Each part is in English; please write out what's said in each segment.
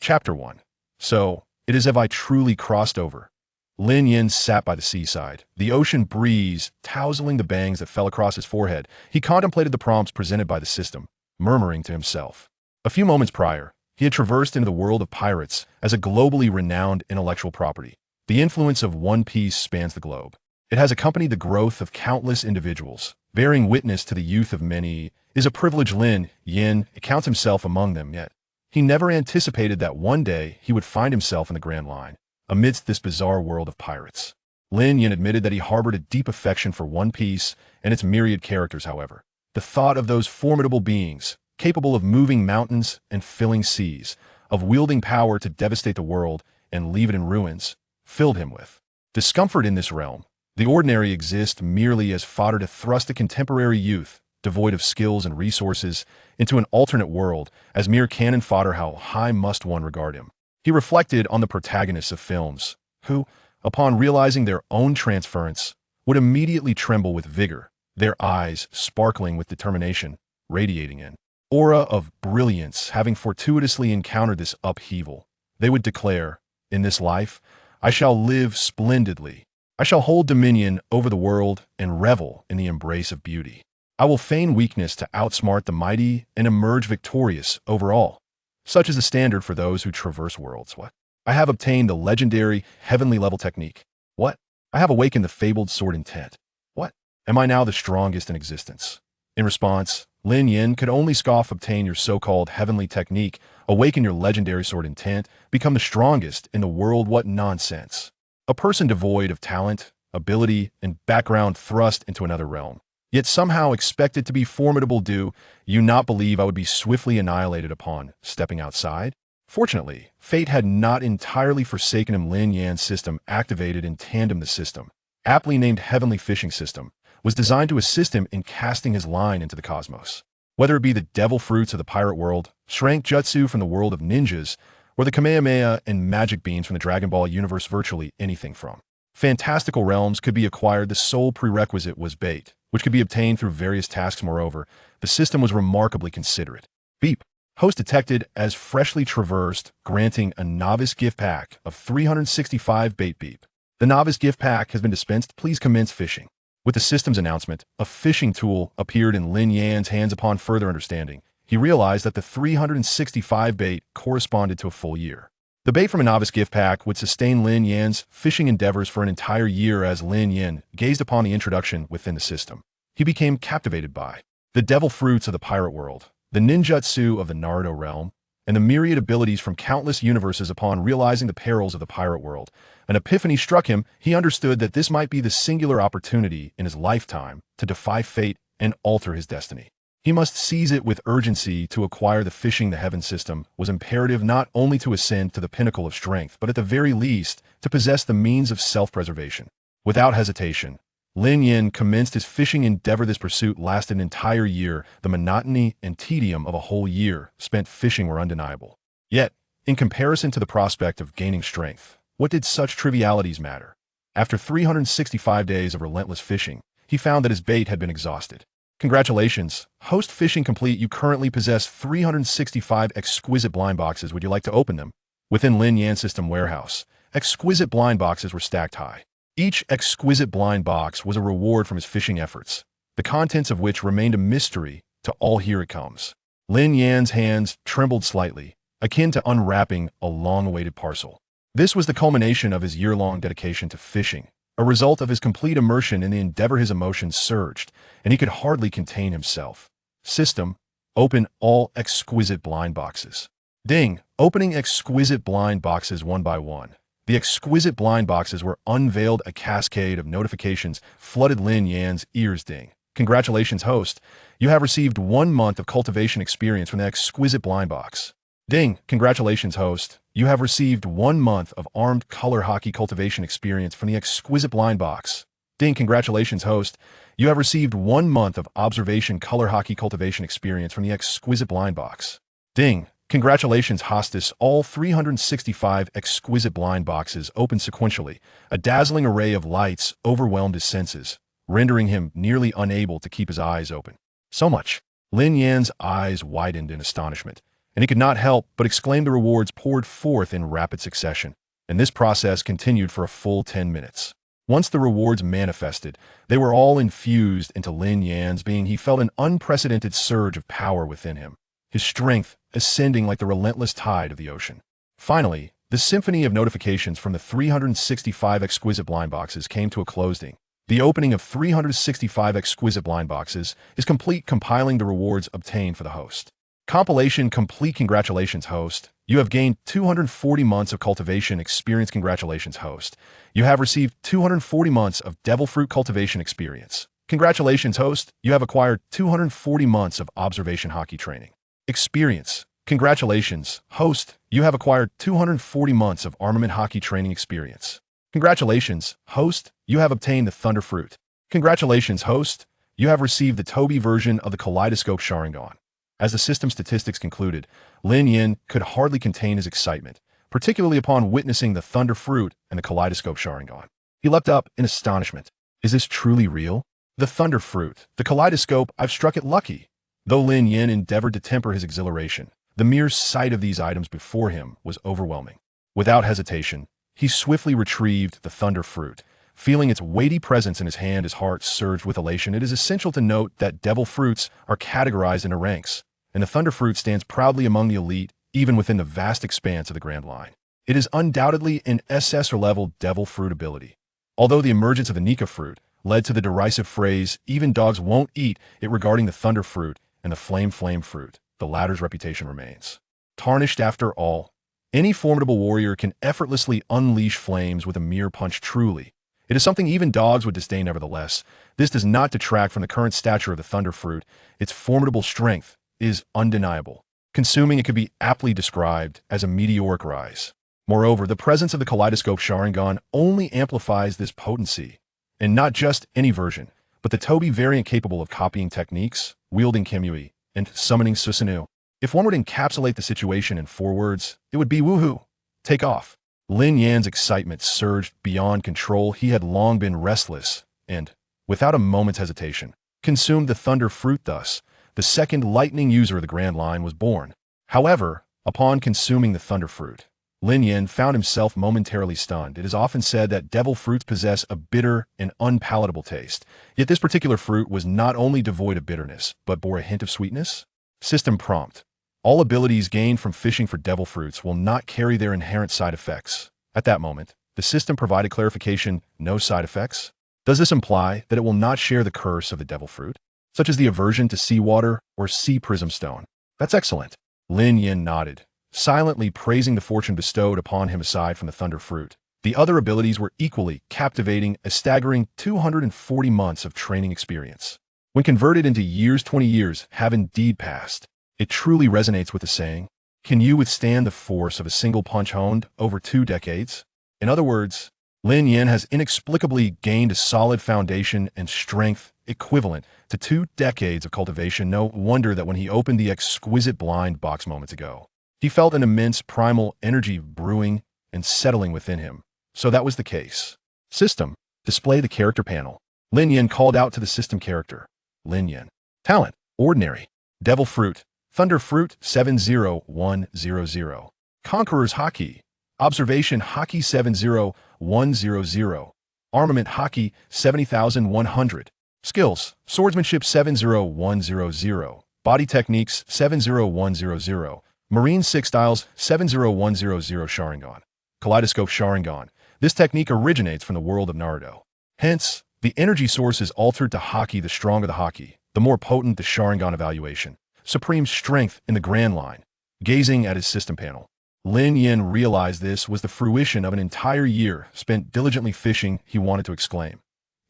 Chapter 1. So, it is as if I truly crossed over. Lin Yan sat by the seaside, the ocean breeze tousling the bangs that fell across his forehead. He contemplated the prompts presented by the system, murmuring to himself. A few moments prior, he had traversed into the world of pirates as a globally renowned intellectual property. The influence of One Piece spans the globe. It has accompanied the growth of countless individuals, bearing witness to the youth of many. Is a privilege. Lin Yan counts himself among them, yet he never anticipated that one day he would find himself in the Grand Line, amidst this bizarre world of pirates. Lin Yan admitted that he harbored a deep affection for One Piece and its myriad characters. However, the thought of those formidable beings, capable of moving mountains and filling seas, of wielding power to devastate the world and leave it in ruins, filled him with discomfort. In this realm, the ordinary exist merely as fodder to thrust a contemporary youth, devoid of skills and resources, into an alternate world as mere cannon fodder. How high must one regard him? He reflected on the protagonists of films, who, upon realizing their own transference, would immediately tremble with vigor, their eyes sparkling with determination, radiating an aura of brilliance. Having fortuitously encountered this upheaval, they would declare, "In this life, I shall live splendidly. I shall hold dominion over the world and revel in the embrace of beauty. I will feign weakness to outsmart the mighty and emerge victorious over all." Such is the standard for those who traverse worlds. What? I have obtained the legendary heavenly level technique. What? I have awakened the fabled sword intent. What? Am I now the strongest in existence? In response, Lin Yan could only scoff. Obtain your so-called heavenly technique, awaken your legendary sword intent, become the strongest in the world. What nonsense. A person devoid of talent, ability, and background thrust into another realm, yet somehow expected to be formidable. Do you not believe I would be swiftly annihilated upon stepping outside? Fortunately, fate had not entirely forsaken him. Lin Yan's system, activated in tandem. The system, aptly named Heavenly Fishing System, was designed to assist him in casting his line into the cosmos. Whether it be the devil fruits of the pirate world, Shrank Jutsu from the world of ninjas, or the Kamehameha and magic beams from the Dragon Ball universe, virtually anything from fantastical realms could be acquired. The sole prerequisite was bait, which could be obtained through various tasks. Moreover, the system was remarkably considerate. Beep. Host detected as freshly traversed, granting a novice gift pack of 365 bait. Beep. The novice gift pack has been dispensed. Please commence fishing. With the system's announcement, a fishing tool appeared in Lin Yan's hands. Upon further understanding, he realized that the 365 bait corresponded to a full year. The bait from a novice gift pack would sustain Lin Yan's fishing endeavors for an entire year. As Lin Yan gazed upon the introduction within the system, he became captivated by the devil fruits of the pirate world, the ninjutsu of the Naruto realm, and the myriad abilities from countless universes. Upon realizing the perils of the pirate world, an epiphany struck him. He understood that this might be the singular opportunity in his lifetime to defy fate and alter his destiny. He must seize it with urgency. To acquire the fishing the heaven system was imperative, not only to ascend to the pinnacle of strength, but at the very least to possess the means of self-preservation. Without hesitation, Lin Yan commenced his fishing endeavor. This pursuit lasted an entire year. The monotony and tedium of a whole year spent fishing were undeniable. Yet, in comparison to the prospect of gaining strength, what did such trivialities matter? After 365 days of relentless fishing, he found that his bait had been exhausted. Congratulations, host. Fishing complete. You currently possess 365 exquisite blind boxes. Would you like to open them? Within Lin Yan's system warehouse, exquisite blind boxes were stacked high. Each exquisite blind box was a reward from his fishing efforts, the contents of which remained a mystery to all. Here it comes. Lin Yan's hands trembled slightly, akin to unwrapping a long-awaited parcel. This was the culmination of his year-long dedication to fishing, a result of his complete immersion in the endeavor. His emotions surged, and he could hardly contain himself. System, open all exquisite blind boxes. Ding, opening exquisite blind boxes one by one. The exquisite blind boxes were unveiled. A cascade of notifications flooded Lin Yan's ears. Ding. Congratulations, host. You have received 1 month of cultivation experience from the exquisite blind box. Ding. Congratulations, host. You have received 1 month of armed color hockey cultivation experience from the exquisite blind box. Ding. Congratulations, host. You have received 1 month of observation color hockey cultivation experience from the exquisite blind box. Ding. Congratulations, hostess. All 365 exquisite blind boxes opened sequentially. A dazzling array of lights overwhelmed his senses, rendering him nearly unable to keep his eyes open. So much. Lin Yan's eyes widened in astonishment, and he could not help but exclaim. The rewards poured forth in rapid succession, and this process continued for a full 10 minutes. Once the rewards manifested, they were all infused into Lin Yan's being. He felt an unprecedented surge of power within him, his strength ascending like the relentless tide of the ocean. Finally, the symphony of notifications from the 365 exquisite blind boxes came to a closing. The opening of 365 exquisite blind boxes is complete, compiling the rewards obtained for the host. Compilation complete. Congratulations, host. You have gained 240 months of cultivation experience. Congratulations, host. You have received 240 months of devil fruit cultivation experience. Congratulations, host. You have acquired 240 months of observation hockey training experience. Congratulations, host. You have acquired 240 months of armament hockey training experience. Congratulations, host. You have obtained the thunder fruit. Congratulations, host. You have received the Toby version of the kaleidoscope Sharingan. As the system statistics concluded, Lin Yan could hardly contain his excitement, particularly upon witnessing the thunder fruit and the kaleidoscope Sharingan. He leapt up in astonishment. Is this truly real? The thunder fruit, the kaleidoscope, I've struck it lucky. Though Lin Yan endeavored to temper his exhilaration, the mere sight of these items before him was overwhelming. Without hesitation, he swiftly retrieved the thunder fruit. Feeling its weighty presence in his hand, his heart surged with elation. It is essential to note that devil fruits are categorized into ranks, and the thunder fruit stands proudly among the elite, even within the vast expanse of the Grand Line. It is undoubtedly an SS-level devil fruit ability. Although the emergence of the Nika fruit led to the derisive phrase, "even dogs won't eat it," regarding the thunder fruit and the flame fruit, the latter's reputation remains tarnished. After all, any formidable warrior can effortlessly unleash flames with a mere punch. Truly, it is something even dogs would disdain. Nevertheless, this does not detract from the current stature of the thunder fruit. Its formidable strength is undeniable. Consuming it could be aptly described as a meteoric rise. Moreover, the presence of the kaleidoscope Sharingan only amplifies this potency, and not just any version, but the Toby variant capable of copying techniques, wielding Kimui, and summoning Susanoo. If one would encapsulate the situation in 4 words, it would be woohoo. Take off. Lin Yan's excitement surged beyond control. He had long been restless, and, without a moment's hesitation, consumed the thunder fruit. Thus, the second lightning user of the Grand Line was born. However, upon consuming the thunder fruit, Lin Yan found himself momentarily stunned. It is often said that devil fruits possess a bitter and unpalatable taste, yet this particular fruit was not only devoid of bitterness, but bore a hint of sweetness. System prompt. All abilities gained from fishing for devil fruits will not carry their inherent side effects. At that moment, the system provided clarification: no side effects. Does this imply that it will not share the curse of the devil fruit, such as the aversion to seawater or sea prism stone? That's excellent. Lin Yan nodded, silently praising the fortune bestowed upon him. Aside from the thunder fruit, the other abilities were equally captivating. A staggering 240 months of training experience, when converted into years, 20 years have indeed passed. It truly resonates with the saying, "Can you withstand the force of a single punch honed over 2 decades?" In other words, Lin Yan has inexplicably gained a solid foundation and strength equivalent to 2 decades of cultivation. No wonder that when he opened the exquisite blind box moments ago, he felt an immense primal energy brewing and settling within him. So that was the case. System. Display the character panel. Lin Yan called out to the system character. Lin Yan. Talent. Ordinary. Devil Fruit. Thunder Fruit 70100. Conqueror's Hockey. Observation Hockey 70100. Armament Hockey 70,100. Skills. Swordsmanship 70100. Body Techniques 70100. Marine 6 Styles 70100. Sharingan. Kaleidoscope Sharingan. This technique originates from the world of Naruto. Hence, the energy source is altered to Hockey. The stronger the Hockey, the more potent the Sharingan. Evaluation. Supreme strength in the Grand Line. Gazing at his system panel, Lin Yan realized this was the fruition of an entire year spent diligently fishing. He wanted to exclaim,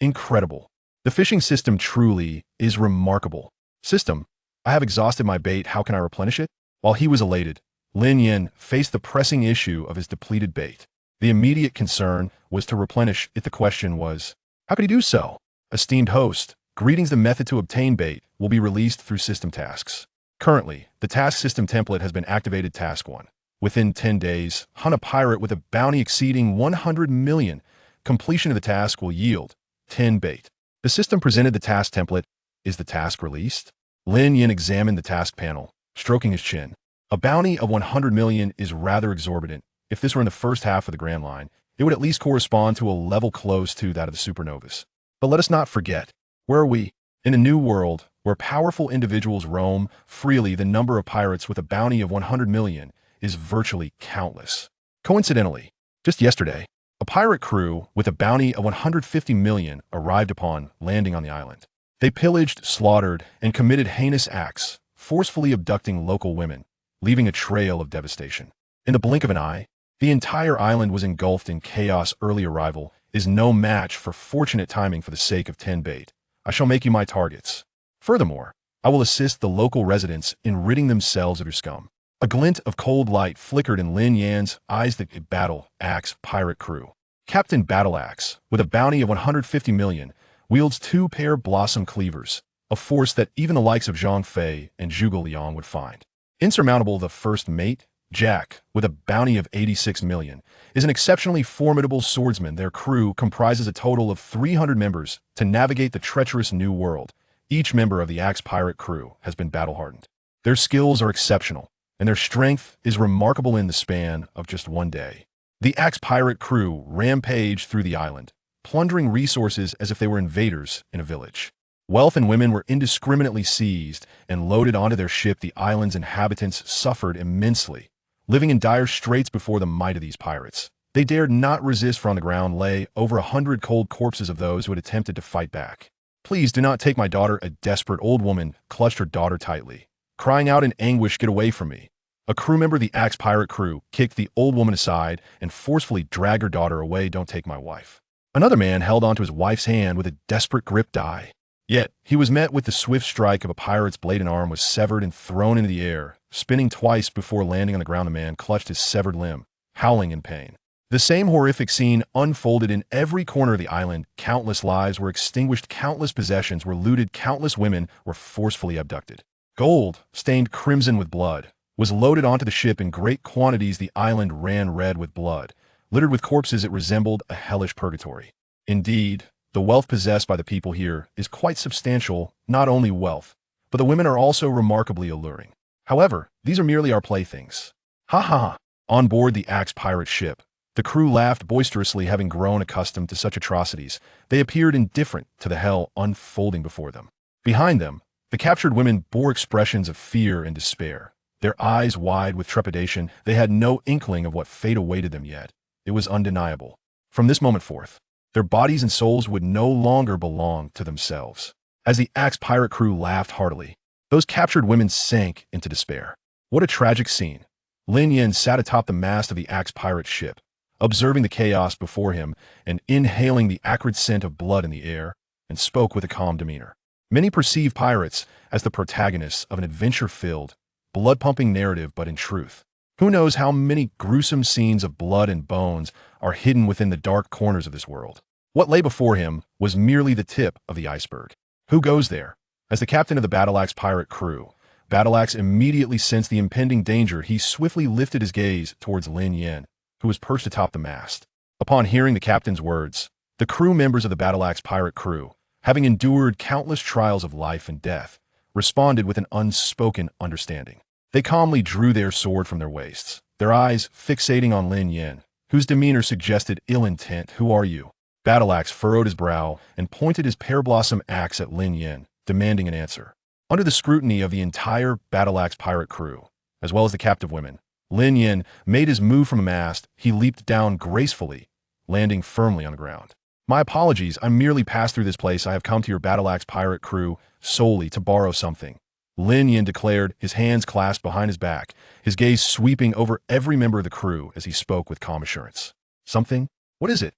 "Incredible! The fishing system truly is remarkable. System, I have exhausted my bait. How can I replenish it?" While he was elated, Lin Yan faced the pressing issue of his depleted bait. The immediate concern was to replenish it. The question was, how could he do so? Esteemed host, greetings. The method to obtain bait will be released through system tasks. Currently, the task system template has been activated. Task 1. Within 10 days, hunt a pirate with a bounty exceeding 100 million. Completion of the task will yield 10 bait. The system presented the task template. Is the task released? Lin Yan examined the task panel, stroking his chin. A bounty of 100 million is rather exorbitant. If this were in the first half of the Grand Line, it would at least correspond to a level close to that of the supernovas. But let us not forget, where are we? In a new world, where powerful individuals roam freely, the number of pirates with a bounty of 100 million is virtually countless. Coincidentally, just yesterday, a pirate crew with a bounty of 150 million arrived upon landing on the island. They pillaged, slaughtered, and committed heinous acts, forcefully abducting local women, leaving a trail of devastation. In the blink of an eye, the entire island was engulfed in chaos. Early arrival is no match for fortunate timing. For the sake of 10 bait, I shall make you my targets. Furthermore, I will assist the local residents in ridding themselves of your scum. A glint of cold light flickered in Lin Yan's eyes. The Battle Axe pirate crew. Captain Battle Axe, with a bounty of 150 million, wields 2 pair blossom cleavers, a force that even the likes of Zhang Fei and Zhuge Liang would find insurmountable. The first mate, Jack, with a bounty of 86 million, is an exceptionally formidable swordsman. Their crew comprises a total of 300 members to navigate the treacherous new world. Each member of the Axe pirate crew has been battle-hardened. Their skills are exceptional, and their strength is remarkable. In the span of just one day, the Axe pirate crew rampaged through the island, plundering resources as if they were invaders in a village. Wealth and women were indiscriminately seized and loaded onto their ship. The island's inhabitants suffered immensely, living in dire straits before the might of these pirates. They dared not resist, for on the ground lay over 100 cold corpses of those who had attempted to fight back. "Please do not take my daughter." A desperate old woman clutched her daughter tightly, crying out in anguish, "Get away from me." A crew member of the Axe pirate crew kicked the old woman aside and forcefully dragged her daughter away. "Don't take my wife." Another man held onto his wife's hand with a desperate grip. "Die." Yet, he was met with the swift strike of a pirate's blade. An arm was severed and thrown into the air, spinning twice before landing on the ground. The man clutched his severed limb, howling in pain. The same horrific scene unfolded in every corner of the island. Countless lives were extinguished, countless possessions were looted, countless women were forcefully abducted. Gold, stained crimson with blood, was loaded onto the ship in great quantities. The island ran red with blood. Littered with corpses, it resembled a hellish purgatory. Indeed, the wealth possessed by the people here is quite substantial. Not only wealth, but the women are also remarkably alluring. However, these are merely our playthings. Ha ha ha. On board the Axe pirate ship, the crew laughed boisterously. Having grown accustomed to such atrocities, they appeared indifferent to the hell unfolding before them. Behind them, the captured women bore expressions of fear and despair. Their eyes wide with trepidation, they had no inkling of what fate awaited them yet. It was undeniable. From this moment forth, their bodies and souls would no longer belong to themselves. As the Axe pirate crew laughed heartily, those captured women sank into despair. What a tragic scene. Lin Yan sat atop the mast of the Axe pirate ship, observing the chaos before him and inhaling the acrid scent of blood in the air, and spoke with a calm demeanor. Many perceive pirates as the protagonists of an adventure-filled, blood-pumping narrative, but in truth, who knows how many gruesome scenes of blood and bones are hidden within the dark corners of this world. What lay before him was merely the tip of the iceberg. Who goes there? As the captain of the Battle Axe pirate crew, Battle Axe immediately sensed the impending danger. He swiftly lifted his gaze towards Lin Yan, who was perched atop the mast. Upon hearing the captain's words, the crew members of the Battle Axe pirate crew, having endured countless trials of life and death, responded with an unspoken understanding. They calmly drew their sword from their waists, their eyes fixating on Lin Yan, whose demeanor suggested ill intent. "Who are you?" Battle Axe furrowed his brow and pointed his pear blossom axe at Lin Yan, demanding an answer. Under the scrutiny of the entire Battle Axe pirate crew, as well as the captive women, Lin Yan made his move from the mast. He leaped down gracefully, landing firmly on the ground. "My apologies, I merely passed through this place. I have come to your Battle Axe pirate crew solely to borrow something," Lin Yan declared, his hands clasped behind his back, his gaze sweeping over every member of the crew as he spoke with calm assurance. "Something? What is it?"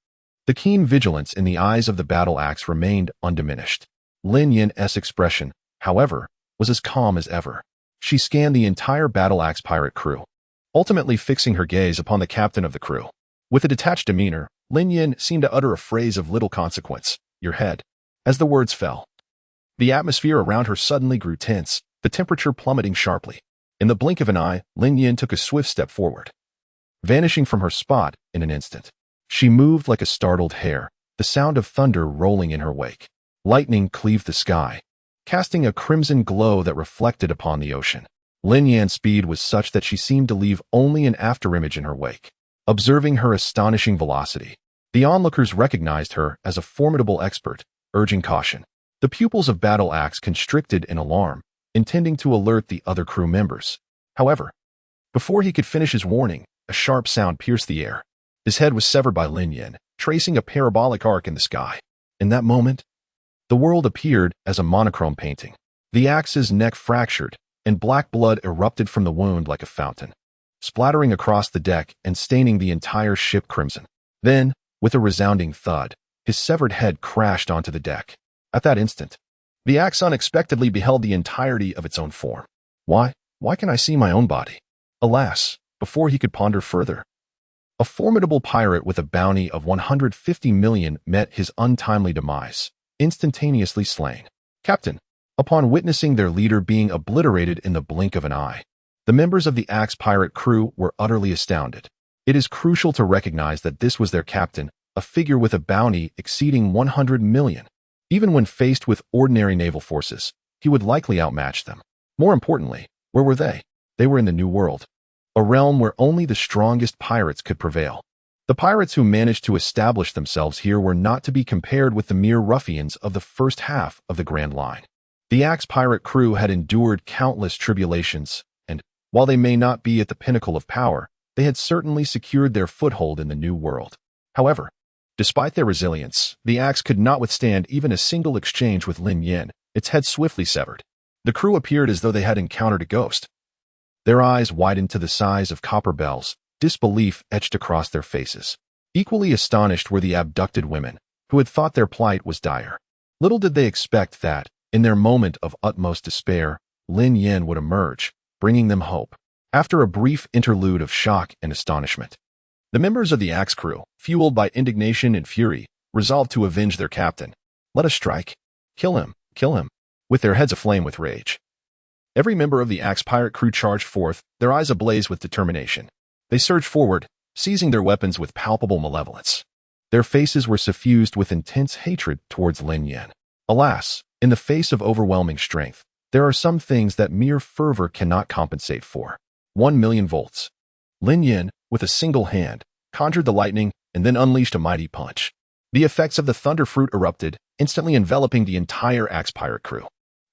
The keen vigilance in the eyes of the Battle Axe remained undiminished. Lin Yan's expression, however, was as calm as ever. She scanned the entire Battle Axe pirate crew, ultimately fixing her gaze upon the captain of the crew. With a detached demeanor, Lin Yan seemed to utter a phrase of little consequence, "Your head." As the words fell, the atmosphere around her suddenly grew tense, the temperature plummeting sharply. In the blink of an eye, Lin Yan took a swift step forward, vanishing from her spot in an instant. She moved like a startled hare, the sound of thunder rolling in her wake. Lightning cleaved the sky, casting a crimson glow that reflected upon the ocean. Lin Yan's speed was such that she seemed to leave only an afterimage in her wake. Observing her astonishing velocity, the onlookers recognized her as a formidable expert, urging caution. The pupils of Battle Axe constricted in alarm, intending to alert the other crew members. However, before he could finish his warning, a sharp sound pierced the air. His head was severed by Lin Yan, tracing a parabolic arc in the sky. In that moment, the world appeared as a monochrome painting. The axe's neck fractured, and black blood erupted from the wound like a fountain, splattering across the deck and staining the entire ship crimson. Then, with a resounding thud, his severed head crashed onto the deck. At that instant, the axe unexpectedly beheld the entirety of its own form. Why can I see my own body? Alas, before he could ponder further, a formidable pirate with a bounty of 150 million met his untimely demise, instantaneously slain. Captain, upon witnessing their leader being obliterated in the blink of an eye, the members of the Axe pirate crew were utterly astounded. It is crucial to recognize that this was their captain, a figure with a bounty exceeding 100 million. Even when faced with ordinary naval forces, he would likely outmatch them. More importantly, where were they? They were in the New World, a realm where only the strongest pirates could prevail. The pirates who managed to establish themselves here were not to be compared with the mere ruffians of the first half of the Grand Line. The Axe pirate crew had endured countless tribulations, and, while they may not be at the pinnacle of power, they had certainly secured their foothold in the New World. However, despite their resilience, the Axe could not withstand even a single exchange with Lin Yan, its head swiftly severed. The crew appeared as though they had encountered a ghost. Their eyes widened to the size of copper bells, disbelief etched across their faces. Equally astonished were the abducted women, who had thought their plight was dire. Little did they expect that, in their moment of utmost despair, Lin Yan would emerge, bringing them hope. After a brief interlude of shock and astonishment, the members of the Axe crew, fueled by indignation and fury, resolved to avenge their captain. Let us strike. Kill him, with their heads aflame with rage. Every member of the Axe pirate crew charged forth, their eyes ablaze with determination. They surged forward, seizing their weapons with palpable malevolence. Their faces were suffused with intense hatred towards Lin Yan. Alas, in the face of overwhelming strength, there are some things that mere fervor cannot compensate for. 1,000,000 volts. Lin Yan, with a single hand, conjured the lightning and then unleashed a mighty punch. The effects of the thunder fruit erupted, instantly enveloping the entire Axe pirate crew.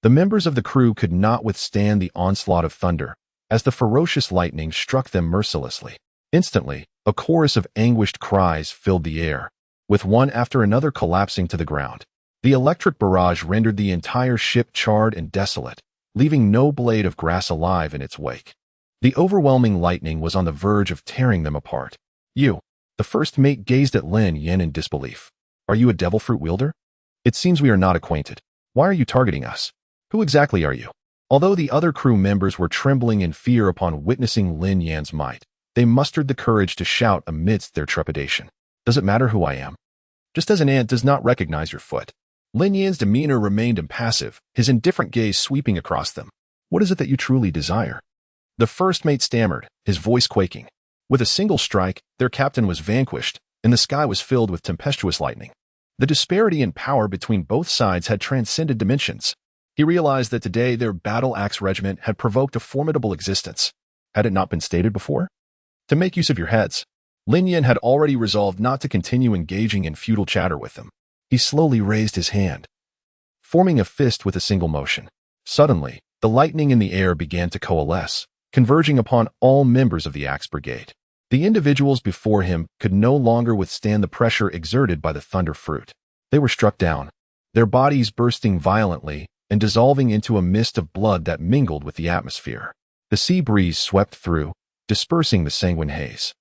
The members of the crew could not withstand the onslaught of thunder, as the ferocious lightning struck them mercilessly. Instantly, a chorus of anguished cries filled the air, with one after another collapsing to the ground. The electric barrage rendered the entire ship charred and desolate, leaving no blade of grass alive in its wake. The overwhelming lightning was on the verge of tearing them apart. You, the first mate, gazed at Lin Yan in disbelief. Are you a devil fruit wielder? It seems we are not acquainted. Why are you targeting us? Who exactly are you? Although the other crew members were trembling in fear upon witnessing Lin Yan's might, they mustered the courage to shout amidst their trepidation. Does it matter who I am? Just as an ant does not recognize your foot. Lin Yan's demeanor remained impassive, his indifferent gaze sweeping across them. What is it that you truly desire? The first mate stammered, his voice quaking. With a single strike, their captain was vanquished, and the sky was filled with tempestuous lightning. The disparity in power between both sides had transcended dimensions. He realized that today their battle axe regiment had provoked a formidable existence. Had it not been stated before? To make use of your heads. Lin Yan had already resolved not to continue engaging in futile chatter with them. He slowly raised his hand, forming a fist with a single motion. Suddenly, the lightning in the air began to coalesce, converging upon all members of the Axe Brigade. The individuals before him could no longer withstand the pressure exerted by the thunder fruit. They were struck down, their bodies bursting violently and dissolving into a mist of blood that mingled with the atmosphere. The sea breeze swept through, dispersing the sanguine haze.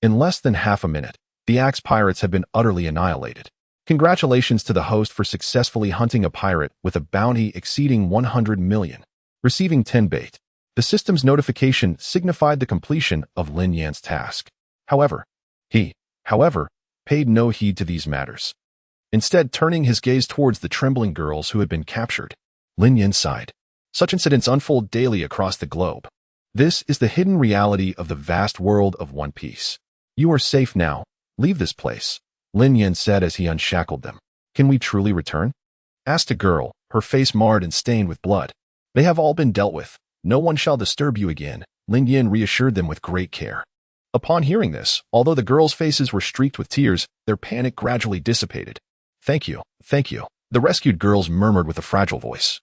In less than half a minute, the Axe pirates had been utterly annihilated. Congratulations to the host for successfully hunting a pirate with a bounty exceeding 100 million. Receiving 10 bait. The system's notification signified the completion of Lin Yan's task. However, he paid no heed to these matters. Instead, turning his gaze towards the trembling girls who had been captured, Lin Yan sighed. Such incidents unfold daily across the globe. This is the hidden reality of the vast world of One Piece. You are safe now. Leave this place, Lin Yan said as he unshackled them. Can we truly return? Asked a girl, her face marred and stained with blood. They have all been dealt with, No one shall disturb you again, Lin Yan reassured them with great care. Upon hearing this, although the girls' faces were streaked with tears, their panic gradually dissipated. Thank you, the rescued girls murmured with a fragile voice,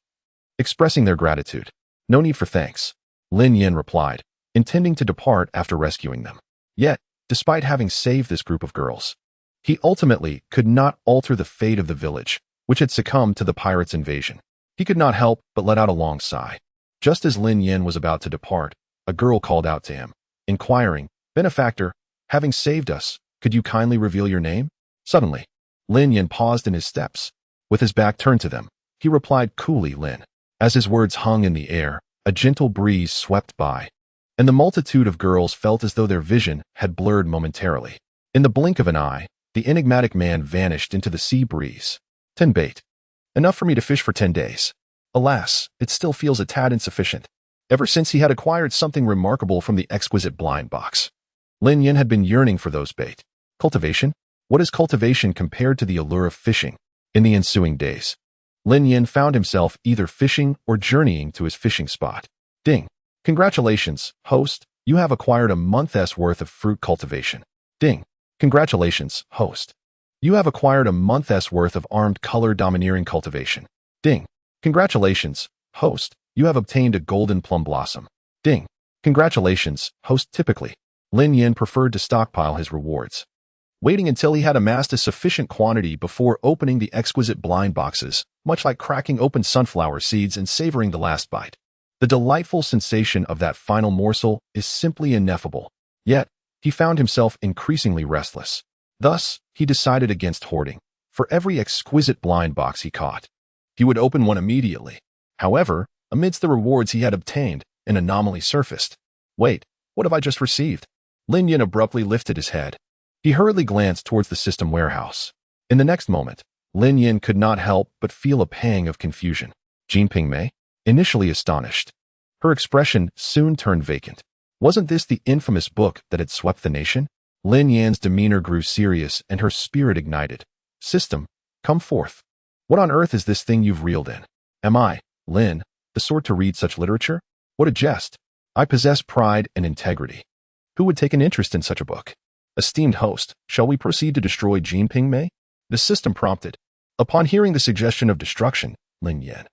expressing their gratitude. No need for thanks, Lin Yan replied, intending to depart after rescuing them. Yet, despite having saved this group of girls, he ultimately could not alter the fate of the village, which had succumbed to the pirates' invasion. He could not help but let out a long sigh. Just as Lin Yan was about to depart, a girl called out to him, inquiring, "Benefactor, having saved us, could you kindly reveal your name?" Suddenly, Lin Yan paused in his steps. With his back turned to them, he replied coolly, "Lin." As his words hung in the air, a gentle breeze swept by, and the multitude of girls felt as though their vision had blurred momentarily. In the blink of an eye, the enigmatic man vanished into the sea breeze. 10 bait. Enough for me to fish for 10 days. Alas, it still feels a tad insufficient. Ever since he had acquired something remarkable from the exquisite blind box, Lin Yan had been yearning for those bait. Cultivation? What is cultivation compared to the allure of fishing? In the ensuing days, Lin Yan found himself either fishing or journeying to his fishing spot. Ding. Congratulations, host. You have acquired a month's worth of fruit cultivation. Ding. Congratulations, host. You have acquired a month's worth of armed color domineering cultivation. Ding. Congratulations, host. You have obtained a golden plum blossom. Ding. Congratulations, host. Typically, Lin Yan preferred to stockpile his rewards, waiting until he had amassed a sufficient quantity before opening the exquisite blind boxes, much like cracking open sunflower seeds and savoring the last bite. The delightful sensation of that final morsel is simply ineffable. Yet, he found himself increasingly restless. Thus, he decided against hoarding. For every exquisite blind box he caught, he would open one immediately. However, amidst the rewards he had obtained, an anomaly surfaced. Wait, what have I just received? Lin Yan abruptly lifted his head. He hurriedly glanced towards the system warehouse. In the next moment, Lin Yan could not help but feel a pang of confusion. Jean Pingmei? Initially astonished, her expression soon turned vacant. Wasn't this the infamous book that had swept the nation? Lin Yan's demeanor grew serious and her spirit ignited. System, come forth. What on earth is this thing you've reeled in? Am I, Lin, the sort to read such literature? What a jest. I possess pride and integrity. Who would take an interest in such a book? Esteemed host, shall we proceed to destroy Jean Pingmei? The system prompted. Upon hearing the suggestion of destruction, Lin Yan,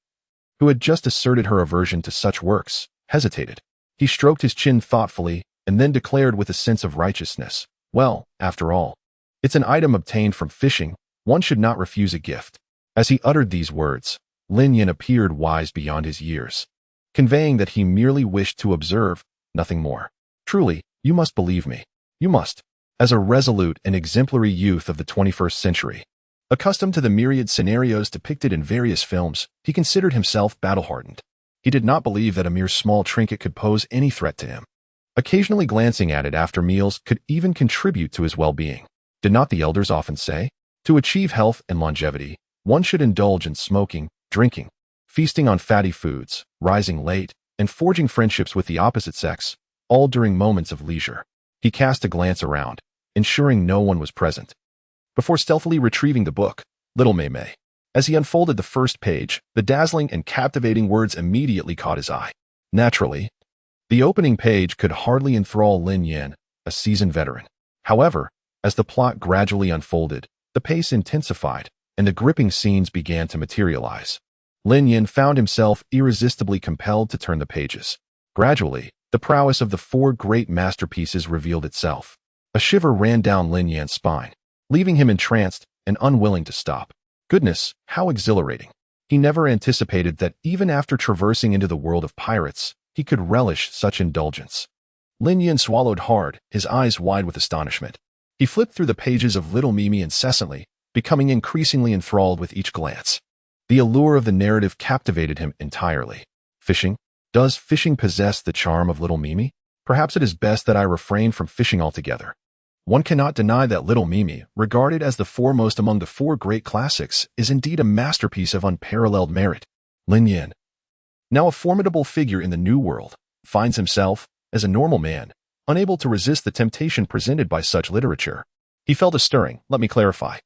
who had just asserted her aversion to such works, hesitated. He stroked his chin thoughtfully and then declared with a sense of righteousness, "Well, after all, it's an item obtained from fishing. One should not refuse a gift." As he uttered these words, Lin Yan appeared wise beyond his years, conveying that he merely wished to observe, nothing more. Truly, you must believe me. You must. As a resolute and exemplary youth of the 21st century, accustomed to the myriad scenarios depicted in various films, he considered himself battle-hardened. He did not believe that a mere small trinket could pose any threat to him. Occasionally glancing at it after meals could even contribute to his well-being. Did not the elders often say, to achieve health and longevity, one should indulge in smoking, drinking, feasting on fatty foods, rising late, and forging friendships with the opposite sex, all during moments of leisure. He cast a glance around, ensuring no one was present, before stealthily retrieving the book, Little Mei Mei. As he unfolded the first page, the dazzling and captivating words immediately caught his eye. Naturally, the opening page could hardly enthrall Lin Yan, a seasoned veteran. However, as the plot gradually unfolded, the pace intensified, and the gripping scenes began to materialize. Lin Yan found himself irresistibly compelled to turn the pages. Gradually, the prowess of the 4 great masterpieces revealed itself. A shiver ran down Lin Yan's spine, leaving him entranced and unwilling to stop. Goodness, how exhilarating. He never anticipated that even after traversing into the world of pirates, he could relish such indulgence. Lin Yan swallowed hard, his eyes wide with astonishment. He flipped through the pages of Little Mimi incessantly, becoming increasingly enthralled with each glance. The allure of the narrative captivated him entirely. Fishing? Does fishing possess the charm of Little Mimi? Perhaps it is best that I refrain from fishing altogether. One cannot deny that Little Mimi, regarded as the foremost among the 4 great classics, is indeed a masterpiece of unparalleled merit. Lin Yan, now a formidable figure in the New World, finds himself, as a normal man, unable to resist the temptation presented by such literature. He felt a stirring, let me clarify.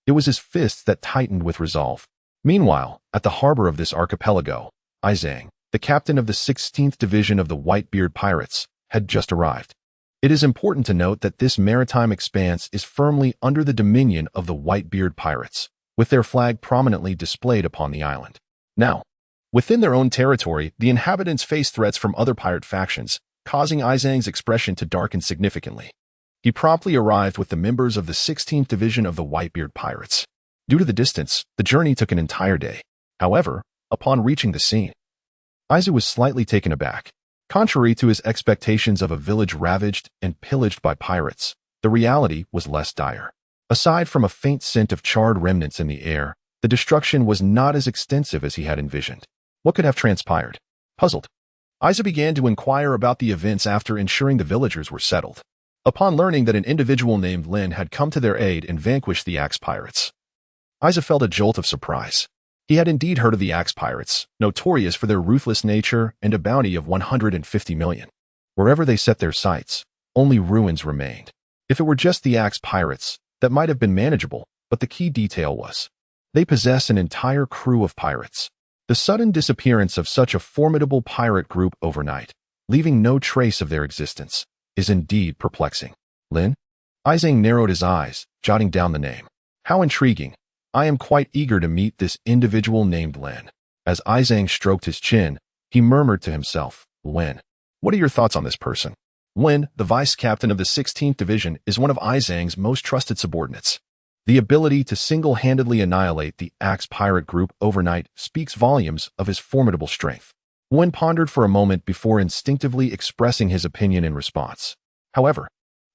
It was his fists that tightened with resolve. Meanwhile, at the harbor of this archipelago, Isou, the captain of the 16th Division of the Whitebeard Pirates, had just arrived. It is important to note that this maritime expanse is firmly under the dominion of the Whitebeard Pirates, with their flag prominently displayed upon the island. Now, within their own territory, the inhabitants face threats from other pirate factions, causing Isou's expression to darken significantly. He promptly arrived with the members of the 16th Division of the Whitebeard Pirates. Due to the distance, the journey took an entire day. However, upon reaching the scene, Isou was slightly taken aback. Contrary to his expectations of a village ravaged and pillaged by pirates, the reality was less dire. Aside from a faint scent of charred remnants in the air, the destruction was not as extensive as he had envisioned. What could have transpired? Puzzled, Isou began to inquire about the events after ensuring the villagers were settled. Upon learning that an individual named Lin had come to their aid and vanquished the Axe Pirates, Isou felt a jolt of surprise. He had indeed heard of the Axe Pirates, notorious for their ruthless nature and a bounty of 150 million. Wherever they set their sights, only ruins remained. If it were just the Axe Pirates, that might have been manageable, but the key detail was, they possess an entire crew of pirates. The sudden disappearance of such a formidable pirate group overnight, leaving no trace of their existence, is indeed perplexing. Lin? Isou narrowed his eyes, jotting down the name. How intriguing. I am quite eager to meet this individual named Lin. As Isou stroked his chin, he murmured to himself, Lin. What are your thoughts on this person? Lin, the vice-captain of the 16th Division, is one of Isou's most trusted subordinates. The ability to single-handedly annihilate the Axe Pirate group overnight speaks volumes of his formidable strength. Lin pondered for a moment before instinctively expressing his opinion in response. However,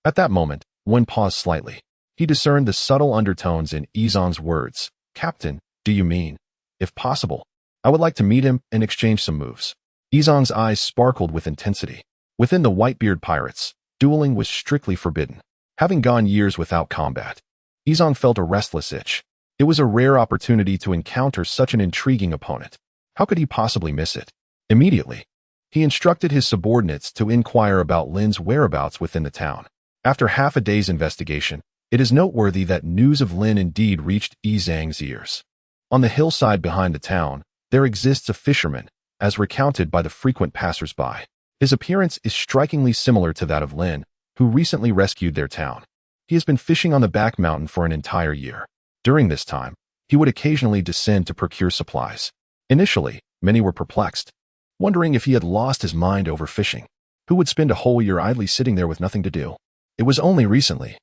at that moment, Lin paused slightly. He discerned the subtle undertones in Isou's words. Captain, do you mean? If possible, I would like to meet him and exchange some moves. Isou's eyes sparkled with intensity. Within the Whitebeard Pirates, dueling was strictly forbidden. Having gone years without combat, Isou felt a restless itch. It was a rare opportunity to encounter such an intriguing opponent. How could he possibly miss it? Immediately, he instructed his subordinates to inquire about Lin's whereabouts within the town. After half a day's investigation, it is noteworthy that news of Lin indeed reached Isou's ears. On the hillside behind the town, there exists a fisherman, as recounted by the frequent passers-by. His appearance is strikingly similar to that of Lin, who recently rescued their town. He has been fishing on the back mountain for an entire year. During this time, he would occasionally descend to procure supplies. Initially, many were perplexed, wondering if he had lost his mind over fishing. Who would spend a whole year idly sitting there with nothing to do? It was only recently,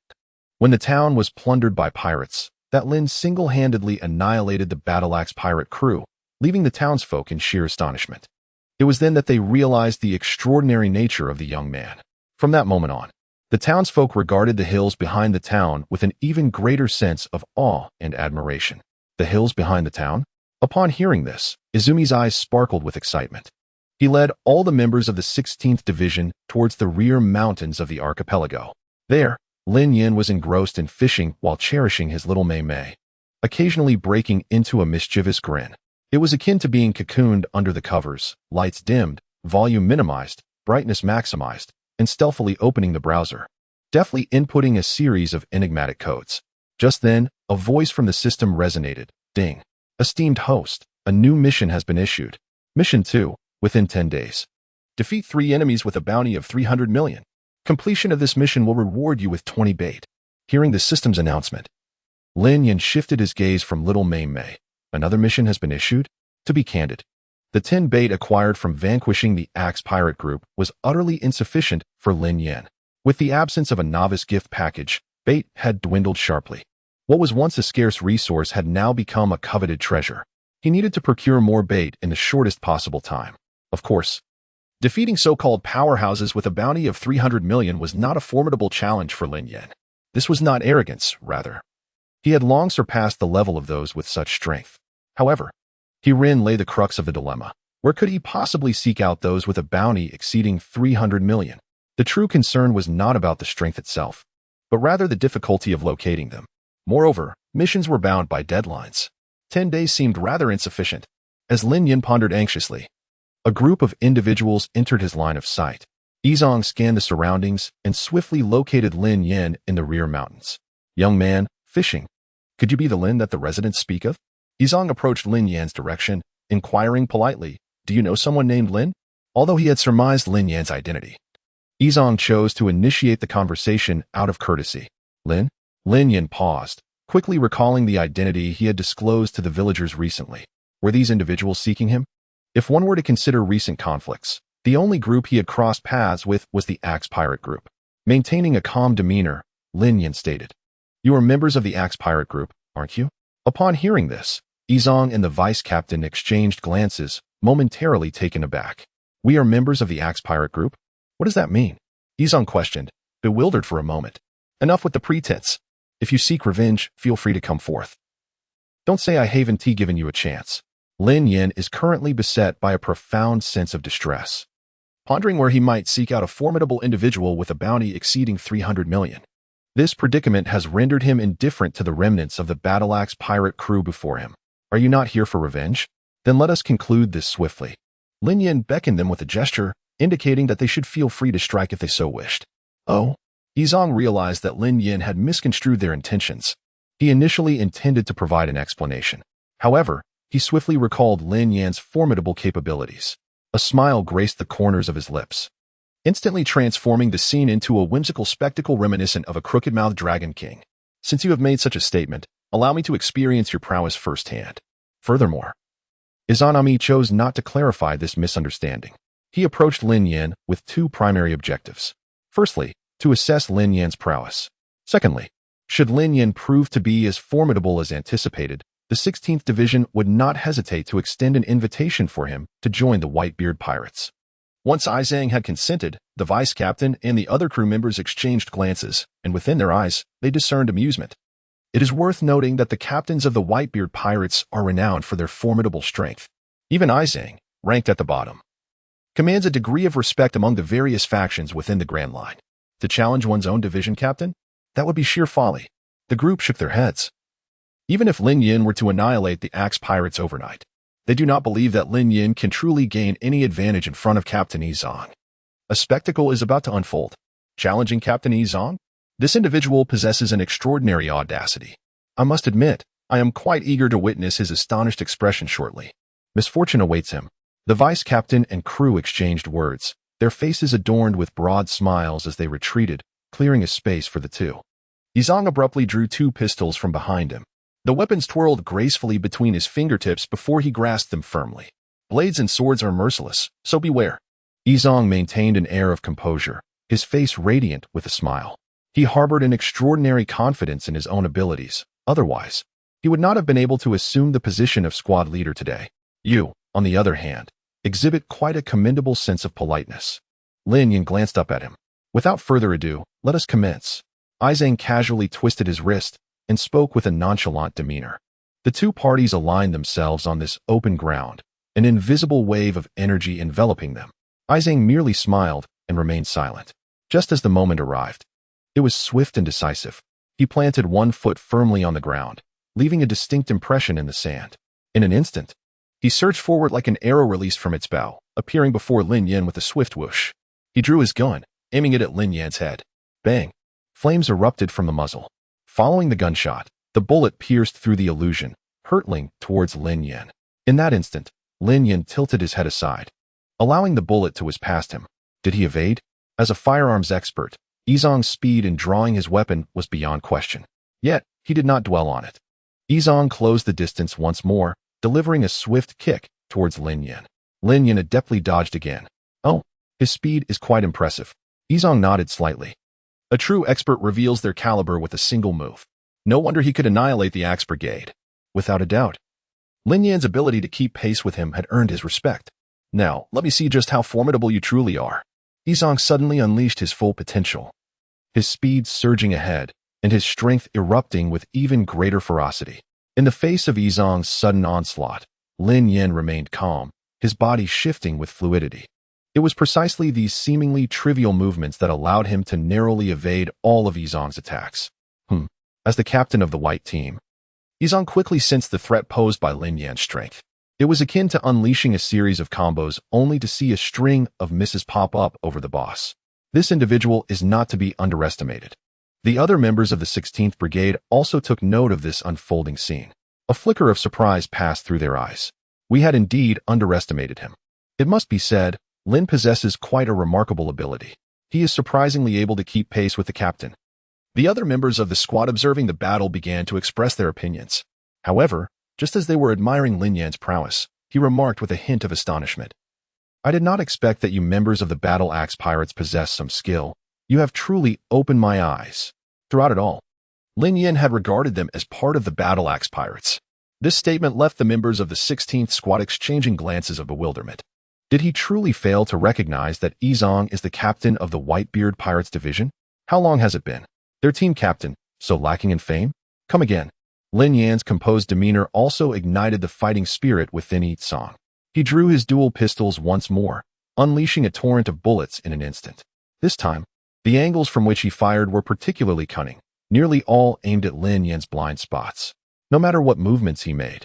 when the town was plundered by pirates, that Lin single-handedly annihilated the battle-axe pirate crew, leaving the townsfolk in sheer astonishment. It was then that they realized the extraordinary nature of the young man. From that moment on, the townsfolk regarded the hills behind the town with an even greater sense of awe and admiration. The hills behind the town? Upon hearing this, Izumi's eyes sparkled with excitement. He led all the members of the 16th Division towards the rear mountains of the archipelago. There, Lin Yan was engrossed in fishing while cherishing his little Mei, occasionally breaking into a mischievous grin. It was akin to being cocooned under the covers, lights dimmed, volume minimized, brightness maximized, and stealthily opening the browser, deftly inputting a series of enigmatic codes. Just then, a voice from the system resonated. Ding. Esteemed host, a new mission has been issued. Mission 2, within 10 days. Defeat 3 enemies with a bounty of 300 million. Completion of this mission will reward you with 20 bait. Hearing the system's announcement, Lin Yan shifted his gaze from little Mei. Another mission has been issued? To be candid, the 10 bait acquired from vanquishing the Axe Pirate group was utterly insufficient for Lin Yan. With the absence of a novice gift package, bait had dwindled sharply. What was once a scarce resource had now become a coveted treasure. He needed to procure more bait in the shortest possible time. Of course, defeating so-called powerhouses with a bounty of 300 million was not a formidable challenge for Lin Yan. This was not arrogance, rather. He had long surpassed the level of those with such strength. However, herein lay the crux of the dilemma. Where could he possibly seek out those with a bounty exceeding 300 million? The true concern was not about the strength itself, but rather the difficulty of locating them. Moreover, missions were bound by deadlines. 10 days seemed rather insufficient. As Lin Yan pondered anxiously, a group of individuals entered his line of sight. Isou scanned the surroundings and swiftly located Lin Yan in the rear mountains. Young man, fishing. Could you be the Lin that the residents speak of? Isou approached Lin Yan's direction, inquiring politely, Do you know someone named Lin? Although he had surmised Lin Yan's identity, Isou chose to initiate the conversation out of courtesy. Lin? Lin Yan paused, quickly recalling the identity he had disclosed to the villagers recently. Were these individuals seeking him? If one were to consider recent conflicts, the only group he had crossed paths with was the Axe Pirate group. Maintaining a calm demeanor, Lin Yan stated, "You are members of the Axe Pirate group, aren't you?" Upon hearing this, Isou and the vice captain exchanged glances, momentarily taken aback. "We are members of the Axe Pirate group? What does that mean?" Isou questioned, bewildered for a moment. "Enough with the pretense. If you seek revenge, feel free to come forth. Don't say I haven't given you a chance." Lin Yan is currently beset by a profound sense of distress, pondering where he might seek out a formidable individual with a bounty exceeding 300 million. This predicament has rendered him indifferent to the remnants of the battle-axe pirate crew before him. "Are you not here for revenge? Then let us conclude this swiftly." Lin Yan beckoned them with a gesture, indicating that they should feel free to strike if they so wished. Oh? Isou realized that Lin Yan had misconstrued their intentions. He initially intended to provide an explanation. However, he swiftly recalled Lin Yan's formidable capabilities. A smile graced the corners of his lips, instantly transforming the scene into a whimsical spectacle reminiscent of a crooked-mouthed dragon king. "Since you have made such a statement, allow me to experience your prowess firsthand." Furthermore, Izanami chose not to clarify this misunderstanding. He approached Lin Yan with two primary objectives. Firstly, to assess Lin Yan's prowess. Secondly, should Lin Yan prove to be as formidable as anticipated, the 16th Division would not hesitate to extend an invitation for him to join the Whitebeard Pirates. Once Isou had consented, the vice captain and the other crew members exchanged glances, and within their eyes, they discerned amusement. It is worth noting that the captains of the Whitebeard Pirates are renowned for their formidable strength. Even Isou, ranked at the bottom, commands a degree of respect among the various factions within the Grand Line. To challenge one's own division captain? That would be sheer folly. The group shook their heads. Even if Lin Yan were to annihilate the Axe Pirates overnight, they do not believe that Lin Yan can truly gain any advantage in front of Captain Isou. A spectacle is about to unfold. Challenging Captain Isou? This individual possesses an extraordinary audacity. I must admit, I am quite eager to witness his astonished expression shortly. Misfortune awaits him. The vice captain and crew exchanged words, their faces adorned with broad smiles as they retreated, clearing a space for the two. Isou abruptly drew two pistols from behind him. The weapons twirled gracefully between his fingertips before he grasped them firmly. Blades and swords are merciless, so beware. Isou maintained an air of composure, his face radiant with a smile. He harbored an extraordinary confidence in his own abilities. Otherwise, he would not have been able to assume the position of squad leader today. You, on the other hand, exhibit quite a commendable sense of politeness. Lin Yan glanced up at him. "Without further ado, let us commence." Isou casually twisted his wrist and spoke with a nonchalant demeanor. The two parties aligned themselves on this open ground, an invisible wave of energy enveloping them. Isou merely smiled and remained silent. Just as the moment arrived, it was swift and decisive. He planted one foot firmly on the ground, leaving a distinct impression in the sand. In an instant, he surged forward like an arrow released from its bow, appearing before Lin Yan with a swift whoosh. He drew his gun, aiming it at Lin Yan's head. Bang! Flames erupted from the muzzle. Following the gunshot, the bullet pierced through the illusion, hurtling towards Lin Yan. In that instant, Lin Yan tilted his head aside, allowing the bullet to whiz past him. Did he evade? As a firearms expert, Isou's speed in drawing his weapon was beyond question. Yet, he did not dwell on it. Isou closed the distance once more, delivering a swift kick towards Lin Yan. Lin Yan adeptly dodged again. Oh, his speed is quite impressive. Isou nodded slightly. A true expert reveals their caliber with a single move. No wonder he could annihilate the Axe Brigade. Without a doubt, Lin Yan's ability to keep pace with him had earned his respect. Now, let me see just how formidable you truly are. Isou suddenly unleashed his full potential, his speed surging ahead, and his strength erupting with even greater ferocity. In the face of Isou's sudden onslaught, Lin Yan remained calm, his body shifting with fluidity. It was precisely these seemingly trivial movements that allowed him to narrowly evade all of Isou's attacks. As the captain of the white team, Isou quickly sensed the threat posed by Lin Yan's strength. It was akin to unleashing a series of combos only to see a string of misses pop up over the boss. This individual is not to be underestimated. The other members of the 16th Brigade also took note of this unfolding scene. A flicker of surprise passed through their eyes. We had indeed underestimated him. It must be said, Lin possesses quite a remarkable ability. He is surprisingly able to keep pace with the captain. The other members of the squad observing the battle began to express their opinions. However, just as they were admiring Lin Yan's prowess, he remarked with a hint of astonishment. I did not expect that you members of the Battle Axe Pirates possess some skill. You have truly opened my eyes. Throughout it all, Lin Yan had regarded them as part of the Battle Axe Pirates. This statement left the members of the 16th Squad exchanging glances of bewilderment. Did he truly fail to recognize that Isou is the captain of the Whitebeard Pirates division? How long has it been? Their team captain, so lacking in fame? Come again. Lin Yan's composed demeanor also ignited the fighting spirit within Isou. He drew his dual pistols once more, unleashing a torrent of bullets in an instant. This time, the angles from which he fired were particularly cunning, nearly all aimed at Lin Yan's blind spots. No matter what movements he made,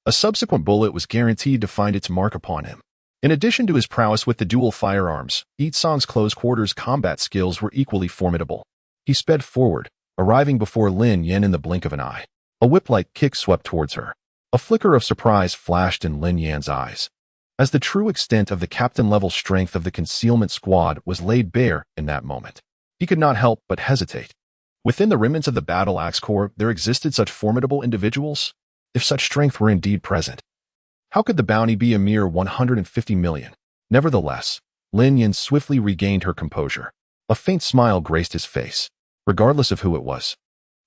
a subsequent bullet was guaranteed to find its mark upon him. In addition to his prowess with the dual firearms, Isou's close-quarters combat skills were equally formidable. He sped forward, arriving before Lin Yan in the blink of an eye. A whip-like kick swept towards her. A flicker of surprise flashed in Lin Yan's eyes, as the true extent of the captain-level strength of the concealment squad was laid bare in that moment. He could not help but hesitate. Within the remnants of the Battle Axe Corps, there existed such formidable individuals? If such strength were indeed present, how could the bounty be a mere 150 million? Nevertheless, Lin Yan swiftly regained her composure. A faint smile graced his face. Regardless of who it was,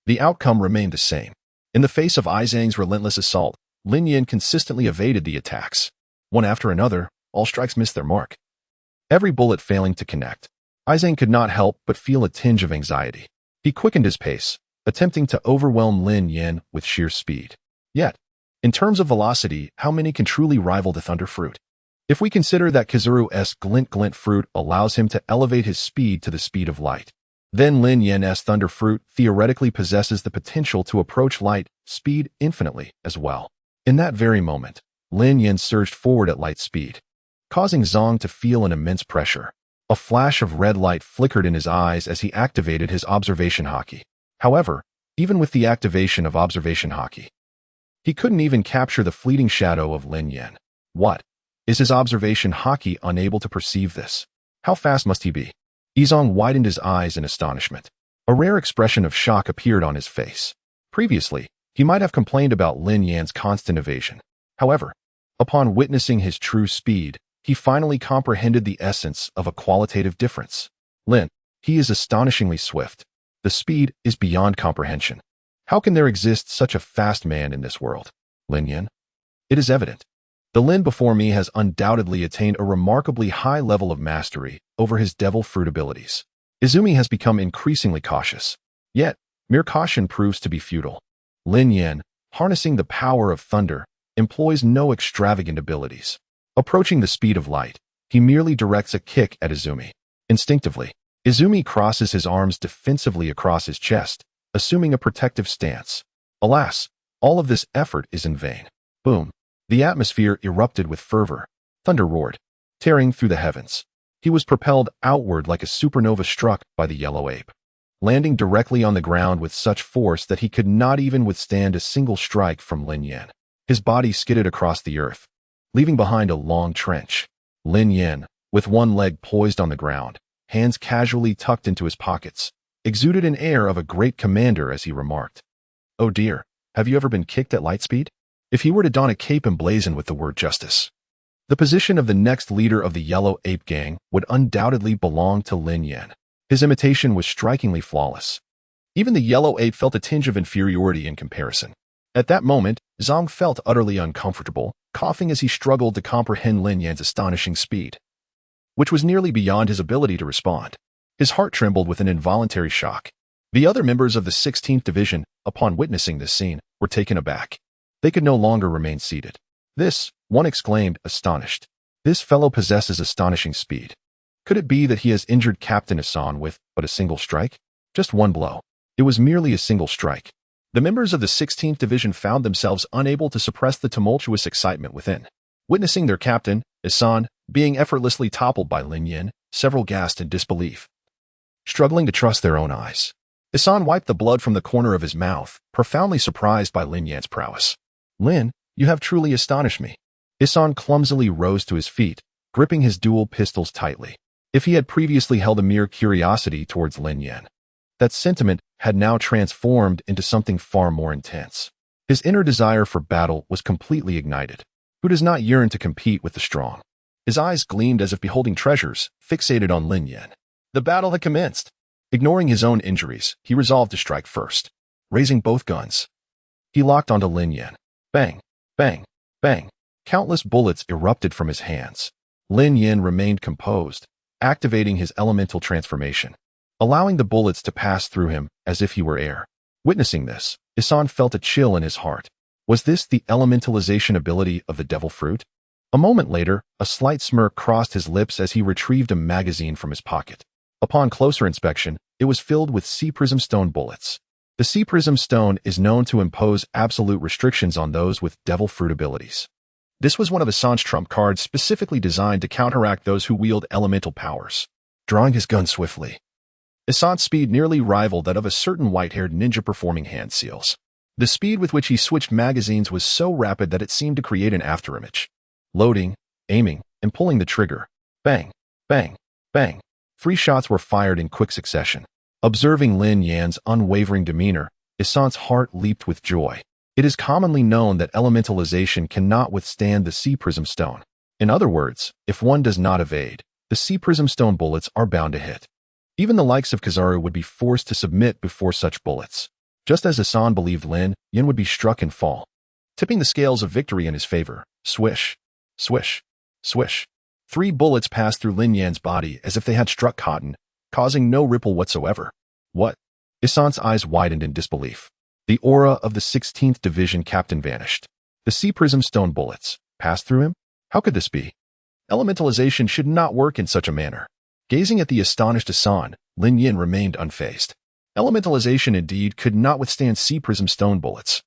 the outcome remained the same. In the face of Isou's relentless assault, Lin Yan consistently evaded the attacks. One after another, all strikes missed their mark, every bullet failing to connect. Isou could not help but feel a tinge of anxiety. He quickened his pace, attempting to overwhelm Lin Yan with sheer speed. Yet, in terms of velocity, how many can truly rival the Thunder Fruit? If we consider that Kizaru's glint fruit allows him to elevate his speed to the speed of light, then Lin Yan's Thunder Fruit theoretically possesses the potential to approach light speed infinitely as well. In that very moment, Lin Yan surged forward at light speed, causing Zong to feel an immense pressure. A flash of red light flickered in his eyes as he activated his observation haki. However, even with the activation of observation haki, he couldn't even capture the fleeting shadow of Lin Yan. What? Is his observation haki unable to perceive this? How fast must he be? Isou widened his eyes in astonishment. A rare expression of shock appeared on his face. Previously, he might have complained about Lin Yan's constant evasion. However, upon witnessing his true speed, he finally comprehended the essence of a qualitative difference. Lin, he is astonishingly swift. The speed is beyond comprehension. How can there exist such a fast man in this world? Lin Yan? It is evident. The Lin before me has undoubtedly attained a remarkably high level of mastery over his devil fruit abilities. Izumi has become increasingly cautious. Yet, mere caution proves to be futile. Lin Yan, harnessing the power of thunder, employs no extravagant abilities. Approaching the speed of light, he merely directs a kick at Izumi. Instinctively, Izumi crosses his arms defensively across his chest, assuming a protective stance. Alas, all of this effort is in vain. Boom. The atmosphere erupted with fervor. Thunder roared, tearing through the heavens. He was propelled outward like a supernova struck by the yellow ape, landing directly on the ground with such force that he could not even withstand a single strike from Lin Yan. His body skidded across the earth, leaving behind a long trench. Lin Yan, with one leg poised on the ground, hands casually tucked into his pockets, exuded an air of a great commander as he remarked, "Oh dear, have you ever been kicked at light speed?" If he were to don a cape emblazoned with the word justice, the position of the next leader of the Yellow Ape Gang would undoubtedly belong to Lin Yan. His imitation was strikingly flawless. Even the Yellow Ape felt a tinge of inferiority in comparison. At that moment, Zong felt utterly uncomfortable, coughing as he struggled to comprehend Lin Yan's astonishing speed, which was nearly beyond his ability to respond. His heart trembled with an involuntary shock. The other members of the 16th Division, upon witnessing this scene, were taken aback. They could no longer remain seated. This, one exclaimed, astonished. This fellow possesses astonishing speed. Could it be that he has injured Captain Isou with but a single strike? Just one blow. It was merely a single strike. The members of the 16th Division found themselves unable to suppress the tumultuous excitement within. Witnessing their captain, Isou, being effortlessly toppled by Lin Yan, several gasped in disbelief, struggling to trust their own eyes. Isou wiped the blood from the corner of his mouth, profoundly surprised by Lin Yan's prowess. "Lin, you have truly astonished me." Isou clumsily rose to his feet, gripping his dual pistols tightly. If he had previously held a mere curiosity towards Lin Yan, that sentiment had now transformed into something far more intense. His inner desire for battle was completely ignited. Who does not yearn to compete with the strong? His eyes gleamed as if beholding treasures, fixated on Lin Yan. The battle had commenced. Ignoring his own injuries, he resolved to strike first. Raising both guns, he locked onto Lin Yan. Bang, bang, bang. Countless bullets erupted from his hands. Lin Yan remained composed, activating his elemental transformation, allowing the bullets to pass through him as if he were air. Witnessing this, Isou felt a chill in his heart. Was this the elementalization ability of the devil fruit? A moment later, a slight smirk crossed his lips as he retrieved a magazine from his pocket. Upon closer inspection, it was filled with sea prism stone bullets. The sea prism stone is known to impose absolute restrictions on those with devil fruit abilities. This was one of Isou's trump cards specifically designed to counteract those who wield elemental powers. Drawing his gun swiftly, Isou's speed nearly rivaled that of a certain white-haired ninja performing hand seals. The speed with which he switched magazines was so rapid that it seemed to create an afterimage. Loading, aiming, and pulling the trigger. Bang, bang, bang. 3 shots were fired in quick succession. Observing Lin Yan's unwavering demeanor, Isou's heart leaped with joy. It is commonly known that elementalization cannot withstand the sea prism stone. In other words, if one does not evade, the sea prism stone bullets are bound to hit. Even the likes of Kizaru would be forced to submit before such bullets. Just as Isou believed Lin Yan would be struck and fall, tipping the scales of victory in his favor. Swish, swish, swish. 3 bullets passed through Lin Yan's body as if they had struck cotton, causing no ripple whatsoever. What? Isou's eyes widened in disbelief. The aura of the 16th Division captain vanished. The sea prism stone bullets passed through him? How could this be? Elementalization should not work in such a manner. Gazing at the astonished Isou, Lin Yan remained unfazed. Elementalization indeed could not withstand sea prism stone bullets.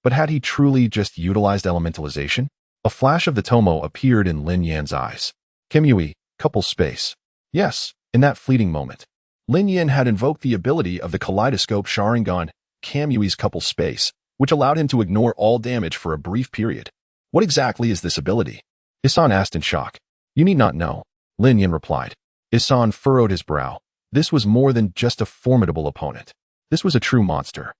But had he truly just utilized elementalization? A flash of the Tomo appeared in Lin Yan's eyes. Kimui, couple space. Yes, in that fleeting moment, Lin Yan had invoked the ability of the kaleidoscope Sharingan, Kamui's couple space, which allowed him to ignore all damage for a brief period. What exactly is this ability? Isou asked in shock. You need not know, Lin Yan replied. Isou furrowed his brow. This was more than just a formidable opponent. This was a true monster.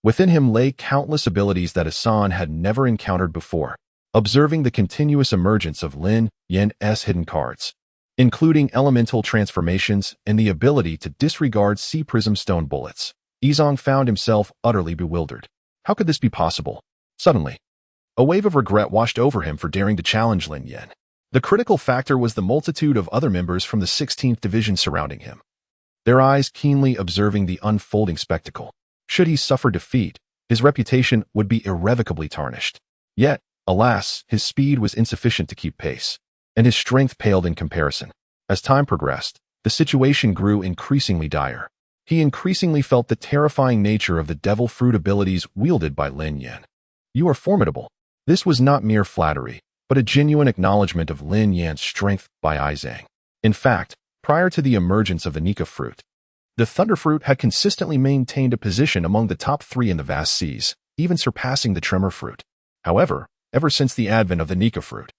Within him lay countless abilities that Isou had never encountered before. Observing the continuous emergence of Lin Yan's hidden cards, including elemental transformations and the ability to disregard sea prism stone bullets, Isou found himself utterly bewildered. How could this be possible? Suddenly, a wave of regret washed over him for daring to challenge Lin Yan. The critical factor was the multitude of other members from the 16th Division surrounding him, their eyes keenly observing the unfolding spectacle. Should he suffer defeat, his reputation would be irrevocably tarnished. Yet, alas, his speed was insufficient to keep pace, and his strength paled in comparison. As time progressed, the situation grew increasingly dire. He increasingly felt the terrifying nature of the devil fruit abilities wielded by Lin Yan. You are formidable. This was not mere flattery, but a genuine acknowledgement of Lin Yan's strength by Isou. In fact, prior to the emergence of the Nika fruit, the thunder fruit had consistently maintained a position among the top 3 in the vast seas, even surpassing the tremor fruit. However, ever since the advent of the Nika fruit,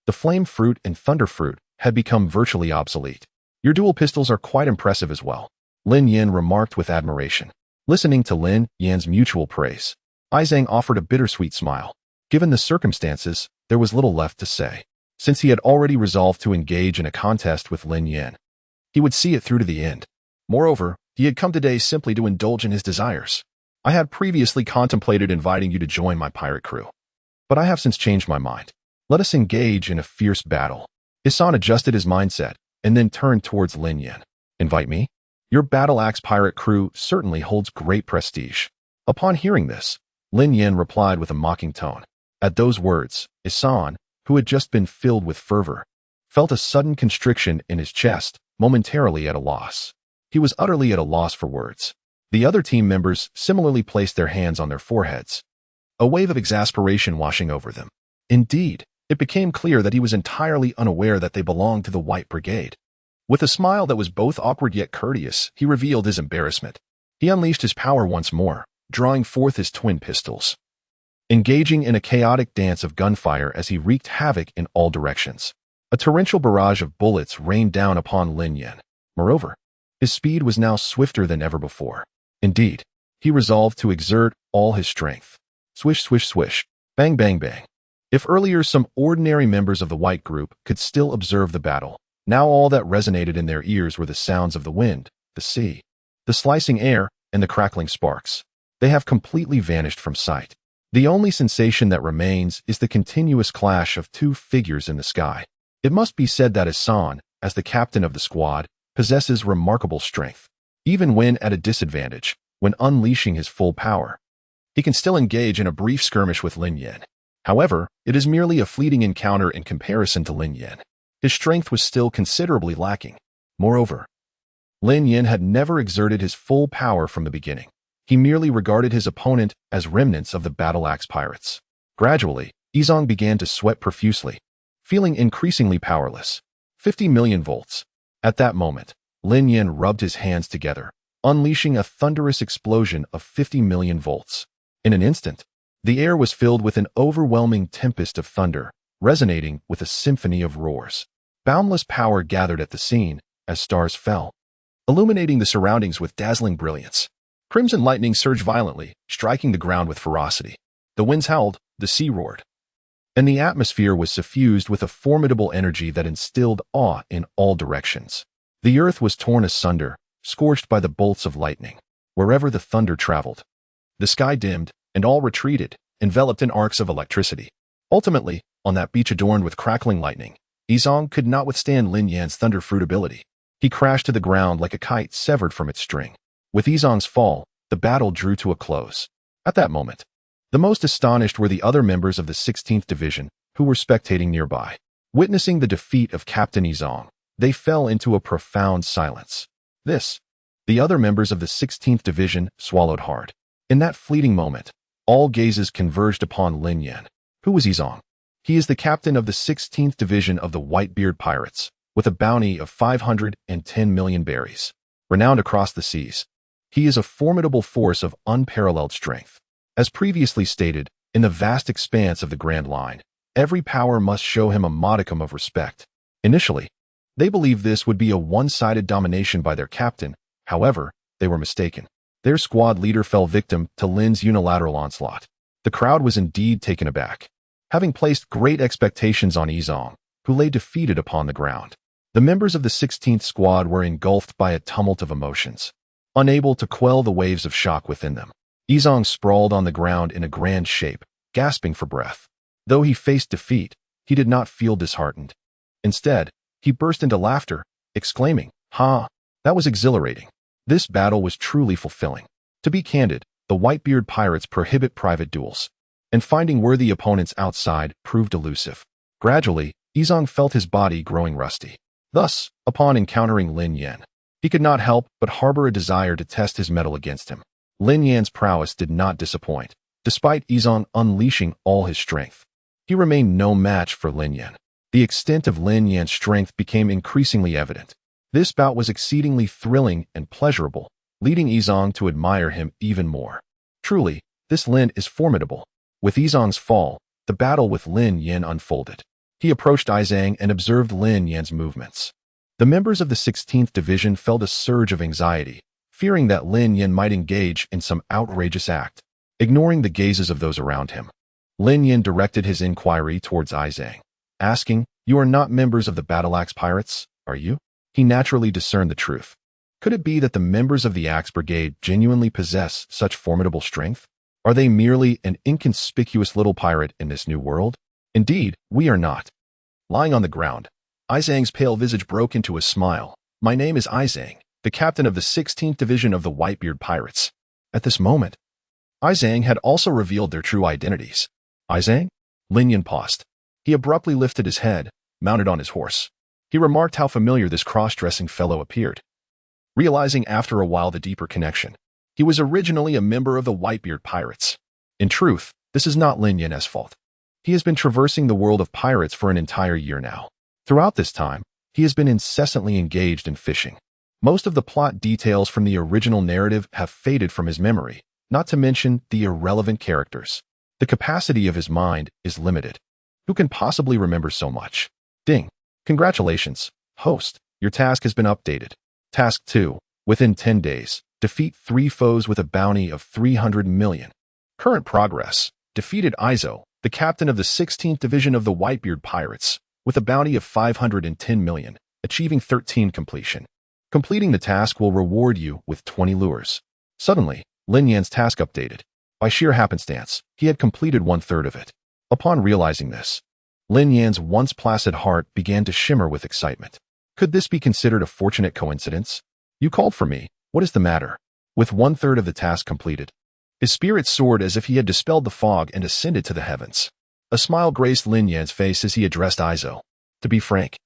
the flame fruit and thunder fruit had become virtually obsolete. Your dual pistols are quite impressive as well, Lin Yan remarked with admiration. Listening to Lin Yan's mutual praise, Isou offered a bittersweet smile. Given the circumstances, there was little left to say. Since he had already resolved to engage in a contest with Lin Yan, he would see it through to the end. Moreover, he had come today simply to indulge in his desires. I had previously contemplated inviting you to join my pirate crew, but I have since changed my mind. Let us engage in a fierce battle. Isou adjusted his mindset and then turned towards Lin Yan. Invite me? Your battle axe pirate crew certainly holds great prestige. Upon hearing this, Lin Yan replied with a mocking tone. At those words, Isou, who had just been filled with fervor, felt a sudden constriction in his chest, momentarily at a loss. He was utterly at a loss for words. The other team members similarly placed their hands on their foreheads, a wave of exasperation washing over them. Indeed, it became clear that he was entirely unaware that they belonged to the White Brigade. With a smile that was both awkward yet courteous, he revealed his embarrassment. He unleashed his power once more, drawing forth his twin pistols, engaging in a chaotic dance of gunfire as he wreaked havoc in all directions. A torrential barrage of bullets rained down upon Lin Yan. Moreover, his speed was now swifter than ever before. Indeed, he resolved to exert all his strength. Swish, swish, swish. Bang, bang, bang. If earlier some ordinary members of the White group could still observe the battle, now all that resonated in their ears were the sounds of the wind, the sea, the slicing air, and the crackling sparks. They have completely vanished from sight. The only sensation that remains is the continuous clash of two figures in the sky. It must be said that Isou, as the captain of the squad, possesses remarkable strength. Even when at a disadvantage, when unleashing his full power, he can still engage in a brief skirmish with Lin Yan. However, it is merely a fleeting encounter in comparison to Lin Yan. His strength was still considerably lacking. Moreover, Lin Yan had never exerted his full power from the beginning. He merely regarded his opponent as remnants of the Battle Axe Pirates. Gradually, Isou began to sweat profusely, feeling increasingly powerless. 50 million volts. At that moment, Lin Yan rubbed his hands together, unleashing a thunderous explosion of 50 million volts. In an instant, the air was filled with an overwhelming tempest of thunder, resonating with a symphony of roars. Boundless power gathered at the scene as stars fell, illuminating the surroundings with dazzling brilliance. Crimson lightning surged violently, striking the ground with ferocity. The winds howled, the sea roared, and the atmosphere was suffused with a formidable energy that instilled awe in all directions. The earth was torn asunder, scorched by the bolts of lightning. Wherever the thunder traveled, the sky dimmed, and all retreated, enveloped in arcs of electricity. Ultimately, on that beach adorned with crackling lightning, Isou could not withstand Lin Yan's thunder-fruit ability. He crashed to the ground like a kite severed from its string. With Isou's fall, the battle drew to a close. At that moment, the most astonished were the other members of the 16th Division, who were spectating nearby. Witnessing the defeat of Captain Isou, they fell into a profound silence. The other members of the 16th Division swallowed hard. In that fleeting moment, all gazes converged upon Lin Yan. Who was Isou? He is the captain of the 16th Division of the Whitebeard Pirates, with a bounty of 510 million berries. Renowned across the seas, he is a formidable force of unparalleled strength. As previously stated, in the vast expanse of the Grand Line, every power must show him a modicum of respect. Initially, they believed this would be a one-sided domination by their captain. However, they were mistaken. Their squad leader fell victim to Lin's unilateral onslaught. The crowd was indeed taken aback, having placed great expectations on Isou, who lay defeated upon the ground. The members of the 16th squad were engulfed by a tumult of emotions, unable to quell the waves of shock within them. Isou sprawled on the ground in a grand shape, gasping for breath. Though he faced defeat, he did not feel disheartened. Instead, he burst into laughter, exclaiming, "Ha! That was exhilarating. This battle was truly fulfilling." To be candid, the Whitebeard Pirates prohibit private duels, and finding worthy opponents outside proved elusive. Gradually, Isou felt his body growing rusty. Thus, upon encountering Lin Yan, he could not help but harbor a desire to test his mettle against him. Lin Yan's prowess did not disappoint. Despite Isou unleashing all his strength, he remained no match for Lin Yan. The extent of Lin Yan's strength became increasingly evident. This bout was exceedingly thrilling and pleasurable, leading Isou to admire him even more. Truly, this Lin is formidable. With Isou's fall, the battle with Lin Yan unfolded. He approached Isou and observed Lin Yan's movements. The members of the 16th Division felt a surge of anxiety, fearing that Lin Yan might engage in some outrageous act. Ignoring the gazes of those around him, Lin Yan directed his inquiry towards Isou, asking, "You are not members of the Battle Axe Pirates, are you?" He naturally discerned the truth. Could it be that the members of the Axe Brigade genuinely possess such formidable strength? Are they merely an inconspicuous little pirate in this new world? Indeed, we are not. Lying on the ground, Isou's pale visage broke into a smile. "My name is Isou, the captain of the 16th Division of the Whitebeard Pirates." At this moment, Isou had also revealed their true identities. "Isou?" Lin Yan paused. He abruptly lifted his head, mounted on his horse. He remarked how familiar this cross-dressing fellow appeared. Realizing after a while the deeper connection, he was originally a member of the Whitebeard Pirates. In truth, this is not Lin Yan's fault. He has been traversing the world of pirates for an entire year now. Throughout this time, he has been incessantly engaged in fishing. Most of the plot details from the original narrative have faded from his memory, not to mention the irrelevant characters. The capacity of his mind is limited. Who can possibly remember so much? Ding. Congratulations, host. Your task has been updated. Task 2. Within 10 days, defeat 3 foes with a bounty of 300 million. Current progress. Defeated Isou, the captain of the 16th Division of the Whitebeard Pirates, with a bounty of 510 million, achieving 13 completion. Completing the task will reward you with 20 lures. Suddenly, Lin Yan's task updated. By sheer happenstance, he had completed 1/3 of it. Upon realizing this, Lin Yan's once placid heart began to shimmer with excitement. Could this be considered a fortunate coincidence? You called for me. What is the matter? With 1/3 of the task completed, his spirit soared as if he had dispelled the fog and ascended to the heavens. A smile graced Lin Yan's face as he addressed Isou. To be frank,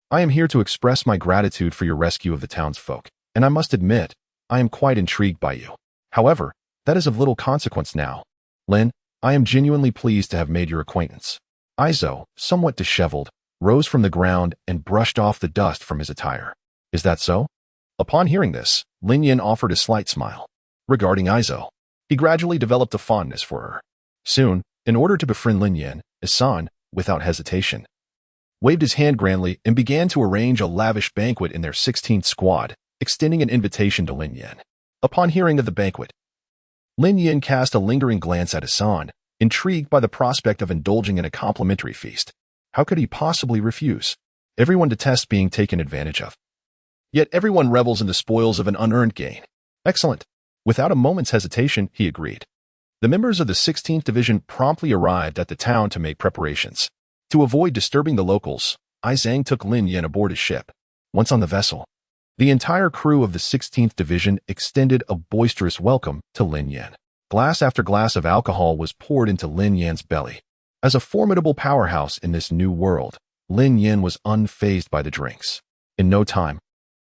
I am here to express my gratitude for your rescue of the townsfolk, and I must admit, I am quite intrigued by you. However, that is of little consequence now. Lin, I am genuinely pleased to have made your acquaintance. Isou, somewhat disheveled, rose from the ground and brushed off the dust from his attire. Is that so? Upon hearing this, Lin Yan offered a slight smile. Regarding Isou, he gradually developed a fondness for her. Soon, in order to befriend Lin Yan, Isou, without hesitation, waved his hand grandly and began to arrange a lavish banquet in their 16th squad, extending an invitation to Lin Yan. Upon hearing of the banquet, Lin Yan cast a lingering glance at Isou, intrigued by the prospect of indulging in a complimentary feast. How could he possibly refuse? Everyone detests being taken advantage of. Yet everyone revels in the spoils of an unearned gain. Excellent. Without a moment's hesitation, he agreed. The members of the 16th Division promptly arrived at the town to make preparations. To avoid disturbing the locals, Isou took Lin Yan aboard his ship. Once on the vessel, the entire crew of the 16th Division extended a boisterous welcome to Lin Yan. Glass after glass of alcohol was poured into Lin Yan's belly. As a formidable powerhouse in this new world, Lin Yan was unfazed by the drinks. In no time,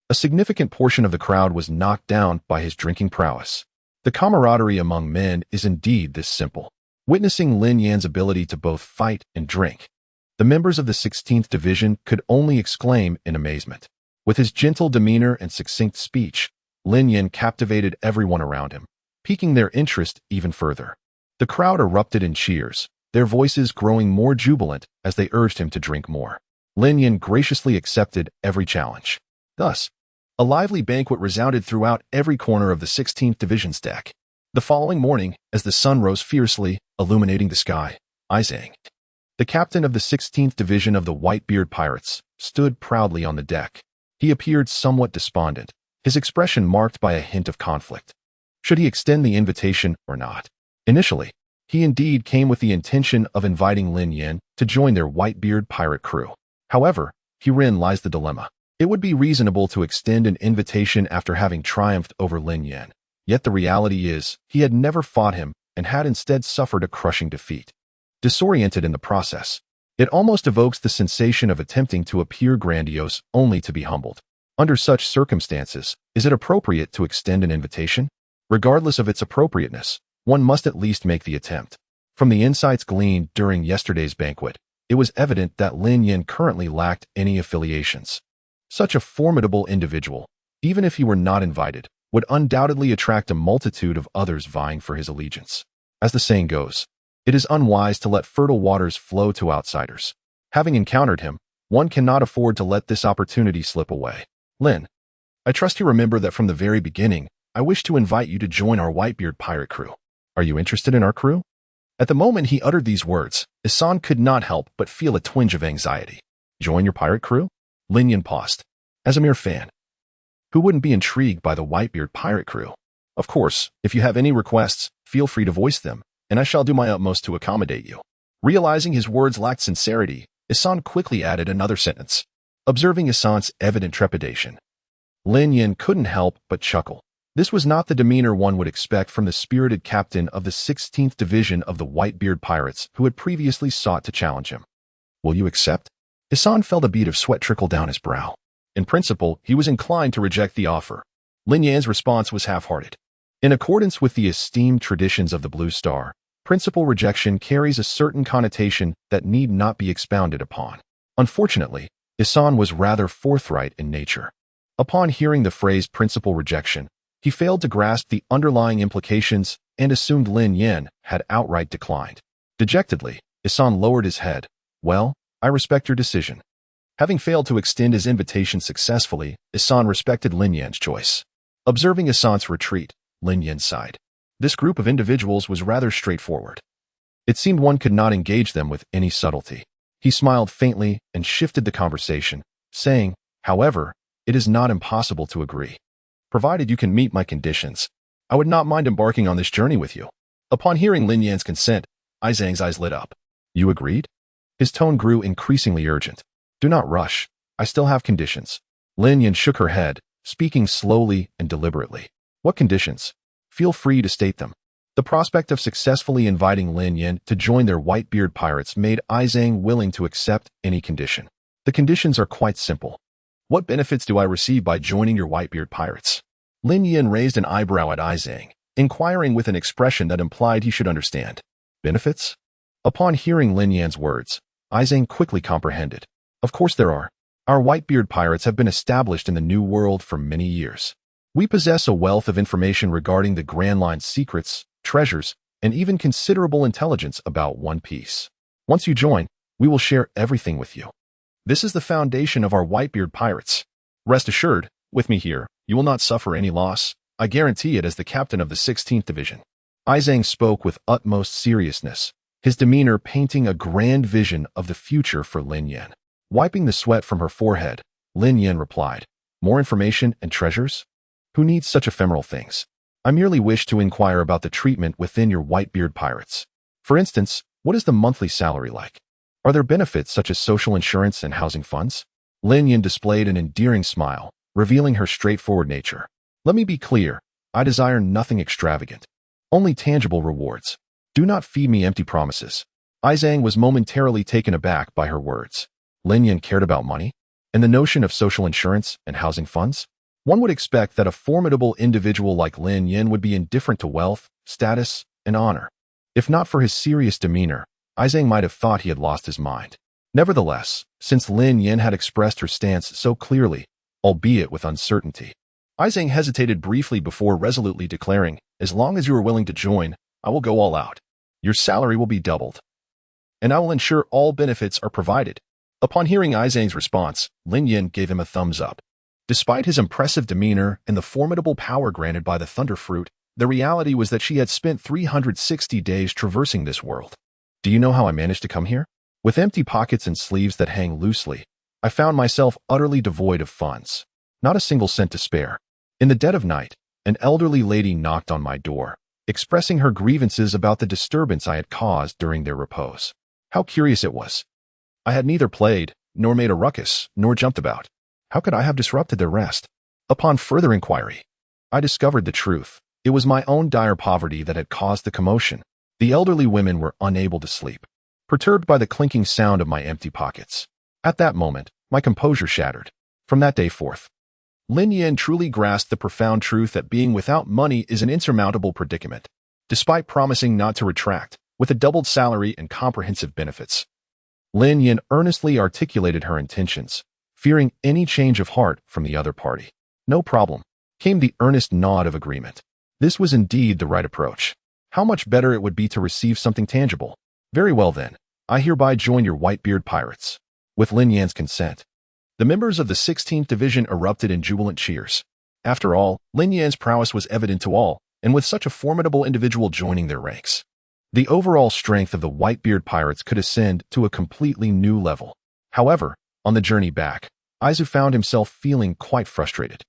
a significant portion of the crowd was knocked down by his drinking prowess. The camaraderie among men is indeed this simple. Witnessing Lin Yan's ability to both fight and drink, the members of the 16th Division could only exclaim in amazement. With his gentle demeanor and succinct speech, Lin Yan captivated everyone around him, piquing their interest even further. The crowd erupted in cheers, their voices growing more jubilant as they urged him to drink more. Lin Yan graciously accepted every challenge. Thus, a lively banquet resounded throughout every corner of the 16th Division's deck. The following morning, as the sun rose fiercely, illuminating the sky, Isou, the captain of the 16th Division of the Whitebeard Pirates, stood proudly on the deck. He appeared somewhat despondent, his expression marked by a hint of conflict. Should he extend the invitation or not? Initially, he indeed came with the intention of inviting Lin Yan to join their Whitebeard pirate crew. However, herein lies the dilemma. It would be reasonable to extend an invitation after having triumphed over Lin Yan. Yet the reality is, he had never fought him and had instead suffered a crushing defeat. Disoriented in the process, it almost evokes the sensation of attempting to appear grandiose only to be humbled. Under such circumstances, is it appropriate to extend an invitation? Regardless of its appropriateness, one must at least make the attempt. From the insights gleaned during yesterday's banquet, it was evident that Lin Yan currently lacked any affiliations. Such a formidable individual, even if he were not invited, would undoubtedly attract a multitude of others vying for his allegiance. As the saying goes, it is unwise to let fertile waters flow to outsiders. Having encountered him, one cannot afford to let this opportunity slip away. Lin, I trust you remember that from the very beginning, I wish to invite you to join our Whitebeard pirate crew. Are you interested in our crew? At the moment he uttered these words, Isou could not help but feel a twinge of anxiety. Join your pirate crew? Lin Yan paused. As a mere fan, who wouldn't be intrigued by the Whitebeard pirate crew? Of course, if you have any requests, feel free to voice them, and I shall do my utmost to accommodate you. Realizing his words lacked sincerity, Isou quickly added another sentence. Observing Isou's evident trepidation, Lin Yan couldn't help but chuckle. This was not the demeanor one would expect from the spirited captain of the 16th Division of the Whitebeard Pirates who had previously sought to challenge him. Will you accept? Isou felt a bead of sweat trickle down his brow. In principle, he was inclined to reject the offer. Lin Yan's response was half-hearted. In accordance with the esteemed traditions of the Blue Star, principal rejection carries a certain connotation that need not be expounded upon. Unfortunately, Isou was rather forthright in nature. Upon hearing the phrase principal rejection, he failed to grasp the underlying implications and assumed Lin Yan had outright declined. Dejectedly, Isou lowered his head. Well, I respect your decision. Having failed to extend his invitation successfully, Isou respected Lin Yan's choice. Observing Isou's retreat, Lin Yan sighed. This group of individuals was rather straightforward. It seemed one could not engage them with any subtlety. He smiled faintly and shifted the conversation, saying, "However, it is not impossible to agree. Provided you can meet my conditions, I would not mind embarking on this journey with you." Upon hearing Lin Yan's consent, Isou's eyes lit up. "You agreed?" His tone grew increasingly urgent. "Do not rush. I still have conditions." Lin Yan shook her head, speaking slowly and deliberately. "What conditions? Feel free to state them." The prospect of successfully inviting Lin Yan to join their Whitebeard Pirates made Isou willing to accept any condition. "The conditions are quite simple. What benefits do I receive by joining your Whitebeard Pirates?" Lin Yan raised an eyebrow at Isou, inquiring with an expression that implied he should understand. "Benefits?" Upon hearing Lin Yan's words, Isou quickly comprehended. "Of course there are. Our Whitebeard Pirates have been established in the New World for many years. We possess a wealth of information regarding the Grand Line's secrets, treasures, and even considerable intelligence about One Piece. Once you join, we will share everything with you. This is the foundation of our Whitebeard Pirates. Rest assured, with me here, you will not suffer any loss. I guarantee it as the captain of the 16th Division." Isou spoke with utmost seriousness, his demeanor painting a grand vision of the future for Lin Yan. Wiping the sweat from her forehead, Lin Yan replied, "More information and treasures? Who needs such ephemeral things? I merely wish to inquire about the treatment within your Whitebeard Pirates. For instance, what is the monthly salary like? Are there benefits such as social insurance and housing funds?" Lin Yan displayed an endearing smile, revealing her straightforward nature. "Let me be clear, I desire nothing extravagant. Only tangible rewards. Do not feed me empty promises." Isou was momentarily taken aback by her words. Lin Yan cared about money? And the notion of social insurance and housing funds? One would expect that a formidable individual like Lin Yan would be indifferent to wealth, status, and honor. If not for his serious demeanor, Isou might have thought he had lost his mind. Nevertheless, since Lin Yan had expressed her stance so clearly, albeit with uncertainty, Isou hesitated briefly before resolutely declaring, "As long as you are willing to join, I will go all out. Your salary will be doubled. And I will ensure all benefits are provided." Upon hearing Isou's response, Lin Yan gave him a thumbs up. Despite his impressive demeanor and the formidable power granted by the Thunder Fruit, the reality was that she had spent 360 days traversing this world. "Do you know how I managed to come here? With empty pockets and sleeves that hang loosely, I found myself utterly devoid of funds. Not a single cent to spare. In the dead of night, an elderly lady knocked on my door, expressing her grievances about the disturbance I had caused during their repose. How curious it was. I had neither played, nor made a ruckus, nor jumped about. How could I have disrupted their rest? Upon further inquiry, I discovered the truth. It was my own dire poverty that had caused the commotion. The elderly women were unable to sleep, perturbed by the clinking sound of my empty pockets. At that moment, my composure shattered. From that day forth, Lin Yan truly grasped the profound truth that being without money is an insurmountable predicament. Despite promising not to retract, with a doubled salary and comprehensive benefits, Lin Yan earnestly articulated her intentions, fearing any change of heart from the other party. "No problem," came the earnest nod of agreement. This was indeed the right approach. How much better it would be to receive something tangible. "Very well then, I hereby join your Whitebeard Pirates." With Lin Yan's consent, the members of the 16th Division erupted in jubilant cheers. After all, Lin Yan's prowess was evident to all, and with such a formidable individual joining their ranks, the overall strength of the Whitebeard Pirates could ascend to a completely new level. However, on the journey back, Isou found himself feeling quite frustrated.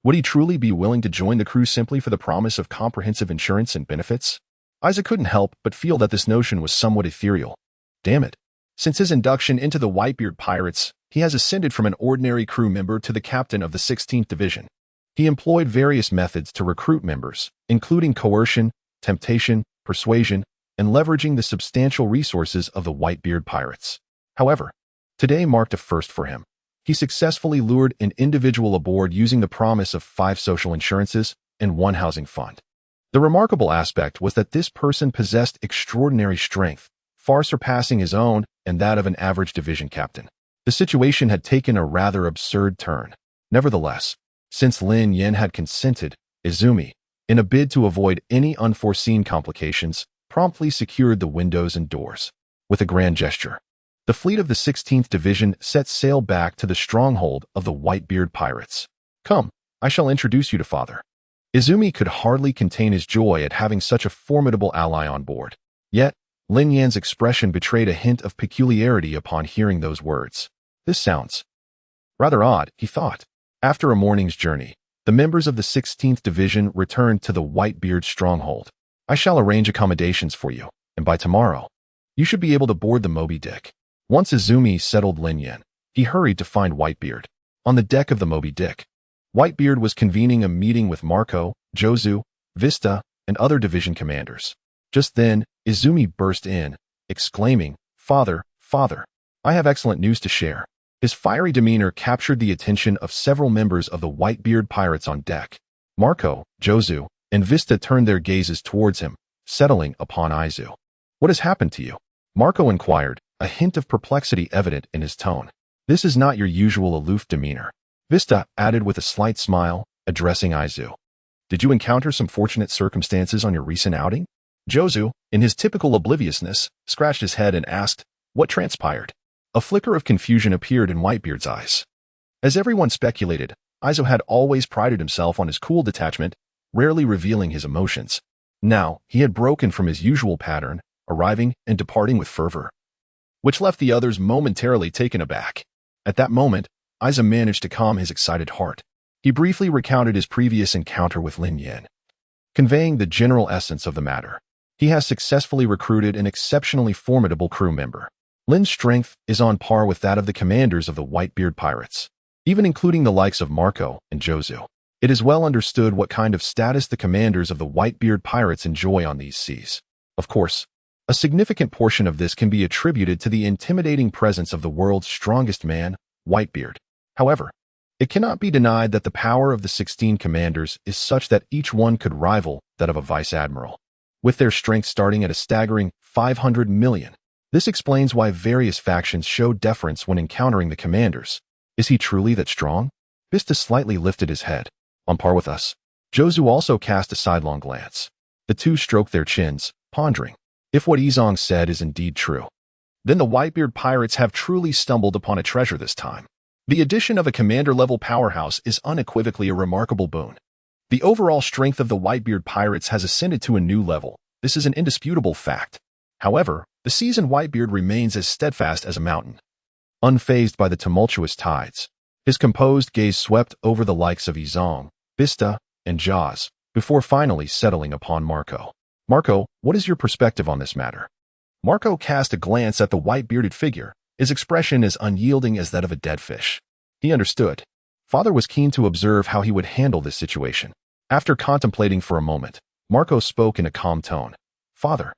Would he truly be willing to join the crew simply for the promise of comprehensive insurance and benefits? Isou couldn't help but feel that this notion was somewhat ethereal. Damn it. Since his induction into the Whitebeard Pirates, he has ascended from an ordinary crew member to the captain of the 16th Division. He employed various methods to recruit members, including coercion, temptation, persuasion, and leveraging the substantial resources of the Whitebeard Pirates. However, today marked a first for him. He successfully lured an individual aboard using the promise of 5 social insurances and 1 housing fund. The remarkable aspect was that this person possessed extraordinary strength, far surpassing his own and that of an average division captain. The situation had taken a rather absurd turn. Nevertheless, since Lin Yan had consented, Izumi, in a bid to avoid any unforeseen complications, promptly secured the windows and doors. With a grand gesture, The fleet of the 16th Division set sail back to the stronghold of the Whitebeard Pirates. Come, I shall introduce you to Father. Izumi could hardly contain his joy at having such a formidable ally on board. Yet, Lin Yan's expression betrayed a hint of peculiarity upon hearing those words. This sounds rather odd, he thought. After a morning's journey, the members of the 16th Division returned to the Whitebeard stronghold. I shall arrange accommodations for you, and by tomorrow, you should be able to board the Moby Dick. Once Izumi settled Lin Yan, he hurried to find Whitebeard. On the deck of the Moby Dick, Whitebeard was convening a meeting with Marco, Jozu, Vista, and other division commanders. Just then, Izumi burst in, exclaiming, Father, Father, I have excellent news to share. His fiery demeanor captured the attention of several members of the Whitebeard Pirates on deck. Marco, Jozu, and Vista turned their gazes towards him, settling upon Isou. What has happened to you? Marco inquired, a hint of perplexity evident in his tone. This is not your usual aloof demeanor. Vista added with a slight smile, addressing Isou. Did you encounter some fortunate circumstances on your recent outing? Jozu, in his typical obliviousness, scratched his head and asked, what transpired? A flicker of confusion appeared in Whitebeard's eyes. As everyone speculated, Isou had always prided himself on his cool detachment, rarely revealing his emotions. Now, he had broken from his usual pattern, arriving and departing with fervor, which left the others momentarily taken aback. At that moment, Isou managed to calm his excited heart. He briefly recounted his previous encounter with Lin Yan, conveying the general essence of the matter. He has successfully recruited an exceptionally formidable crew member. Lin's strength is on par with that of the commanders of the Whitebeard Pirates, even including the likes of Marco and Jozu. It is well understood what kind of status the commanders of the Whitebeard Pirates enjoy on these seas. Of course, a significant portion of this can be attributed to the intimidating presence of the world's strongest man, Whitebeard. However, it cannot be denied that the power of the 16 commanders is such that each one could rival that of a vice-admiral, with their strength starting at a staggering 500 million. This explains why various factions show deference when encountering the commanders. Is he truly that strong? Vista slightly lifted his head. On par with us. Jozu also cast a sidelong glance. The two stroked their chins, pondering. If what Izong said is indeed true, then the Whitebeard Pirates have truly stumbled upon a treasure this time. The addition of a commander-level powerhouse is unequivocally a remarkable boon. The overall strength of the Whitebeard Pirates has ascended to a new level. This is an indisputable fact. However, the seasoned Whitebeard remains as steadfast as a mountain, unfazed by the tumultuous tides. His composed gaze swept over the likes of Izong, Vista, and Jaws, before finally settling upon Marco. Marco, what is your perspective on this matter? Marco cast a glance at the white-bearded figure, his expression as unyielding as that of a dead fish. He understood. Father was keen to observe how he would handle this situation. After contemplating for a moment, Marco spoke in a calm tone. Father,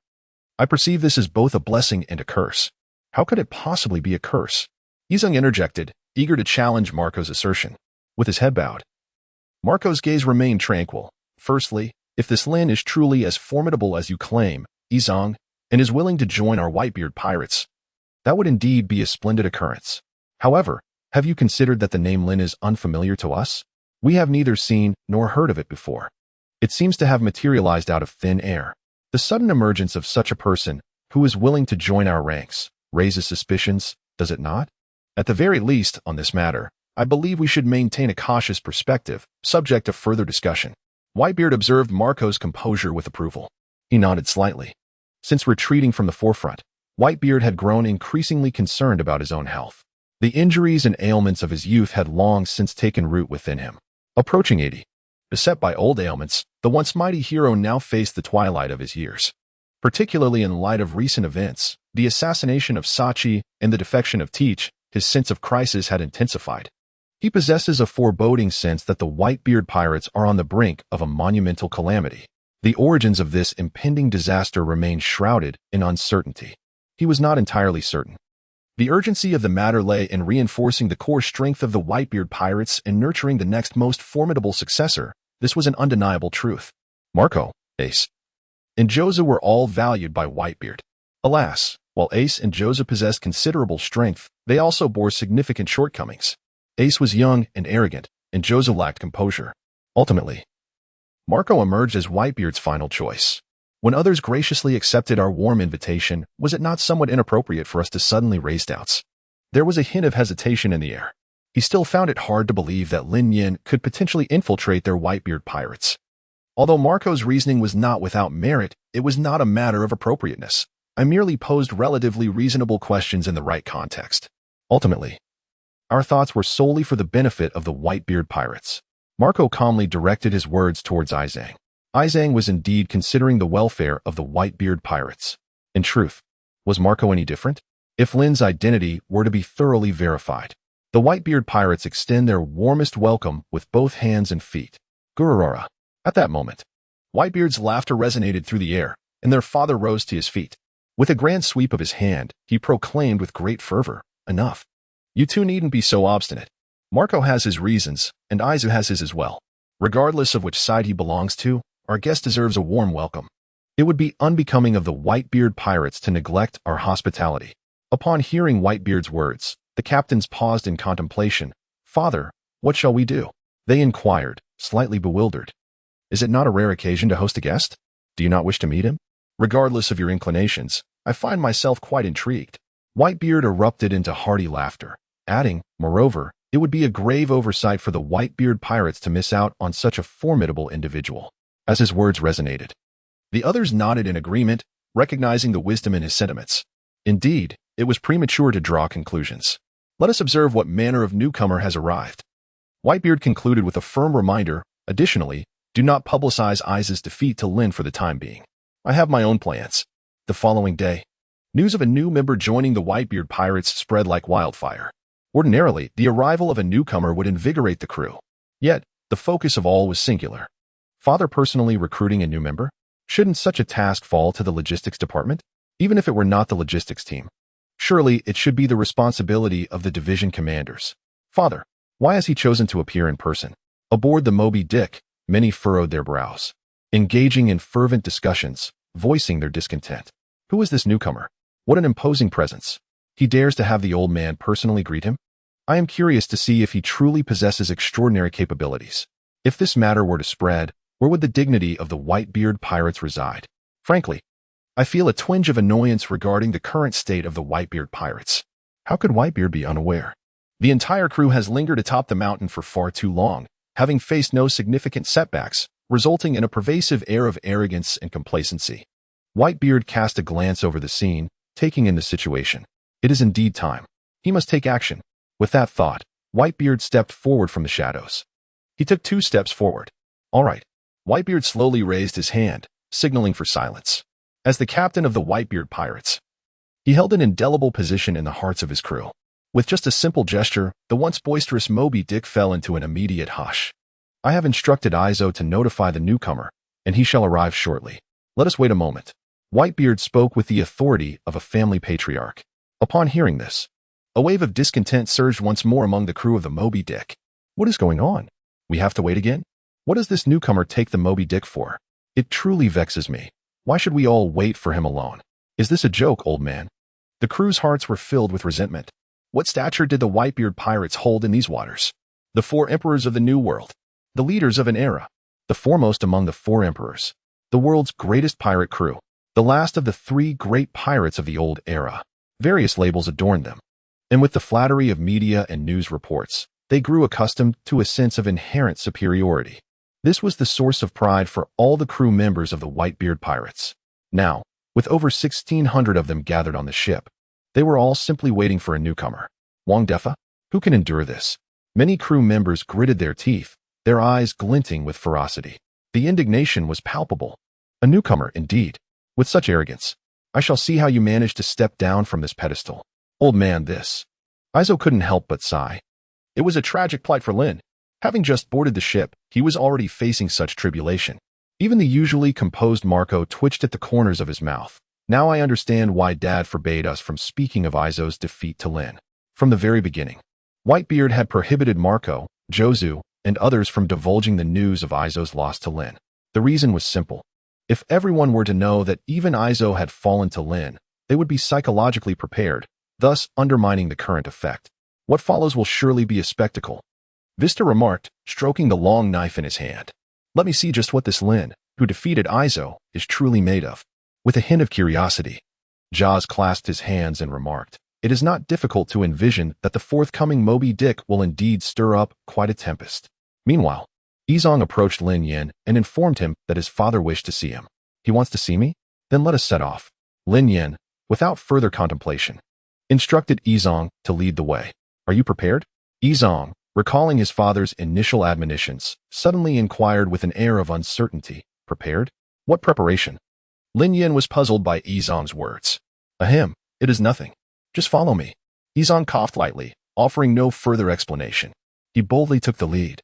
I perceive this as both a blessing and a curse. How could it possibly be a curse? Izong interjected, eager to challenge Marco's assertion. With his head bowed, Marco's gaze remained tranquil. Firstly, if this Lin is truly as formidable as you claim, Izong, and is willing to join our Whitebeard Pirates, that would indeed be a splendid occurrence. However, have you considered that the name Lin is unfamiliar to us? We have neither seen nor heard of it before. It seems to have materialized out of thin air. The sudden emergence of such a person, who is willing to join our ranks, raises suspicions, does it not? At the very least, on this matter, I believe we should maintain a cautious perspective, subject to further discussion. Whitebeard observed Marco's composure with approval. He nodded slightly. Since retreating from the forefront, Whitebeard had grown increasingly concerned about his own health. The injuries and ailments of his youth had long since taken root within him. Approaching 80, beset by old ailments, the once mighty hero now faced the twilight of his years. Particularly in light of recent events, the assassination of Sachi and the defection of Teach, his sense of crisis had intensified. He possesses a foreboding sense that the Whitebeard Pirates are on the brink of a monumental calamity. The origins of this impending disaster remain shrouded in uncertainty. He was not entirely certain. The urgency of the matter lay in reinforcing the core strength of the Whitebeard Pirates and nurturing the next most formidable successor. This was an undeniable truth. Marco, Ace, and Jozu were all valued by Whitebeard. Alas, while Ace and Jozu possessed considerable strength, they also bore significant shortcomings. Ace was young and arrogant, and Jozu lacked composure. Ultimately, Marco emerged as Whitebeard's final choice. When others graciously accepted our warm invitation, was it not somewhat inappropriate for us to suddenly raise doubts? There was a hint of hesitation in the air. He still found it hard to believe that Lin Yan could potentially infiltrate their Whitebeard pirates. Although Marco's reasoning was not without merit, it was not a matter of appropriateness. I merely posed relatively reasonable questions in the right context. Ultimately, our thoughts were solely for the benefit of the Whitebeard pirates. Marco calmly directed his words towards Isou. Isou was indeed considering the welfare of the Whitebeard pirates. In truth, was Marco any different? If Lin's identity were to be thoroughly verified, the Whitebeard pirates extend their warmest welcome with both hands and feet. Gururara. At that moment, Whitebeard's laughter resonated through the air, and their father rose to his feet. With a grand sweep of his hand, he proclaimed with great fervor, "Enough. You two needn't be so obstinate. Marco has his reasons, and Isou has his as well. Regardless of which side he belongs to, our guest deserves a warm welcome. It would be unbecoming of the Whitebeard pirates to neglect our hospitality." Upon hearing Whitebeard's words, the captains paused in contemplation. "Father, what shall we do?" they inquired, slightly bewildered. "Is it not a rare occasion to host a guest? Do you not wish to meet him? Regardless of your inclinations, I find myself quite intrigued." Whitebeard erupted into hearty laughter, adding, "Moreover, it would be a grave oversight for the Whitebeard pirates to miss out on such a formidable individual." As his words resonated, the others nodded in agreement, recognizing the wisdom in his sentiments. Indeed, it was premature to draw conclusions. Let us observe what manner of newcomer has arrived. Whitebeard concluded with a firm reminder, additionally, do not publicize Isou's defeat to Lin for the time being. I have my own plans. The following day, news of a new member joining the Whitebeard pirates spread like wildfire. Ordinarily, the arrival of a newcomer would invigorate the crew. Yet, the focus of all was singular. Father personally recruiting a new member? Shouldn't such a task fall to the logistics department? Even if it were not the logistics team, surely it should be the responsibility of the division commanders. Father, why has he chosen to appear in person? Aboard the Moby Dick, many furrowed their brows, engaging in fervent discussions, voicing their discontent. Who is this newcomer? What an imposing presence. He dares to have the old man personally greet him? I am curious to see if he truly possesses extraordinary capabilities. If this matter were to spread, where would the dignity of the Whitebeard pirates reside? Frankly, I feel a twinge of annoyance regarding the current state of the Whitebeard pirates. How could Whitebeard be unaware? The entire crew has lingered atop the mountain for far too long, having faced no significant setbacks, resulting in a pervasive air of arrogance and complacency. Whitebeard cast a glance over the scene, taking in the situation. It is indeed time. He must take action. With that thought, Whitebeard stepped forward from the shadows. He took 2 steps forward. All right. Whitebeard slowly raised his hand, signaling for silence. As the captain of the Whitebeard pirates, he held an indelible position in the hearts of his crew. With just a simple gesture, the once boisterous Moby Dick fell into an immediate hush. I have instructed Isou to notify the newcomer, and he shall arrive shortly. Let us wait a moment. Whitebeard spoke with the authority of a family patriarch. Upon hearing this, a wave of discontent surged once more among the crew of the Moby Dick. What is going on? We have to wait again? What does this newcomer take the Moby Dick for? It truly vexes me. Why should we all wait for him alone? Is this a joke, old man? The crew's hearts were filled with resentment. What stature did the Whitebeard pirates hold in these waters? The 4 emperors of the New World, the leaders of an era, the foremost among the 4 emperors, the world's greatest pirate crew, the last of the 3 great pirates of the old era. Various labels adorned them, and with the flattery of media and news reports, they grew accustomed to a sense of inherent superiority. This was the source of pride for all the crew members of the Whitebeard pirates. Now, with over 1,600 of them gathered on the ship, they were all simply waiting for a newcomer. Wang Defa? Who can endure this? Many crew members gritted their teeth, their eyes glinting with ferocity. The indignation was palpable. A newcomer, indeed. With such arrogance. I shall see how you manage to step down from this pedestal. Old man, this. Isou couldn't help but sigh. It was a tragic plight for Lin. Having just boarded the ship, he was already facing such tribulation. Even the usually composed Marco twitched at the corners of his mouth. Now I understand why Dad forbade us from speaking of Isou's defeat to Lin. From the very beginning, Whitebeard had prohibited Marco, Jozu, and others from divulging the news of Isou's loss to Lin. The reason was simple. If everyone were to know that even Isou had fallen to Lin, they would be psychologically prepared, thus undermining the current effect. What follows will surely be a spectacle. Vista remarked, stroking the long knife in his hand. Let me see just what this Lin, who who defeated Isou, is truly made of. With a hint of curiosity, Jaws clasped his hands and remarked, "It is not difficult to envision that the forthcoming Moby Dick will indeed stir up quite a tempest." Meanwhile, Isou approached Lin Yan and informed him that his father wished to see him. "He wants to see me? Then let us set off." Lin Yan, without further contemplation, instructed Isou to lead the way. "Are you prepared?" Isou, recalling his father's initial admonitions, suddenly inquired with an air of uncertainty. "Prepared? What preparation?" Lin Yan was puzzled by Isou's words. "Ahem, it is nothing. Just follow me." Isou coughed lightly, offering no further explanation. He boldly took the lead,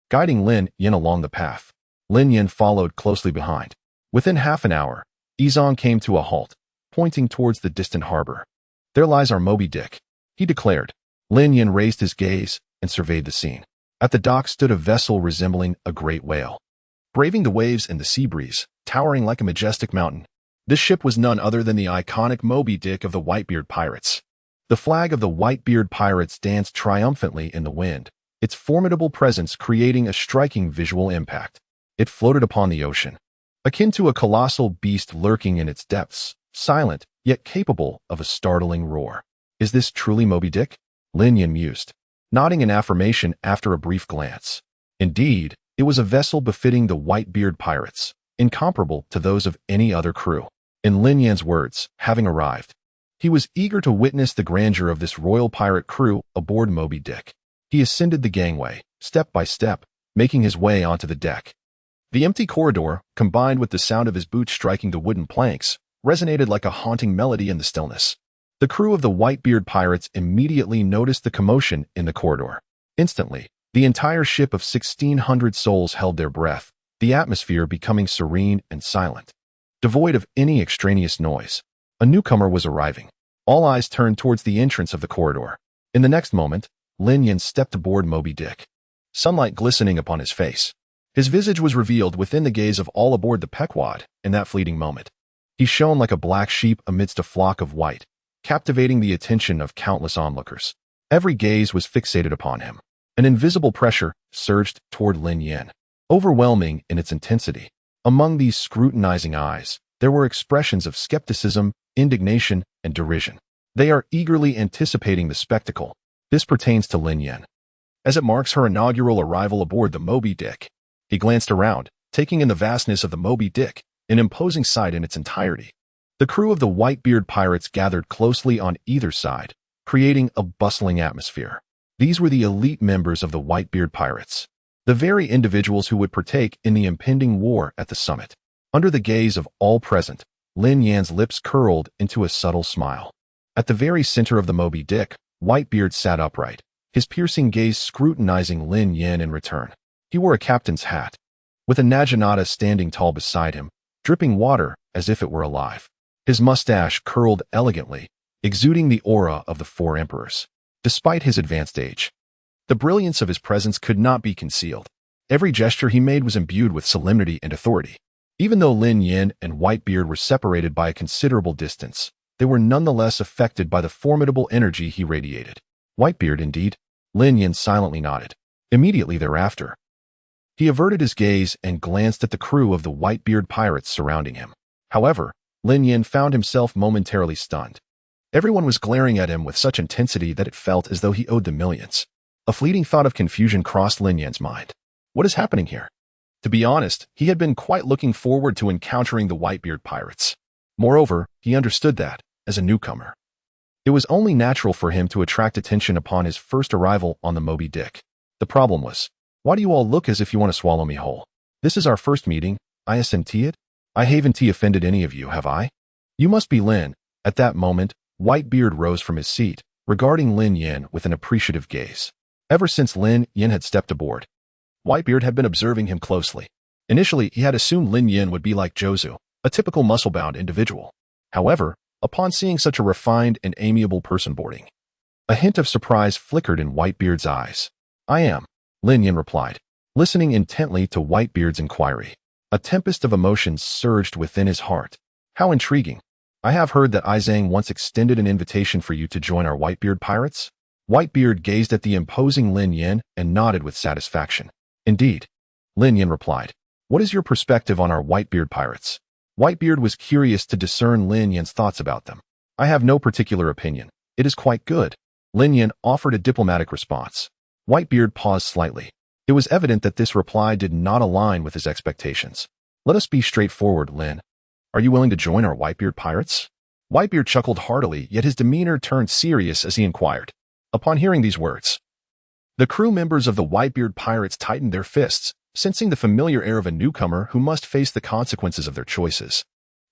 guiding Lin Yan along the path. Lin Yan followed closely behind. Within half an hour, Isou came to a halt, pointing towards the distant harbor. "There lies our Moby Dick," he declared. Lin Yan raised his gaze and surveyed the scene. At the dock stood a vessel resembling a great whale, braving the waves and the sea breeze, towering like a majestic mountain. This ship was none other than the iconic Moby Dick of the Whitebeard Pirates. The flag of the Whitebeard Pirates danced triumphantly in the wind, its formidable presence creating a striking visual impact. It floated upon the ocean, akin to a colossal beast lurking in its depths, silent, yet capable of a startling roar. "Is this truly Moby Dick?" Lin Yan mused, nodding in affirmation after a brief glance. Indeed, it was a vessel befitting the Whitebeard Pirates, incomparable to those of any other crew. In Lin Yan's words, having arrived, he was eager to witness the grandeur of this royal pirate crew aboard Moby Dick. He ascended the gangway, step by step, making his way onto the deck. The empty corridor, combined with the sound of his boots striking the wooden planks, resonated like a haunting melody in the stillness. The crew of the Whitebeard Pirates immediately noticed the commotion in the corridor. Instantly, the entire ship of 1,600 souls held their breath, the atmosphere becoming serene and silent, devoid of any extraneous noise. A newcomer was arriving. All eyes turned towards the entrance of the corridor. In the next moment, Lin Yan stepped aboard Moby Dick, sunlight glistening upon his face. His visage was revealed within the gaze of all aboard the Pequod in that fleeting moment. He shone like a black sheep amidst a flock of white, captivating the attention of countless onlookers. Every gaze was fixated upon him. An invisible pressure surged toward Lin Yan, overwhelming in its intensity. Among these scrutinizing eyes, there were expressions of skepticism, indignation, and derision. They are eagerly anticipating the spectacle. This pertains to Lin Yan, as it marks her inaugural arrival aboard the Moby Dick. He glanced around, taking in the vastness of the Moby Dick, an imposing sight in its entirety. The crew of the Whitebeard Pirates gathered closely on either side, creating a bustling atmosphere. These were the elite members of the Whitebeard Pirates, the very individuals who would partake in the impending war at the summit. Under the gaze of all present, Lin Yan's lips curled into a subtle smile. At the very center of the Moby Dick, Whitebeard sat upright, his piercing gaze scrutinizing Lin Yan in return. He wore a captain's hat, with a naginata standing tall beside him, dripping water as if it were alive. His mustache curled elegantly, exuding the aura of the four emperors. Despite his advanced age, the brilliance of his presence could not be concealed. Every gesture he made was imbued with solemnity and authority. Even though Lin Yan and Whitebeard were separated by a considerable distance, they were nonetheless affected by the formidable energy he radiated. "Whitebeard, indeed?" Lin Yan silently nodded. Immediately thereafter, he averted his gaze and glanced at the crew of the Whitebeard Pirates surrounding him. However, Lin Yan found himself momentarily stunned. Everyone was glaring at him with such intensity that it felt as though he owed them millions. A fleeting thought of confusion crossed Lin Yan's mind. What is happening here? To be honest, he had been quite looking forward to encountering the Whitebeard Pirates. Moreover, he understood that, as a newcomer, it was only natural for him to attract attention upon his first arrival on the Moby Dick. The problem was, why do you all look as if you want to swallow me whole? This is our first meeting, isn't it? I haven't offended any of you, have I? You must be Lin. At that moment, Whitebeard rose from his seat, regarding Lin Yan with an appreciative gaze. Ever since Lin Yan had stepped aboard, Whitebeard had been observing him closely. Initially, he had assumed Lin Yan would be like Jozu, a typical muscle-bound individual. However, upon seeing such a refined and amiable person boarding, a hint of surprise flickered in Whitebeard's eyes. "I am," Lin Yan replied, listening intently to Whitebeard's inquiry. A tempest of emotions surged within his heart. "How intriguing. I have heard that Isou once extended an invitation for you to join our Whitebeard Pirates." Whitebeard gazed at the imposing Lin Yan and nodded with satisfaction. "Indeed," Lin Yan replied. What is your perspective on our Whitebeard pirates? Whitebeard was curious to discern Lin Yan's thoughts about them. I have no particular opinion. It is quite good. Lin Yan offered a diplomatic response. Whitebeard paused slightly. It was evident that this reply did not align with his expectations. Let us be straightforward, Lin. Are you willing to join our Whitebeard pirates? Whitebeard chuckled heartily, yet his demeanor turned serious as he inquired. Upon hearing these words, the crew members of the Whitebeard pirates tightened their fists, sensing the familiar air of a newcomer who must face the consequences of their choices.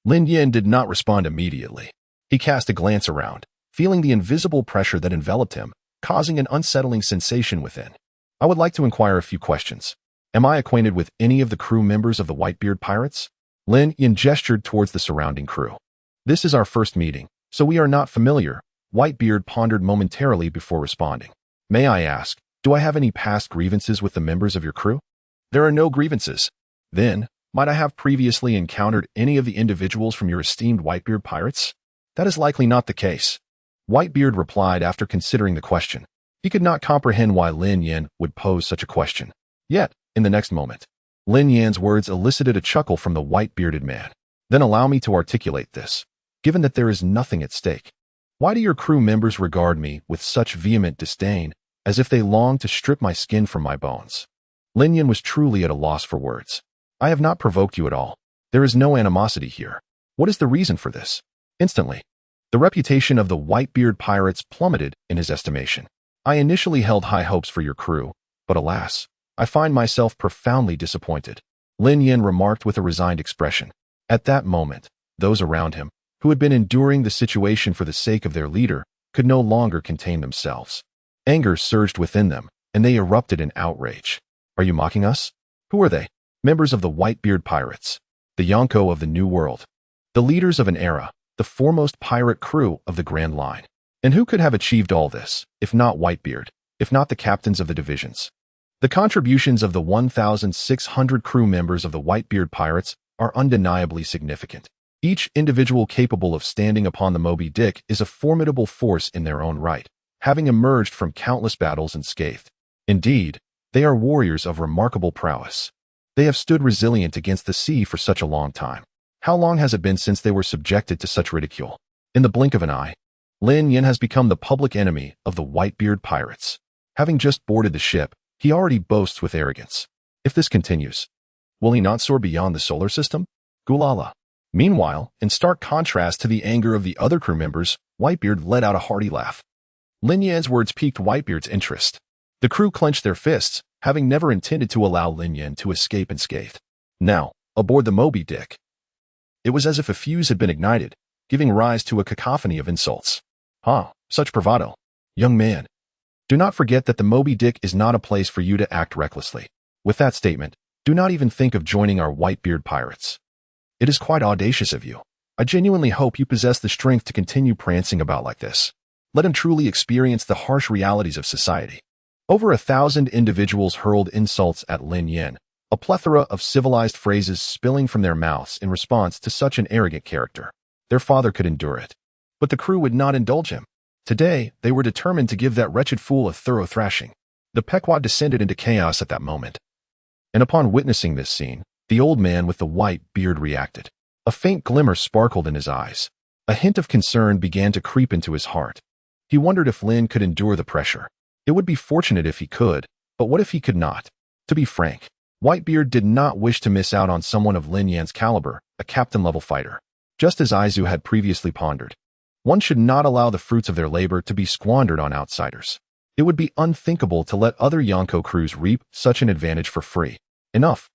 Lin Yan did not respond immediately. He cast a glance around, feeling the invisible pressure that enveloped him, causing an unsettling sensation within. I would like to inquire a few questions. Am I acquainted with any of the crew members of the Whitebeard pirates? Lin Yan gestured towards the surrounding crew. This is our first meeting, so we are not familiar. Whitebeard pondered momentarily before responding. May I ask, do I have any past grievances with the members of your crew? There are no grievances. Then, might I have previously encountered any of the individuals from your esteemed Whitebeard pirates? That is likely not the case. Whitebeard replied after considering the question. He could not comprehend why Lin Yan would pose such a question. Yet, in the next moment, Lin Yan's words elicited a chuckle from the white-bearded man. Then allow me to articulate this. Given that there is nothing at stake, why do your crew members regard me with such vehement disdain, as if they long to strip my skin from my bones? Lin Yan was truly at a loss for words. I have not provoked you at all. There is no animosity here. What is the reason for this? Instantly, the reputation of the Whitebeard pirates plummeted in his estimation. I initially held high hopes for your crew, but alas, I find myself profoundly disappointed. Lin Yan remarked with a resigned expression. At that moment, those around him, who had been enduring the situation for the sake of their leader, could no longer contain themselves. Anger surged within them, and they erupted in outrage. Are you mocking us? Who are they? Members of the Whitebeard pirates, the Yonko of the New World, the leaders of an era, the foremost pirate crew of the Grand Line. And who could have achieved all this, if not Whitebeard, if not the captains of the divisions? The contributions of the 1,600 crew members of the Whitebeard pirates are undeniably significant. Each individual capable of standing upon the Moby Dick is a formidable force in their own right, having emerged from countless battles unscathed. Indeed, they are warriors of remarkable prowess. They have stood resilient against the sea for such a long time. How long has it been since they were subjected to such ridicule? In the blink of an eye, Lin Yan has become the public enemy of the Whitebeard pirates. Having just boarded the ship, he already boasts with arrogance. If this continues, will he not soar beyond the solar system? Gulala. Meanwhile, in stark contrast to the anger of the other crew members, Whitebeard let out a hearty laugh. Lin Yan's words piqued Whitebeard's interest. The crew clenched their fists, having never intended to allow Lin Yan to escape unscathed. Now, aboard the Moby Dick, it was as if a fuse had been ignited, giving rise to a cacophony of insults. Such bravado. Young man, do not forget that the Moby Dick is not a place for you to act recklessly. With that statement, do not even think of joining our Whitebeard pirates. It is quite audacious of you. I genuinely hope you possess the strength to continue prancing about like this. Let him truly experience the harsh realities of society. Over 1,000 individuals hurled insults at Lin Yan, a plethora of civilized phrases spilling from their mouths in response to such an arrogant character. Their father could endure it, but the crew would not indulge him. Today, they were determined to give that wretched fool a thorough thrashing. The Pequod descended into chaos at that moment. And upon witnessing this scene, the old man with the white beard reacted. A faint glimmer sparkled in his eyes. A hint of concern began to creep into his heart. He wondered if Lin could endure the pressure. It would be fortunate if he could, but what if he could not? To be frank, Whitebeard did not wish to miss out on someone of Lin Yan's caliber, a captain-level fighter. Just as Isou had previously pondered, one should not allow the fruits of their labor to be squandered on outsiders. It would be unthinkable to let other Yonko crews reap such an advantage for free. Enough.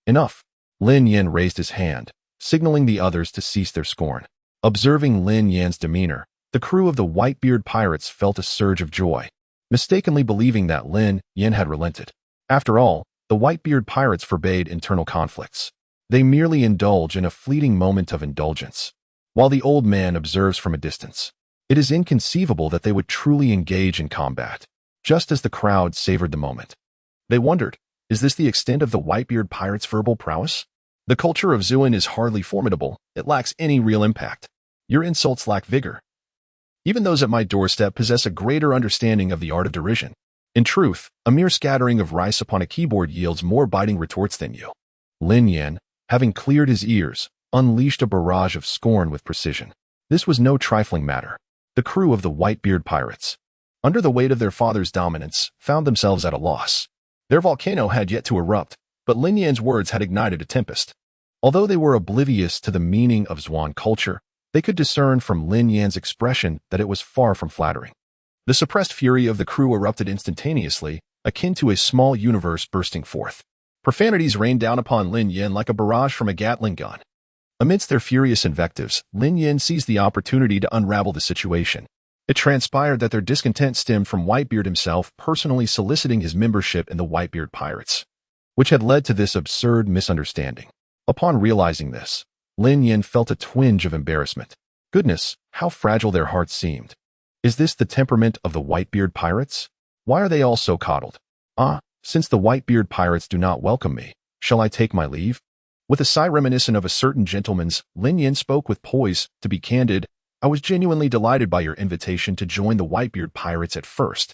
Enough. Lin Yan raised his hand, signaling the others to cease their scorn. Observing Lin Yan's demeanor, the crew of the Whitebeard pirates felt a surge of joy, mistakenly believing that Lin Yan had relented. After all, the Whitebeard pirates forbade internal conflicts. They merely indulge in a fleeting moment of indulgence, while the old man observes from a distance. It is inconceivable that they would truly engage in combat, just as the crowd savored the moment. They wondered, is this the extent of the Whitebeard pirates' verbal prowess? The culture of Zuin is hardly formidable. It lacks any real impact. Your insults lack vigor. Even those at my doorstep possess a greater understanding of the art of derision. In truth, a mere scattering of rice upon a keyboard yields more biting retorts than you. Lin Yan, having cleared his ears, unleashed a barrage of scorn with precision. This was no trifling matter. The crew of the Whitebeard Pirates, under the weight of their father's dominance, found themselves at a loss. Their volcano had yet to erupt, but Lin Yan's words had ignited a tempest. Although they were oblivious to the meaning of Zhuan culture, they could discern from Lin Yan's expression that it was far from flattering. The suppressed fury of the crew erupted instantaneously, akin to a small universe bursting forth. Profanities rained down upon Lin Yan like a barrage from a Gatling gun. Amidst their furious invectives, Lin Yan seized the opportunity to unravel the situation. It transpired that their discontent stemmed from Whitebeard himself personally soliciting his membership in the Whitebeard Pirates, which had led to this absurd misunderstanding. Upon realizing this, Lin Yan felt a twinge of embarrassment. Goodness, how fragile their hearts seemed. Is this the temperament of the Whitebeard Pirates? Why are they all so coddled? Since the Whitebeard Pirates do not welcome me, shall I take my leave? With a sigh reminiscent of a certain gentleman's, Lin Yan spoke with poise. To be candid, I was genuinely delighted by your invitation to join the Whitebeard Pirates at first.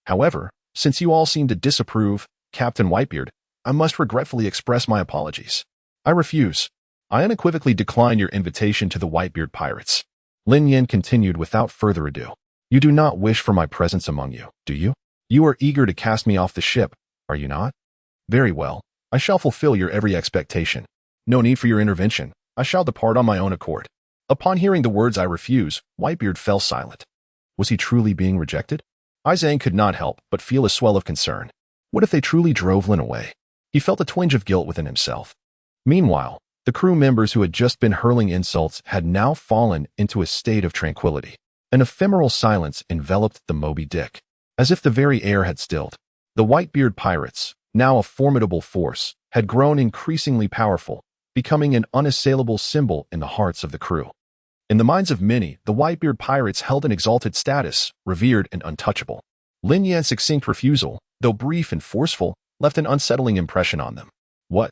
However, since you all seem to disapprove, Captain Whitebeard, I must regretfully express my apologies. I refuse. I unequivocally decline your invitation to the Whitebeard Pirates. Lin Yan continued without further ado. You do not wish for my presence among you, do you? You are eager to cast me off the ship, are you not? Very well. I shall fulfill your every expectation. No need for your intervention. I shall depart on my own accord. Upon hearing the words I refuse, Whitebeard fell silent. Was he truly being rejected? Isou could not help but feel a swell of concern. What if they truly drove Lin away? He felt a twinge of guilt within himself. Meanwhile, the crew members who had just been hurling insults had now fallen into a state of tranquility. An ephemeral silence enveloped the Moby Dick, as if the very air had stilled. The Whitebeard Pirates, now a formidable force, had grown increasingly powerful, becoming an unassailable symbol in the hearts of the crew. In the minds of many, the Whitebeard Pirates held an exalted status, revered and untouchable. Lin Yan's succinct refusal, though brief and forceful, left an unsettling impression on them. What?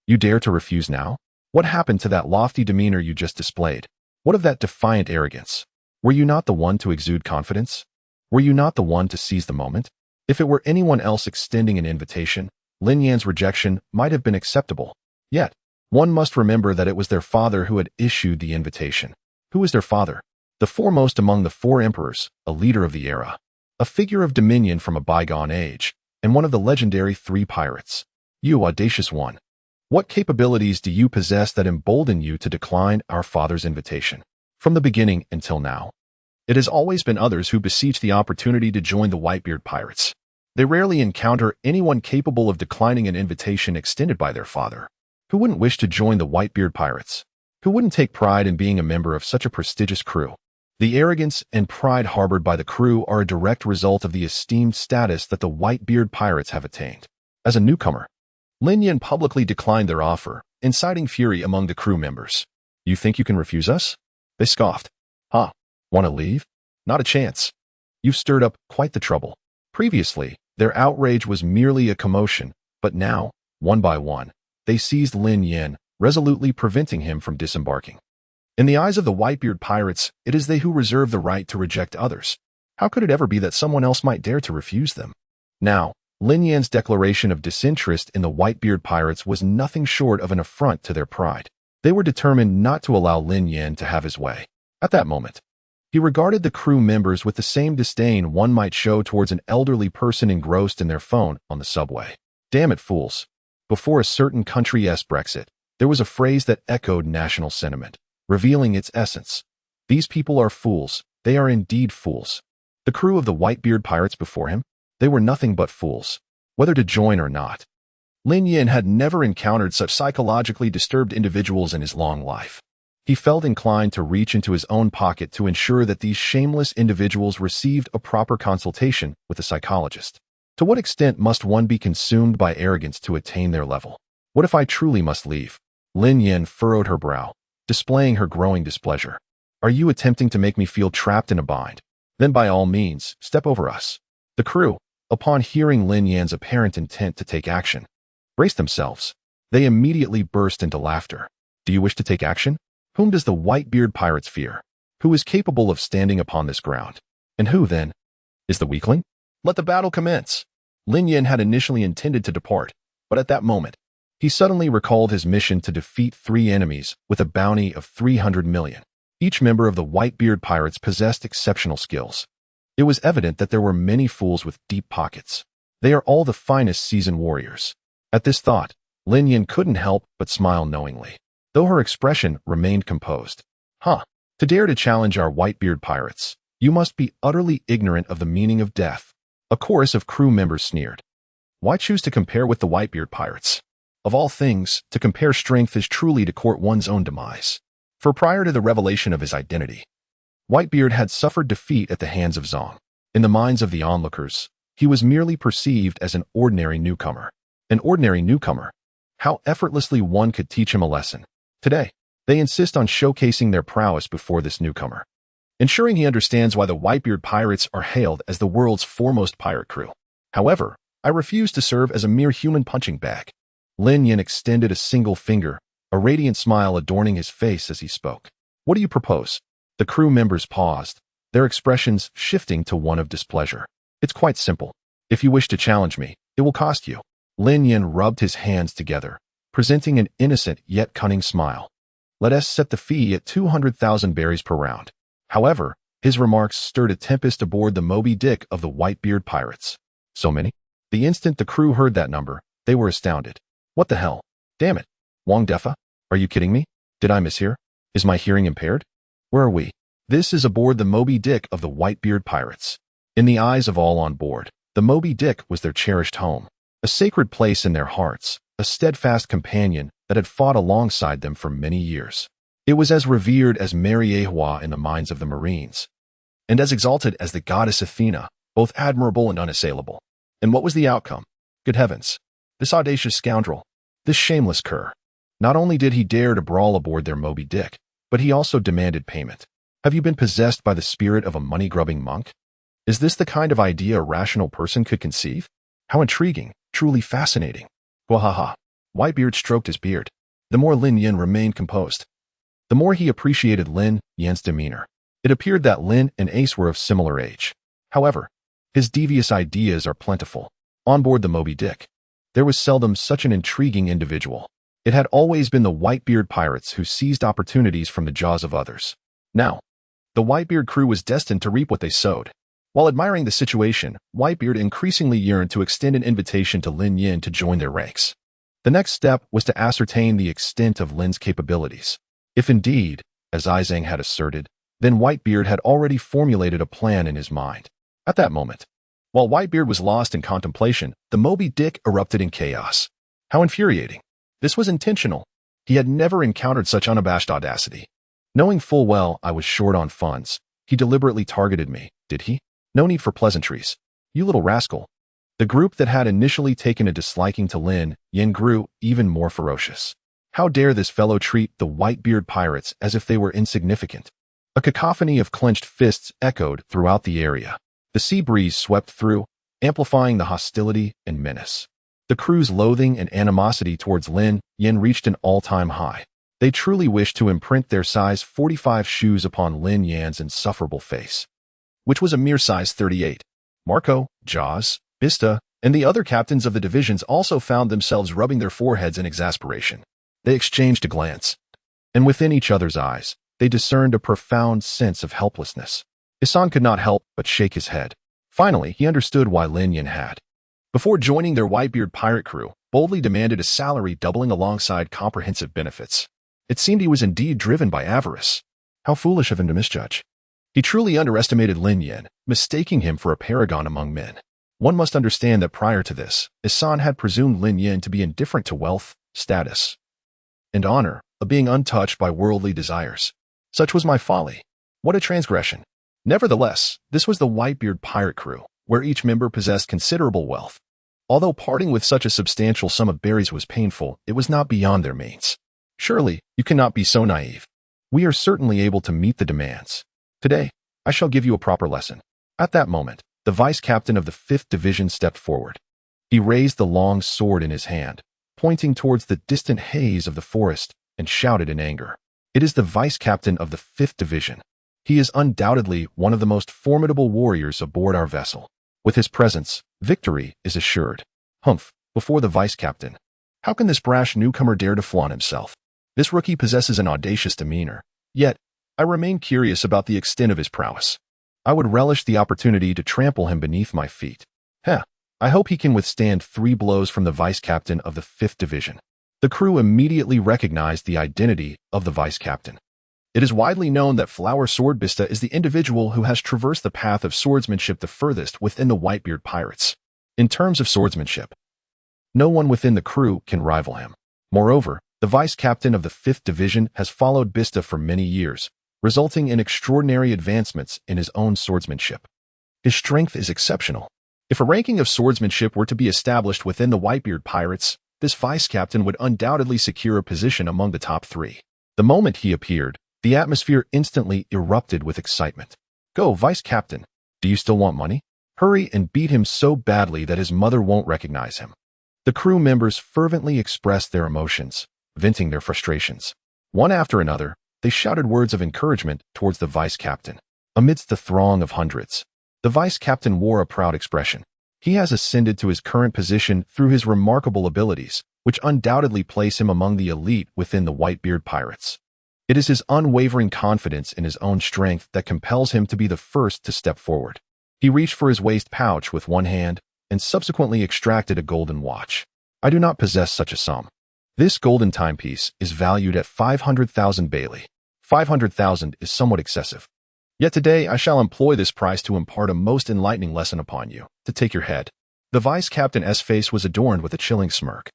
You dare to refuse now? What happened to that lofty demeanor you just displayed? What of that defiant arrogance? Were you not the one to exude confidence? Were you not the one to seize the moment? If it were anyone else extending an invitation, Lin Yan's rejection might have been acceptable. Yet, one must remember that it was their father who had issued the invitation. Who was their father? The foremost among the four emperors, a leader of the era, a figure of dominion from a bygone age, and one of the legendary three pirates. You audacious one. What capabilities do you possess that embolden you to decline our father's invitation? From the beginning until now, it has always been others who beseech the opportunity to join the Whitebeard Pirates. They rarely encounter anyone capable of declining an invitation extended by their father. Who wouldn't wish to join the Whitebeard Pirates? Who wouldn't take pride in being a member of such a prestigious crew? The arrogance and pride harbored by the crew are a direct result of the esteemed status that the Whitebeard Pirates have attained. As a newcomer, Lin Yan publicly declined their offer, inciting fury among the crew members. You think you can refuse us? They scoffed. Want to leave? Not a chance. You've stirred up quite the trouble. Previously, their outrage was merely a commotion, but now, one by one, they seized Lin Yan, resolutely preventing him from disembarking. In the eyes of the Whitebeard Pirates, it is they who reserve the right to reject others. How could it ever be that someone else might dare to refuse them? Now, Lin Yan's declaration of disinterest in the Whitebeard Pirates was nothing short of an affront to their pride. They were determined not to allow Lin Yan to have his way. At that moment, he regarded the crew members with the same disdain one might show towards an elderly person engrossed in their phone on the subway. Damn it, fools. Before a certain country's Brexit, there was a phrase that echoed national sentiment, revealing its essence. These people are fools. They are indeed fools. The crew of the Whitebeard Pirates before him, they were nothing but fools, whether to join or not. Lin Yan had never encountered such psychologically disturbed individuals in his long life. He felt inclined to reach into his own pocket to ensure that these shameless individuals received a proper consultation with a psychologist. To what extent must one be consumed by arrogance to attain their level? What if I truly must leave? Lin Yan furrowed her brow, displaying her growing displeasure. Are you attempting to make me feel trapped in a bind? Then by all means, step over us. The crew, upon hearing Lin Yan's apparent intent to take action, braced themselves. They immediately burst into laughter. Do you wish to take action? Whom does the Whitebeard Pirates fear? Who is capable of standing upon this ground? And who, then, is the weakling? Let the battle commence. Lin Yan had initially intended to depart, but at that moment, He suddenly recalled his mission to defeat 3 enemies with a bounty of 300 million. Each member of the Whitebeard Pirates possessed exceptional skills. It was evident that there were many fools with deep pockets. They are all the finest seasoned warriors. At this thought, Lin Yan couldn't help but smile knowingly, though her expression remained composed. To dare to challenge our Whitebeard Pirates, you must be utterly ignorant of the meaning of death. A chorus of crew members sneered. Why choose to compare with the Whitebeard Pirates? Of all things, to compare strength is truly to court one's own demise. For prior to the revelation of his identity, Whitebeard had suffered defeat at the hands of Zong. In the minds of the onlookers, he was merely perceived as an ordinary newcomer. An ordinary newcomer. How effortlessly one could teach him a lesson. Today, they insist on showcasing their prowess before this newcomer, ensuring he understands why the Whitebeard Pirates are hailed as the world's foremost pirate crew. However, I refuse to serve as a mere human punching bag. Lin Yan extended a single finger, a radiant smile adorning his face as he spoke. What do you propose? The crew members paused, their expressions shifting to one of displeasure. It's quite simple. If you wish to challenge me, it will cost you. Lin Yan rubbed his hands together, presenting an innocent yet cunning smile. Let us set the fee at 200,000 berries per round. However, his remarks stirred a tempest aboard the Moby Dick of the Whitebeard Pirates. So many? The instant the crew heard that number, they were astounded. What the hell? Damn it. Wong Defa? Are you kidding me? Did I mishear? Is my hearing impaired? Where are we? This is aboard the Moby Dick of the Whitebeard Pirates. In the eyes of all on board, the Moby Dick was their cherished home, a sacred place in their hearts, a steadfast companion that had fought alongside them for many years. It was as revered as Mary Ahua in the minds of the Marines, and as exalted as the goddess Athena, both admirable and unassailable. And what was the outcome? Good heavens! This audacious scoundrel, this shameless cur. Not only did he dare to brawl aboard their Moby Dick, but he also demanded payment. Have you been possessed by the spirit of a money-grubbing monk? Is this the kind of idea a rational person could conceive? How intriguing, truly fascinating. Wahaha. Whitebeard stroked his beard. The more Lin Yan remained composed, the more he appreciated Lin Yan's demeanor. It appeared that Lin and Ace were of similar age. However, his devious ideas are plentiful. On board the Moby Dick, there was seldom such an intriguing individual. It had always been the Whitebeard Pirates who seized opportunities from the jaws of others. Now, the Whitebeard crew was destined to reap what they sowed. While admiring the situation, Whitebeard increasingly yearned to extend an invitation to Lin Yan to join their ranks. The next step was to ascertain the extent of Lin's capabilities. If indeed, as Isou had asserted, then Whitebeard had already formulated a plan in his mind. At that moment, while Whitebeard was lost in contemplation, the Moby Dick erupted in chaos. How infuriating. This was intentional. He had never encountered such unabashed audacity. Knowing full well I was short on funds, he deliberately targeted me, did he? No need for pleasantries. You little rascal. The group that had initially taken a disliking to Lin Yan grew even more ferocious. How dare this fellow treat the Whitebeard Pirates as if they were insignificant? A cacophony of clenched fists echoed throughout the area. The sea breeze swept through, amplifying the hostility and menace. The crew's loathing and animosity towards Lin Yan reached an all-time high. They truly wished to imprint their size 45 shoes upon Lin Yan's insufferable face, which was a mere size 38. Marco, Jaws, Bista, and the other captains of the divisions also found themselves rubbing their foreheads in exasperation. They exchanged a glance, and within each other's eyes, they discerned a profound sense of helplessness. Isou could not help but shake his head. Finally, he understood why Lin Yan had, before joining their Whitebeard pirate crew, boldly demanded a salary doubling alongside comprehensive benefits. It seemed he was indeed driven by avarice. How foolish of him to misjudge. He truly underestimated Lin Yan, mistaking him for a paragon among men. One must understand that prior to this, Isou had presumed Lin Yan to be indifferent to wealth, status, and honor, a being untouched by worldly desires. Such was my folly. What a transgression. Nevertheless, this was the Whitebeard pirate crew, where each member possessed considerable wealth. Although parting with such a substantial sum of berries was painful, it was not beyond their means. Surely, you cannot be so naive. We are certainly able to meet the demands. Today, I shall give you a proper lesson. At that moment, the vice captain of the 5th Division stepped forward. He raised the long sword in his hand, pointing towards the distant haze of the forest, and shouted in anger. It is the vice captain of the 5th Division. He is undoubtedly one of the most formidable warriors aboard our vessel. With his presence, victory is assured. Humph, before the vice captain. How can this brash newcomer dare to flaunt himself? This rookie possesses an audacious demeanor. Yet, I remain curious about the extent of his prowess. I would relish the opportunity to trample him beneath my feet. I hope he can withstand 3 blows from the vice-captain of the 5th Division. The crew immediately recognized the identity of the vice-captain. It is widely known that Flower Swordbista is the individual who has traversed the path of swordsmanship the furthest within the Whitebeard Pirates. In terms of swordsmanship, no one within the crew can rival him. Moreover, the vice-captain of the 5th Division has followed Bista for many years, resulting in extraordinary advancements in his own swordsmanship. His strength is exceptional. If a ranking of swordsmanship were to be established within the Whitebeard Pirates, this vice-captain would undoubtedly secure a position among the top 3. The moment he appeared, the atmosphere instantly erupted with excitement. Go, vice-captain. Do you still want money? Hurry and beat him so badly that his mother won't recognize him. The crew members fervently expressed their emotions, venting their frustrations. One after another, they shouted words of encouragement towards the vice-captain. Amidst the throng of hundreds, the vice-captain wore a proud expression. He has ascended to his current position through his remarkable abilities, which undoubtedly place him among the elite within the Whitebeard Pirates. It is his unwavering confidence in his own strength that compels him to be the first to step forward. He reached for his waist pouch with one hand and subsequently extracted a golden watch. I do not possess such a sum. This golden timepiece is valued at 500,000 Bailey. 500,000 is somewhat excessive. Yet today I shall employ this price to impart a most enlightening lesson upon you, to take your head. The vice-captain's face was adorned with a chilling smirk,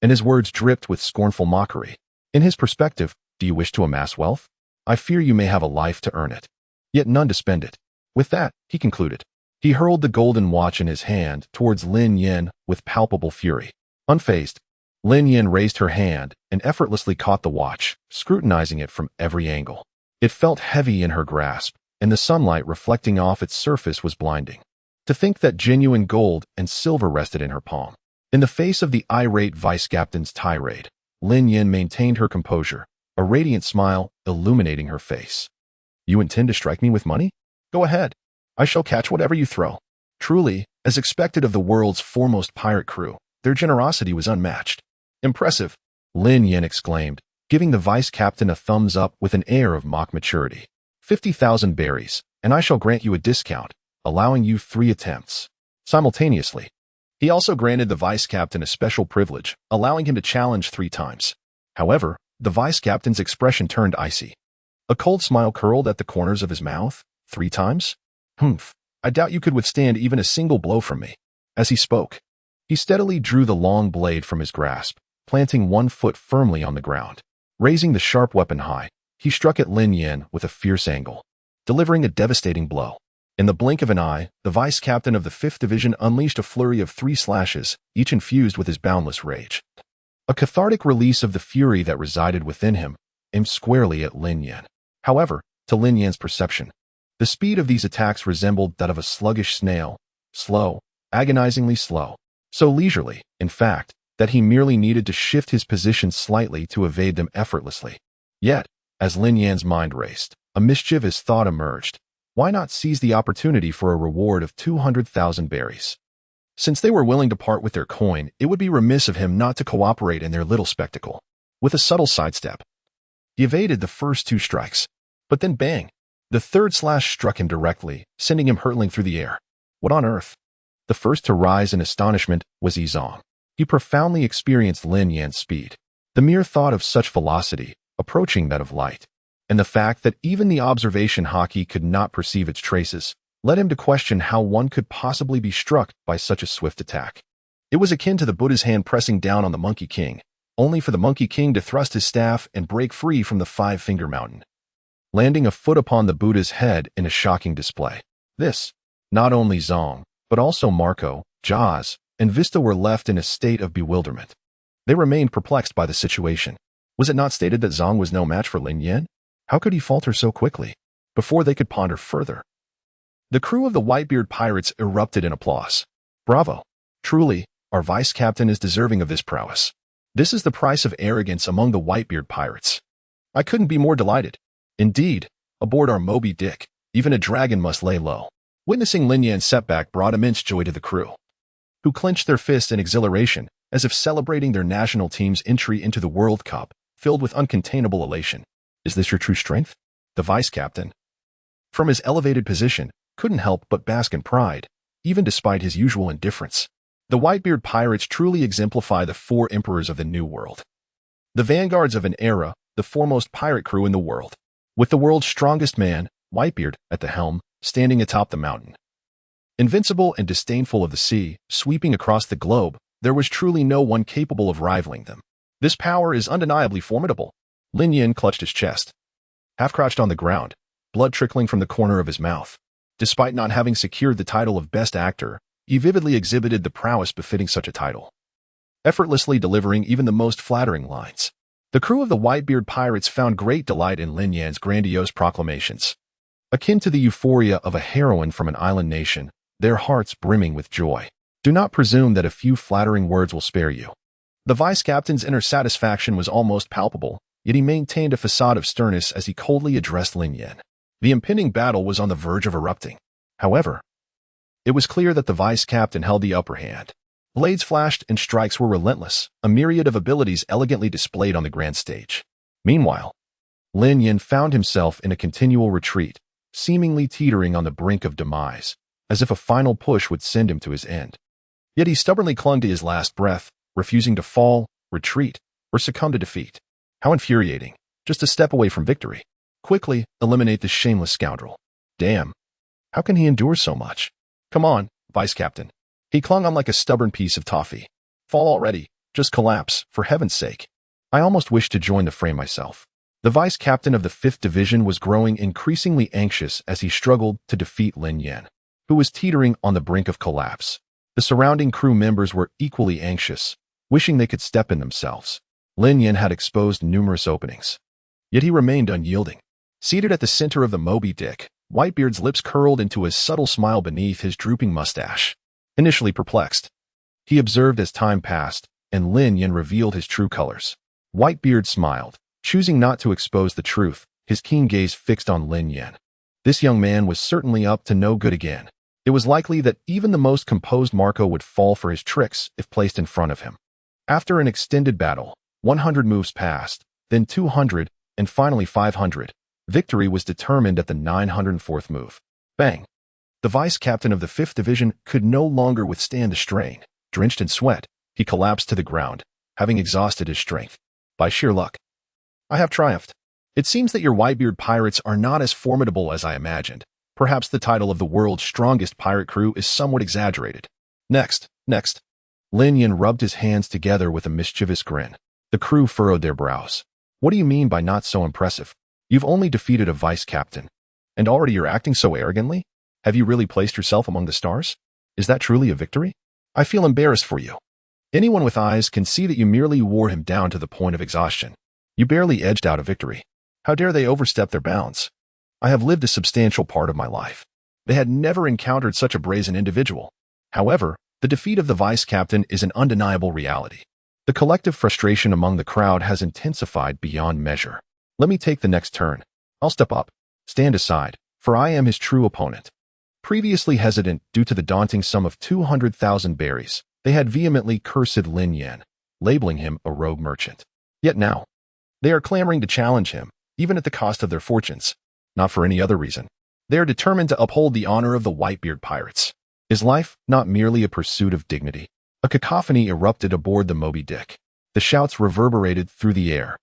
and his words dripped with scornful mockery. In his perspective, do you wish to amass wealth? I fear you may have a life to earn it, yet none to spend it. With that, he concluded. He hurled the golden watch in his hand towards Lin Yan with palpable fury. Unfazed, Lin Yan raised her hand and effortlessly caught the watch, scrutinizing it from every angle. It felt heavy in her grasp, and the sunlight reflecting off its surface was blinding. To think that genuine gold and silver rested in her palm. In the face of the irate vice-captain's tirade, Lin Yan maintained her composure, a radiant smile illuminating her face. You intend to strike me with money? Go ahead. I shall catch whatever you throw. Truly, as expected of the world's foremost pirate crew, their generosity was unmatched. Impressive, Lin Yan exclaimed, giving the vice-captain a thumbs up with an air of mock maturity. 50,000 berries, and I shall grant you a discount, allowing you 3 attempts. Simultaneously, he also granted the vice-captain a special privilege, allowing him to challenge 3 times. However, the vice-captain's expression turned icy. A cold smile curled at the corners of his mouth. 3 times? Humph, I doubt you could withstand even a single blow from me. As he spoke, he steadily drew the long blade from his grasp, planting one foot firmly on the ground. Raising the sharp weapon high, he struck at Lin Yan with a fierce angle, delivering a devastating blow. In the blink of an eye, the vice-captain of the 5th Division unleashed a flurry of 3 slashes, each infused with his boundless rage. A cathartic release of the fury that resided within him, aimed squarely at Lin Yan. However, to Lin Yan's perception, the speed of these attacks resembled that of a sluggish snail, slow, agonizingly slow, so leisurely, in fact, that he merely needed to shift his position slightly to evade them effortlessly. Yet, as Lin Yan's mind raced, a mischievous thought emerged. Why not seize the opportunity for a reward of 200,000 berries? Since they were willing to part with their coin, it would be remiss of him not to cooperate in their little spectacle. With a subtle sidestep, he evaded the first 2 strikes. But then bang! The 3rd slash struck him directly, sending him hurtling through the air. What on earth? The first to rise in astonishment was Isou. He profoundly experienced Lin Yan's speed. The mere thought of such velocity, approaching that of light, and the fact that even the observation hockey could not perceive its traces, led him to question how one could possibly be struck by such a swift attack. It was akin to the Buddha's hand pressing down on the Monkey King, only for the Monkey King to thrust his staff and break free from the 5-finger mountain, landing a foot upon the Buddha's head in a shocking display. This, not only Zong, but also Marco, Jaws, and Vista were left in a state of bewilderment. They remained perplexed by the situation. Was it not stated that Zong was no match for Lin Yan? How could he falter so quickly? Before they could ponder further, the crew of the Whitebeard Pirates erupted in applause. Bravo! Truly, our vice-captain is deserving of this prowess. This is the price of arrogance among the Whitebeard Pirates. I couldn't be more delighted. Indeed, aboard our Moby Dick, even a dragon must lay low. Witnessing Lin Yan's setback brought immense joy to the crew, who clenched their fists in exhilaration as if celebrating their national team's entry into the World Cup, filled with uncontainable elation. Is this your true strength? The vice captain, from his elevated position, couldn't help but bask in pride, even despite his usual indifference. The Whitebeard Pirates truly exemplify the four emperors of the New World. The vanguards of an era, the foremost pirate crew in the world. With the world's strongest man, Whitebeard, at the helm, standing atop the mountain. Invincible and disdainful of the sea, sweeping across the globe, there was truly no one capable of rivaling them. This power is undeniably formidable. Lin Yan clutched his chest, half-crouched on the ground, blood trickling from the corner of his mouth. Despite not having secured the title of Best Actor, he vividly exhibited the prowess befitting such a title, effortlessly delivering even the most flattering lines. The crew of the Whitebeard Pirates found great delight in Lin Yan's grandiose proclamations. Akin to the euphoria of a heroine from an island nation, their hearts brimming with joy. Do not presume that a few flattering words will spare you. The vice-captain's inner satisfaction was almost palpable, yet he maintained a facade of sternness as he coldly addressed Lin Yan. The impending battle was on the verge of erupting. However, it was clear that the vice-captain held the upper hand. Blades flashed and strikes were relentless, a myriad of abilities elegantly displayed on the grand stage. Meanwhile, Lin Yan found himself in a continual retreat, seemingly teetering on the brink of demise, as if a final push would send him to his end. Yet he stubbornly clung to his last breath, refusing to fall, retreat, or succumb to defeat. How infuriating, just a step away from victory. Quickly, eliminate this shameless scoundrel. Damn, how can he endure so much? Come on, vice-captain. He clung on like a stubborn piece of toffee. Fall already, just collapse, for heaven's sake. I almost wished to join the fray myself. The vice-captain of the 5th Division was growing increasingly anxious as he struggled to defeat Lin Yan, who was teetering on the brink of collapse. The surrounding crew members were equally anxious, wishing they could step in themselves. Lin Yan had exposed numerous openings, yet he remained unyielding. Seated at the center of the Moby Dick, Whitebeard's lips curled into a subtle smile beneath his drooping mustache. Initially perplexed, he observed as time passed, and Lin Yan revealed his true colors. Whitebeard smiled, choosing not to expose the truth, his keen gaze fixed on Lin Yan. This young man was certainly up to no good again. It was likely that even the most composed Marco would fall for his tricks if placed in front of him. After an extended battle, 100 moves passed, then 200, and finally 500. Victory was determined at the 904th move. Bang! The vice-captain of the 5th Division could no longer withstand the strain. Drenched in sweat, he collapsed to the ground, having exhausted his strength. By sheer luck, I have triumphed. It seems that your Whitebeard Pirates are not as formidable as I imagined. Perhaps the title of the world's strongest pirate crew is somewhat exaggerated. Next. Lin Yan rubbed his hands together with a mischievous grin. The crew furrowed their brows. What do you mean by not so impressive? You've only defeated a vice-captain, and already you're acting so arrogantly? Have you really placed yourself among the stars? Is that truly a victory? I feel embarrassed for you. Anyone with eyes can see that you merely wore him down to the point of exhaustion. You barely edged out a victory. How dare they overstep their bounds? I have lived a substantial part of my life. They had never encountered such a brazen individual. However, the defeat of the vice-captain is an undeniable reality. The collective frustration among the crowd has intensified beyond measure. Let me take the next turn. I'll step up. Stand aside, for I am his true opponent. Previously hesitant due to the daunting sum of 200,000 berries, they had vehemently cursed Lin Yan, labeling him a rogue merchant. Yet now, they are clamoring to challenge him, even at the cost of their fortunes. Not for any other reason. They are determined to uphold the honor of the Whitebeard Pirates. Is life not merely a pursuit of dignity? A cacophony erupted aboard the Moby Dick. The shouts reverberated through the air.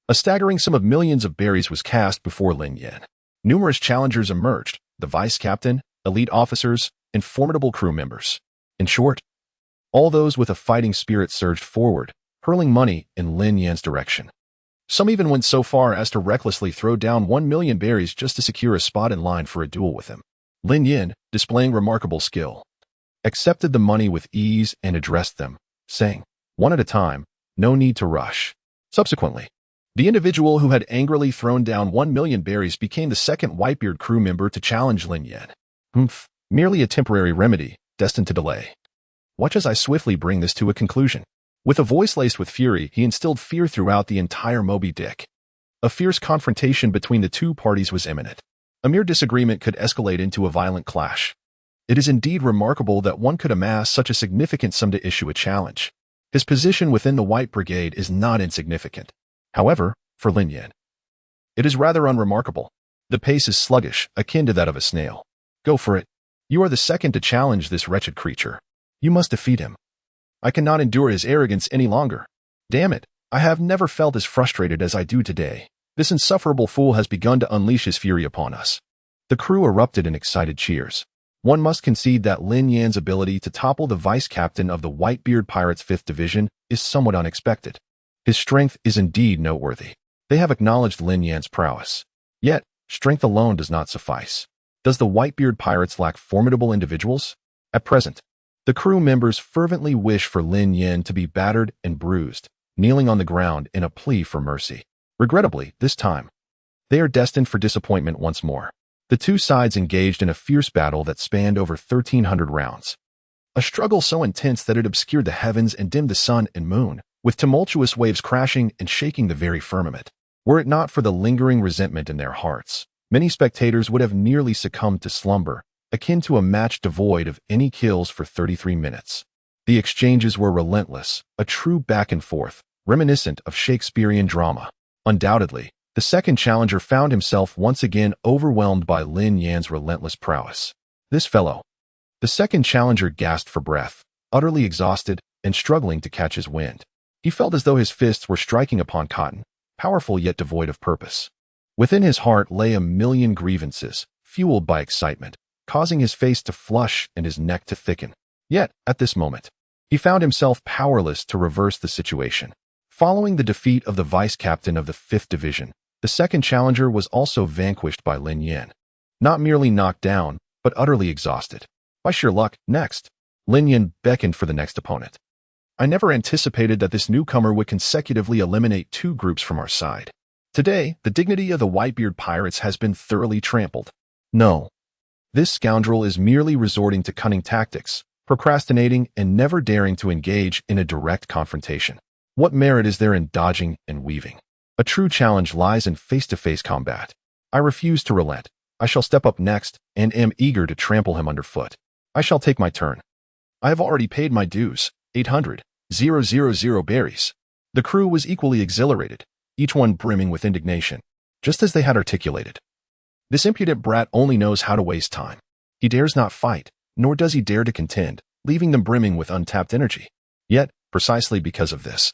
A staggering sum of millions of berries was cast before Lin Yan. Numerous challengers emerged, the vice-captain, elite officers, and formidable crew members. In short, all those with a fighting spirit surged forward, hurling money in Lin Yan's direction. Some even went so far as to recklessly throw down 1 million berries just to secure a spot in line for a duel with him. Lin Yan, displaying remarkable skill, accepted the money with ease and addressed them, saying, one at a time, no need to rush. Subsequently, the individual who had angrily thrown down 1 million berries became the second Whitebeard crew member to challenge Lin Yan. Merely a temporary remedy, destined to delay. Watch as I swiftly bring this to a conclusion. With a voice laced with fury, he instilled fear throughout the entire Moby Dick. A fierce confrontation between the two parties was imminent. A mere disagreement could escalate into a violent clash. It is indeed remarkable that one could amass such a significant sum to issue a challenge. His position within the White Brigade is not insignificant. However, for Lin Yan, it is rather unremarkable. The pace is sluggish, akin to that of a snail. Go for it. You are the second to challenge this wretched creature. You must defeat him. I cannot endure his arrogance any longer. Damn it, I have never felt as frustrated as I do today. This insufferable fool has begun to unleash his fury upon us. The crew erupted in excited cheers. One must concede that Lin Yan's ability to topple the vice-captain of the Whitebeard Pirates' 5th Division is somewhat unexpected. His strength is indeed noteworthy. They have acknowledged Lin Yan's prowess. Yet, strength alone does not suffice. Does the Whitebeard Pirates lack formidable individuals? At present, the crew members fervently wish for Lin Yan to be battered and bruised, kneeling on the ground in a plea for mercy. Regrettably, this time, they are destined for disappointment once more. The two sides engaged in a fierce battle that spanned over 1,300 rounds. A struggle so intense that it obscured the heavens and dimmed the sun and moon, with tumultuous waves crashing and shaking the very firmament. Were it not for the lingering resentment in their hearts, many spectators would have nearly succumbed to slumber, akin to a match devoid of any kills for 33 minutes. The exchanges were relentless, a true back and forth, reminiscent of Shakespearean drama. Undoubtedly, the second challenger found himself once again overwhelmed by Lin Yan's relentless prowess. This fellow. The second challenger gasped for breath, utterly exhausted and struggling to catch his wind. He felt as though his fists were striking upon cotton, powerful yet devoid of purpose. Within his heart lay a million grievances, fueled by excitement, causing his face to flush and his neck to thicken. Yet, at this moment, he found himself powerless to reverse the situation. Following the defeat of the vice-captain of the 5th Division, the second challenger was also vanquished by Lin Yan. Not merely knocked down, but utterly exhausted. By sheer luck, next, Lin Yan beckoned for the next opponent. I never anticipated that this newcomer would consecutively eliminate 2 groups from our side. Today, the dignity of the Whitebeard Pirates has been thoroughly trampled. No. This scoundrel is merely resorting to cunning tactics, procrastinating and never daring to engage in a direct confrontation. What merit is there in dodging and weaving? A true challenge lies in face-to-face combat. I refuse to relent. I shall step up next and am eager to trample him underfoot. I shall take my turn. I have already paid my dues, 800,000 berries. The crew was equally exhilarated, each one brimming with indignation, just as they had articulated. This impudent brat only knows how to waste time. He dares not fight, nor does he dare to contend, leaving them brimming with untapped energy. Yet, precisely because of this,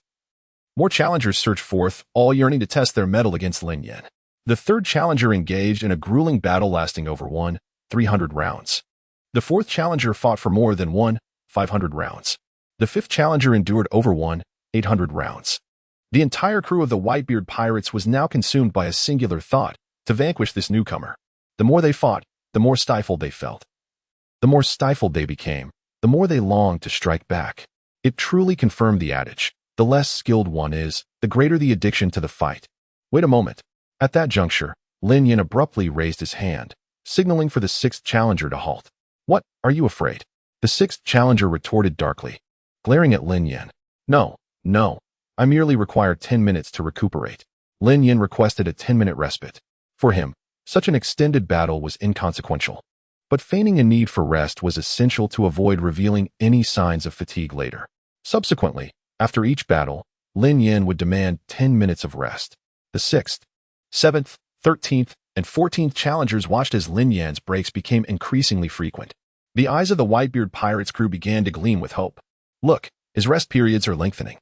more challengers surged forth, all yearning to test their mettle against Lin Yan. The third challenger engaged in a grueling battle lasting over 300 rounds. The fourth challenger fought for more than 500 rounds. The fifth challenger endured over 800 rounds. The entire crew of the Whitebeard Pirates was now consumed by a singular thought, to vanquish this newcomer. The more they fought, the more stifled they felt. The more stifled they became, the more they longed to strike back. It truly confirmed the adage, the less skilled one is, the greater the addiction to the fight. Wait a moment. At that juncture, Lin Yan abruptly raised his hand, signaling for the 6th challenger to halt. What, are you afraid? The 6th challenger retorted darkly, glaring at Lin Yan. No, I merely require 10 minutes to recuperate. Lin Yan requested a 10-minute respite. For him, such an extended battle was inconsequential. But feigning a need for rest was essential to avoid revealing any signs of fatigue later. Subsequently, after each battle, Lin Yan would demand 10 minutes of rest. The 6th, 7th, 13th, and 14th challengers watched as Lin Yan's breaks became increasingly frequent. The eyes of the Whitebeard Pirates crew began to gleam with hope. Look, his rest periods are lengthening.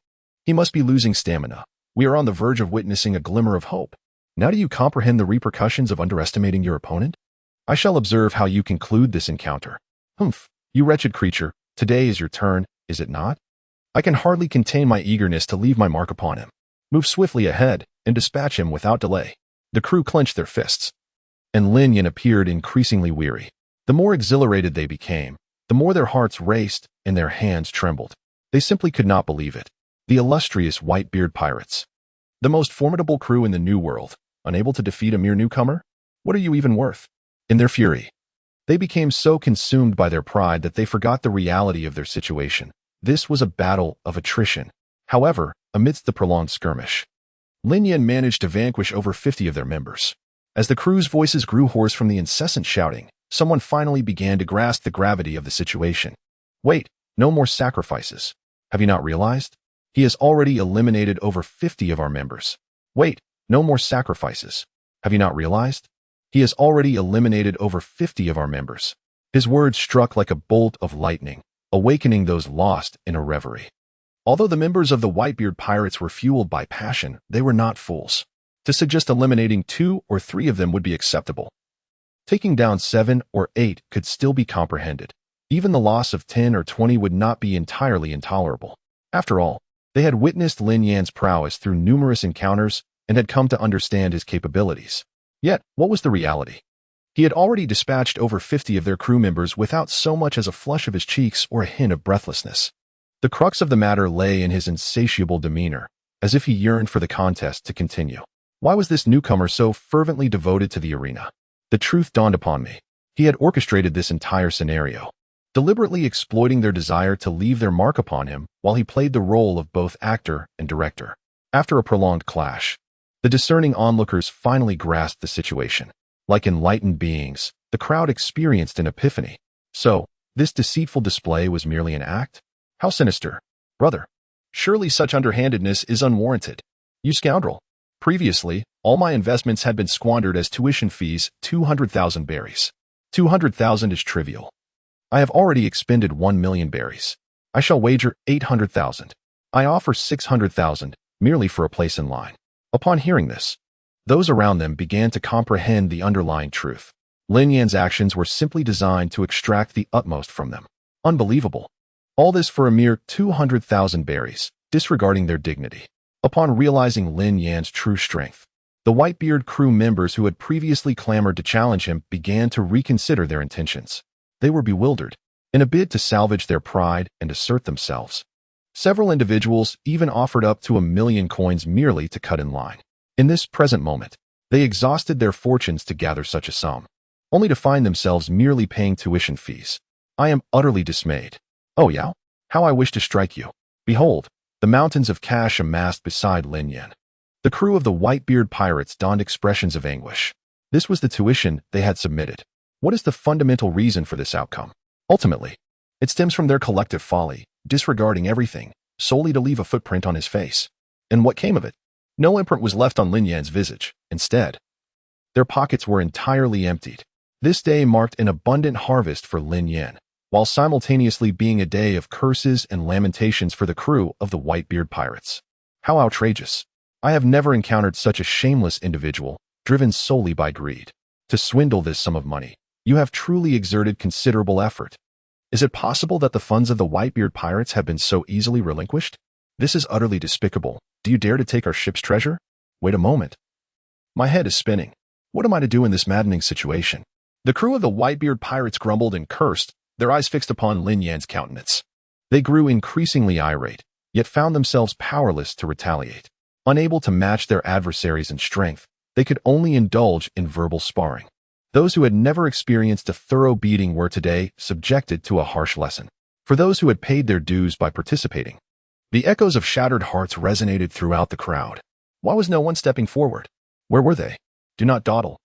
He must be losing stamina. We are on the verge of witnessing a glimmer of hope. Now do you comprehend the repercussions of underestimating your opponent? I shall observe how you conclude this encounter. Humph, you wretched creature, today is your turn, is it not? I can hardly contain my eagerness to leave my mark upon him. Move swiftly ahead and dispatch him without delay. The crew clenched their fists, and Lin Yan appeared increasingly weary. The more exhilarated they became, the more their hearts raced and their hands trembled. They simply could not believe it. The illustrious Whitebeard Pirates, the most formidable crew in the New World, unable to defeat a mere newcomer? What are you even worth? In their fury, they became so consumed by their pride that they forgot the reality of their situation. This was a battle of attrition. However, amidst the prolonged skirmish, Lin Yan managed to vanquish over 50 of their members. As the crew's voices grew hoarse from the incessant shouting, someone finally began to grasp the gravity of the situation. Wait, no more sacrifices. Have you not realized? He has already eliminated over 50 of our members. Wait, no more sacrifices. Have you not realized? He has already eliminated over 50 of our members. His words struck like a bolt of lightning, awakening those lost in a reverie. Although the members of the Whitebeard Pirates were fueled by passion, they were not fools. To suggest eliminating 2 or 3 of them would be acceptable. Taking down 7 or 8 could still be comprehended. Even the loss of 10 or 20 would not be entirely intolerable. After all, they had witnessed Lin Yan's prowess through numerous encounters and had come to understand his capabilities. Yet, what was the reality? He had already dispatched over 50 of their crew members without so much as a flush of his cheeks or a hint of breathlessness. The crux of the matter lay in his insatiable demeanor, as if he yearned for the contest to continue. Why was this newcomer so fervently devoted to the arena? The truth dawned upon me. He had orchestrated this entire scenario, deliberately exploiting their desire to leave their mark upon him while he played the role of both actor and director. After a prolonged clash, the discerning onlookers finally grasped the situation. Like enlightened beings, the crowd experienced an epiphany. So, this deceitful display was merely an act? How sinister. Brother, surely such underhandedness is unwarranted. You scoundrel. Previously, all my investments had been squandered as tuition fees, 200,000 berries. 200,000 is trivial. I have already expended 1 million berries. I shall wager 800,000. I offer 600,000, merely for a place in line. Upon hearing this, those around them began to comprehend the underlying truth. Lin Yan's actions were simply designed to extract the utmost from them. Unbelievable. All this for a mere 200,000 berries, disregarding their dignity. Upon realizing Lin Yan's true strength, the Whitebeard crew members who had previously clamored to challenge him began to reconsider their intentions. They were bewildered. In a bid to salvage their pride and assert themselves, several individuals even offered up to 1 million coins merely to cut in line. In this present moment, they exhausted their fortunes to gather such a sum, only to find themselves merely paying tuition fees. I am utterly dismayed. Oh yeah? How I wish to strike you. Behold, the mountains of cash amassed beside Lin Yan. The crew of the Whitebeard Pirates donned expressions of anguish. This was the tuition they had submitted. What is the fundamental reason for this outcome? Ultimately, it stems from their collective folly, disregarding everything, solely to leave a footprint on his face. And what came of it? No imprint was left on Lin Yan's visage. Instead, their pockets were entirely emptied. This day marked an abundant harvest for Lin Yan, while simultaneously being a day of curses and lamentations for the crew of the Whitebeard Pirates. How outrageous. I have never encountered such a shameless individual, driven solely by greed. To swindle this sum of money, you have truly exerted considerable effort. Is it possible that the funds of the Whitebeard Pirates have been so easily relinquished? This is utterly despicable. Do you dare to take our ship's treasure? Wait a moment. My head is spinning. What am I to do in this maddening situation? The crew of the Whitebeard Pirates grumbled and cursed, their eyes fixed upon Lin Yan's countenance. They grew increasingly irate, yet found themselves powerless to retaliate. Unable to match their adversaries in strength, they could only indulge in verbal sparring. Those who had never experienced a thorough beating were today subjected to a harsh lesson. For those who had paid their dues by participating, the echoes of shattered hearts resonated throughout the crowd. Why was no one stepping forward? Where were they? Do not dawdle.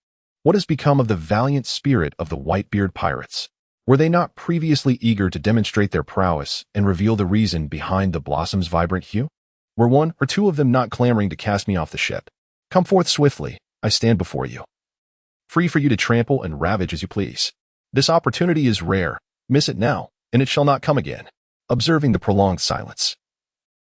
What has become of the valiant spirit of the Whitebeard Pirates? Were they not previously eager to demonstrate their prowess and reveal the reason behind the blossom's vibrant hue? Were 1 or 2 of them not clamoring to cast me off the ship? Come forth swiftly, I stand before you, free for you to trample and ravage as you please. This opportunity is rare. Miss it now, and it shall not come again. Observing the prolonged silence,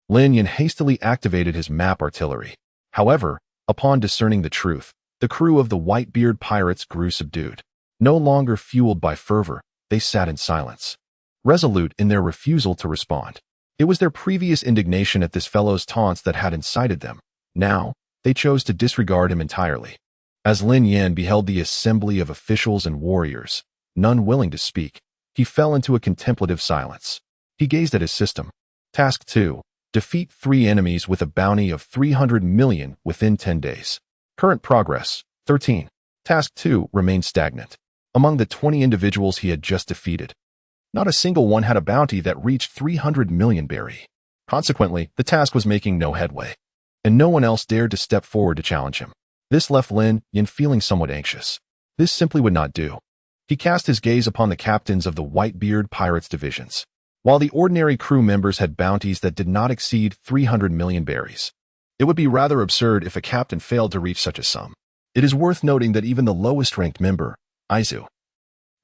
Lin Yan hastily activated his map artillery. However, upon discerning the truth, the crew of the Whitebeard Pirates grew subdued. No longer fueled by fervor, they sat in silence, resolute in their refusal to respond. It was their previous indignation at this fellow's taunts that had incited them. Now, they chose to disregard him entirely. As Lin Yan beheld the assembly of officials and warriors, none willing to speak, he fell into a contemplative silence. He gazed at his system. Task 2. Defeat 3 enemies with a bounty of 300 million within 10 days. Current progress, 13. Task 2 remained stagnant. Among the 20 individuals he had just defeated, not a single one had a bounty that reached 300 million berry. Consequently, the task was making no headway, and no one else dared to step forward to challenge him. This left Lin Yan feeling somewhat anxious. This simply would not do. He cast his gaze upon the captains of the Whitebeard Pirates divisions. while the ordinary crew members had bounties that did not exceed 300 million berries. It would be rather absurd if a captain failed to reach such a sum. It is worth noting that even the lowest-ranked member, Isou,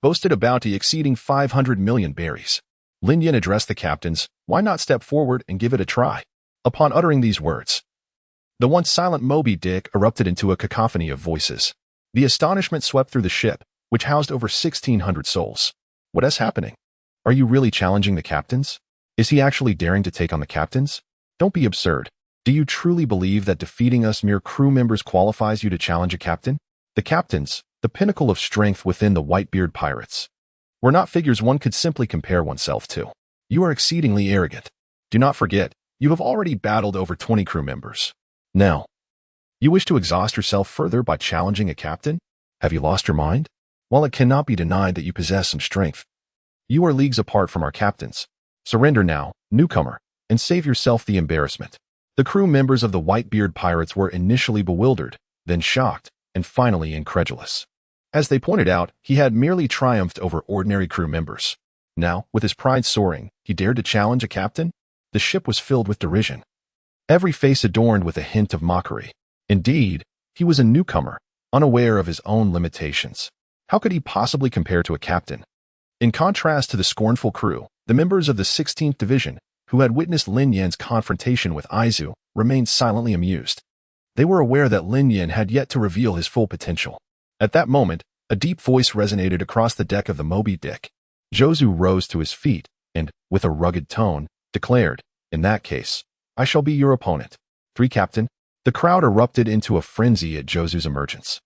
boasted a bounty exceeding 500 million berries. Lin Yan addressed the captains, "Why not step forward and give it a try?" Upon uttering these words, the once silent Moby Dick erupted into a cacophony of voices. The astonishment swept through the ship, which housed over 1,600 souls. What is happening? Are you really challenging the captains? Is he actually daring to take on the captains? Don't be absurd. Do you truly believe that defeating us mere crew members qualifies you to challenge a captain? The captains, the pinnacle of strength within the Whitebeard Pirates, were not figures one could simply compare oneself to. You are exceedingly arrogant. Do not forget, you have already battled over 20 crew members. Now, you wish to exhaust yourself further by challenging a captain? Have you lost your mind? While it cannot be denied that you possess some strength, you are leagues apart from our captains. Surrender now, newcomer, and save yourself the embarrassment. The crew members of the Whitebeard Pirates were initially bewildered, then shocked, and finally incredulous. As they pointed out, he had merely triumphed over ordinary crew members. Now, with his pride soaring, he dared to challenge a captain? The ship was filled with derision, every face adorned with a hint of mockery. Indeed, he was a newcomer, unaware of his own limitations. How could he possibly compare to a captain? In contrast to the scornful crew, the members of the 16th Division, who had witnessed Lin Yan's confrontation with Isou, remained silently amused. They were aware that Lin Yan had yet to reveal his full potential. At that moment, a deep voice resonated across the deck of the Moby Dick. Jozu rose to his feet and, with a rugged tone, declared, "In that case, I shall be your opponent." "Three, Captain." The crowd erupted into a frenzy at Jozu's emergence.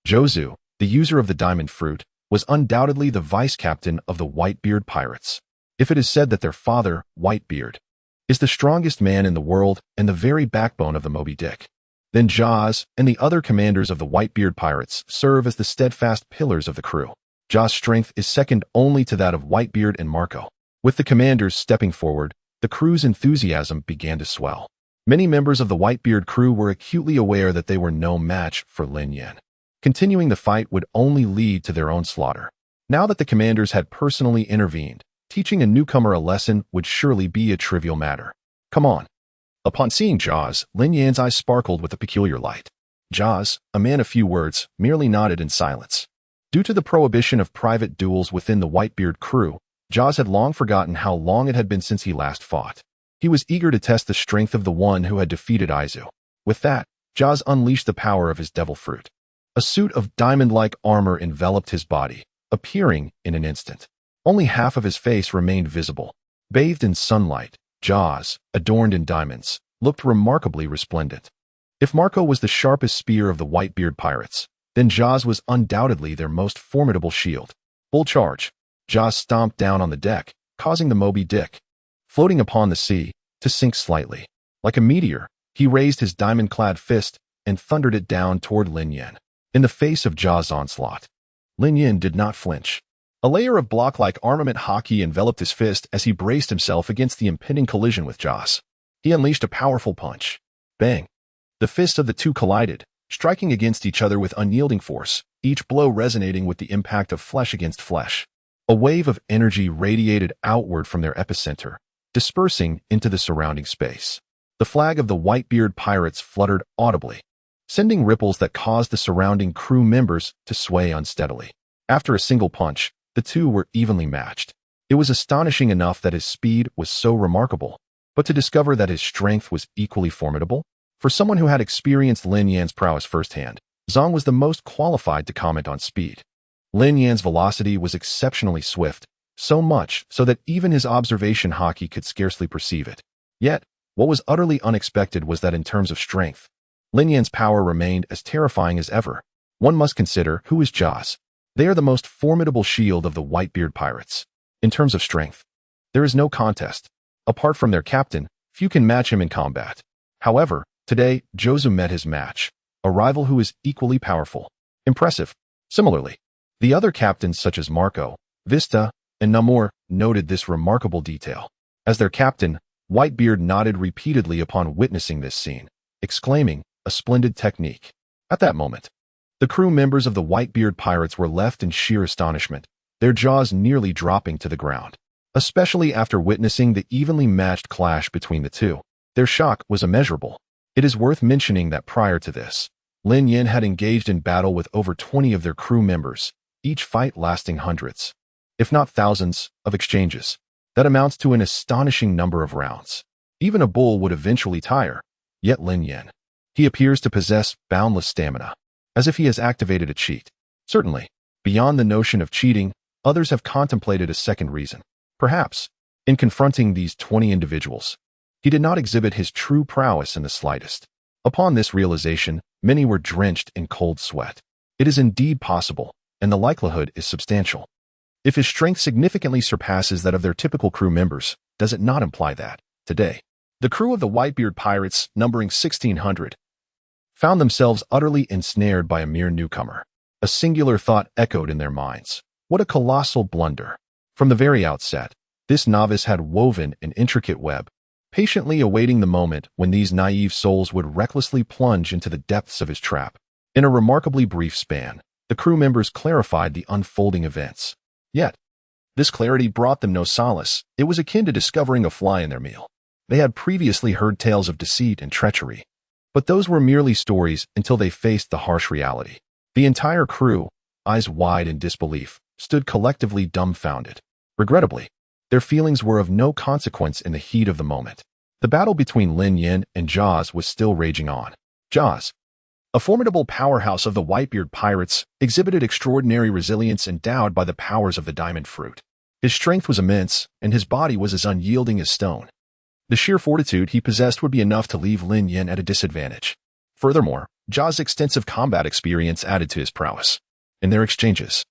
Jozu, the user of the diamond fruit, was undoubtedly the vice-captain of the Whitebeard Pirates. If it is said that their father, Whitebeard, is the strongest man in the world and the very backbone of the Moby Dick, then Jaws and the other commanders of the Whitebeard Pirates serve as the steadfast pillars of the crew. Jaws' strength is second only to that of Whitebeard and Mangekyō. With the commanders stepping forward, the crew's enthusiasm began to swell. Many members of the Whitebeard crew were acutely aware that they were no match for Lin Yan. Continuing the fight would only lead to their own slaughter. Now that the commanders had personally intervened, teaching a newcomer a lesson would surely be a trivial matter. "Come on." Upon seeing Jaws, Lin Yan's eyes sparkled with a peculiar light. Jaws, a man of few words, merely nodded in silence. Due to the prohibition of private duels within the Whitebeard crew, Jaws had long forgotten how long it had been since he last fought. He was eager to test the strength of the one who had defeated Isou. With that, Jaws unleashed the power of his devil fruit. A suit of diamond-like armor enveloped his body, appearing in an instant. Only half of his face remained visible. Bathed in sunlight, Jaws, adorned in diamonds, looked remarkably resplendent. If Mangekyō was the sharpest spear of the Whitebeard Pirates, then Jaws was undoubtedly their most formidable shield. Full charge. Jaws stomped down on the deck, causing the Moby Dick, floating upon the sea, to sink slightly. Like a meteor, he raised his diamond-clad fist and thundered it down toward Lin Yan. In the face of Jaws' onslaught, Lin Yan did not flinch. A layer of block-like armament hockey enveloped his fist as he braced himself against the impending collision with Jaws. He unleashed a powerful punch. Bang! The fists of the two collided, striking against each other with unyielding force, each blow resonating with the impact of flesh against flesh. A wave of energy radiated outward from their epicenter, dispersing into the surrounding space. The flag of the Whitebeard Pirates fluttered audibly, sending ripples that caused the surrounding crew members to sway unsteadily. After a single punch, the two were evenly matched. It was astonishing enough that his speed was so remarkable, but to discover that his strength was equally formidable? For someone who had experienced Lin Yan's prowess firsthand, Zhang was the most qualified to comment on speed. Lin Yan's velocity was exceptionally swift, so much so that even his observation hockey could scarcely perceive it. Yet, what was utterly unexpected was that in terms of strength, Lin Yan's power remained as terrifying as ever. One must consider who is Jaws. They are the most formidable shield of the Whitebeard Pirates. In terms of strength, there is no contest. Apart from their captain, few can match him in combat. However, today, Jozu met his match, a rival who is equally powerful. Impressive. Similarly, the other captains such as Mangekyō, Vista, and Namor noted this remarkable detail. As their captain, Whitebeard nodded repeatedly upon witnessing this scene, exclaiming, "A splendid technique." At that moment, the crew members of the Whitebeard Pirates were left in sheer astonishment, their jaws nearly dropping to the ground. especially after witnessing the evenly matched clash between the two. Their shock was immeasurable. It is worth mentioning that prior to this, Lin Yan had engaged in battle with over 20 of their crew members, each fight lasting hundreds, if not thousands, of exchanges. That amounts to an astonishing number of rounds. Even a bull would eventually tire, yet Lin Yan, he appears to possess boundless stamina, as if he has activated a cheat. Certainly, beyond the notion of cheating, others have contemplated a second reason. Perhaps, in confronting these 20 individuals, he did not exhibit his true prowess in the slightest. Upon this realization, many were drenched in cold sweat. It is indeed possible, and the likelihood is substantial. If his strength significantly surpasses that of their typical crew members, does it not imply that, today, the crew of the Whitebeard Pirates, numbering 1,600, found themselves utterly ensnared by a mere newcomer? A singular thought echoed in their minds. What a colossal blunder! From the very outset, this novice had woven an intricate web, patiently awaiting the moment when these naive souls would recklessly plunge into the depths of his trap. In a remarkably brief span, the crew members clarified the unfolding events. Yet, this clarity brought them no solace. It was akin to discovering a fly in their meal. They had previously heard tales of deceit and treachery, but those were merely stories until they faced the harsh reality. The entire crew, eyes wide in disbelief, stood collectively dumbfounded. Regrettably, their feelings were of no consequence in the heat of the moment. The battle between Lin Yan and Jaws was still raging on. Jaws, a formidable powerhouse of the Whitebeard Pirates, exhibited extraordinary resilience endowed by the powers of the diamond fruit. His strength was immense, and his body was as unyielding as stone. The sheer fortitude he possessed would be enough to leave Lin Yan at a disadvantage. Furthermore, Jaws' extensive combat experience added to his prowess. In their exchanges,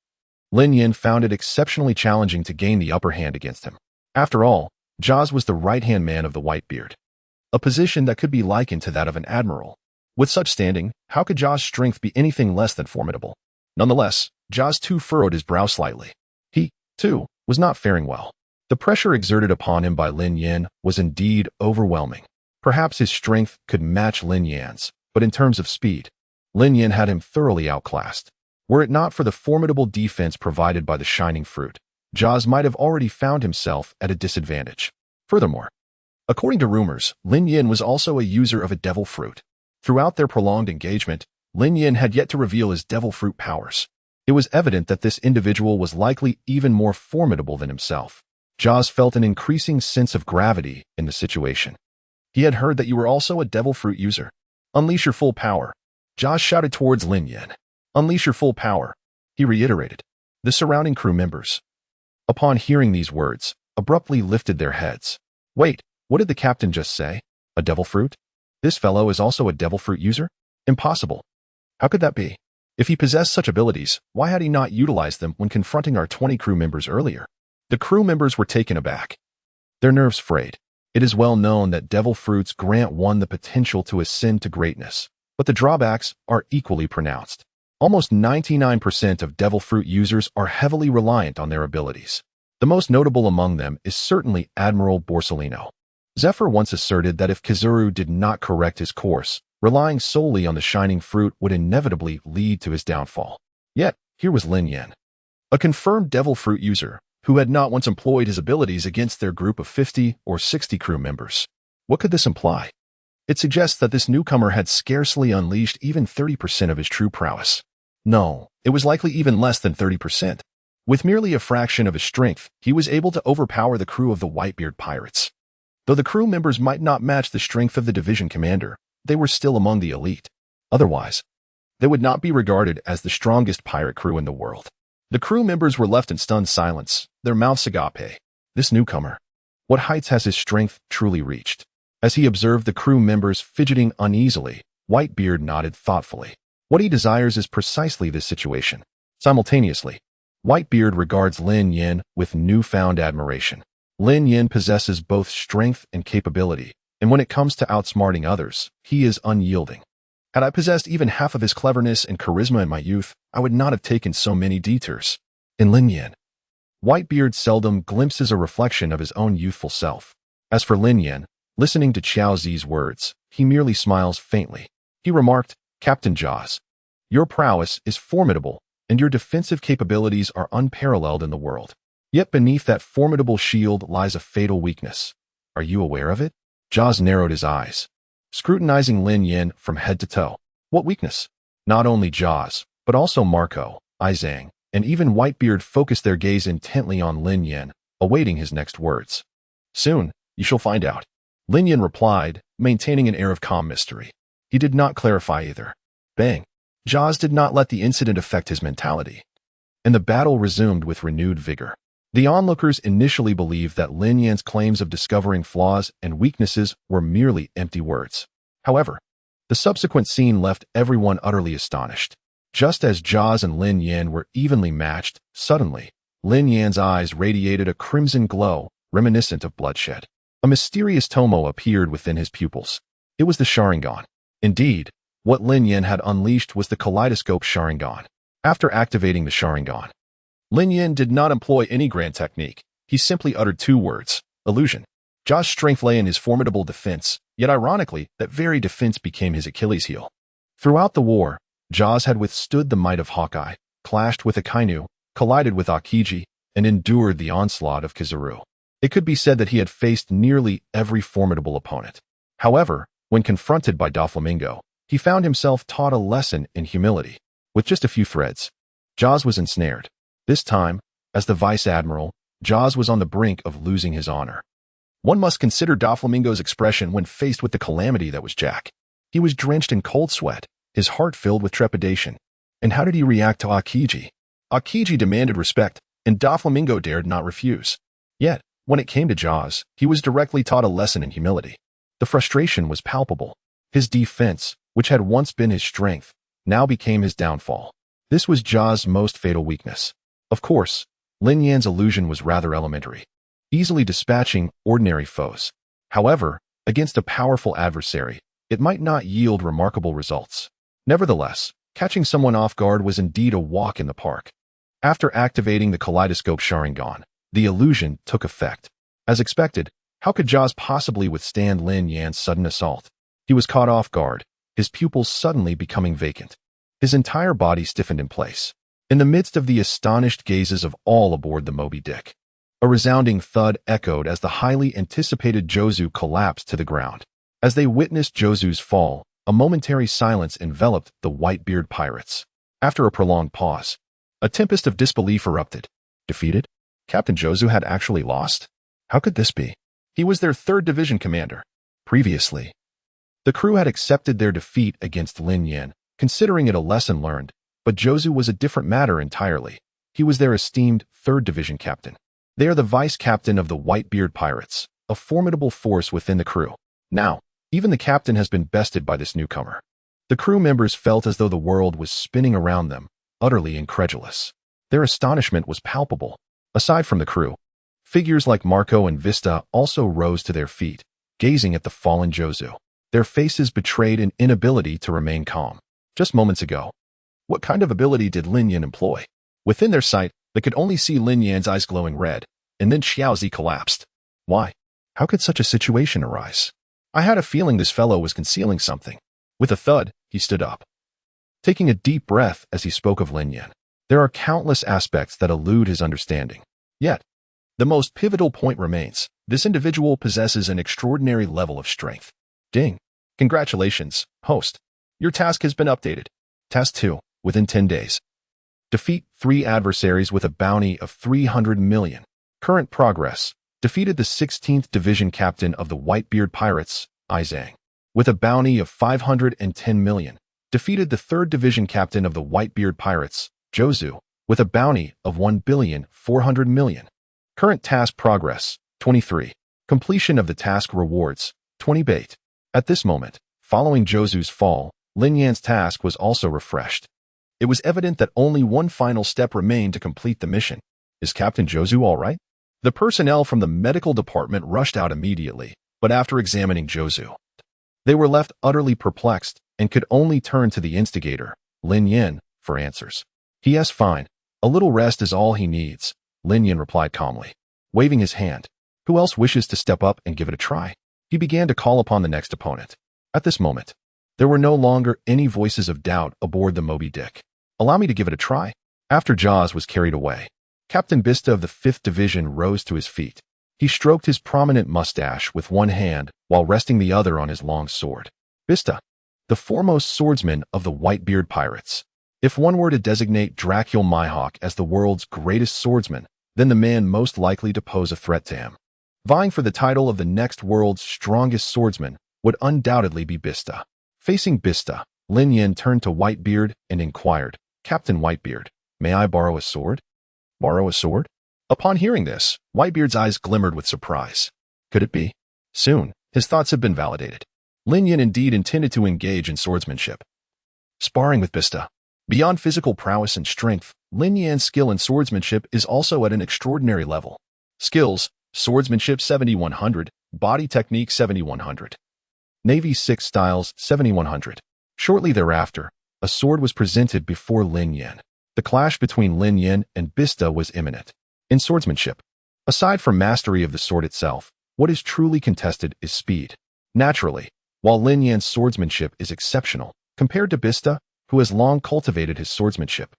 Lin Yan found it exceptionally challenging to gain the upper hand against him. After all, Jaws was the right-hand man of the Whitebeard, a position that could be likened to that of an admiral. With such standing, how could Jaws' strength be anything less than formidable? Nonetheless, Jaws too furrowed his brow slightly. He, too, was not faring well. The pressure exerted upon him by Lin Yan was indeed overwhelming. Perhaps his strength could match Lin Yan's, but in terms of speed, Lin Yan had him thoroughly outclassed. Were it not for the formidable defense provided by the shining fruit, Jaws might have already found himself at a disadvantage. Furthermore, according to rumors, Lin Yan was also a user of a devil fruit. Throughout their prolonged engagement, Lin Yan had yet to reveal his devil fruit powers. It was evident that this individual was likely even more formidable than himself. Jaws felt an increasing sense of gravity in the situation. He had heard that you were also a devil fruit user. Unleash your full power. Jaws shouted towards Lin Yan. Unleash your full power, he reiterated. The surrounding crew members, upon hearing these words, abruptly lifted their heads. Wait, what did the captain just say? A devil fruit? This fellow is also a devil fruit user? Impossible. How could that be? If he possessed such abilities, why had he not utilized them when confronting our 20 crew members earlier? The crew members were taken aback, their nerves frayed. It is well known that devil fruits grant one the potential to ascend to greatness, but the drawbacks are equally pronounced. Almost 99% of devil fruit users are heavily reliant on their abilities. The most notable among them is certainly Admiral Borsellino. Zephyr once asserted that if Kizaru did not correct his course, relying solely on the shining fruit would inevitably lead to his downfall. Yet, here was Lin Yan, a confirmed devil fruit user, who had not once employed his abilities against their group of 50 or 60 crew members. What could this imply? It suggests that this newcomer had scarcely unleashed even 30% of his true prowess. No, it was likely even less than 30%. With merely a fraction of his strength, he was able to overpower the crew of the Whitebeard Pirates. Though the crew members might not match the strength of the division commander, they were still among the elite. Otherwise, they would not be regarded as the strongest pirate crew in the world. The crew members were left in stunned silence, their mouths agape. This newcomer, what heights has his strength truly reached? As he observed the crew members fidgeting uneasily, Whitebeard nodded thoughtfully. What he desires is precisely this situation. Simultaneously, Whitebeard regards Lin Yan with newfound admiration. Lin Yan possesses both strength and capability, and when it comes to outsmarting others, he is unyielding. Had I possessed even half of his cleverness and charisma in my youth, I would not have taken so many detours. In Lin Yan, Whitebeard seldom glimpses a reflection of his own youthful self. As for Lin Yan, listening to Qiao Zi's words, he merely smiles faintly. He remarked, Captain Jaws, your prowess is formidable, and your defensive capabilities are unparalleled in the world. Yet beneath that formidable shield lies a fatal weakness. Are you aware of it? Jaws narrowed his eyes, scrutinizing Lin Yan from head to toe. What weakness? Not only Jaws, but also Marco, Isou, and even Whitebeard focused their gaze intently on Lin Yan, awaiting his next words. Soon, you shall find out. Lin Yan replied, maintaining an air of calm mystery. He did not clarify either. Bang! Jaws did not let the incident affect his mentality, and the battle resumed with renewed vigor. The onlookers initially believed that Lin Yan's claims of discovering flaws and weaknesses were merely empty words. However, the subsequent scene left everyone utterly astonished. Just as Jaws and Lin Yan were evenly matched, suddenly, Lin Yan's eyes radiated a crimson glow, reminiscent of bloodshed. A mysterious tomo appeared within his pupils. It was the Sharingan. Indeed, what Lin Yan had unleashed was the kaleidoscope Sharingan. After activating the Sharingan, Lin Yan did not employ any grand technique. He simply uttered two words, illusion. Jaws' strength lay in his formidable defense, yet ironically, that very defense became his Achilles heel. Throughout the war, Jaws had withstood the might of Hawkeye, clashed with Akainu, collided with Akiji, and endured the onslaught of Kizaru. It could be said that he had faced nearly every formidable opponent. However, when confronted by Doflamingo, he found himself taught a lesson in humility. With just a few threads, Jaws was ensnared. This time, as the Vice Admiral, Jaws was on the brink of losing his honor. One must consider Doflamingo's expression when faced with the calamity that was Jack. He was drenched in cold sweat, his heart filled with trepidation. And how did he react to Akiji? Akiji demanded respect, and Doflamingo dared not refuse. Yet, when it came to Jaws, he was directly taught a lesson in humility. The frustration was palpable. His defense, which had once been his strength, now became his downfall. This was Jaws' most fatal weakness. Of course, Lin Yan's illusion was rather elementary, easily dispatching ordinary foes. However, against a powerful adversary, it might not yield remarkable results. Nevertheless, catching someone off guard was indeed a walk in the park. After activating the kaleidoscope Sharingan, the illusion took effect. As expected, how could Jaws possibly withstand Lin Yan's sudden assault? He was caught off guard, his pupils suddenly becoming vacant. His entire body stiffened in place. In the midst of the astonished gazes of all aboard the Moby Dick, a resounding thud echoed as the highly anticipated Jozu collapsed to the ground. As they witnessed Jozu's fall, a momentary silence enveloped the Whitebeard Pirates. After a prolonged pause, a tempest of disbelief erupted. Defeated? Captain Jozu had actually lost? How could this be? He was their 3rd Division commander. Previously, the crew had accepted their defeat against Lin Yan, considering it a lesson learned. But Jozu was a different matter entirely. He was their esteemed 3rd Division captain. They are the vice captain of the Whitebeard Pirates, a formidable force within the crew. Now, even the captain has been bested by this newcomer. The crew members felt as though the world was spinning around them, utterly incredulous. Their astonishment was palpable. Aside from the crew, figures like Marco and Vista also rose to their feet, gazing at the fallen Jozu. Their faces betrayed an inability to remain calm. Just moments ago, what kind of ability did Lin Yan employ? Within their sight, they could only see Lin Yan's eyes glowing red, and then Xiaozi collapsed. Why? How could such a situation arise? I had a feeling this fellow was concealing something. With a thud, he stood up, taking a deep breath as he spoke of Lin Yan. There are countless aspects that elude his understanding. Yet, the most pivotal point remains. This individual possesses an extraordinary level of strength. Ding. Congratulations, host. Your task has been updated. Task 2. Within 10 days. Defeat 3 adversaries with a bounty of 300 million. Current progress. Defeated the 16th Division captain of the Whitebeard Pirates, Isou, with a bounty of 510 million. Defeated the 3rd Division captain of the Whitebeard Pirates, Jozu, with a bounty of 1,400 million. Current task progress, 23. Completion of the task rewards, 20 bait. At this moment, following Jozu's fall, Lin Yan's task was also refreshed. It was evident that only one final step remained to complete the mission. Is Captain Jozu all right? The personnel from the medical department rushed out immediately, but after examining Jozu, they were left utterly perplexed and could only turn to the instigator, Lin Yan, for answers. He is fine. A little rest is all he needs, Lin Yan replied calmly, waving his hand. Who else wishes to step up and give it a try? He began to call upon the next opponent. At this moment, there were no longer any voices of doubt aboard the Moby Dick. Allow me to give it a try. After Jaws was carried away, Captain Bista of the 5th Division rose to his feet. He stroked his prominent mustache with one hand while resting the other on his long sword. Bista, the foremost swordsman of the Whitebeard Pirates. If one were to designate Dracul Mihawk as the world's greatest swordsman, then the man most likely to pose a threat to him, vying for the title of the next world's strongest swordsman, would undoubtedly be Bista. Facing Bista, Lin Yan turned to Whitebeard and inquired, "Captain Whitebeard, may I borrow a sword?" "Borrow a sword?" Upon hearing this, Whitebeard's eyes glimmered with surprise. Could it be? Soon, his thoughts had been validated. Lin Yan indeed intended to engage in swordsmanship. Sparring with Bista. Beyond physical prowess and strength, Lin Yan's skill in swordsmanship is also at an extraordinary level. Skills: swordsmanship 7100, body technique 7100. Navy 6 styles 7100. Shortly thereafter, a sword was presented before Lin Yan. The clash between Lin Yan and Bista was imminent. In swordsmanship, aside from mastery of the sword itself, what is truly contested is speed. Naturally, while Lin Yan's swordsmanship is exceptional, compared to Bista, who has long cultivated his swordsmanship,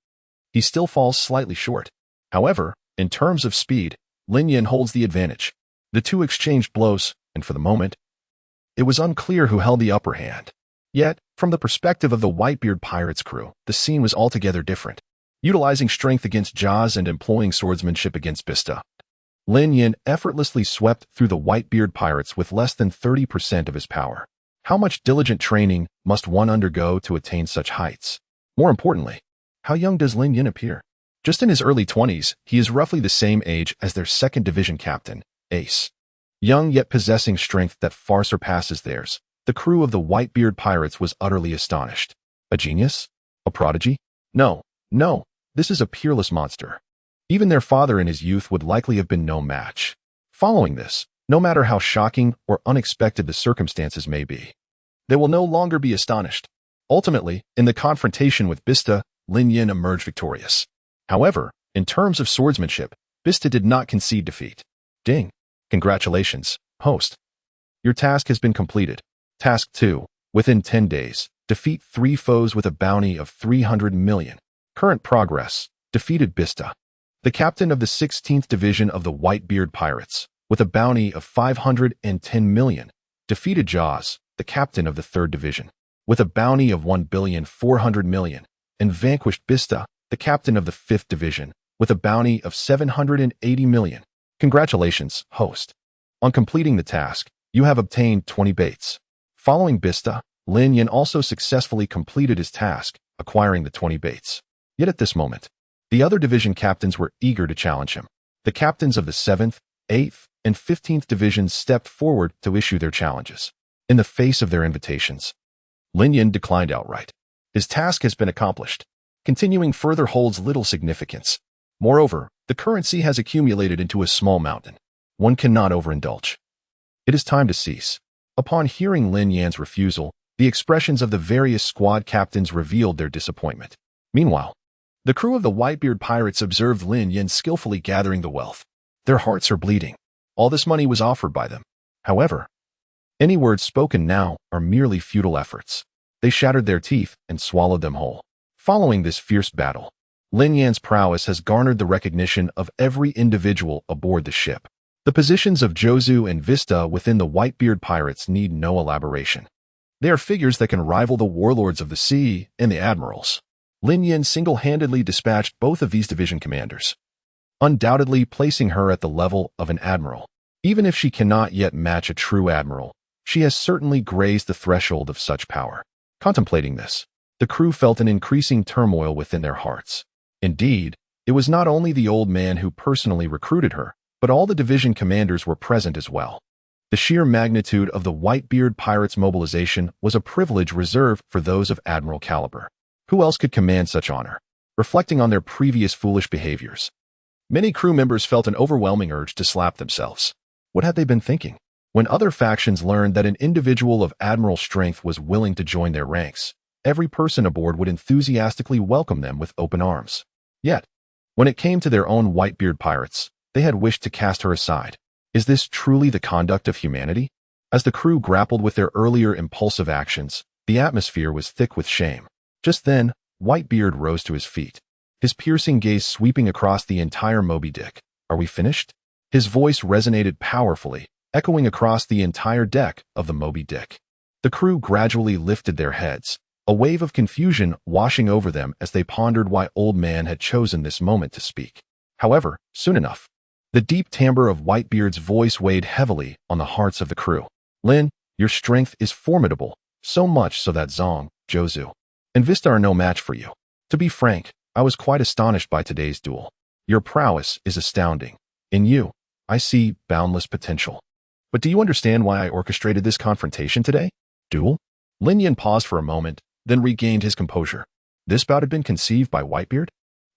he still falls slightly short. However, in terms of speed, Lin Yan holds the advantage. The two exchanged blows, and for the moment, it was unclear who held the upper hand. Yet, from the perspective of the Whitebeard Pirates crew, the scene was altogether different. Utilizing strength against Jaws and employing swordsmanship against Bista, Lin Yan effortlessly swept through the Whitebeard Pirates with less than 30% of his power. How much diligent training must one undergo to attain such heights? More importantly, how young does Lin Yan appear? Just in his early 20s, he is roughly the same age as their 2nd Division captain, Ace. Young yet possessing strength that far surpasses theirs, the crew of the Whitebeard Pirates was utterly astonished. A genius? A prodigy? No, this is a peerless monster. Even their father in his youth would likely have been no match. Following this, no matter how shocking or unexpected the circumstances may be, they will no longer be astonished. Ultimately, in the confrontation with Bista, Lin Yan emerged victorious. However, in terms of swordsmanship, Bista did not concede defeat. Ding. Congratulations, host. Your task has been completed. Task 2. Within 10 days, defeat 3 foes with a bounty of 300 million. Current progress. Defeated Bista, the captain of the 16th Division of the Whitebeard Pirates, with a bounty of 510 million. Defeated Jaws, the captain of the 3rd Division, with a bounty of 1,400 million. And vanquished Bista, the captain of the 5th Division, with a bounty of 780 million. Congratulations, host. On completing the task, you have obtained 20 baits. Following Bista, Lin Yan also successfully completed his task, acquiring the 20 baits. Yet at this moment, the other division captains were eager to challenge him. The captains of the 7th, 8th, and 15th Divisions stepped forward to issue their challenges. In the face of their invitations, Lin Yan declined outright. His task has been accomplished. Continuing further holds little significance. Moreover, the currency has accumulated into a small mountain. One cannot overindulge. It is time to cease. Upon hearing Lin Yan's refusal, the expressions of the various squad captains revealed their disappointment. Meanwhile, the crew of the Whitebeard Pirates observed Lin Yan skillfully gathering the wealth. Their hearts are bleeding. All this money was offered by them. However, any words spoken now are merely futile efforts. They shattered their teeth and swallowed them whole. Following this fierce battle, Lin Yan's prowess has garnered the recognition of every individual aboard the ship. The positions of Jozu and Vista within the Whitebeard Pirates need no elaboration. They are figures that can rival the warlords of the sea and the admirals. Lin Yan single-handedly dispatched both of these division commanders, undoubtedly placing her at the level of an admiral. Even if she cannot yet match a true admiral, she has certainly grazed the threshold of such power. Contemplating this, the crew felt an increasing turmoil within their hearts. Indeed, it was not only the old man who personally recruited her, but all the division commanders were present as well. The sheer magnitude of the Whitebeard Pirates' mobilization was a privilege reserved for those of admiral caliber. Who else could command such honor? Reflecting on their previous foolish behaviors, many crew members felt an overwhelming urge to slap themselves. What had they been thinking? When other factions learned that an individual of admiral strength was willing to join their ranks, every person aboard would enthusiastically welcome them with open arms. Yet, when it came to their own Whitebeard Pirates, they had wished to cast her aside. Is this truly the conduct of humanity? As the crew grappled with their earlier impulsive actions, the atmosphere was thick with shame. Just then, Whitebeard rose to his feet. his piercing gaze sweeping across the entire Moby Dick. Are we finished? His voice resonated powerfully, echoing across the entire deck of the Moby Dick. The crew gradually lifted their heads, a wave of confusion washing over them as they pondered why Old Man had chosen this moment to speak. However, soon enough, the deep timbre of Whitebeard's voice weighed heavily on the hearts of the crew. Lin, your strength is formidable, so much so that Zong, Jozu, and Vista are no match for you. To be frank, I was quite astonished by today's duel. Your prowess is astounding. In you, I see boundless potential. But do you understand why I orchestrated this confrontation today? Duel? Lin Yan paused for a moment, then regained his composure. This bout had been conceived by Whitebeard?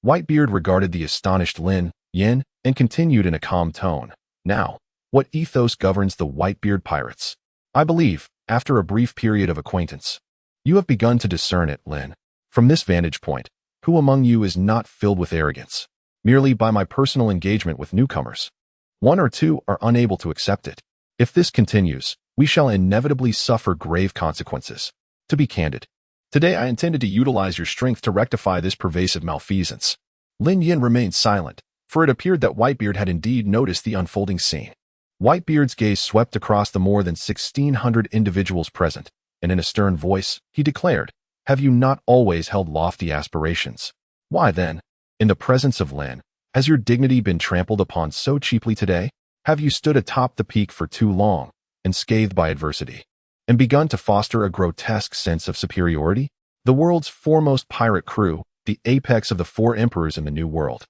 Whitebeard regarded the astonished Lin Yan and continued in a calm tone. Now, what ethos governs the Whitebeard Pirates? I believe, after a brief period of acquaintance, you have begun to discern it, Lin. From this vantage point, who among you is not filled with arrogance? Merely by my personal engagement with newcomers. One or two are unable to accept it. If this continues, we shall inevitably suffer grave consequences. To be candid, today I intended to utilize your strength to rectify this pervasive malfeasance. Lin Yan remained silent, for it appeared that Whitebeard had indeed noticed the unfolding scene. Whitebeard's gaze swept across the more than 1,600 individuals present, and in a stern voice, he declared, "Have you not always held lofty aspirations? Why then, in the presence of Lin, has your dignity been trampled upon so cheaply today? Have you stood atop the peak for too long, unscathed by adversity, and begun to foster a grotesque sense of superiority? The world's foremost pirate crew, the apex of the four emperors in the New World,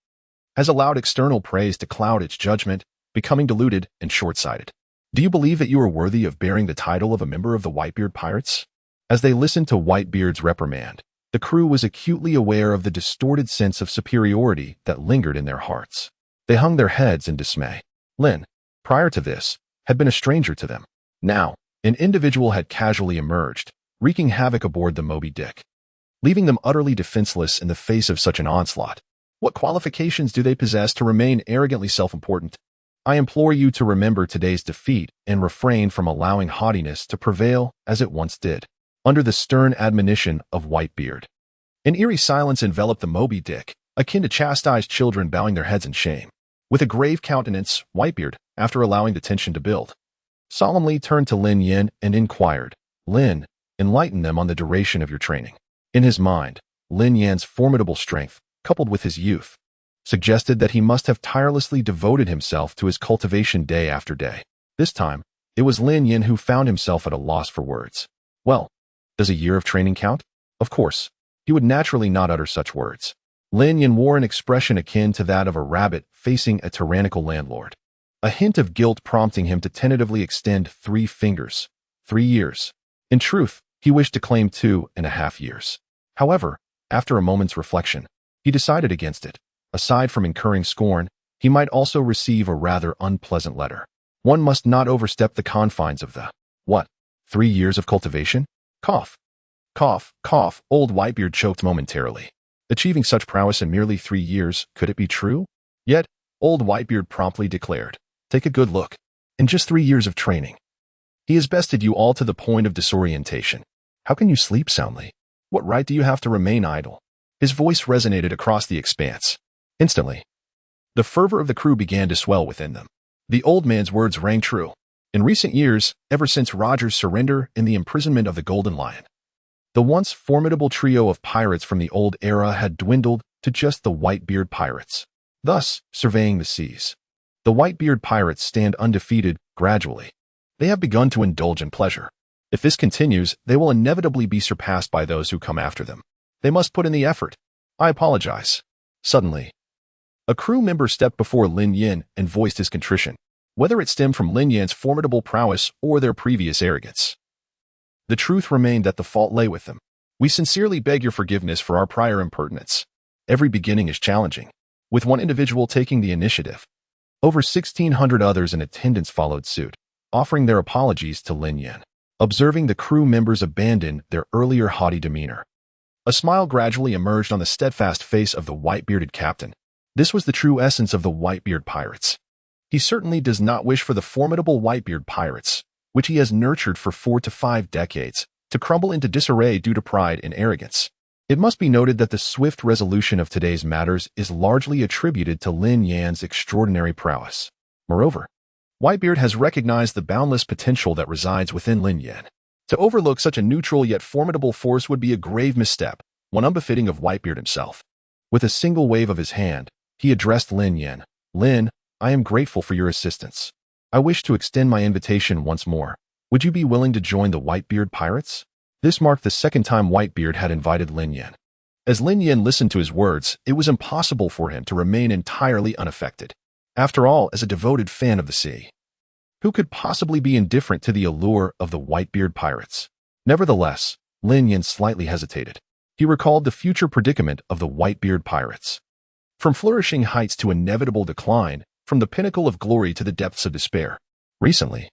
has allowed external praise to cloud its judgment, becoming deluded and short-sighted. Do you believe that you are worthy of bearing the title of a member of the Whitebeard Pirates?" As they listened to Whitebeard's reprimand, the crew was acutely aware of the distorted sense of superiority that lingered in their hearts. They hung their heads in dismay. Lin, prior to this, had been a stranger to them. Now, an individual had casually emerged, wreaking havoc aboard the Moby Dick, leaving them utterly defenseless in the face of such an onslaught. What qualifications do they possess to remain arrogantly self-important? I implore you to remember today's defeat and refrain from allowing haughtiness to prevail as it once did. Under the stern admonition of Whitebeard, an eerie silence enveloped the Moby Dick, akin to chastised children bowing their heads in shame. With a grave countenance, Whitebeard, after allowing the tension to build, solemnly turned to Lin Yan and inquired, "Lin, enlighten them on the duration of your training." In his mind, Lin Yan's formidable strength, coupled with his youth, suggested that he must have tirelessly devoted himself to his cultivation day after day. This time, it was Lin Yan who found himself at a loss for words. Well, does a year of training count? Of course, he would naturally not utter such words. Lin Yan wore an expression akin to that of a rabbit facing a tyrannical landlord, a hint of guilt prompting him to tentatively extend 3 fingers. 3 years. In truth, he wished to claim 2.5 years. However, after a moment's reflection, he decided against it. Aside from incurring scorn, he might also receive a rather unpleasant letter. One must not overstep the confines of the, 3 years of cultivation? Cough. Cough, cough, old Whitebeard choked momentarily. Achieving such prowess in merely 3 years, could it be true? Yet, old Whitebeard promptly declared, "Take a good look. In just 3 years of training, he has bested you all to the point of disorientation. How can you sleep soundly? What right do you have to remain idle?" His voice resonated across the expanse. Instantly, the fervor of the crew began to swell within them. The old man's words rang true. In recent years, ever since Roger's surrender and the imprisonment of the Golden Lion, the once formidable trio of pirates from the old era had dwindled to just the Whitebeard Pirates. Thus, surveying the seas, the Whitebeard Pirates stand undefeated. Gradually, they have begun to indulge in pleasure. If this continues, they will inevitably be surpassed by those who come after them. They must put in the effort. I apologize. Suddenly, a crew member stepped before Lin Yan and voiced his contrition, whether it stemmed from Lin Yan's formidable prowess or their previous arrogance. The truth remained that the fault lay with them. "We sincerely beg your forgiveness for our prior impertinence. Every beginning is challenging." With one individual taking the initiative, over 1,600 others in attendance followed suit, offering their apologies to Lin Yan. Observing the crew members abandon their earlier haughty demeanor, a smile gradually emerged on the steadfast face of the white-bearded captain. This was the true essence of the Whitebeard Pirates. He certainly does not wish for the formidable Whitebeard Pirates, which he has nurtured for 4 to 5 decades, to crumble into disarray due to pride and arrogance. It must be noted that the swift resolution of today's matters is largely attributed to Lin Yan's extraordinary prowess. Moreover, Whitebeard has recognized the boundless potential that resides within Lin Yan. To overlook such a neutral yet formidable force would be a grave misstep, one unbefitting of Whitebeard himself. With a single wave of his hand, he addressed Lin Yan. "Lin, I am grateful for your assistance. I wish to extend my invitation once more. Would you be willing to join the Whitebeard Pirates?" This marked the second time Whitebeard had invited Lin Yan. As Lin Yan listened to his words, it was impossible for him to remain entirely unaffected. After all, as a devoted fan of the sea, who could possibly be indifferent to the allure of the Whitebeard Pirates? Nevertheless, Lin Yan slightly hesitated. He recalled the future predicament of the Whitebeard Pirates. From flourishing heights to inevitable decline, from the pinnacle of glory to the depths of despair. Recently,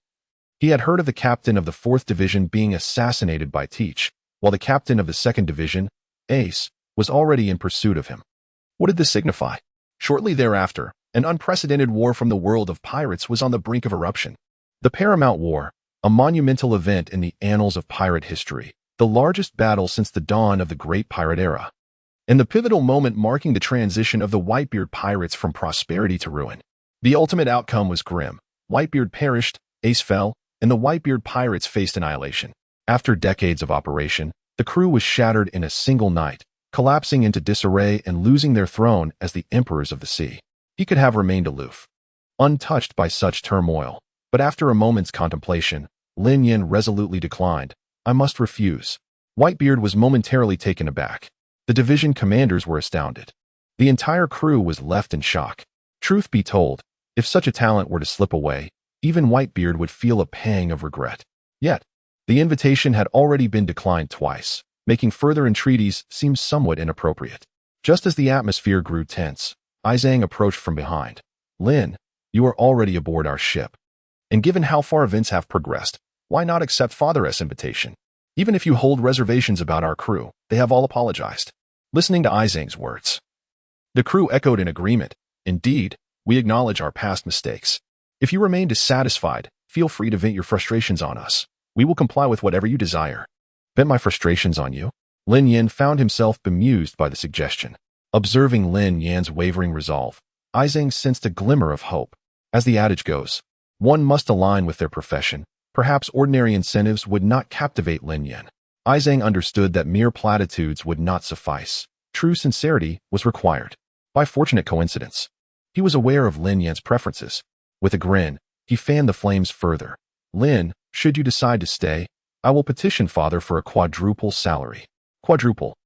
he had heard of the captain of the 4th Division being assassinated by Teach, while the captain of the 2nd Division, Ace, was already in pursuit of him. What did this signify? Shortly thereafter, an unprecedented war from the world of pirates was on the brink of eruption. The Paramount War, a monumental event in the annals of pirate history, the largest battle since the dawn of the Great Pirate Era, and the pivotal moment marking the transition of the Whitebeard Pirates from prosperity to ruin. The ultimate outcome was grim. Whitebeard perished, Ace fell, and the Whitebeard Pirates faced annihilation. After decades of operation, the crew was shattered in a single night, collapsing into disarray and losing their throne as the emperors of the sea. He could have remained aloof, untouched by such turmoil, but after a moment's contemplation, Lin Yan resolutely declined. "I must refuse." Whitebeard was momentarily taken aback. The division commanders were astounded. The entire crew was left in shock. Truth be told, if such a talent were to slip away, even Whitebeard would feel a pang of regret. Yet, the invitation had already been declined twice, making further entreaties seem somewhat inappropriate. Just as the atmosphere grew tense, Isou approached from behind. "Lin, you are already aboard our ship. And given how far events have progressed, why not accept Father's invitation? Even if you hold reservations about our crew, they have all apologized." Listening to Isou's words, the crew echoed in agreement. "Indeed, we acknowledge our past mistakes. If you remain dissatisfied, feel free to vent your frustrations on us. We will comply with whatever you desire." "Vent my frustrations on you?" Lin Yan found himself bemused by the suggestion. Observing Lin Yan's wavering resolve, Isou sensed a glimmer of hope. As the adage goes, one must align with their profession. Perhaps ordinary incentives would not captivate Lin Yan. Isou understood that mere platitudes would not suffice. True sincerity was required. By fortunate coincidence, he was aware of Lin Yan's preferences. With a grin, he fanned the flames further. "Lin, should you decide to stay, I will petition Father for a quadruple salary." Quadruple.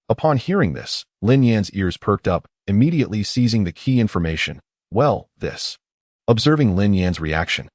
Upon hearing this, Lin Yan's ears perked up, immediately seizing the key information. "Well, this." Observing Lin Yan's reaction,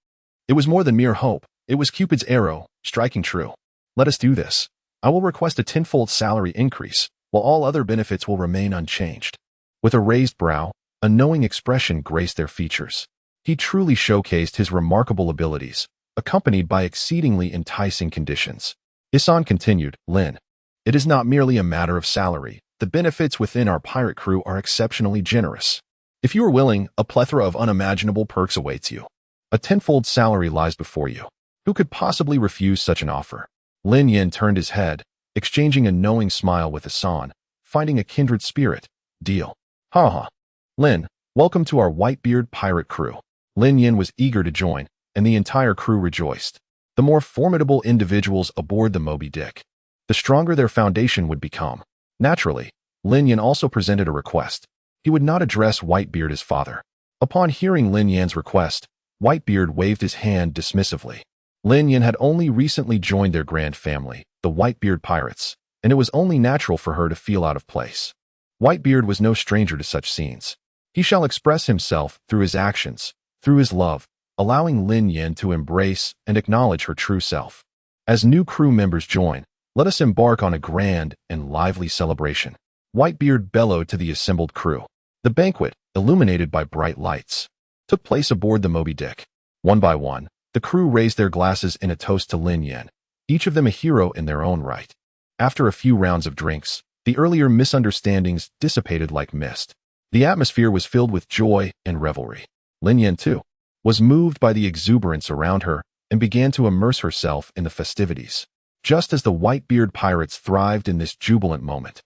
it was more than mere hope. It was Cupid's arrow, striking true. "Let us do this. I will request a tenfold salary increase, while all other benefits will remain unchanged." With a raised brow, a knowing expression graced their features. He truly showcased his remarkable abilities, accompanied by exceedingly enticing conditions. Isou continued, "Lin, it is not merely a matter of salary. The benefits within our pirate crew are exceptionally generous. If you are willing, a plethora of unimaginable perks awaits you. A tenfold salary lies before you. Who could possibly refuse such an offer?" Lin Yan turned his head, exchanging a knowing smile with Isou, finding a kindred spirit. "Deal." "Ha ha. Lin, welcome to our Whitebeard pirate crew." Lin Yan was eager to join, and the entire crew rejoiced. The more formidable individuals aboard the Moby Dick, the stronger their foundation would become. Naturally, Lin Yan also presented a request. He would not address Whitebeard as father. Upon hearing Lin Yan's request, Whitebeard waved his hand dismissively. Lin Yan had only recently joined their grand family, the Whitebeard Pirates, and it was only natural for her to feel out of place. Whitebeard was no stranger to such scenes. He shall express himself through his actions, through his love, allowing Lin Yan to embrace and acknowledge her true self. As new crew members join, let us embark on a grand and lively celebration. Whitebeard bellowed to the assembled crew. The banquet, illuminated by bright lights, took place aboard the Moby Dick. One by one, the crew raised their glasses in a toast to Lin Yan, each of them a hero in their own right. After a few rounds of drinks, the earlier misunderstandings dissipated like mist. The atmosphere was filled with joy and revelry. Lin Yan, too, was moved by the exuberance around her and began to immerse herself in the festivities. Just as the Whitebeard Pirates thrived in this jubilant moment,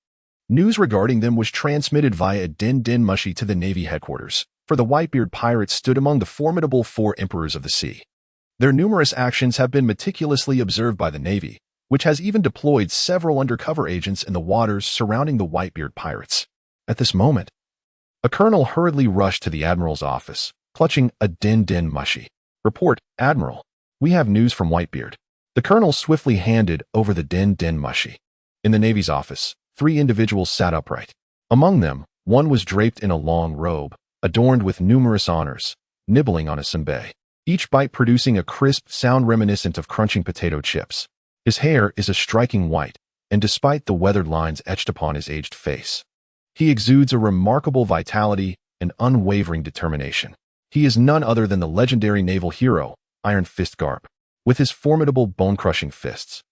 News regarding them was transmitted via a din mushi to the Navy headquarters, for the Whitebeard pirates stood among the formidable 4 emperors of the sea. Their numerous actions have been meticulously observed by the Navy, which has even deployed several undercover agents in the waters surrounding the Whitebeard pirates. At this moment, a colonel hurriedly rushed to the admiral's office, clutching a din mushi. "Report, Admiral. We have news from Whitebeard." The colonel swiftly handed over the din mushi. In the Navy's office, 3 individuals sat upright. Among them, one was draped in a long robe, adorned with numerous honors, nibbling on a senbei, each bite producing a crisp sound reminiscent of crunching potato chips. His hair is a striking white, and despite the weathered lines etched upon his aged face, he exudes a remarkable vitality and unwavering determination. He is none other than the legendary naval hero, Iron Fist Garp. With his formidable bone-crushing fists,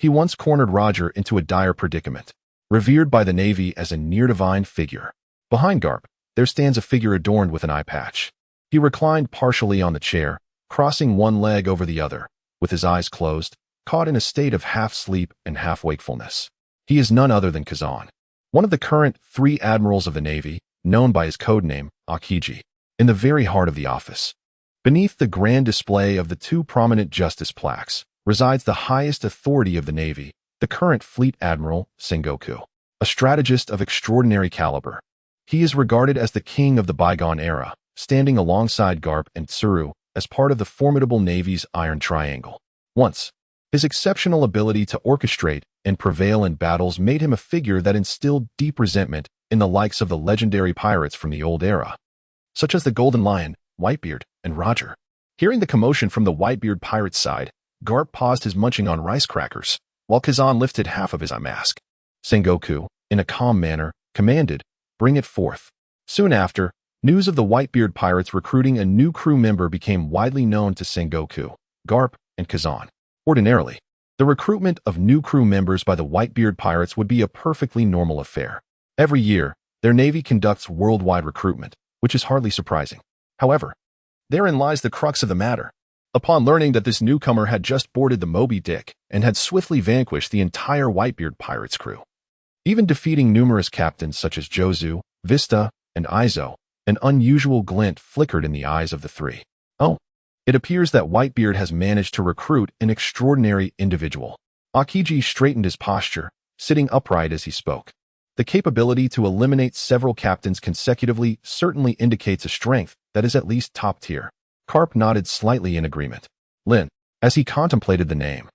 he once cornered Roger into a dire predicament. Revered by the Navy as a near-divine figure, behind Garp, there stands a figure adorned with an eye patch. He reclined partially on the chair, crossing one leg over the other, with his eyes closed, caught in a state of half-sleep and half-wakefulness. He is none other than Kazan, one of the current 3 admirals of the Navy, known by his codename, Akiji. In the very heart of the office, beneath the grand display of the 2 prominent justice plaques, resides the highest authority of the Navy, the current Fleet Admiral, Sengoku, a strategist of extraordinary caliber. He is regarded as the king of the bygone era, standing alongside Garp and Tsuru as part of the formidable Navy's Iron Triangle. Once, his exceptional ability to orchestrate and prevail in battles made him a figure that instilled deep resentment in the likes of the legendary pirates from the old era, such as the Golden Lion, Whitebeard, and Roger. Hearing the commotion from the Whitebeard pirates' side, Garp paused his munching on rice crackers, while Kazan lifted half of his eye mask. Sengoku, in a calm manner, commanded, "Bring it forth." Soon after, news of the Whitebeard pirates recruiting a new crew member became widely known to Sengoku, Garp, and Kazan. Ordinarily, the recruitment of new crew members by the Whitebeard pirates would be a perfectly normal affair. Every year, their Navy conducts worldwide recruitment, which is hardly surprising. However, therein lies the crux of the matter. Upon learning that this newcomer had just boarded the Moby Dick and had swiftly vanquished the entire Whitebeard pirates crew, even defeating numerous captains such as Jozu, Vista, and Isou, an unusual glint flickered in the eyes of the 3. "Oh, it appears that Whitebeard has managed to recruit an extraordinary individual." Akiji straightened his posture, sitting upright as he spoke. The capability to eliminate several captains consecutively certainly indicates a strength that is at least top tier. Garp nodded slightly in agreement. Lin, as he contemplated the name,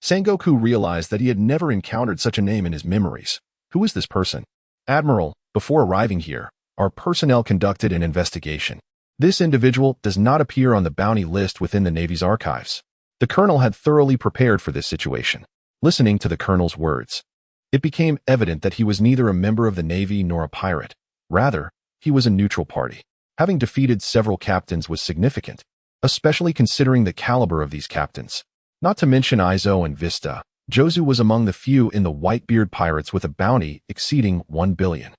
Sengoku realized that he had never encountered such a name in his memories. Who is this person? "Admiral, before arriving here, our personnel conducted an investigation. This individual does not appear on the bounty list within the Navy's archives." The colonel had thoroughly prepared for this situation. Listening to the colonel's words, it became evident that he was neither a member of the Navy nor a pirate. Rather, he was a neutral party. Having defeated several captains was significant, especially considering the caliber of these captains. Not to mention Isou and Vista, Jozu was among the few in the Whitebeard pirates with a bounty exceeding 1 billion.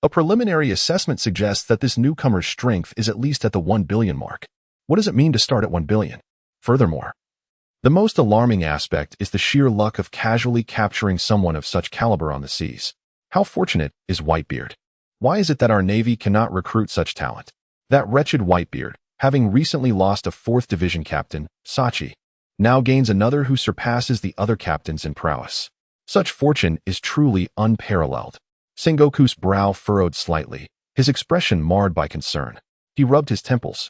A preliminary assessment suggests that this newcomer's strength is at least at the 1 billion mark. What does it mean to start at 1 billion? Furthermore, the most alarming aspect is the sheer luck of casually capturing someone of such caliber on the seas. How fortunate is Whitebeard? Why is it that our Navy cannot recruit such talent? That wretched Whitebeard, having recently lost a 4th Division captain, Sachi, now gains another who surpasses the other captains in prowess. Such fortune is truly unparalleled. Sengoku's brow furrowed slightly, his expression marred by concern. He rubbed his temples.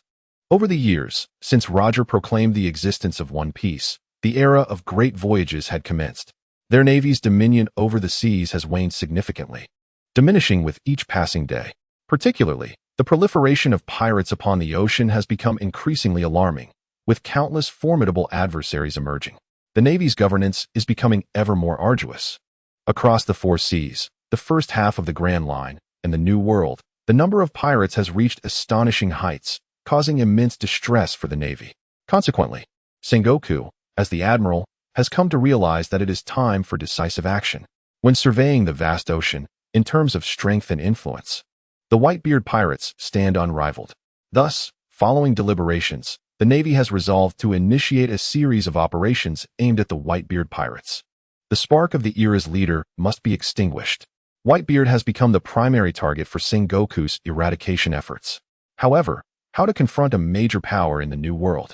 Over the years, since Roger proclaimed the existence of One Piece, the era of great voyages had commenced. Their Navy's dominion over the seas has waned significantly, diminishing with each passing day. Particularly, the proliferation of pirates upon the ocean has become increasingly alarming, with countless formidable adversaries emerging. The Navy's governance is becoming ever more arduous. Across the 4 seas, the first half of the Grand Line, and the New World, the number of pirates has reached astonishing heights, causing immense distress for the Navy. Consequently, Sengoku, as the admiral, has come to realize that it is time for decisive action. When surveying the vast ocean, in terms of strength and influence, the Whitebeard pirates stand unrivaled. Thus, following deliberations, the Navy has resolved to initiate a series of operations aimed at the Whitebeard pirates. The spark of the era's leader must be extinguished. Whitebeard has become the primary target for Sengoku's eradication efforts. However, how to confront a major power in the New World?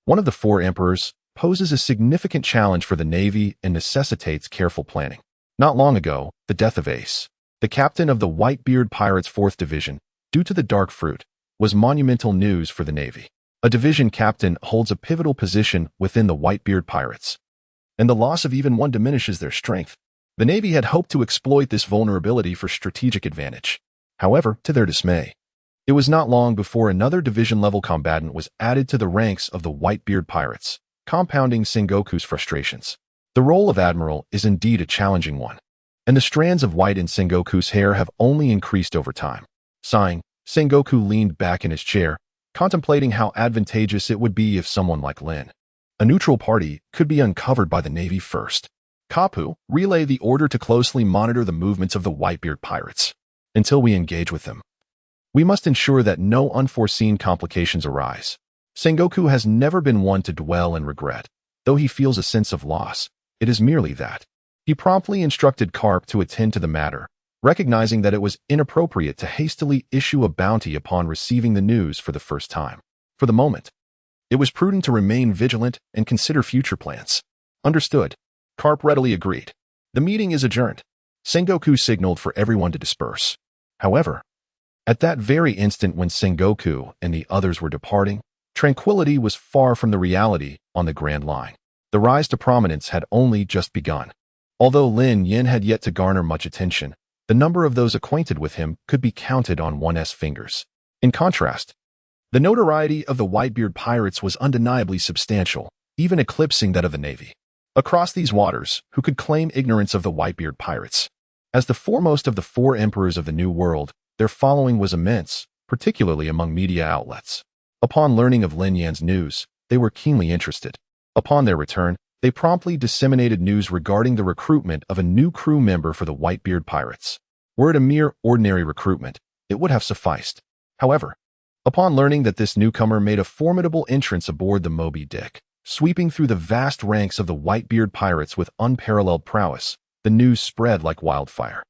One of the four emperors poses a significant challenge for the Navy and necessitates careful planning. Not long ago, the death of Ace, the captain of the Whitebeard Pirates' 4th Division, due to the Dark Fruit, was monumental news for the Navy. A division captain holds a pivotal position within the Whitebeard Pirates, and the loss of even one diminishes their strength. The Navy had hoped to exploit this vulnerability for strategic advantage. However, to their dismay, it was not long before another division-level combatant was added to the ranks of the Whitebeard Pirates, compounding Sengoku's frustrations. The role of admiral is indeed a challenging one, and the strands of white in Sengoku's hair have only increased over time. Sighing, Sengoku leaned back in his chair, contemplating how advantageous it would be if someone like Lin, a neutral party, could be uncovered by the Navy first. Kapu, relay the order to closely monitor the movements of the Whitebeard Pirates. Until we engage with them, we must ensure that no unforeseen complications arise. Sengoku has never been one to dwell in regret. Though he feels a sense of loss, it is merely that. He promptly instructed Garp to attend to the matter, recognizing that it was inappropriate to hastily issue a bounty upon receiving the news for the first time. For the moment, it was prudent to remain vigilant and consider future plans. Understood. Garp readily agreed. The meeting is adjourned. Sengoku signaled for everyone to disperse. However, at that very instant when Sengoku and the others were departing, tranquility was far from the reality on the Grand Line. The rise to prominence had only just begun. Although Lin Yan had yet to garner much attention, the number of those acquainted with him could be counted on one's fingers. In contrast, the notoriety of the Whitebeard Pirates was undeniably substantial, even eclipsing that of the Navy. Across these waters, who could claim ignorance of the Whitebeard Pirates? As the foremost of the four emperors of the New World, their following was immense, particularly among media outlets. Upon learning of Lin Yan's news, they were keenly interested. Upon their return, they promptly disseminated news regarding the recruitment of a new crew member for the Whitebeard Pirates. Were it a mere ordinary recruitment, it would have sufficed. However, upon learning that this newcomer made a formidable entrance aboard the Moby Dick, sweeping through the vast ranks of the Whitebeard Pirates with unparalleled prowess, the news spread like wildfire.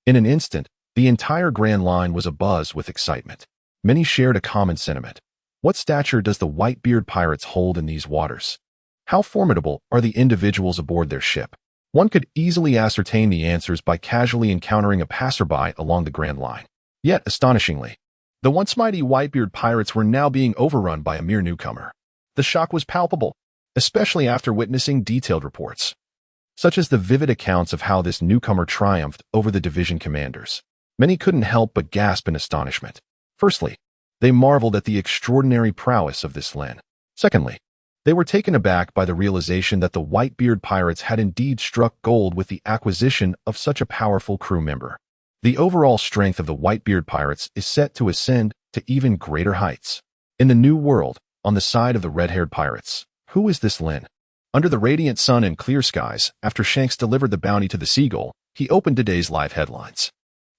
In an instant, the entire Grand Line was abuzz with excitement. Many shared a common sentiment. What stature does the Whitebeard Pirates hold in these waters? How formidable are the individuals aboard their ship? One could easily ascertain the answers by casually encountering a passerby along the Grand Line. Yet, astonishingly, the once mighty Whitebeard Pirates were now being overrun by a mere newcomer. The shock was palpable, especially after witnessing detailed reports, such as the vivid accounts of how this newcomer triumphed over the division commanders. Many couldn't help but gasp in astonishment. Firstly, they marveled at the extraordinary prowess of this Lin. Secondly, they were taken aback by the realization that the Whitebeard Pirates had indeed struck gold with the acquisition of such a powerful crew member. The overall strength of the Whitebeard Pirates is set to ascend to even greater heights. In the New World, on the side of the red-haired pirates, who is this Lin? Under the radiant sun and clear skies, after Shanks delivered the bounty to the Seagull, he opened today's live headlines.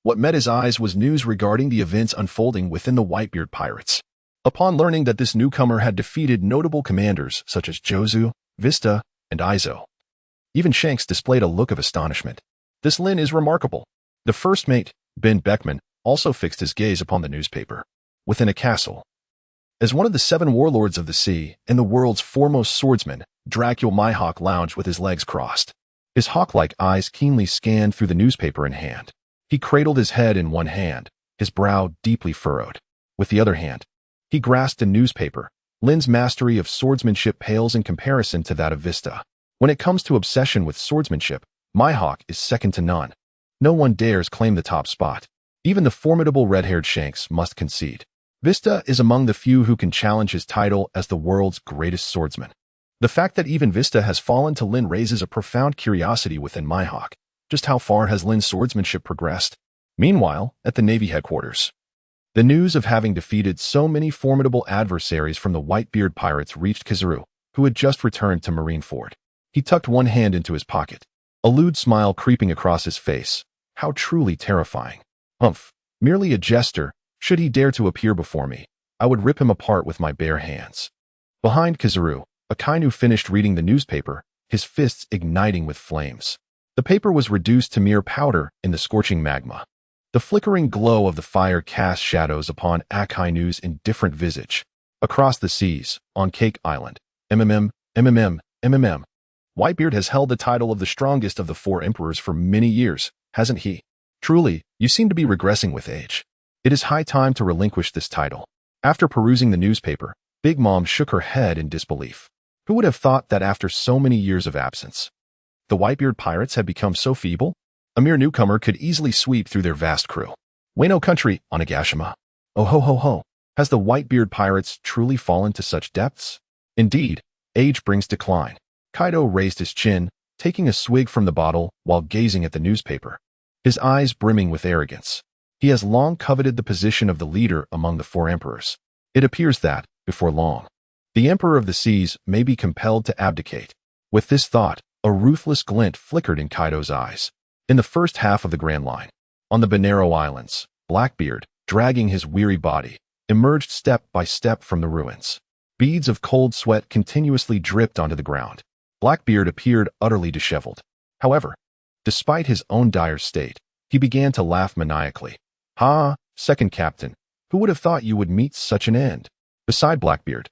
What met his eyes was news regarding the events unfolding within the Whitebeard Pirates. Upon learning that this newcomer had defeated notable commanders such as Jozu, Vista, and Isou, even Shanks displayed a look of astonishment. This Lin is remarkable. The first mate, Ben Beckman, also fixed his gaze upon the newspaper. Within a castle, as one of the 7 warlords of the sea and the world's foremost swordsman, Dracula Mihawk lounged with his legs crossed. His hawk-like eyes keenly scanned through the newspaper in hand. He cradled his head in one hand, his brow deeply furrowed. With the other hand, he grasped a newspaper. Lin's mastery of swordsmanship pales in comparison to that of Vista. When it comes to obsession with swordsmanship, Mihawk is second to none. No one dares claim the top spot. Even the formidable red-haired Shanks must concede. Vista is among the few who can challenge his title as the world's greatest swordsman. The fact that even Vista has fallen to Lin raises a profound curiosity within Mihawk. Just how far has Lin's swordsmanship progressed? Meanwhile, at the Navy headquarters, the news of having defeated so many formidable adversaries from the Whitebeard Pirates reached Kizaru, who had just returned to Marineford. He tucked one hand into his pocket, a lewd smile creeping across his face. How truly terrifying. Humph, merely a jester. Should he dare to appear before me, I would rip him apart with my bare hands. Behind Kizaru, Akainu finished reading the newspaper, his fists igniting with flames. The paper was reduced to mere powder in the scorching magma. The flickering glow of the fire cast shadows upon Akainu's indifferent visage. Across the seas, on Cake Island, MMM. Whitebeard has held the title of the strongest of the four emperors for many years, hasn't he? Truly, you seem to be regressing with age. It is high time to relinquish this title. After perusing the newspaper, Big Mom shook her head in disbelief. Who would have thought that after so many years of absence, the Whitebeard Pirates had become so feeble? A mere newcomer could easily sweep through their vast crew. Wano country, Onigashima. Oh ho ho ho. Has the Whitebeard Pirates truly fallen to such depths? Indeed, age brings decline. Kaido raised his chin, taking a swig from the bottle while gazing at the newspaper, his eyes brimming with arrogance. He has long coveted the position of the leader among the four emperors. It appears that, before long, the Emperor of the Seas may be compelled to abdicate. With this thought, a ruthless glint flickered in Kaido's eyes. In the first half of the Grand Line, on the Banquet Islands, Blackbeard, dragging his weary body, emerged step by step from the ruins. Beads of cold sweat continuously dripped onto the ground. Blackbeard appeared utterly disheveled. However, despite his own dire state, he began to laugh maniacally. "Ha, second captain, who would have thought you would meet such an end?" Beside Blackbeard,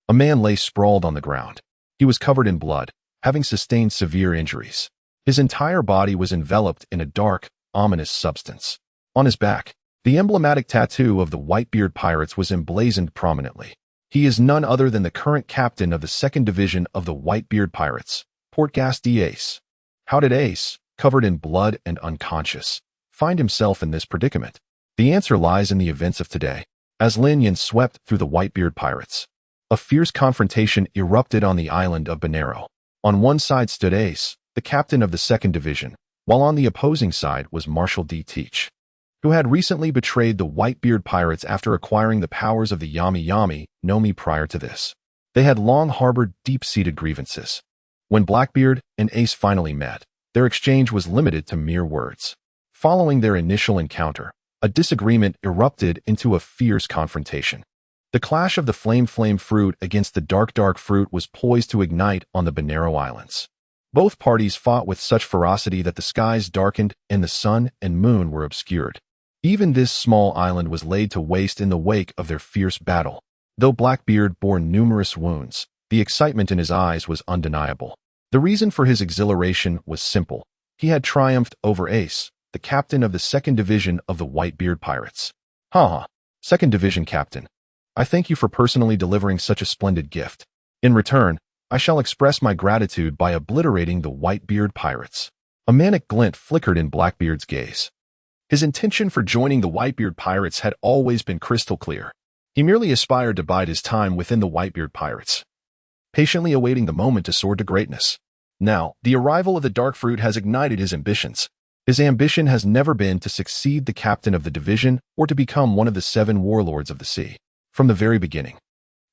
a man lay sprawled on the ground. He was covered in blood, having sustained severe injuries. His entire body was enveloped in a dark, ominous substance. On his back, the emblematic tattoo of the Whitebeard Pirates was emblazoned prominently. He is none other than the current captain of the second division of the Whitebeard Pirates, Portgas Ace. How did Ace, covered in blood and unconscious, find himself in this predicament? The answer lies in the events of today. As Lin Yan swept through the Whitebeard Pirates, a fierce confrontation erupted on the island of Banero. On one side stood Ace, the captain of the second division, while on the opposing side was Marshal D. Teach, who had recently betrayed the Whitebeard Pirates after acquiring the powers of the Yami no Mi prior to this. They had long harbored deep-seated grievances. When Blackbeard and Ace finally met, their exchange was limited to mere words. Following their initial encounter, a disagreement erupted into a fierce confrontation. The clash of the flame fruit against the dark fruit was poised to ignite on the Banero Islands. Both parties fought with such ferocity that the skies darkened and the sun and moon were obscured. Even this small island was laid to waste in the wake of their fierce battle. Though Blackbeard bore numerous wounds, the excitement in his eyes was undeniable. The reason for his exhilaration was simple. He had triumphed over Ace, the captain of the second division of the Whitebeard Pirates. "Ha! Second division captain. I thank you for personally delivering such a splendid gift. In return, I shall express my gratitude by obliterating the Whitebeard Pirates." A manic glint flickered in Blackbeard's gaze. His intention for joining the Whitebeard Pirates had always been crystal clear. He merely aspired to bide his time within the Whitebeard Pirates, patiently awaiting the moment to soar to greatness. Now, the arrival of the Dark Fruit has ignited his ambitions. His ambition has never been to succeed the captain of the division or to become one of the 7 warlords of the sea. From the very beginning,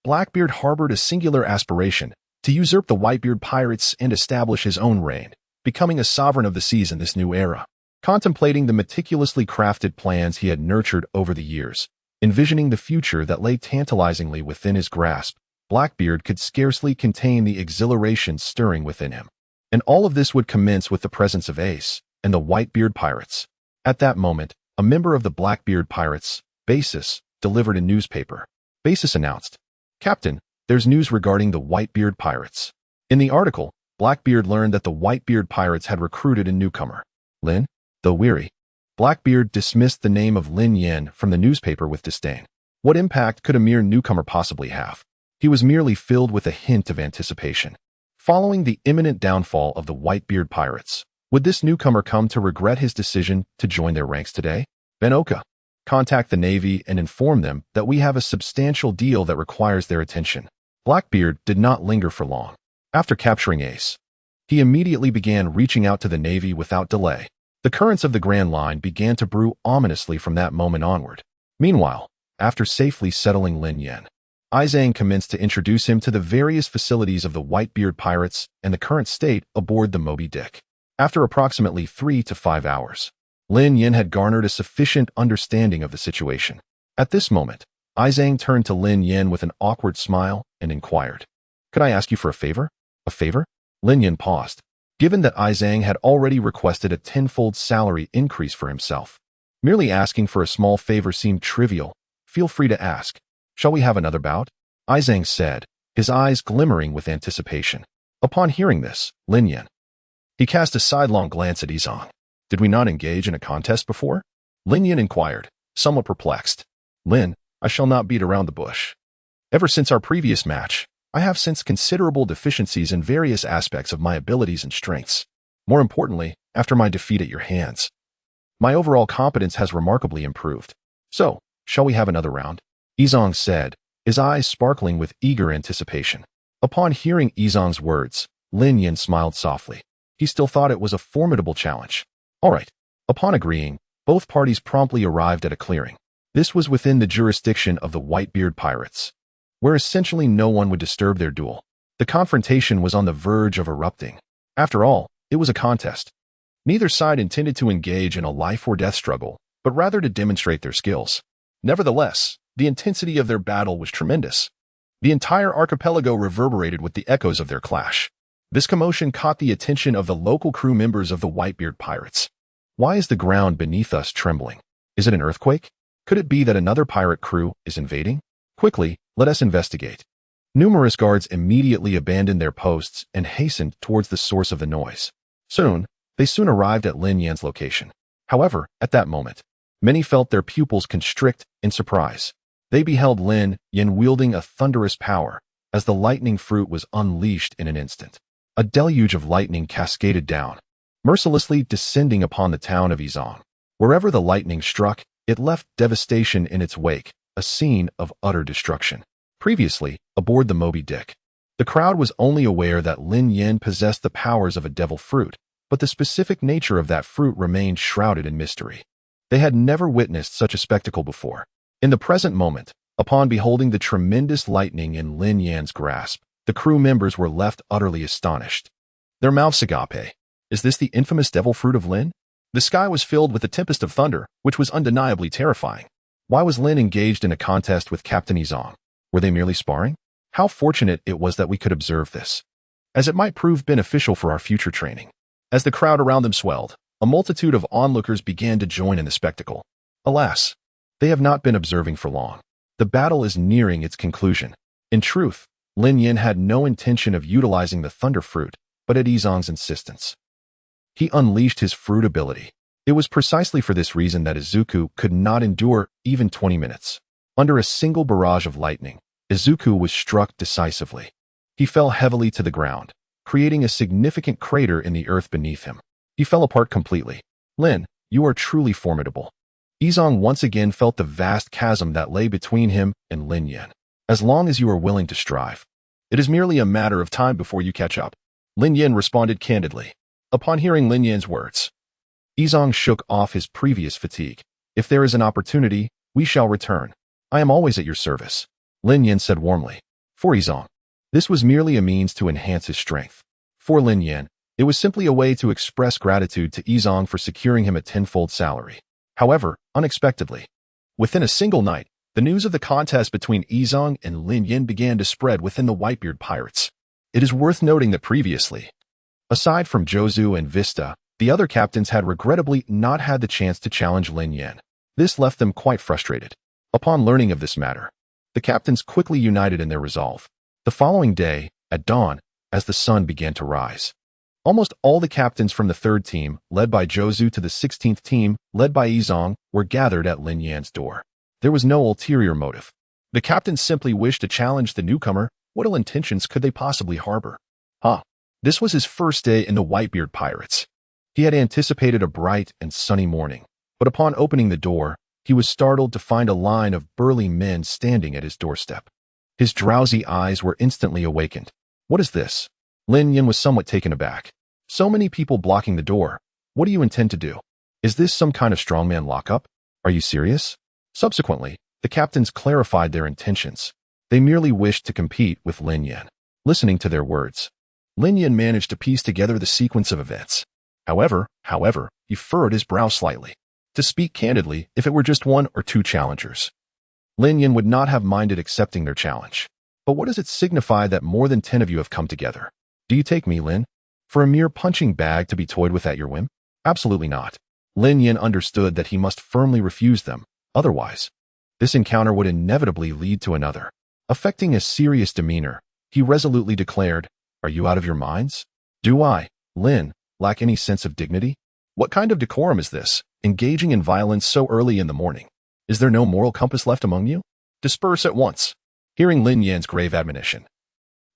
Blackbeard harbored a singular aspiration to usurp the Whitebeard Pirates and establish his own reign, becoming a sovereign of the seas in this new era. Contemplating the meticulously crafted plans he had nurtured over the years, envisioning the future that lay tantalizingly within his grasp, Blackbeard could scarcely contain the exhilaration stirring within him. And all of this would commence with the presence of Ace and the Whitebeard Pirates. At that moment, a member of the Blackbeard Pirates, Basis, delivered a newspaper. Basis announced, "Captain, there's news regarding the Whitebeard Pirates." In the article, Blackbeard learned that the Whitebeard Pirates had recruited a newcomer. Lin, though weary, Blackbeard dismissed the name of Lin Yan from the newspaper with disdain. What impact could a mere newcomer possibly have? He was merely filled with a hint of anticipation. Following the imminent downfall of the Whitebeard Pirates, would this newcomer come to regret his decision to join their ranks today? Benoka, contact the Navy and inform them that we have a substantial deal that requires their attention. Blackbeard did not linger for long. After capturing Ace, he immediately began reaching out to the Navy without delay. The currents of the Grand Line began to brew ominously from that moment onward. Meanwhile, after safely settling Lin Yan, Isou commenced to introduce him to the various facilities of the Whitebeard Pirates and the current state aboard the Moby Dick. After approximately 3 to 5 hours, Lin Yan had garnered a sufficient understanding of the situation. At this moment, Isou turned to Lin Yan with an awkward smile and inquired, "Could I ask you for a favor?" "A favor?" Lin Yan paused. given that Isang had already requested a tenfold salary increase for himself. Merely asking for a small favor seemed trivial. Feel free to ask. Shall we have another bout? Isang said, his eyes glimmering with anticipation. Upon hearing this, Lin Yan. He cast a sidelong glance at Isang. Did we not engage in a contest before? Lin Yan inquired, somewhat perplexed. Lin, I shall not beat around the bush. Ever since our previous match, I have sensed considerable deficiencies in various aspects of my abilities and strengths. More importantly, after my defeat at your hands, my overall competence has remarkably improved. So, shall we have another round? Isang said, his eyes sparkling with eager anticipation. Upon hearing Isang's words, Lin Yan smiled softly. He still thought it was a formidable challenge. All right. Upon agreeing, both parties promptly arrived at a clearing. This was within the jurisdiction of the Whitebeard Pirates, where essentially no one would disturb their duel. The confrontation was on the verge of erupting. After all, it was a contest. Neither side intended to engage in a life-or-death struggle, but rather to demonstrate their skills. Nevertheless, the intensity of their battle was tremendous. The entire archipelago reverberated with the echoes of their clash. This commotion caught the attention of the local crew members of the Whitebeard Pirates. Why is the ground beneath us trembling? Is it an earthquake? Could it be that another pirate crew is invading? Quickly, let us investigate. Numerous guards immediately abandoned their posts and hastened towards the source of the noise. They soon arrived at Lin Yan's location. However, at that moment, many felt their pupils constrict in surprise. They beheld Lin Yan wielding a thunderous power as the lightning fruit was unleashed in an instant. A deluge of lightning cascaded down, mercilessly descending upon the town of Isou. Wherever the lightning struck, it left devastation in its wake, a scene of utter destruction. Previously, aboard the Moby Dick, the crowd was only aware that Lin Yan possessed the powers of a devil fruit, but the specific nature of that fruit remained shrouded in mystery. They had never witnessed such a spectacle before. In the present moment, upon beholding the tremendous lightning in Lin Yan's grasp, the crew members were left utterly astonished. Their mouths agape. Is this the infamous devil fruit of Lin? The sky was filled with a tempest of thunder, which was undeniably terrifying. Why was Lin engaged in a contest with Captain Isou? Were they merely sparring? How fortunate it was that we could observe this, as it might prove beneficial for our future training. As the crowd around them swelled, a multitude of onlookers began to join in the spectacle. Alas, they have not been observing for long. The battle is nearing its conclusion. In truth, Lin Yan had no intention of utilizing the thunder fruit, but at Isoung's insistence, he unleashed his fruit ability. It was precisely for this reason that Izuku could not endure even 20 minutes. Under a single barrage of lightning, Izuku was struck decisively. He fell heavily to the ground, creating a significant crater in the earth beneath him. He fell apart completely. Lin, you are truly formidable. Isoung once again felt the vast chasm that lay between him and Lin Yan. As long as you are willing to strive, it is merely a matter of time before you catch up. Lin Yan responded candidly. Upon hearing Lin Yan's words, Isoung shook off his previous fatigue. If there is an opportunity, we shall return. I am always at your service, Lin Yan said warmly. For Isoung, this was merely a means to enhance his strength. For Lin Yan, it was simply a way to express gratitude to Isoung for securing him a tenfold salary. However, unexpectedly, within a single night, the news of the contest between Isoung and Lin Yan began to spread within the Whitebeard Pirates. It is worth noting that previously, aside from Jozu and Vista, the other captains had regrettably not had the chance to challenge Lin Yan. This left them quite frustrated. Upon learning of this matter, the captains quickly united in their resolve. The following day, at dawn, as the sun began to rise, almost all the captains from the 3rd team, led by Jozu, to the 16th team, led by Isoung, were gathered at Lin Yan's door. There was no ulterior motive. The captains simply wished to challenge the newcomer. What ill intentions could they possibly harbor? This was his first day in the Whitebeard Pirates. He had anticipated a bright and sunny morning, but upon opening the door, he was startled to find a line of burly men standing at his doorstep. His drowsy eyes were instantly awakened. What is this? Lin Yan was somewhat taken aback. So many people blocking the door. What do you intend to do? Is this some kind of strongman lockup? Are you serious? Subsequently, the captains clarified their intentions. They merely wished to compete with Lin Yan. Listening to their words, Lin Yan managed to piece together the sequence of events. However, he furrowed his brow slightly. To speak candidly, if it were just 1 or 2 challengers, Lin Yan would not have minded accepting their challenge. But what does it signify that more than 10 of you have come together? Do you take me, Lin? For a mere punching bag to be toyed with at your whim? Absolutely not. Lin Yan understood that he must firmly refuse them, otherwise, this encounter would inevitably lead to another. Affecting a serious demeanor, he resolutely declared, "Are you out of your minds? Do I, Lin, lack any sense of dignity? What kind of decorum is this, engaging in violence so early in the morning? Is there no moral compass left among you? Disperse at once." Hearing Lin Yan's grave admonition,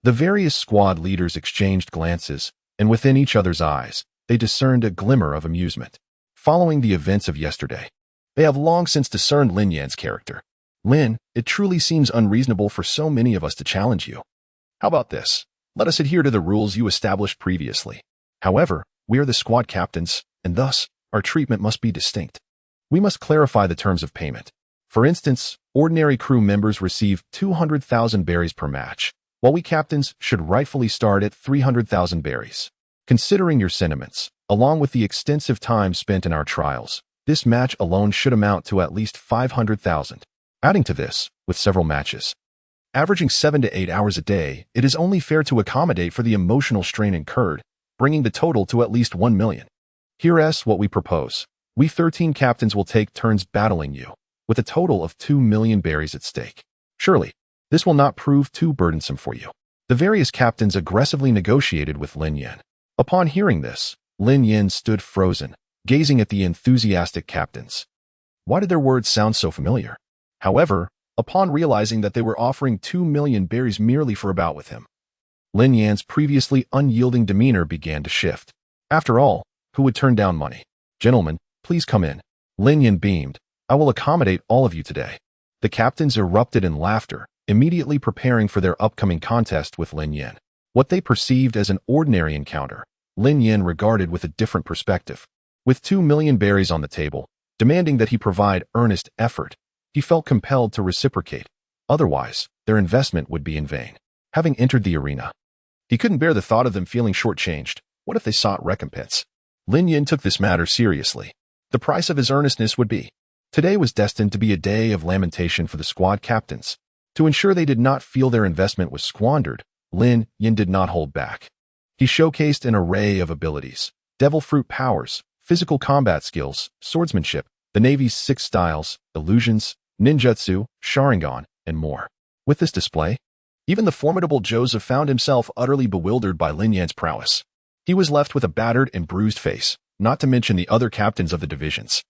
the various squad leaders exchanged glances, and within each other's eyes, they discerned a glimmer of amusement. Following the events of yesterday, they have long since discerned Lin Yan's character. "Lin, it truly seems unreasonable for so many of us to challenge you. How about this? Let us adhere to the rules you established previously. However, we are the squad captains, and thus, our treatment must be distinct. We must clarify the terms of payment. For instance, ordinary crew members receive 200,000 berries per match, while we captains should rightfully start at 300,000 berries. Considering your sentiments, along with the extensive time spent in our trials, this match alone should amount to at least 500,000. Adding to this, with several matches, averaging 7 to 8 hours a day, it is only fair to accommodate for the emotional strain incurred, bringing the total to at least 1 million. Here's what we propose. We 13 captains will take turns battling you, with a total of 2 million berries at stake. Surely, this will not prove too burdensome for you." The various captains aggressively negotiated with Lin Yan. Upon hearing this, Lin Yan stood frozen, gazing at the enthusiastic captains. Why did their words sound so familiar? However, upon realizing that they were offering 2 million berries merely for a bout with him, Lin Yan's previously unyielding demeanor began to shift. After all, who would turn down money? "Gentlemen, please come in." Lin Yan beamed. "I will accommodate all of you today." The captains erupted in laughter, immediately preparing for their upcoming contest with Lin Yan. What they perceived as an ordinary encounter, Lin Yan regarded with a different perspective. With 2 million berries on the table, demanding that he provide earnest effort, he felt compelled to reciprocate. Otherwise, their investment would be in vain. Having entered the arena, he couldn't bear the thought of them feeling shortchanged. What if they sought recompense? Lin Yan took this matter seriously. The price of his earnestness would be. Today was destined to be a day of lamentation for the squad captains. To ensure they did not feel their investment was squandered, Lin Yan did not hold back. He showcased an array of abilities, devil fruit powers, physical combat skills, swordsmanship, the Navy's 6 styles, illusions, ninjutsu, Sharingan, and more. With this display, even the formidable Joseph found himself utterly bewildered by Lin Yan's prowess. He was left with a battered and bruised face, not to mention the other captains of the divisions.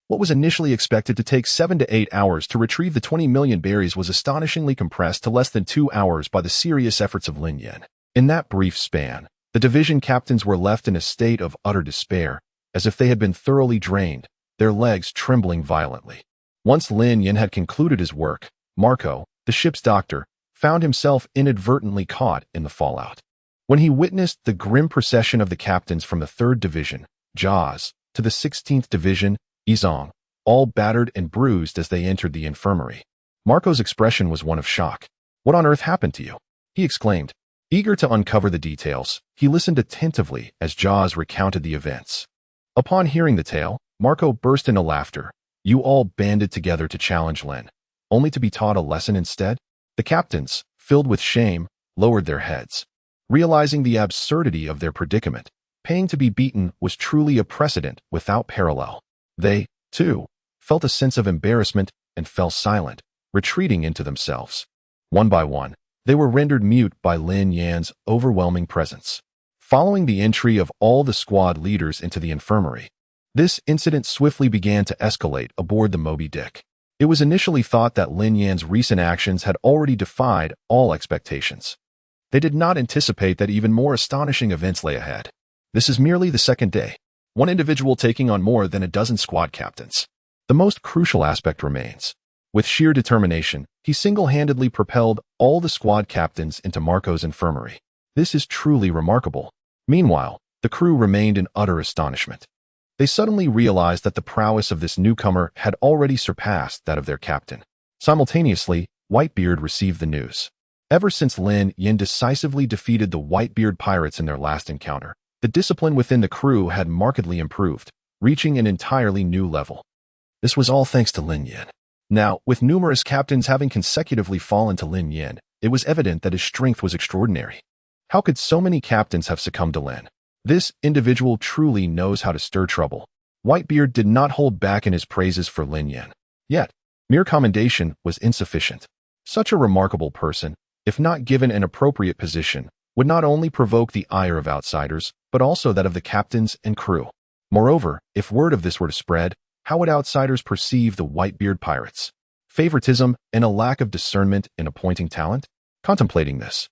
What was initially expected to take 7 to 8 hours to retrieve the 20 million berries was astonishingly compressed to less than 2 hours by the serious efforts of Lin Yan. In that brief span, the division captains were left in a state of utter despair, as if they had been thoroughly drained, their legs trembling violently. Once Lin Yan had concluded his work, Marco, the ship's doctor, found himself inadvertently caught in the fallout. When he witnessed the grim procession of the captains from the 3rd Division, Jaws, to the 16th Division, Isou, all battered and bruised as they entered the infirmary, Marco's expression was one of shock. "What on earth happened to you?" he exclaimed. Eager to uncover the details, he listened attentively as Jaws recounted the events. Upon hearing the tale, Marco burst into laughter. "You all banded together to challenge Lin, only to be taught a lesson instead?" The captains, filled with shame, lowered their heads. Realizing the absurdity of their predicament, paying to be beaten was truly a precedent without parallel. They, too, felt a sense of embarrassment and fell silent, retreating into themselves. One by one, they were rendered mute by Lin Yan's overwhelming presence. Following the entry of all the squad leaders into the infirmary, this incident swiftly began to escalate aboard the Moby Dick. It was initially thought that Lin Yan's recent actions had already defied all expectations. They did not anticipate that even more astonishing events lay ahead. This is merely the 2nd day, one individual taking on more than a dozen squad captains. The most crucial aspect remains. With sheer determination, he single-handedly propelled all the squad captains into Marco's infirmary. This is truly remarkable. Meanwhile, the crew remained in utter astonishment. They suddenly realized that the prowess of this newcomer had already surpassed that of their captain. Simultaneously, Whitebeard received the news. Ever since Lin Yan decisively defeated the Whitebeard Pirates in their last encounter, the discipline within the crew had markedly improved, reaching an entirely new level. This was all thanks to Lin Yan. Now, with numerous captains having consecutively fallen to Lin Yan, it was evident that his strength was extraordinary. How could so many captains have succumbed to Lin? This individual truly knows how to stir trouble. Whitebeard did not hold back in his praises for Lin Yan. Yet, mere commendation was insufficient. Such a remarkable person, if not given an appropriate position, would not only provoke the ire of outsiders, but also that of the captains and crew. Moreover, if word of this were to spread, how would outsiders perceive the Whitebeard Pirates? Favoritism and a lack of discernment in appointing talent? Contemplating this,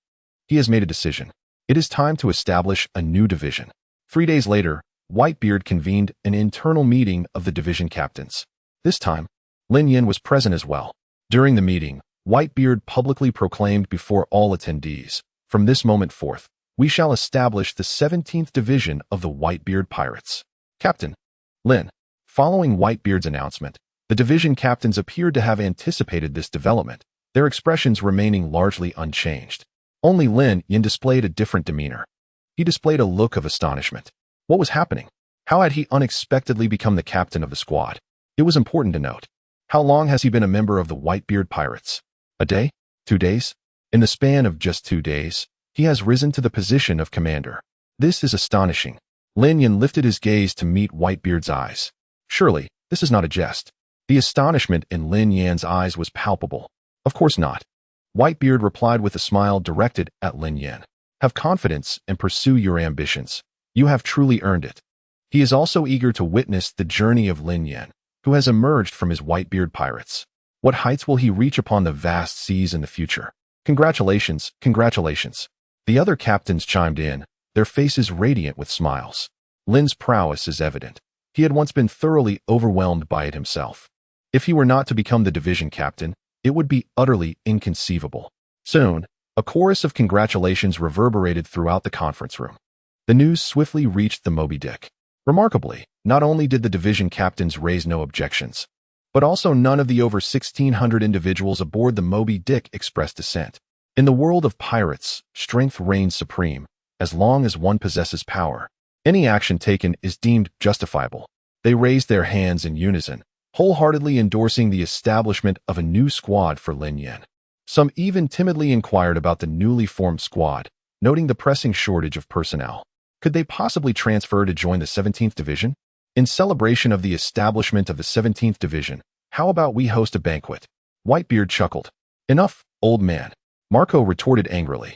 he has made a decision. It is time to establish a new division. 3 days later, Whitebeard convened an internal meeting of the division captains. This time, Lin Yan was present as well. During the meeting, Whitebeard publicly proclaimed before all attendees, "From this moment forth, we shall establish the 17th division of the Whitebeard Pirates." Captain Lin. Following Whitebeard's announcement, the division captains appeared to have anticipated this development, their expressions remaining largely unchanged. Only Lin Yan displayed a different demeanor. He displayed a look of astonishment. What was happening? How had he unexpectedly become the captain of the squad? It was important to note. How long has he been a member of the Whitebeard Pirates? A day? 2 days? In the span of just 2 days, he has risen to the position of commander. This is astonishing. Lin Yan lifted his gaze to meet Whitebeard's eyes. Surely, this is not a jest. The astonishment in Lin Yan's eyes was palpable. Of course not. Whitebeard replied with a smile directed at Lin Yan. Have confidence and pursue your ambitions. You have truly earned it. He is also eager to witness the journey of Lin Yan, who has emerged from his Whitebeard Pirates. What heights will he reach upon the vast seas in the future? Congratulations, congratulations. The other captains chimed in, their faces radiant with smiles. Lin's prowess is evident. He had once been thoroughly overwhelmed by it himself. If he were not to become the division captain, it would be utterly inconceivable. Soon, a chorus of congratulations reverberated throughout the conference room. The news swiftly reached the Moby Dick. Remarkably, not only did the division captains raise no objections, but also none of the over 1,600 individuals aboard the Moby Dick expressed dissent. In the world of pirates, strength reigns supreme. As long as one possesses power, any action taken is deemed justifiable. They raised their hands in unison, wholeheartedly endorsing the establishment of a new squad for Lin Yan. Some even timidly inquired about the newly formed squad, noting the pressing shortage of personnel. Could they possibly transfer to join the 17th Division? In celebration of the establishment of the 17th Division, how about we host a banquet? Whitebeard chuckled. Enough, old man. Marco retorted angrily,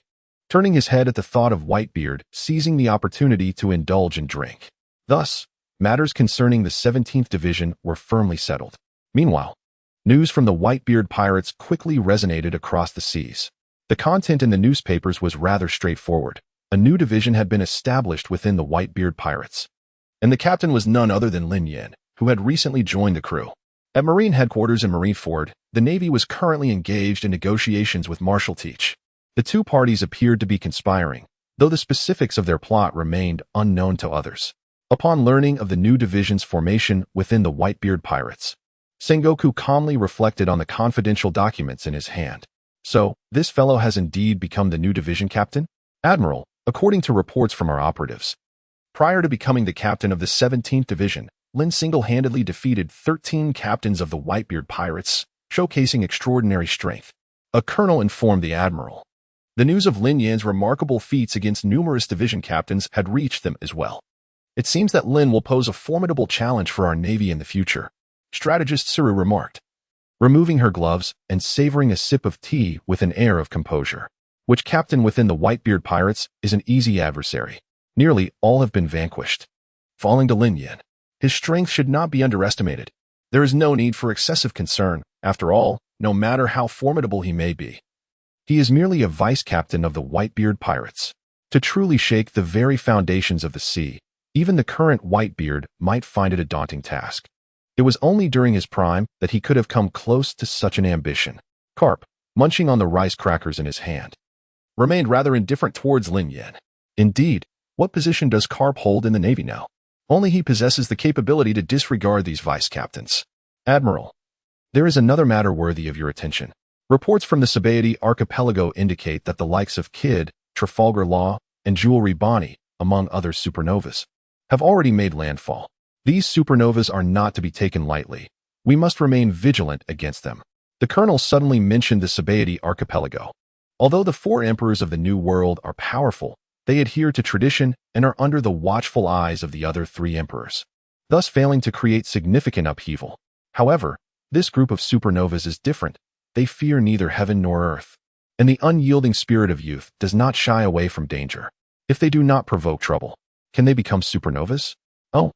turning his head at the thought of Whitebeard seizing the opportunity to indulge in drink. Thus, matters concerning the 17th Division were firmly settled. Meanwhile, news from the Whitebeard Pirates quickly resonated across the seas. The content in the newspapers was rather straightforward. A new division had been established within the Whitebeard Pirates, and the captain was none other than Lin Yan, who had recently joined the crew. At Marine headquarters in Marineford, the Navy was currently engaged in negotiations with Marshal Teach. The two parties appeared to be conspiring, though the specifics of their plot remained unknown to others. Upon learning of the new division's formation within the Whitebeard Pirates, Sengoku calmly reflected on the confidential documents in his hand. So, this fellow has indeed become the new division captain? Admiral, according to reports from our operatives, prior to becoming the captain of the 17th Division, Lin single-handedly defeated 13 captains of the Whitebeard Pirates, showcasing extraordinary strength. A colonel informed the admiral. The news of Lin Yan's remarkable feats against numerous division captains had reached them as well. It seems that Lin will pose a formidable challenge for our Navy in the future, strategist Suru remarked, removing her gloves and savoring a sip of tea with an air of composure. Which captain within the Whitebeard Pirates is an easy adversary? Nearly all have been vanquished. Falling to Lin Yan, his strength should not be underestimated. There is no need for excessive concern. After all, no matter how formidable he may be, he is merely a vice-captain of the Whitebeard Pirates. To truly shake the very foundations of the sea, even the current Whitebeard might find it a daunting task. It was only during his prime that he could have come close to such an ambition. Garp, munching on the rice crackers in his hand, remained rather indifferent towards Lin Yan. Indeed, what position does Garp hold in the Navy now? Only he possesses the capability to disregard these vice-captains. Admiral, there is another matter worthy of your attention. Reports from the Sabaody archipelago indicate that the likes of Kidd, Trafalgar Law, and Jewelry Bonnie, among other supernovas, have already made landfall. These supernovas are not to be taken lightly. We must remain vigilant against them. The colonel suddenly mentioned the Sabaody archipelago. Although the 4 emperors of the New World are powerful, They adhere to tradition and are under the watchful eyes of the other three emperors, thus failing to create significant upheaval. However, this group of supernovas is different. They fear neither heaven nor earth, and the unyielding spirit of youth does not shy away from danger. If they do not provoke trouble, can they become supernovas? Oh,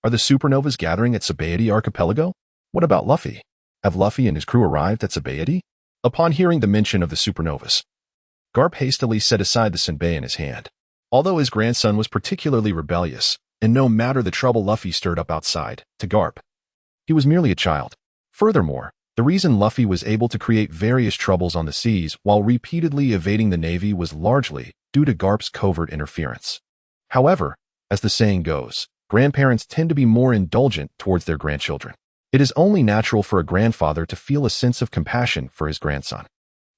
are the supernovas gathering at Sabaody Archipelago? What about Luffy? Have Luffy and his crew arrived at Sabaody? Upon hearing the mention of the supernovas, Garp hastily set aside the senbei in his hand. Although his grandson was particularly rebellious, and no matter the trouble Luffy stirred up outside, to Garp, he was merely a child. Furthermore, the reason Luffy was able to create various troubles on the seas while repeatedly evading the Navy was largely due to Garp's covert interference. However, as the saying goes, grandparents tend to be more indulgent towards their grandchildren. It is only natural for a grandfather to feel a sense of compassion for his grandson.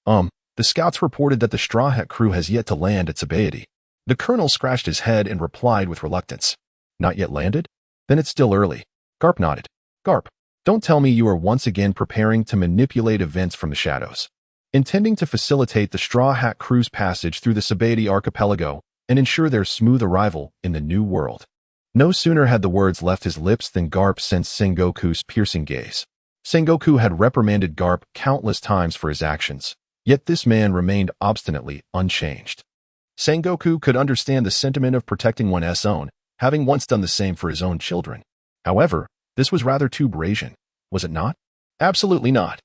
The scouts reported that the Straw Hat crew has yet to land at Sabaody. The colonel scratched his head and replied with reluctance. Not yet landed? Then it's still early. Garp nodded. Garp, don't tell me you are once again preparing to manipulate events from the shadows, intending to facilitate the Straw Hat crew's passage through the Sabaody Archipelago and ensure their smooth arrival in the New World. No sooner had the words left his lips than Garp sensed Sengoku's piercing gaze. Sengoku had reprimanded Garp countless times for his actions, yet this man remained obstinately unchanged. Sengoku could understand the sentiment of protecting one's own, having once done the same for his own children. However, this was rather too brazen, was it not? Absolutely not.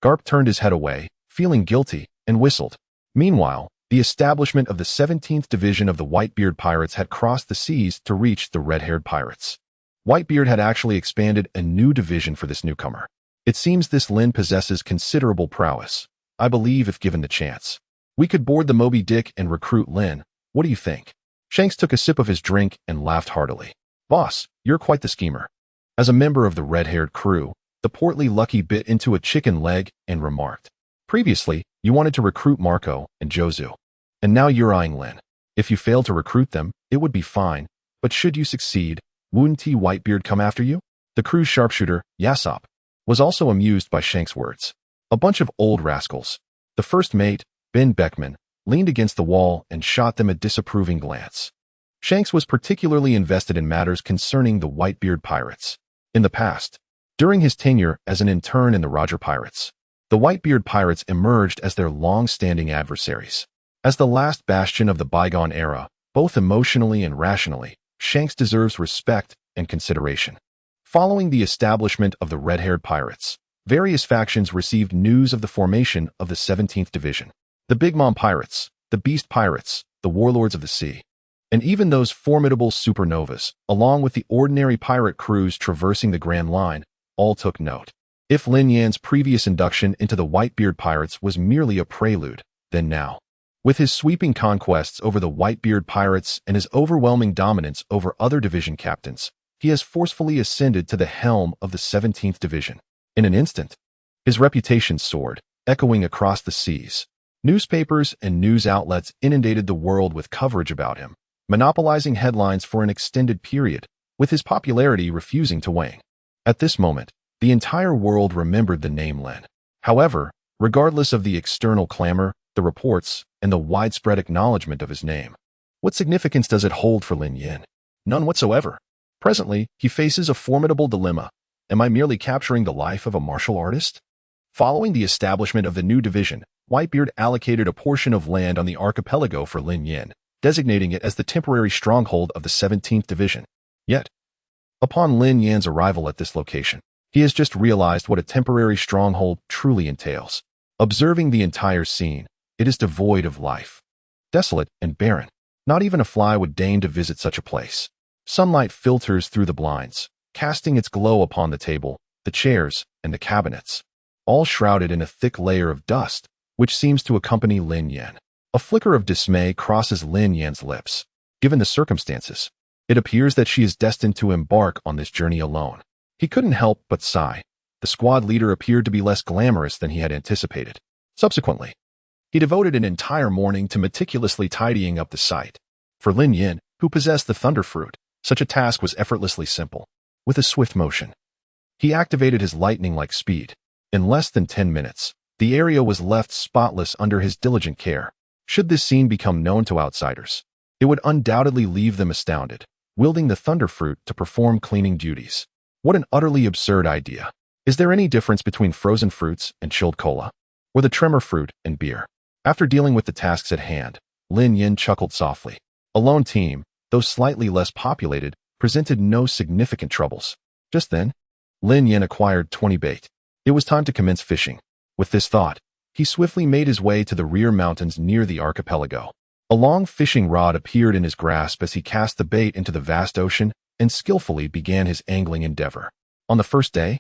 Garp turned his head away, feeling guilty, and whistled. Meanwhile, the establishment of the 17th Division of the Whitebeard Pirates had crossed the seas to reach the red-haired pirates. Whitebeard had actually expanded a new division for this newcomer. It seems this Lin possesses considerable prowess. I believe if given the chance, we could board the Moby Dick and recruit Lin. What do you think? Shanks took a sip of his drink and laughed heartily. Boss, you're quite the schemer. As a member of the red-haired crew, the portly Lucky bit into a chicken leg and remarked, previously, you wanted to recruit Marco and Jozu, and now you're eyeing Lin. If you fail to recruit them, it would be fine, but should you succeed, wouldn't Whitebeard come after you? The crew's sharpshooter, Yasop, was also amused by Shanks' words. A bunch of old rascals. The first mate, Ben Beckman, leaned against the wall and shot them a disapproving glance. Shanks was particularly invested in matters concerning the Whitebeard Pirates. In the past, during his tenure as an intern in the Roger Pirates, the Whitebeard Pirates emerged as their long-standing adversaries. As the last bastion of the bygone era, both emotionally and rationally, Shanks deserves respect and consideration. Following the establishment of the red-haired pirates, various factions received news of the formation of the 17th Division. The Big Mom Pirates, the Beast Pirates, the Warlords of the Sea, and even those formidable supernovas, along with the ordinary pirate crews traversing the Grand Line, all took note. If Lin Yan's previous induction into the Whitebeard Pirates was merely a prelude, then now, with his sweeping conquests over the Whitebeard Pirates and his overwhelming dominance over other division captains, he has forcefully ascended to the helm of the 17th Division. In an instant, his reputation soared, echoing across the seas. Newspapers and news outlets inundated the world with coverage about him, monopolizing headlines for an extended period, with his popularity refusing to wane. At this moment, the entire world remembered the name Lin. However, regardless of the external clamor, the reports, and the widespread acknowledgement of his name, what significance does it hold for Lin Yan? None whatsoever. Presently, he faces a formidable dilemma. Am I merely capturing the life of a martial artist? Following the establishment of the new division, Whitebeard allocated a portion of land on the archipelago for Lin Yan, designating it as the temporary stronghold of the 17th Division. Yet, upon Lin Yan's arrival at this location, he has just realized what a temporary stronghold truly entails. Observing the entire scene, it is devoid of life. Desolate and barren. Not even a fly would deign to visit such a place. Sunlight filters through the blinds, casting its glow upon the table, the chairs, and the cabinets, all shrouded in a thick layer of dust, which seems to accompany Lin Yan. A flicker of dismay crosses Lin Yan's lips. Given the circumstances, it appears that she is destined to embark on this journey alone. He couldn't help but sigh. The squad leader appeared to be less glamorous than he had anticipated. Subsequently, he devoted an entire morning to meticulously tidying up the site. For Lin Yan, who possessed the Thunder Fruit, such a task was effortlessly simple. With a swift motion, he activated his lightning-like speed. In less than 10 minutes, the area was left spotless under his diligent care. Should this scene become known to outsiders, It would undoubtedly leave them astounded, wielding the thunder fruit to perform cleaning duties. What an utterly absurd idea. Is there any difference between frozen fruits and chilled cola? Or the tremor fruit and beer? After dealing with the tasks at hand, Lin Yan chuckled softly. A lone team, though slightly less populated, presented no significant troubles. Just then, Lin Yan acquired 20 bait. It was time to commence fishing. With this thought, he swiftly made his way to the rear mountains near the archipelago. A long fishing rod appeared in his grasp as he cast the bait into the vast ocean and skillfully began his angling endeavor. On the first day,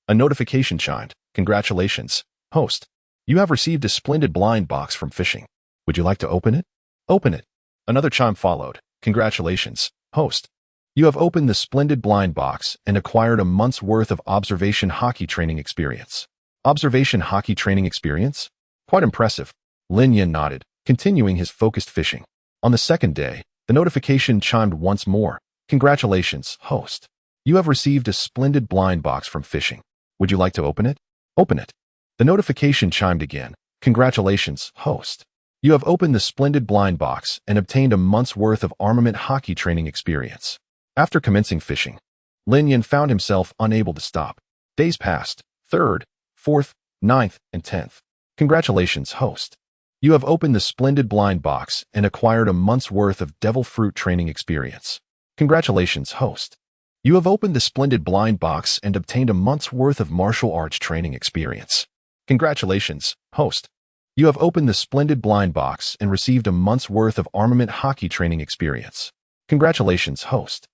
a notification chimed. Congratulations, host. You have received a splendid blind box from fishing. Would you like to open it? Open it. Another chime followed. Congratulations, host. You have opened the splendid blind box and acquired a month's worth of observation hockey training experience. Observation hockey training experience? Quite impressive. Lin Yan nodded, continuing his focused fishing. On the second day, the notification chimed once more. Congratulations, host. You have received a splendid blind box from fishing. Would you like to open it? Open it. The notification chimed again. Congratulations, host. You have opened the splendid blind box and obtained a month's worth of armament hockey training experience. After commencing fishing, Lin Yan found himself unable to stop. Days passed. 3rd, 4th, 9th, and 10th. Congratulations, host. You have opened the splendid blind box and acquired a month's worth of devil fruit training experience. Congratulations, host. You have opened the splendid blind box and obtained a month's worth of martial arts training experience. Congratulations, host. You have opened the splendid blind box and received a month's worth of armament hockey training experience. Congratulations, host.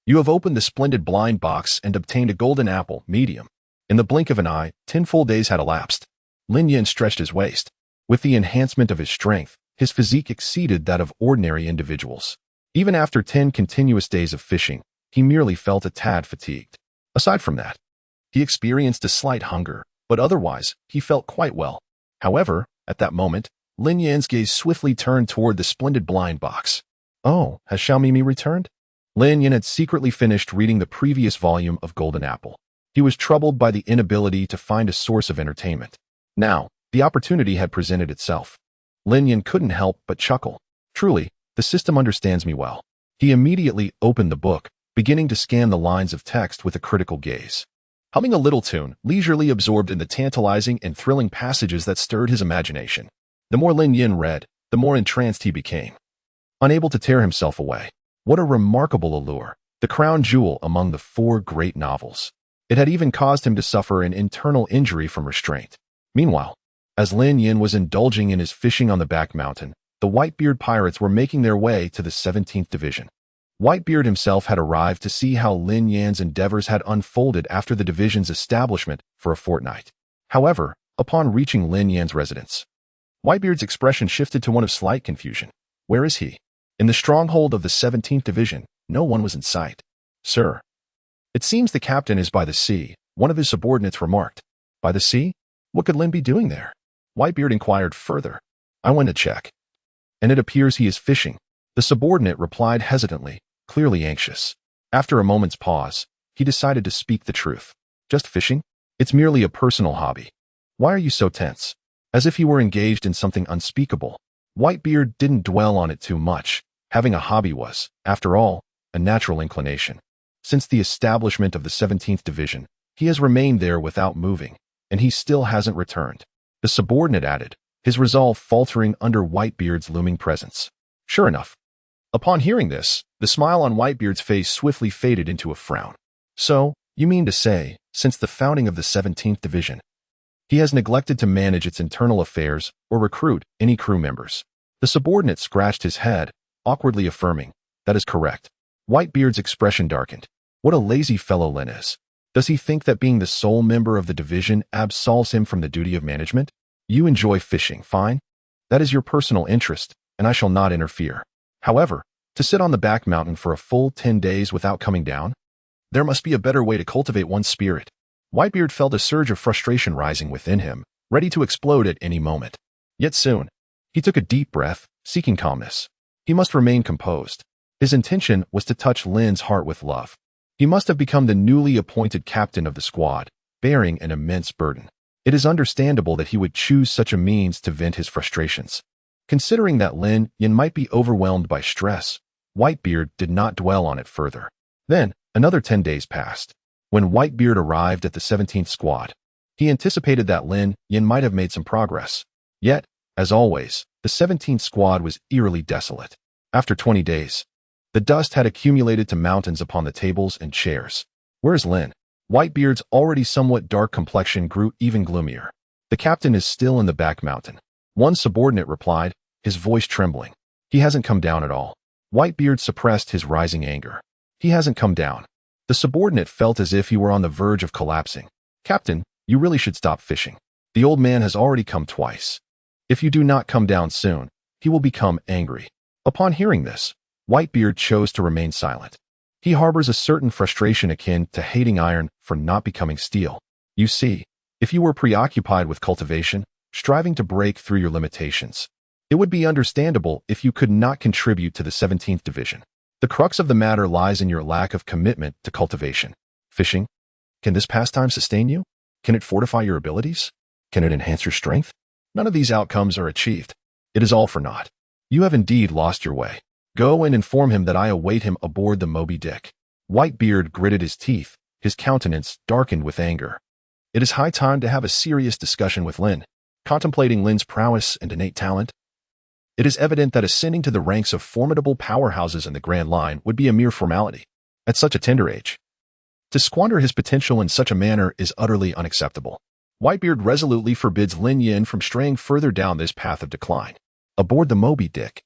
You have opened the splendid blind box and obtained a golden apple, medium. In the blink of an eye, 10 full days had elapsed. Lin Yan stretched his waist. With the enhancement of his strength, his physique exceeded that of ordinary individuals. Even after 10 continuous days of fishing, he merely felt a tad fatigued. Aside from that, he experienced a slight hunger, but otherwise, he felt quite well. However, at that moment, Lin Yan's gaze swiftly turned toward the splendid blind box. Oh, has Xiaomimi returned? Lin Yan had secretly finished reading the previous volume of Golden Apple. He was troubled by the inability to find a source of entertainment. Now, the opportunity had presented itself. Lin Yan couldn't help but chuckle. Truly, the system understands me well. He immediately opened the book, beginning to scan the lines of text with a critical gaze. Humming a little tune, leisurely absorbed in the tantalizing and thrilling passages that stirred his imagination. The more Lin Yan read, the more entranced he became. Unable to tear himself away. What a remarkable allure, the crown jewel among the 4 great novels. It had even caused him to suffer an internal injury from restraint. Meanwhile, as Lin Yan was indulging in his fishing on the back mountain, the Whitebeard Pirates were making their way to the 17th Division. Whitebeard himself had arrived to see how Lin Yan's endeavors had unfolded after the division's establishment for a fortnight. However, upon reaching Lin Yan's residence, Whitebeard's expression shifted to one of slight confusion. Where is he? In the stronghold of the 17th Division, no one was in sight. Sir, it seems the captain is by the sea, one of his subordinates remarked. By the sea? What could Lin be doing there? Whitebeard inquired further. I went to check. And it appears he is fishing. The subordinate replied hesitantly, clearly anxious. After a moment's pause, he decided to speak the truth. Just fishing? It's merely a personal hobby. Why are you so tense? As if he were engaged in something unspeakable. Whitebeard didn't dwell on it too much. Having a hobby was, after all, a natural inclination. Since the establishment of the 17th Division, he has remained there without moving, and he still hasn't returned. The subordinate added, his resolve faltering under Whitebeard's looming presence. Sure enough. Upon hearing this, the smile on Whitebeard's face swiftly faded into a frown. So, you mean to say, since the founding of the 17th Division, he has neglected to manage its internal affairs or recruit any crew members? The subordinate scratched his head, awkwardly affirming, that is correct. Whitebeard's expression darkened. What a lazy fellow Lin is. Does he think that being the sole member of the division absolves him from the duty of management? You enjoy fishing, fine. That is your personal interest, and I shall not interfere. However, to sit on the back mountain for a full 10 days without coming down? There must be a better way to cultivate one's spirit. Whitebeard felt a surge of frustration rising within him, ready to explode at any moment. Yet soon, he took a deep breath, seeking calmness. He must remain composed. His intention was to touch Lin's heart with love. He must have become the newly appointed captain of the squad, bearing an immense burden. It is understandable that he would choose such a means to vent his frustrations. Considering that Lin Yan might be overwhelmed by stress, Whitebeard did not dwell on it further. Then, another 10 days passed. When Whitebeard arrived at the 17th squad, he anticipated that Lin Yan might have made some progress. Yet, as always, the 17th squad was eerily desolate. After 20 days, the dust had accumulated to mountains upon the tables and chairs. Where's Lin? Whitebeard's already somewhat dark complexion grew even gloomier. The captain is still in the back mountain. One subordinate replied, his voice trembling. He hasn't come down at all. Whitebeard suppressed his rising anger. He hasn't come down. The subordinate felt as if he were on the verge of collapsing. Captain, you really should stop fishing. The old man has already come twice. If you do not come down soon, he will become angry. Upon hearing this, Whitebeard chose to remain silent. He harbors a certain frustration akin to hating iron for not becoming steel. You see, if you were preoccupied with cultivation, striving to break through your limitations, it would be understandable if you could not contribute to the 17th Division. The crux of the matter lies in your lack of commitment to cultivation. Fishing? Can this pastime sustain you? Can it fortify your abilities? Can it enhance your strength? None of these outcomes are achieved. It is all for naught. You have indeed lost your way. Go and inform him that I await him aboard the Moby Dick. Whitebeard gritted his teeth, his countenance darkened with anger. It is high time to have a serious discussion with Lin. Contemplating Lin's prowess and innate talent, it is evident that ascending to the ranks of formidable powerhouses in the Grand Line would be a mere formality at such a tender age. To squander his potential in such a manner is utterly unacceptable. Whitebeard resolutely forbids Lin Yan from straying further down this path of decline. Aboard the Moby Dick,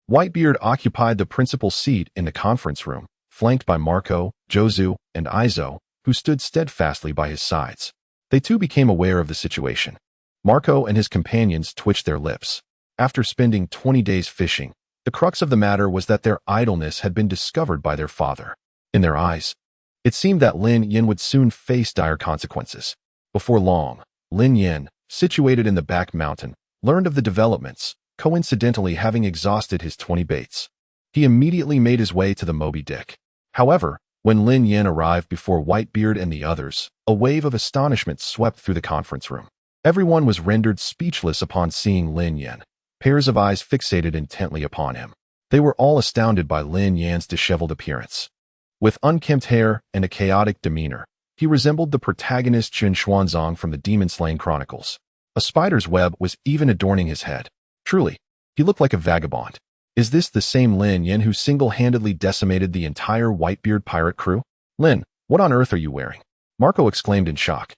Whitebeard occupied the principal seat in the conference room, flanked by Marco, Jozu, and Isou, who stood steadfastly by his sides. They too became aware of the situation. Marco and his companions twitched their lips. After spending 20 days fishing, the crux of the matter was that their idleness had been discovered by their father. In their eyes, it seemed that Lin Yan would soon face dire consequences. Before long, Lin Yan, situated in the back mountain, learned of the developments, coincidentally having exhausted his 20 baits. He immediately made his way to the Moby Dick. However, when Lin Yan arrived before Whitebeard and the others, a wave of astonishment swept through the conference room. Everyone was rendered speechless upon seeing Lin Yan, pairs of eyes fixated intently upon him. They were all astounded by Lin Yan's disheveled appearance. With unkempt hair and a chaotic demeanor, he resembled the protagonist Jin Xuanzong from the Demon Slaying Chronicles. A spider's web was even adorning his head. Truly, he looked like a vagabond. Is this the same Lin Yan who single-handedly decimated the entire Whitebeard pirate crew? Lin, what on earth are you wearing? Marco exclaimed in shock.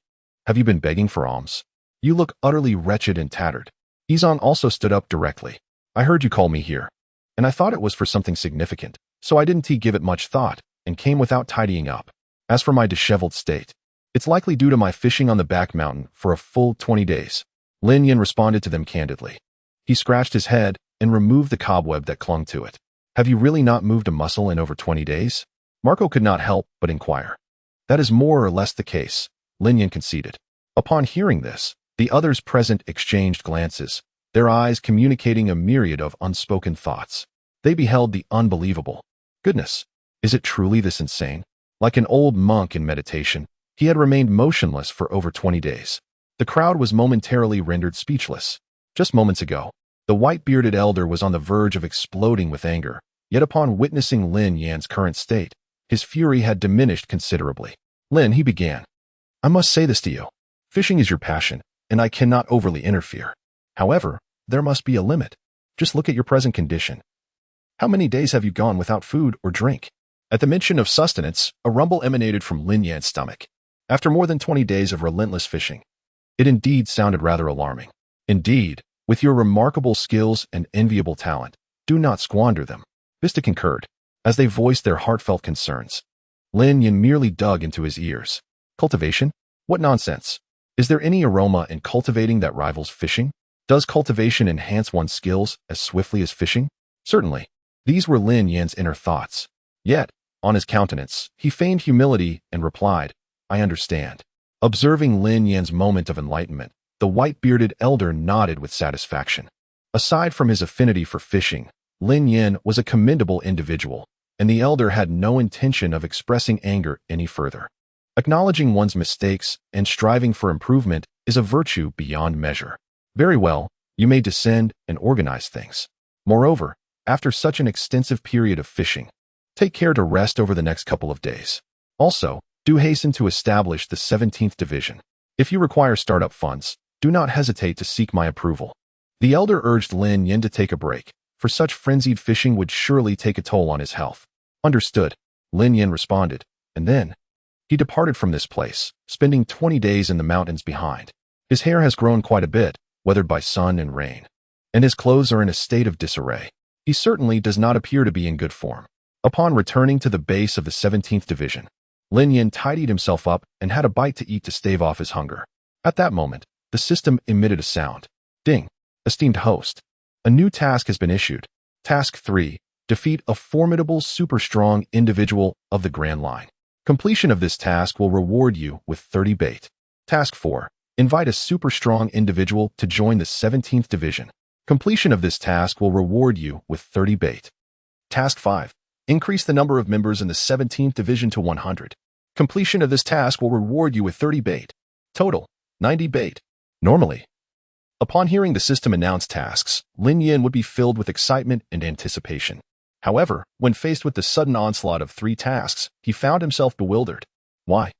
Have you been begging for alms? You look utterly wretched and tattered. Isou also stood up directly. I heard you call me here, and I thought it was for something significant, so I didn't give it much thought, and came without tidying up. As for my disheveled state, it's likely due to my fishing on the back mountain for a full 20 days. Lin Yan responded to them candidly. He scratched his head and removed the cobweb that clung to it. Have you really not moved a muscle in over 20 days? Marco could not help but inquire. That is more or less the case, Lin Yan conceded. Upon hearing this, the others present exchanged glances, their eyes communicating a myriad of unspoken thoughts. They beheld the unbelievable. Goodness, is it truly this insane? Like an old monk in meditation, he had remained motionless for over 20 days. The crowd was momentarily rendered speechless. Just moments ago, the white-bearded elder was on the verge of exploding with anger, yet upon witnessing Lin Yan's current state, his fury had diminished considerably. Lin, he began. I must say this to you. Fishing is your passion, and I cannot overly interfere. However, there must be a limit. Just look at your present condition. How many days have you gone without food or drink? At the mention of sustenance, a rumble emanated from Lin Yan's stomach. After more than 20 days of relentless fishing, it indeed sounded rather alarming. Indeed, with your remarkable skills and enviable talent, do not squander them. Vista concurred, as they voiced their heartfelt concerns. Lin Yan merely dug into his ears. Cultivation? What nonsense! Is there any aroma in cultivating that rivals fishing? Does cultivation enhance one's skills as swiftly as fishing? Certainly. These were Lin Yan's inner thoughts. Yet, on his countenance, he feigned humility and replied, I understand. Observing Lin Yan's moment of enlightenment, the white-bearded elder nodded with satisfaction. Aside from his affinity for fishing, Lin Yan was a commendable individual, and the elder had no intention of expressing anger any further. Acknowledging one's mistakes and striving for improvement is a virtue beyond measure. Very well, You may descend and organize things. Moreover, after such an extensive period of fishing, take care to rest over the next couple of days. Also, do hasten to establish the 17th division. If you require startup funds, do not hesitate to seek my approval. The elder urged Lin Yan to take a break, for such frenzied fishing would surely take a toll on his health. Understood, Lin Yan responded, and then he departed from this place, spending 20 days in the mountains behind. His hair has grown quite a bit, weathered by sun and rain, and his clothes are in a state of disarray. He certainly does not appear to be in good form. Upon returning to the base of the 17th division, Lin Yan tidied himself up and had a bite to eat to stave off his hunger. At that moment, the system emitted a sound. Ding! Esteemed host, a new task has been issued. Task 3. Defeat a formidable, super-strong individual of the Grand Line. Completion of this task will reward you with 30 bait. Task 4. Invite a super-strong individual to join the 17th division. Completion of this task will reward you with 30 bait. Task 5. Increase the number of members in the 17th division to 100. Completion of this task will reward you with 30 bait. Total, 90 bait. Normally, upon hearing the system announce tasks, Lin Yan would be filled with excitement and anticipation. However, when faced with the sudden onslaught of 3 tasks, he found himself bewildered. Why?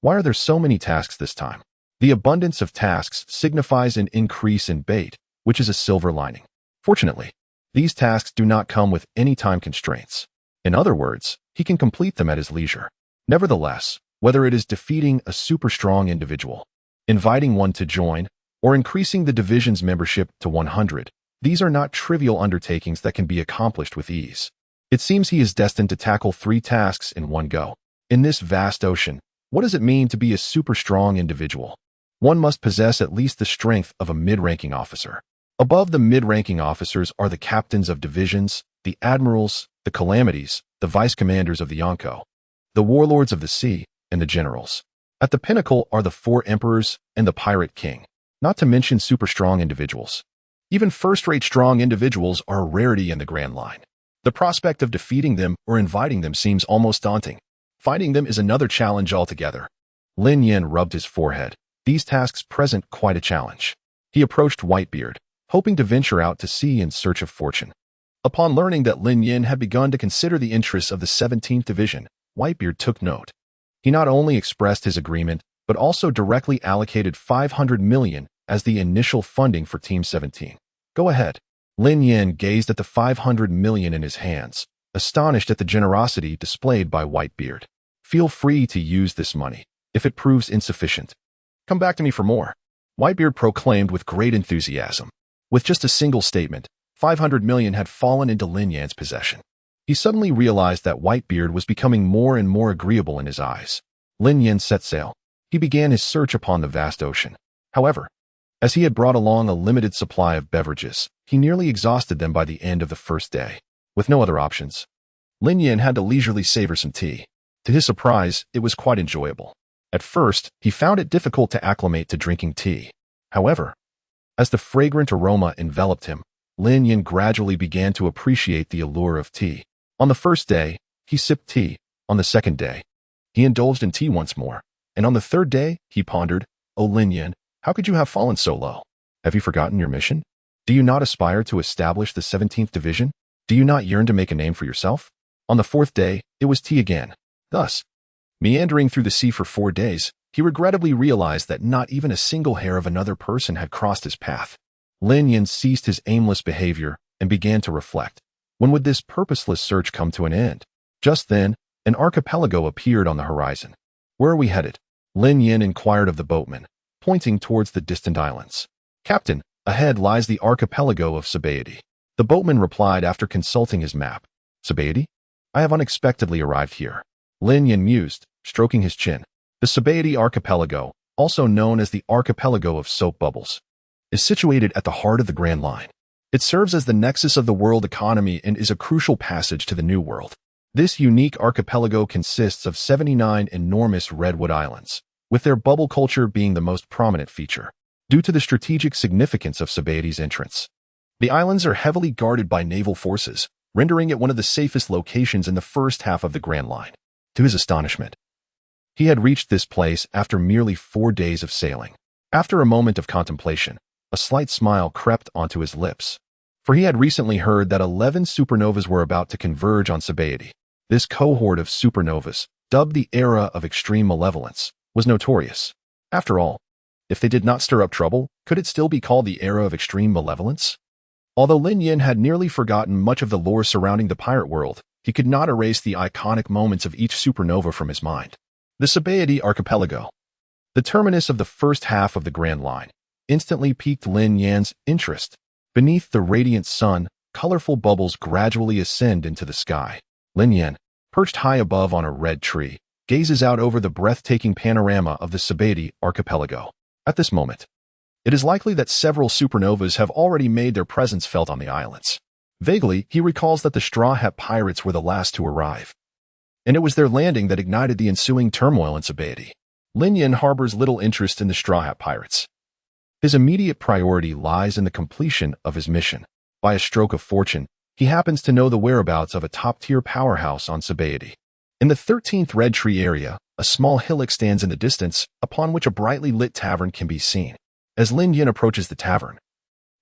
Why are there so many tasks this time? The abundance of tasks signifies an increase in bait, which is a silver lining. Fortunately, these tasks do not come with any time constraints. In other words, he can complete them at his leisure. Nevertheless, whether it is defeating a super strong individual, inviting one to join, or increasing the division's membership to 100, these are not trivial undertakings that can be accomplished with ease. It seems he is destined to tackle 3 tasks in one go. In this vast ocean, what does it mean to be a super strong individual? One must possess at least the strength of a mid-ranking officer. Above the mid-ranking officers are the captains of divisions, the admirals, the calamities, the vice-commanders of the Yonko, the warlords of the sea, and the generals. At the pinnacle are the 4 emperors and the pirate king, not to mention super-strong individuals. Even first-rate strong individuals are a rarity in the Grand Line. The prospect of defeating them or inviting them seems almost daunting. Fighting them is another challenge altogether. Lin Yan rubbed his forehead. These tasks present quite a challenge. He approached Whitebeard, hoping to venture out to sea in search of fortune. Upon learning that Lin Yan had begun to consider the interests of the 17th Division, Whitebeard took note. He not only expressed his agreement, but also directly allocated 500 million as the initial funding for Team 17. Go ahead. Lin Yan gazed at the 500 million in his hands, astonished at the generosity displayed by Whitebeard. Feel free to use this money. If it proves insufficient, come back to me for more, Whitebeard proclaimed with great enthusiasm. With just a single statement, 500 million had fallen into Lin Yan's possession. He suddenly realized that Whitebeard was becoming more and more agreeable in his eyes. Lin Yan set sail. He began his search upon the vast ocean. However, as he had brought along a limited supply of beverages, he nearly exhausted them by the end of the first day. With no other options, Lin Yan had to leisurely savor some tea. To his surprise, it was quite enjoyable. At first, he found it difficult to acclimate to drinking tea. However, as the fragrant aroma enveloped him, Lin Yan gradually began to appreciate the allure of tea. On the first day, he sipped tea. On the second day, he indulged in tea once more. And on the third day, he pondered, "Oh, Lin Yan, how could you have fallen so low? Have you forgotten your mission? Do you not aspire to establish the 17th Division? Do you not yearn to make a name for yourself?" On the 4th day, it was tea again. Thus, meandering through the sea for 4 days, he regrettably realized that not even a single hair of another person had crossed his path. Lin Yan ceased his aimless behavior and began to reflect. When would this purposeless search come to an end? Just then, an archipelago appeared on the horizon. "Where are we headed?" Lin Yan inquired of the boatman, pointing towards the distant islands. "Captain, ahead lies the archipelago of Sabaody." The boatman replied after consulting his map. "Sabaody? I have unexpectedly arrived here." Lin Yan mused, stroking his chin. The Sabaody archipelago, also known as the archipelago of soap bubbles, is situated at the heart of the Grand Line. It serves as the nexus of the world economy and is a crucial passage to the New World. This unique archipelago consists of 79 enormous redwood islands, with their bubble culture being the most prominent feature. Due to the strategic significance of Sabaody's entrance, the islands are heavily guarded by naval forces, rendering it one of the safest locations in the first half of the Grand Line. To his astonishment, he had reached this place after merely 4 days of sailing. After a moment of contemplation, A slight smile crept onto his lips. For he had recently heard that 11 supernovas were about to converge on Sabaody. This cohort of supernovas, dubbed the Era of Extreme Malevolence, was notorious. After all, if they did not stir up trouble, could it still be called the Era of Extreme Malevolence? Although Lin Yan had nearly forgotten much of the lore surrounding the pirate world, he could not erase the iconic moments of each supernova from his mind. The Sabaody Archipelago, the terminus of the first half of the Grand Line, instantly piqued Lin Yan's interest. Beneath the radiant sun, colorful bubbles gradually ascend into the sky. Lin Yan, perched high above on a red tree, gazes out over the breathtaking panorama of the Sabaody Archipelago. At this moment, it is likely that several supernovas have already made their presence felt on the islands. Vaguely, he recalls that the Straw Hat Pirates were the last to arrive, and it was their landing that ignited the ensuing turmoil in Sabaody. Lin Yan harbors little interest in the Straw Hat Pirates. His immediate priority lies in the completion of his mission. By a stroke of fortune, he happens to know the whereabouts of a top-tier powerhouse on Sabaody. In the 13th Red Tree area, a small hillock stands in the distance, upon which a brightly lit tavern can be seen. As Lin Yan approaches the tavern,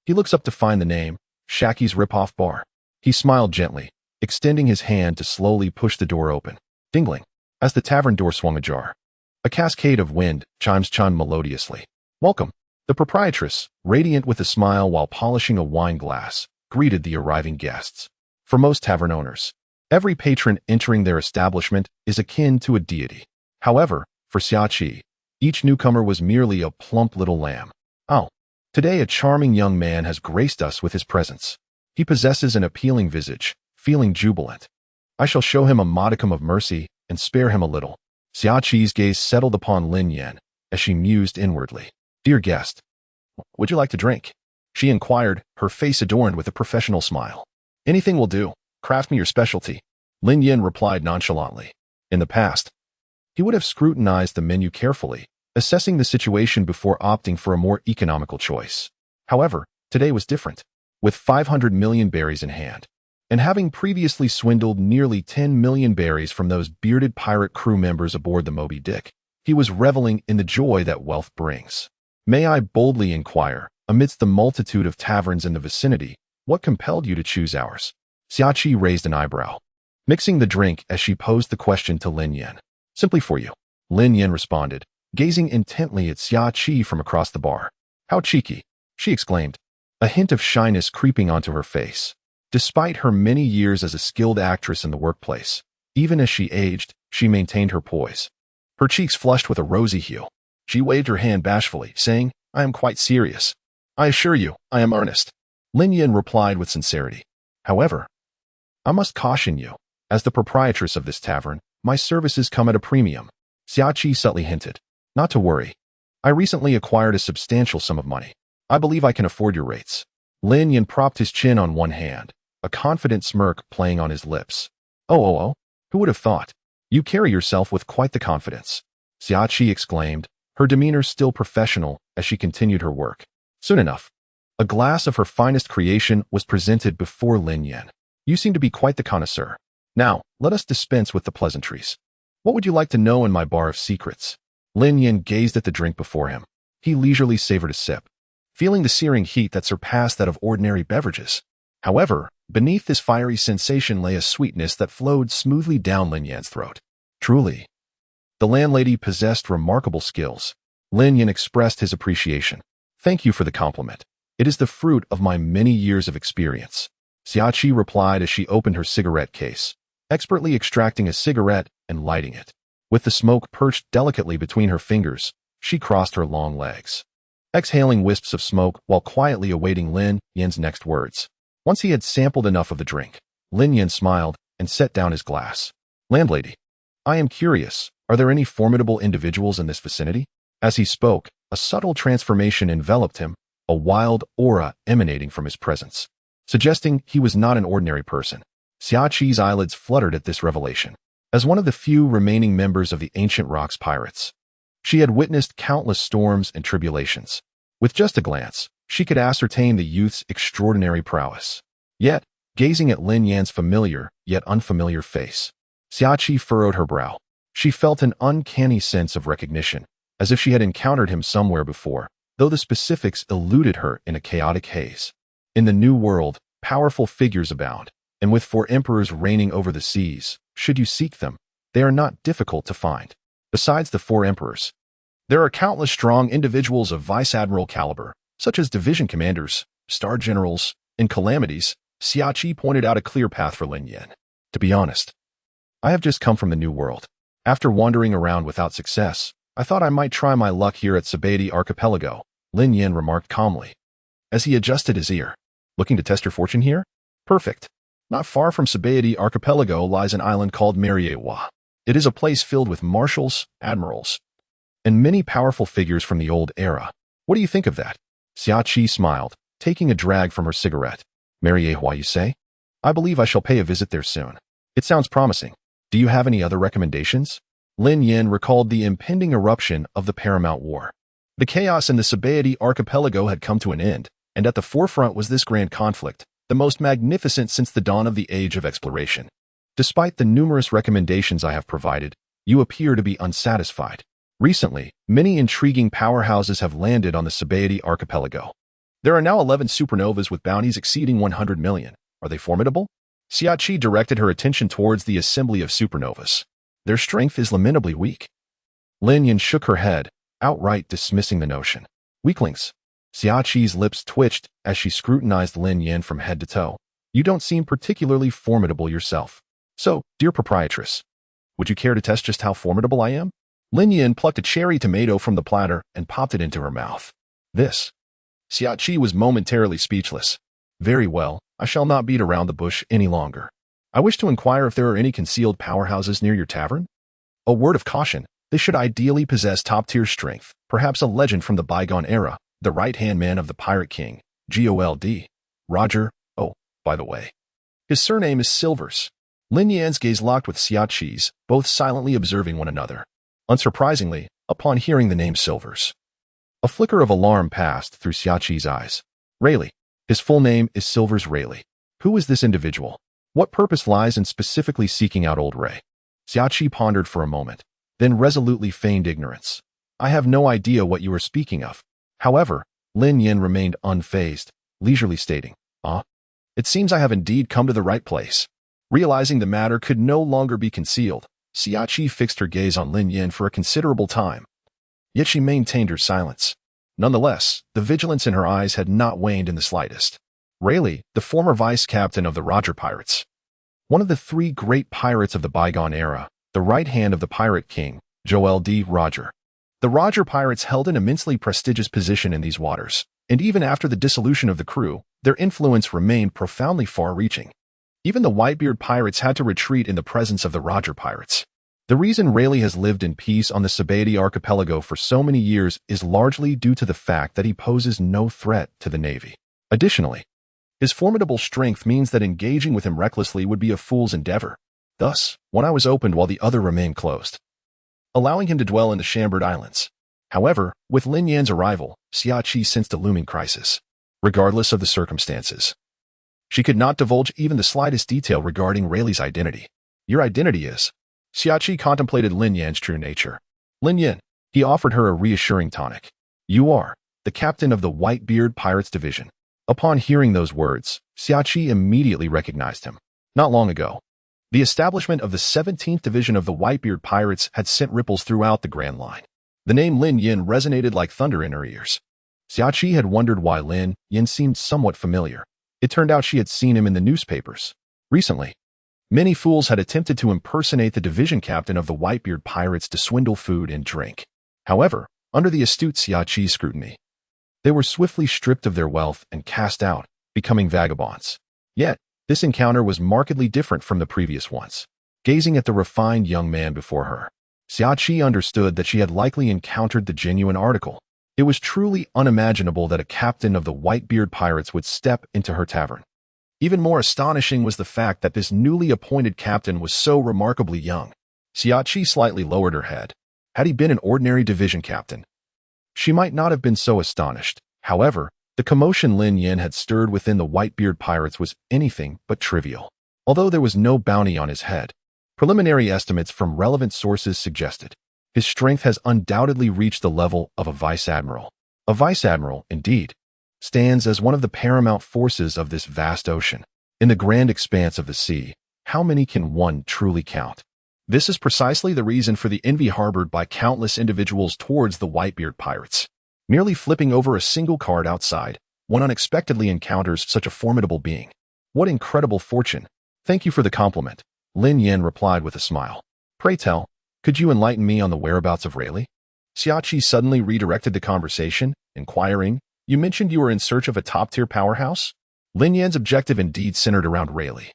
he looks up to find the name, Shacky's Rip-Off Bar. He smiled gently, extending his hand to slowly push the door open. Dingling, as the tavern door swung ajar, a cascade of wind chimes chimed melodiously. Welcome. The proprietress, radiant with a smile while polishing a wine glass, greeted the arriving guests. For most tavern owners, every patron entering their establishment is akin to a deity. However, for Xiaoqi, each newcomer was merely a plump little lamb. Oh, today a charming young man has graced us with his presence. He possesses an appealing visage, feeling jubilant. I shall show him a modicum of mercy and spare him a little. Xiaoqi's gaze settled upon Lin Yan as she mused inwardly. Dear guest, would you like to drink? She inquired, her face adorned with a professional smile. Anything will do. Craft me your specialty. Lin Yan replied nonchalantly. In the past, he would have scrutinized the menu carefully, assessing the situation before opting for a more economical choice. However, today was different. With 500 million berries in hand, and having previously swindled nearly 10 million berries from those bearded pirate crew members aboard the Moby Dick, he was reveling in the joy that wealth brings. May I boldly inquire, amidst the multitude of taverns in the vicinity, what compelled you to choose ours? Xiaoqi raised an eyebrow, mixing the drink as she posed the question to Lin Yan. Simply for you, Lin Yan responded, gazing intently at Xiaoqi from across the bar. How cheeky, she exclaimed, a hint of shyness creeping onto her face. Despite her many years as a skilled actress in the workplace, even as she aged, she maintained her poise. Her cheeks flushed with a rosy hue. She waved her hand bashfully, saying, I am quite serious. I assure you, I am earnest. Lin Yan replied with sincerity. However, I must caution you, as the proprietress of this tavern, my services come at a premium. Xiaoqi subtly hinted. Not to worry. I recently acquired a substantial sum of money. I believe I can afford your rates. Lin Yan propped his chin on one hand, a confident smirk playing on his lips. Oh, who would have thought? You carry yourself with quite the confidence. Xiaoqi exclaimed, her demeanor still professional as she continued her work. Soon enough, a glass of her finest creation was presented before Lin Yan. You seem to be quite the connoisseur. Now, let us dispense with the pleasantries. What would you like to know in my bar of secrets? Lin Yan gazed at the drink before him. He leisurely savored a sip, feeling the searing heat that surpassed that of ordinary beverages. However, beneath this fiery sensation lay a sweetness that flowed smoothly down Lin Yan's throat. Truly, the landlady possessed remarkable skills. Lin Yan expressed his appreciation. Thank you for the compliment. It is the fruit of my many years of experience. Xiaoqi replied as she opened her cigarette case, expertly extracting a cigarette and lighting it. With the smoke perched delicately between her fingers, she crossed her long legs, exhaling wisps of smoke while quietly awaiting Lin Yan's next words. Once he had sampled enough of the drink, Lin Yan smiled and set down his glass. Landlady, I am curious, are there any formidable individuals in this vicinity? As he spoke, a subtle transformation enveloped him, a wild aura emanating from his presence, suggesting he was not an ordinary person. Xiaoqi's eyelids fluttered at this revelation. As one of the few remaining members of the Ancient Rocks Pirates, she had witnessed countless storms and tribulations. With just a glance, she could ascertain the youth's extraordinary prowess. Yet, gazing at Lin Yan's familiar yet unfamiliar face, Xiaoqi furrowed her brow. She felt an uncanny sense of recognition, as if she had encountered him somewhere before, though though the specifics eluded her in a chaotic haze. In the New World, powerful figures abound, and with 4 emperors reigning over the seas, should you seek them, they are not difficult to find. Besides the 4 emperors, there are countless strong individuals of vice admiral caliber, such as division commanders, star generals, and calamities. Xiaoqi pointed out a clear path for Lin Yan. To be honest, I have just come from the New World. After wandering around without success, I thought I might try my luck here at Sabaody Archipelago, Lin Yan remarked calmly, as he adjusted his ear. Looking to test your fortune here? Perfect. Not far from Sabaody Archipelago lies an island called Mangekyō. It is a place filled with marshals, admirals, and many powerful figures from the old era. What do you think of that? Xiaoqi smiled, taking a drag from her cigarette. Mangekyō, you say? I believe I shall pay a visit there soon. It sounds promising. Do you have any other recommendations? Lin Yan recalled the impending eruption of the Paramount War. The chaos in the Sabaody Archipelago had come to an end, and at the forefront was this grand conflict, the most magnificent since the dawn of the Age of Exploration. Despite the numerous recommendations I have provided, you appear to be unsatisfied. Recently, many intriguing powerhouses have landed on the Sabaody Archipelago. There are now 11 supernovas with bounties exceeding 100 million. Are they formidable? Xiaoqi directed her attention towards the assembly of supernovas. Their strength is lamentably weak. Lin Yan shook her head, outright dismissing the notion. Weaklings. Xiaoqi's lips twitched as she scrutinized Lin Yan from head to toe. You don't seem particularly formidable yourself. So, dear proprietress, would you care to test just how formidable I am? Lin Yan plucked a cherry tomato from the platter and popped it into her mouth. This. Xiaoqi was momentarily speechless. Very well, I shall not beat around the bush any longer. I wish to inquire if there are any concealed powerhouses near your tavern? A word of caution, they should ideally possess top-tier strength, perhaps a legend from the bygone era, the right-hand man of the Pirate King, Gold. Roger, oh, by the way. His surname is Silvers. Lin Yan's gaze locked with Xiaoqi's, both silently observing one another. Unsurprisingly, upon hearing the name Silvers, a flicker of alarm passed through Xiaoqi's eyes. Rayleigh. His full name is Silvers Rayleigh. Who is this individual? What purpose lies in specifically seeking out old Ray? Xiaoqi pondered for a moment, then resolutely feigned ignorance. I have no idea what you are speaking of. However, Lin Yan remained unfazed, leisurely stating, it seems I have indeed come to the right place. Realizing the matter could no longer be concealed, Xiaoqi fixed her gaze on Lin Yan for a considerable time. Yet she maintained her silence. Nonetheless, the vigilance in her eyes had not waned in the slightest. Rayleigh, the former vice-captain of the Roger Pirates, one of the 3 great pirates of the bygone era, the right hand of the Pirate King, Gold. Roger. The Roger Pirates held an immensely prestigious position in these waters, and even after the dissolution of the crew, their influence remained profoundly far-reaching. Even the Whitebeard Pirates had to retreat in the presence of the Roger Pirates. The reason Rayleigh has lived in peace on the Sabaody Archipelago for so many years is largely due to the fact that he poses no threat to the Navy. Additionally, his formidable strength means that engaging with him recklessly would be a fool's endeavor. Thus, one eye was opened while the other remained closed, allowing him to dwell in the Chambered Islands. However, with Lin Yan's arrival, Xiaoqi sensed a looming crisis. Regardless of the circumstances, she could not divulge even the slightest detail regarding Rayleigh's identity. Your identity is... Xiaoqi contemplated Lin Yan's true nature. Lin Yan, he offered her a reassuring tonic. You are the captain of the Whitebeard Pirates Division. Upon hearing those words, Xiaoqi immediately recognized him. Not long ago, the establishment of the 17th Division of the Whitebeard Pirates had sent ripples throughout the Grand Line. The name Lin Yan resonated like thunder in her ears. Xiaoqi had wondered why Lin Yan seemed somewhat familiar. It turned out she had seen him in the newspapers. Recently, many fools had attempted to impersonate the division captain of the Whitebeard Pirates to swindle food and drink. However, under the astute Xiaoqi's scrutiny, they were swiftly stripped of their wealth and cast out, becoming vagabonds. Yet, this encounter was markedly different from the previous ones. Gazing at the refined young man before her, Xiaoqi understood that she had likely encountered the genuine article. It was truly unimaginable that a captain of the Whitebeard Pirates would step into her tavern. Even more astonishing was the fact that this newly appointed captain was so remarkably young. Xiaoqi slightly lowered her head. Had he been an ordinary division captain, she might not have been so astonished. However, the commotion Lin Yan had stirred within the Whitebeard Pirates was anything but trivial. Although there was no bounty on his head, preliminary estimates from relevant sources suggested his strength has undoubtedly reached the level of a vice admiral. A vice admiral, indeed, stands as one of the paramount forces of this vast ocean. In the grand expanse of the sea, how many can one truly count? This is precisely the reason for the envy harbored by countless individuals towards the Whitebeard Pirates. Merely flipping over a single card outside, one unexpectedly encounters such a formidable being. What incredible fortune! Thank you for the compliment, Lin Yan replied with a smile. Pray tell, could you enlighten me on the whereabouts of Rayleigh? Xiaoqi suddenly redirected the conversation, inquiring, you mentioned you were in search of a top-tier powerhouse? Lin Yan's objective indeed centered around Rayleigh.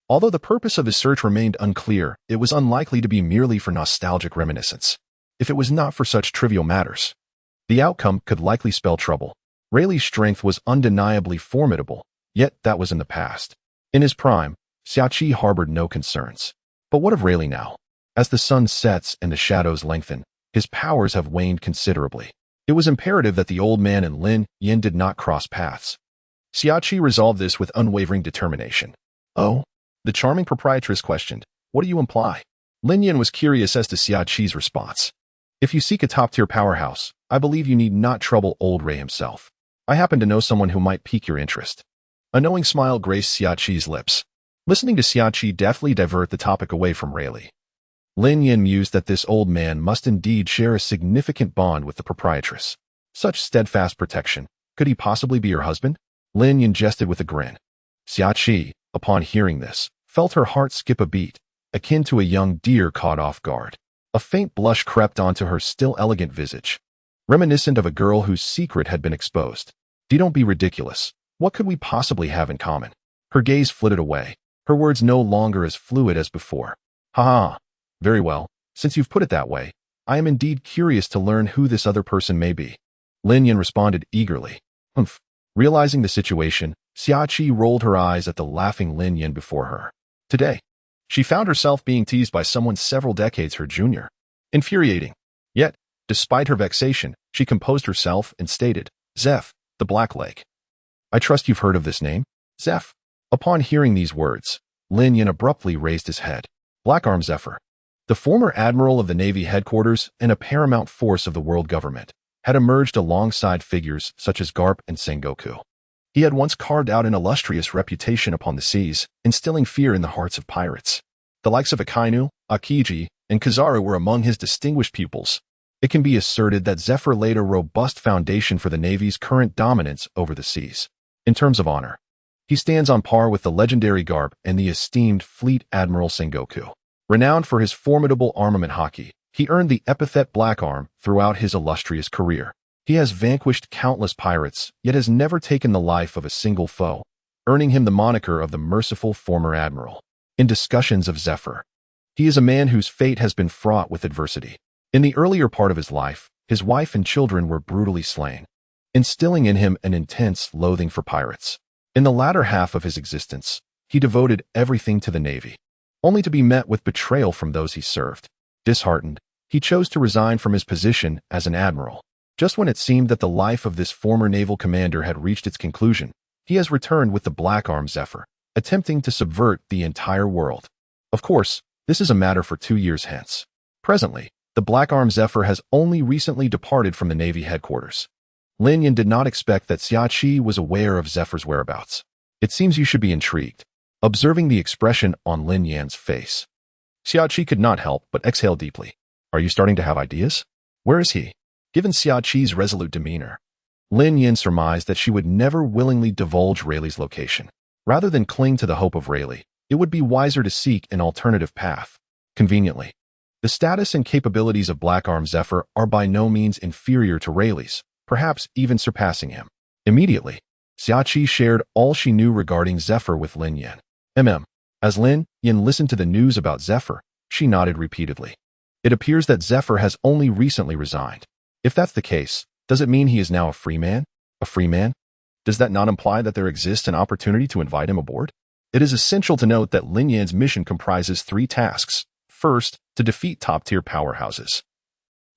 Although the purpose of his search remained unclear, it was unlikely to be merely for nostalgic reminiscence. If it was not for such trivial matters, the outcome could likely spell trouble. Rayleigh's strength was undeniably formidable, yet that was in the past. In his prime, Xiaoqi harbored no concerns. But what of Rayleigh now? As the sun sets and the shadows lengthen, his powers have waned considerably. It was imperative that the old man and Lin Yan did not cross paths. Xiaoqi resolved this with unwavering determination. Oh? The charming proprietress questioned, what do you imply? Lin Yan was curious as to Xiaoqi's response. If you seek a top-tier powerhouse, I believe you need not trouble old Ray himself. I happen to know someone who might pique your interest. A knowing smile graced Xiaoqi's lips. Listening to Xiaoqi deftly divert the topic away from Rayleigh, Lin Yan mused that this old man must indeed share a significant bond with the proprietress. Such steadfast protection. Could he possibly be her husband? Lin Yan jested with a grin. Xiaoqi, upon hearing this, felt her heart skip a beat, akin to a young deer caught off guard. A faint blush crept onto her still elegant visage, reminiscent of a girl whose secret had been exposed. Don't be ridiculous. What could we possibly have in common? Her gaze flitted away, her words no longer as fluid as before. Ha ha. Very well, since you've put it that way, I am indeed curious to learn who this other person may be. Lin Yan responded eagerly. Humph. Realizing the situation, Xiaoqi rolled her eyes at the laughing Lin Yan before her. Today, she found herself being teased by someone several decades her junior. Infuriating. Yet, despite her vexation, she composed herself and stated, Zephyr, the Blackleg. I trust you've heard of this name? Zephyr. Upon hearing these words, Lin Yan abruptly raised his head. Blackarm Zephyr, the former admiral of the Navy headquarters and a paramount force of the world government, had emerged alongside figures such as Garp and Sengoku. He had once carved out an illustrious reputation upon the seas, instilling fear in the hearts of pirates. The likes of Akainu, Akiji, and Kizaru were among his distinguished pupils. It can be asserted that Zephyr laid a robust foundation for the Navy's current dominance over the seas. In terms of honor, he stands on par with the legendary Garp and the esteemed Fleet Admiral Sengoku. Renowned for his formidable armament hockey, he earned the epithet Black Arm throughout his illustrious career. He has vanquished countless pirates, yet has never taken the life of a single foe, earning him the moniker of the merciful former admiral. In discussions of Zephyr, he is a man whose fate has been fraught with adversity. In the earlier part of his life, his wife and children were brutally slain, instilling in him an intense loathing for pirates. In the latter half of his existence, he devoted everything to the Navy, only to be met with betrayal from those he served. Disheartened, he chose to resign from his position as an admiral. Just when it seemed that the life of this former naval commander had reached its conclusion, he has returned with the Black Arm Zephyr, attempting to subvert the entire world. Of course, this is a matter for 2 years hence. Presently, the Black Arm Zephyr has only recently departed from the Navy headquarters. Lin Yan did not expect that Xiaoqi was aware of Zephyr's whereabouts. It seems you should be intrigued. Observing the expression on Lin Yan's face, Xiaoqi could not help but exhale deeply. Are you starting to have ideas? Where is he? Given Xiaoqi's resolute demeanor, Lin Yan surmised that she would never willingly divulge Rayleigh's location. Rather than cling to the hope of Rayleigh, it would be wiser to seek an alternative path. Conveniently, the status and capabilities of Black Arm Zephyr are by no means inferior to Rayleigh's, perhaps even surpassing him. Immediately, Xiaoqi shared all she knew regarding Zephyr with Lin Yan. As Lin Yan listened to the news about Zephyr, she nodded repeatedly. It appears that Zephyr has only recently resigned. If that's the case, does it mean he is now a free man? A free man? Does that not imply that there exists an opportunity to invite him aboard? It is essential to note that Lin Yan's mission comprises 3 tasks. First, to defeat top-tier powerhouses.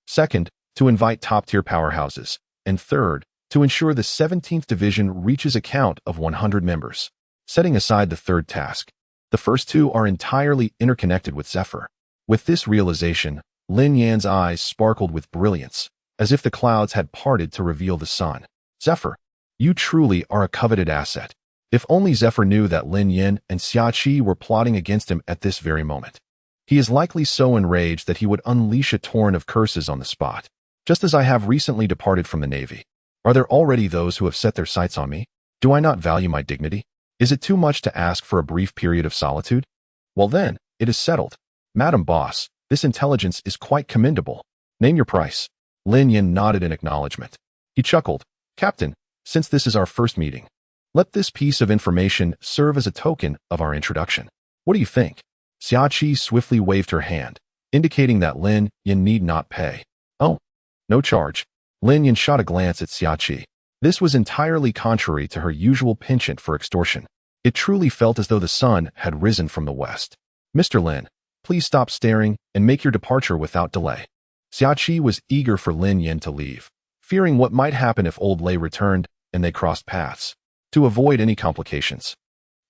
Second, to invite top-tier powerhouses. And third, to ensure the 17th Division reaches a count of 100 members. Setting aside the third task, the first 2 are entirely interconnected with Zephyr. With this realization, Lin Yan's eyes sparkled with brilliance, as if the clouds had parted to reveal the sun. Zephyr, you truly are a coveted asset. If only Zephyr knew that Lin Yan and Xiaqi were plotting against him at this very moment. He is likely so enraged that he would unleash a torrent of curses on the spot. Just as I have recently departed from the Navy. Are there already those who have set their sights on me? Do I not value my dignity? Is it too much to ask for a brief period of solitude? Well then, it is settled. Madam Boss, this intelligence is quite commendable. Name your price. Lin Yan nodded in acknowledgement. He chuckled. Captain, since this is our first meeting, let this piece of information serve as a token of our introduction. What do you think? Xiaqi swiftly waved her hand, indicating that Lin Yan need not pay. Oh, no charge. Lin Yan shot a glance at Xiaqi. This was entirely contrary to her usual penchant for extortion. It truly felt as though the sun had risen from the west. Mr. Lin, please stop staring and make your departure without delay. Xiaqi was eager for Lin Yan to leave, fearing what might happen if old Lei returned and they crossed paths. To avoid any complications,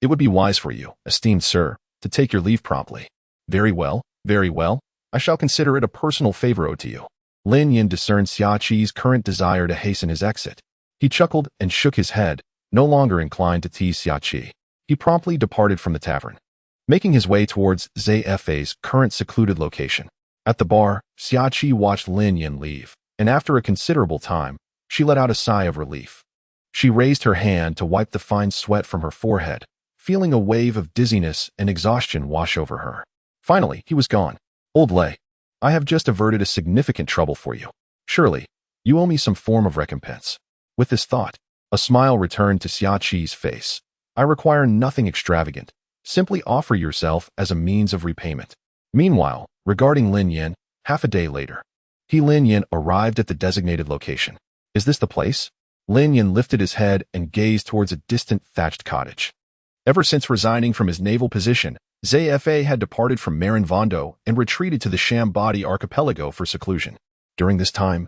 it would be wise for you, esteemed sir, to take your leave promptly. Very well, very well. I shall consider it a personal favor owed to you. Lin Yan discerned Xiaqi's current desire to hasten his exit. He chuckled and shook his head, no longer inclined to tease Xiaqi. He promptly departed from the tavern, making his way towards Zephy's current secluded location. At the bar, Xiaqi watched Lin Yan leave, and after a considerable time, she let out a sigh of relief. She raised her hand to wipe the fine sweat from her forehead, feeling a wave of dizziness and exhaustion wash over her. Finally, he was gone. Old Lei, I have just averted a significant trouble for you. Surely, you owe me some form of recompense. With this thought, a smile returned to Xiaqi's face. I require nothing extravagant. Simply offer yourself as a means of repayment. Meanwhile, regarding Lin Yan, half a day later, Lin Yan arrived at the designated location. Is this the place? Lin Yan lifted his head and gazed towards a distant thatched cottage. Ever since resigning from his naval position, Zephyr had departed from Marin Vondo and retreated to the Shambadi archipelago for seclusion. During this time,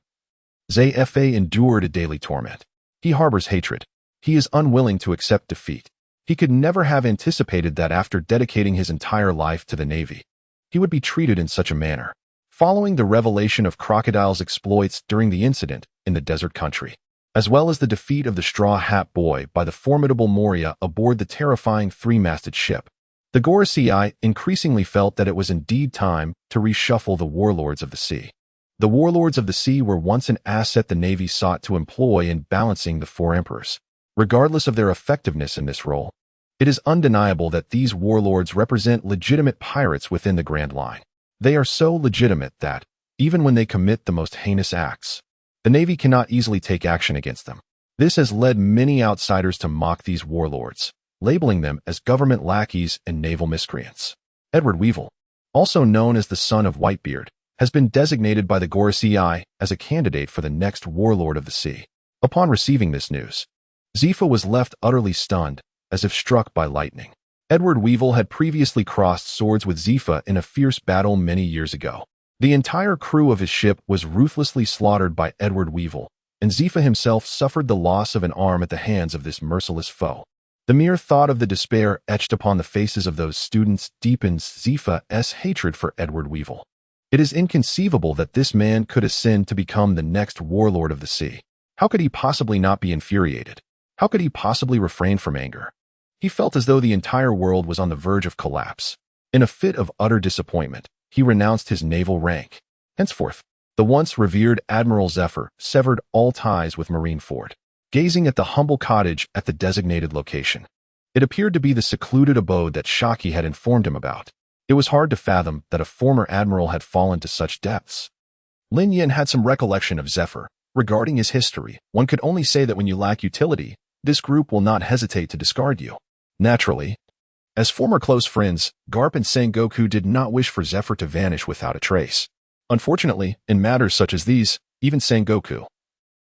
Zephyr endured a daily torment. He harbors hatred. He is unwilling to accept defeat. He could never have anticipated that after dedicating his entire life to the Navy, he would be treated in such a manner. Following the revelation of Crocodile's exploits during the incident in the desert country, as well as the defeat of the Straw Hat Boy by the formidable Moria aboard the terrifying three-masted ship, the Gorosei increasingly felt that it was indeed time to reshuffle the warlords of the sea. The warlords of the sea were once an asset the Navy sought to employ in balancing the four emperors. Regardless of their effectiveness in this role, it is undeniable that these warlords represent legitimate pirates within the Grand Line. They are so legitimate that, even when they commit the most heinous acts, the Navy cannot easily take action against them. This has led many outsiders to mock these warlords, labeling them as government lackeys and naval miscreants. Edward Weevil, also known as the son of Whitebeard, has been designated by the Gorosei as a candidate for the next warlord of the sea. Upon receiving this news, Zephyr was left utterly stunned, as if struck by lightning. Edward Weevil had previously crossed swords with Zephyr in a fierce battle many years ago. The entire crew of his ship was ruthlessly slaughtered by Edward Weevil, and Zephyr himself suffered the loss of an arm at the hands of this merciless foe. The mere thought of the despair etched upon the faces of those students deepens Zephyr's hatred for Edward Weevil. It is inconceivable that this man could ascend to become the next warlord of the sea. How could he possibly not be infuriated? How could he possibly refrain from anger? He felt as though the entire world was on the verge of collapse. In a fit of utter disappointment, he renounced his naval rank. Henceforth, the once revered Admiral Zephyr severed all ties with Marineford, gazing at the humble cottage at the designated location. It appeared to be the secluded abode that Shaki had informed him about. It was hard to fathom that a former admiral had fallen to such depths. Lin Yan had some recollection of Zephyr. Regarding his history, one could only say that when you lack utility, this group will not hesitate to discard you. Naturally, as former close friends, Garp and Sengoku did not wish for Zephyr to vanish without a trace. Unfortunately, in matters such as these, even Sengoku,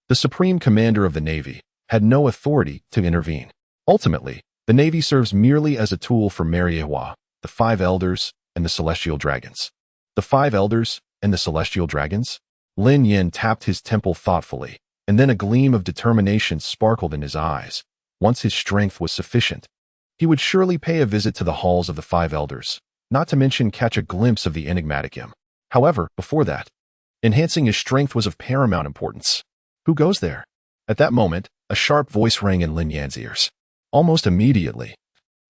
the supreme commander of the Navy, had no authority to intervene. Ultimately, the Navy serves merely as a tool for Mangekyō, the Five Elders, and the Celestial Dragons. The Five Elders and the Celestial Dragons? Lin Yan tapped his temple thoughtfully, and then a gleam of determination sparkled in his eyes. Once his strength was sufficient, he would surely pay a visit to the halls of the Five Elders, not to mention catch a glimpse of the enigmatic him. However, before that, Enhancing his strength was of paramount importance. Who goes there? At that moment, a sharp voice rang in Lin Yan's ears. Almost immediately,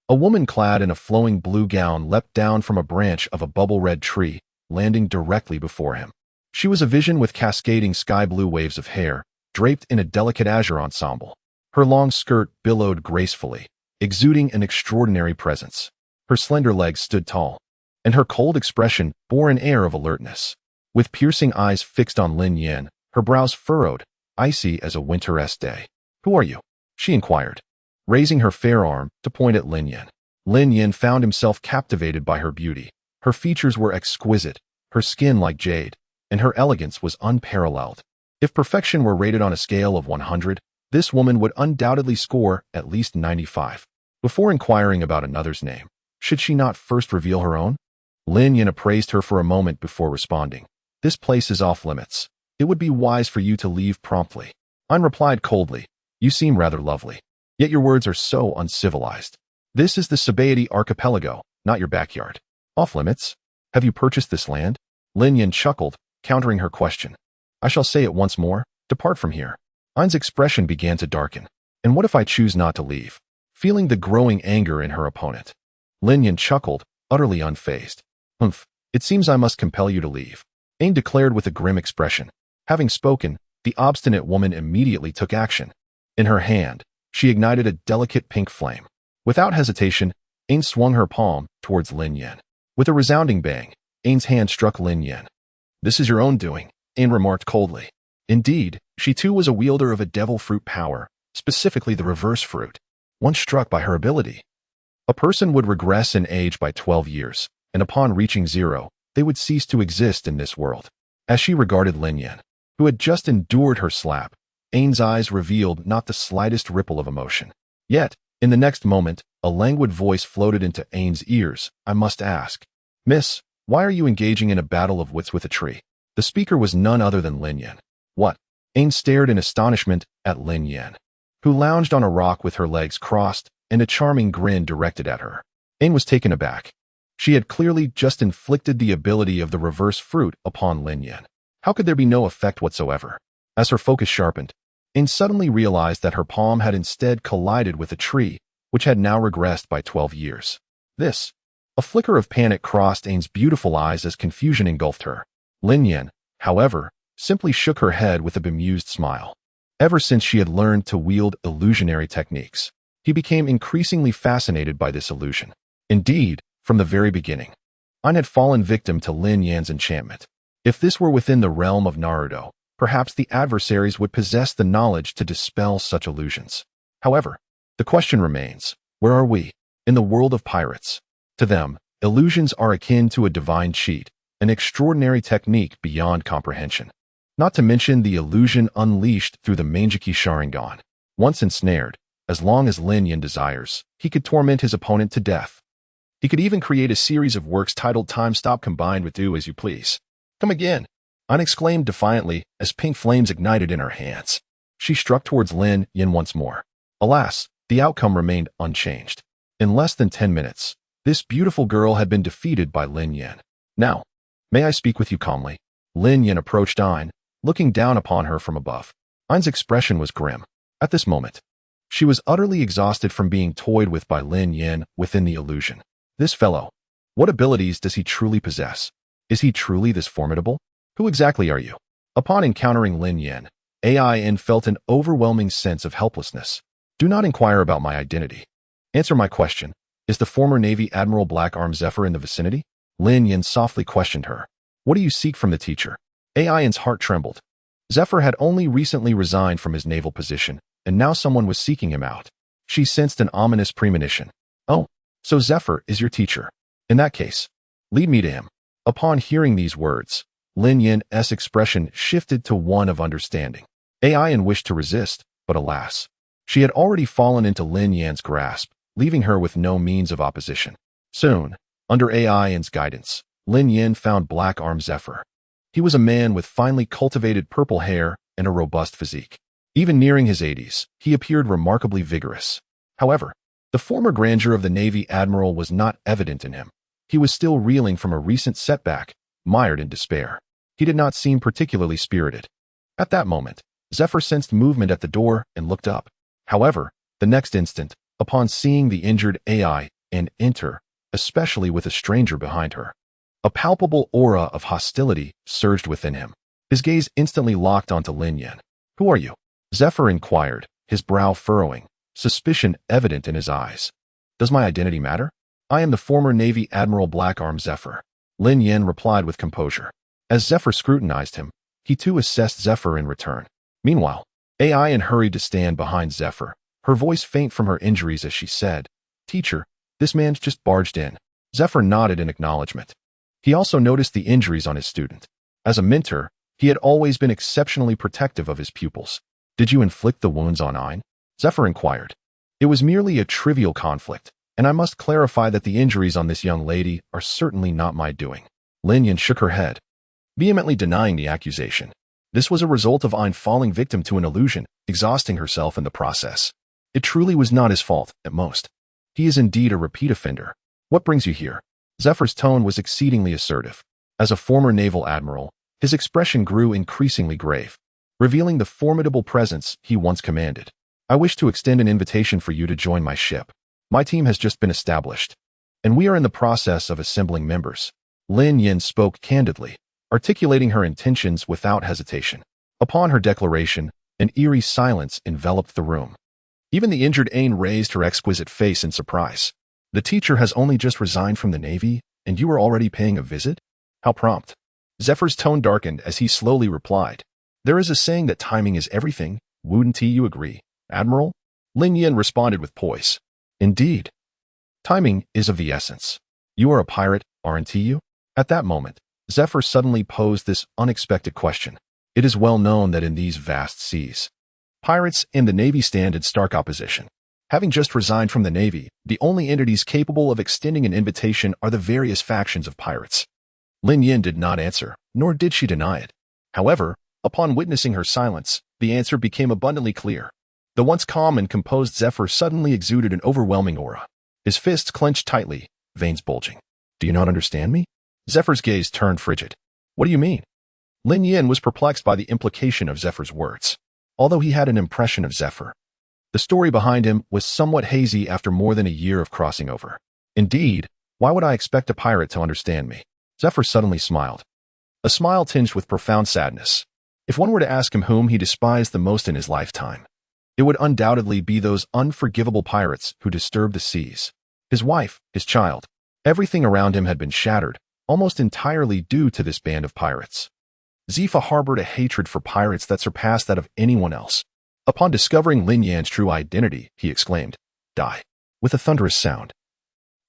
a woman clad in a flowing blue gown leapt down from a branch of a bubble-red tree, landing directly before him. She was a vision with cascading sky-blue waves of hair, draped in a delicate azure ensemble. Her long skirt billowed gracefully, exuding an extraordinary presence. Her slender legs stood tall, and her cold expression bore an air of alertness. With piercing eyes fixed on Lin Yan, her brows furrowed, icy as a winter-esque day. "Who are you?" she inquired, raising her fair arm to point at Lin Yan. Lin Yan found himself captivated by her beauty. Her features were exquisite, her skin like jade, and her elegance was unparalleled. If perfection were rated on a scale of 100, this woman would undoubtedly score at least 95. Before inquiring about another's name, should she not first reveal her own? Lin Yan appraised her for a moment before responding. "This place is off limits. It would be wise for you to leave promptly." An replied coldly, "You seem rather lovely, yet your words are so uncivilized. This is the Sabaody archipelago, not your backyard." "Off limits? Have you purchased this land?" Lin Yan chuckled, countering her question. "I shall say it once more, depart from here." An's expression began to darken. "And what if I choose not to leave?" Feeling the growing anger in her opponent, Lin Yan chuckled, utterly unfazed. "Humph, it seems I must compel you to leave," An declared with a grim expression. Having spoken, the obstinate woman immediately took action. In her hand, she ignited a delicate pink flame. Without hesitation, An swung her palm towards Lin Yan. With a resounding bang, An's hand struck Lin Yan. "This is your own doing," An remarked coldly. Indeed, she too was a wielder of a devil fruit power, specifically the reverse fruit. Once struck by her ability, a person would regress in age by 12 years, and upon reaching 0, they would cease to exist in this world. As she regarded Lin Yan, who had just endured her slap, An's eyes revealed not the slightest ripple of emotion. Yet, in the next moment, a languid voice floated into An's ears. "I must ask, Miss, why are you engaging in a battle of wits with a tree?" The speaker was none other than Lin Yan. "What?" An stared in astonishment at Lin Yan, who lounged on a rock with her legs crossed and a charming grin directed at her. An was taken aback. She had clearly just inflicted the ability of the reverse fruit upon Lin Yan. How could there be no effect whatsoever? As her focus sharpened, An suddenly realized that her palm had instead collided with a tree, which had now regressed by 12 years. This. A flicker of panic crossed An's beautiful eyes as confusion engulfed her. Lin Yan, however, simply shook her head with a bemused smile. Ever since she had learned to wield illusionary techniques, he became increasingly fascinated by this illusion. Indeed, from the very beginning, An had fallen victim to Lin Yan's enchantment. If this were within the realm of Naruto, perhaps the adversaries would possess the knowledge to dispel such illusions. However, the question remains, where are we? In the world of pirates. To them, illusions are akin to a divine cheat, an extraordinary technique beyond comprehension. Not to mention the illusion unleashed through the Mangekyō Sharingan. Once ensnared, as long as Lin Yan desires, he could torment his opponent to death. He could even create a series of works titled Time Stop combined with Do As You Please. "Come again," An exclaimed defiantly as pink flames ignited in her hands. She struck towards Lin Yan once more. Alas, the outcome remained unchanged. In less than 10 minutes, this beautiful girl had been defeated by Lin Yan. "Now, may I speak with you calmly?" Lin Yan approached An, looking down upon her from above. An's expression was grim. At this moment, she was utterly exhausted from being toyed with by Lin Yan within the illusion. This fellow, what abilities does he truly possess? Is he truly this formidable? Who exactly are you? Upon encountering Lin Yan, An felt an overwhelming sense of helplessness. "Do not inquire about my identity. Answer my question. Is the former Navy Admiral Black Arm Zephyr in the vicinity?" Lin Yan softly questioned her. "What do you seek from the teacher?" An's heart trembled. Zephyr had only recently resigned from his naval position, and now someone was seeking him out. She sensed an ominous premonition. "Oh, so Zephyr is your teacher. In that case, lead me to him." Upon hearing these words, Lin Yan's expression shifted to one of understanding. An wished to resist, but alas, she had already fallen into Lin Yan's grasp, leaving her with no means of opposition. Soon, under An's guidance, Lin Yan found Black Arm Zephyr. He was a man with finely cultivated purple hair and a robust physique. Even nearing his 80s, he appeared remarkably vigorous. However, the former grandeur of the Navy Admiral was not evident in him. He was still reeling from a recent setback, mired in despair. He did not seem particularly spirited. At that moment, Zephyr sensed movement at the door and looked up. However, the next instant, upon seeing the injured AI and enter, especially with a stranger behind her, a palpable aura of hostility surged within him. His gaze instantly locked onto Lin Yan. "Who are you?" Zephyr inquired, his brow furrowing, suspicion evident in his eyes. "Does my identity matter?" "I am the former Navy Admiral Blackarm Zephyr," Lin Yan replied with composure. As Zephyr scrutinized him, he too assessed Zephyr in return. Meanwhile, AI hurried to stand behind Zephyr, her voice faint from her injuries as she said, "Teacher, this man's just barged in." Zephyr nodded in acknowledgement. He also noticed the injuries on his student. As a mentor, he had always been exceptionally protective of his pupils. "Did you inflict the wounds on Ein?" Zephyr inquired. "It was merely a trivial conflict, and I must clarify that the injuries on this young lady are certainly not my doing." Lin Yan shook her head, vehemently denying the accusation. This was a result of Ein falling victim to an illusion, exhausting herself in the process. It truly was not his fault, at most. He is indeed a repeat offender. "What brings you here?" Zephyr's tone was exceedingly assertive. As a former naval admiral, his expression grew increasingly grave, revealing the formidable presence he once commanded. "I wish to extend an invitation for you to join my ship. My team has just been established, and we are in the process of assembling members." Lin Yan spoke candidly, articulating her intentions without hesitation. Upon her declaration, an eerie silence enveloped the room. Even the injured Ain raised her exquisite face in surprise. "The teacher has only just resigned from the Navy, and you are already paying a visit? How prompt." Zephyr's tone darkened as he slowly replied, "There is a saying that timing is everything. Wouldn't you agree, Admiral?" Lin Yan responded with poise. "Indeed. Timing is of the essence. You are a pirate, aren't you?" At that moment, Zephyr suddenly posed this unexpected question. It is well known that in these vast seas, pirates and the Navy stand in stark opposition. Having just resigned from the Navy, the only entities capable of extending an invitation are the various factions of pirates. Lin Yan did not answer, nor did she deny it. However, upon witnessing her silence, the answer became abundantly clear. The once calm and composed Zephyr suddenly exuded an overwhelming aura. His fists clenched tightly, veins bulging. "Do you not understand me?" Zephyr's gaze turned frigid. "What do you mean?" Lin Yan was perplexed by the implication of Zephyr's words. Although he had an impression of Zephyr, the story behind him was somewhat hazy after more than a year of crossing over. "Indeed, why would I expect a pirate to understand me?" Zephyr suddenly smiled, a smile tinged with profound sadness. If one were to ask him whom he despised the most in his lifetime, it would undoubtedly be those unforgivable pirates who disturbed the seas. His wife, his child, everything around him had been shattered, almost entirely due to this band of pirates. Zephyr harbored a hatred for pirates that surpassed that of anyone else. Upon discovering Lin Yan's true identity, he exclaimed, "Die!" with a thunderous sound.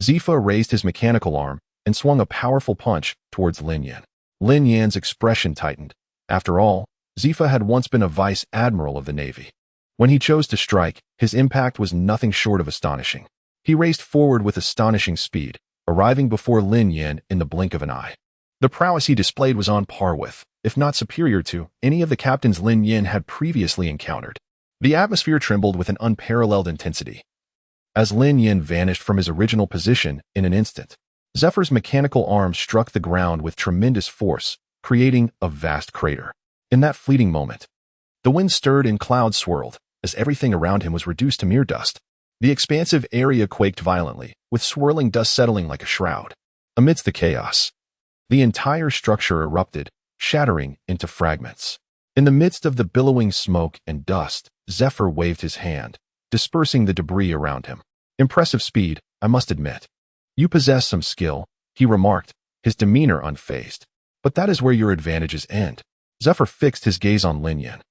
Zephyr raised his mechanical arm and swung a powerful punch towards Lin Yan. Lin Yan's expression tightened. After all, Zephyr had once been a vice admiral of the Navy. When he chose to strike, his impact was nothing short of astonishing. He raced forward with astonishing speed, arriving before Lin Yan in the blink of an eye. The prowess he displayed was on par with, if not superior to, any of the captains Lin Yan had previously encountered. The atmosphere trembled with an unparalleled intensity. As Lin Yan vanished from his original position in an instant, Zephyr's mechanical arm struck the ground with tremendous force, creating a vast crater. In that fleeting moment, the wind stirred and clouds swirled, as everything around him was reduced to mere dust. The expansive area quaked violently, with swirling dust settling like a shroud. Amidst the chaos, the entire structure erupted, shattering into fragments. In the midst of the billowing smoke and dust, Zephyr waved his hand, dispersing the debris around him. "Impressive speed, I must admit. You possess some skill," he remarked, his demeanor unfazed. "But that is where your advantages end." Zephyr fixed his gaze on Lin Yan.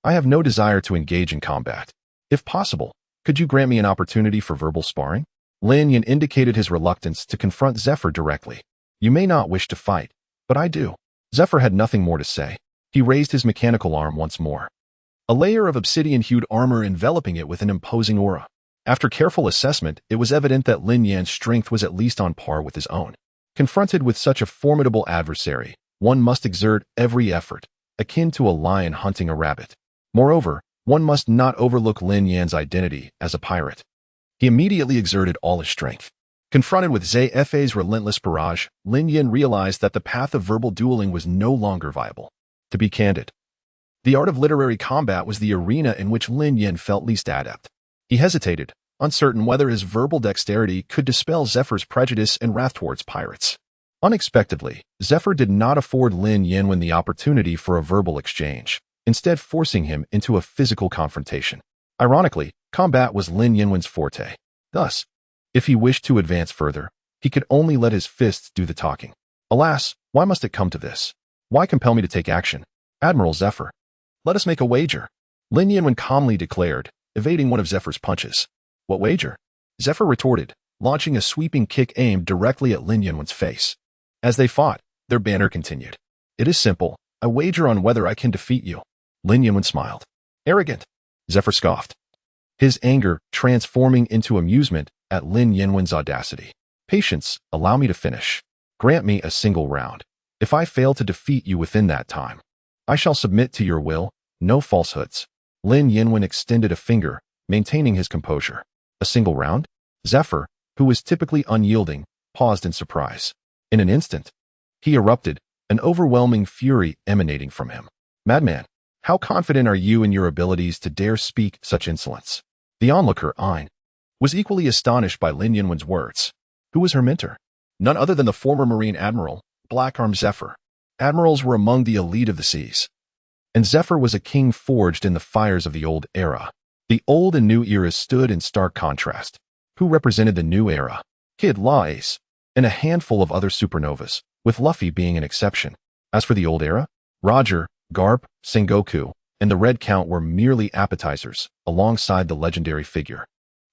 "I have no desire to engage in combat. If possible, could you grant me an opportunity for verbal sparring?" Lin Yan indicated his reluctance to confront Zephyr directly. "You may not wish to fight, but I do." Zephyr had nothing more to say. He raised his mechanical arm once more, a layer of obsidian-hued armor enveloping it with an imposing aura. After careful assessment, it was evident that Lin Yan's strength was at least on par with his own. Confronted with such a formidable adversary, one must exert every effort, akin to a lion hunting a rabbit. Moreover, one must not overlook Lin Yan's identity as a pirate. He immediately exerted all his strength. Confronted with Zephy's relentless barrage, Lin Yan realized that the path of verbal dueling was no longer viable. To be candid, the art of literary combat was the arena in which Lin Yan felt least adept. He hesitated, uncertain whether his verbal dexterity could dispel Zephyr's prejudice and wrath towards pirates. Unexpectedly, Zephyr did not afford Lin Yan the opportunity for a verbal exchange, instead forcing him into a physical confrontation. Ironically, combat was Lin Yan's forte. Thus, if he wished to advance further, he could only let his fists do the talking. Alas, why must it come to this? Why compel me to take action? Admiral Zephyr, let us make a wager, Lin Yan calmly declared, evading one of Zephyr's punches. What wager? Zephyr retorted, launching a sweeping kick aimed directly at Lin Yan's face. As they fought, their banter continued. It is simple. I wager on whether I can defeat you. Lin Yan smiled. Arrogant, Zephyr scoffed, his anger transforming into amusement at Lin Yan's audacity. Patience, allow me to finish. Grant me a single round. If I fail to defeat you within that time, I shall submit to your will, no falsehoods. Lin Yan extended a finger, maintaining his composure. A single round? Zephyr, who was typically unyielding, paused in surprise. In an instant, he erupted, an overwhelming fury emanating from him. Madman, how confident are you in your abilities to dare speak such insolence? The onlooker, Ein, was equally astonished by Lin Yan's words. Who was her mentor? None other than the former Marine Admiral, Black-Armed Zephyr. Admirals were among the elite of the seas, and Zephyr was a king forged in the fires of the old era. The old and new eras stood in stark contrast. Who represented the new era? Kid Lace, and a handful of other supernovas, with Luffy being an exception. As for the old era, Roger, Garp, Sengoku, and the Red Count were merely appetizers, alongside the legendary figure.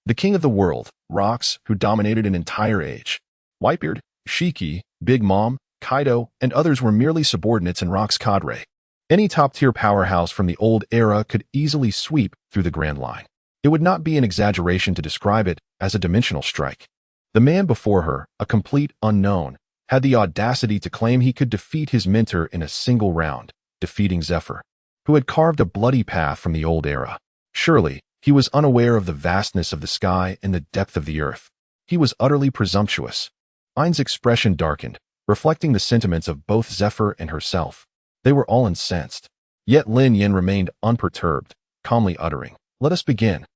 The king of the world, Rocks, who dominated an entire age. Whitebeard, Shiki, Big Mom, Kaido, and others were merely subordinates in Rock's cadre. Any top-tier powerhouse from the old era could easily sweep through the Grand Line. It would not be an exaggeration to describe it as a dimensional strike. The man before her, a complete unknown, had the audacity to claim he could defeat his mentor in a single round, defeating Zephyr, who had carved a bloody path from the old era. Surely, he was unaware of the vastness of the sky and the depth of the earth. He was utterly presumptuous. Ein's expression darkened, reflecting the sentiments of both Zephyr and herself. They were all incensed. Yet Lin Yan remained unperturbed, calmly uttering, "Let us begin."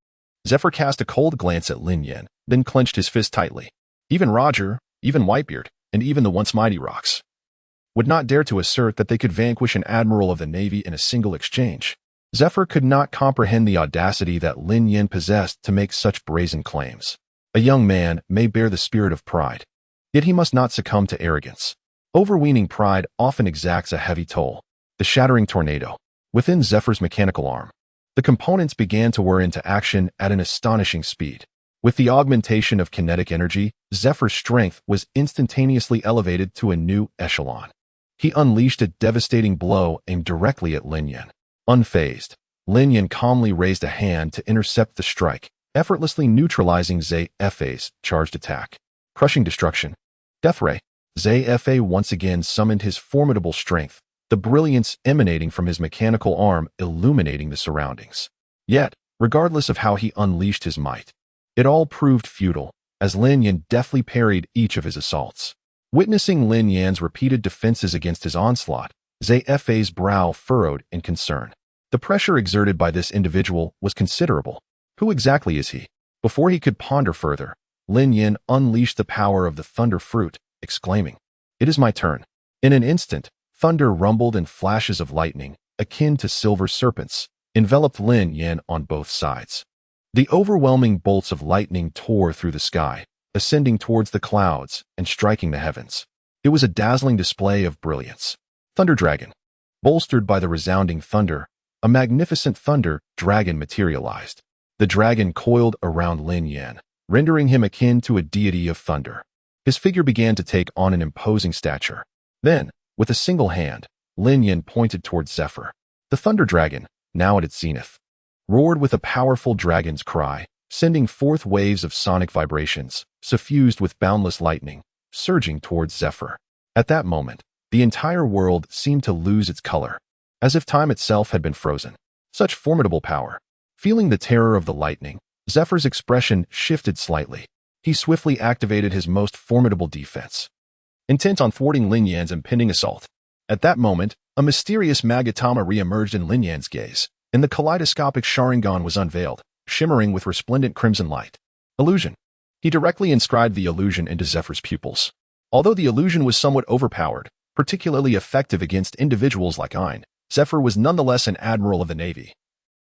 Zephyr cast a cold glance at Lin Yan, then clenched his fist tightly. Even Roger, even Whitebeard, and even the once mighty Rocks would not dare to assert that they could vanquish an admiral of the Navy in a single exchange. Zephyr could not comprehend the audacity that Lin Yan possessed to make such brazen claims. A young man may bear the spirit of pride, yet he must not succumb to arrogance. Overweening pride often exacts a heavy toll. The shattering tornado. Within Zephyr's mechanical arm, the components began to whir into action at an astonishing speed. With the augmentation of kinetic energy, Zephyr's strength was instantaneously elevated to a new echelon. He unleashed a devastating blow aimed directly at Lin Yan. Unfazed, Lin Yan calmly raised a hand to intercept the strike, effortlessly neutralizing Zephy's charged attack. Crushing destruction. Death Ray. Zephyr once again summoned his formidable strength, the brilliance emanating from his mechanical arm illuminating the surroundings. Yet, regardless of how he unleashed his might, it all proved futile, as Lin Yan deftly parried each of his assaults. Witnessing Lin Yan's repeated defenses against his onslaught, Zephy's brow furrowed in concern. The pressure exerted by this individual was considerable. Who exactly is he? Before he could ponder further, Lin Yan unleashed the power of the thunder fruit, exclaiming, "It is my turn." In an instant, thunder rumbled and flashes of lightning, akin to silver serpents, enveloped Lin Yan on both sides. The overwhelming bolts of lightning tore through the sky, ascending towards the clouds and striking the heavens. It was a dazzling display of brilliance. Thunder Dragon. Bolstered by the resounding thunder, a magnificent thunder dragon materialized. The dragon coiled around Lin Yan, rendering him akin to a deity of thunder. His figure began to take on an imposing stature. Then, with a single hand, Lin Yan pointed towards Zephyr. The thunder dragon, now at its zenith, roared with a powerful dragon's cry, sending forth waves of sonic vibrations, suffused with boundless lightning, surging towards Zephyr. At that moment, the entire world seemed to lose its color, as if time itself had been frozen. Such formidable power. Feeling the terror of the lightning, Zephyr's expression shifted slightly. he swiftly activated his most formidable defense, intent on thwarting Lin Yan's impending assault. At that moment, a mysterious Magatama re-emerged in Lin Yan's gaze, and the kaleidoscopic Sharingan was unveiled, shimmering with resplendent crimson light. Illusion. He directly inscribed the illusion into Zephyr's pupils. Although the illusion was somewhat overpowered, particularly effective against individuals like Ein, Zephyr was nonetheless an admiral of the Navy.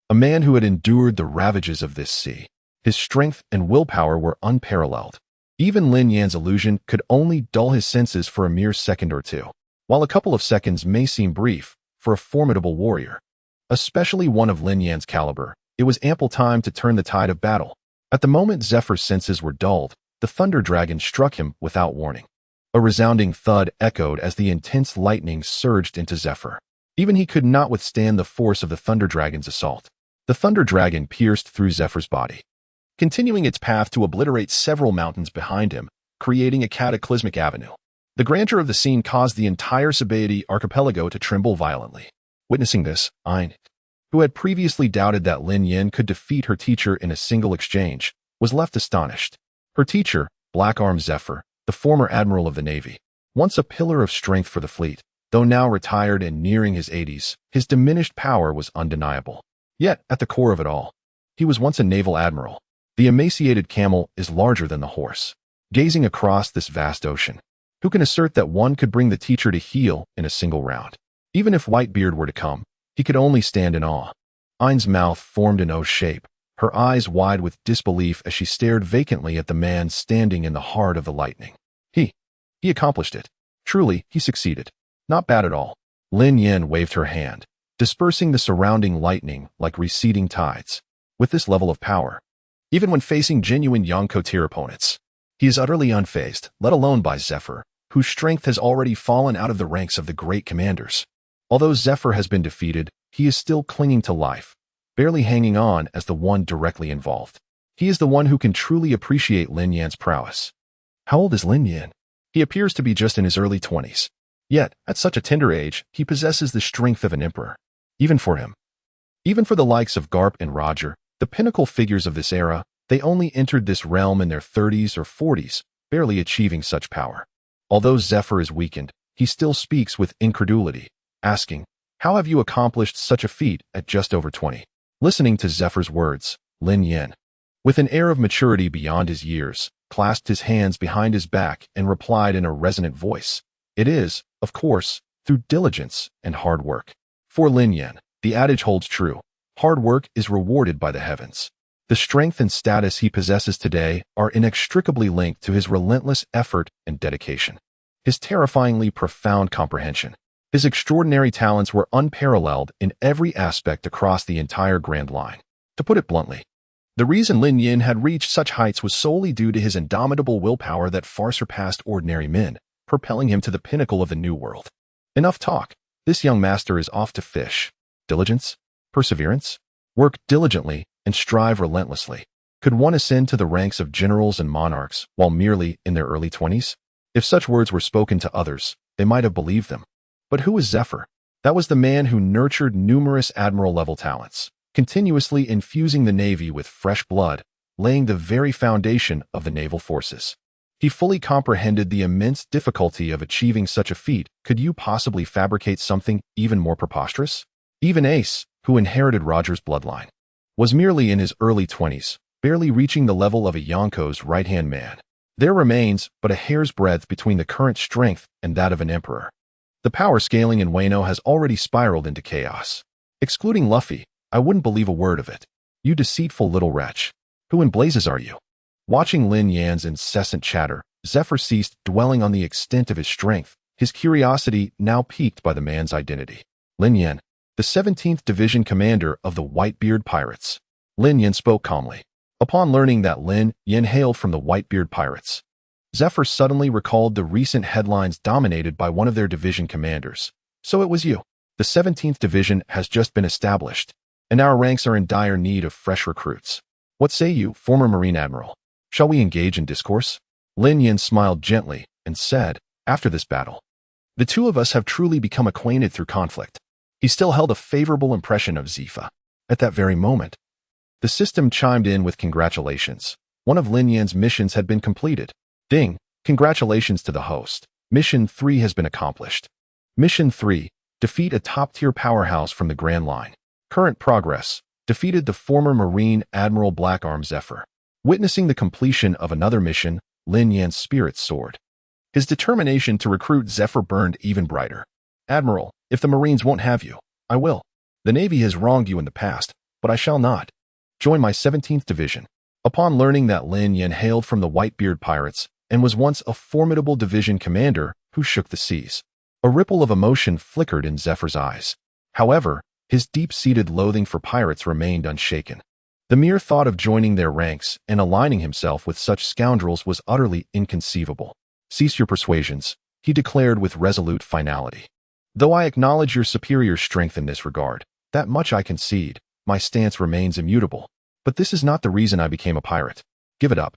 A man who had endured the ravages of this sea. His strength and willpower were unparalleled. Even Lin Yan's illusion could only dull his senses for a mere second or two. While a couple of seconds may seem brief, for a formidable warrior, especially one of Lin Yan's caliber, it was ample time to turn the tide of battle. At the moment Zephyr's senses were dulled, the Thunder Dragon struck him without warning. A resounding thud echoed as the intense lightning surged into Zephyr. Even he could not withstand the force of the Thunder Dragon's assault. The Thunder Dragon pierced through Zephyr's body, continuing its path to obliterate several mountains behind him, creating a cataclysmic avenue. The grandeur of the scene caused the entire Sabaody archipelago to tremble violently. Witnessing this, Ein, who had previously doubted that Lin Yan could defeat her teacher in a single exchange, was left astonished. Her teacher, Black Arm Zephyr, the former admiral of the Navy, once a pillar of strength for the fleet, though now retired and nearing his 80s, his diminished power was undeniable. Yet, at the core of it all, he was once a naval admiral. The emaciated camel is larger than the horse. Gazing across this vast ocean, who can assert that one could bring the teacher to heel in a single round? Even if Whitebeard were to come, he could only stand in awe. Ein's mouth formed an O shape, her eyes wide with disbelief as she stared vacantly at the man standing in the heart of the lightning. He accomplished it. Truly, he succeeded. Not bad at all. Lin Yan waved her hand, dispersing the surrounding lightning like receding tides. With this level of power, even when facing genuine Yonko tier opponents, he is utterly unfazed, let alone by Zephyr, whose strength has already fallen out of the ranks of the great commanders. Although Zephyr has been defeated, he is still clinging to life, barely hanging on as the one directly involved. He is the one who can truly appreciate Lin Yan's prowess. How old is Lin Yan? He appears to be just in his early 20s. Yet, at such a tender age, he possesses the strength of an emperor. Even for him. Even for the likes of Garp and Roger, the pinnacle figures of this era, they only entered this realm in their 30s or 40s, barely achieving such power. Although Zephyr is weakened, he still speaks with incredulity, asking, "How have you accomplished such a feat at just over 20? Listening to Zephyr's words, Lin Yan, with an air of maturity beyond his years, clasped his hands behind his back and replied in a resonant voice, "It is, of course, through diligence and hard work." For Lin Yan, the adage holds true. Hard work is rewarded by the heavens. The strength and status he possesses today are inextricably linked to his relentless effort and dedication. His terrifyingly profound comprehension. His extraordinary talents were unparalleled in every aspect across the entire Grand Line. To put it bluntly, the reason Lin Yan had reached such heights was solely due to his indomitable willpower that far surpassed ordinary men, propelling him to the pinnacle of the New World. Enough talk. This young master is off to fish. Diligence? Perseverance? Work diligently and strive relentlessly. Could one ascend to the ranks of generals and monarchs while merely in their early 20s? If such words were spoken to others, they might have believed them. But who was Zephyr? That was the man who nurtured numerous admiral-level talents, continuously infusing the Navy with fresh blood, laying the very foundation of the naval forces. He fully comprehended the immense difficulty of achieving such a feat. Could you possibly fabricate something even more preposterous? Even Ace, who inherited Roger's bloodline, was merely in his early 20s, barely reaching the level of a Yonko's right-hand man. There remains but a hair's breadth between the current strength and that of an emperor. The power scaling in Wano has already spiraled into chaos. Excluding Luffy, I wouldn't believe a word of it. You deceitful little wretch. Who in blazes are you? Watching Lin Yan's incessant chatter, Zephyr ceased dwelling on the extent of his strength, his curiosity now piqued by the man's identity. Lin Yan, the 17th Division commander of the Whitebeard Pirates. Lin Yan spoke calmly. Upon learning that Lin Yan hailed from the Whitebeard Pirates, Zephyr suddenly recalled the recent headlines dominated by one of their division commanders. So it was you. The 17th Division has just been established, and our ranks are in dire need of fresh recruits. What say you, former Marine Admiral? Shall we engage in discourse? Lin Yan smiled gently and said, after this battle, the two of us have truly become acquainted through conflict. He still held a favorable impression of Zephyr. At that very moment, the system chimed in with congratulations. One of Lin Yan's missions had been completed. Ding! Congratulations to the host. Mission 3 has been accomplished. Mission 3. Defeat a top-tier powerhouse from the Grand Line. Current progress. Defeated the former Marine Admiral Blackarm Zephyr. Witnessing the completion of another mission, Lin Yan's spirit soared. His determination to recruit Zephyr burned even brighter. Admiral, if the Marines won't have you, I will. The Navy has wronged you in the past, but I shall not. Join my 17th Division. Upon learning that Lin Yan hailed from the Whitebeard Pirates and was once a formidable division commander who shook the seas, a ripple of emotion flickered in Zephyr's eyes. However, his deep-seated loathing for pirates remained unshaken. The mere thought of joining their ranks and aligning himself with such scoundrels was utterly inconceivable. Cease your persuasions, he declared with resolute finality. Though I acknowledge your superior strength in this regard, that much I concede, my stance remains immutable. But this is not the reason I became a pirate. Give it up.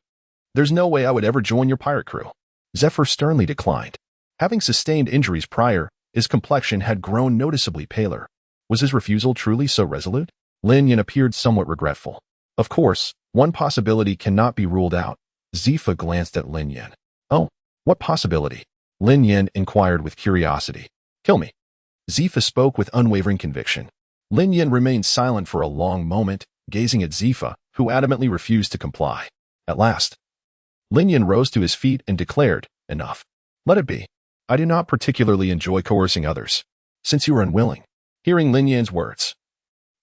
There's no way I would ever join your pirate crew. Zephyr sternly declined. Having sustained injuries prior, his complexion had grown noticeably paler. Was his refusal truly so resolute? Lin Yan appeared somewhat regretful. Of course, one possibility cannot be ruled out. Zephyr glanced at Lin Yan. Oh, what possibility? Lin Yan inquired with curiosity. Kill me. Zephyr spoke with unwavering conviction. Lin Yan remained silent for a long moment, gazing at Zephyr, who adamantly refused to comply. At last, Lin Yan rose to his feet and declared, Enough. Let it be. I do not particularly enjoy coercing others. Since you are unwilling. Hearing Lin Yan's words,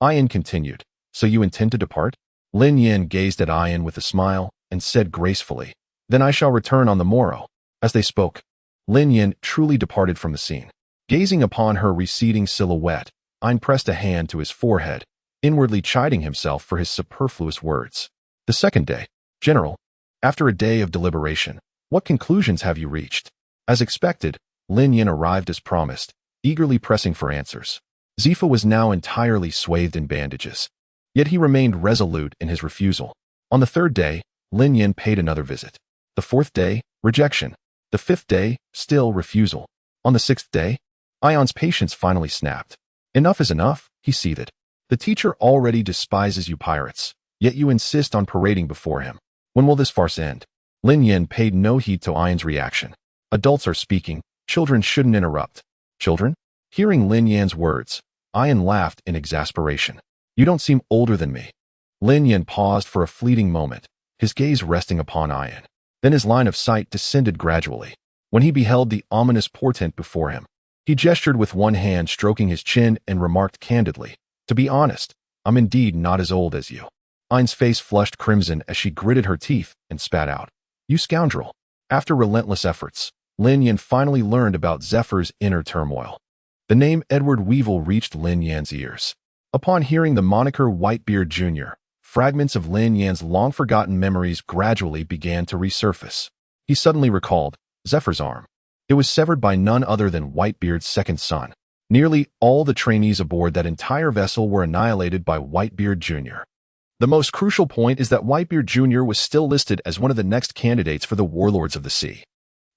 Ian continued, So you intend to depart? Lin Yan gazed at Ian with a smile and said gracefully, Then I shall return on the morrow. As they spoke, Lin Yan truly departed from the scene. Gazing upon her receding silhouette, Ian pressed a hand to his forehead, inwardly chiding himself for his superfluous words. The second day. General, after a day of deliberation, what conclusions have you reached? As expected, Lin Yan arrived as promised, eagerly pressing for answers. Zephyr was now entirely swathed in bandages. Yet he remained resolute in his refusal. On the third day, Lin Yan paid another visit. The fourth day, rejection. The fifth day, still refusal. On the sixth day, Ion's patience finally snapped. Enough is enough, he seethed. The teacher already despises you pirates, yet you insist on parading before him. When will this farce end? Lin Yan paid no heed to Ion's reaction. Adults are speaking, children shouldn't interrupt. Children? Hearing Lin Yan's words, Ian laughed in exasperation. You don't seem older than me. Lin Yan paused for a fleeting moment, his gaze resting upon Ian. Then his line of sight descended gradually. When he beheld the ominous portent before him, he gestured with one hand stroking his chin and remarked candidly, To be honest, I'm indeed not as old as you. Ian's face flushed crimson as she gritted her teeth and spat out. You scoundrel. After relentless efforts, Lin Yan finally learned about Zephyr's inner turmoil. The name Edward Weevil reached Lin Yan's ears. Upon hearing the moniker Whitebeard Jr., fragments of Lin Yan's long-forgotten memories gradually began to resurface. He suddenly recalled Zephyr's arm. It was severed by none other than Whitebeard's second son. Nearly all the trainees aboard that entire vessel were annihilated by Whitebeard Jr. The most crucial point is that Whitebeard Jr. was still listed as one of the next candidates for the Warlords of the Sea.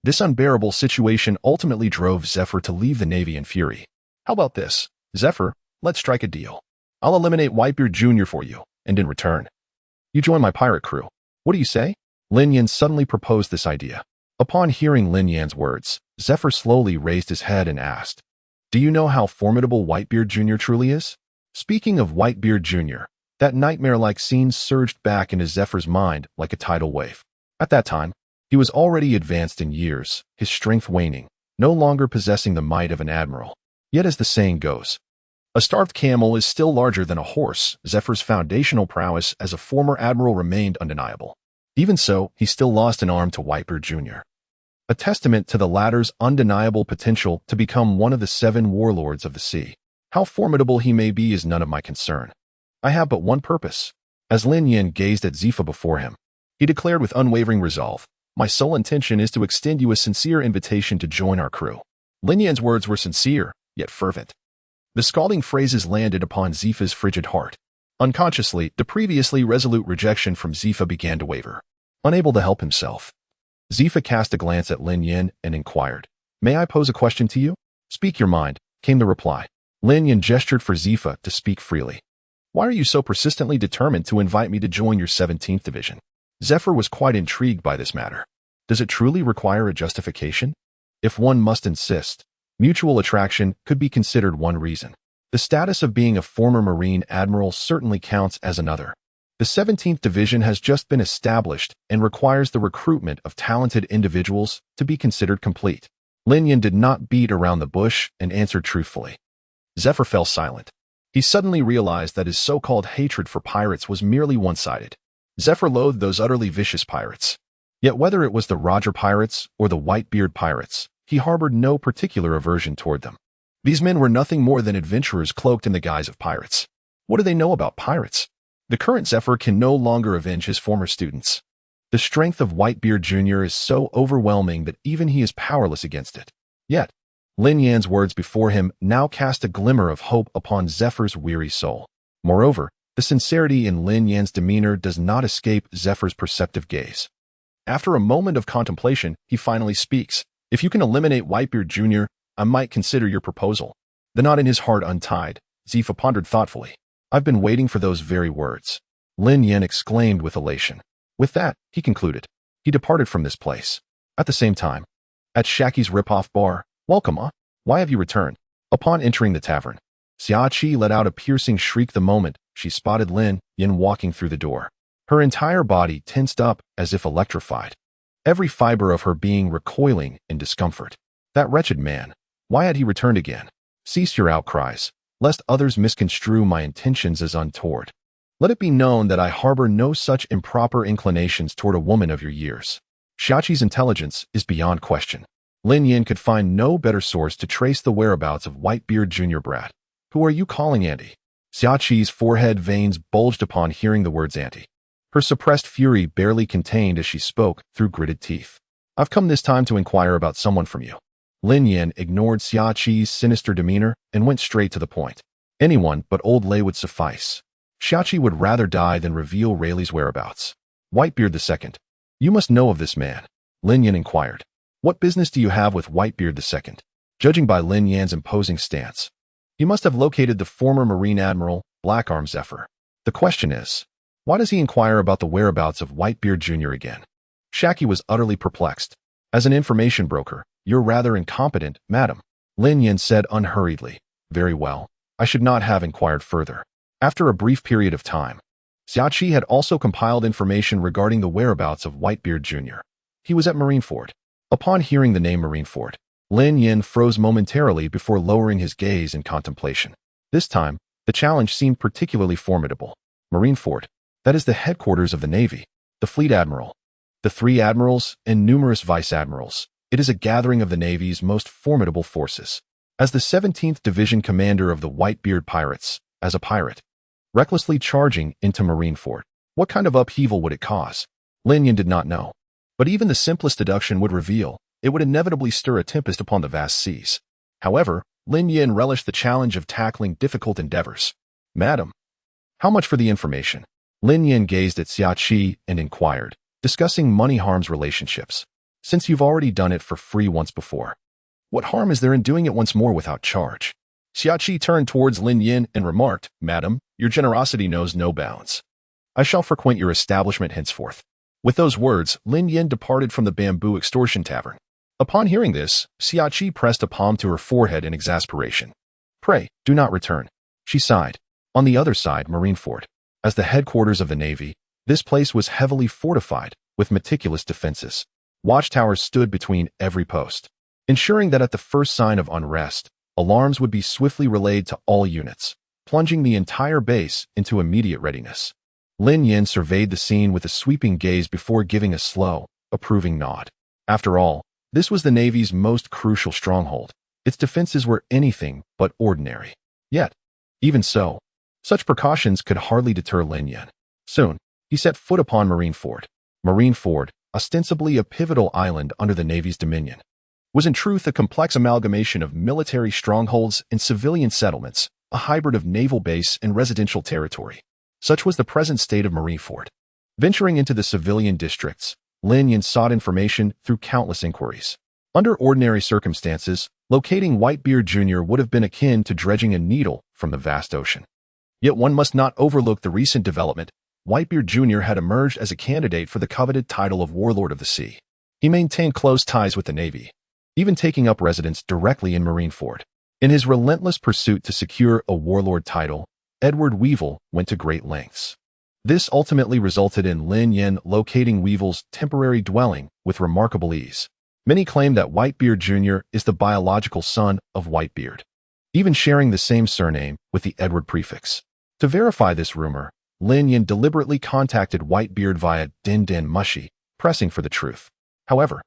This unbearable situation ultimately drove Zephyr to leave the Navy in fury. How about this? Zephyr, let's strike a deal. I'll eliminate Whitebeard Jr. for you, and in return, you join my pirate crew. What do you say? Lin Yan suddenly proposed this idea. Upon hearing Lin Yan's words, Zephyr slowly raised his head and asked, Do you know how formidable Whitebeard Jr. truly is? Speaking of Whitebeard Jr., that nightmare-like scene surged back into Zephyr's mind like a tidal wave. At that time, he was already advanced in years, his strength waning, no longer possessing the might of an admiral. Yet as the saying goes, a starved camel is still larger than a horse. Zephyr's foundational prowess as a former admiral remained undeniable. Even so, he still lost an arm to Whitebeard Jr., a testament to the latter's undeniable potential to become one of the 7 warlords of the sea. How formidable he may be is none of my concern. I have but one purpose. As Lin Yan gazed at Zephyr before him, he declared with unwavering resolve, My sole intention is to extend you a sincere invitation to join our crew. Lin Yan's words were sincere, yet fervent. The scalding phrases landed upon Zephyr's frigid heart. Unconsciously, the previously resolute rejection from Zephyr began to waver. Unable to help himself, Zephyr cast a glance at Lin Yan and inquired, May I pose a question to you? Speak your mind, came the reply. Lin Yan gestured for Zephyr to speak freely. Why are you so persistently determined to invite me to join your 17th Division? Zephyr was quite intrigued by this matter. Does it truly require a justification? If one must insist, mutual attraction could be considered one reason. The status of being a former Marine Admiral certainly counts as another. The 17th Division has just been established and requires the recruitment of talented individuals to be considered complete. Lin Yan did not beat around the bush and answered truthfully. Zephyr fell silent. He suddenly realized that his so-called hatred for pirates was merely one-sided. Zephyr loathed those utterly vicious pirates. Yet whether it was the Roger Pirates or the Whitebeard Pirates, he harbored no particular aversion toward them. These men were nothing more than adventurers cloaked in the guise of pirates. What do they know about pirates? The current Zephyr can no longer avenge his former students. The strength of Whitebeard Jr. is so overwhelming that even he is powerless against it. Yet, Lin Yan's words before him now cast a glimmer of hope upon Zephyr's weary soul. Moreover, the sincerity in Lin Yan's demeanor does not escape Zephyr's perceptive gaze. After a moment of contemplation, he finally speaks. If you can eliminate Whitebeard Jr., I might consider your proposal. The knot in his heart untied, Zephyr pondered thoughtfully. I've been waiting for those very words. Lin Yan exclaimed with elation. With that, he concluded. He departed from this place. At the same time, at Shaki's rip-off bar, welcome, why have you returned? Upon entering the tavern, Xiaoqi let out a piercing shriek the moment she spotted Lin Yan walking through the door. Her entire body tensed up as if electrified, every fiber of her being recoiling in discomfort. That wretched man, why had he returned again? Cease your outcries, lest others misconstrue my intentions as untoward. Let it be known that I harbor no such improper inclinations toward a woman of your years. Xiaoqi's intelligence is beyond question. Lin Yan could find no better source to trace the whereabouts of Whitebeard Jr. brat. Who are you calling auntie? Xiaoqi's forehead veins bulged upon hearing the words auntie. Her suppressed fury barely contained as she spoke through gritted teeth. I've come this time to inquire about someone from you. Lin Yan ignored Xiaoqi's sinister demeanor and went straight to the point. Anyone but old Lei would suffice. Xiaoqi would rather die than reveal Rayleigh's whereabouts. Whitebeard II. You must know of this man, Lin Yan inquired. What business do you have with Whitebeard II? Judging by Lin Yan's imposing stance, he must have located the former Marine Admiral, Blackarm Zephyr. The question is, why does he inquire about the whereabouts of Whitebeard Jr. again? Xiaoqi was utterly perplexed. As an information broker, you're rather incompetent, madam. Lin Yan said unhurriedly. Very well. I should not have inquired further. After a brief period of time, Xiaoqi had also compiled information regarding the whereabouts of Whitebeard Jr. He was at Marineford. Upon hearing the name Marineford, Lin Yan froze momentarily before lowering his gaze in contemplation. This time, the challenge seemed particularly formidable. Marineford, that is the headquarters of the Navy, the Fleet Admiral, the 3 admirals, and numerous vice-admirals. It is a gathering of the Navy's most formidable forces. As the 17th Division commander of the Whitebeard Pirates, as a pirate, recklessly charging into Marineford, what kind of upheaval would it cause? Lin Yan did not know. But even the simplest deduction would reveal it would inevitably stir a tempest upon the vast seas. However, Lin Yan relished the challenge of tackling difficult endeavors. Madam, how much for the information? Lin Yan gazed at Xiaoqi and inquired, discussing money harms relationships. Since you've already done it for free once before, what harm is there in doing it once more without charge? Xiaoqi turned towards Lin Yan and remarked, Madam, your generosity knows no bounds. I shall frequent your establishment henceforth. With those words, Lin Yan departed from the Bamboo Extortion Tavern. Upon hearing this, Xiaoqi pressed a palm to her forehead in exasperation. Pray, do not return. She sighed. On the other side, Marineford. As the headquarters of the Navy, this place was heavily fortified, with meticulous defenses. Watchtowers stood between every post, ensuring that at the first sign of unrest, alarms would be swiftly relayed to all units, plunging the entire base into immediate readiness. Lin Yan surveyed the scene with a sweeping gaze before giving a slow, approving nod. After all, this was the Navy's most crucial stronghold. Its defenses were anything but ordinary. Yet, even so, such precautions could hardly deter Lin Yan. Soon, he set foot upon Marineford. Marineford, ostensibly a pivotal island under the Navy's dominion, was in truth a complex amalgamation of military strongholds and civilian settlements, a hybrid of naval base and residential territory. Such was the present state of Marineford. Venturing into the civilian districts, Lin Yan sought information through countless inquiries. Under ordinary circumstances, locating Whitebeard Jr. would have been akin to dredging a needle from the vast ocean. Yet one must not overlook the recent development Whitebeard Jr. had emerged as a candidate for the coveted title of Warlord of the Sea. He maintained close ties with the Navy, even taking up residence directly in Marineford. In his relentless pursuit to secure a warlord title, Edward Weevil went to great lengths. This ultimately resulted in Lin Yan locating Weevil's temporary dwelling with remarkable ease. Many claim that Whitebeard Jr. is the biological son of Whitebeard, even sharing the same surname with the Edward prefix. To verify this rumor, Lin Yan deliberately contacted Whitebeard via Din Din Mushi, pressing for the truth. However,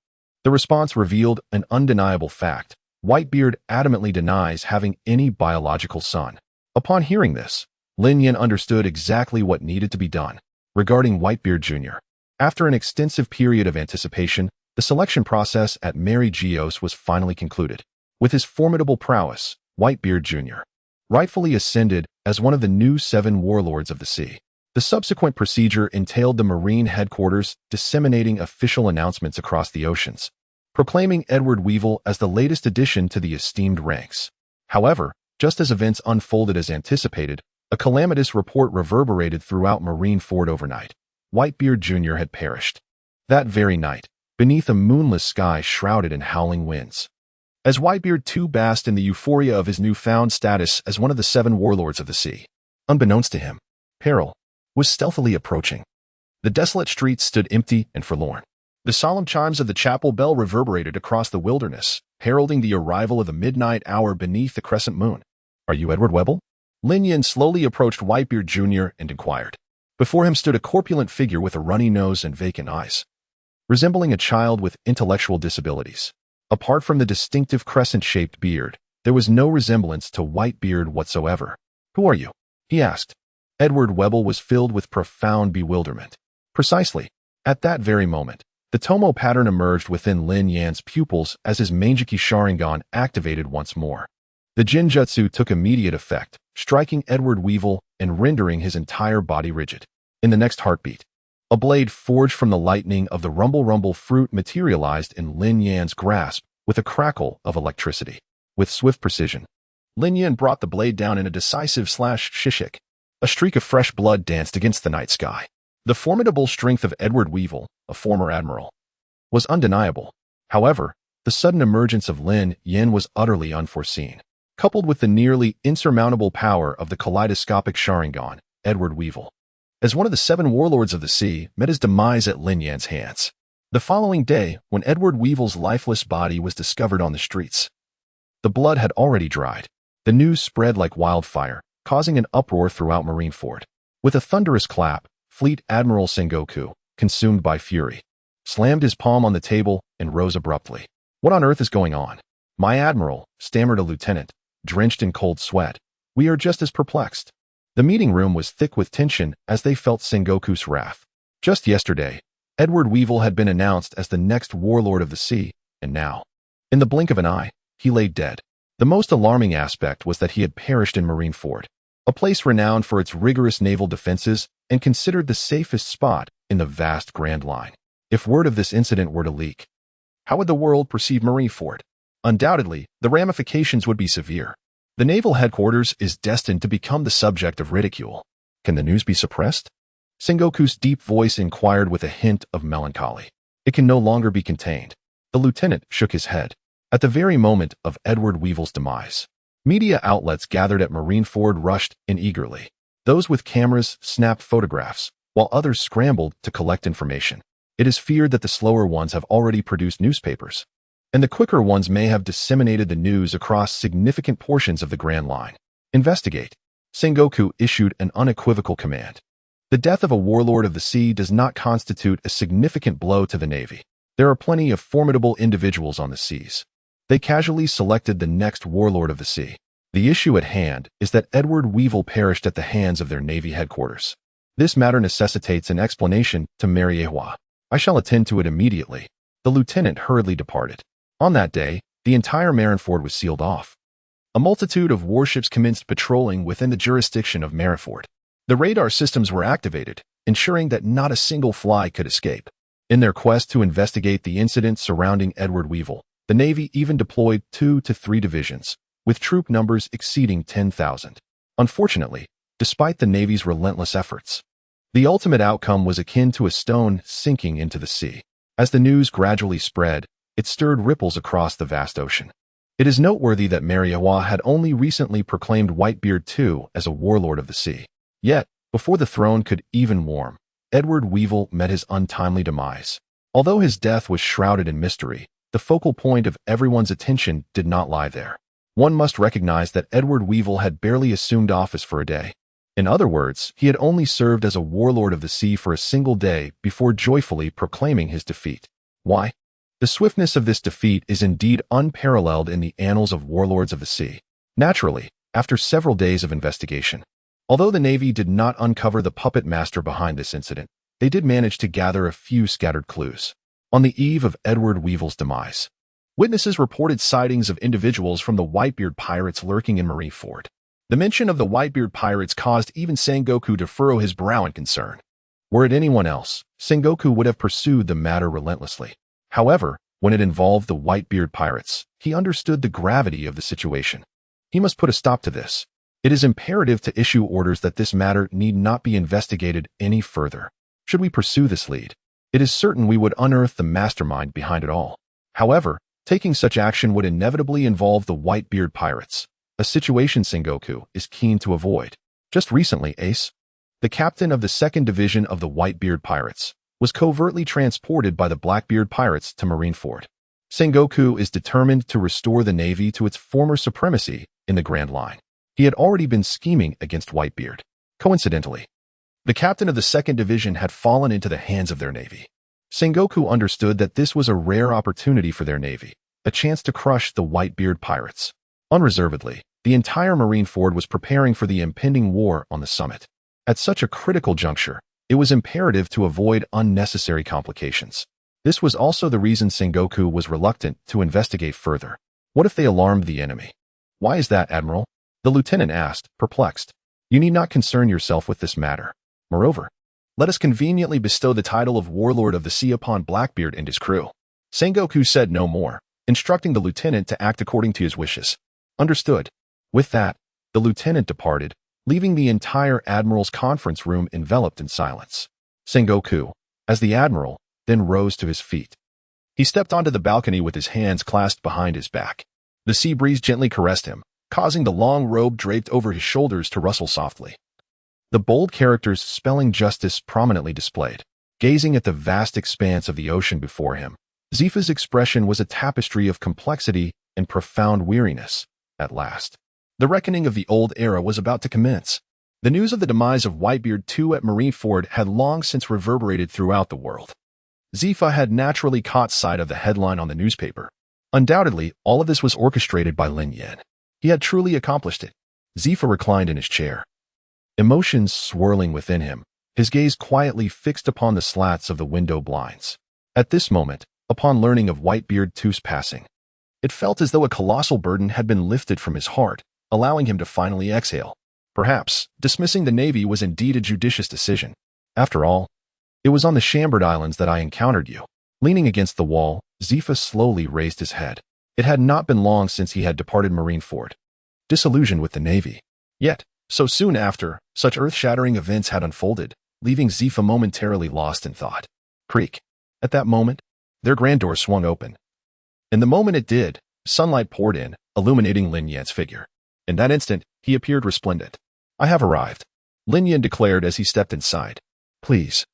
the response revealed an undeniable fact. Whitebeard adamantly denies having any biological son. Upon hearing this, Lin Yan understood exactly what needed to be done. Regarding Whitebeard Jr., after an extensive period of anticipation, the selection process at Mangekyō was finally concluded. With his formidable prowess, Whitebeard Jr. rightfully ascended as one of the new 7 warlords of the sea. The subsequent procedure entailed the Marine headquarters disseminating official announcements across the oceans, proclaiming Edward Weevil as the latest addition to the esteemed ranks. However, just as events unfolded as anticipated, a calamitous report reverberated throughout Marineford overnight. Whitebeard Jr. had perished. That very night, beneath a moonless sky shrouded in howling winds. As Whitebeard too basked in the euphoria of his newfound status as one of the 7 warlords of the sea. Unbeknownst to him, peril was stealthily approaching. The desolate streets stood empty and forlorn. The solemn chimes of the chapel bell reverberated across the wilderness, heralding the arrival of the midnight hour beneath the crescent moon. "Are you Edward Weevil?" Lin Yan slowly approached Whitebeard Jr. and inquired. Before him stood a corpulent figure with a runny nose and vacant eyes, resembling a child with intellectual disabilities. Apart from the distinctive crescent-shaped beard, there was no resemblance to Whitebeard whatsoever. "Who are you?" he asked. Edward Weevil was filled with profound bewilderment. Precisely, at that very moment, the Tomo pattern emerged within Lin Yan's pupils as his Mangekyō Sharingan activated once more. The Jinjutsu took immediate effect, striking Edward Weevil and rendering his entire body rigid. In the next heartbeat, a blade forged from the lightning of the rumble fruit materialized in Lin Yan's grasp with a crackle of electricity. With swift precision, Lin Yan brought the blade down in a decisive shishik. A streak of fresh blood danced against the night sky. The formidable strength of Edward Weevil, a former admiral, was undeniable. However, the sudden emergence of Lin Yan was utterly unforeseen. Coupled with the nearly insurmountable power of the kaleidoscopic Sharingan, Edward Weevil, as one of the 7 warlords of the sea, met his demise at Lin Yan's hands. The following day, when Edward Weevil's lifeless body was discovered on the streets, the blood had already dried. The news spread like wildfire, causing an uproar throughout Marineford. With a thunderous clap, Fleet Admiral Sengoku, consumed by fury, slammed his palm on the table and rose abruptly. "What on earth is going on?" "My admiral," stammered a lieutenant, drenched in cold sweat. "We are just as perplexed." The meeting room was thick with tension as they felt Sengoku's wrath. Just yesterday, Edward Weevil had been announced as the next warlord of the sea, and now, in the blink of an eye, he lay dead. The most alarming aspect was that he had perished in Marineford, a place renowned for its rigorous naval defenses and considered the safest spot in the vast Grand Line. If word of this incident were to leak, how would the world perceive Marineford? Undoubtedly, the ramifications would be severe. The naval headquarters is destined to become the subject of ridicule. Can the news be suppressed? Sengoku's deep voice inquired with a hint of melancholy. It can no longer be contained. The lieutenant shook his head. At the very moment of Edward Weevil's demise, media outlets gathered at Marineford rushed in eagerly. Those with cameras snapped photographs, while others scrambled to collect information. It is feared that the slower ones have already produced newspapers, and the quicker ones may have disseminated the news across significant portions of the Grand Line. "Investigate." Sengoku issued an unequivocal command. The death of a warlord of the sea does not constitute a significant blow to the Navy. There are plenty of formidable individuals on the seas. They casually selected the next warlord of the sea. The issue at hand is that Edward Weevil perished at the hands of their Navy headquarters. This matter necessitates an explanation to Mangekyō. I shall attend to it immediately. The lieutenant hurriedly departed. On that day, the entire Marineford was sealed off. A multitude of warships commenced patrolling within the jurisdiction of Marineford. The radar systems were activated, ensuring that not a single fly could escape. In their quest to investigate the incident surrounding Edward Weevil, the Navy even deployed 2 to 3 divisions, with troop numbers exceeding 10,000. Unfortunately, despite the Navy's relentless efforts, The ultimate outcome was akin to a stone sinking into the sea. As the news gradually spread, it stirred ripples across the vast ocean. It is noteworthy that Mangekyō had only recently proclaimed Whitebeard II as a warlord of the sea. Yet, before the throne could even warm, Edward Weevil met his untimely demise. Although his death was shrouded in mystery, the focal point of everyone's attention did not lie there. One must recognize that Edward Weevil had barely assumed office for a day. In other words, he had only served as a warlord of the sea for a single day before joyfully proclaiming his defeat. Why? The swiftness of this defeat is indeed unparalleled in the annals of warlords of the sea. Naturally, after several days of investigation, although the Navy did not uncover the puppet master behind this incident, they did manage to gather a few scattered clues. On the eve of Edward Weevil's demise, witnesses reported sightings of individuals from the Whitebeard Pirates lurking in Marineford. The mention of the Whitebeard Pirates caused even Sengoku to furrow his brow in concern. Were it anyone else, Sengoku would have pursued the matter relentlessly. However, when it involved the Whitebeard Pirates, he understood the gravity of the situation. He must put a stop to this. It is imperative to issue orders that this matter need not be investigated any further. Should we pursue this lead, it is certain we would unearth the mastermind behind it all. However, taking such action would inevitably involve the Whitebeard Pirates, a situation Sengoku is keen to avoid. Just recently, Ace, the captain of the 2nd Division of the Whitebeard Pirates, was covertly transported by the Blackbeard Pirates to Marineford. Sengoku is determined to restore the Navy to its former supremacy in the Grand Line. He had already been scheming against Whitebeard. Coincidentally, the captain of the 2nd Division had fallen into the hands of their Navy. Sengoku understood that this was a rare opportunity for their Navy, a chance to crush the Whitebeard Pirates. Unreservedly, the entire Marineford was preparing for the impending war on the summit. At such a critical juncture, it was imperative to avoid unnecessary complications. This was also the reason Sengoku was reluctant to investigate further. What if they alarmed the enemy? Why is that, Admiral? The lieutenant asked, perplexed. You need not concern yourself with this matter. Moreover, let us conveniently bestow the title of Warlord of the Sea upon Blackbeard and his crew. Sengoku said no more, instructing the lieutenant to act according to his wishes. Understood. With that, the lieutenant departed, leaving the entire Admiral's conference room enveloped in silence. Sengoku, as the Admiral, then rose to his feet. He stepped onto the balcony with his hands clasped behind his back. The sea breeze gently caressed him, causing the long robe draped over his shoulders to rustle softly. The bold characters spelling justice prominently displayed. Gazing at the vast expanse of the ocean before him, Zephyr's expression was a tapestry of complexity and profound weariness. At last, the reckoning of the old era was about to commence. The news of the demise of Whitebeard II at Marineford had long since reverberated throughout the world. Zephyr had naturally caught sight of the headline on the newspaper. Undoubtedly, all of this was orchestrated by Lin Yan. He had truly accomplished it. Zephyr reclined in his chair, emotions swirling within him, his gaze quietly fixed upon the slats of the window blinds. At this moment, upon learning of Whitebeard II's passing, it felt as though a colossal burden had been lifted from his heart, allowing him to finally exhale. Perhaps, dismissing the Navy was indeed a judicious decision. After all, it was on the Chambord Islands that I encountered you. Leaning against the wall, Zephyr slowly raised his head. It had not been long since he had departed Marineford, disillusioned with the Navy. Yet, so soon after, such earth-shattering events had unfolded, leaving Zephyr momentarily lost in thought. Creak. At that moment, their grand door swung open. In the moment it did, sunlight poured in, illuminating Lin Yan's figure. In that instant, he appeared resplendent. I have arrived, Lin Yan declared as he stepped inside. Please,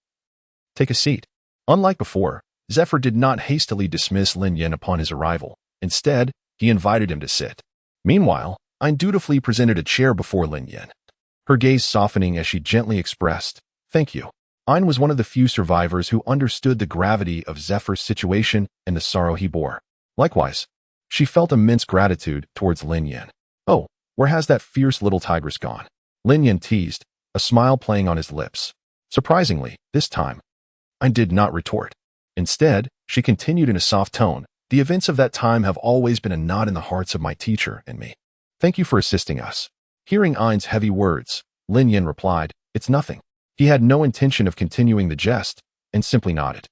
take a seat. Unlike before, Zephyr did not hastily dismiss Lin Yan upon his arrival. Instead, he invited him to sit. Meanwhile, Ain dutifully presented a chair before Lin Yan, her gaze softening as she gently expressed, "Thank you." Ain was one of the few survivors who understood the gravity of Zephyr's situation and the sorrow he bore. Likewise, she felt immense gratitude towards Lin Yan. "Oh, where has that fierce little tigress gone?" Lin Yan teased, a smile playing on his lips. Surprisingly, this time, Ain did not retort. Instead, she continued in a soft tone, "The events of that time have always been a knot in the hearts of my teacher and me. Thank you for assisting us." Hearing Ain's heavy words, Lin Yan replied, "It's nothing." He had no intention of continuing the jest, and simply nodded.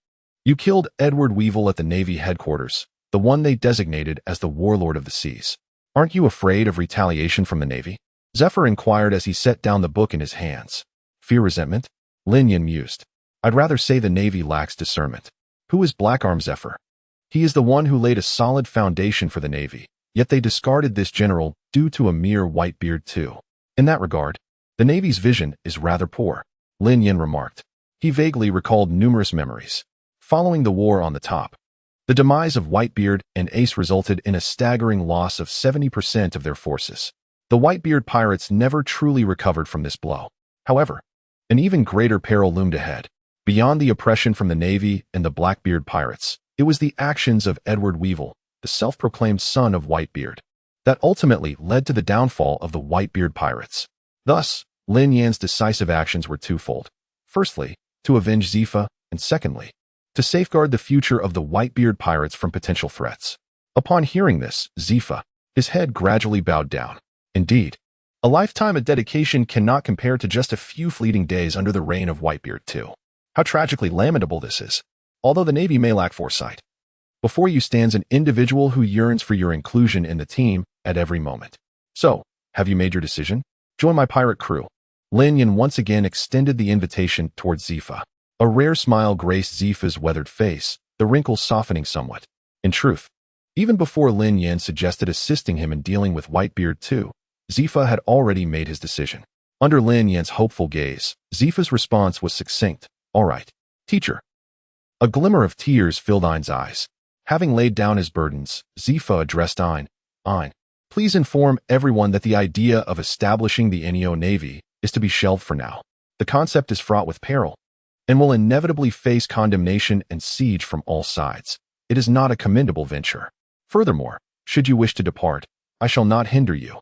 "You killed Edward Weevil at the Navy headquarters, the one they designated as the Warlord of the Seas. Aren't you afraid of retaliation from the Navy?" Zephyr inquired as he set down the book in his hands. "Fear resentment?" Lin Yan mused. I'd rather say the Navy lacks discernment. Who is Blackarm Zephyr? He is the one who laid a solid foundation for the Navy, yet they discarded this general due to a mere Whitebeard too. In that regard, the Navy's vision is rather poor, Lin Yan remarked. He vaguely recalled numerous memories. Following the war on the top, the demise of Whitebeard and Ace resulted in a staggering loss of 70% of their forces. The Whitebeard Pirates never truly recovered from this blow. However, an even greater peril loomed ahead. Beyond the oppression from the Navy and the Blackbeard Pirates, it was the actions of Edward Weevil, the self-proclaimed son of Whitebeard, that ultimately led to the downfall of the Whitebeard Pirates. Thus, Lin Yan's decisive actions were twofold. Firstly, to avenge Zephyr, and secondly, to safeguard the future of the Whitebeard Pirates from potential threats. Upon hearing this, Zephyr, his head gradually bowed down. Indeed, a lifetime of dedication cannot compare to just a few fleeting days under the reign of Whitebeard too. How tragically lamentable this is, although the Navy may lack foresight. Before you stands an individual who yearns for your inclusion in the team at every moment. So, have you made your decision? Join my pirate crew. Lin Yan once again extended the invitation towards Zephyr. A rare smile graced Zephyr's weathered face, the wrinkles softening somewhat. In truth, even before Lin Yan suggested assisting him in dealing with Whitebeard too, Zephyr had already made his decision. Under Lin Yan's hopeful gaze, Zephyr's response was succinct. All right, teacher. A glimmer of tears filled Ein's eyes. Having laid down his burdens, Zephyr addressed Ein. Ein, please inform everyone that the idea of establishing the Enio Navy is to be shelved for now. The concept is fraught with peril, and will inevitably face condemnation and siege from all sides. It is not a commendable venture. Furthermore, should you wish to depart, I shall not hinder you.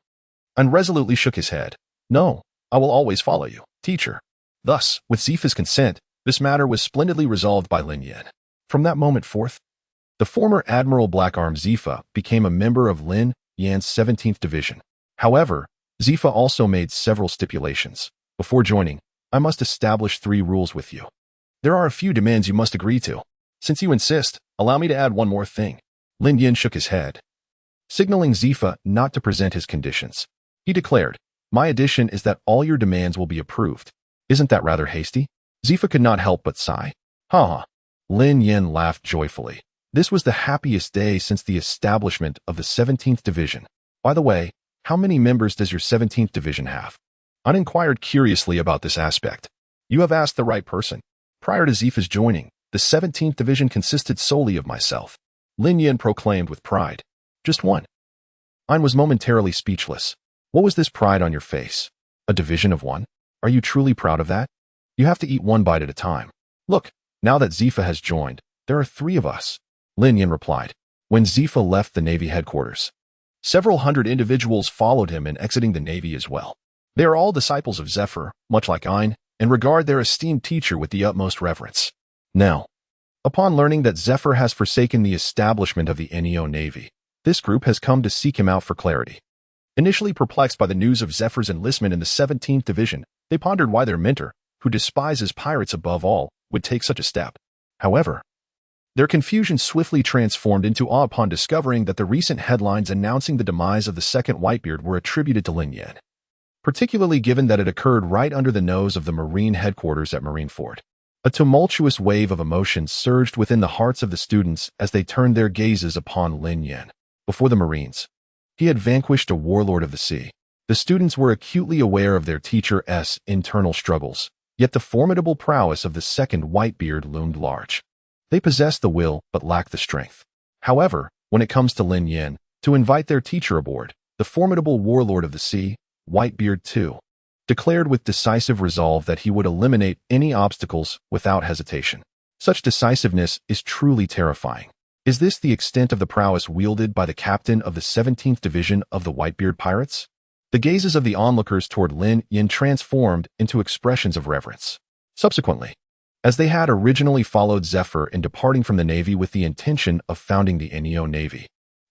Ein resolutely shook his head. No, I will always follow you, teacher. Thus, with Zephyr's consent, this matter was splendidly resolved by Lin Yan. From that moment forth, the former Admiral Blackarm Zephyr became a member of Lin Yan's 17th Division. However, Zephyr also made several stipulations. Before joining, I must establish 3 rules with you. There are a few demands you must agree to. Since you insist, allow me to add one more thing. Lin Yan shook his head, signaling Zephyr not to present his conditions. He declared, my addition is that all your demands will be approved. Isn't that rather hasty? Zephyr could not help but sigh. Ha! Lin Yan laughed joyfully. This was the happiest day since the establishment of the 17th Division. By the way, how many members does your 17th Division have? Ein inquired curiously about this aspect. You have asked the right person. Prior to Zephyr's joining, the 17th Division consisted solely of myself. Lin Yan proclaimed with pride. Just one. Ein was momentarily speechless. What was this pride on your face? A division of one? Are you truly proud of that? You have to eat one bite at a time. Look, now that Zephyr has joined, there are 3 of us. Lin Yan replied. When Zephyr left the Navy headquarters, several hundred individuals followed him in exiting the Navy as well. They are all disciples of Zephyr, much like Ein, and regard their esteemed teacher with the utmost reverence. Now, upon learning that Zephyr has forsaken the establishment of the Enio Navy, this group has come to seek him out for clarity. Initially perplexed by the news of Zephyr's enlistment in the 17th Division, they pondered why their mentor, who despises pirates above all, would take such a step. However, their confusion swiftly transformed into awe upon discovering that the recent headlines announcing the demise of the second Whitebeard were attributed to Lin Yan, particularly given that it occurred right under the nose of the Marine headquarters at Marineford. A tumultuous wave of emotion surged within the hearts of the students as they turned their gazes upon Lin Yan. Before the Marines, he had vanquished a warlord of the sea. The students were acutely aware of their teacher's internal struggles, yet the formidable prowess of the second Whitebeard loomed large. They possessed the will but lacked the strength. However, when it comes to Lin Yan, to invite their teacher aboard, the formidable warlord of the sea, Whitebeard too, declared with decisive resolve that he would eliminate any obstacles without hesitation. Such decisiveness is truly terrifying. Is this the extent of the prowess wielded by the captain of the 17th Division of the Whitebeard Pirates? The gazes of the onlookers toward Lin Yan transformed into expressions of reverence. Subsequently, as they had originally followed Zephyr in departing from the Navy with the intention of founding the Enio Navy,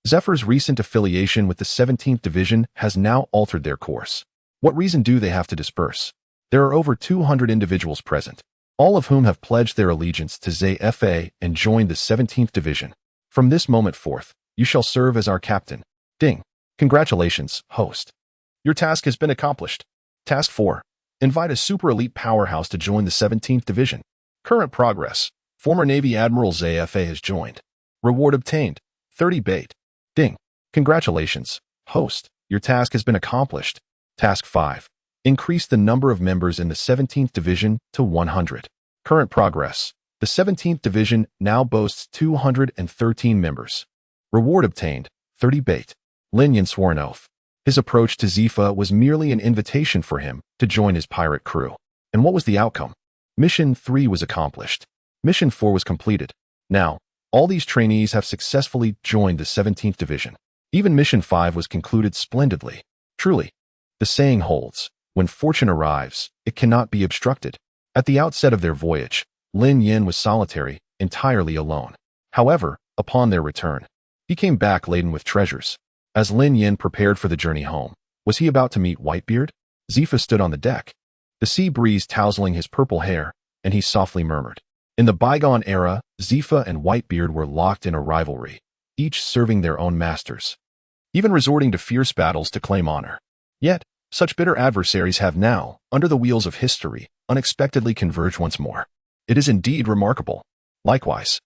Zephyr's recent affiliation with the 17th Division has now altered their course. What reason do they have to disperse? There are over 200 individuals present, all of whom have pledged their allegiance to Zephyr and joined the 17th Division. From this moment forth, you shall serve as our captain. Ding. Congratulations, host. Your task has been accomplished. Task 4. Invite a super elite powerhouse to join the 17th Division. Current progress. Former Navy Admiral Zephyr has joined. Reward obtained. 30 bait. Ding. Congratulations, host. Your task has been accomplished. Task 5. Increase the number of members in the 17th Division to 100. Current progress. The 17th Division now boasts 213 members. Reward obtained. 30 bait. Lin Yan swore an oath. His approach to Zephyr was merely an invitation for him to join his pirate crew. And what was the outcome? Mission 3 was accomplished. Mission 4 was completed. Now, all these trainees have successfully joined the 17th Division. Even Mission 5 was concluded splendidly. Truly, the saying holds, when fortune arrives, it cannot be obstructed. At the outset of their voyage, Lin Yan was solitary, entirely alone. However, upon their return, he came back laden with treasures. As Lin Yan prepared for the journey home, was he about to meet Whitebeard? Zephyr stood on the deck, the sea breeze tousling his purple hair, and he softly murmured. In the bygone era, Zephyr and Whitebeard were locked in a rivalry, each serving their own masters, even resorting to fierce battles to claim honor. Yet, such bitter adversaries have now, under the wheels of history, unexpectedly converged once more. It is indeed remarkable. Likewise,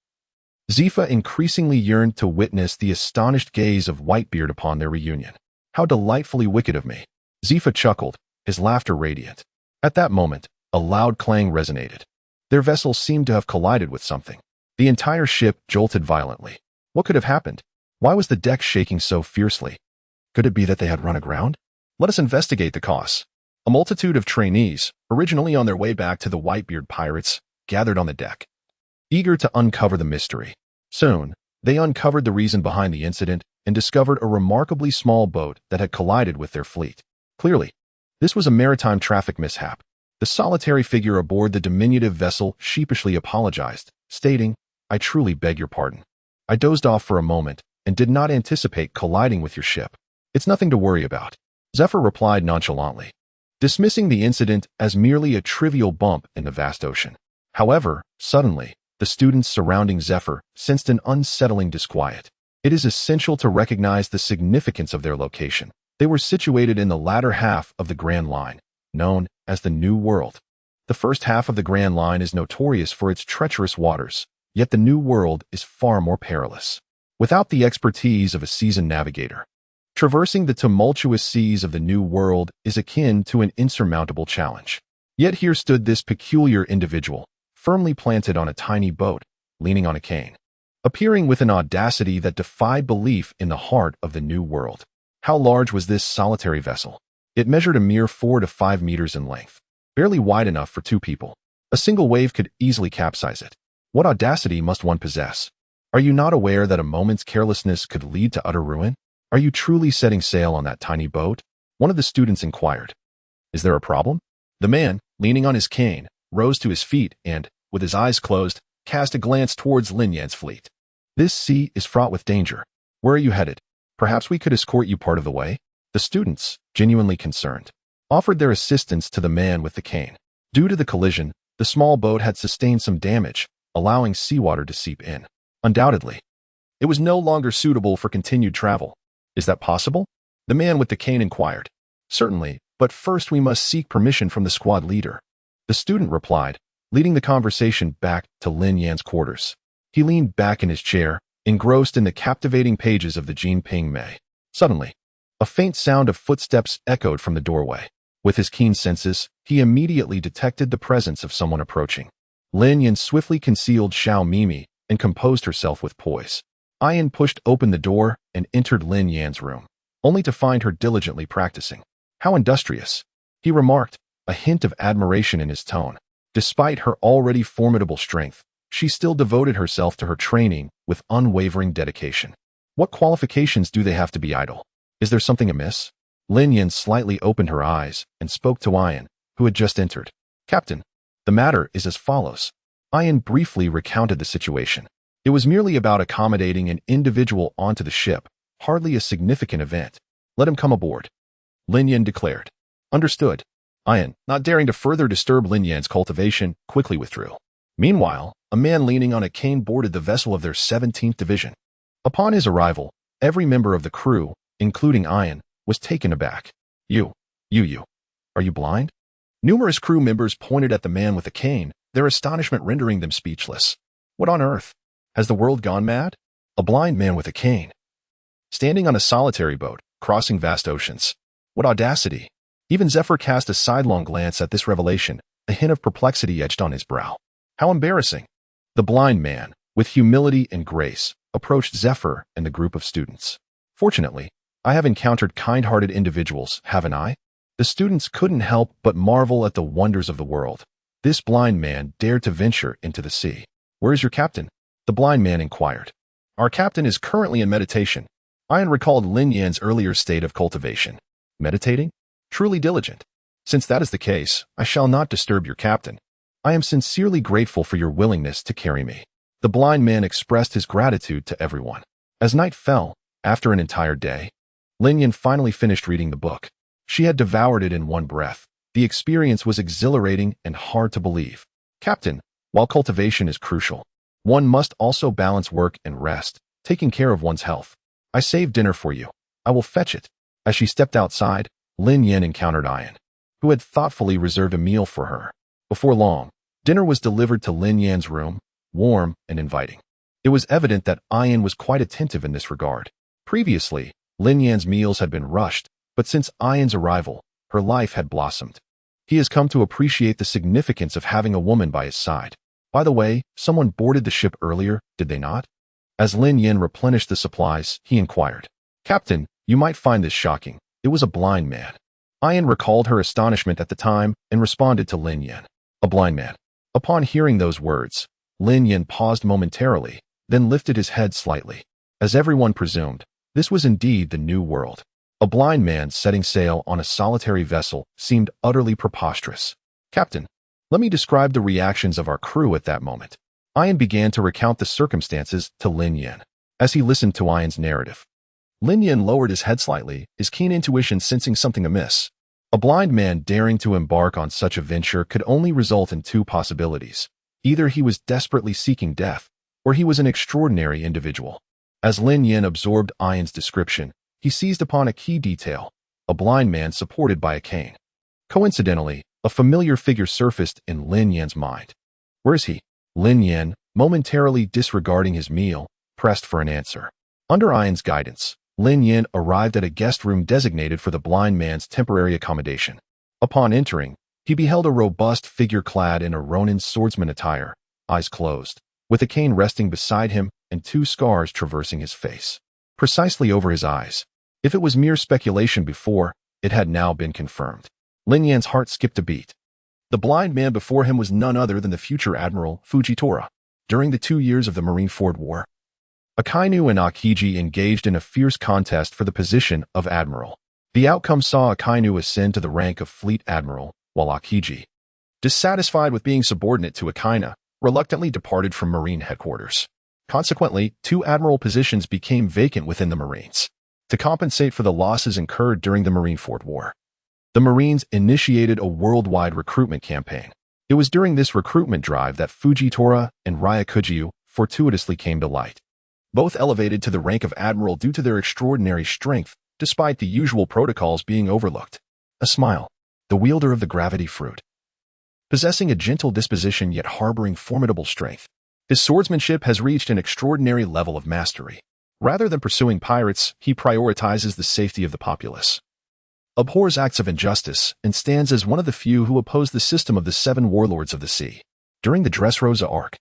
Zephyr increasingly yearned to witness the astonished gaze of Whitebeard upon their reunion. How delightfully wicked of me. Zephyr chuckled, his laughter radiant. At that moment, a loud clang resonated. Their vessel seemed to have collided with something. The entire ship jolted violently. What could have happened? Why was the deck shaking so fiercely? Could it be that they had run aground? Let us investigate the cause. A multitude of trainees, originally on their way back to the Whitebeard Pirates, gathered on the deck, eager to uncover the mystery. Soon, they uncovered the reason behind the incident and discovered a remarkably small boat that had collided with their fleet. Clearly, this was a maritime traffic mishap. The solitary figure aboard the diminutive vessel sheepishly apologized, stating, "I truly beg your pardon. I dozed off for a moment and did not anticipate colliding with your ship. It's nothing to worry about." Zephyr replied nonchalantly, dismissing the incident as merely a trivial bump in the vast ocean. However, suddenly, the students surrounding Zephyr sensed an unsettling disquiet. It is essential to recognize the significance of their location. They were situated in the latter half of the Grand Line, known as the New World. The first half of the Grand Line is notorious for its treacherous waters, yet the New World is far more perilous. Without the expertise of a seasoned navigator, traversing the tumultuous seas of the New World is akin to an insurmountable challenge. Yet here stood this peculiar individual, firmly planted on a tiny boat, leaning on a cane, appearing with an audacity that defied belief in the heart of the New World. How large was this solitary vessel? It measured a mere 4 to 5 meters in length, barely wide enough for 2 people. A single wave could easily capsize it. What audacity must one possess? Are you not aware that a moment's carelessness could lead to utter ruin? Are you truly setting sail on that tiny boat? One of the students inquired. Is there a problem? The man, leaning on his cane, rose to his feet and, with his eyes closed, cast a glance towards Lin Yan's fleet. This sea is fraught with danger. Where are you headed? Perhaps we could escort you part of the way? The students, genuinely concerned, offered their assistance to the man with the cane. Due to the collision, the small boat had sustained some damage, allowing seawater to seep in. Undoubtedly, it was no longer suitable for continued travel. Is that possible? The man with the cane inquired. Certainly, but first we must seek permission from the squad leader. The student replied, leading the conversation back to Lin Yan's quarters. He leaned back in his chair, engrossed in the captivating pages of the Jean Ping Mei. Suddenly, a faint sound of footsteps echoed from the doorway. With his keen senses, he immediately detected the presence of someone approaching. Lin Yan swiftly concealed Xiao Mimi and composed herself with poise. Ian pushed open the door and entered Lin Yan's room, only to find her diligently practicing. How industrious, he remarked, a hint of admiration in his tone. Despite her already formidable strength, she still devoted herself to her training with unwavering dedication. What qualifications do they have to be idle? Is there something amiss? Lin Yan slightly opened her eyes and spoke to Ian, who had just entered. Captain, the matter is as follows. Ian briefly recounted the situation. It was merely about accommodating an individual onto the ship, hardly a significant event. Let him come aboard, Lin Yan declared. Understood. Ian, not daring to further disturb Lin Yan's cultivation, quickly withdrew. Meanwhile, a man leaning on a cane boarded the vessel of their 17th Division. Upon his arrival, every member of the crew, including Ian, was taken aback. You. Are you blind? Numerous crew members pointed at the man with the cane, their astonishment rendering them speechless. What on earth? Has the world gone mad? A blind man with a cane. Standing on a solitary boat, crossing vast oceans. What audacity! Even Zephyr cast a sidelong glance at this revelation, a hint of perplexity etched on his brow. How embarrassing! The blind man, with humility and grace, approached Zephyr and the group of students. Fortunately, I have encountered kind-hearted individuals, haven't I? The students couldn't help but marvel at the wonders of the world. This blind man dared to venture into the sea. Where is your captain? The blind man inquired. Our captain is currently in meditation. Ian recalled Lin Yan's earlier state of cultivation. Meditating? Truly diligent. Since that is the case, I shall not disturb your captain. I am sincerely grateful for your willingness to carry me. The blind man expressed his gratitude to everyone. As night fell, after an entire day, Lin Yan finally finished reading the book. She had devoured it in one breath. The experience was exhilarating and hard to believe. Captain, while cultivation is crucial, one must also balance work and rest, taking care of one's health. I saved dinner for you. I will fetch it. As she stepped outside, Lin Yan encountered Ian, who had thoughtfully reserved a meal for her. Before long, dinner was delivered to Lin Yan's room, warm and inviting. It was evident that Ian was quite attentive in this regard. Previously, Lin Yan's meals had been rushed, but since Ian's arrival, her life had blossomed. He has come to appreciate the significance of having a woman by his side. By the way, someone boarded the ship earlier, did they not? As Lin Yan replenished the supplies, he inquired. Captain, you might find this shocking. It was a blind man. Ian recalled her astonishment at the time and responded to Lin Yan. A blind man. Upon hearing those words, Lin Yan paused momentarily, then lifted his head slightly. As everyone presumed, this was indeed the new world. A blind man setting sail on a solitary vessel seemed utterly preposterous. Captain, let me describe the reactions of our crew at that moment. Ian began to recount the circumstances to Lin Yan. As he listened to Ian's narrative, Lin Yan lowered his head slightly, his keen intuition sensing something amiss. A blind man daring to embark on such a venture could only result in two possibilities. Either he was desperately seeking death, or he was an extraordinary individual. As Lin Yan absorbed Ian's description, he seized upon a key detail, a blind man supported by a cane. Coincidentally, a familiar figure surfaced in Lin Yan's mind. Where is he? Lin Yan, momentarily disregarding his meal, pressed for an answer. Under Ian's guidance, Lin Yan arrived at a guest room designated for the blind man's temporary accommodation. Upon entering, he beheld a robust figure clad in a Ronin swordsman attire, eyes closed, with a cane resting beside him and two scars traversing his face. Precisely over his eyes. If it was mere speculation before, it had now been confirmed. Lin Yan's heart skipped a beat. The blind man before him was none other than the future Admiral Fujitora. During the 2 years of the Marineford War, Akainu and Akiji engaged in a fierce contest for the position of Admiral. The outcome saw Akainu ascend to the rank of Fleet Admiral, while Akiji, dissatisfied with being subordinate to Akainu, reluctantly departed from Marine headquarters. Consequently, 2 admiral positions became vacant within the Marines. To compensate for the losses incurred during the Marineford War, the Marines initiated a worldwide recruitment campaign. It was during this recruitment drive that Fujitora and Ryukujiu fortuitously came to light. Both elevated to the rank of admiral due to their extraordinary strength, despite the usual protocols being overlooked. A smile, the wielder of the gravity fruit. Possessing a gentle disposition yet harboring formidable strength, his swordsmanship has reached an extraordinary level of mastery. Rather than pursuing pirates, he prioritizes the safety of the populace, abhors acts of injustice, and stands as one of the few who oppose the system of the 7 warlords of the sea. During the Dressrosa arc,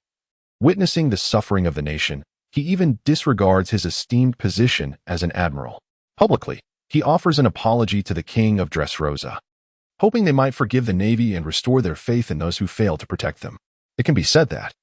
witnessing the suffering of the nation, he even disregards his esteemed position as an admiral. Publicly, he offers an apology to the king of Dressrosa, hoping they might forgive the Navy and restore their faith in those who fail to protect them. It can be said that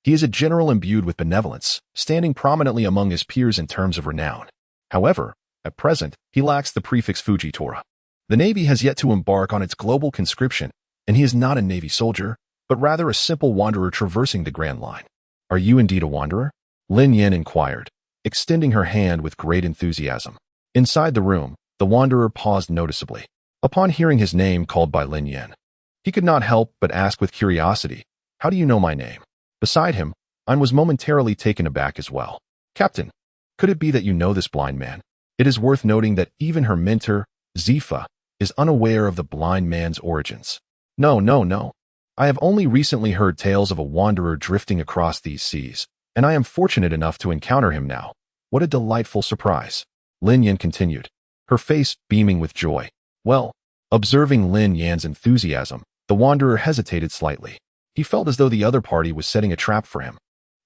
he is a general imbued with benevolence, standing prominently among his peers in terms of renown. However, at present, he lacks the prefix Fujitora. The Navy has yet to embark on its global conscription, and he is not a Navy soldier, but rather a simple wanderer traversing the Grand Line. Are you indeed a wanderer? Lin Yan inquired, extending her hand with great enthusiasm. Inside the room, the wanderer paused noticeably. Upon hearing his name called by Lin Yan, he could not help but ask with curiosity, "How do you know my name?" Beside him, Ian was momentarily taken aback as well. "Captain, could it be that you know this blind man?" It is worth noting that even her mentor, Zephyr, is unaware of the blind man's origins. No, no, no. I have only recently heard tales of a wanderer drifting across these seas, and I am fortunate enough to encounter him now. What a delightful surprise. Lin Yan continued, her face beaming with joy. Well, observing Lin Yan's enthusiasm, the wanderer hesitated slightly. He felt as though the other party was setting a trap for him.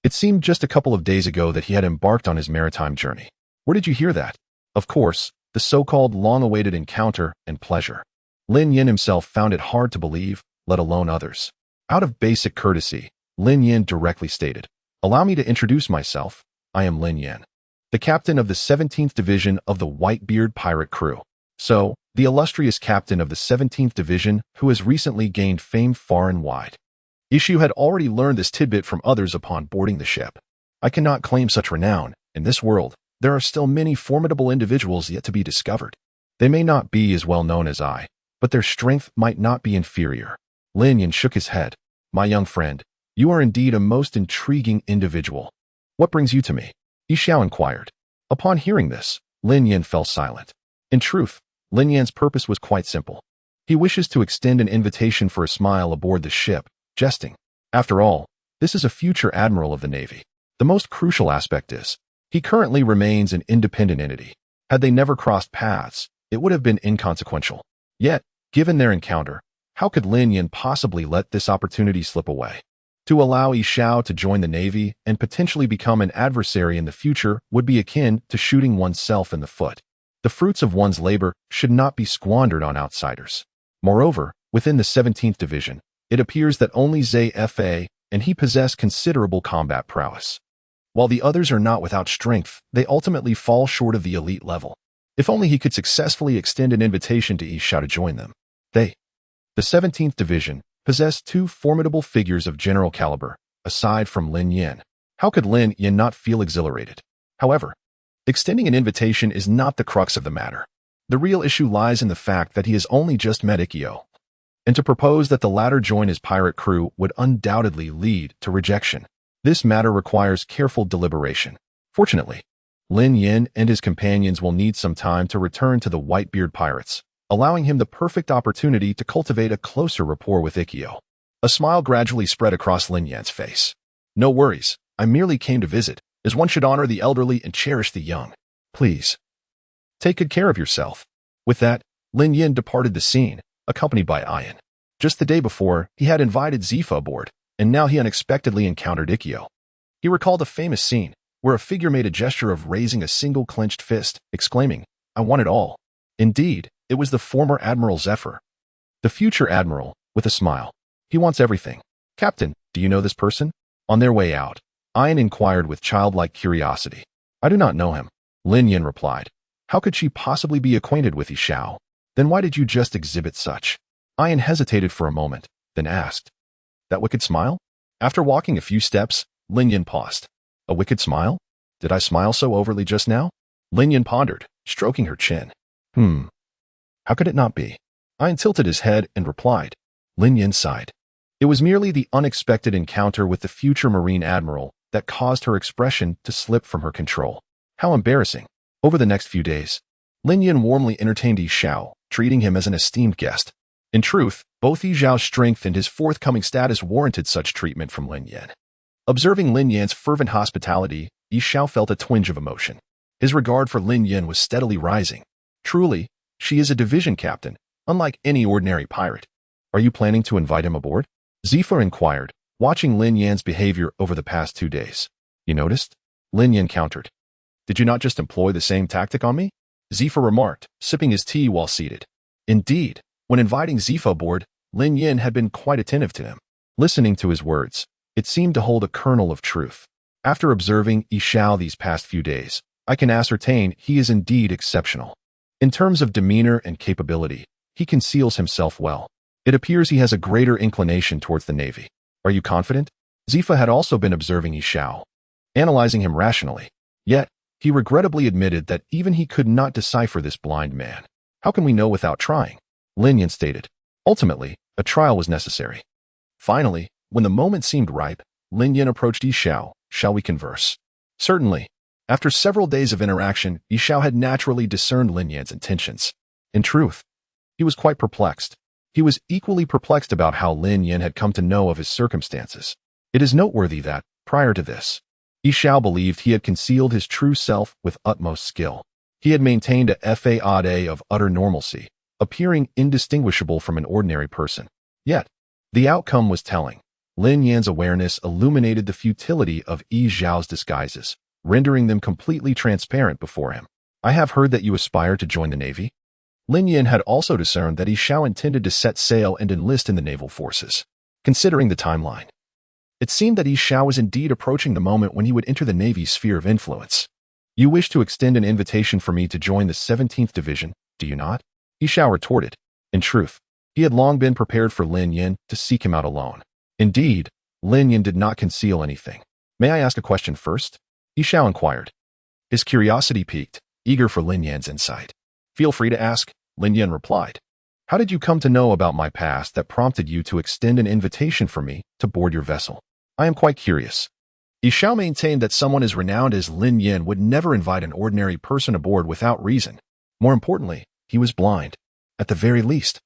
It seemed just a couple of days ago that he had embarked on his maritime journey. Where did you hear that? Of course, the so-called long-awaited encounter and pleasure. Lin Yan himself found it hard to believe, let alone others. Out of basic courtesy, Lin Yan directly stated, "Allow me to introduce myself. I am Lin Yan, the captain of the 17th Division of the Whitebeard Pirate crew." So, the illustrious captain of the 17th Division who has recently gained fame far and wide. Isou had already learned this tidbit from others upon boarding the ship. I cannot claim such renown. In this world, there are still many formidable individuals yet to be discovered. They may not be as well known as I, but their strength might not be inferior. Lin Yan shook his head. My young friend, you are indeed a most intriguing individual. What brings you to me? Isou inquired. Upon hearing this, Lin Yan fell silent. In truth, Lin Yan's purpose was quite simple. He wishes to extend an invitation for a smile aboard the ship, jesting. After all, this is a future admiral of the Navy. The most crucial aspect is, he currently remains an independent entity. Had they never crossed paths, it would have been inconsequential. Yet, given their encounter, how could Lin Yan possibly let this opportunity slip away? To allow Isou to join the Navy and potentially become an adversary in the future would be akin to shooting oneself in the foot. The fruits of one's labor should not be squandered on outsiders. Moreover, within the 17th Division, it appears that only Zephyr and he possess considerable combat prowess. While the others are not without strength, they ultimately fall short of the elite level. If only he could successfully extend an invitation to Isou to join them. The 17th Division, possess two formidable figures of general caliber, aside from Lin Yan. How could Lin Yan not feel exhilarated? However, extending an invitation is not the crux of the matter. The real issue lies in the fact that he has only just met Mangekyō, and to propose that the latter join his pirate crew would undoubtedly lead to rejection. This matter requires careful deliberation. Fortunately, Lin Yan and his companions will need some time to return to the Whitebeard Pirates, allowing him the perfect opportunity to cultivate a closer rapport with Mangekyō. A smile gradually spread across Lin Yan's face. No worries, I merely came to visit, as one should honor the elderly and cherish the young. Please, take good care of yourself. With that, Lin Yan departed the scene, accompanied by Ian. Just the day before, he had invited Zephyr aboard, and now he unexpectedly encountered Mangekyō. He recalled a famous scene, where a figure made a gesture of raising a single clenched fist, exclaiming, "I want it all." Indeed, it was the former Admiral Zephyr. The future Admiral, with a smile. He wants everything. Captain, do you know this person? On their way out, Ian inquired with childlike curiosity. I do not know him. Lin Yan replied. How could she possibly be acquainted with Isou? Then why did you just exhibit such? Ian hesitated for a moment, then asked. That wicked smile? After walking a few steps, Lin Yan paused. A wicked smile? Did I smile so overly just now? Lin Yan pondered, stroking her chin. How could it not be? Ian tilted his head and replied. Lin Yan sighed. It was merely the unexpected encounter with the future Marine Admiral that caused her expression to slip from her control. How embarrassing. Over the next few days, Lin Yan warmly entertained Isou, treating him as an esteemed guest. In truth, both Isou's strength and his forthcoming status warranted such treatment from Lin Yan. Observing Lin Yan's fervent hospitality, Isou felt a twinge of emotion. His regard for Lin Yan was steadily rising. Truly, she is a division captain, unlike any ordinary pirate. Are you planning to invite him aboard? Zephyr inquired, watching Lin Yan's behavior over the past 2 days. You noticed? Lin Yan countered. Did you not just employ the same tactic on me? Zephyr remarked, sipping his tea while seated. Indeed, when inviting Zephyr aboard, Lin Yan had been quite attentive to him. Listening to his words, it seemed to hold a kernel of truth. After observing Isou these past few days, I can ascertain he is indeed exceptional. In terms of demeanor and capability, he conceals himself well. It appears he has a greater inclination towards the Navy. Are you confident? Zephyr had also been observing Isou, analyzing him rationally. Yet, he regrettably admitted that even he could not decipher this blind man. How can we know without trying? Lin Yan stated. Ultimately, a trial was necessary. Finally, when the moment seemed ripe, Lin Yan approached Isou. Shall we converse? Certainly. After several days of interaction, Isou had naturally discerned Lin Yan's intentions. In truth, he was quite perplexed. He was equally perplexed about how Lin Yan had come to know of his circumstances. It is noteworthy that, prior to this, Isou believed he had concealed his true self with utmost skill. He had maintained a facade of utter normalcy, appearing indistinguishable from an ordinary person. Yet, the outcome was telling. Lin Yan's awareness illuminated the futility of Isou's disguises, rendering them completely transparent before him. I have heard that you aspire to join the Navy. Lin Yan had also discerned that Isou intended to set sail and enlist in the naval forces. Considering the timeline, it seemed that Isou was indeed approaching the moment when he would enter the Navy's sphere of influence. You wish to extend an invitation for me to join the 17th Division, do you not? Isou retorted. In truth, he had long been prepared for Lin Yan to seek him out alone. Indeed, Lin Yan did not conceal anything. May I ask a question first? Isou inquired. His curiosity piqued, eager for Lin Yan's insight. Feel free to ask, Lin Yan replied. How did you come to know about my past that prompted you to extend an invitation for me to board your vessel? I am quite curious. Isou maintained that someone as renowned as Lin Yan would never invite an ordinary person aboard without reason. More importantly, he was blind. At the very least,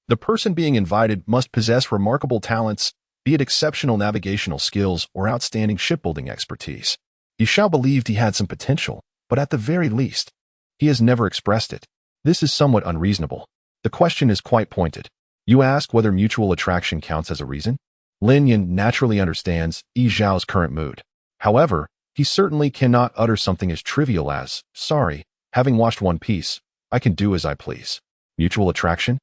the person being invited must possess remarkable talents, be it exceptional navigational skills or outstanding shipbuilding expertise. Isou believed he had some potential, but at the very least, he has never expressed it. This is somewhat unreasonable. The question is quite pointed. You ask whether mutual attraction counts as a reason? Lin Yan naturally understands Isou's current mood. However, he certainly cannot utter something as trivial as, sorry, having watched One Piece, I can do as I please. Mutual attraction?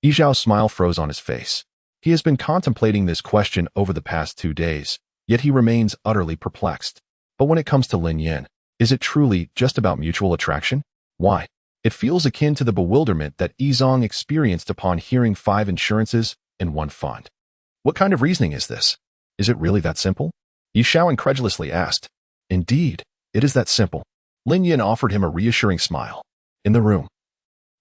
Isou's smile froze on his face. He has been contemplating this question over the past 2 days, yet he remains utterly perplexed. But when it comes to Lin Yan, is it truly just about mutual attraction? Why? It feels akin to the bewilderment that Isou experienced upon hearing 5 insurances in one fund. What kind of reasoning is this? Is it really that simple? Isou incredulously asked. Indeed, it is that simple. Lin Yan offered him a reassuring smile. In the room,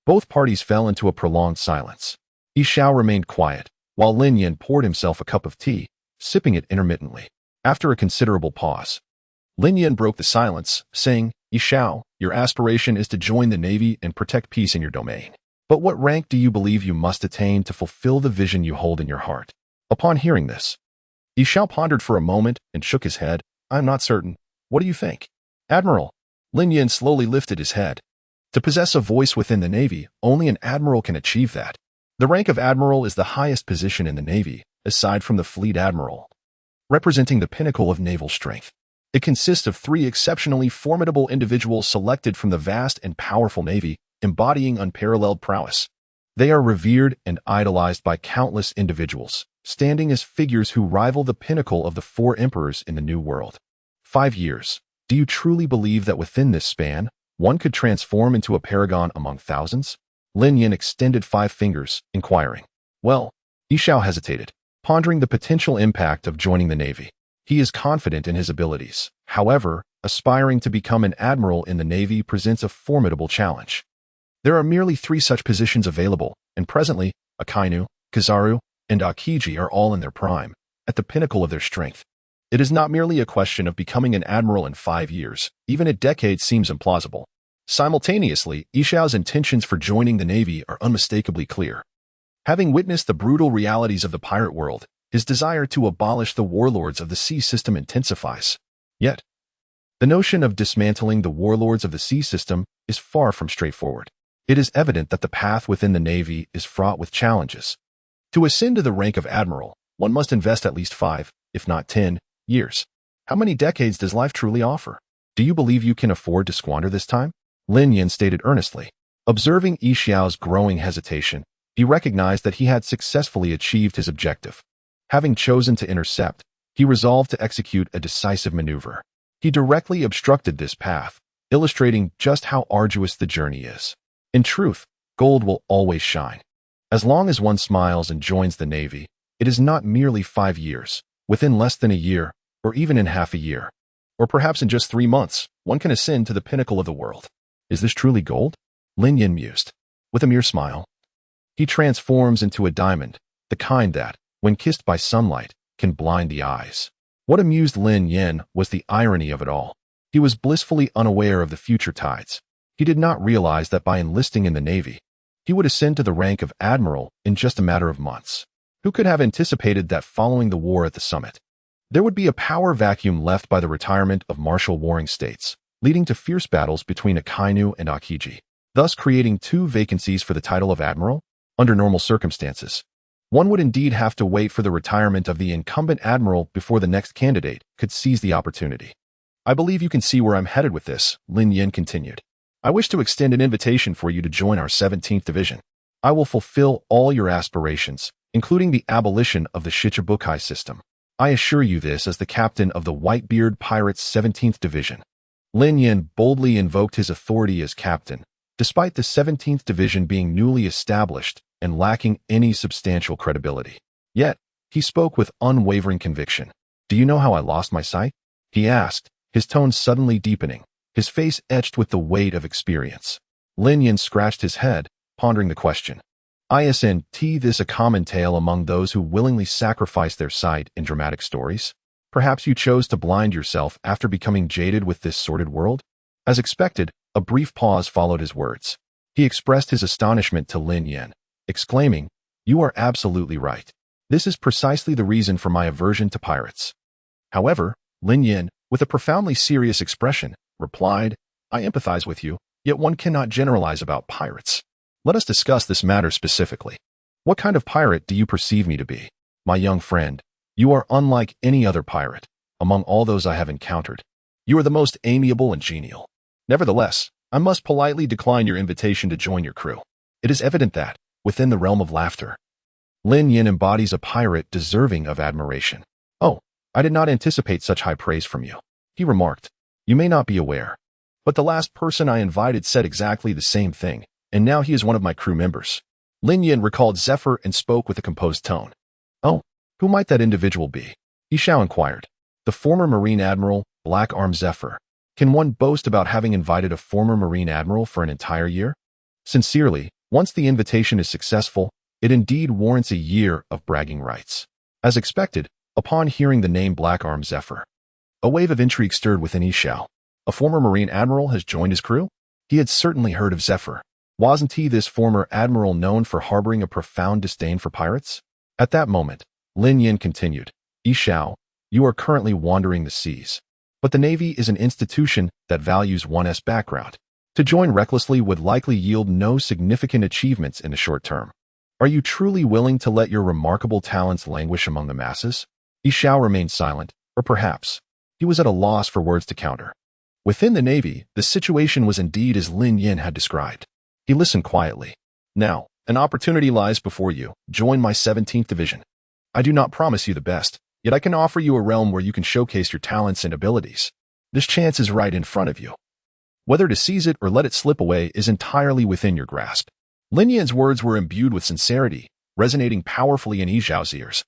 both parties fell into a prolonged silence. Isou remained quiet, while Lin Yan poured himself a cup of tea, sipping it intermittently. After a considerable pause, Lin Yan broke the silence, saying, Isou, your aspiration is to join the Navy and protect peace in your domain. But what rank do you believe you must attain to fulfill the vision you hold in your heart? Upon hearing this, Isou pondered for a moment and shook his head. I'm not certain. What do you think? Admiral. Lin Yan slowly lifted his head. To possess a voice within the Navy, only an admiral can achieve that. The rank of admiral is the highest position in the Navy, aside from the fleet admiral, representing the pinnacle of naval strength. It consists of 3 exceptionally formidable individuals selected from the vast and powerful Navy, embodying unparalleled prowess. They are revered and idolized by countless individuals, standing as figures who rival the pinnacle of the 4 emperors in the New World. 5 years. Do you truly believe that within this span, one could transform into a paragon among thousands? Lin Yan extended 5 fingers, inquiring. Well, Isou hesitated, pondering the potential impact of joining the Navy. He is confident in his abilities. However, aspiring to become an admiral in the Navy presents a formidable challenge. There are merely 3 such positions available, and presently, Akainu, Kizaru, and Akiji are all in their prime, at the pinnacle of their strength. It is not merely a question of becoming an admiral in 5 years. Even a decade seems implausible. Simultaneously, Isou's intentions for joining the Navy are unmistakably clear. Having witnessed the brutal realities of the pirate world, his desire to abolish the warlords of the sea system intensifies. Yet, the notion of dismantling the warlords of the sea system is far from straightforward. It is evident that the path within the Navy is fraught with challenges. To ascend to the rank of admiral, one must invest at least 5, if not 10, years. How many decades does life truly offer? Do you believe you can afford to squander this time? Lin Yan stated earnestly. Observing Isou's growing hesitation, he recognized that he had successfully achieved his objective. Having chosen to intercept, he resolved to execute a decisive maneuver. He directly obstructed this path, illustrating just how arduous the journey is. In truth, gold will always shine. As long as one smiles and joins the Navy, it is not merely 5 years. Within less than a year, or even in half a year, or perhaps in just 3 months, one can ascend to the pinnacle of the world. Is this truly gold? Lin Yan mused. With a mere smile, he transforms into a diamond, the kind that, when kissed by sunlight, can blind the eyes. What amused Lin Yan was the irony of it all. He was blissfully unaware of the future tides. He did not realize that by enlisting in the Navy, He would ascend to the rank of admiral in just a matter of months. Who could have anticipated that following the war at the summit, there would be a power vacuum left by the retirement of martial warring states, leading to fierce battles between Akainu and Akiji, thus creating two vacancies for the title of admiral? Under normal circumstances, one would indeed have to wait for the retirement of the incumbent admiral before the next candidate could seize the opportunity. I believe you can see where I'm headed with this, Lin Yan continued. I wish to extend an invitation for you to join our 17th Division. I will fulfill all your aspirations, including the abolition of the Shichibukai system. I assure you this as the captain of the Whitebeard Pirates' 17th Division. Lin Yan boldly invoked his authority as captain, despite the 17th Division being newly established and lacking any substantial credibility. Yet, he spoke with unwavering conviction. Do you know how I lost my sight? He asked, his tone suddenly deepening, his face etched with the weight of experience. Lin Yan scratched his head, pondering the question. Isn't this a common tale among those who willingly sacrifice their sight in dramatic stories? Perhaps you chose to blind yourself after becoming jaded with this sordid world? As expected, a brief pause followed his words. He expressed his astonishment to Lin Yan, exclaiming, "You are absolutely right. This is precisely the reason for my aversion to pirates." However, Lin Yan, with a profoundly serious expression, replied, "I empathize with you, yet one cannot generalize about pirates. Let us discuss this matter specifically. What kind of pirate do you perceive me to be? My young friend, you are unlike any other pirate, among all those I have encountered. You are the most amiable and genial. Nevertheless, I must politely decline your invitation to join your crew. It is evident that, within the realm of laughter, Lin Yan embodies a pirate deserving of admiration. Oh, I did not anticipate such high praise from you," he remarked. "You may not be aware, but the last person I invited said exactly the same thing, and now he is one of my crew members." Lin Yan recalled Zephyr and spoke with a composed tone. "Oh, who might that individual be?" Isou inquired. "The former Marine Admiral, Black Arm Zephyr. Can one boast about having invited a former Marine Admiral for an entire year? Sincerely, once the invitation is successful, it indeed warrants a year of bragging rights." As expected, upon hearing the name Black Arm Zephyr, a wave of intrigue stirred within Isou. A former Marine Admiral has joined his crew? He had certainly heard of Zephyr. Wasn't he this former admiral known for harboring a profound disdain for pirates? At that moment, Lin Yan continued, "Isou, you are currently wandering the seas. But the Navy is an institution that values one's background. To join recklessly would likely yield no significant achievements in the short term. Are you truly willing to let your remarkable talents languish among the masses?" Isou remained silent, or perhaps he was at a loss for words to counter. Within the Navy, the situation was indeed as Lin Yan had described. He listened quietly. "Now, an opportunity lies before you. Join my 17th Division. I do not promise you the best, yet I can offer you a realm where you can showcase your talents and abilities. This chance is right in front of you. Whether to seize it or let it slip away is entirely within your grasp." Lin Yan's words were imbued with sincerity, resonating powerfully in Isou's ears,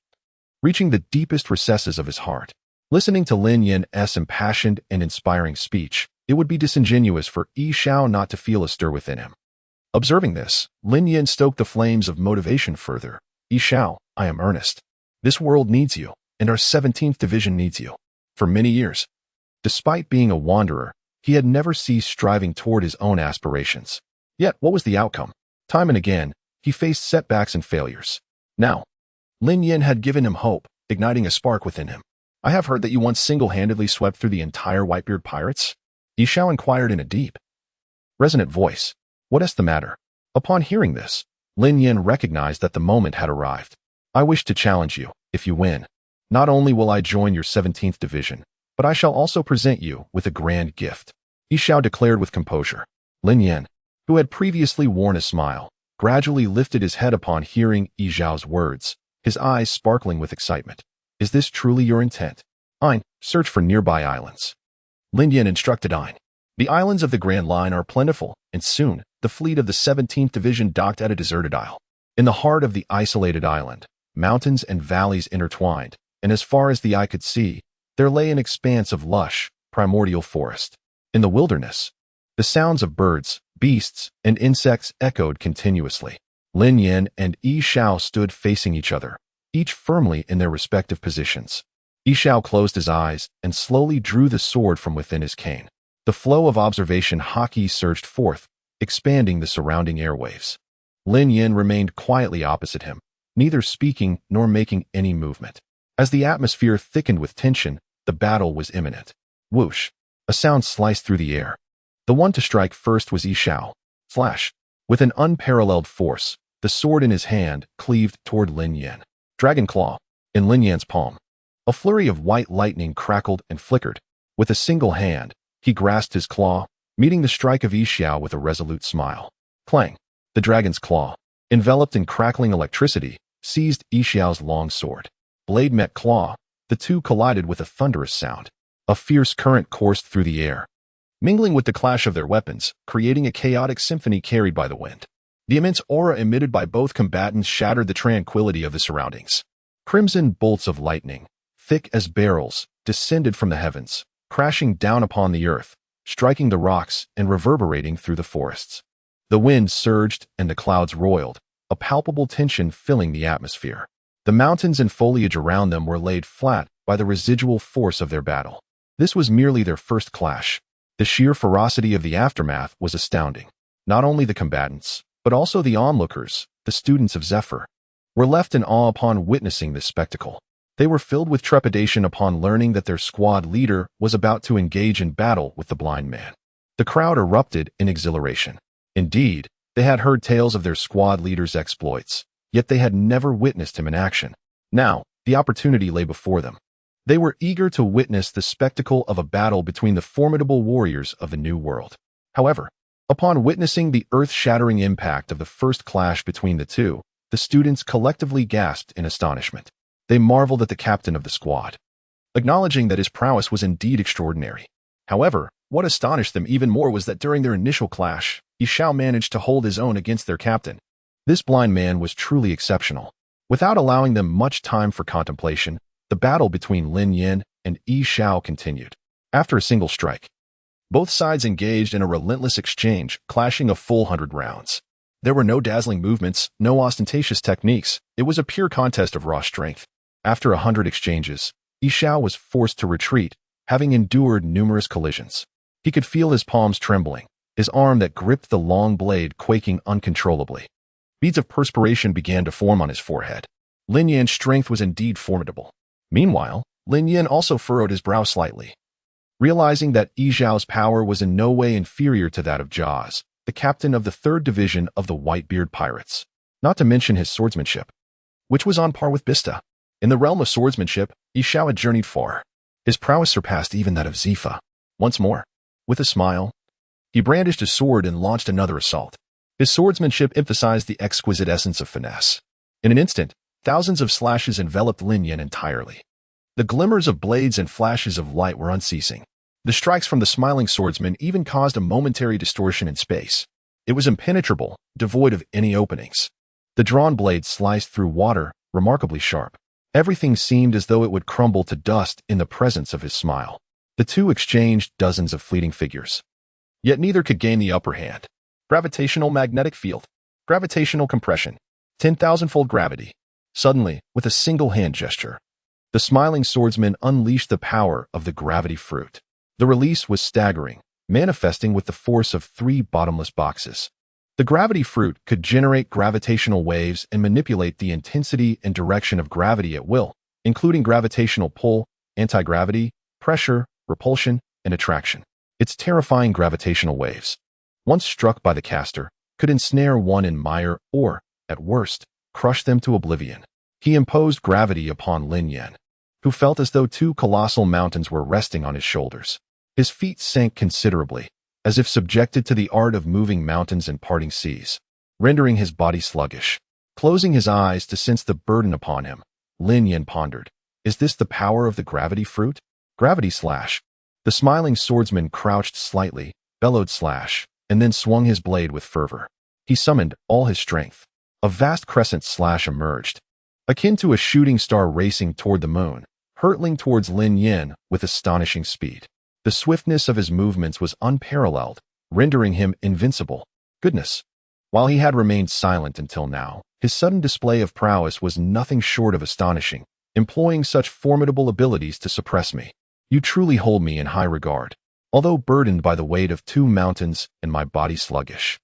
reaching the deepest recesses of his heart. Listening to Lin Yan's impassioned and inspiring speech, it would be disingenuous for Isou not to feel a stir within him. Observing this, Lin Yan stoked the flames of motivation further. "Isou, I am earnest. This world needs you, and our 17th Division needs you." For many years, despite being a wanderer, he had never ceased striving toward his own aspirations. Yet, what was the outcome? Time and again, he faced setbacks and failures. Now, Lin Yan had given him hope, igniting a spark within him. "I have heard that you once single-handedly swept through the entire Whitebeard Pirates?" Isou inquired in a deep, resonant voice. "What is the matter?" Upon hearing this, Lin Yan recognized that the moment had arrived. "I wish to challenge you. If you win, not only will I join your 17th Division, but I shall also present you with a grand gift," Isou declared with composure. Lin Yan, who had previously worn a smile, gradually lifted his head upon hearing Isou's words, his eyes sparkling with excitement. "Is this truly your intent? Ein, search for nearby islands." Lin Yan instructed Ein. The islands of the Grand Line are plentiful, and soon, the fleet of the 17th Division docked at a deserted isle. In the heart of the isolated island, mountains and valleys intertwined, and as far as the eye could see, there lay an expanse of lush, primordial forest. In the wilderness, the sounds of birds, beasts, and insects echoed continuously. Lin Yan and Isou stood facing each other, each firmly in their respective positions. Isou closed his eyes and slowly drew the sword from within his cane. The flow of observation haki surged forth, expanding the surrounding airwaves. Lin Yan remained quietly opposite him, neither speaking nor making any movement. As the atmosphere thickened with tension, the battle was imminent. Whoosh! A sound sliced through the air. The one to strike first was Isou. Flash! With an unparalleled force, the sword in his hand cleaved toward Lin Yan. Dragon Claw! In Lin Yan's palm. A flurry of white lightning crackled and flickered. With a single hand, he grasped his claw, meeting the strike of Isou with a resolute smile. Clang! The dragon's claw, enveloped in crackling electricity, seized Isou's long sword. Blade met claw. The two collided with a thunderous sound. A fierce current coursed through the air, mingling with the clash of their weapons, creating a chaotic symphony carried by the wind. The immense aura emitted by both combatants shattered the tranquility of the surroundings. Crimson bolts of lightning, thick as barrels, descended from the heavens, crashing down upon the earth, striking the rocks and reverberating through the forests. The wind surged and the clouds roiled, a palpable tension filling the atmosphere. The mountains and foliage around them were laid flat by the residual force of their battle. This was merely their first clash. The sheer ferocity of the aftermath was astounding. Not only the combatants, but also the onlookers, the students of Zephyr, were left in awe upon witnessing this spectacle. They were filled with trepidation upon learning that their squad leader was about to engage in battle with the blind man. The crowd erupted in exhilaration. Indeed, they had heard tales of their squad leader's exploits, yet they had never witnessed him in action. Now, the opportunity lay before them. They were eager to witness the spectacle of a battle between the formidable warriors of the New World. However, upon witnessing the earth-shattering impact of the first clash between the two, the students collectively gasped in astonishment. They marveled at the captain of the squad, acknowledging that his prowess was indeed extraordinary. However, what astonished them even more was that during their initial clash, Isou managed to hold his own against their captain. This blind man was truly exceptional. Without allowing them much time for contemplation, the battle between Lin Yan and Isou continued. After a single strike, both sides engaged in a relentless exchange, clashing a full 100 rounds. There were no dazzling movements, no ostentatious techniques. It was a pure contest of raw strength. After 100 exchanges, Isou was forced to retreat, having endured numerous collisions. He could feel his palms trembling, his arm that gripped the long blade quaking uncontrollably. Beads of perspiration began to form on his forehead. Lin Yan's strength was indeed formidable. Meanwhile, Lin Yan also furrowed his brow slightly. Realizing that Isou's power was in no way inferior to that of Jaws, the captain of the 3rd Division of the Whitebeard Pirates, not to mention his swordsmanship, which was on par with Bista. In the realm of swordsmanship, Isou had journeyed far. His prowess surpassed even that of Zephyr. Once more, with a smile, he brandished his sword and launched another assault. His swordsmanship emphasized the exquisite essence of finesse. In an instant, thousands of slashes enveloped Lin Yan entirely. The glimmers of blades and flashes of light were unceasing. The strikes from the smiling swordsman even caused a momentary distortion in space. It was impenetrable, devoid of any openings. The drawn blade sliced through water, remarkably sharp. Everything seemed as though it would crumble to dust in the presence of his smile. The two exchanged dozens of fleeting figures. Yet neither could gain the upper hand. Gravitational magnetic field. Gravitational compression. 10,000-fold gravity. Suddenly, with a single hand gesture, the smiling swordsman unleashed the power of the gravity fruit. The release was staggering, manifesting with the force of 3 bottomless boxes. The gravity fruit could generate gravitational waves and manipulate the intensity and direction of gravity at will, including gravitational pull, anti-gravity, pressure, repulsion, and attraction. Its terrifying gravitational waves, once struck by the caster, could ensnare one in mire or, at worst, crush them to oblivion. He imposed gravity upon Lin Yan, who felt as though 2 colossal mountains were resting on his shoulders. His feet sank considerably, as if subjected to the art of moving mountains and parting seas, rendering his body sluggish. Closing his eyes to sense the burden upon him, Lin Yan pondered, is this the power of the gravity fruit? Gravity slash. The smiling swordsman crouched slightly, bellowed slash, and then swung his blade with fervor. He summoned all his strength. A vast crescent slash emerged, akin to a shooting star racing toward the moon, hurtling towards Lin Yan with astonishing speed. The swiftness of his movements was unparalleled, rendering him invincible. Goodness! While he had remained silent until now, his sudden display of prowess was nothing short of astonishing, employing such formidable abilities to suppress me. You truly hold me in high regard, although burdened by the weight of 2 mountains and my body sluggish.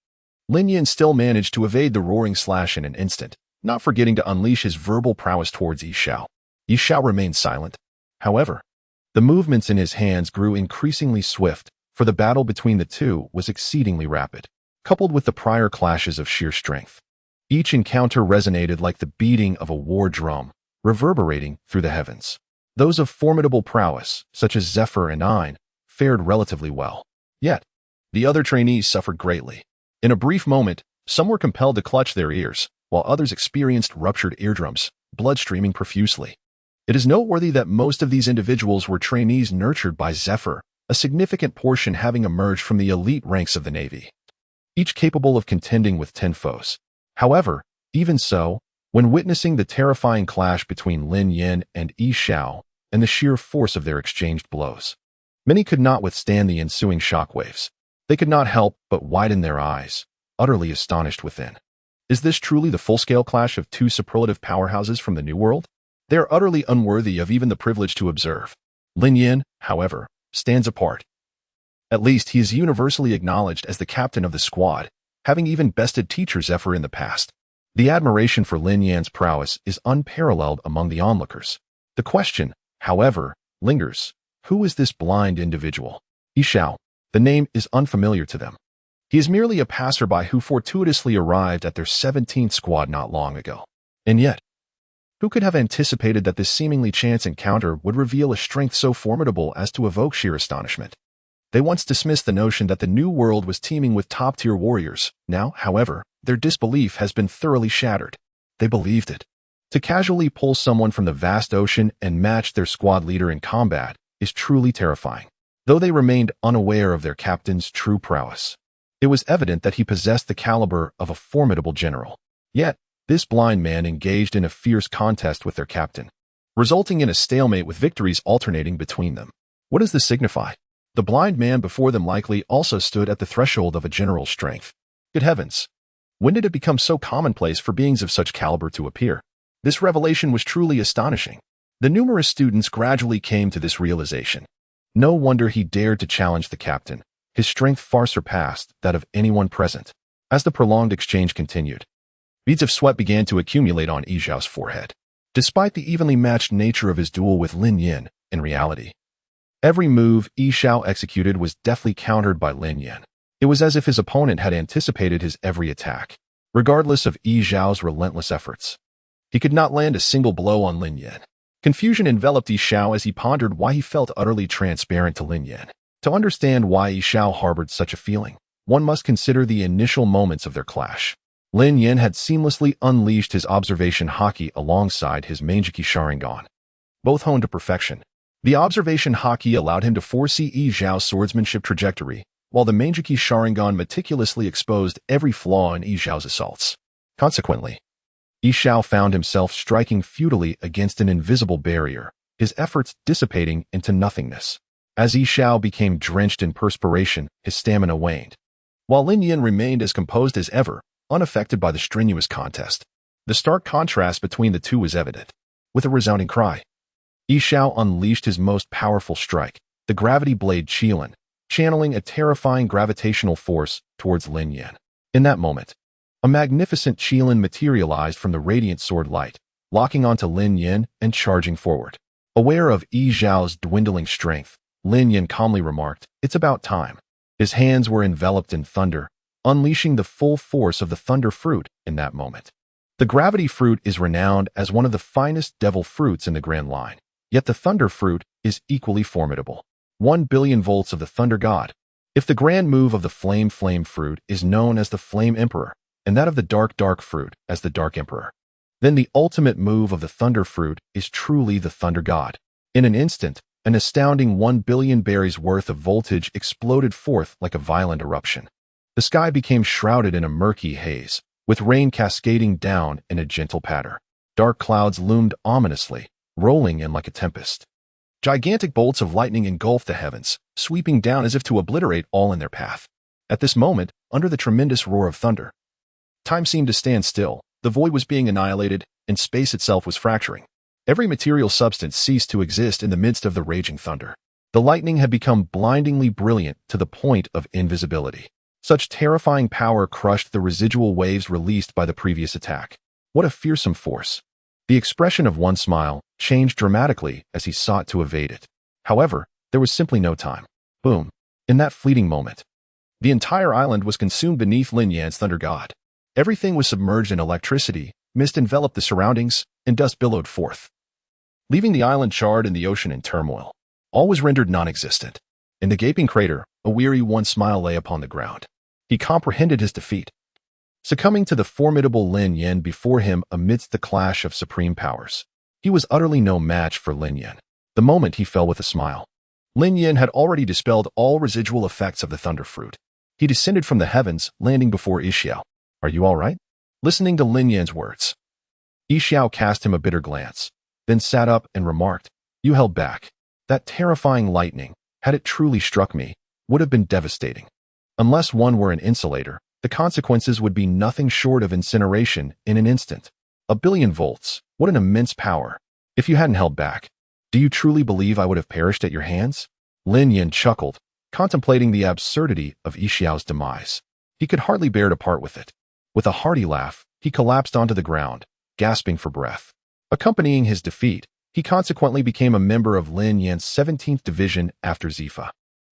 Lin Yan still managed to evade the roaring slash in an instant, not forgetting to unleash his verbal prowess towards Isou. Isou remained silent. However, the movements in his hands grew increasingly swift, for the battle between the two was exceedingly rapid, coupled with the prior clashes of sheer strength. Each encounter resonated like the beating of a war drum, reverberating through the heavens. Those of formidable prowess, such as Zephyr and Ein, fared relatively well. Yet, the other trainees suffered greatly. In a brief moment, some were compelled to clutch their ears, while others experienced ruptured eardrums, blood streaming profusely. It is noteworthy that most of these individuals were trainees nurtured by Zephyr, a significant portion having emerged from the elite ranks of the Navy, each capable of contending with 10 foes. However, even so, when witnessing the terrifying clash between Lin Yan and Isou and the sheer force of their exchanged blows, many could not withstand the ensuing shockwaves. They could not help but widen their eyes, utterly astonished within. Is this truly the full-scale clash of two superlative powerhouses from the New World? They are utterly unworthy of even the privilege to observe. Lin Yan, however, stands apart. At least he is universally acknowledged as the captain of the squad, having even bested teacher Zephyr in the past. The admiration for Lin Yan's prowess is unparalleled among the onlookers. The question, however, lingers. Who is this blind individual? Isou. The name is unfamiliar to them. He is merely a passerby who fortuitously arrived at their 17th squad not long ago. And yet, who could have anticipated that this seemingly chance encounter would reveal a strength so formidable as to evoke sheer astonishment? They once dismissed the notion that the New World was teeming with top-tier warriors. Now, however, their disbelief has been thoroughly shattered. They believed it. To casually pull someone from the vast ocean and match their squad leader in combat is truly terrifying. Though they remained unaware of their captain's true prowess, it was evident that he possessed the caliber of a formidable general. Yet, this blind man engaged in a fierce contest with their captain, resulting in a stalemate with victories alternating between them. What does this signify? The blind man before them likely also stood at the threshold of a general's strength. Good heavens! When did it become so commonplace for beings of such caliber to appear? This revelation was truly astonishing. The numerous students gradually came to this realization. No wonder he dared to challenge the captain. His strength far surpassed that of anyone present. As the prolonged exchange continued, beads of sweat began to accumulate on Isou's forehead. Despite the evenly matched nature of his duel with Lin Yan, in reality, every move Isou executed was deftly countered by Lin Yan. It was as if his opponent had anticipated his every attack. Regardless of Isou's relentless efforts, he could not land a single blow on Lin Yan. Confusion enveloped Isou as he pondered why he felt utterly transparent to Lin Yan. To understand why Isou harbored such a feeling, one must consider the initial moments of their clash. Lin Yan had seamlessly unleashed his observation haki alongside his Mangekyō Sharingan, both honed to perfection. The observation haki allowed him to foresee Isou's swordsmanship trajectory, while the Mangekyō Sharingan meticulously exposed every flaw in Isou's assaults. Consequently, Isou found himself striking futilely against an invisible barrier, his efforts dissipating into nothingness. As Isou became drenched in perspiration, his stamina waned, while Lin Yan remained as composed as ever, unaffected by the strenuous contest. The stark contrast between the two was evident. With a resounding cry, Isou unleashed his most powerful strike, the gravity blade Qilin, channeling a terrifying gravitational force towards Lin Yan. In that moment, a magnificent Qilin materialized from the radiant sword light, locking onto Lin Yan and charging forward. Aware of Isou's dwindling strength, Lin Yan calmly remarked, "It's about time." His hands were enveloped in thunder, unleashing the full force of the thunder fruit in that moment. The gravity fruit is renowned as one of the finest devil fruits in the Grand Line, yet the thunder fruit is equally formidable. 1 billion volts of the thunder god. If the grand move of the flame fruit is known as the Flame Emperor, and that of the dark fruit as the Dark Emperor, then the ultimate move of the thunder fruit is truly the thunder god. In an instant, an astounding 1 billion berries worth of voltage exploded forth like a violent eruption. The sky became shrouded in a murky haze, with rain cascading down in a gentle patter. Dark clouds loomed ominously, rolling in like a tempest. Gigantic bolts of lightning engulfed the heavens, sweeping down as if to obliterate all in their path. At this moment, under the tremendous roar of thunder, time seemed to stand still. The void was being annihilated, and space itself was fracturing. Every material substance ceased to exist in the midst of the raging thunder. The lightning had become blindingly brilliant to the point of invisibility. Such terrifying power crushed the residual waves released by the previous attack. What a fearsome force. The expression of One's smile changed dramatically as he sought to evade it. However, there was simply no time. Boom. In that fleeting moment, the entire island was consumed beneath Lin Yan's thunder god. Everything was submerged in electricity, mist enveloped the surroundings, and dust billowed forth, leaving the island charred and the ocean in turmoil. All was rendered non-existent. In the gaping crater, a weary One smile lay upon the ground. He comprehended his defeat, succumbing to the formidable Lin Yan before him amidst the clash of supreme powers. He was utterly no match for Lin Yan. The moment he fell with a smile, Lin Yan had already dispelled all residual effects of the thunder fruit. He descended from the heavens, landing before Isou. Are you all right? Listening to Lin Yan's words, Isou cast him a bitter glance, then sat up and remarked, "You held back. That terrifying lightning, had it truly struck me, would have been devastating. Unless one were an insulator, the consequences would be nothing short of incineration in an instant. 1,000,000,000 volts, what an immense power. If you hadn't held back, do you truly believe I would have perished at your hands?" Lin Yan chuckled, contemplating the absurdity of Isou's demise. He could hardly bear to part with it. With a hearty laugh, he collapsed onto the ground, gasping for breath. Accompanying his defeat, he consequently became a member of Lin Yan's 17th Division after Zephyr.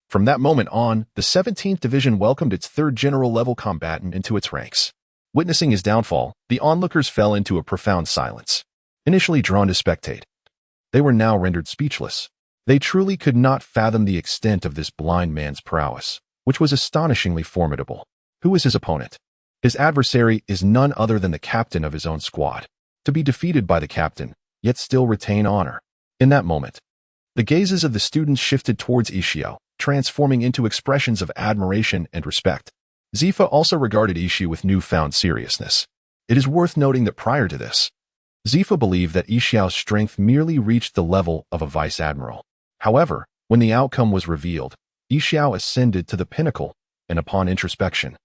From that moment on, the 17th Division welcomed its third general-level combatant into its ranks. Witnessing his downfall, the onlookers fell into a profound silence. Initially drawn to spectate, they were now rendered speechless. They truly could not fathom the extent of this blind man's prowess, which was astonishingly formidable. Who is his opponent? His adversary is none other than the captain of his own squad. To be defeated by the captain, yet still retain honor. In that moment, the gazes of the students shifted towards Isou, transforming into expressions of admiration and respect. Zephyr also regarded Isou with newfound seriousness. It is worth noting that prior to this, Zephyr believed that Isou's strength merely reached the level of a vice-admiral. However, when the outcome was revealed, Isou ascended to the pinnacle, and upon introspection,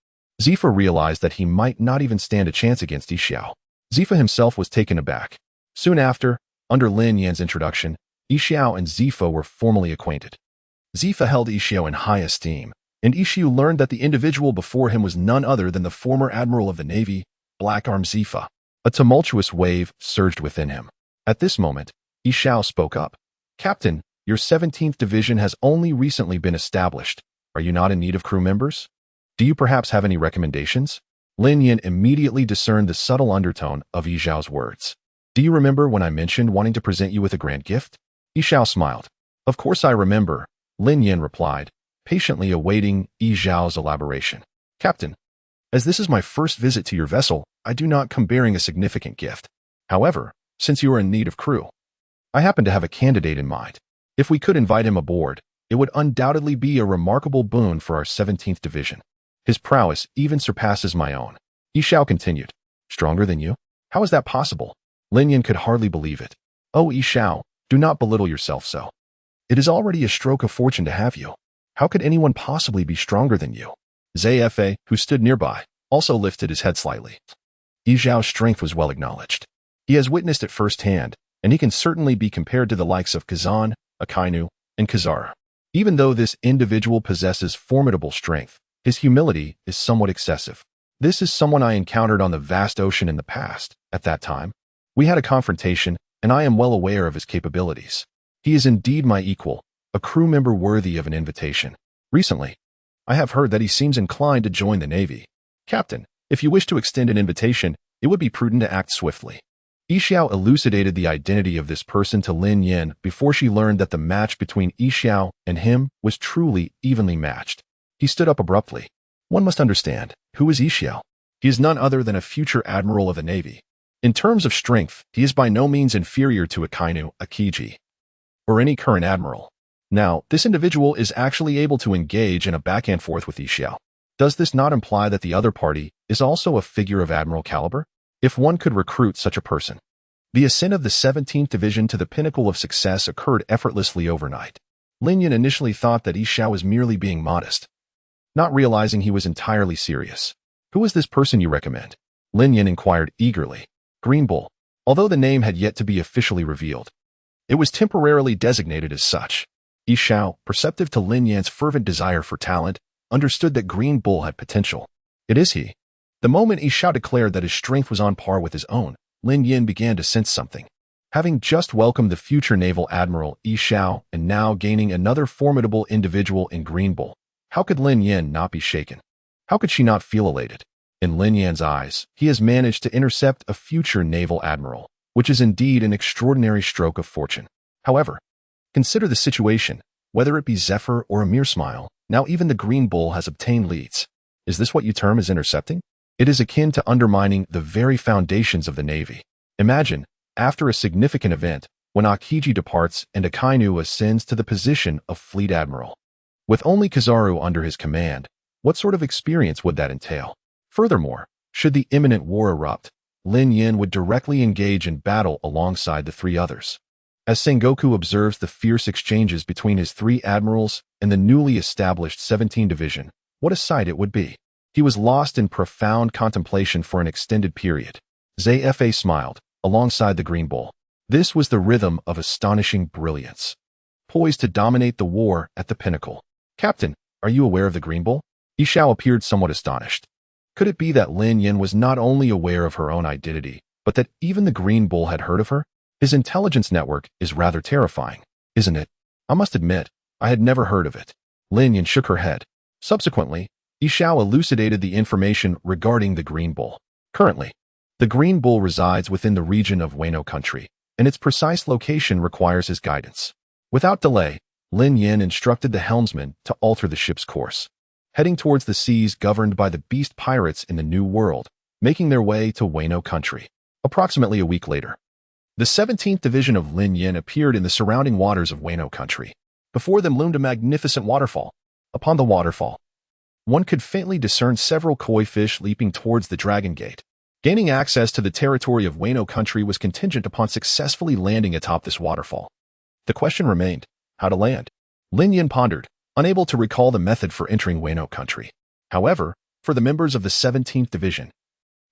Zephyr realized that he might not even stand a chance against Isou. Zephyr himself was taken aback. Soon after, under Lin Yan's introduction, Isou and Zephyr were formally acquainted. Zephyr held Isou in high esteem, and Isou learned that the individual before him was none other than the former admiral of the Navy, Black Arm Zephyr. A tumultuous wave surged within him. At this moment, Isou spoke up. "Captain, your 17th Division has only recently been established. Are you not in need of crew members? Do you perhaps have any recommendations?" Lin Yan immediately discerned the subtle undertone of Isou's words. "Do you remember when I mentioned wanting to present you with a grand gift?" Isou smiled. "Of course I remember," Lin Yan replied, patiently awaiting Isou's elaboration. "Captain, as this is my first visit to your vessel, I do not come bearing a significant gift. However, since you are in need of crew, I happen to have a candidate in mind. If we could invite him aboard, it would undoubtedly be a remarkable boon for our 17th Division. His prowess even surpasses my own." Isou continued. "Stronger than you? How is that possible?" Lin Yan could hardly believe it. "Oh, Isou, do not belittle yourself so. It is already a stroke of fortune to have you. How could anyone possibly be stronger than you?" Zephyr, who stood nearby, also lifted his head slightly. Isou's strength was well acknowledged. He has witnessed it firsthand, and he can certainly be compared to the likes of Kazan, Akainu, and Kazara. Even though this individual possesses formidable strength, his humility is somewhat excessive. This is someone I encountered on the vast ocean in the past. At that time, we had a confrontation, and I am well aware of his capabilities. He is indeed my equal, a crew member worthy of an invitation. Recently, I have heard that he seems inclined to join the Navy. Captain, if you wish to extend an invitation, it would be prudent to act swiftly." Isou elucidated the identity of this person to Lin Yan before she learned that the match between Isou and him was truly evenly matched. He stood up abruptly. "One must understand, who is Isou? He is none other than a future admiral of the Navy. In terms of strength, he is by no means inferior to Akainu, Akiji, or any current admiral. Now, this individual is actually able to engage in a back-and-forth with Isou. Does this not imply that the other party is also a figure of admiral caliber? If one could recruit such a person." The ascent of the 17th Division to the pinnacle of success occurred effortlessly overnight. Lin Yan initially thought that Isou was merely being modest, not realizing he was entirely serious. "Who is this person you recommend?" Lin Yan inquired eagerly. "Green Bull." Although the name had yet to be officially revealed, it was temporarily designated as such. Isou, perceptive to Lin Yan's fervent desire for talent, understood that Green Bull had potential. It is he. The moment Isou declared that his strength was on par with his own, Lin Yan began to sense something. Having just welcomed the future naval admiral Isou and now gaining another formidable individual in Green Bull, how could Lin Yan not be shaken? How could she not feel elated? In Lin Yan's eyes, he has managed to intercept a future naval admiral, which is indeed an extraordinary stroke of fortune. However, consider the situation. Whether it be Zephyr or a mere smile, now even the Green Bull has obtained leads. Is this what you term as intercepting? It is akin to undermining the very foundations of the Navy. Imagine, after a significant event, when Akiji departs and Akainu ascends to the position of Fleet Admiral. With only Kizaru under his command, what sort of experience would that entail? Furthermore, should the imminent war erupt, Lin Yan would directly engage in battle alongside the three others. As Sengoku observes the fierce exchanges between his three admirals and the newly established 17th Division, what a sight it would be. He was lost in profound contemplation for an extended period. Zephyr smiled, alongside the Green Bull. This was the rhythm of astonishing brilliance. Poised to dominate the war at the pinnacle. Captain, are you aware of the Green Bull? Isou appeared somewhat astonished. Could it be that Lin Yan was not only aware of her own identity, but that even the Green Bull had heard of her? His intelligence network is rather terrifying, isn't it? I must admit, I had never heard of it. Lin Yan shook her head. Subsequently, Isou elucidated the information regarding the Green Bull. Currently, the Green Bull resides within the region of Wano country, and its precise location requires his guidance. Without delay, Lin Yan instructed the helmsman to alter the ship's course, heading towards the seas governed by the beast pirates in the New World, making their way to Wano country. Approximately a week later, the 17th Division of Lin Yan appeared in the surrounding waters of Wano country. Before them loomed a magnificent waterfall. Upon the waterfall, one could faintly discern several koi fish leaping towards the Dragon Gate. Gaining access to the territory of Wano country was contingent upon successfully landing atop this waterfall. The question remained, how to land? Lin Yan pondered, unable to recall the method for entering Wano country. However, for the members of the 17th Division,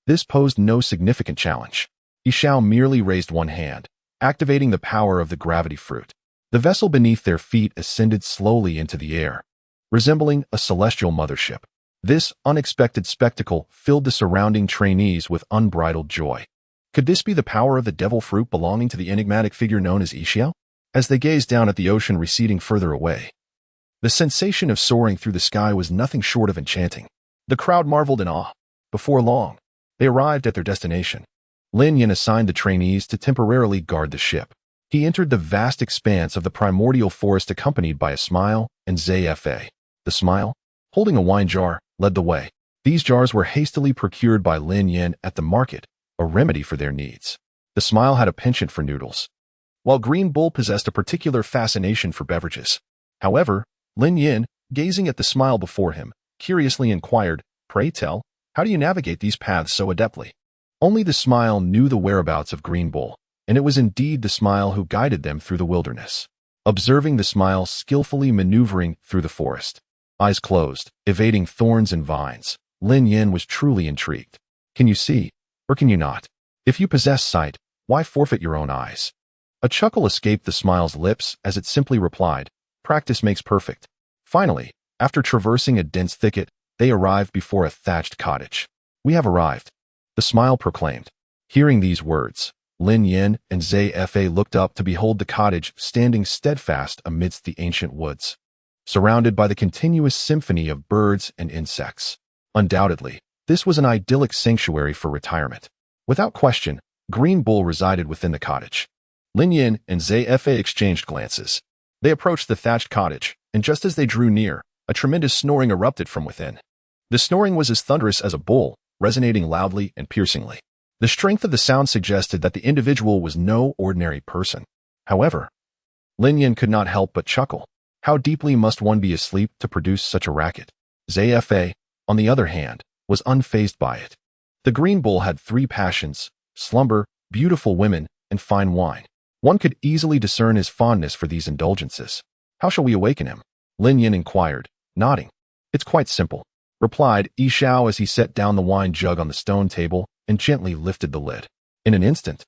this posed no significant challenge. Isou merely raised one hand, activating the power of the gravity fruit. The vessel beneath their feet ascended slowly into the air, resembling a celestial mothership. This unexpected spectacle filled the surrounding trainees with unbridled joy. Could this be the power of the devil fruit belonging to the enigmatic figure known as Isou? As they gazed down at the ocean receding further away, the sensation of soaring through the sky was nothing short of enchanting. The crowd marveled in awe. Before long, they arrived at their destination. Lin Yan assigned the trainees to temporarily guard the ship. He entered the vast expanse of the primordial forest accompanied by a smile and Zephyr. The smile, holding a wine jar, led the way. These jars were hastily procured by Lin Yan at the market, a remedy for their needs. The smile had a penchant for noodles, while Green Bull possessed a particular fascination for beverages. However, Lin Yan, gazing at the smile before him, curiously inquired, "Pray tell, how do you navigate these paths so adeptly?" Only the smile knew the whereabouts of Green Bull, and it was indeed the smile who guided them through the wilderness. Observing the smile skillfully maneuvering through the forest, eyes closed, evading thorns and vines, Lin Yan was truly intrigued. Can you see, or can you not? If you possess sight, why forfeit your own eyes? A chuckle escaped the smile's lips as it simply replied, "Practice makes perfect." Finally, after traversing a dense thicket, they arrived before a thatched cottage. "We have arrived," the smile proclaimed. Hearing these words, Lin Yan and Zephyr looked up to behold the cottage standing steadfast amidst the ancient woods, surrounded by the continuous symphony of birds and insects. Undoubtedly, this was an idyllic sanctuary for retirement. Without question, Green Bull resided within the cottage. Lin Yan and Zephyr exchanged glances. They approached the thatched cottage, and just as they drew near, a tremendous snoring erupted from within. The snoring was as thunderous as a bull, resonating loudly and piercingly. The strength of the sound suggested that the individual was no ordinary person. However, Lin Yan could not help but chuckle. How deeply must one be asleep to produce such a racket? Zephyr, on the other hand, was unfazed by it. The Green Bull had three passions: slumber, beautiful women, and fine wine. One could easily discern his fondness for these indulgences. "How shall we awaken him?" Lin Yan inquired, nodding. "It's quite simple," replied Isou as he set down the wine jug on the stone table and gently lifted the lid. In an instant,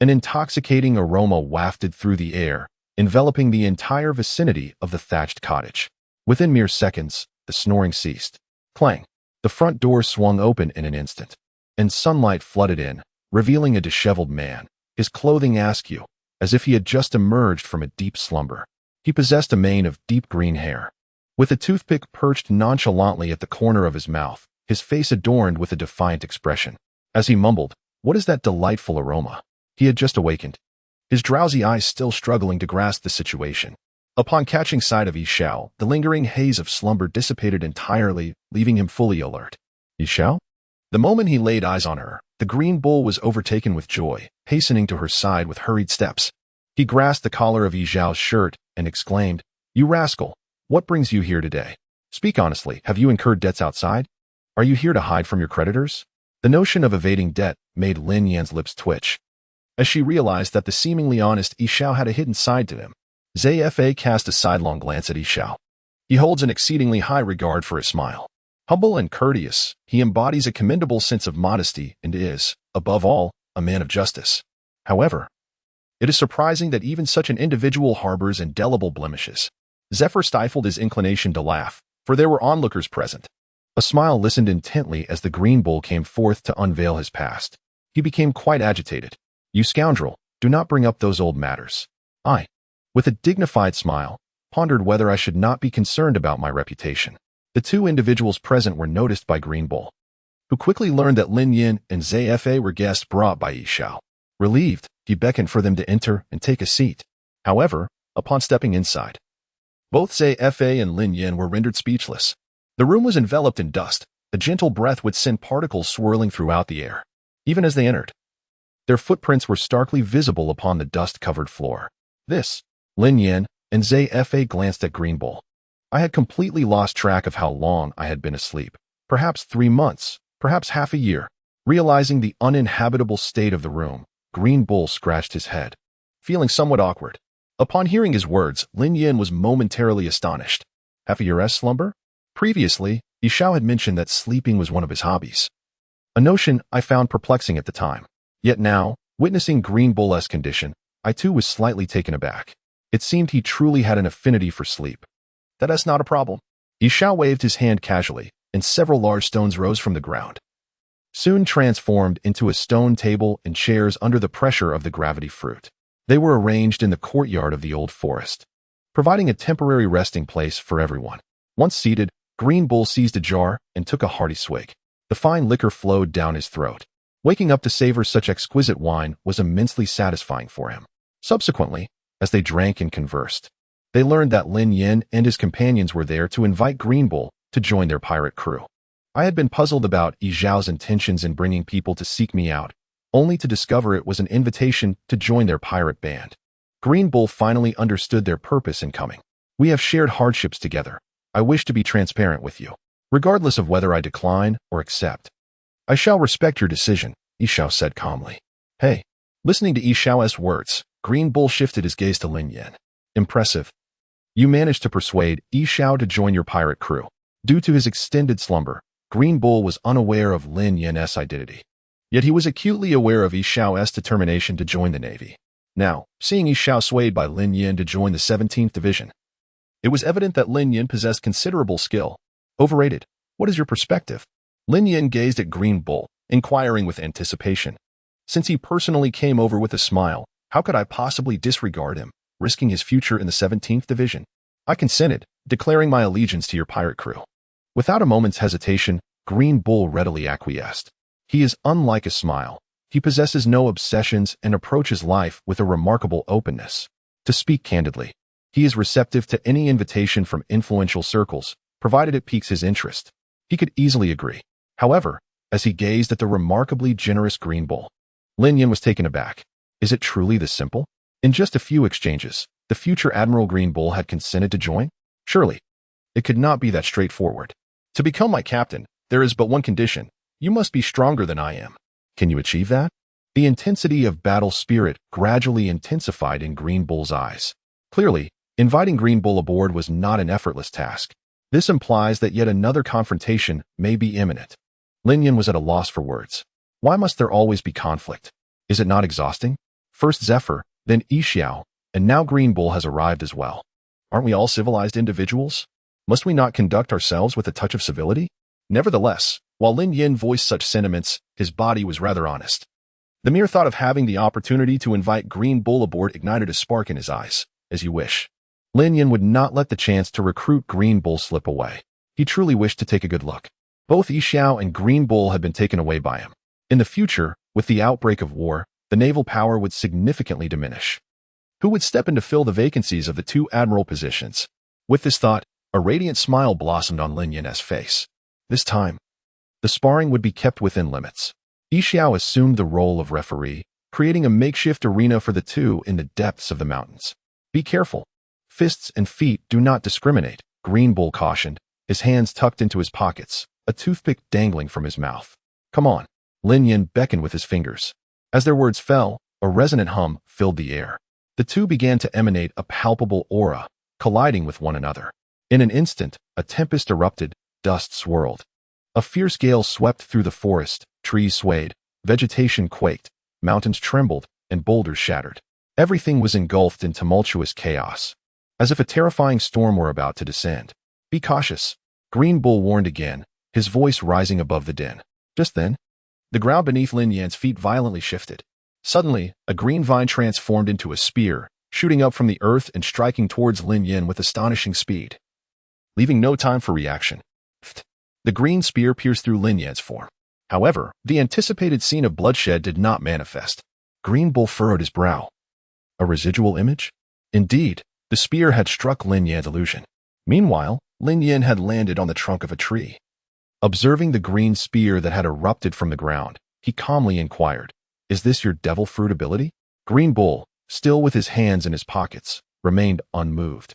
an intoxicating aroma wafted through the air, enveloping the entire vicinity of the thatched cottage. Within mere seconds, the the snoring ceased. Clang! The front door swung open in an instant, and sunlight flooded in, revealing a disheveled man, his clothing askew, as if he had just emerged from a deep slumber. He possessed a mane of deep green hair, with a toothpick perched nonchalantly at the corner of his mouth, his face adorned with a defiant expression. As he mumbled, "What is that delightful aroma?" He had just awakened, his drowsy eyes still struggling to grasp the situation. Upon catching sight of Isou, the lingering haze of slumber dissipated entirely, leaving him fully alert. Isou? The moment he laid eyes on her, the green bull was overtaken with joy, hastening to her side with hurried steps. He grasped the collar of Isou's shirt and exclaimed, "You rascal! What brings you here today? Speak honestly, have you incurred debts outside? Are you here to hide from your creditors?" The notion of evading debt made Lin Yan's lips twitch, as she realized that the seemingly honest Isou had a hidden side to him. Zephyr cast a sidelong glance at Isou. He holds an exceedingly high regard for his smile. Humble and courteous, he embodies a commendable sense of modesty and is, above all, a man of justice. However, it is surprising that even such an individual harbors indelible blemishes. Zephyr stifled his inclination to laugh, for there were onlookers present. A smile listened intently as the green bull came forth to unveil his past. He became quite agitated. "You scoundrel, do not bring up those old matters. I," with a dignified smile, pondered whether I should not be concerned about my reputation. The two individuals present were noticed by Green Bull, who quickly learned that Lin Yan and Zephyr were guests brought by Isou. Relieved, he beckoned for them to enter and take a seat. However, upon stepping inside, both Zephyr and Lin Yan were rendered speechless. The room was enveloped in dust. A gentle breath would send particles swirling throughout the air. Even as they entered, their footprints were starkly visible upon the dust-covered floor. "This," Lin Yan and Zephyr glanced at Green Bull. I had completely lost track of how long I had been asleep. Perhaps 3 months, perhaps half a year. Realizing the uninhabitable state of the room, Green Bull scratched his head, feeling somewhat awkward. Upon hearing his words, Lin Yan was momentarily astonished. Half a year's slumber? Previously, Isou had mentioned that sleeping was one of his hobbies, a notion I found perplexing at the time. Yet now, witnessing Green Bull's condition, I too was slightly taken aback. It seemed he truly had an affinity for sleep. "That's not a problem." Isou waved his hand casually, and several large stones rose from the ground, soon transformed into a stone table and chairs under the pressure of the gravity fruit. They were arranged in the courtyard of the old forest, providing a temporary resting place for everyone. Once seated, Green Bull seized a jar and took a hearty swig. The fine liquor flowed down his throat. Waking up to savor such exquisite wine was immensely satisfying for him. Subsequently, as they drank and conversed, they learned that Lin Yan and his companions were there to invite Green Bull to join their pirate crew. I had been puzzled about Isou's intentions in bringing people to seek me out, only to discover it was an invitation to join their pirate band. Green Bull finally understood their purpose in coming. "We have shared hardships together. I wish to be transparent with you, regardless of whether I decline or accept." "I shall respect your decision," Isou said calmly. "Hey." Listening to Isou's words, Green Bull shifted his gaze to Lin Yan. "Impressive. You managed to persuade Isou to join your pirate crew." Due to his extended slumber, Green Bull was unaware of Lin Yan's identity. Yet he was acutely aware of Isou's determination to join the Navy. Now, seeing Isou swayed by Lin Yan to join the 17th Division, it was evident that Lin Yan possessed considerable skill. "Overrated. What is your perspective?" Lin Yan gazed at Green Bull, inquiring with anticipation. Since he personally came over with a smile, how could I possibly disregard him, risking his future in the 17th Division? I consented, declaring my allegiance to your pirate crew. Without a moment's hesitation, Green Bull readily acquiesced. He is unlike a smile. He possesses no obsessions and approaches life with a remarkable openness. To speak candidly, he is receptive to any invitation from influential circles, provided it piques his interest. He could easily agree. However, as he gazed at the remarkably generous Green Bull, Lin Yan was taken aback. Is it truly this simple? In just a few exchanges, the future Admiral Green Bull had consented to join? Surely, it could not be that straightforward. "To become my captain, there is but one condition. You must be stronger than I am. Can you achieve that?" The intensity of battle spirit gradually intensified in Green Bull's eyes. Clearly, inviting Green Bull aboard was not an effortless task. This implies that yet another confrontation may be imminent. Lin Yan was at a loss for words. Why must there always be conflict? Is it not exhausting? First Zephyr, then Isou, and now Green Bull has arrived as well. Aren't we all civilized individuals? Must we not conduct ourselves with a touch of civility? Nevertheless, while Lin Yan voiced such sentiments, his body was rather honest. The mere thought of having the opportunity to invite Green Bull aboard ignited a spark in his eyes. As you wish. Lin Yan would not let the chance to recruit Green Bull slip away. He truly wished to take a good look. Both Isou and Green Bull had been taken away by him. In the future, with the outbreak of war, the naval power would significantly diminish. Who would step in to fill the vacancies of the two admiral positions? With this thought, a radiant smile blossomed on Lin Yan's face. This time, the sparring would be kept within limits. Isou assumed the role of referee, creating a makeshift arena for the two in the depths of the mountains. Be careful. Fists and feet do not discriminate, Green Bull cautioned, his hands tucked into his pockets, a toothpick dangling from his mouth. Come on. Lin Yan beckoned with his fingers. As their words fell, a resonant hum filled the air. The two began to emanate a palpable aura, colliding with one another. In an instant, a tempest erupted, dust swirled. A fierce gale swept through the forest, trees swayed, vegetation quaked, mountains trembled, and boulders shattered. Everything was engulfed in tumultuous chaos, as if a terrifying storm were about to descend. Be cautious, Green Bull warned again, his voice rising above the din. Just then, the ground beneath Lin Yan's feet violently shifted. Suddenly, a green vine transformed into a spear, shooting up from the earth and striking towards Lin Yan with astonishing speed. Leaving no time for reaction. The green spear pierced through Lin Yan's form. However, the anticipated scene of bloodshed did not manifest. Green Bull furrowed his brow. A residual image? Indeed, the spear had struck Lin Yan's illusion. Meanwhile, Lin Yan had landed on the trunk of a tree. Observing the green spear that had erupted from the ground, he calmly inquired, "Is this your devil fruit ability?" Green Bull, still with his hands in his pockets, remained unmoved.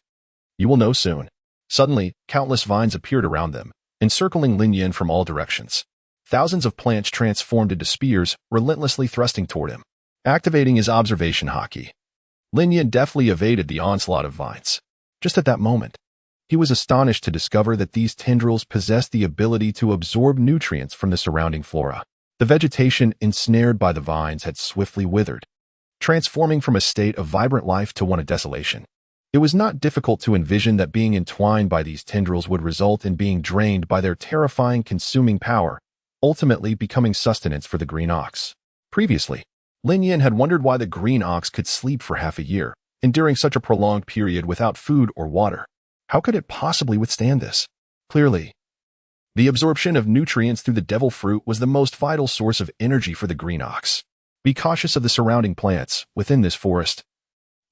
You will know soon. Suddenly, countless vines appeared around them, encircling Lin Yan from all directions. Thousands of plants transformed into spears, relentlessly thrusting toward him. Activating his observation hockey, Lin Yan deftly evaded the onslaught of vines. Just at that moment, he was astonished to discover that these tendrils possessed the ability to absorb nutrients from the surrounding flora. The vegetation ensnared by the vines had swiftly withered, transforming from a state of vibrant life to one of desolation. It was not difficult to envision that being entwined by these tendrils would result in being drained by their terrifying consuming power, ultimately becoming sustenance for the green ox. Previously, Lin Yan had wondered why the green ox could sleep for half a year, enduring such a prolonged period without food or water. How could it possibly withstand this? Clearly, the absorption of nutrients through the devil fruit was the most vital source of energy for the green ox. Be cautious of the surrounding plants within this forest.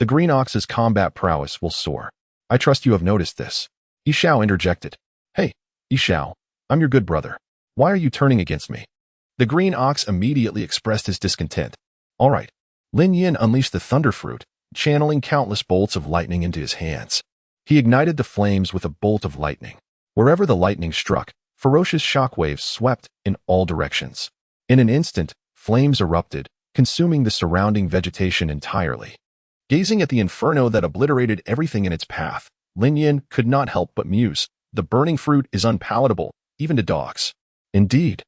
The green ox's combat prowess will soar. I trust you have noticed this. Isou interjected. Hey, Isou, I'm your good brother. Why are you turning against me? The green ox immediately expressed his discontent. All right. Lin Yan unleashed the thunder fruit, channeling countless bolts of lightning into his hands. He ignited the flames with a bolt of lightning. Wherever the lightning struck, ferocious shockwaves swept in all directions. In an instant, flames erupted, consuming the surrounding vegetation entirely. Gazing at the inferno that obliterated everything in its path, Lin Yan could not help but muse. The burning fruit is unpalatable, even to dogs. Indeed,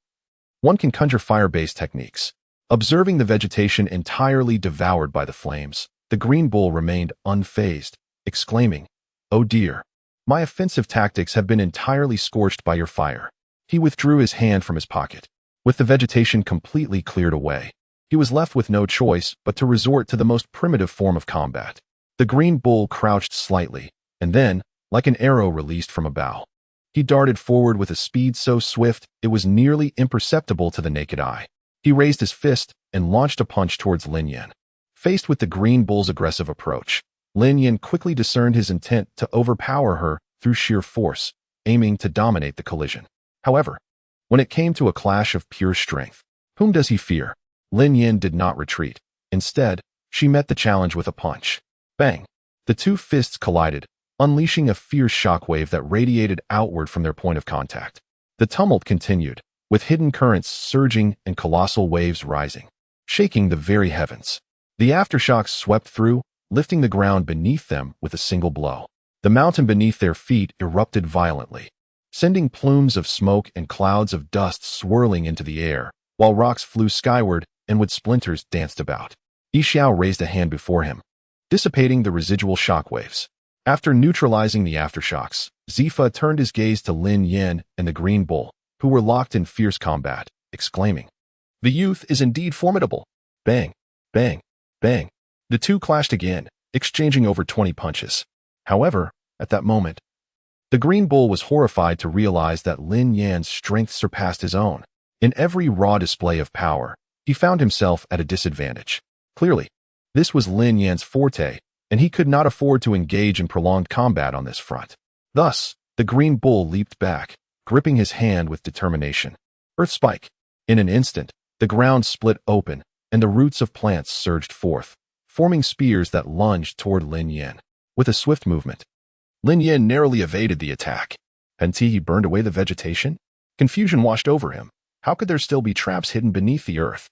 one can conjure fire-based techniques. Observing the vegetation entirely devoured by the flames, the green bull remained unfazed, exclaiming, "Oh dear, my offensive tactics have been entirely scorched by your fire." He withdrew his hand from his pocket. With the vegetation completely cleared away, he was left with no choice but to resort to the most primitive form of combat. The green bull crouched slightly, and then, like an arrow released from a bow, he darted forward with a speed so swift it was nearly imperceptible to the naked eye. He raised his fist and launched a punch towards Lin Yan. Faced with the green bull's aggressive approach, Lin Yan quickly discerned his intent to overpower her through sheer force, aiming to dominate the collision. However, when it came to a clash of pure strength, whom does he fear? Lin Yan did not retreat. Instead, she met the challenge with a punch. Bang! The two fists collided, unleashing a fierce shockwave that radiated outward from their point of contact. The tumult continued, with hidden currents surging and colossal waves rising, shaking the very heavens. The aftershocks swept through, lifting the ground beneath them with a single blow. The mountain beneath their feet erupted violently, sending plumes of smoke and clouds of dust swirling into the air, while rocks flew skyward and wood splinters danced about. Isou raised a hand before him, dissipating the residual shockwaves. After neutralizing the aftershocks, Zephyr turned his gaze to Lin Yan and the Green Bull, who were locked in fierce combat, exclaiming, "The youth is indeed formidable." Bang, bang, bang. The two clashed again, exchanging over 20 punches. However, at that moment, the Green Bull was horrified to realize that Lin Yan's strength surpassed his own. In every raw display of power, he found himself at a disadvantage. Clearly, this was Lin Yan's forte, and he could not afford to engage in prolonged combat on this front. Thus, the Green Bull leaped back, gripping his hand with determination. Earth Spike. In an instant, the ground split open, and the roots of plants surged forth, forming spears that lunged toward Lin Yan. With a swift movement, Lin Yan narrowly evaded the attack. Until he burned away the vegetation? Confusion washed over him. How could there still be traps hidden beneath the earth?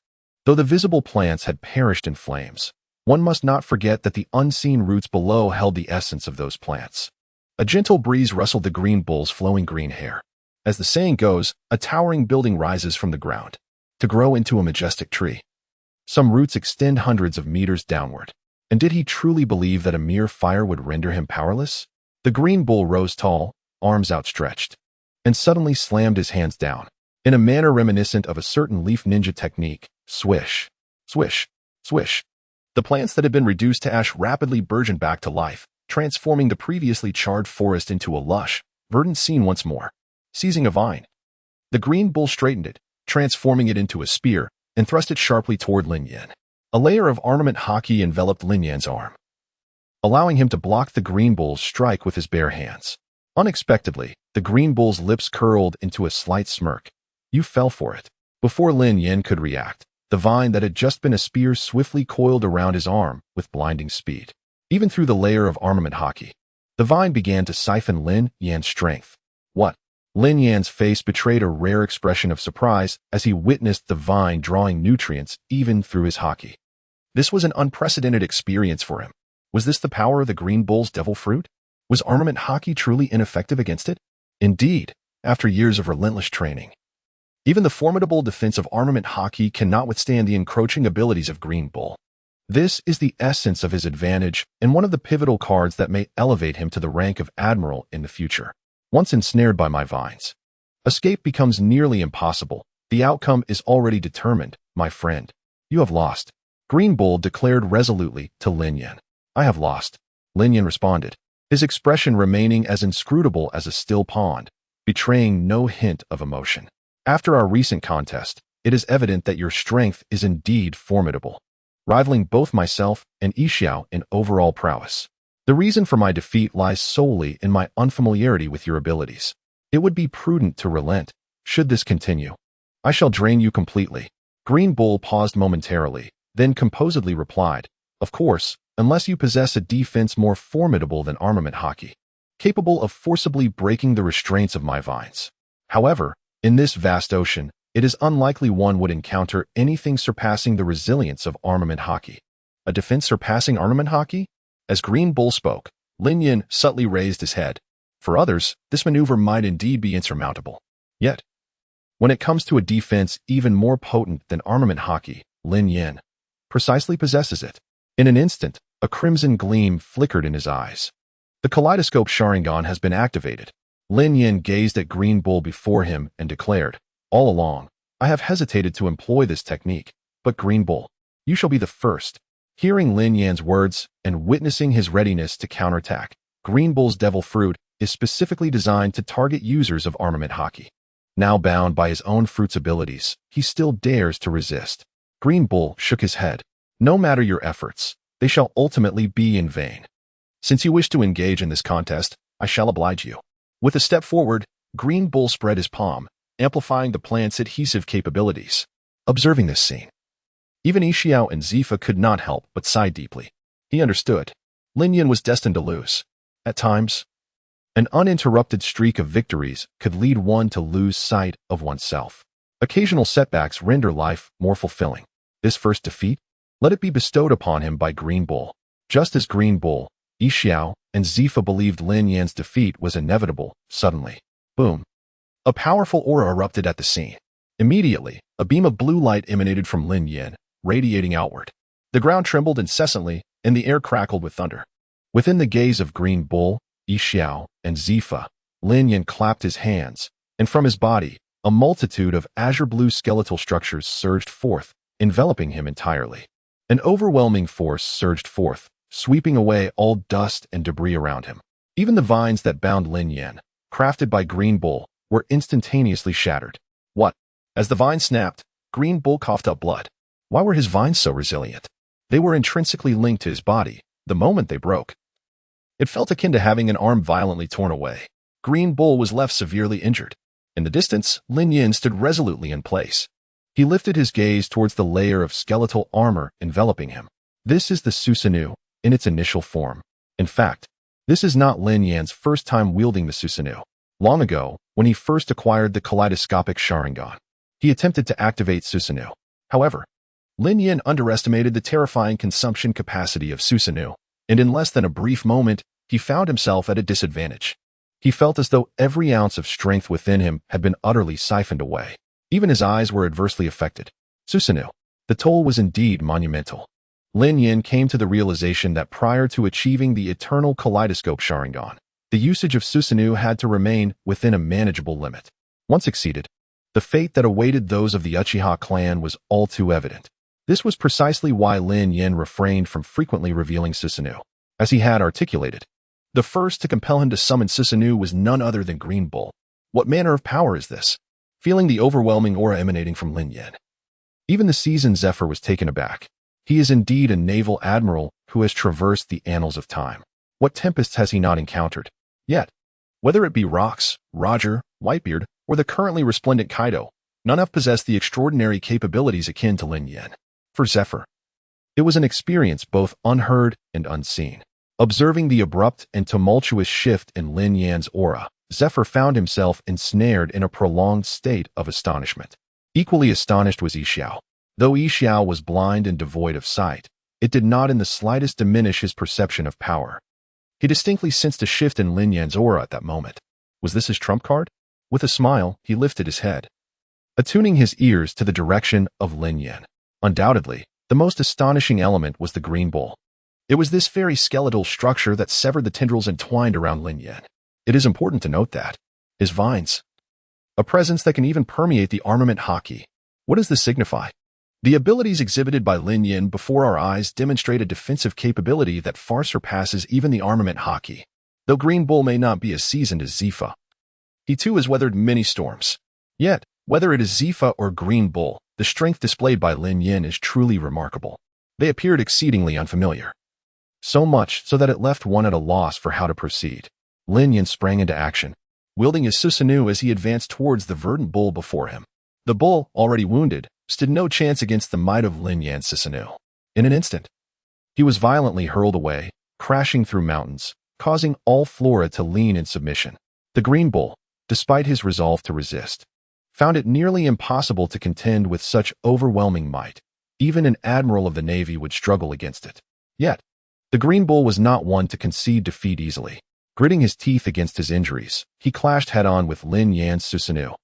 Though the visible plants had perished in flames, one must not forget that the unseen roots below held the essence of those plants. A gentle breeze rustled the Green Bull's flowing green hair. As the saying goes, a towering building rises from the ground to grow into a majestic tree. Some roots extend hundreds of meters downward. And did he truly believe that a mere fire would render him powerless? The Green Bull rose tall, arms outstretched, and suddenly slammed his hands down. In a manner reminiscent of a certain leaf ninja technique, swish, swish, swish. The plants that had been reduced to ash rapidly burgeoned back to life, transforming the previously charred forest into a lush, verdant scene once more. Seizing a vine, the Green Bull straightened it, transforming it into a spear, and thrust it sharply toward Lin Yan. A layer of armament haki enveloped Lin Yan's arm, allowing him to block the Green Bull's strike with his bare hands. Unexpectedly, the Green Bull's lips curled into a slight smirk. "You fell for it." Before Lin Yan could react, the vine that had just been a spear swiftly coiled around his arm with blinding speed. Even through the layer of armament haki, the vine began to siphon Lin Yan's strength. What? Lin Yan's face betrayed a rare expression of surprise as he witnessed the vine drawing nutrients even through his haki. This was an unprecedented experience for him. Was this the power of the Green Bull's devil fruit? Was armament haki truly ineffective against it? Indeed, after years of relentless training, even the formidable defense of armament haki cannot withstand the encroaching abilities of Green Bull. This is the essence of his advantage and one of the pivotal cards that may elevate him to the rank of admiral in the future. Once ensnared by my vines, escape becomes nearly impossible. The outcome is already determined, my friend. You have lost. Green Bull declared resolutely to Lin Yan. "I have lost," Lin Yan responded, his expression remaining as inscrutable as a still pond, betraying no hint of emotion. "After our recent contest, it is evident that your strength is indeed formidable, rivaling both myself and Isou in overall prowess. The reason for my defeat lies solely in my unfamiliarity with your abilities. It would be prudent to relent. Should this continue, I shall drain you completely." Green Bull paused momentarily, then composedly replied, "Of course, unless you possess a defense more formidable than armament haki, capable of forcibly breaking the restraints of my vines. However, in this vast ocean, it is unlikely one would encounter anything surpassing the resilience of armament haki." A defense surpassing armament haki? As Green Bull spoke, Lin Yan subtly raised his head. For others, this maneuver might indeed be insurmountable. Yet, when it comes to a defense even more potent than armament haki, Lin Yan precisely possesses it. In an instant, a crimson gleam flickered in his eyes. The kaleidoscope Sharingan has been activated. Lin Yan gazed at Green Bull before him and declared, "All along, I have hesitated to employ this technique, but Green Bull, you shall be the first." Hearing Lin Yan's words and witnessing his readiness to counterattack, Green Bull's devil fruit is specifically designed to target users of armament haki. Now bound by his own fruit's abilities, he still dares to resist. Green Bull shook his head. "No matter your efforts, they shall ultimately be in vain. Since you wish to engage in this contest, I shall oblige you." With a step forward, Green Bull spread his palm, amplifying the plant's adhesive capabilities. Observing this scene, even Isou and Zephyr could not help but sigh deeply. He understood. Lin Yan was destined to lose. At times, an uninterrupted streak of victories could lead one to lose sight of oneself. Occasional setbacks render life more fulfilling. This first defeat, let it be bestowed upon him by Green Bull. Just as Green Bull, Isou, and Zephyr believed Lin Yan's defeat was inevitable, suddenly, boom, a powerful aura erupted at the scene. Immediately, a beam of blue light emanated from Lin Yan, radiating outward. The ground trembled incessantly, and the air crackled with thunder. Within the gaze of Green Bull, Isou, and Zephyr, Lin Yan clapped his hands, and from his body, a multitude of azure-blue skeletal structures surged forth, enveloping him entirely. An overwhelming force surged forth, sweeping away all dust and debris around him. Even the vines that bound Lin Yan, crafted by Green Bull, were instantaneously shattered. What? As the vine snapped, Green Bull coughed up blood. Why were his vines so resilient? They were intrinsically linked to his body, the moment they broke. It felt akin to having an arm violently torn away. Green Bull was left severely injured. In the distance, Lin Yan stood resolutely in place. He lifted his gaze towards the layer of skeletal armor enveloping him. This is the Susanoo, in its initial form. In fact, this is not Lin Yan's first time wielding the Susanoo. Long ago, when he first acquired the kaleidoscopic Sharingan, he attempted to activate Susanoo. However, Lin Yan underestimated the terrifying consumption capacity of Susanoo, and in less than a brief moment, he found himself at a disadvantage. He felt as though every ounce of strength within him had been utterly siphoned away. Even his eyes were adversely affected. Susanoo. The toll was indeed monumental. Lin Yan came to the realization that prior to achieving the eternal kaleidoscope Sharingan, the usage of Susanoo had to remain within a manageable limit. Once exceeded, the fate that awaited those of the Uchiha clan was all too evident. This was precisely why Lin Yan refrained from frequently revealing Susanoo. As he had articulated, the first to compel him to summon Susanoo was none other than Green Bull. What manner of power is this? Feeling the overwhelming aura emanating from Lin Yan, even the seasoned Zephyr was taken aback. He is indeed a naval admiral who has traversed the annals of time. What tempests has he not encountered? Yet, whether it be Rocks, Roger, Whitebeard, or the currently resplendent Kaido, none have possessed the extraordinary capabilities akin to Lin Yan. For Zephyr, it was an experience both unheard and unseen. Observing the abrupt and tumultuous shift in Lin Yan's aura, Zephyr found himself ensnared in a prolonged state of astonishment. Equally astonished was Isou. Though Isou was blind and devoid of sight, it did not in the slightest diminish his perception of power. He distinctly sensed a shift in Lin Yan's aura at that moment. Was this his trump card? With a smile, he lifted his head, attuning his ears to the direction of Lin Yan. Undoubtedly, the most astonishing element was the Green Bull. It was this very skeletal structure that severed the tendrils entwined around Lin Yan. It is important to note that his vines, a presence that can even permeate the armament haki. What does this signify? The abilities exhibited by Lin Yan before our eyes demonstrate a defensive capability that far surpasses even the armament haki. Though Green Bull may not be as seasoned as Zephyr, he too has weathered many storms. Yet, whether it is Zephyr or Green Bull, the strength displayed by Lin Yan is truly remarkable. They appeared exceedingly unfamiliar. So much so that it left one at a loss for how to proceed. Lin Yan sprang into action, wielding his Susanoo as he advanced towards the verdant bull before him. The bull, already wounded, stood no chance against the might of Lin Yan's Susanoo. In an instant, he was violently hurled away, crashing through mountains, causing all flora to lean in submission. The Green Bull, despite his resolve to resist, found it nearly impossible to contend with such overwhelming might. Even an admiral of the Navy would struggle against it. Yet, the Green Bull was not one to concede defeat easily. Gritting his teeth against his injuries, he clashed head-on with Lin Yan's Susanoo.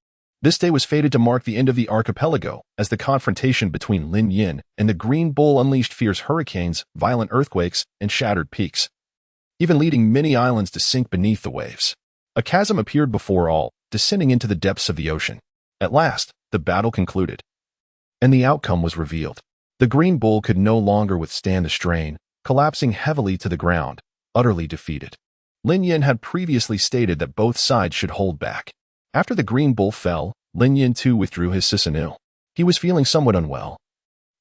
This day was fated to mark the end of the archipelago, as the confrontation between Lin Yan and the Green Bull unleashed fierce hurricanes, violent earthquakes, and shattered peaks, even leading many islands to sink beneath the waves. A chasm appeared before all, descending into the depths of the ocean. At last, the battle concluded, and the outcome was revealed. The Green Bull could no longer withstand the strain, collapsing heavily to the ground, utterly defeated. Lin Yan had previously stated that both sides should hold back. After the Green Bull fell, Lin Yan too withdrew his Susanoo. He was feeling somewhat unwell,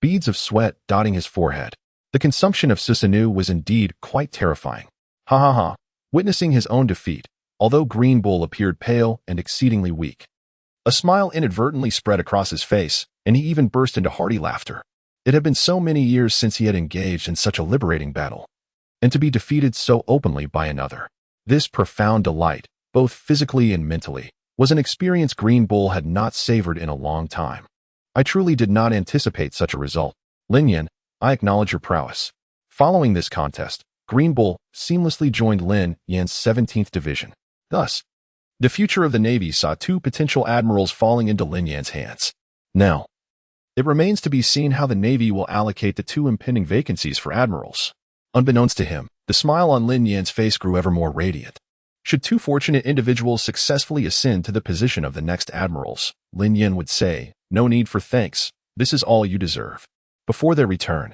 beads of sweat dotting his forehead. The consumption of Susanoo was indeed quite terrifying. Ha ha ha. Witnessing his own defeat, although Green Bull appeared pale and exceedingly weak, a smile inadvertently spread across his face, and he even burst into hearty laughter. It had been so many years since he had engaged in such a liberating battle, and to be defeated so openly by another. This profound delight, both physically and mentally, was an experience Green Bull had not savored in a long time. I truly did not anticipate such a result. Lin Yan, I acknowledge your prowess. Following this contest, Green Bull seamlessly joined Lin Yan's 17th Division. Thus, the future of the Navy saw two potential admirals falling into Lin Yan's hands. Now, it remains to be seen how the Navy will allocate the two impending vacancies for admirals. Unbeknownst to him, the smile on Lin Yan's face grew ever more radiant. Should two fortunate individuals successfully ascend to the position of the next admirals, Lin Yan would say, "No need for thanks, this is all you deserve." Before their return,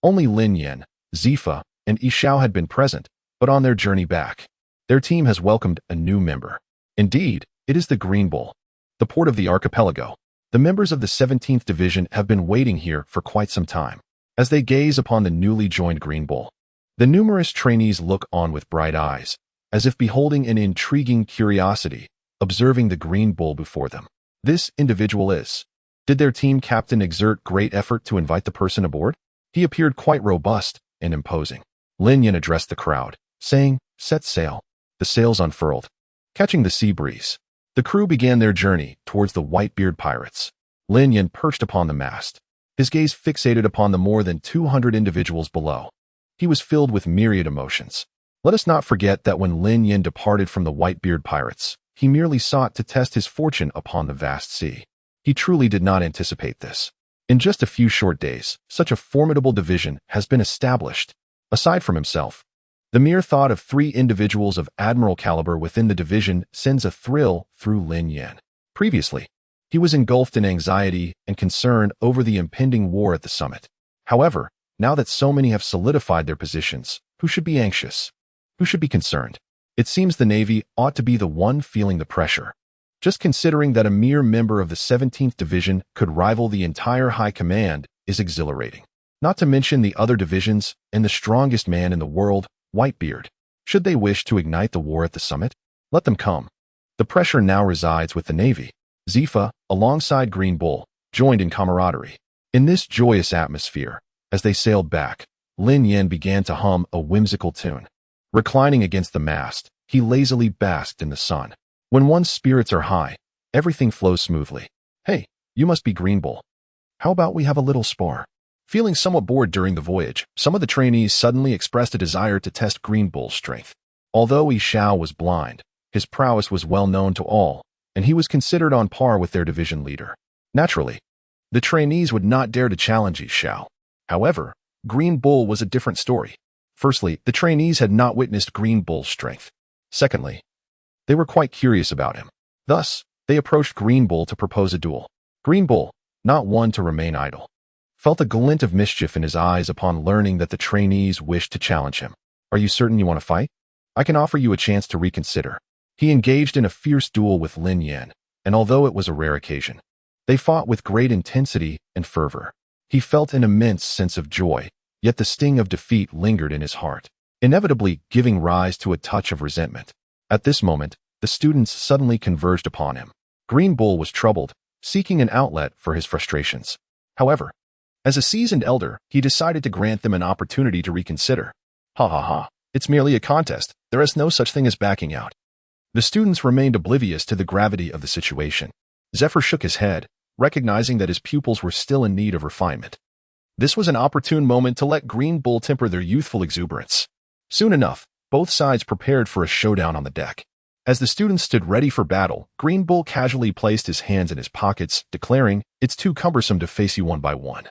only Lin Yan, Zephyr, and Isou had been present, but on their journey back, their team has welcomed a new member. Indeed, it is the Green Bull, the port of the archipelago. The members of the 17th Division have been waiting here for quite some time. As they gaze upon the newly joined Green Bull, the numerous trainees look on with bright eyes, as if beholding an intriguing curiosity, observing the Green Bull before them. This individual is. Did their team captain exert great effort to invite the person aboard? He appeared quite robust and imposing. Lin Yan addressed the crowd, saying, "Set sail." The sails unfurled, catching the sea breeze. The crew began their journey towards the Whitebeard Pirates. Lin Yan perched upon the mast, his gaze fixated upon the more than 200 individuals below. He was filled with myriad emotions. Let us not forget that when Lin Yan departed from the Whitebeard Pirates, he merely sought to test his fortune upon the vast sea. He truly did not anticipate this. In just a few short days, such a formidable division has been established. Aside from himself, the mere thought of 3 individuals of admiral caliber within the division sends a thrill through Lin Yan. Previously, he was engulfed in anxiety and concern over the impending war at the summit. However, now that so many have solidified their positions, who should be anxious? Who should be concerned? It seems the Navy ought to be the one feeling the pressure. Just considering that a mere member of the 17th Division could rival the entire High Command is exhilarating. Not to mention the other divisions and the strongest man in the world, Whitebeard. Should they wish to ignite the war at the summit? Let them come. The pressure now resides with the Navy. Zephyr, alongside Green Bull, joined in camaraderie. In this joyous atmosphere, as they sailed back, Lin Yan began to hum a whimsical tune. Reclining against the mast, he lazily basked in the sun. When one's spirits are high, everything flows smoothly. "Hey, you must be Green Bull. How about we have a little spar?" Feeling somewhat bored during the voyage, some of the trainees suddenly expressed a desire to test Green Bull's strength. Although Isou was blind, his prowess was well known to all, and he was considered on par with their division leader. Naturally, the trainees would not dare to challenge Isou. However, Green Bull was a different story. Firstly, the trainees had not witnessed Green Bull's strength. Secondly, they were quite curious about him. Thus, they approached Green Bull to propose a duel. Green Bull, not one to remain idle, felt a glint of mischief in his eyes upon learning that the trainees wished to challenge him. "Are you certain you want to fight? I can offer you a chance to reconsider." He engaged in a fierce duel with Lin Yan, and although it was a rare occasion, they fought with great intensity and fervor. He felt an immense sense of joy, yet the sting of defeat lingered in his heart, inevitably giving rise to a touch of resentment. At this moment, the students suddenly converged upon him. Green Bull was troubled, seeking an outlet for his frustrations. However, as a seasoned elder, he decided to grant them an opportunity to reconsider. "Ha ha ha, it's merely a contest. There is no such thing as backing out." The students remained oblivious to the gravity of the situation. Zephyr shook his head, recognizing that his pupils were still in need of refinement. This was an opportune moment to let Green Bull temper their youthful exuberance. Soon enough, both sides prepared for a showdown on the deck. As the students stood ready for battle, Green Bull casually placed his hands in his pockets, declaring, "It's too cumbersome to face you one by one.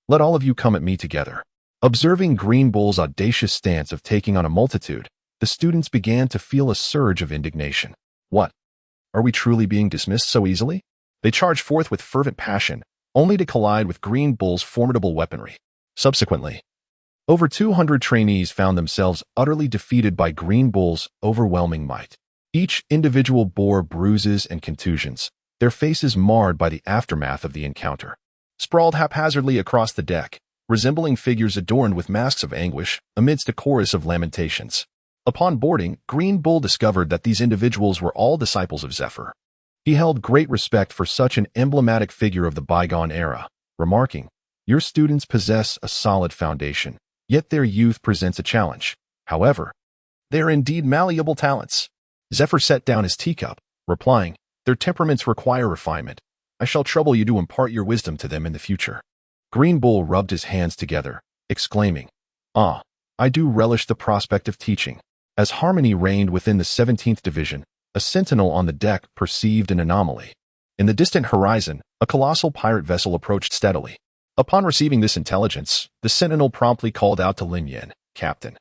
Let all of you come at me together." Observing Green Bull's audacious stance of taking on a multitude, the students began to feel a surge of indignation. What? Are we truly being dismissed so easily? They charged forth with fervent passion, only to collide with Green Bull's formidable weaponry. Subsequently, over 200 trainees found themselves utterly defeated by Green Bull's overwhelming might. Each individual bore bruises and contusions, their faces marred by the aftermath of the encounter. Sprawled haphazardly across the deck, resembling figures adorned with masks of anguish, amidst a chorus of lamentations. Upon boarding, Green Bull discovered that these individuals were all disciples of Zephyr. He held great respect for such an emblematic figure of the bygone era, remarking, "Your students possess a solid foundation, yet their youth presents a challenge. However, they are indeed malleable talents." Zephyr set down his teacup, replying, "Their temperaments require refinement. I shall trouble you to impart your wisdom to them in the future." Green Bull rubbed his hands together, exclaiming, "Ah, I do relish the prospect of teaching." As harmony reigned within the 17th Division, a sentinel on the deck perceived an anomaly. In the distant horizon, a colossal pirate vessel approached steadily. Upon receiving this intelligence, the sentinel promptly called out to Lin Yan, "Captain,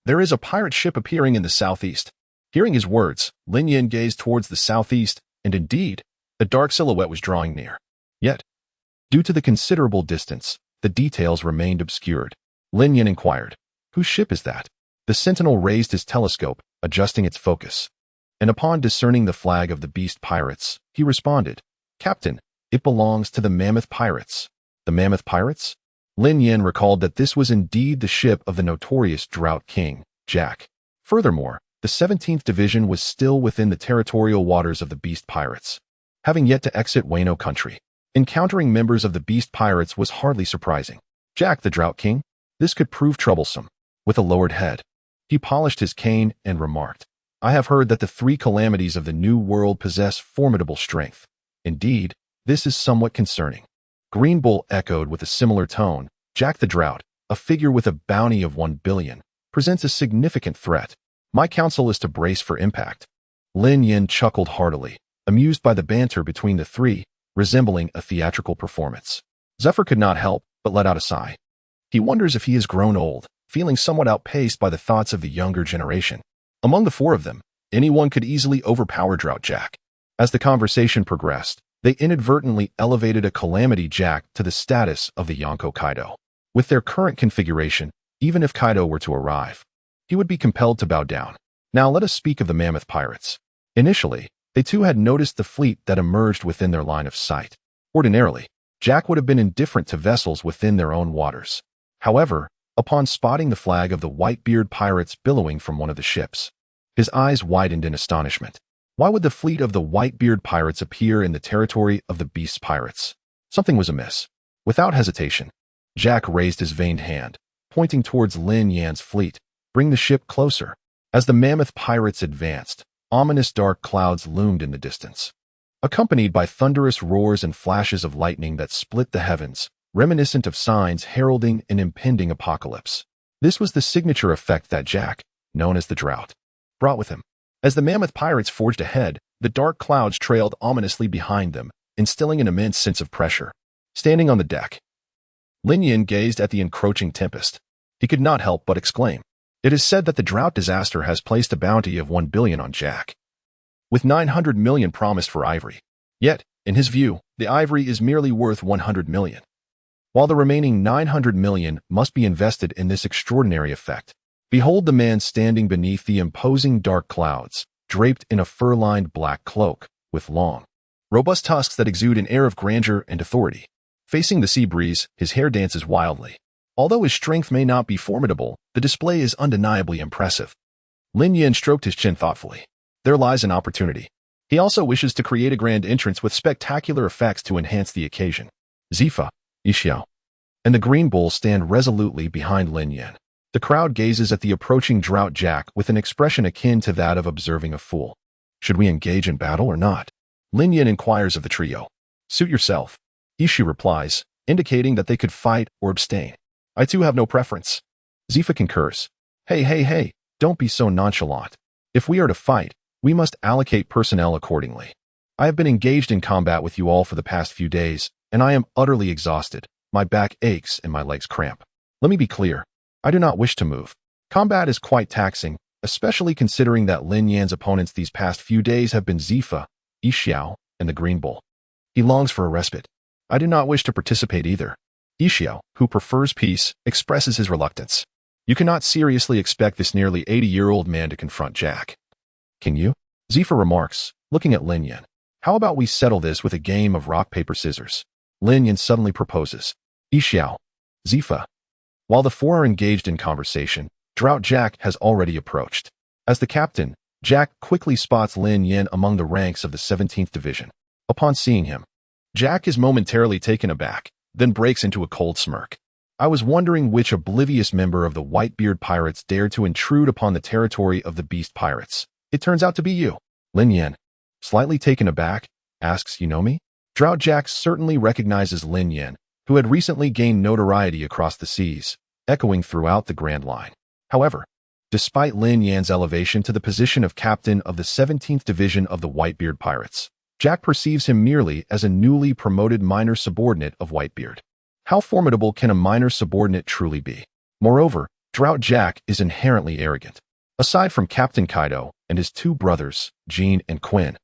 there is a pirate ship appearing in the southeast." Hearing his words, Lin Yan gazed towards the southeast, and indeed, a dark silhouette was drawing near. Yet, due to the considerable distance, the details remained obscured. Lin Yan inquired, "Whose ship is that?" The sentinel raised his telescope, adjusting its focus. And upon discerning the flag of the Beast Pirates, he responded, "Captain, it belongs to the Mammoth Pirates." The Mammoth Pirates? Lin Yan recalled that this was indeed the ship of the notorious Drought King, Jack. Furthermore, the 17th Division was still within the territorial waters of the Beast Pirates, having yet to exit Wano country. Encountering members of the Beast Pirates was hardly surprising. Jack the Drought King? This could prove troublesome. With a lowered head, he polished his cane and remarked, "I have heard that the three calamities of the New World possess formidable strength. Indeed, this is somewhat concerning." Green Bull echoed with a similar tone, "Jack the Drought, a figure with a bounty of 1 billion, presents a significant threat. My counsel is to brace for impact." Lin Yan chuckled heartily, amused by the banter between the three, resembling a theatrical performance. Zephyr could not help but let out a sigh. He wonders if he has grown old, feeling somewhat outpaced by the thoughts of the younger generation. Among the four of them, anyone could easily overpower Drought Jack. As the conversation progressed, they inadvertently elevated a Calamity Jack to the status of the Yonko Kaido. With their current configuration, even if Kaido were to arrive, he would be compelled to bow down. Now let us speak of the Mammoth Pirates. Initially, they too had noticed the fleet that emerged within their line of sight. Ordinarily, Jack would have been indifferent to vessels within their own waters. However, upon spotting the flag of the Whitebeard Pirates billowing from one of the ships, his eyes widened in astonishment. Why would the fleet of the Whitebeard Pirates appear in the territory of the Beast Pirates? Something was amiss. Without hesitation, Jack raised his veined hand, pointing towards Lin Yan's fleet. "Bring the ship closer." As the Mammoth Pirates advanced, ominous dark clouds loomed in the distance, accompanied by thunderous roars and flashes of lightning that split the heavens, reminiscent of signs heralding an impending apocalypse. This was the signature effect that Jack, known as the Drought, brought with him. As the Mammoth Pirates forged ahead, the dark clouds trailed ominously behind them, instilling an immense sense of pressure. Standing on the deck, Lin Yan gazed at the encroaching tempest. He could not help but exclaim, "It is said that the drought disaster has placed a bounty of 1 billion on Jack, with 900 million promised for ivory. Yet, in his view, the ivory is merely worth 100 million, while the remaining 900 million must be invested in this extraordinary effect." Behold the man standing beneath the imposing dark clouds, draped in a fur-lined black cloak, with long, robust tusks that exude an air of grandeur and authority. Facing the sea breeze, his hair dances wildly. Although his strength may not be formidable, the display is undeniably impressive. Lin Yan stroked his chin thoughtfully. There lies an opportunity. He also wishes to create a grand entrance with spectacular effects to enhance the occasion. Zephyr, Isou, and the Green Bull stand resolutely behind Lin Yan. The crowd gazes at the approaching Drought Jack with an expression akin to that of observing a fool. Should we engage in battle or not? Lin Yan inquires of the trio. Suit yourself. Isou replies, indicating that they could fight or abstain. I too have no preference. Zephyr concurs. Hey, don't be so nonchalant. If we are to fight, we must allocate personnel accordingly. I have been engaged in combat with you all for the past few days, and I am utterly exhausted. My back aches and my legs cramp. Let me be clear. I do not wish to move. Combat is quite taxing, especially considering that Lin Yan's opponents these past few days have been Zephyr, Isou, and the Green Bull. He longs for a respite. I do not wish to participate either. Isou, who prefers peace, expresses his reluctance. You cannot seriously expect this nearly 80-year-old man to confront Jack. Can you? Zephyr remarks, looking at Lin Yan. How about we settle this with a game of rock, paper, scissors? Lin Yan suddenly proposes. Isou, Zephyr. While the four are engaged in conversation, Drought Jack has already approached. As the captain, Jack quickly spots Lin Yan among the ranks of the 17th Division. Upon seeing him, Jack is momentarily taken aback, then breaks into a cold smirk. I was wondering which oblivious member of the Whitebeard Pirates dared to intrude upon the territory of the Beast Pirates. It turns out to be you. Lin Yan, slightly taken aback, asks, "You know me?" Drought Jack certainly recognizes Lin Yan, who had recently gained notoriety across the seas, echoing throughout the Grand Line. However, despite Lin Yan's elevation to the position of captain of the 17th Division of the Whitebeard Pirates, Jack perceives him merely as a newly promoted minor subordinate of Whitebeard. How formidable can a minor subordinate truly be? Moreover, Drought Jack is inherently arrogant. Aside from Captain Kaido and his two brothers, Jean and Quinn,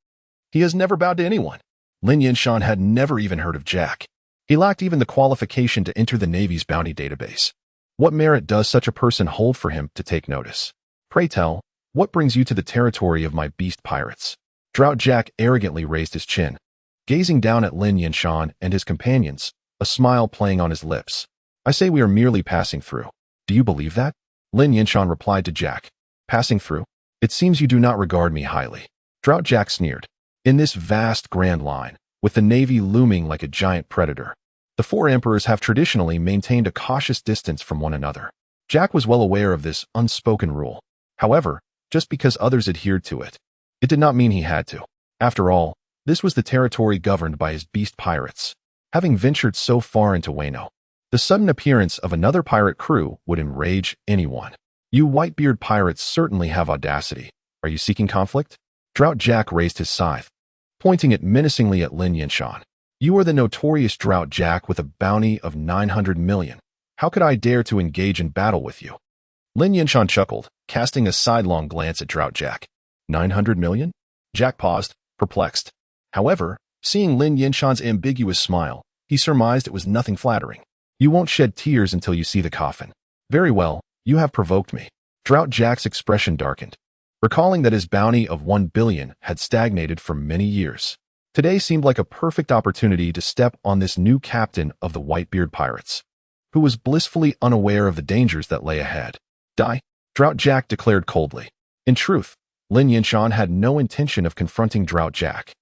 he has never bowed to anyone. Lin Yan had never even heard of Jack. He lacked even the qualification to enter the Navy's bounty database. What merit does such a person hold for him to take notice? Pray tell, what brings you to the territory of my beast pirates? Drought Jack arrogantly raised his chin, gazing down at Lin Yan and his companions, a smile playing on his lips. I say we are merely passing through. Do you believe that? Lin Yan replied to Jack. Passing through? It seems you do not regard me highly. Drought Jack sneered. In this vast grand line, with the Navy looming like a giant predator, the four emperors have traditionally maintained a cautious distance from one another. Jack was well aware of this unspoken rule. However, just because others adhered to it, it did not mean he had to. After all, this was the territory governed by his beast pirates. Having ventured so far into Wano, the sudden appearance of another pirate crew would enrage anyone. You Whitebeard pirates certainly have audacity. Are you seeking conflict? Drought Jack raised his scythe, pointing it menacingly at Lin Yan. You are the notorious Drought Jack with a bounty of 900 million. How could I dare to engage in battle with you? Lin Yan chuckled, casting a sidelong glance at Drought Jack. 900 million? Jack paused, perplexed. However, seeing Lin Yan's ambiguous smile, he surmised it was nothing flattering. You won't shed tears until you see the coffin. Very well, you have provoked me. Drought Jack's expression darkened, recalling that his bounty of 1 billion had stagnated for many years. Today seemed like a perfect opportunity to step on this new captain of the Whitebeard Pirates, who was blissfully unaware of the dangers that lay ahead. Die, Drought Jack declared coldly. In truth, Lin Yan had no intention of confronting Drought Jack.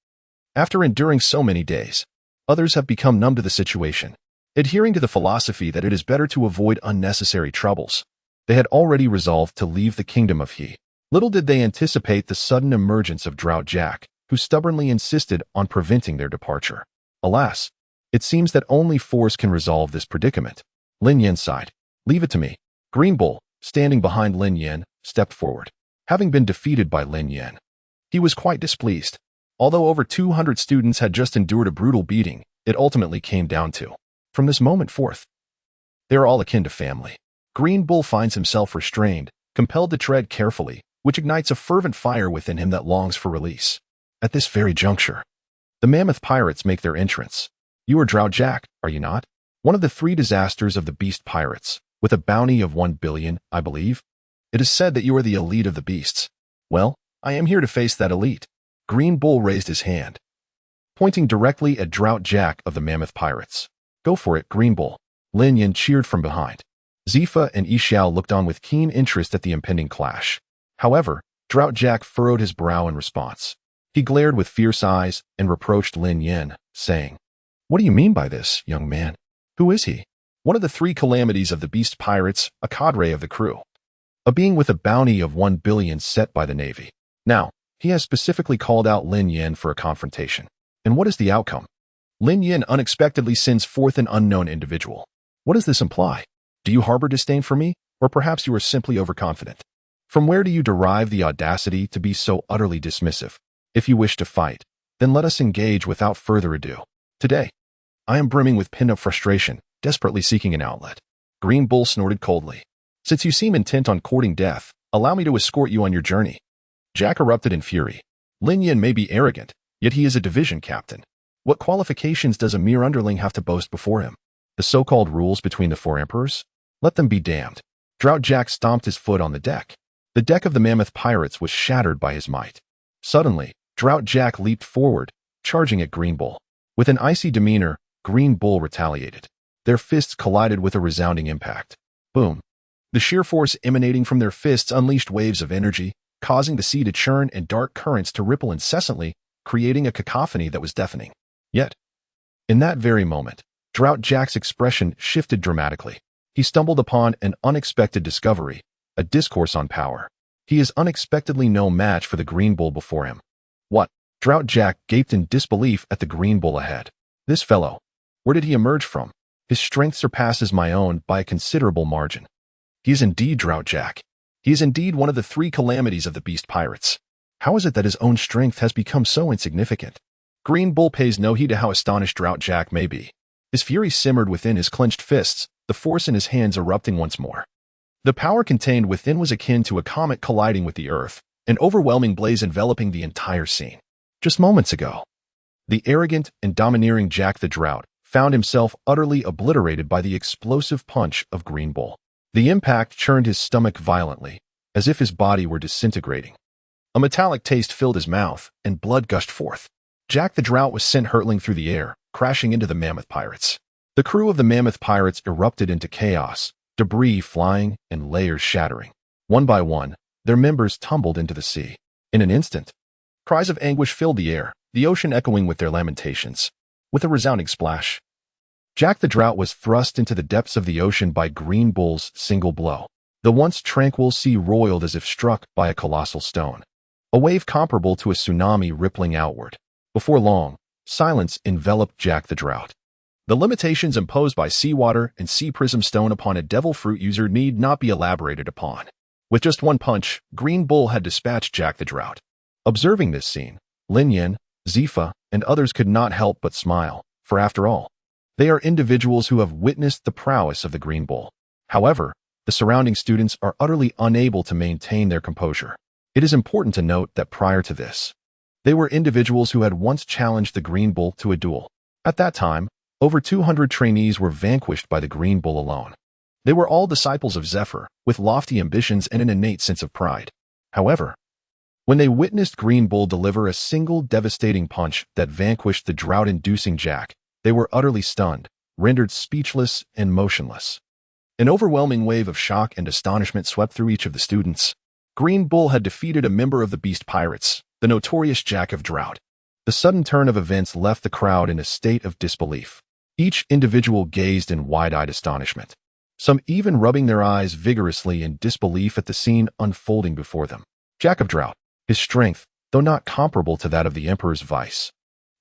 After enduring so many days, others have become numb to the situation, adhering to the philosophy that it is better to avoid unnecessary troubles. They had already resolved to leave the kingdom of He. Little did they anticipate the sudden emergence of Drought Jack, who stubbornly insisted on preventing their departure. Alas, it seems that only force can resolve this predicament. Lin Yan sighed. Leave it to me. Green Bull, standing behind Lin Yan, stepped forward. Having been defeated by Lin Yan, he was quite displeased. Although over 200 students had just endured a brutal beating, it ultimately came down to, from this moment forth, they are all akin to family. Green Bull finds himself restrained, compelled to tread carefully, which ignites a fervent fire within him that longs for release. At this very juncture, the Mammoth Pirates make their entrance. You are Drought Jack, are you not? One of the 3 disasters of the Beast Pirates, with a bounty of 1 billion, I believe. It is said that you are the elite of the beasts. Well, I am here to face that elite. Green Bull raised his hand, pointing directly at Drought Jack of the Mammoth Pirates. Go for it, Green Bull. Lin Yan cheered from behind. Zephyr and Isou looked on with keen interest at the impending clash. However, Drought Jack furrowed his brow in response. He glared with fierce eyes and reproached Lin Yan, saying, What do you mean by this, young man? Who is he? One of the 3 calamities of the Beast Pirates, a cadre of the crew. A being with a bounty of 1 billion set by the Navy. Now, he has specifically called out Lin Yan for a confrontation. And what is the outcome? Lin Yan unexpectedly sends forth an unknown individual. What does this imply? Do you harbor disdain for me, or perhaps you are simply overconfident? From where do you derive the audacity to be so utterly dismissive? If you wish to fight, then let us engage without further ado. Today, I am brimming with pent-up frustration, desperately seeking an outlet. Green Bull snorted coldly. Since you seem intent on courting death, allow me to escort you on your journey. Jack erupted in fury. Lin Yan may be arrogant, yet he is a division captain. What qualifications does a mere underling have to boast before him? The so-called rules between the 4 emperors? Let them be damned. Drought Jack stomped his foot on the deck. The deck of the Mammoth Pirates was shattered by his might. Suddenly, Drought Jack leaped forward, charging at Green Bull. With an icy demeanor, Green Bull retaliated. Their fists collided with a resounding impact. Boom. The sheer force emanating from their fists unleashed waves of energy, causing the sea to churn and dark currents to ripple incessantly, creating a cacophony that was deafening. Yet, in that very moment, Drought Jack's expression shifted dramatically. He stumbled upon an unexpected discovery, a discourse on power. He is unexpectedly no match for the Green Bull before him. What? Drought Jack gaped in disbelief at the Green Bull ahead. This fellow, where did he emerge from? His strength surpasses my own by a considerable margin. He is indeed Drought Jack. He is indeed one of the 3 calamities of the Beast Pirates. How is it that his own strength has become so insignificant? Green Bull pays no heed to how astonished Drought Jack may be. His fury simmered within his clenched fists, the force in his hands erupting once more. The power contained within was akin to a comet colliding with the Earth, an overwhelming blaze enveloping the entire scene. Just moments ago, the arrogant and domineering Jack the Drought found himself utterly obliterated by the explosive punch of Green Bull. The impact churned his stomach violently, as if his body were disintegrating. A metallic taste filled his mouth, and blood gushed forth. Jack the Drought was sent hurtling through the air, crashing into the Mammoth Pirates. The crew of the Mammoth Pirates erupted into chaos, debris flying and layers shattering. One by one, their members tumbled into the sea. In an instant, cries of anguish filled the air, the ocean echoing with their lamentations. With a resounding splash, Jack the Drought was thrust into the depths of the ocean by Green Bull's single blow. The once tranquil sea roiled as if struck by a colossal stone, a wave comparable to a tsunami rippling outward. Before long, silence enveloped Jack the Drought. The limitations imposed by seawater and sea prism stone upon a devil fruit user need not be elaborated upon. With just one punch, Green Bull had dispatched Jack the Drought. Observing this scene, Lin Yan, Zephyr, and others could not help but smile, for after all, they are individuals who have witnessed the prowess of the Green Bull. However, the surrounding students are utterly unable to maintain their composure. It is important to note that prior to this, they were individuals who had once challenged the Green Bull to a duel. At that time, over 200 trainees were vanquished by the Green Bull alone. They were all disciples of Zephyr, with lofty ambitions and an innate sense of pride. However, when they witnessed Green Bull deliver a single devastating punch that vanquished the drought-inducing Jack, they were utterly stunned, rendered speechless and motionless. An overwhelming wave of shock and astonishment swept through each of the students. Green Bull had defeated a member of the Beast Pirates, the notorious Jack of Drought. The sudden turn of events left the crowd in a state of disbelief. Each individual gazed in wide-eyed astonishment, some even rubbing their eyes vigorously in disbelief at the scene unfolding before them. Jack of Drought, his strength, though not comparable to that of the Emperor's vice,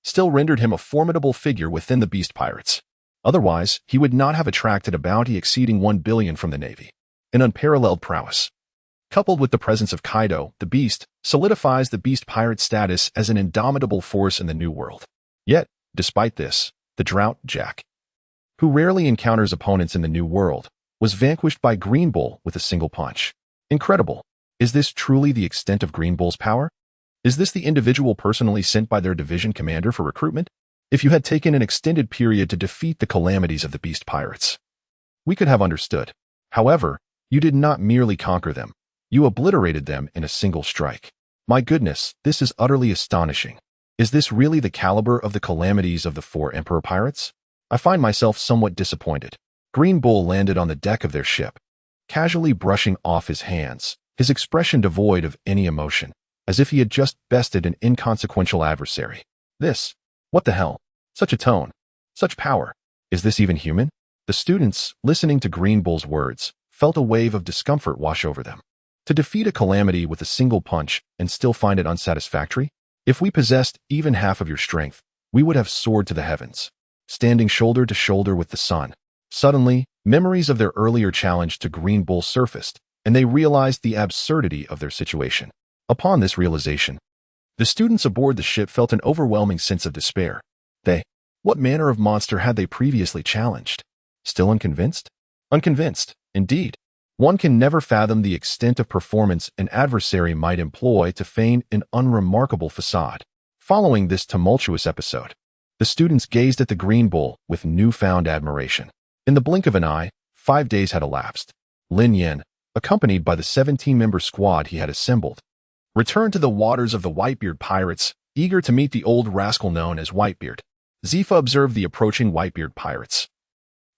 still rendered him a formidable figure within the Beast Pirates. Otherwise, he would not have attracted a bounty exceeding 1 billion from the Navy. An unparalleled prowess, coupled with the presence of Kaido, the Beast, solidifies the Beast Pirate status as an indomitable force in the New World. Yet, despite this, the Drought Jack, who rarely encounters opponents in the New World, was vanquished by Green Bull with a single punch. Incredible. Is this truly the extent of Green Bull's power? Is this the individual personally sent by their division commander for recruitment? If you had taken an extended period to defeat the calamities of the Beast Pirates, we could have understood. However, you did not merely conquer them. You obliterated them in a single strike. My goodness, this is utterly astonishing. Is this really the caliber of the calamities of the 4 Emperor Pirates? I find myself somewhat disappointed. Green Bull landed on the deck of their ship, casually brushing off his hands, his expression devoid of any emotion, as if he had just bested an inconsequential adversary. What the hell? Such a tone, such power. Is this even human? The students, listening to Green Bull's words, felt a wave of discomfort wash over them. To defeat a calamity with a single punch and still find it unsatisfactory? If we possessed even half of your strength, we would have soared to the heavens, standing shoulder to shoulder with the sun. Suddenly, memories of their earlier challenge to Green Bull surfaced, and they realized the absurdity of their situation. Upon this realization, the students aboard the ship felt an overwhelming sense of despair. What manner of monster had they previously challenged? Still unconvinced? Unconvinced, indeed. One can never fathom the extent of performance an adversary might employ to feign an unremarkable facade. Following this tumultuous episode, the students gazed at the Green Bull with newfound admiration. In the blink of an eye, 5 days had elapsed. Lin Yan, accompanied by the 17-member squad he had assembled, returned to the waters of the Whitebeard Pirates, eager to meet the old rascal known as Whitebeard. Zephyr observed the approaching Whitebeard Pirates,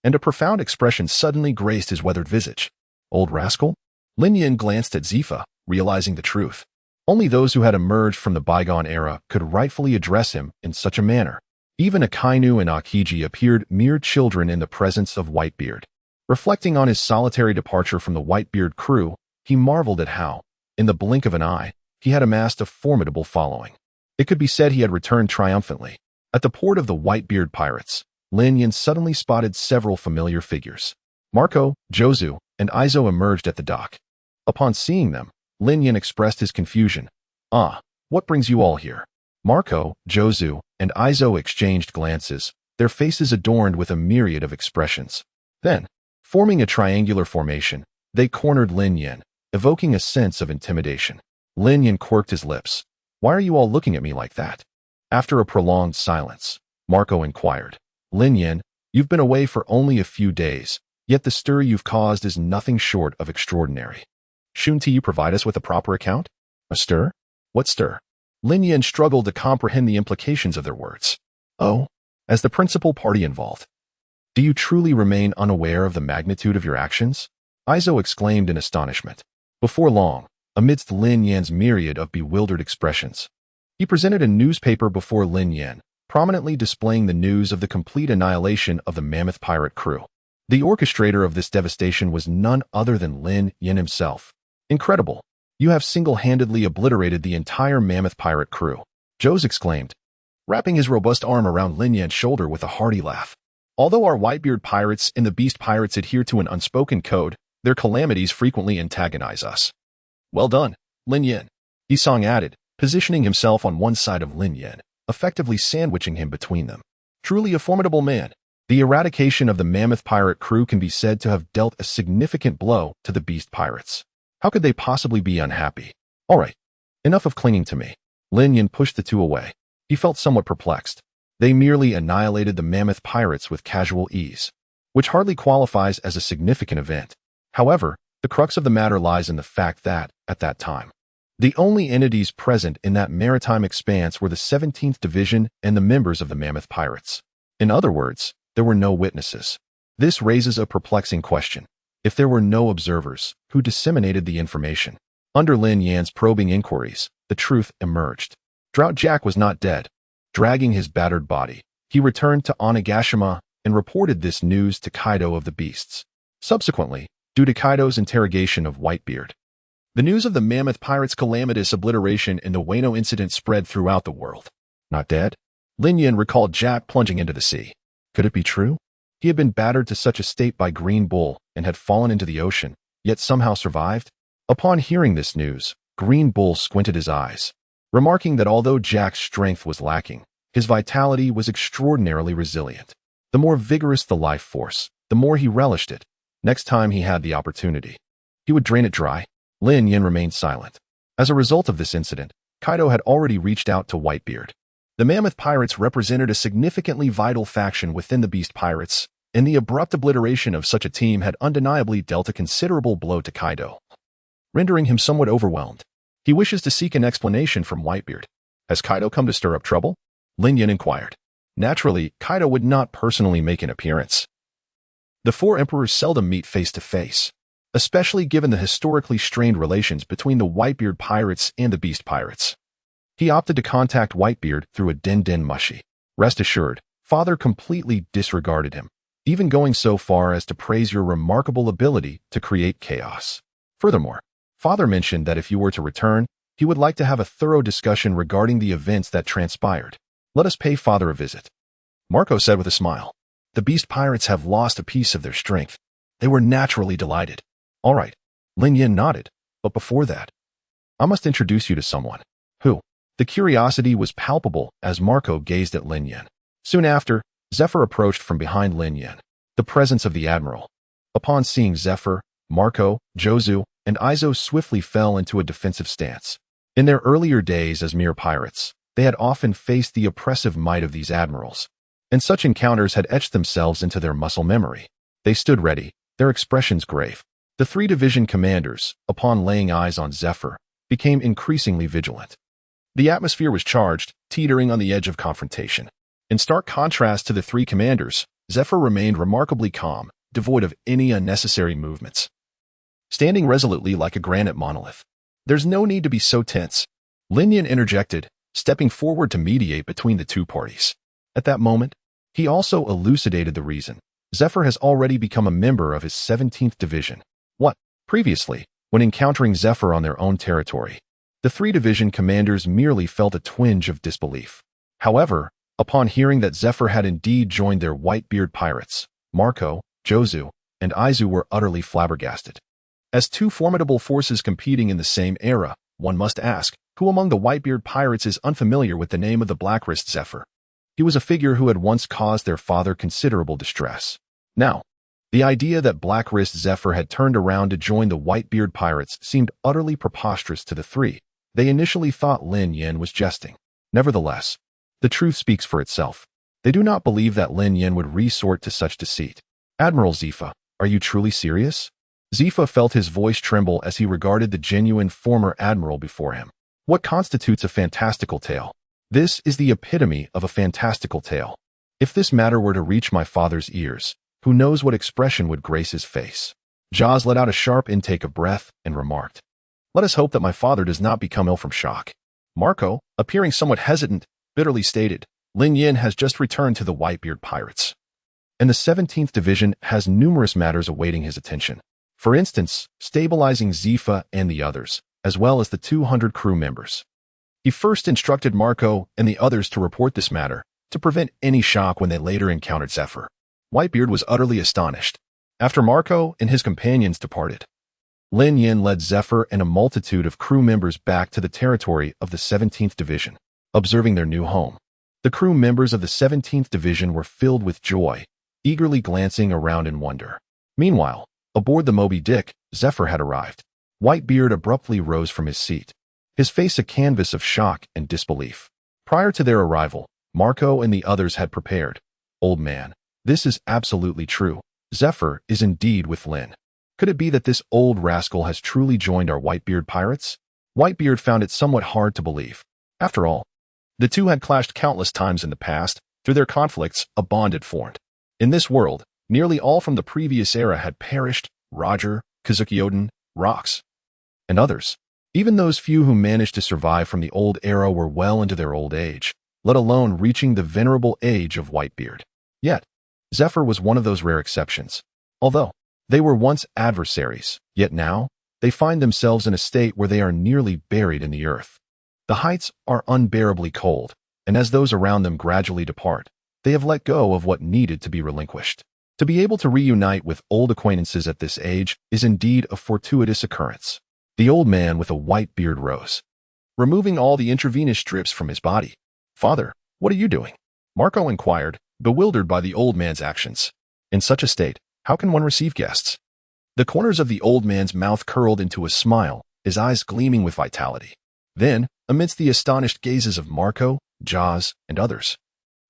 and a profound expression suddenly graced his weathered visage. Old rascal? Lin Yan glanced at Zephyr, realizing the truth. Only those who had emerged from the bygone era could rightfully address him in such a manner. Even Akainu and Akiji appeared mere children in the presence of Whitebeard. Reflecting on his solitary departure from the Whitebeard crew, he marveled at how, in the blink of an eye, he had amassed a formidable following. It could be said he had returned triumphantly. At the port of the Whitebeard Pirates, Lin Yan suddenly spotted several familiar figures. Marco, Jozu, and Isou emerged at the dock. Upon seeing them, Lin Yan expressed his confusion. What brings you all here? Marco, Jozu, and Isou exchanged glances, their faces adorned with a myriad of expressions. Then, forming a triangular formation, They cornered Lin Yan, evoking a sense of intimidation. Lin Yan quirked his lips. Why are you all looking at me like that? After a prolonged silence, Marco inquired. Lin Yan, you've been away for only a few days, yet the stir you've caused is nothing short of extraordinary. Shouldn't you provide us with a proper account? A stir? What stir? Lin Yan struggled to comprehend the implications of their words. Oh, as the principal party involved. Do you truly remain unaware of the magnitude of your actions? Isou exclaimed in astonishment. Before long, amidst Lin Yan's myriad of bewildered expressions, he presented a newspaper before Lin Yan, prominently displaying the news of the complete annihilation of the mammoth pirate crew. The orchestrator of this devastation was none other than Lin Yan himself. Incredible! You have single-handedly obliterated the entire mammoth pirate crew, Joes exclaimed, wrapping his robust arm around Lin Yan's shoulder with a hearty laugh. Although our Whitebeard pirates and the Beast pirates adhere to an unspoken code, their calamities frequently antagonize us. Well done, Lin Yan, Isou added, positioning himself on one side of Lin Yan, effectively sandwiching him between them. Truly a formidable man. The eradication of the mammoth pirate crew can be said to have dealt a significant blow to the Beast pirates. How could they possibly be unhappy? All right, enough of clinging to me. Lin Yan pushed the two away. He felt somewhat perplexed. They merely annihilated the mammoth pirates with casual ease, which hardly qualifies as a significant event. However, the crux of the matter lies in the fact that, at that time, the only entities present in that maritime expanse were the 17th Division and the members of the mammoth pirates. In other words, there were no witnesses. This raises a perplexing question. If there were no observers, who disseminated the information? Under Lin Yan's probing inquiries, the truth emerged. Drought Jack was not dead. Dragging his battered body, he returned to Onigashima and reported this news to Kaido of the Beasts. Subsequently, due to Kaido's interrogation of Whitebeard, the news of the mammoth pirates' calamitous obliteration and the Wano incident spread throughout the world. Not dead? Lin Yan recalled Jack plunging into the sea. Could it be true? He had been battered to such a state by Green Bull and had fallen into the ocean, yet somehow survived? Upon hearing this news, Green Bull squinted his eyes, remarking that although Jack's strength was lacking, his vitality was extraordinarily resilient. The more vigorous the life force, the more he relished it. Next time he had the opportunity, he would drain it dry. Lin Yan remained silent. As a result of this incident, Kaido had already reached out to Whitebeard. The mammoth pirates represented a significantly vital faction within the Beast pirates, and the abrupt obliteration of such a team had undeniably dealt a considerable blow to Kaido, rendering him somewhat overwhelmed. He wishes to seek an explanation from Whitebeard. Has Kaido come to stir up trouble? Lin Yan inquired. Naturally, Kaido would not personally make an appearance. The four emperors seldom meet face to face, especially given the historically strained relations between the Whitebeard pirates and the Beast pirates. He opted to contact Whitebeard through a den mushi. Rest assured, Father completely disregarded him, even going so far as to praise your remarkable ability to create chaos. Furthermore, Father mentioned that if you were to return, he would like to have a thorough discussion regarding the events that transpired. Let us pay Father a visit. Marco said with a smile. The Beast pirates have lost a piece of their strength. They were naturally delighted. All right. Lin Yan nodded. But before that, I must introduce you to someone. Who? The curiosity was palpable as Marco gazed at Lin Yan. Soon after, Zephyr approached from behind Lin Yan, the presence of the Admiral. Upon seeing Zephyr, Marco, Jozu, and Isou swiftly fell into a defensive stance. In their earlier days as mere pirates, they had often faced the oppressive might of these admirals, and such encounters had etched themselves into their muscle memory. They stood ready, their expressions grave. The three division commanders, upon laying eyes on Zephyr, became increasingly vigilant. The atmosphere was charged, teetering on the edge of confrontation. In stark contrast to the three commanders, Zephyr remained remarkably calm, devoid of any unnecessary movements, standing resolutely like a granite monolith. There's no need to be so tense, Lin Yan interjected, stepping forward to mediate between the two parties. At that moment, he also elucidated the reason. Zephyr has already become a member of his 17th Division. What? Previously, when encountering Zephyr on their own territory, the three division commanders merely felt a twinge of disbelief. However, upon hearing that Zephyr had indeed joined their Whitebeard pirates, Marco, Jozu, and Isou were utterly flabbergasted. As two formidable forces competing in the same era, one must ask, who among the Whitebeard pirates is unfamiliar with the name of the blackwrist Zephyr? He was a figure who had once caused their father considerable distress. Now, The idea that Blackwrist Zephyr had turned around to join the Whitebeard Pirates seemed utterly preposterous to the three. They initially thought Lin Yan was jesting. Nevertheless, the truth speaks for itself. They do not believe that Lin Yan would resort to such deceit. Admiral Zephyr, are you truly serious? Zephyr felt his voice tremble as he regarded the genuine former admiral before him. What constitutes a fantastical tale? This is the epitome of a fantastical tale. If this matter were to reach my father's ears, who knows what expression would grace his face? Jaws let out a sharp intake of breath and remarked, "Let us hope that my father does not become ill from shock." Marco, appearing somewhat hesitant, bitterly stated, "Lin Yan has just returned to the Whitebeard Pirates, and the 17th Division has numerous matters awaiting his attention. For instance, stabilizing Zephyr and the others, as well as the 200 crew members." He first instructed Marco and the others to report this matter, to prevent any shock when they later encountered Zephyr. Whitebeard was utterly astonished. After Marco and his companions departed, Lin Yan led Zephyr and a multitude of crew members back to the territory of the 17th Division, observing their new home. The crew members of the 17th Division were filled with joy, eagerly glancing around in wonder. Meanwhile, aboard the Moby Dick, Zephyr had arrived. Whitebeard abruptly rose from his seat, his face a canvas of shock and disbelief. Prior to their arrival, Marco and the others had prepared. "Old man, this is absolutely true. Zephyr is indeed with Lin. Could it be that this old rascal has truly joined our Whitebeard Pirates?" Whitebeard found it somewhat hard to believe. After all, the two had clashed countless times in the past. Through their conflicts, a bond had formed. In this world, nearly all from the previous era had perished: Roger, Kazuki-Oden, Rox, and others. Even those few who managed to survive from the old era were well into their old age, let alone reaching the venerable age of Whitebeard. Yet, Zephyr was one of those rare exceptions. Although they were once adversaries, yet now they find themselves in a state where they are nearly buried in the earth. The heights are unbearably cold, and as those around them gradually depart, they have let go of what needed to be relinquished. To be able to reunite with old acquaintances at this age is indeed a fortuitous occurrence. The old man with a white beard rose, removing all the intravenous strips from his body. "Father, what are you doing?" Marco inquired, bewildered by the old man's actions. "In such a state, how can one receive guests?" The corners of the old man's mouth curled into a smile, his eyes gleaming with vitality. Then, amidst the astonished gazes of Marco, Jaws, and others,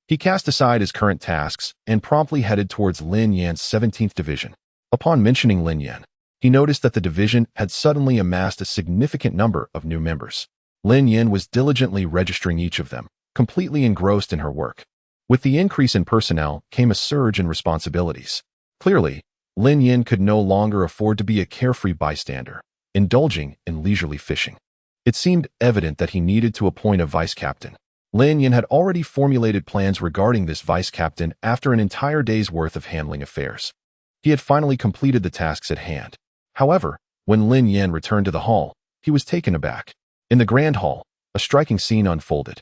he cast aside his current tasks and promptly headed towards Lin Yan's 17th Division. Upon mentioning Lin Yan, he noticed that the division had suddenly amassed a significant number of new members. Lin Yan was diligently registering each of them, completely engrossed in her work. With the increase in personnel came a surge in responsibilities. Clearly, Lin Yan could no longer afford to be a carefree bystander, indulging in leisurely fishing. It seemed evident that he needed to appoint a vice-captain. Lin Yan had already formulated plans regarding this vice-captain after an entire day's worth of handling affairs. He had finally completed the tasks at hand. However, when Lin Yan returned to the hall, he was taken aback. In the grand hall, a striking scene unfolded.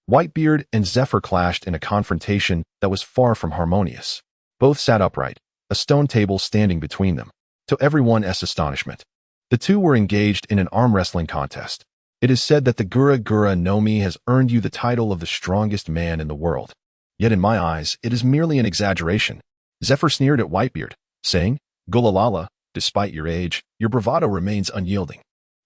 Whitebeard and Zephyr clashed in a confrontation that was far from harmonious. Both sat upright, a stone table standing between them. To everyone's astonishment, the two were engaged in an arm wrestling contest. It is said that the Gura Gura no Mi has earned you the title of the strongest man in the world. Yet in my eyes, it is merely an exaggeration. Zephyr sneered at Whitebeard, saying, "Gulalala, despite your age, your bravado remains unyielding.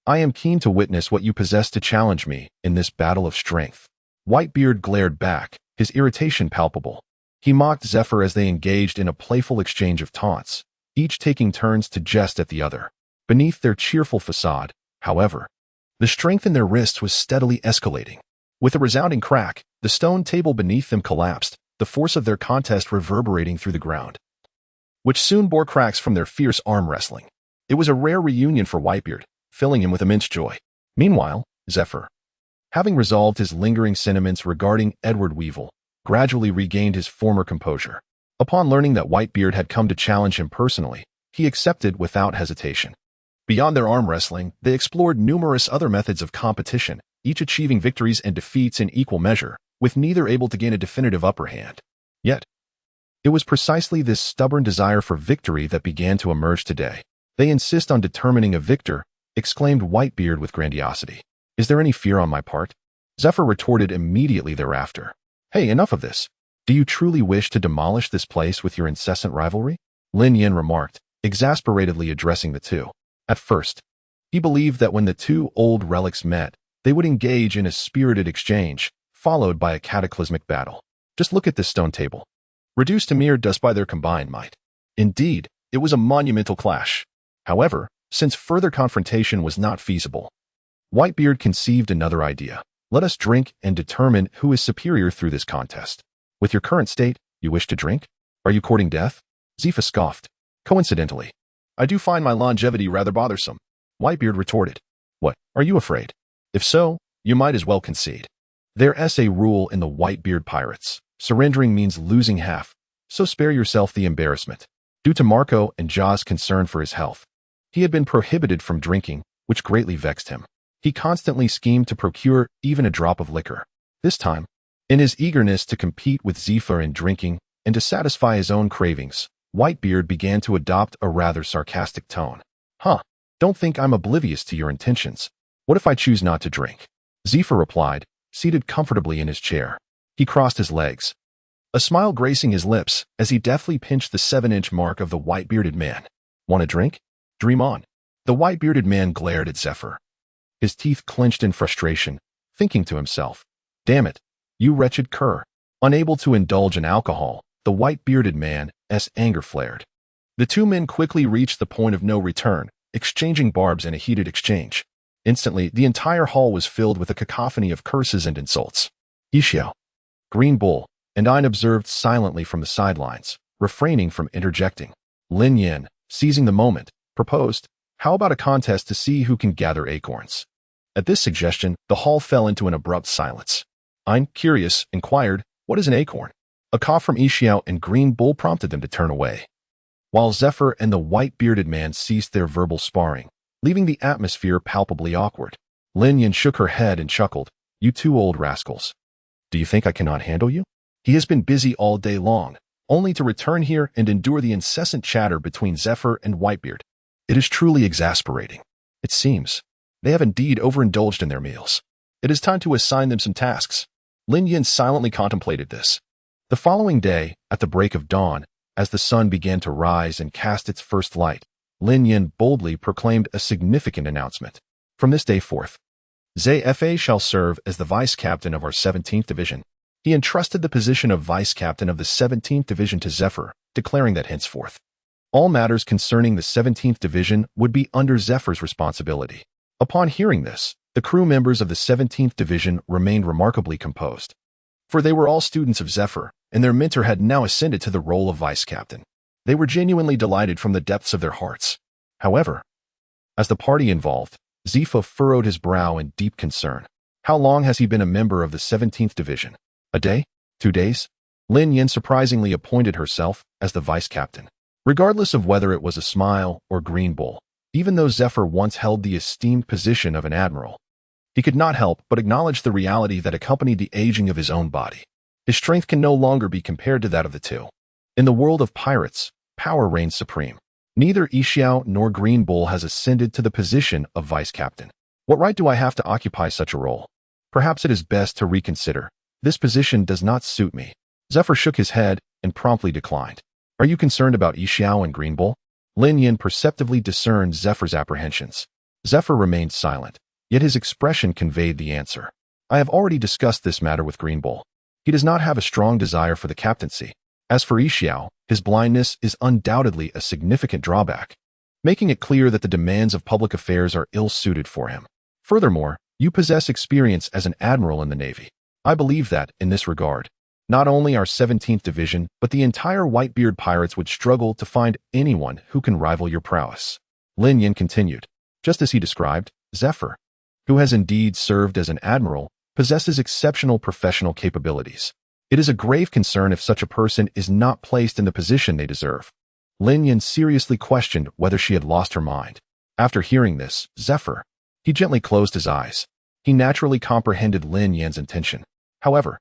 I am keen to witness what you possess to challenge me in this battle of strength." Whitebeard glared back, his irritation palpable. He mocked Zephyr as they engaged in a playful exchange of taunts, each taking turns to jest at the other. Beneath their cheerful facade, however, the strength in their wrists was steadily escalating. With a resounding crack, the stone table beneath them collapsed, the force of their contest reverberating through the ground, which soon bore cracks from their fierce arm wrestling. It was a rare reunion for Whitebeard, filling him with immense joy. Meanwhile, Zephyr, having resolved his lingering sentiments regarding Edward Weevil, gradually regained his former composure. Upon learning that Whitebeard had come to challenge him personally, he accepted without hesitation. Beyond their arm wrestling, they explored numerous other methods of competition, each achieving victories and defeats in equal measure, with neither able to gain a definitive upper hand. Yet, it was precisely this stubborn desire for victory that began to emerge today. "They insist on determining a victor," exclaimed Whitebeard with grandiosity. "Is there any fear on my part?" Zephyr retorted immediately thereafter. "Hey, enough of this. Do you truly wish to demolish this place with your incessant rivalry?" Lin Yan remarked, exasperatedly addressing the two. At first, he believed that when the two old relics met, they would engage in a spirited exchange, followed by a cataclysmic battle. Just look at this stone table. Reduced to mere dust by their combined might. Indeed, it was a monumental clash. However, since further confrontation was not feasible, Whitebeard conceived another idea. Let us drink and determine who is superior through this contest. With your current state, you wish to drink? Are you courting death? Zephyr scoffed. Coincidentally, I do find my longevity rather bothersome. Whitebeard retorted. What, are you afraid? If so, you might as well concede. There's a rule in the Whitebeard Pirates. Surrendering means losing half, so spare yourself the embarrassment. Due to Marco and Ja's concern for his health, he had been prohibited from drinking, which greatly vexed him. He constantly schemed to procure even a drop of liquor. This time, in his eagerness to compete with Zephyr in drinking and to satisfy his own cravings, Whitebeard began to adopt a rather sarcastic tone. Don't think I'm oblivious to your intentions. What if I choose not to drink? Zephyr replied, seated comfortably in his chair. He crossed his legs, a smile gracing his lips as he deftly pinched the 7-inch mark of the white-bearded man. Want a drink? Dream on. The white-bearded man glared at Zephyr. His teeth clenched in frustration, thinking to himself, damn it, you wretched cur. Unable to indulge in alcohol, the white-bearded man's anger flared. The two men quickly reached the point of no return, exchanging barbs in a heated exchange. Instantly, the entire hall was filled with a cacophony of curses and insults. Isou, Green Bull, and Ein observed silently from the sidelines, refraining from interjecting. Lin Yan, seizing the moment, proposed, how about a contest to see who can gather acorns? At this suggestion, the hall fell into an abrupt silence. Ein, curious, inquired, what is an acorn? A cough from Isou and Green Bull prompted them to turn away, while Zephyr and the white-bearded man ceased their verbal sparring, leaving the atmosphere palpably awkward. Lin Yan shook her head and chuckled, you two old rascals. Do you think I cannot handle you? He has been busy all day long, only to return here and endure the incessant chatter between Zephyr and Whitebeard. It is truly exasperating. It seems they have indeed overindulged in their meals. It is time to assign them some tasks. Lin Yan silently contemplated this. The following day, at the break of dawn, as the sun began to rise and cast its first light, Lin Yan boldly proclaimed a significant announcement. From this day forth, Zephyr shall serve as the vice-captain of our 17th Division. He entrusted the position of vice-captain of the 17th Division to Zephyr, declaring that henceforth, all matters concerning the 17th Division would be under Zephyr's responsibility. Upon hearing this, the crew members of the 17th Division remained remarkably composed, for they were all students of Zephyr, and their mentor had now ascended to the role of vice-captain. They were genuinely delighted from the depths of their hearts. However, as the party involved, Zephyr furrowed his brow in deep concern. How long has he been a member of the 17th Division? A day? 2 days? Lin Yan surprisingly appointed herself as the vice-captain. Regardless of whether it was a smile or Green Bull, even though Zephyr once held the esteemed position of an admiral, he could not help but acknowledge the reality that accompanied the aging of his own body. His strength can no longer be compared to that of the two. In the world of pirates, power reigns supreme. Neither Isou nor Green Bull has ascended to the position of vice-captain. What right do I have to occupy such a role? Perhaps it is best to reconsider. This position does not suit me. Zephyr shook his head and promptly declined. Are you concerned about Isou and Green Bull? Lin Yan perceptively discerned Zephyr's apprehensions. Zephyr remained silent, yet his expression conveyed the answer. I have already discussed this matter with Green Bull. He does not have a strong desire for the captaincy. As for Isou, his blindness is undoubtedly a significant drawback, making it clear that the demands of public affairs are ill-suited for him. Furthermore, you possess experience as an admiral in the Navy. I believe that, in this regard, not only our 17th Division, but the entire Whitebeard Pirates would struggle to find anyone who can rival your prowess. Lin Yan continued. Just as he described, Zephyr, who has indeed served as an admiral, possesses exceptional professional capabilities. It is a grave concern if such a person is not placed in the position they deserve. Lin Yan seriously questioned whether she had lost her mind. After hearing this, Zephyr, he gently closed his eyes. He naturally comprehended Lin Yan's intention. However,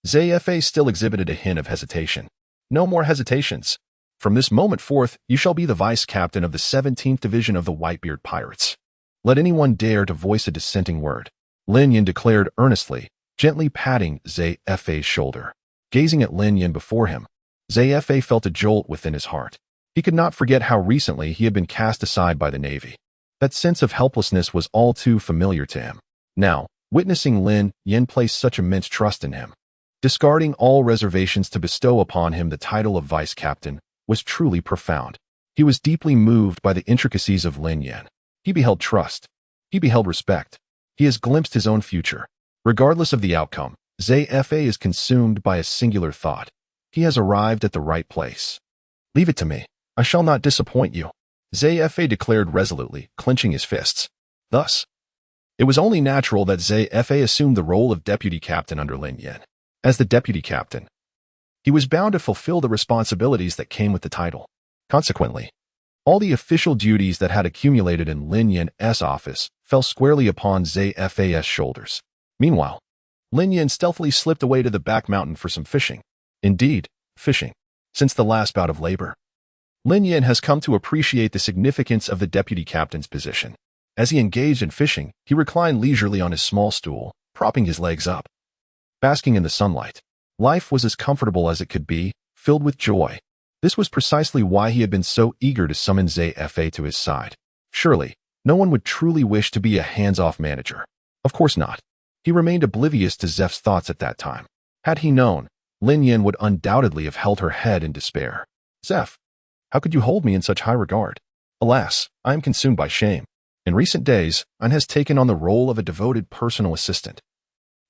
Zephyr still exhibited a hint of hesitation. No more hesitations. From this moment forth, you shall be the vice-captain of the 17th Division of the Whitebeard Pirates. Let anyone dare to voice a dissenting word. Lin Yan declared earnestly, gently patting Zephyr's shoulder. Gazing at Lin Yan before him, Zephyr felt a jolt within his heart. He could not forget how recently he had been cast aside by the Navy. That sense of helplessness was all too familiar to him. Now, witnessing Lin Yan place such immense trust in him, discarding all reservations to bestow upon him the title of vice captain, was truly profound. He was deeply moved by the intricacies of Lin Yan. He beheld trust. He beheld respect. He has glimpsed his own future. Regardless of the outcome, Zephyr is consumed by a singular thought. He has arrived at the right place. Leave it to me. I shall not disappoint you, Zephyr declared resolutely, clenching his fists. Thus, it was only natural that Zephyr assumed the role of deputy captain under Lin Yan. As the deputy captain, he was bound to fulfill the responsibilities that came with the title. Consequently, all the official duties that had accumulated in Lin Yan's office fell squarely upon Zephyr's shoulders. Meanwhile, Lin Yan stealthily slipped away to the back mountain for some fishing. Indeed, fishing. Since the last bout of labor, Lin Yan has come to appreciate the significance of the deputy captain's position. As he engaged in fishing, he reclined leisurely on his small stool, propping his legs up. Basking in the sunlight, life was as comfortable as it could be, filled with joy. This was precisely why he had been so eager to summon Zephyr to his side. Surely, no one would truly wish to be a hands-off manager. Of course not. He remained oblivious to Zeph's thoughts at that time. Had he known, Lin Yan would undoubtedly have held her head in despair. Zeph, how could you hold me in such high regard? Alas, I am consumed by shame. In recent days, An has taken on the role of a devoted personal assistant,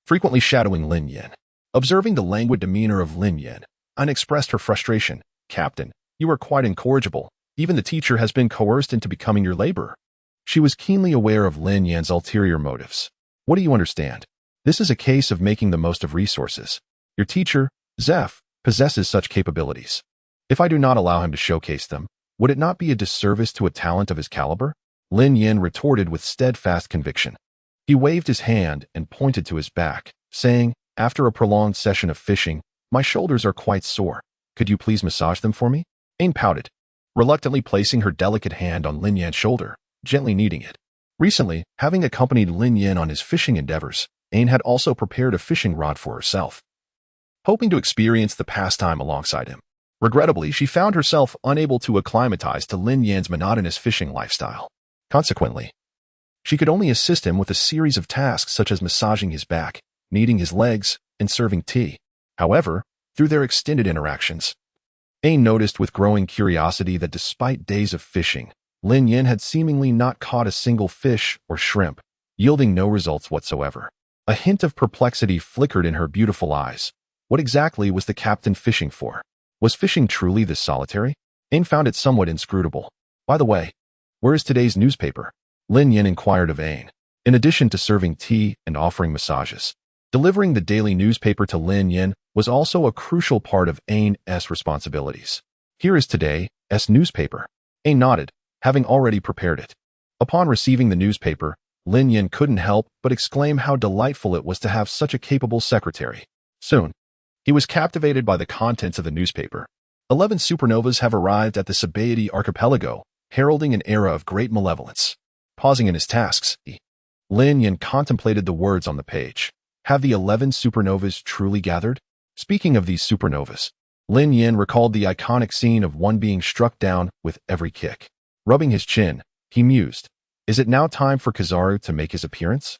frequently shadowing Lin Yan. Observing the languid demeanor of Lin Yan, An expressed her frustration. Captain, you are quite incorrigible. Even the teacher has been coerced into becoming your laborer. She was keenly aware of Lin Yan's ulterior motives. What do you understand? This is a case of making the most of resources. Your teacher, Zeph, possesses such capabilities. If I do not allow him to showcase them, would it not be a disservice to a talent of his caliber? Lin Yan retorted with steadfast conviction. He waved his hand and pointed to his back, saying, after a prolonged session of fishing, my shoulders are quite sore. Could you please massage them for me? Ain pouted, reluctantly placing her delicate hand on Lin Yan's shoulder, gently kneading it. Recently, having accompanied Lin Yan on his fishing endeavors, Ain had also prepared a fishing rod for herself, hoping to experience the pastime alongside him. Regrettably, she found herself unable to acclimatize to Lin Yan's monotonous fishing lifestyle. Consequently, she could only assist him with a series of tasks such as massaging his back, kneading his legs, and serving tea. However, through their extended interactions, Ain noticed with growing curiosity that despite days of fishing, Lin Yan had seemingly not caught a single fish or shrimp, yielding no results whatsoever. A hint of perplexity flickered in her beautiful eyes. What exactly was the captain fishing for? Was fishing truly this solitary? Ain found it somewhat inscrutable. By the way, where is today's newspaper? Lin Yan inquired of Ain. In addition to serving tea and offering massages, delivering the daily newspaper to Lin Yan was also a crucial part of Ain's responsibilities. Here is today's newspaper. Ain nodded, having already prepared it. Upon receiving the newspaper, Lin Yan couldn't help but exclaim how delightful it was to have such a capable secretary. Soon, he was captivated by the contents of the newspaper. 11 supernovas have arrived at the Sabaody archipelago, heralding an era of great malevolence. Pausing in his tasks, Lin Yan contemplated the words on the page. Have the 11 supernovas truly gathered? Speaking of these supernovas, Lin Yan recalled the iconic scene of one being struck down with every kick. Rubbing his chin, he mused, is it now time for Kizaru to make his appearance?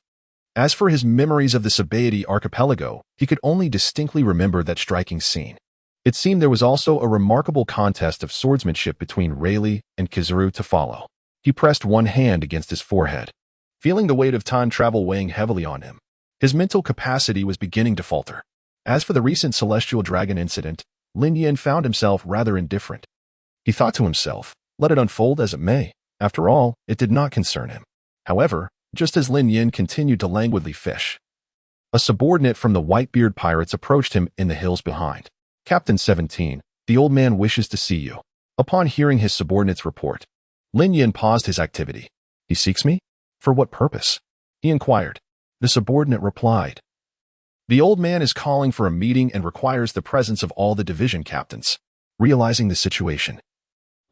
As for his memories of the Sabaody archipelago, he could only distinctly remember that striking scene. It seemed there was also a remarkable contest of swordsmanship between Rayleigh and Kizaru to follow. He pressed one hand against his forehead, feeling the weight of time travel weighing heavily on him. His mental capacity was beginning to falter. As for the recent Celestial Dragon incident, Lin Yan found himself rather indifferent. He thought to himself, let it unfold as it may. After all, it did not concern him. However, just as Lin Yan continued to languidly fish, a subordinate from the Whitebeard Pirates approached him in the hills behind. Captain 17, the old man wishes to see you. Upon hearing his subordinate's report, Lin Yan paused his activity. He seeks me? For what purpose? He inquired. The subordinate replied. The old man is calling for a meeting and requires the presence of all the division captains. Realizing the situation,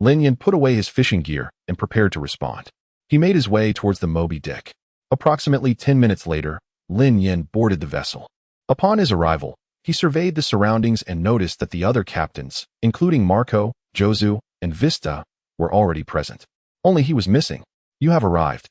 Lin Yan put away his fishing gear and prepared to respond. He made his way towards the Moby Dick. Approximately 10 minutes later, Lin Yan boarded the vessel. Upon his arrival, he surveyed the surroundings and noticed that the other captains, including Marco, Jozu, and Vista were already present. Only he was missing. "You have arrived."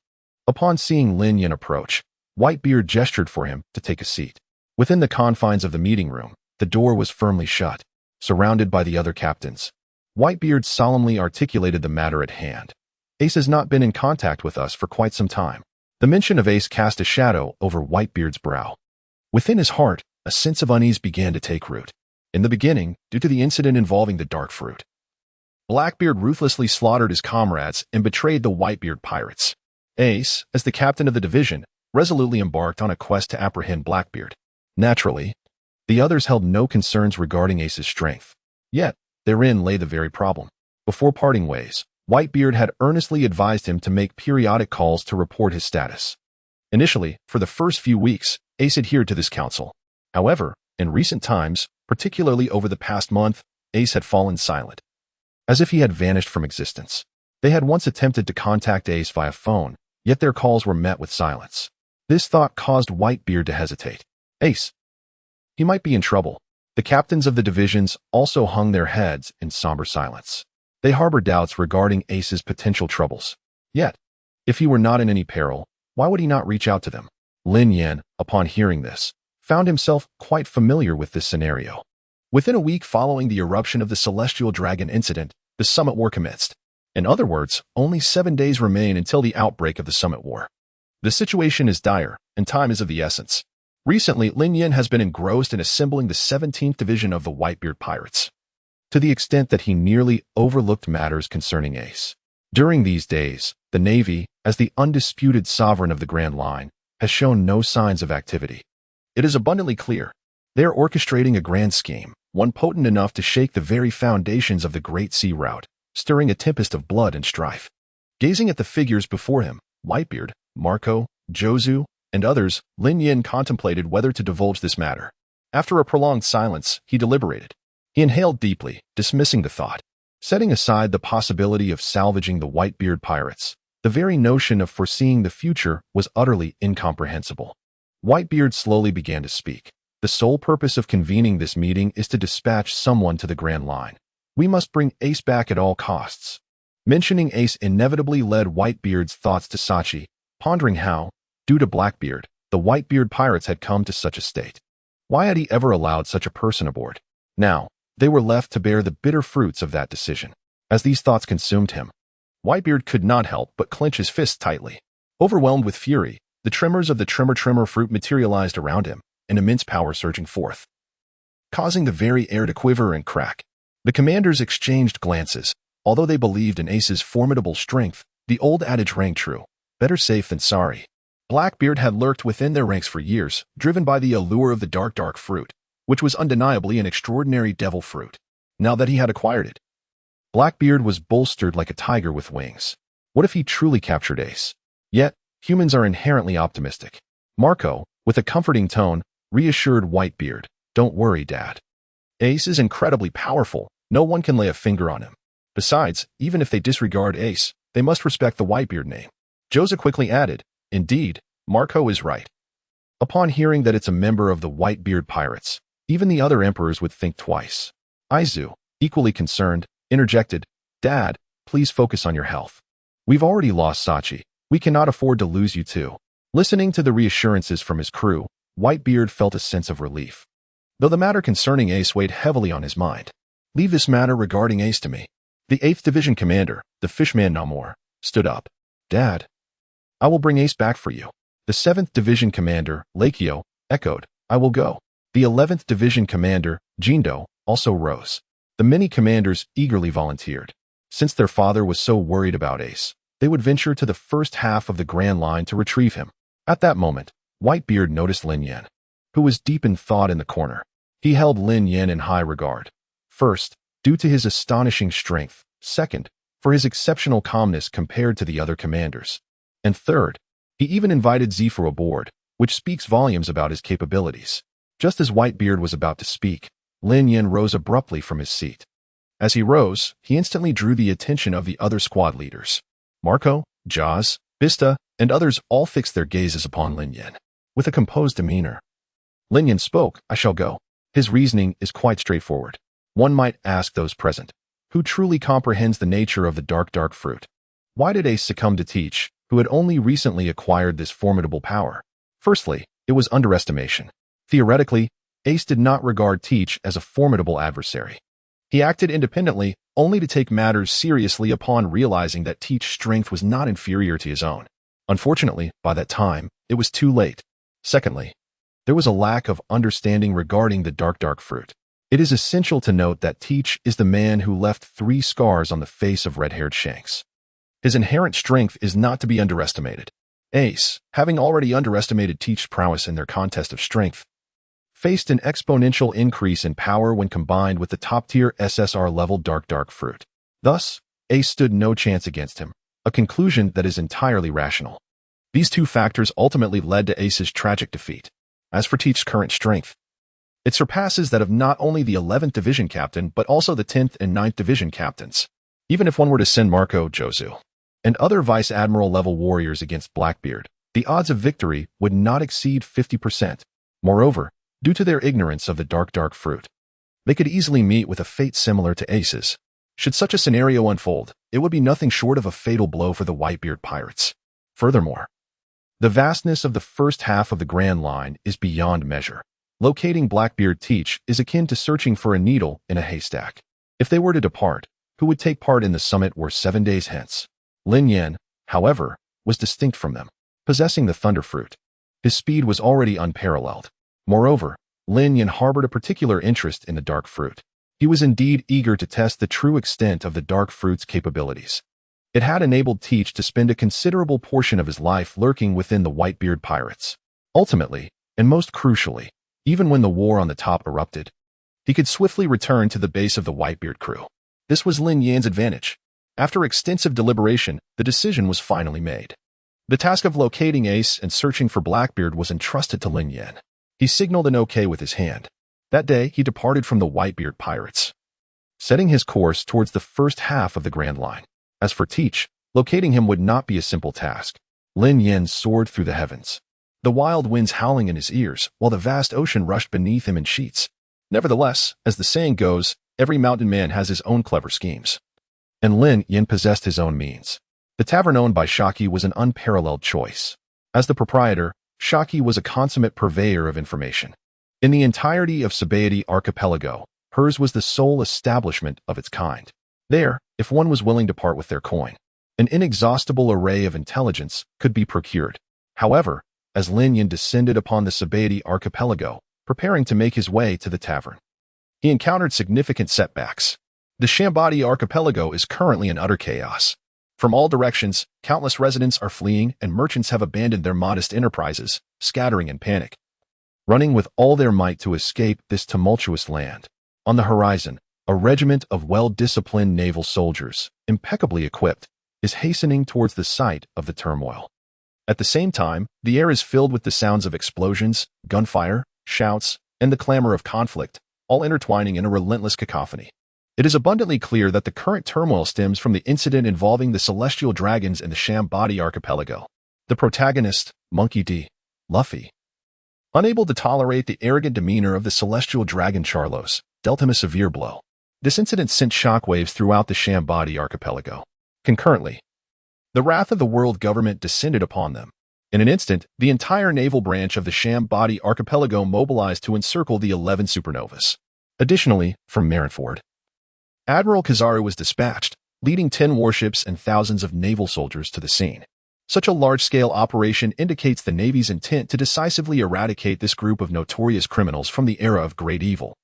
Upon seeing Lin Yan approach, Whitebeard gestured for him to take a seat. Within the confines of the meeting room, the door was firmly shut, surrounded by the other captains. Whitebeard solemnly articulated the matter at hand. "Ace has not been in contact with us for quite some time." The mention of Ace cast a shadow over Whitebeard's brow. Within his heart, a sense of unease began to take root. In the beginning, due to the incident involving the dark fruit, Blackbeard ruthlessly slaughtered his comrades and betrayed the Whitebeard Pirates. Ace, as the captain of the division, resolutely embarked on a quest to apprehend Blackbeard. Naturally, the others held no concerns regarding Ace's strength. Yet, therein lay the very problem. Before parting ways, Whitebeard had earnestly advised him to make periodic calls to report his status. Initially, for the first few weeks, Ace adhered to this counsel. However, in recent times, particularly over the past month, Ace had fallen silent, as if he had vanished from existence. They had once attempted to contact Ace via phone, yet their calls were met with silence. This thought caused Whitebeard to hesitate. Ace. He might be in trouble. The captains of the divisions also hung their heads in somber silence. They harbored doubts regarding Ace's potential troubles. Yet, if he were not in any peril, why would he not reach out to them? Lin Yan, upon hearing this, found himself quite familiar with this scenario. Within a week following the eruption of the Celestial Dragon incident, the Summit War commenced. In other words, only 7 days remain until the outbreak of the Summit War. The situation is dire, and time is of the essence. Recently, Lin Yan has been engrossed in assembling the 17th Division of the Whitebeard Pirates, to the extent that he nearly overlooked matters concerning Ace. During these days, the Navy, as the undisputed sovereign of the Grand Line, has shown no signs of activity. It is abundantly clear. They are orchestrating a grand scheme, one potent enough to shake the very foundations of the Great Sea Route, stirring a tempest of blood and strife. Gazing at the figures before him, Whitebeard, Marco, Jozu, and others, Lin Yan contemplated whether to divulge this matter. After a prolonged silence, he deliberated. He inhaled deeply, dismissing the thought. Setting aside the possibility of salvaging the Whitebeard Pirates, the very notion of foreseeing the future was utterly incomprehensible. Whitebeard slowly began to speak. "The sole purpose of convening this meeting is to dispatch someone to the Grand Line. We must bring Ace back at all costs." Mentioning Ace inevitably led Whitebeard's thoughts to Sachi, pondering how, due to Blackbeard, the Whitebeard Pirates had come to such a state. Why had he ever allowed such a person aboard? Now, they were left to bear the bitter fruits of that decision. As these thoughts consumed him, Whitebeard could not help but clench his fists tightly. Overwhelmed with fury, the tremors of the tremor fruit materialized around him, an immense power surging forth, causing the very air to quiver and crack. The commanders exchanged glances. Although they believed in Ace's formidable strength, the old adage rang true: better safe than sorry. Blackbeard had lurked within their ranks for years, driven by the allure of the dark fruit, which was undeniably an extraordinary devil fruit. Now that he had acquired it, Blackbeard was bolstered like a tiger with wings. What if he truly captured Ace? Yet, humans are inherently optimistic. Marco, with a comforting tone, reassured Whitebeard, "Don't worry, Dad. Ace is incredibly powerful. No one can lay a finger on him. Besides, even if they disregard Ace, they must respect the Whitebeard name." Joza quickly added, "Indeed, Marco is right." Upon hearing that it's a member of the Whitebeard Pirates, even the other emperors would think twice. Isou, equally concerned, interjected, "Dad, please focus on your health. We've already lost Sachi. We cannot afford to lose you too." Listening to the reassurances from his crew, Whitebeard felt a sense of relief. Though the matter concerning Ace weighed heavily on his mind. "Leave this matter regarding Ace to me." The 8th Division commander, the Fishman Namor, stood up. "Dad, I will bring Ace back for you." The 7th Division commander, Lakio, echoed, "I will go." The 11th Division commander, Jindo, also rose. The many commanders eagerly volunteered. Since their father was so worried about Ace, they would venture to the first half of the Grand Line to retrieve him. At that moment, Whitebeard noticed Lin Yan, who was deep in thought in the corner. He held Lin Yan in high regard. First, due to his astonishing strength. Second, for his exceptional calmness compared to the other commanders. And third, he even invited Zephyr aboard, which speaks volumes about his capabilities. Just as Whitebeard was about to speak, Lin Yan rose abruptly from his seat. As he rose, he instantly drew the attention of the other squad leaders. Marco, Jaws, Bista, and others all fixed their gazes upon Lin Yan. With a composed demeanor, Lin Yan spoke, "I shall go." His reasoning is quite straightforward. One might ask those present, Who truly comprehends the nature of the dark fruit? Why did Ace succumb to Teach, who had only recently acquired this formidable power? Firstly, it was underestimation. Theoretically, Ace did not regard Teach as a formidable adversary. He acted independently, only to take matters seriously upon realizing that Teach's strength was not inferior to his own. Unfortunately, by that time, it was too late. Secondly, there was a lack of understanding regarding the dark fruit. It is essential to note that Teach is the man who left 3 scars on the face of red-haired Shanks. His inherent strength is not to be underestimated. Ace, having already underestimated Teach's prowess in their contest of strength, faced an exponential increase in power when combined with the top-tier SSR-level dark fruit. Thus, Ace stood no chance against him, a conclusion that is entirely rational. These 2 factors ultimately led to Ace's tragic defeat. As for Teach's current strength, it surpasses that of not only the 11th Division Captain but also the 10th and 9th Division Captains. Even if one were to send Mangekyō and other Vice Admiral-level warriors against Blackbeard, the odds of victory would not exceed 50%. Moreover, due to their ignorance of the dark fruit, they could easily meet with a fate similar to Ace's. Should such a scenario unfold, it would be nothing short of a fatal blow for the Whitebeard Pirates. Furthermore, the vastness of the first half of the Grand Line is beyond measure. Locating Blackbeard Teach is akin to searching for a needle in a haystack. If they were to depart, who would take part in the summit were 7 days hence? Lin Yan, however, was distinct from them, possessing the thunder fruit. His speed was already unparalleled. Moreover, Lin Yan harbored a particular interest in the dark fruit. He was indeed eager to test the true extent of the dark fruit's capabilities. It had enabled Teach to spend a considerable portion of his life lurking within the Whitebeard Pirates. Ultimately, and most crucially, even when the war on the top erupted, he could swiftly return to the base of the Whitebeard crew. This was Lin Yan's advantage. After extensive deliberation, the decision was finally made. The task of locating Ace and searching for Blackbeard was entrusted to Lin Yan. He signaled an okay with his hand. That day, he departed from the Whitebeard Pirates, setting his course towards the first half of the Grand Line. As for Teach, locating him would not be a simple task. Lin Yan soared through the heavens, the wild winds howling in his ears, while the vast ocean rushed beneath him in sheets. Nevertheless, as the saying goes, every mountain man has his own clever schemes. And Lin Yan possessed his own means. The tavern owned by Shaki was an unparalleled choice. As the proprietor, Shaki was a consummate purveyor of information. In the entirety of Sabaody Archipelago, hers was the sole establishment of its kind. There, if one was willing to part with their coin, an inexhaustible array of intelligence could be procured. However, as Lin Yan descended upon the Sabaody Archipelago, preparing to make his way to the tavern, he encountered significant setbacks. The Sabaody Archipelago is currently in utter chaos. From all directions, countless residents are fleeing and merchants have abandoned their modest enterprises, scattering in panic, running with all their might to escape this tumultuous land. On the horizon, a regiment of well-disciplined naval soldiers, impeccably equipped, is hastening towards the site of the turmoil. At the same time, the air is filled with the sounds of explosions, gunfire, shouts, and the clamor of conflict, all intertwining in a relentless cacophony. It is abundantly clear that the current turmoil stems from the incident involving the celestial dragons in the Sabaody Archipelago. The protagonist, Monkey D. Luffy, unable to tolerate the arrogant demeanor of the celestial dragon Charlos, dealt him a severe blow. This incident sent shockwaves throughout the Sabaody Archipelago. Concurrently, the wrath of the world government descended upon them. In an instant, the entire naval branch of the Sabaody Archipelago mobilized to encircle the 11 supernovas. Additionally, from Marineford, Admiral Kizaru was dispatched, leading 10 warships and thousands of naval soldiers to the scene. Such a large-scale operation indicates the Navy's intent to decisively eradicate this group of notorious criminals from the era of great evil.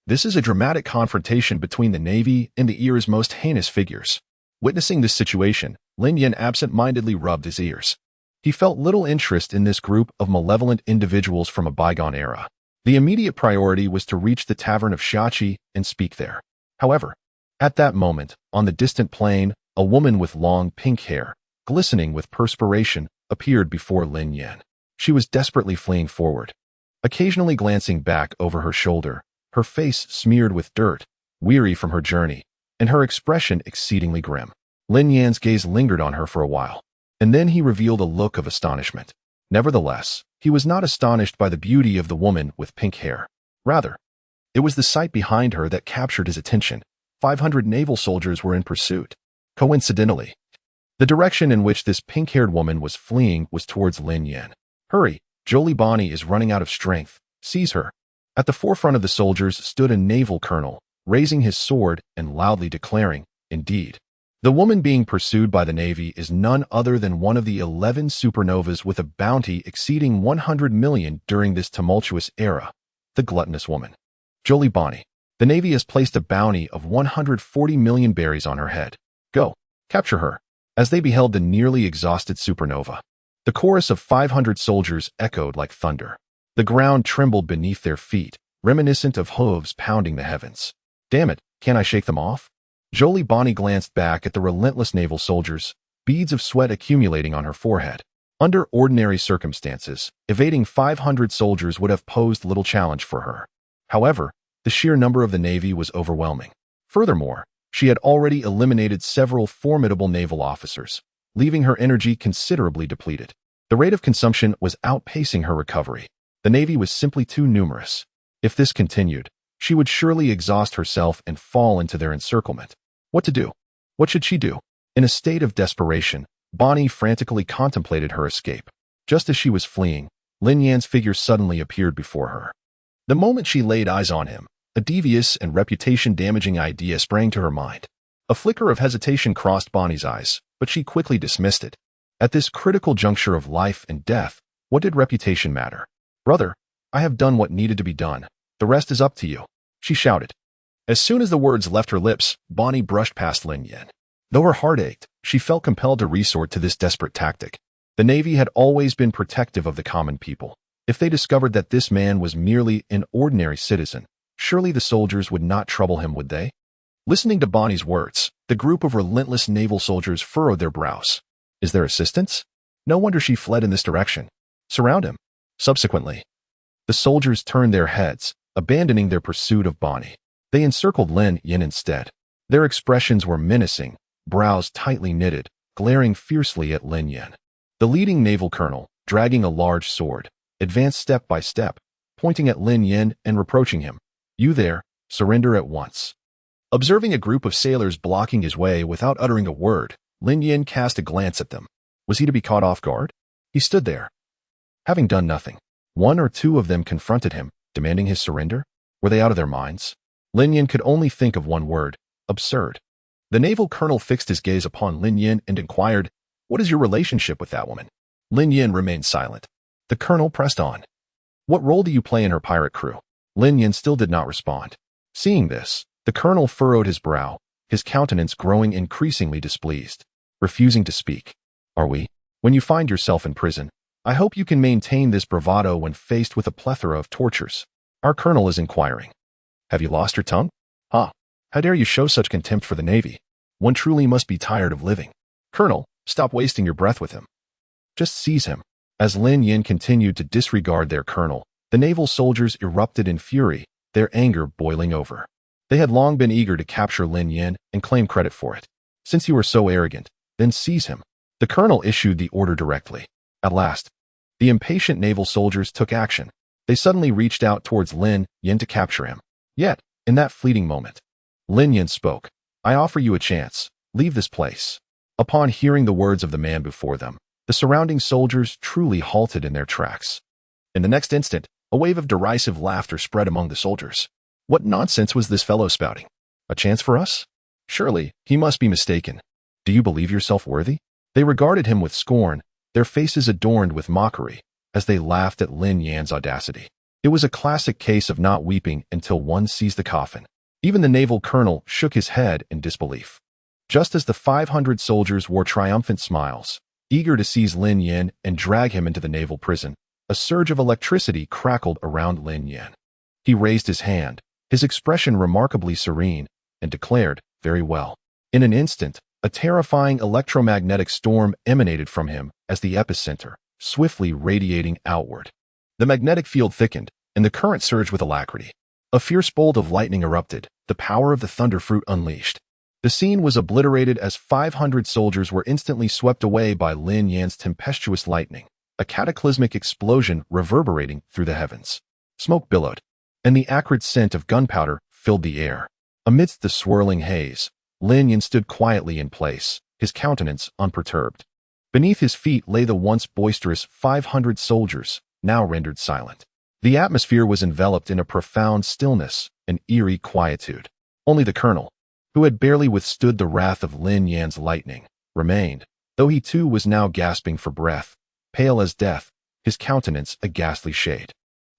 This is a dramatic confrontation between the Navy and the era's most heinous figures. Witnessing this situation, Lin Yan absent-mindedly rubbed his ears. He felt little interest in this group of malevolent individuals from a bygone era. The immediate priority was to reach the tavern of Shachi and speak there. However, at that moment, on the distant plain, a woman with long pink hair, glistening with perspiration, appeared before Lin Yan. She was desperately fleeing forward, occasionally glancing back over her shoulder, her face smeared with dirt, weary from her journey, and her expression exceedingly grim. Lin Yan's gaze lingered on her for a while, and then he revealed a look of astonishment. Nevertheless, he was not astonished by the beauty of the woman with pink hair. Rather, it was the sight behind her that captured his attention. 500 naval soldiers were in pursuit. Coincidentally, the direction in which this pink-haired woman was fleeing was towards Lin Yan. Hurry, Jolie Bonnie is running out of strength. Seize her. At the forefront of the soldiers stood a naval colonel, raising his sword and loudly declaring, "Indeed. The woman being pursued by the Navy is none other than one of the 11 supernovas with a bounty exceeding 100 million during this tumultuous era, the gluttonous woman. Jolie Bonnie. The Navy has placed a bounty of 140 million berries on her head. Go, capture her." As they beheld the nearly exhausted supernova, the chorus of 500 soldiers echoed like thunder. The ground trembled beneath their feet, reminiscent of hooves pounding the heavens. "Damn it, can't I shake them off?" Jolie Bonnie glanced back at the relentless naval soldiers, beads of sweat accumulating on her forehead. Under ordinary circumstances, evading 500 soldiers would have posed little challenge for her. However, the sheer number of the Navy was overwhelming. Furthermore, she had already eliminated several formidable naval officers, leaving her energy considerably depleted. The rate of consumption was outpacing her recovery. The Navy was simply too numerous. If this continued, she would surely exhaust herself and fall into their encirclement. What to do? What should she do? In a state of desperation, Bonnie frantically contemplated her escape. Just as she was fleeing, Lin Yan's figure suddenly appeared before her. The moment she laid eyes on him, a devious and reputation-damaging idea sprang to her mind. A flicker of hesitation crossed Bonnie's eyes, but she quickly dismissed it. At this critical juncture of life and death, what did reputation matter? "Brother, I have done what needed to be done. The rest is up to you," she shouted. As soon as the words left her lips, Bonnie brushed past Lin Yan. Though her heart ached, she felt compelled to resort to this desperate tactic. The Navy had always been protective of the common people. If they discovered that this man was merely an ordinary citizen, surely the soldiers would not trouble him, would they? Listening to Bonnie's words, the group of relentless naval soldiers furrowed their brows. Is there assistance? No wonder she fled in this direction. Surround him. Subsequently, the soldiers turned their heads, abandoning their pursuit of Bonnie. They encircled Lin Yan instead. Their expressions were menacing, brows tightly knitted, glaring fiercely at Lin Yan. The leading naval colonel, dragging a large sword, advanced step by step, pointing at Lin Yan and reproaching him. "You there, surrender at once." Observing a group of sailors blocking his way without uttering a word, Lin Yan cast a glance at them. Was he to be caught off guard? He stood there, having done nothing. One or two of them confronted him, demanding his surrender. Were they out of their minds? Lin Yan could only think of one word: absurd. The naval colonel fixed his gaze upon Lin Yan and inquired, "What is your relationship with that woman?" Lin Yan remained silent. The colonel pressed on. "What role do you play in her pirate crew?" Lin Yan still did not respond. Seeing this, the colonel furrowed his brow, his countenance growing increasingly displeased. Refusing to speak. "Are we? When you find yourself in prison, I hope you can maintain this bravado when faced with a plethora of tortures." Our colonel is inquiring. "Have you lost your tongue? How dare you show such contempt for the Navy? One truly must be tired of living." "Colonel, stop wasting your breath with him. Just seize him." As Lin Yan continued to disregard their colonel, the naval soldiers erupted in fury, their anger boiling over. They had long been eager to capture Lin Yan and claim credit for it. "Since you are so arrogant, then seize him." The colonel issued the order directly. At last, the impatient naval soldiers took action. They suddenly reached out towards Lin Yan to capture him. Yet, in that fleeting moment, Lin Yan spoke. "I offer you a chance. Leave this place." Upon hearing the words of the man before them, the surrounding soldiers truly halted in their tracks. In the next instant, a wave of derisive laughter spread among the soldiers. What nonsense was this fellow spouting? A chance for us? Surely, he must be mistaken. Do you believe yourself worthy? They regarded him with scorn, their faces adorned with mockery, as they laughed at Lin Yan's audacity. It was a classic case of not weeping until one sees the coffin. Even the naval colonel shook his head in disbelief. Just as the 500 soldiers wore triumphant smiles, eager to seize Lin Yan and drag him into the naval prison, a surge of electricity crackled around Lin Yan. He raised his hand, his expression remarkably serene, and declared, "Very well." In an instant, a terrifying electromagnetic storm emanated from him as the epicenter, swiftly radiating outward. The magnetic field thickened, and the current surged with alacrity. A fierce bolt of lightning erupted, the power of the thunder fruit unleashed. The scene was obliterated as 500 soldiers were instantly swept away by Lin Yan's tempestuous lightning, a cataclysmic explosion reverberating through the heavens. Smoke billowed, and the acrid scent of gunpowder filled the air. Amidst the swirling haze, Lin Yan stood quietly in place, his countenance unperturbed. Beneath his feet lay the once boisterous 500 soldiers, now rendered silent. The atmosphere was enveloped in a profound stillness, an eerie quietude. Only the colonel, who had barely withstood the wrath of Lin Yan's lightning, remained, though he too was now gasping for breath, pale as death, his countenance a ghastly shade.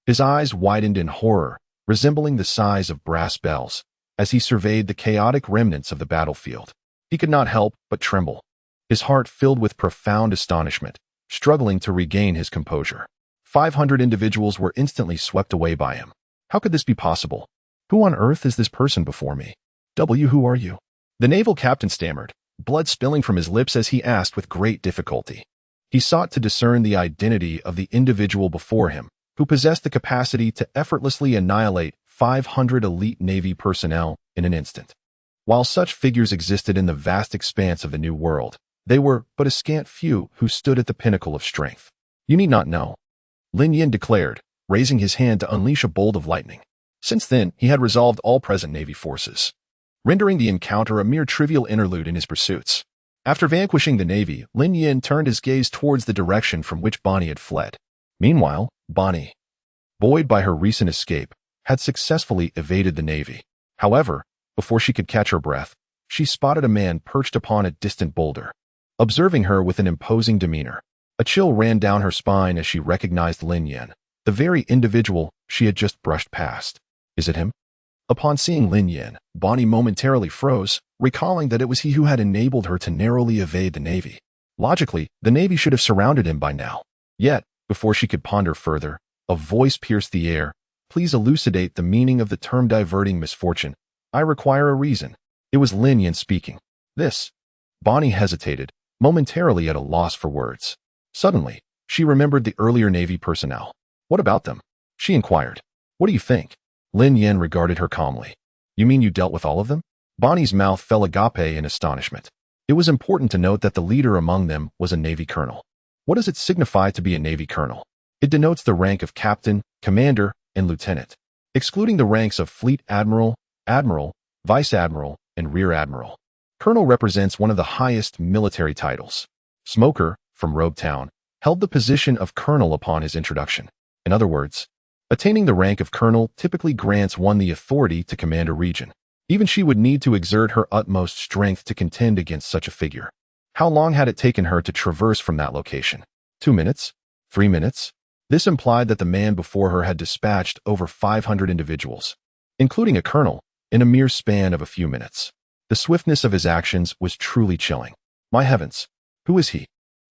His eyes widened in horror, resembling the size of brass bells, as he surveyed the chaotic remnants of the battlefield. He could not help but tremble, his heart filled with profound astonishment, struggling to regain his composure. 500 individuals were instantly swept away by him. How could this be possible? Who on earth is this person before me? Who are you? The naval captain stammered, blood spilling from his lips as he asked with great difficulty. He sought to discern the identity of the individual before him, who possessed the capacity to effortlessly annihilate 500 elite Navy personnel in an instant. While such figures existed in the vast expanse of the New World, they were but a scant few who stood at the pinnacle of strength. You need not know, Lin Yan declared, raising his hand to unleash a bolt of lightning. Since then, he had resolved all present Navy forces, rendering the encounter a mere trivial interlude in his pursuits. After vanquishing the Navy, Lin Yan turned his gaze towards the direction from which Bonnie had fled. Meanwhile, Bonnie, buoyed by her recent escape, had successfully evaded the Navy. However, before she could catch her breath, she spotted a man perched upon a distant boulder. Observing her with an imposing demeanor, a chill ran down her spine as she recognized Lin Yan, the very individual she had just brushed past. Is it him? Upon seeing Lin Yan, Bonnie momentarily froze, recalling that it was he who had enabled her to narrowly evade the Navy. Logically, the Navy should have surrounded him by now. Yet, before she could ponder further, a voice pierced the air. Please elucidate the meaning of the term diverting misfortune. I require a reason. It was Lin Yan speaking. This. Bonnie hesitated, momentarily at a loss for words. Suddenly, she remembered the earlier Navy personnel. What about them? She inquired. What do you think? Lin Yan regarded her calmly. You mean you dealt with all of them? Bonnie's mouth fell agape in astonishment. It was important to note that the leader among them was a Navy colonel. What does it signify to be a Navy colonel? It denotes the rank of captain, commander, and lieutenant, excluding the ranks of fleet admiral, admiral, vice admiral, and rear admiral. Colonel represents one of the highest military titles. Smoker, from Robe Town, held the position of colonel upon his introduction. In other words, attaining the rank of colonel typically grants one the authority to command a region. Even she would need to exert her utmost strength to contend against such a figure. How long had it taken her to traverse from that location? 2 minutes? 3 minutes? This implied that the man before her had dispatched over 500 individuals, including a colonel, in a mere span of a few minutes. The swiftness of his actions was truly chilling. My heavens, who is he?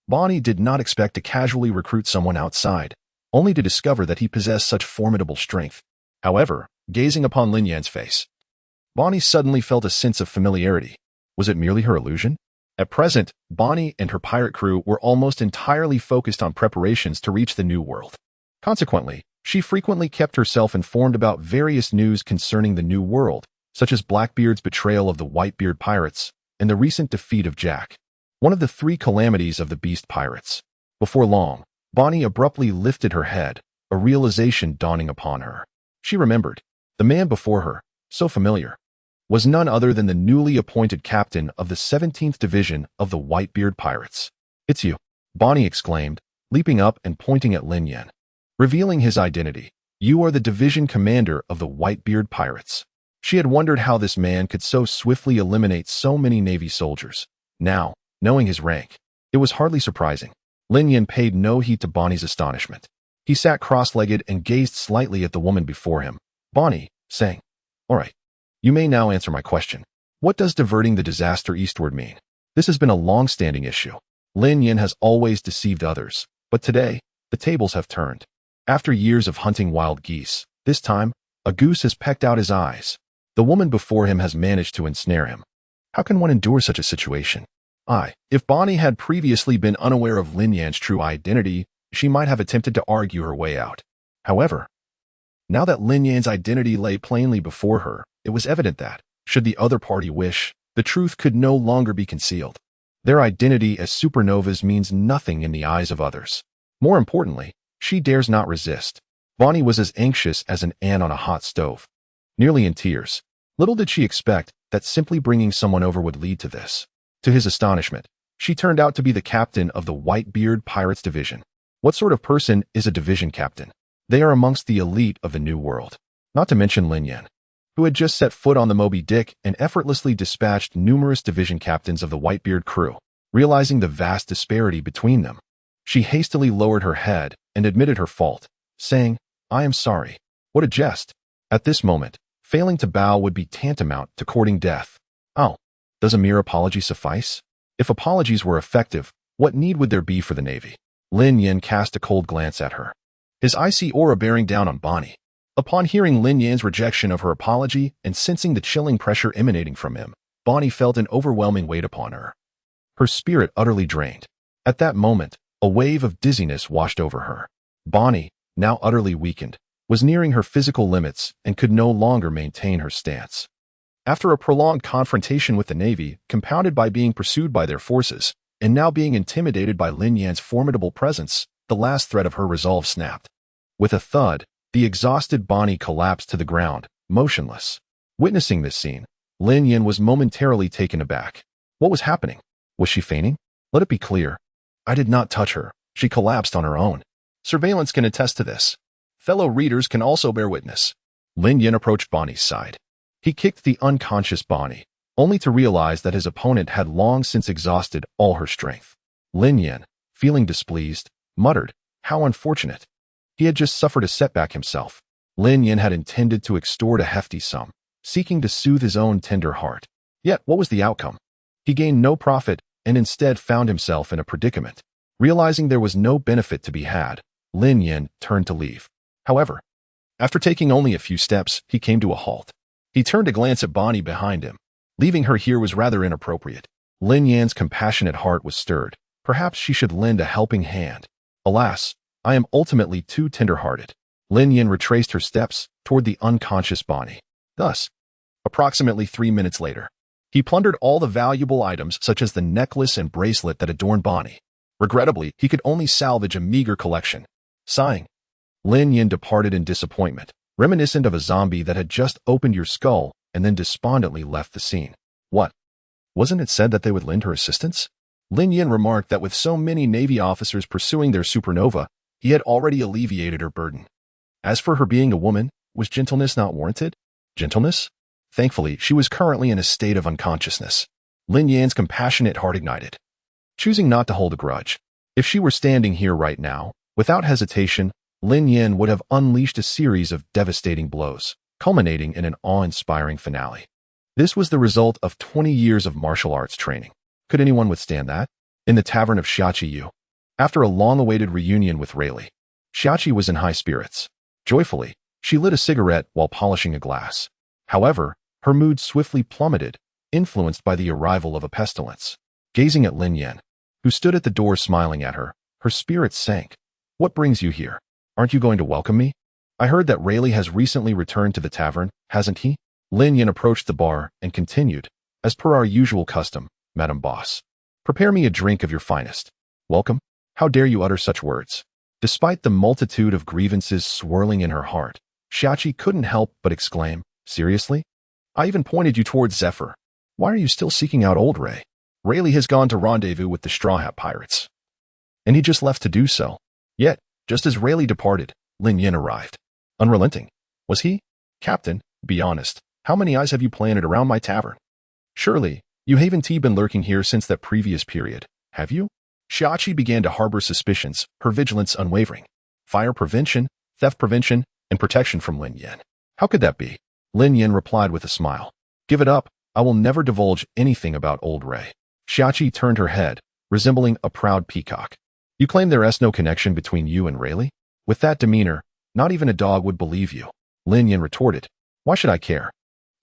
Bonnie did not expect to casually recruit someone outside, only to discover that he possessed such formidable strength. However, gazing upon Lin Yan's face, Bonnie suddenly felt a sense of familiarity. Was it merely her illusion? At present, Bonnie and her pirate crew were almost entirely focused on preparations to reach the New World. Consequently, she frequently kept herself informed about various news concerning the New World, such as Blackbeard's betrayal of the Whitebeard Pirates and the recent defeat of Jack, one of the 3 calamities of the Beast Pirates. Before long, Bonnie abruptly lifted her head, a realization dawning upon her. She remembered. The man before her, so familiar, was none other than the newly appointed captain of the 17th Division of the Whitebeard Pirates. It's you, Bonnie exclaimed, leaping up and pointing at Lin Yan. Revealing his identity, you are the division commander of the Whitebeard Pirates. She had wondered how this man could so swiftly eliminate so many Navy soldiers. Now, knowing his rank, it was hardly surprising. Lin Yan paid no heed to Bonnie's astonishment. He sat cross-legged and gazed slightly at the woman before him. Bonnie, saying, All right, you may now answer my question. What does diverting the disaster eastward mean? This has been a long-standing issue. Lin Yan has always deceived others, but today, the tables have turned. After years of hunting wild geese, this time, a goose has pecked out his eyes. The woman before him has managed to ensnare him. How can one endure such a situation? If Bonnie had previously been unaware of Lin Yan's true identity, she might have attempted to argue her way out. However, now that Lin Yan's identity lay plainly before her, it was evident that, should the other party wish, the truth could no longer be concealed. Their identity as supernovas means nothing in the eyes of others. More importantly, she dares not resist. Bonnie was as anxious as an ant on a hot stove. Nearly in tears, Little did she expect that simply bringing someone over would lead to this. To his astonishment, she turned out to be the captain of the Whitebeard Pirates division. What sort of person is a division captain? They are amongst the elite of the New World. Not to mention Lin Yan, who had just set foot on the Moby Dick and effortlessly dispatched numerous division captains of the Whitebeard crew. Realizing the vast disparity between them, she hastily lowered her head and admitted her fault, saying, "I am sorry." What a jest. At this moment, failing to bow would be tantamount to courting death. Oh, does a mere apology suffice? If apologies were effective, what need would there be for the Navy? Lin Yan cast a cold glance at her, his icy aura bearing down on Bonnie. Upon hearing Lin Yan's rejection of her apology and sensing the chilling pressure emanating from him, Bonnie felt an overwhelming weight upon her. Her spirit utterly drained. At that moment, a wave of dizziness washed over her. Bonnie, now utterly weakened, was nearing her physical limits and could no longer maintain her stance. After a prolonged confrontation with the Navy, compounded by being pursued by their forces, and now being intimidated by Lin Yan's formidable presence, the last thread of her resolve snapped. With a thud, the exhausted Bonnie collapsed to the ground, motionless. Witnessing this scene, Lin Yan was momentarily taken aback. What was happening? Was she fainting? Let it be clear. I did not touch her. She collapsed on her own. Surveillance can attest to this. Fellow readers can also bear witness. Lin Yan approached Bonnie's side. He kicked the unconscious Bonnie, only to realize that his opponent had long since exhausted all her strength. Lin Yan, feeling displeased, muttered, "How unfortunate." He had just suffered a setback himself. Lin Yan had intended to extort a hefty sum, seeking to soothe his own tender heart. Yet what was the outcome? He gained no profit and instead found himself in a predicament. Realizing there was no benefit to be had, Lin Yan turned to leave. However, after taking only a few steps, he came to a halt. He turned to glance at Bonnie behind him. Leaving her here was rather inappropriate. Lin Yan's compassionate heart was stirred. Perhaps she should lend a helping hand. Alas, I am ultimately too tender-hearted. Lin Yan retraced her steps toward the unconscious Bonnie. Thus, approximately 3 minutes later, he plundered all the valuable items such as the necklace and bracelet that adorned Bonnie. Regrettably, he could only salvage a meager collection. Sighing, Lin Yan departed in disappointment, reminiscent of a zombie that had just opened your skull and then despondently left the scene. What? Wasn't it said that they would lend her assistance? Lin Yan remarked that with so many Navy officers pursuing their supernova, he had already alleviated her burden. As for her being a woman, was gentleness not warranted? Gentleness? Thankfully, she was currently in a state of unconsciousness. Lin Yan's compassionate heart ignited, choosing not to hold a grudge. If she were standing here right now, without hesitation, Lin Yan would have unleashed a series of devastating blows, culminating in an awe-inspiring finale. This was the result of 20 years of martial arts training. Could anyone withstand that? In the tavern of Shachi-yu, after a long-awaited reunion with Rayleigh, Shachi was in high spirits. Joyfully, she lit a cigarette while polishing a glass. However, her mood swiftly plummeted, influenced by the arrival of a pestilence. Gazing at Lin Yan, who stood at the door smiling at her, her spirits sank. What brings you here? Aren't you going to welcome me? I heard that Rayleigh has recently returned to the tavern, hasn't he? Lin Yan approached the bar and continued, as per our usual custom, Madam Boss. Prepare me a drink of your finest. Welcome? How dare you utter such words? Despite the multitude of grievances swirling in her heart, Shachi couldn't help but exclaim, seriously? I even pointed you towards Zephyr. Why are you still seeking out old Ray? Rayleigh has gone to rendezvous with the Straw Hat Pirates, and he just left to do so. Yet, just as Rayleigh departed, Lin Yan arrived. Unrelenting. Was he? Captain, be honest, how many eyes have you planted around my tavern? Surely, you haven't been lurking here since that previous period, have you? Shachi began to harbor suspicions, her vigilance unwavering. Fire prevention, theft prevention, and protection from Lin Yan. How could that be? Lin Yan replied with a smile. Give it up, I will never divulge anything about old Ray. Shachi turned her head, resembling a proud peacock. You claim there is no connection between you and Rayleigh? With that demeanor, not even a dog would believe you. Lin Yan retorted. Why should I care?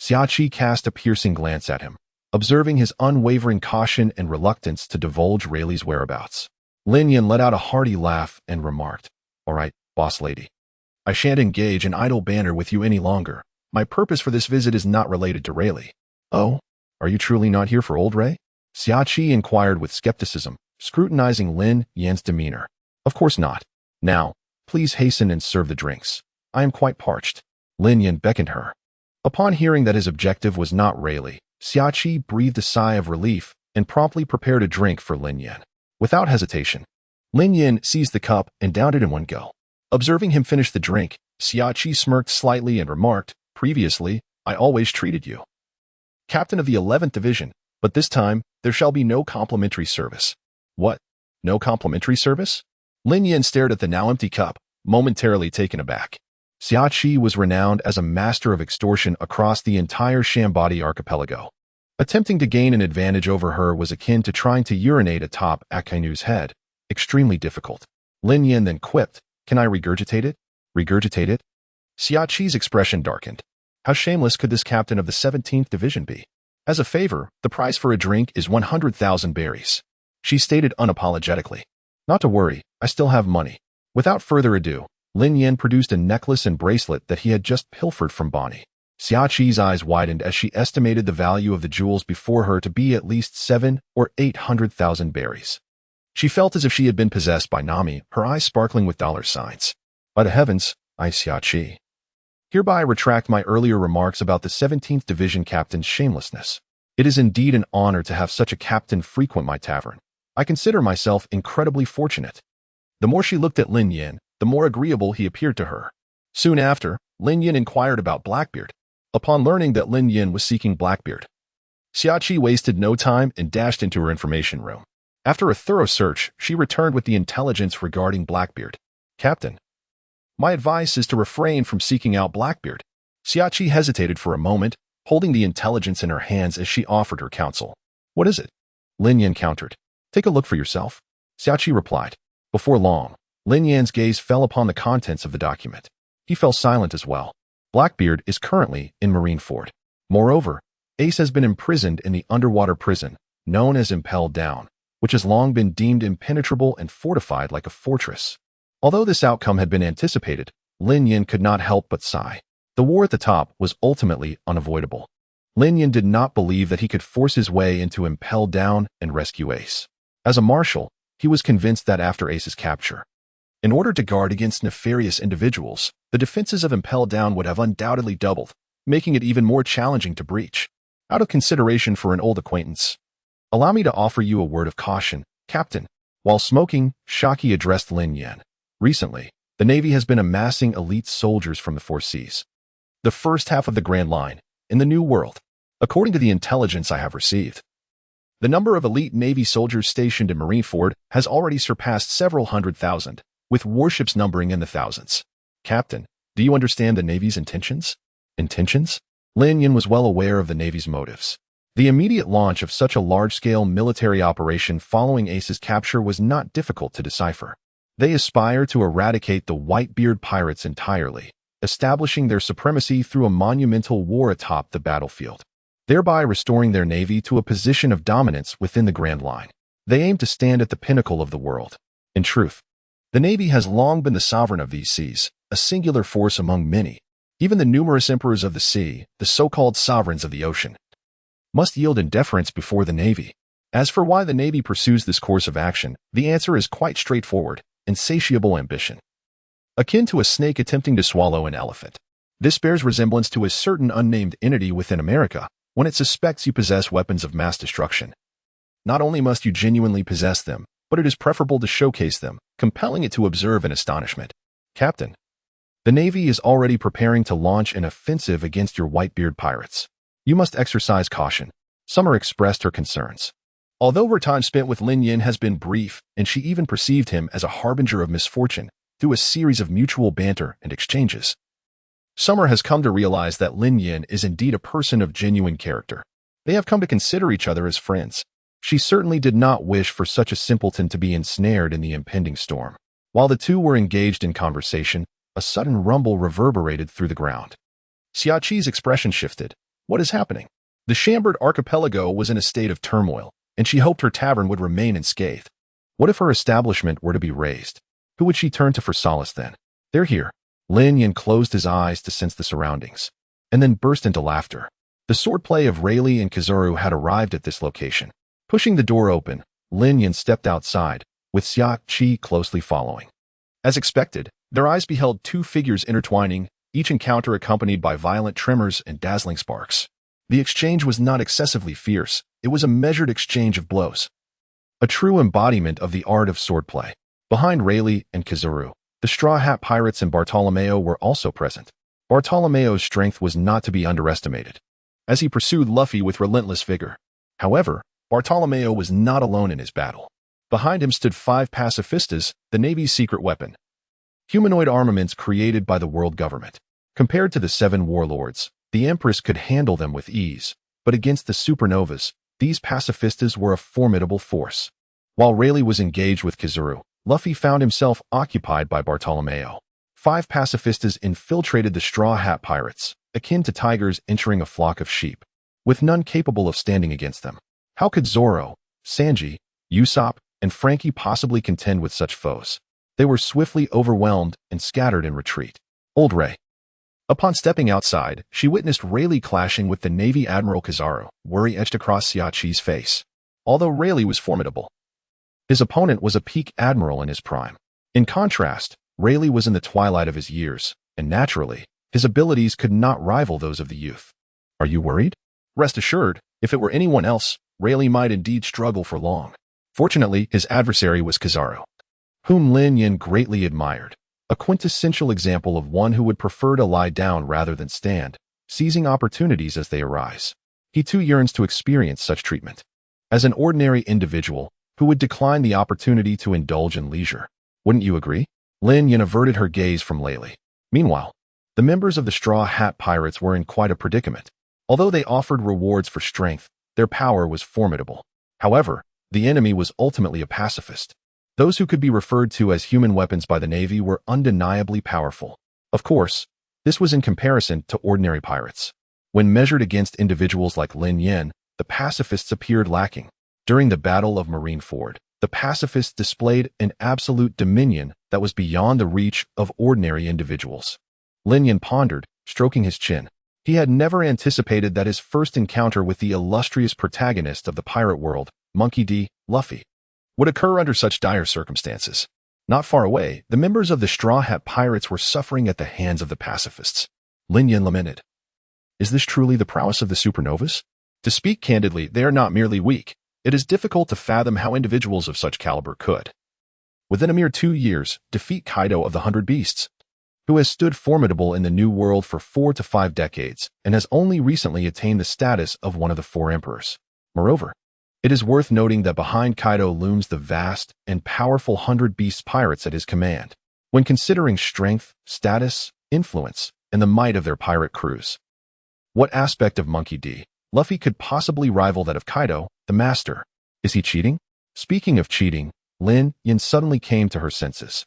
Shachi cast a piercing glance at him, observing his unwavering caution and reluctance to divulge Rayleigh's whereabouts. Lin Yan let out a hearty laugh and remarked, All right, boss lady. I shan't engage in idle banter with you any longer. My purpose for this visit is not related to Rayleigh. Oh, are you truly not here for old Ray? Shachi inquired with skepticism, scrutinizing Lin Yan's demeanor. Of course not. Now, please hasten and serve the drinks. I am quite parched. Lin Yan beckoned her. Upon hearing that his objective was not Rayleigh, Xiaoqi breathed a sigh of relief and promptly prepared a drink for Lin Yan. Without hesitation, Lin Yan seized the cup and downed it in one go. Observing him finish the drink, Xiaoqi smirked slightly and remarked, "Previously, I always treated you captain of the 11th Division, but this time, there shall be no complimentary service." "What? No complimentary service?" Lin Yan stared at the now empty cup, momentarily taken aback. Xiaoqi was renowned as a master of extortion across the entire Shambadi archipelago. Attempting to gain an advantage over her was akin to trying to urinate atop Akainu's head, extremely difficult. Lin Yan then quipped, "Can I regurgitate it?" "Regurgitate it?" Xiaoqi's expression darkened. How shameless could this captain of the 17th Division be? "As a favor, the price for a drink is 100,000 berries," she stated unapologetically. "Not to worry, I still have money." Without further ado, Lin Yan produced a necklace and bracelet that he had just pilfered from Bonnie. Xiaoqi's eyes widened as she estimated the value of the jewels before her to be at least 700,000 or 800,000 berries. She felt as if she had been possessed by Nami, her eyes sparkling with dollar signs. "By the heavens, I, Xiaoqi, hereby retract my earlier remarks about the 17th Division captain's shamelessness. It is indeed an honor to have such a captain frequent my tavern. I consider myself incredibly fortunate." The more she looked at Lin Yan, the more agreeable he appeared to her. Soon after, Lin Yan inquired about Blackbeard. Upon learning that Lin Yan was seeking Blackbeard, Xiaoqi wasted no time and dashed into her information room. After a thorough search, she returned with the intelligence regarding Blackbeard. "Captain, my advice is to refrain from seeking out Blackbeard." Xiaoqi hesitated for a moment, holding the intelligence in her hands as she offered her counsel. "What is it?" Lin Yan countered. "Take a look for yourself," Xiaoqi replied. Before long, Lin Yan's gaze fell upon the contents of the document. He fell silent as well. Blackbeard is currently in Marineford. Moreover, Ace has been imprisoned in the underwater prison, known as Impelled Down, which has long been deemed impenetrable and fortified like a fortress. Although this outcome had been anticipated, Lin Yan could not help but sigh. The war at the top was ultimately unavoidable. Lin Yan did not believe that he could force his way into Impelled Down and rescue Ace. As a marshal, he was convinced that after Ace's capture, in order to guard against nefarious individuals, the defenses of Impelled Down would have undoubtedly doubled, making it even more challenging to breach. Out of consideration for an old acquaintance, allow me to offer you a word of caution, Captain. While smoking, Shaki addressed Lin Yan. Recently, the Navy has been amassing elite soldiers from the Four Seas, the first half of the Grand Line, in the New World. According to the intelligence I have received, the number of elite Navy soldiers stationed in Marineford has already surpassed several 100,000, with warships numbering in the thousands. Captain, do you understand the Navy's intentions? Intentions? Lin Yan was well aware of the Navy's motives. The immediate launch of such a large-scale military operation following Ace's capture was not difficult to decipher. They aspire to eradicate the Whitebeard Pirates entirely, establishing their supremacy through a monumental war atop the battlefield, thereby restoring their navy to a position of dominance within the Grand Line. They aim to stand at the pinnacle of the world. In truth, the Navy has long been the sovereign of these seas, a singular force among many. Even the numerous emperors of the sea, the so-called sovereigns of the ocean, must yield in deference before the Navy. As for why the Navy pursues this course of action, the answer is quite straightforward: insatiable ambition. Akin to a snake attempting to swallow an elephant. This bears resemblance to a certain unnamed entity within America when it suspects you possess weapons of mass destruction. Not only must you genuinely possess them, but it is preferable to showcase them, compelling it to observe in astonishment. Captain, the Navy is already preparing to launch an offensive against your Whitebeard pirates. You must exercise caution. Summer expressed her concerns. Although her time spent with Lin Yan has been brief, and she even perceived him as a harbinger of misfortune through a series of mutual banter and exchanges, Summer has come to realize that Lin Yan is indeed a person of genuine character. They have come to consider each other as friends. She certainly did not wish for such a simpleton to be ensnared in the impending storm. While the two were engaged in conversation, a sudden rumble reverberated through the ground. Xiaoqi's expression shifted. What is happening? The Shambard archipelago was in a state of turmoil, and she hoped her tavern would remain unscathed. What if her establishment were to be razed? Who would she turn to for solace then? They're here. Lin Yan closed his eyes to sense the surroundings, and then burst into laughter. The swordplay of Rayleigh and Kizuru had arrived at this location. Pushing the door open, Lin Yan stepped outside, with Xiaoqi closely following. As expected, their eyes beheld two figures intertwining, each encounter accompanied by violent tremors and dazzling sparks. The exchange was not excessively fierce, it was a measured exchange of blows. A true embodiment of the art of swordplay. Behind Rayleigh and Kizaru, the Straw Hat Pirates and Bartolomeo were also present. Bartolomeo's strength was not to be underestimated, as he pursued Luffy with relentless vigor. However, Bartolomeo was not alone in his battle. Behind him stood 5 pacifistas, the Navy's secret weapon. Humanoid armaments created by the world government. Compared to the 7 warlords, the Empress could handle them with ease, but against the supernovas, these pacifistas were a formidable force. While Rayleigh was engaged with Kizaru, Luffy found himself occupied by Bartolomeo. 5 pacifistas infiltrated the Straw Hat Pirates, akin to tigers entering a flock of sheep, with none capable of standing against them. How could Zoro, Sanji, Usopp, and Frankie possibly contend with such foes? They were swiftly overwhelmed and scattered in retreat. Old Ray. Upon stepping outside, she witnessed Rayleigh clashing with the Navy Admiral Kizaru, worry etched across Xiaqi's face. Although Rayleigh was formidable, his opponent was a peak admiral in his prime. In contrast, Rayleigh was in the twilight of his years, and naturally, his abilities could not rival those of the youth. Are you worried? Rest assured, if it were anyone else, Rayleigh might indeed struggle for long. Fortunately, his adversary was Kizaru, whom Lin Yan greatly admired, a quintessential example of one who would prefer to lie down rather than stand, seizing opportunities as they arise. He too yearns to experience such treatment. As an ordinary individual, who would decline the opportunity to indulge in leisure. Wouldn't you agree? Lin Yan averted her gaze from Rayleigh. Meanwhile, the members of the Straw Hat Pirates were in quite a predicament. Although they offered rewards for strength, their power was formidable. However, the enemy was ultimately a pacifist. Those who could be referred to as human weapons by the Navy were undeniably powerful. Of course, this was in comparison to ordinary pirates. When measured against individuals like Lin Yan, the pacifists appeared lacking. During the Battle of Marineford, the pacifists displayed an absolute dominion that was beyond the reach of ordinary individuals. Lin Yan pondered, stroking his chin. He had never anticipated that his first encounter with the illustrious protagonist of the pirate world, Monkey D. Luffy, would occur under such dire circumstances. Not far away, the members of the Straw Hat Pirates were suffering at the hands of the pacifists. Lin Yan lamented. Is this truly the prowess of the supernovas? To speak candidly, they are not merely weak. It is difficult to fathom how individuals of such caliber could, within a mere 2 years, defeat Kaido of the 100 Beasts, who has stood formidable in the New World for 4 to 5 decades and has only recently attained the status of one of the 4 emperors. Moreover, it is worth noting that behind Kaido looms the vast and powerful 100 Beasts pirates at his command. When considering strength, status, influence, and the might of their pirate crews, what aspect of Monkey D. Luffy could possibly rival that of Kaido, the master? Is he cheating? Speaking of cheating, Lin Yan suddenly came to her senses.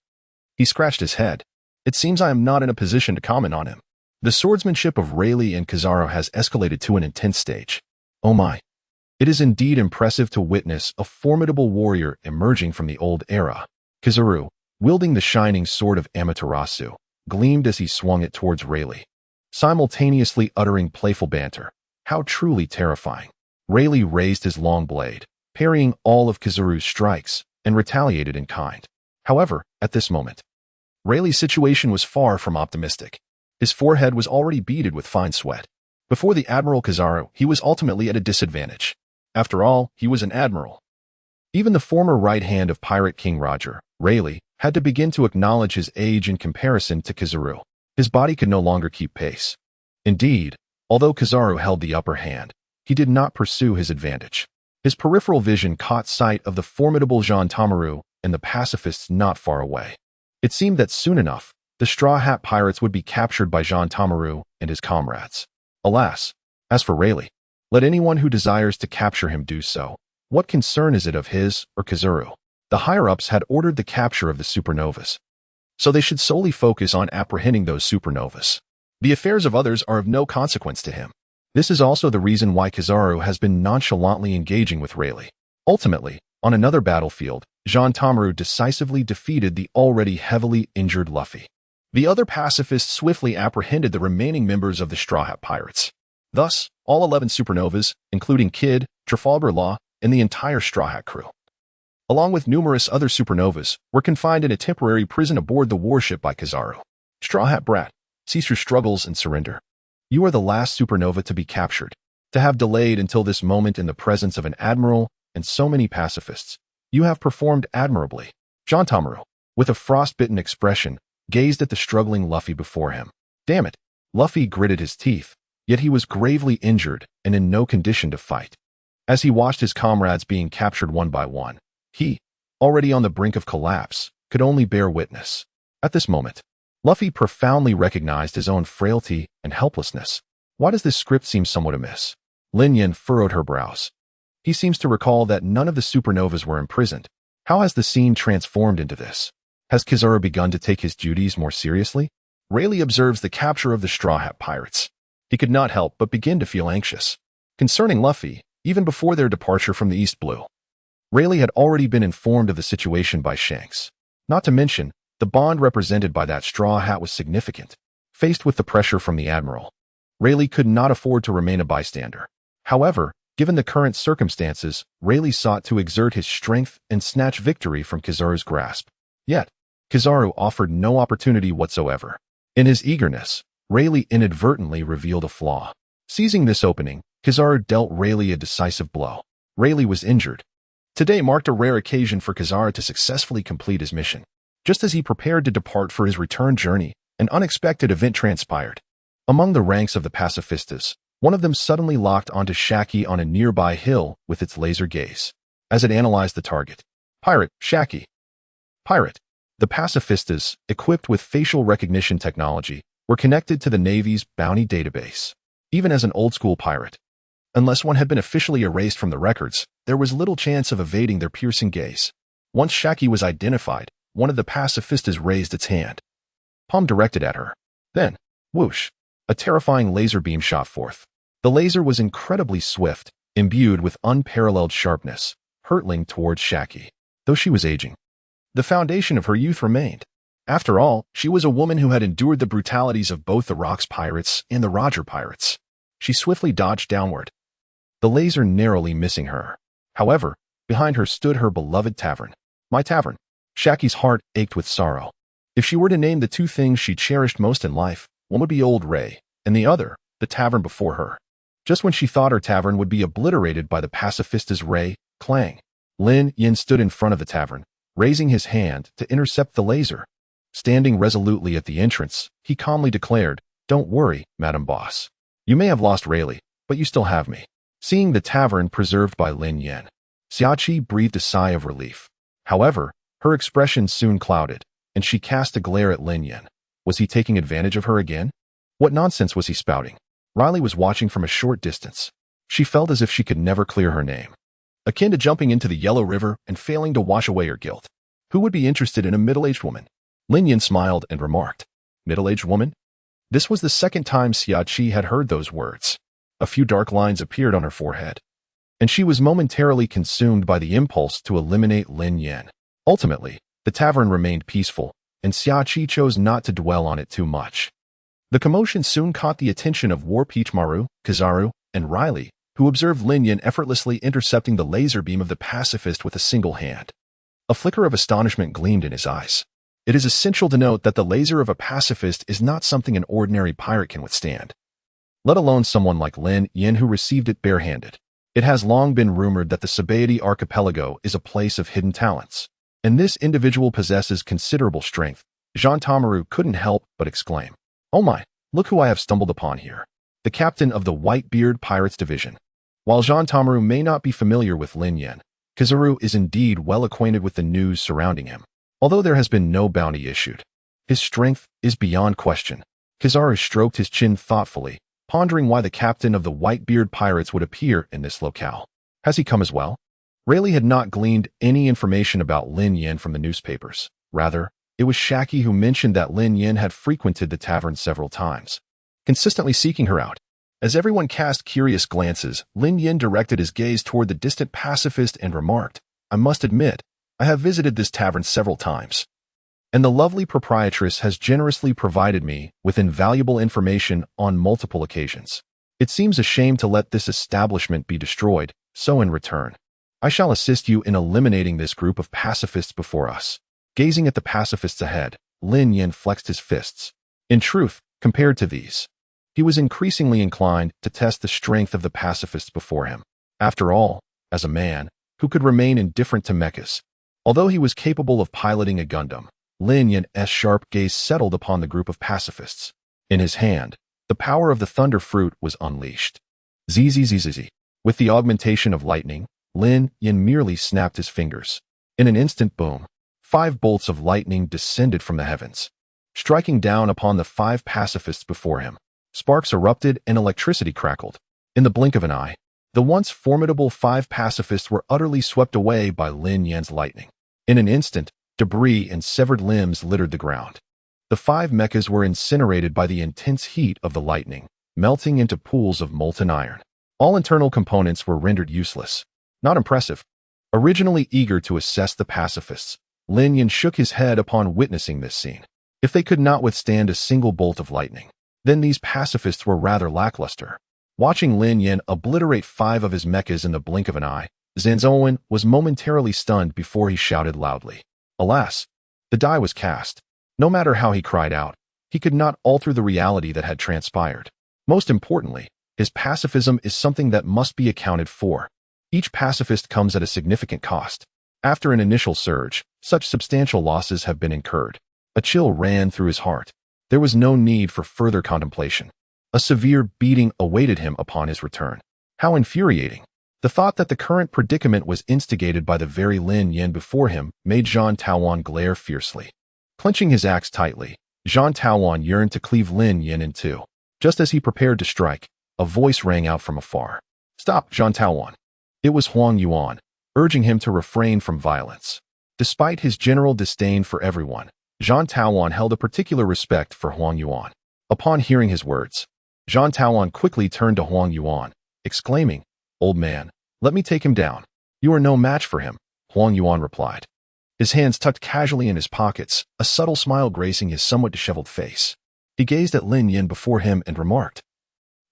He scratched his head. It seems I am not in a position to comment on him. The swordsmanship of Rayleigh and Kizaru has escalated to an intense stage. Oh my. It is indeed impressive to witness a formidable warrior emerging from the old era. Kizaru, wielding the shining sword of Amaterasu, gleamed as he swung it towards Rayleigh, simultaneously uttering playful banter. How truly terrifying. Rayleigh raised his long blade, parrying all of Kizaru's strikes, and retaliated in kind. However, at this moment, Rayleigh's situation was far from optimistic. His forehead was already beaded with fine sweat. Before the Admiral Kizaru, he was ultimately at a disadvantage. After all, he was an admiral. Even the former right hand of Pirate King Roger, Rayleigh, had to begin to acknowledge his age in comparison to Kizaru. His body could no longer keep pace. Indeed, although Kizaru held the upper hand, he did not pursue his advantage. His peripheral vision caught sight of the formidable Jean Tamaru and the pacifists not far away. It seemed that soon enough, the Straw Hat Pirates would be captured by Jean Tamaru and his comrades. Alas, as for Rayleigh, let anyone who desires to capture him do so. What concern is it of his or Kizaru? The higher-ups had ordered the capture of the supernovas, so they should solely focus on apprehending those supernovas. The affairs of others are of no consequence to him. This is also the reason why Kizaru has been nonchalantly engaging with Rayleigh. Ultimately, on another battlefield, Jean Tamaru decisively defeated the already heavily injured Luffy. The other pacifists swiftly apprehended the remaining members of the Straw Hat Pirates. Thus, all 11 supernovas, including Kid, Trafalgar Law, and the entire Straw Hat crew, along with numerous other supernovas, were confined in a temporary prison aboard the warship by Kizaru. Straw Hat Brat. Cease your struggles and surrender. You are the last supernova to be captured. To have delayed until this moment in the presence of an admiral and so many pacifists, you have performed admirably. Zhantomaru, with a frostbitten expression, gazed at the struggling Luffy before him. Damn it! Luffy gritted his teeth, yet he was gravely injured and in no condition to fight. As he watched his comrades being captured one by one, he, already on the brink of collapse, could only bear witness. At this moment, Luffy profoundly recognized his own frailty and helplessness. Why does this script seem somewhat amiss? Lin Yan furrowed her brows. He seems to recall that none of the supernovas were imprisoned. How has the scene transformed into this? Has Kizaru begun to take his duties more seriously? Rayleigh observes the capture of the Straw Hat Pirates. He could not help but begin to feel anxious. Concerning Luffy, even before their departure from the East Blue, Rayleigh had already been informed of the situation by Shanks. Not to mention, the bond represented by that straw hat was significant. Faced with the pressure from the Admiral, Rayleigh could not afford to remain a bystander. However, given the current circumstances, Rayleigh sought to exert his strength and snatch victory from Kizaru's grasp. Yet, Kizaru offered no opportunity whatsoever. In his eagerness, Rayleigh inadvertently revealed a flaw. Seizing this opening, Kizaru dealt Rayleigh a decisive blow. Rayleigh was injured. Today marked a rare occasion for Kizaru to successfully complete his mission. Just as he prepared to depart for his return journey, an unexpected event transpired. Among the ranks of the pacifistas, one of them suddenly locked onto Shaki on a nearby hill with its laser gaze. As it analyzed the target, Pirate, Shaki. Pirate. The pacifistas, equipped with facial recognition technology, were connected to the Navy's bounty database. Even as an old-school pirate, unless one had been officially erased from the records, there was little chance of evading their piercing gaze. Once Shaki was identified, one of the pacifistas raised its hand, palm directed at her. Then, whoosh, a terrifying laser beam shot forth. The laser was incredibly swift, imbued with unparalleled sharpness, hurtling towards Shaki. Though she was aging, the foundation of her youth remained. After all, she was a woman who had endured the brutalities of both the Rocks Pirates and the Roger Pirates. She swiftly dodged downward, the laser narrowly missing her. However, behind her stood her beloved tavern. My tavern. Shaki's heart ached with sorrow. If she were to name the two things she cherished most in life, one would be Old Ray, and the other, the tavern before her. Just when she thought her tavern would be obliterated by the pacifista's ray, clang, Lin Yan stood in front of the tavern, raising his hand to intercept the laser. Standing resolutely at the entrance, he calmly declared, "Don't worry, Madam Boss. You may have lost Rayleigh, but you still have me." Seeing the tavern preserved by Lin Yan, Xiachi breathed a sigh of relief. However, her expression soon clouded, and she cast a glare at Lin Yan. Was he taking advantage of her again? What nonsense was he spouting? Riley was watching from a short distance. She felt as if she could never clear her name, akin to jumping into the Yellow River and failing to wash away her guilt. Who would be interested in a middle-aged woman? Lin Yan smiled and remarked, "Middle-aged woman?" This was the second time Xiachi had heard those words. A few dark lines appeared on her forehead, and she was momentarily consumed by the impulse to eliminate Lin Yan. Ultimately, the tavern remained peaceful, and Xiachi chose not to dwell on it too much. The commotion soon caught the attention of War Peach Maru, Kizaru, and Riley, who observed Lin Yan effortlessly intercepting the laser beam of the pacifist with a single hand. A flicker of astonishment gleamed in his eyes. It is essential to note that the laser of a pacifist is not something an ordinary pirate can withstand, let alone someone like Lin Yan who received it barehanded. It has long been rumored that the Sabaody archipelago is a place of hidden talents, and this individual possesses considerable strength. Zhantomaru couldn't help but exclaim, "Oh my, look who I have stumbled upon here." The captain of the Whitebeard Pirates division. While Zhantomaru may not be familiar with Lin Yan, Kizaru is indeed well acquainted with the news surrounding him. Although there has been no bounty issued, his strength is beyond question. Kizaru stroked his chin thoughtfully, pondering why the captain of the Whitebeard Pirates would appear in this locale. Has he come as well? Rayleigh had not gleaned any information about Lin Yan from the newspapers. Rather, it was Shaki who mentioned that Lin Yan had frequented the tavern several times, consistently seeking her out. As everyone cast curious glances, Lin Yan directed his gaze toward the distant pacifist and remarked, "I must admit, I have visited this tavern several times, and the lovely proprietress has generously provided me with invaluable information on multiple occasions. It seems a shame to let this establishment be destroyed, so in return, I shall assist you in eliminating this group of pacifists before us." Gazing at the pacifists ahead, Lin Yan flexed his fists. In truth, Compared to these, he was increasingly inclined to test the strength of the pacifists before him. After all, as a man who could remain indifferent to mechas, although he was capable of piloting a Gundam, Lin Yan's sharp gaze settled upon the group of pacifists. In his hand, the power of the thunder fruit was unleashed. Zzz. With the augmentation of lightning, Lin Yan merely snapped his fingers. In an instant boom, 5 bolts of lightning descended from the heavens, striking down upon the 5 pacifists before him. Sparks erupted and electricity crackled. In the blink of an eye, the once formidable 5 pacifists were utterly swept away by Lin Yan's lightning. In an instant, debris and severed limbs littered the ground. The 5 mechas were incinerated by the intense heat of the lightning, melting into pools of molten iron. All internal components were rendered useless. Not impressive. Originally eager to assess the pacifists, Lin Yan shook his head upon witnessing this scene. If they could not withstand a single bolt of lightning, then these pacifists were rather lackluster. Watching Lin Yan obliterate 5 of his mechas in the blink of an eye, Zanzoan was momentarily stunned before he shouted loudly. Alas, the die was cast. No matter how he cried out, he could not alter the reality that had transpired. Most importantly, his pacifism is something that must be accounted for. Each pacifist comes at a significant cost. After an initial surge, such substantial losses have been incurred. A chill ran through his heart. There was no need for further contemplation. A severe beating awaited him upon his return. How infuriating! The thought that the current predicament was instigated by the very Lin Yan before him made Jean Taowan glare fiercely. Clenching his axe tightly, Jean Taowan yearned to cleave Lin Yan in two. Just as he prepared to strike, a voice rang out from afar. Stop, Jean Taowan. It was Huang Yuan, urging him to refrain from violence. Despite his general disdain for everyone, Jean Taowan held a particular respect for Huang Yuan. Upon hearing his words, Jean Taowan quickly turned to Huang Yuan, exclaiming, Old man, let me take him down. You are no match for him, Huang Yuan replied. His hands tucked casually in his pockets, a subtle smile gracing his somewhat disheveled face. He gazed at Lin Yan before him and remarked,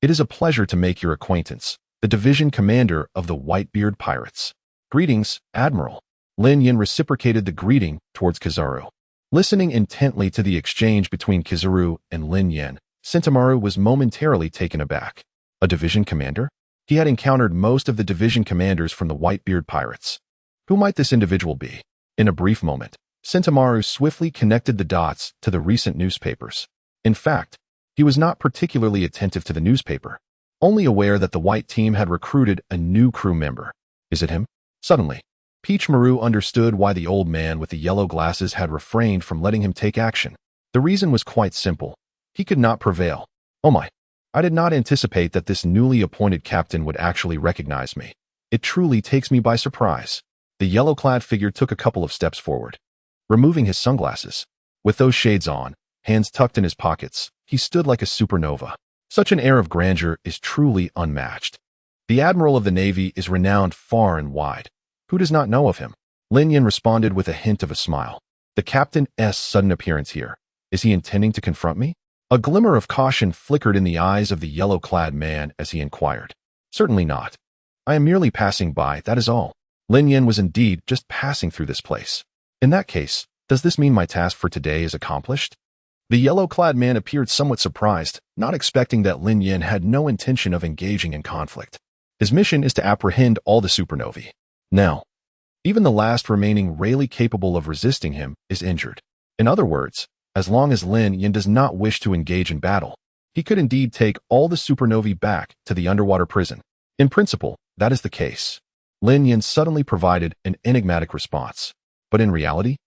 It is a pleasure to make your acquaintance, the division commander of the Whitebeard Pirates. Greetings, Admiral. Lin Yan reciprocated the greeting towards Kizaru. Listening intently to the exchange between Kizaru and Lin Yan, Sentamaru was momentarily taken aback. A division commander? He had encountered most of the division commanders from the Whitebeard Pirates. Who might this individual be? In a brief moment, Sentamaru swiftly connected the dots to the recent newspapers. In fact, he was not particularly attentive to the newspaper, only aware that the white team had recruited a new crew member. Is it him? Suddenly, Peach Maru understood why the old man with the yellow glasses had refrained from letting him take action. The reason was quite simple. He could not prevail. Oh my. I did not anticipate that this newly appointed captain would actually recognize me. It truly takes me by surprise. The yellow-clad figure took a couple of steps forward, removing his sunglasses. With those shades on, hands tucked in his pockets, he stood like a supernova. Such an air of grandeur is truly unmatched. The Admiral of the Navy is renowned far and wide. Who does not know of him? Lin Yan responded with a hint of a smile. The captain's sudden appearance here. Is he intending to confront me? A glimmer of caution flickered in the eyes of the yellow-clad man as he inquired. Certainly not. I am merely passing by, that is all. Lin Yan was indeed just passing through this place. In that case, does this mean my task for today is accomplished? The yellow-clad man appeared somewhat surprised, not expecting that Lin Yan had no intention of engaging in conflict. His mission is to apprehend all the supernovae. Now, even the last remaining Rayleigh capable of resisting him is injured. In other words, as long as Lin Yan does not wish to engage in battle, he could indeed take all the supernovae back to the underwater prison. In principle, that is the case. Lin Yan suddenly provided an enigmatic response. But in reality,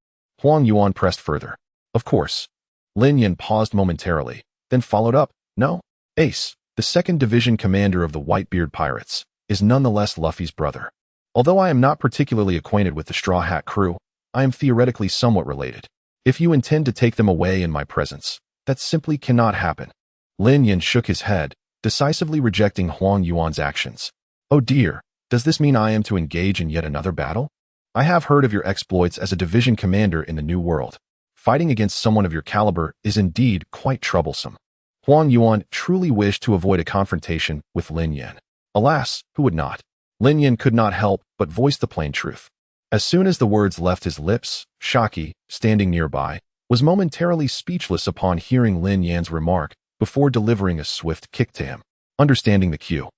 Huang Yuan pressed further. Of course. Lin Yan paused momentarily, then followed up. No, Ace, the 2nd Division commander of the Whitebeard Pirates, is nonetheless Luffy's brother. Although I am not particularly acquainted with the Straw Hat crew, I am theoretically somewhat related. If you intend to take them away in my presence, that simply cannot happen. Lin Yan shook his head, decisively rejecting Huang Yuan's actions. Oh dear, does this mean I am to engage in yet another battle? I have heard of your exploits as a division commander in the New World. Fighting against someone of your caliber is indeed quite troublesome. Huang Yuan truly wished to avoid a confrontation with Lin Yan. Alas, who would not? Lin Yan could not help but voice the plain truth. As soon as the words left his lips, Shaki, standing nearby, was momentarily speechless upon hearing Lin Yan's remark before delivering a swift kick to him. Understanding the cue,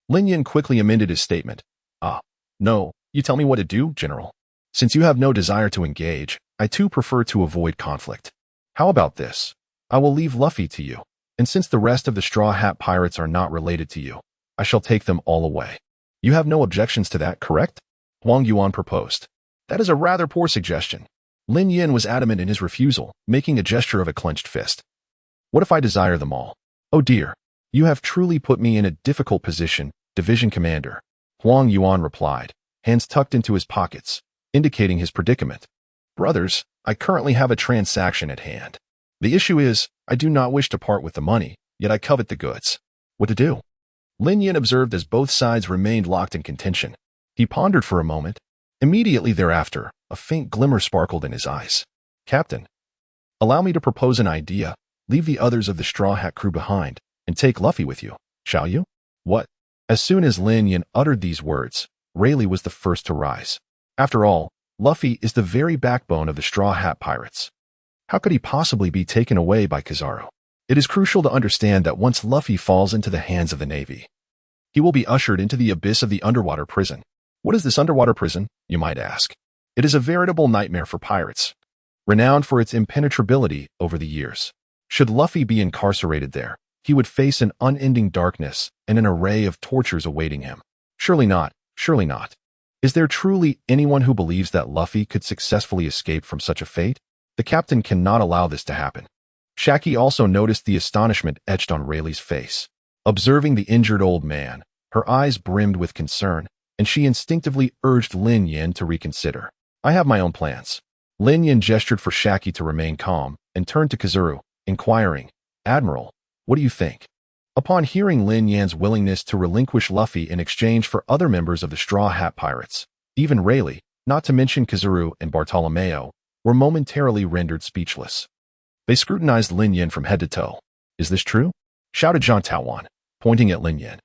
Lin Yan quickly amended his statement. No, you tell me what to do, General. Since you have no desire to engage, I too prefer to avoid conflict. How about this? I will leave Luffy to you, and since the rest of the Straw Hat Pirates are not related to you, I shall take them all away. You have no objections to that, correct? Huang Yuan proposed. That is a rather poor suggestion. Lin Yan was adamant in his refusal, making a gesture of a clenched fist. What if I desire them all? Oh dear, you have truly put me in a difficult position, Division Commander. Huang Yuan replied, hands tucked into his pockets, indicating his predicament. Brothers, I currently have a transaction at hand. The issue is, I do not wish to part with the money, yet I covet the goods. What to do? Lin Yan observed as both sides remained locked in contention. He pondered for a moment. Immediately thereafter, a faint glimmer sparkled in his eyes. Captain, allow me to propose an idea. Leave the others of the Straw Hat crew behind, and take Luffy with you, shall you? What? As soon as Lin Yan uttered these words, Rayleigh was the first to rise. After all, Luffy is the very backbone of the Straw Hat Pirates. How could he possibly be taken away by Kizaru? It is crucial to understand that once Luffy falls into the hands of the Navy, he will be ushered into the abyss of the underwater prison. What is this underwater prison, you might ask? It is a veritable nightmare for pirates, renowned for its impenetrability over the years. Should Luffy be incarcerated there, he would face an unending darkness and an array of tortures awaiting him. Surely not, surely not. Is there truly anyone who believes that Luffy could successfully escape from such a fate? The captain cannot allow this to happen. Shaki also noticed the astonishment etched on Rayleigh's face. Observing the injured old man, her eyes brimmed with concern, and she instinctively urged Lin Yan to reconsider. I have my own plans. Lin Yan gestured for Shaki to remain calm and turned to Kizaru, inquiring, Admiral, what do you think? Upon hearing Lin Yan's willingness to relinquish Luffy in exchange for other members of the Straw Hat Pirates, even Rayleigh, not to mention Kizaru and Bartolomeo, were momentarily rendered speechless. They scrutinized Lin Yan from head to toe. Is this true? Shouted Jean Taowan, pointing at Lin Yan.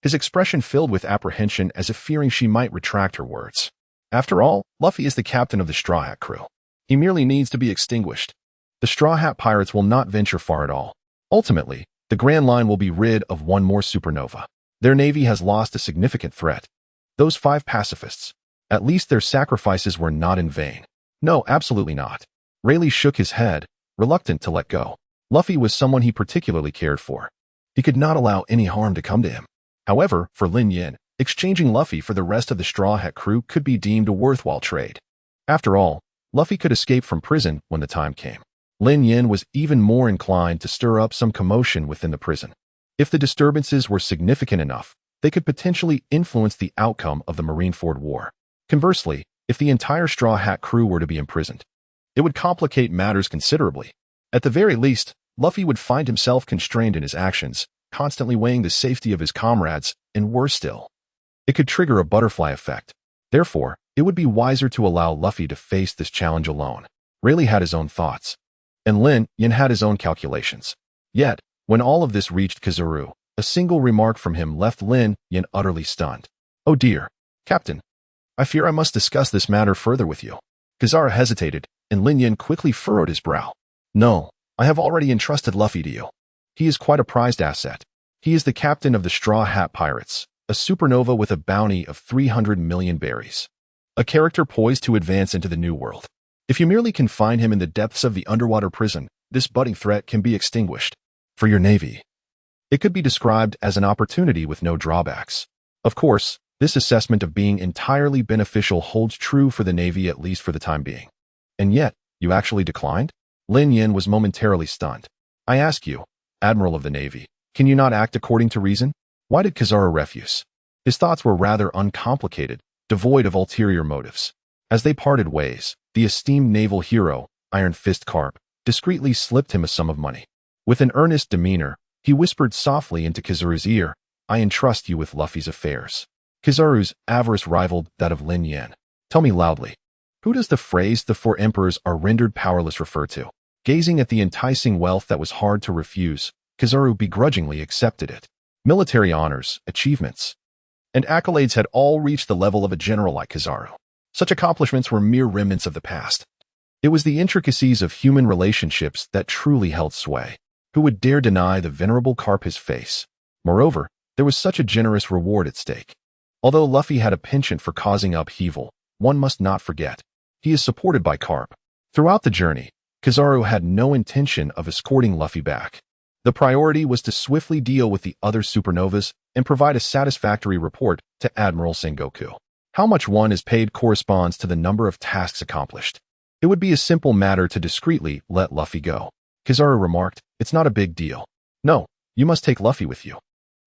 His expression filled with apprehension as if fearing she might retract her words. After all, Luffy is the captain of the Straw Hat crew. He merely needs to be extinguished. The Straw Hat Pirates will not venture far at all. Ultimately, the Grand Line will be rid of one more supernova. Their navy has lost a significant threat. Those 5 pacifists, at least their sacrifices were not in vain. No, absolutely not. Rayleigh shook his head, reluctant to let go. Luffy was someone he particularly cared for. He could not allow any harm to come to him. However, for Lin Yan, exchanging Luffy for the rest of the Straw Hat crew could be deemed a worthwhile trade. After all, Luffy could escape from prison when the time came. Lin Yan was even more inclined to stir up some commotion within the prison. If the disturbances were significant enough, they could potentially influence the outcome of the Marineford War. Conversely, if the entire Straw Hat crew were to be imprisoned, it would complicate matters considerably. At the very least, Luffy would find himself constrained in his actions, constantly weighing the safety of his comrades, and worse still, it could trigger a butterfly effect. Therefore, it would be wiser to allow Luffy to face this challenge alone. Rayleigh had his own thoughts, and Lin Yan had his own calculations. Yet, when all of this reached Kizaru, a single remark from him left Lin Yan utterly stunned. Oh dear, Captain, I fear I must discuss this matter further with you. Kizaru hesitated, and Lin Yan quickly furrowed his brow. No, I have already entrusted Luffy to you. He is quite a prized asset. He is the captain of the Straw Hat Pirates, a supernova with a bounty of 300 million berries. A character poised to advance into the New World. If you merely confine him in the depths of the underwater prison, this budding threat can be extinguished. For your navy, it could be described as an opportunity with no drawbacks. Of course, this assessment of being entirely beneficial holds true for the navy at least for the time being. And yet, you actually declined? Lin Yan was momentarily stunned. I ask you, Admiral of the Navy, can you not act according to reason? Why did Kizaru refuse? His thoughts were rather uncomplicated, devoid of ulterior motives. As they parted ways, the esteemed naval hero, Iron Fist Garp, discreetly slipped him a sum of money. With an earnest demeanor, he whispered softly into Kizaru's ear, I entrust you with Luffy's affairs. Kizaru's avarice rivaled that of Lin Yan. Tell me loudly, who does the phrase the 4 emperors are rendered powerless refer to? Gazing at the enticing wealth that was hard to refuse, Kizaru begrudgingly accepted it. Military honors, achievements, and accolades had all reached the level of a general like Kizaru. Such accomplishments were mere remnants of the past. It was the intricacies of human relationships that truly held sway. Who would dare deny the venerable Garp his face? Moreover, there was such a generous reward at stake. Although Luffy had a penchant for causing upheaval, one must not forget, he is supported by Garp. Throughout the journey, Kizaru had no intention of escorting Luffy back. The priority was to swiftly deal with the other supernovas and provide a satisfactory report to Admiral Sengoku. How much one is paid corresponds to the number of tasks accomplished. It would be a simple matter to discreetly let Luffy go. Kizaru remarked, "It's not a big deal." "No, you must take Luffy with you."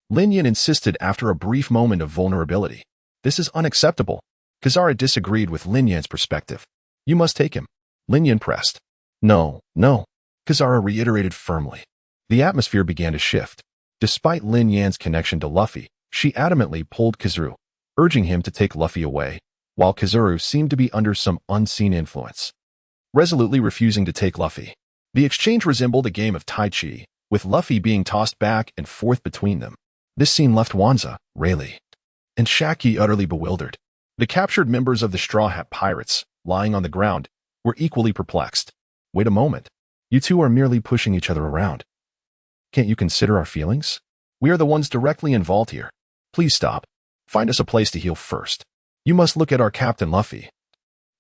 Lin Yan insisted after a brief moment of vulnerability. "This is unacceptable." Kizaru disagreed with Lin Yan's perspective. "You must take him." Lin Yan pressed. "No, no," Kizaru reiterated firmly. The atmosphere began to shift. Despite Lin Yan's connection to Luffy, she adamantly pulled Kizaru, urging him to take Luffy away, while Kizaru seemed to be under some unseen influence, resolutely refusing to take Luffy. The exchange resembled a game of Tai Chi, with Luffy being tossed back and forth between them. This scene left Wanza, Rayleigh, and Shaki utterly bewildered. The captured members of the Straw Hat Pirates, lying on the ground, were equally perplexed. "Wait a moment. You two are merely pushing each other around. Can't you consider our feelings? We are the ones directly involved here. Please stop. Find us a place to heal first. You must look at our Captain Luffy."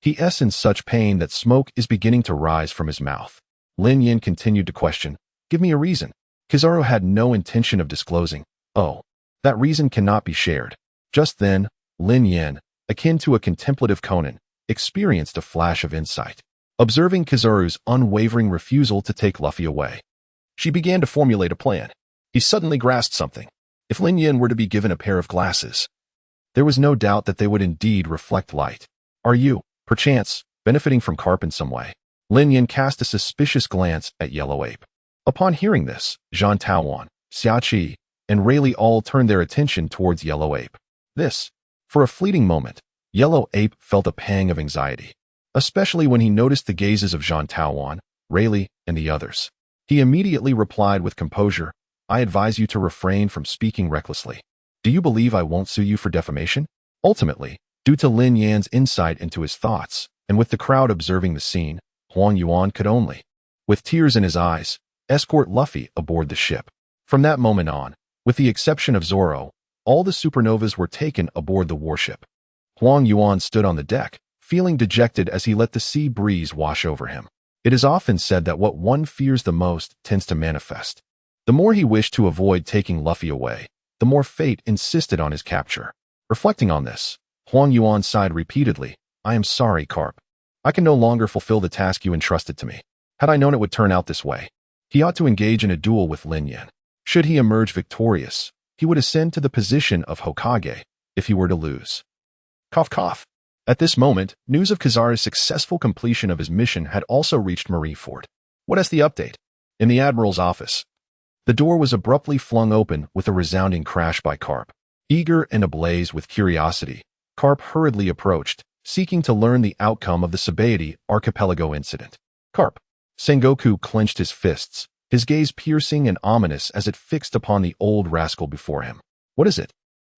He is in such pain that smoke is beginning to rise from his mouth. Lin Yan continued to question, "Give me a reason." Kizaru had no intention of disclosing. "Oh, that reason cannot be shared." Just then, Lin Yan, akin to a contemplative Conan, experienced a flash of insight. Observing Kizaru's unwavering refusal to take Luffy away, she began to formulate a plan. He suddenly grasped something. If Lin Yan were to be given a pair of glasses, there was no doubt that they would indeed reflect light. "Are you, perchance, benefiting from Garp in some way?" Lin Yan cast a suspicious glance at Yellow Ape. Upon hearing this, Zhang Taowan, Xiaoqi, and Rayleigh all turned their attention towards Yellow Ape. For a fleeting moment, Yellow Ape felt a pang of anxiety, especially when he noticed the gazes of Zhang Taowan, Rayleigh, and the others. He immediately replied with composure, "I advise you to refrain from speaking recklessly. Do you believe I won't sue you for defamation?" Ultimately, due to Lin Yan's insight into his thoughts, and with the crowd observing the scene, Huang Yuan could only, with tears in his eyes, escort Luffy aboard the ship. From that moment on, with the exception of Zoro, all the supernovas were taken aboard the warship. Huang Yuan stood on the deck, feeling dejected as he let the sea breeze wash over him. It is often said that what one fears the most tends to manifest. The more he wished to avoid taking Luffy away, the more fate insisted on his capture. Reflecting on this, Huang Yuan sighed repeatedly, "I am sorry, Garp. I can no longer fulfill the task you entrusted to me. Had I known it would turn out this way." He ought to engage in a duel with Lin Yan. Should he emerge victorious, he would ascend to the position of Hokage. If he were to lose, cough cough. At this moment, news of Kizaru's successful completion of his mission had also reached Marineford. "What is the update?" In the Admiral's office, the door was abruptly flung open with a resounding crash by Garp. Eager and ablaze with curiosity, Garp hurriedly approached, seeking to learn the outcome of the Sabaody archipelago incident. "Garp." Sengoku clenched his fists, his gaze piercing and ominous as it fixed upon the old rascal before him. "What is it?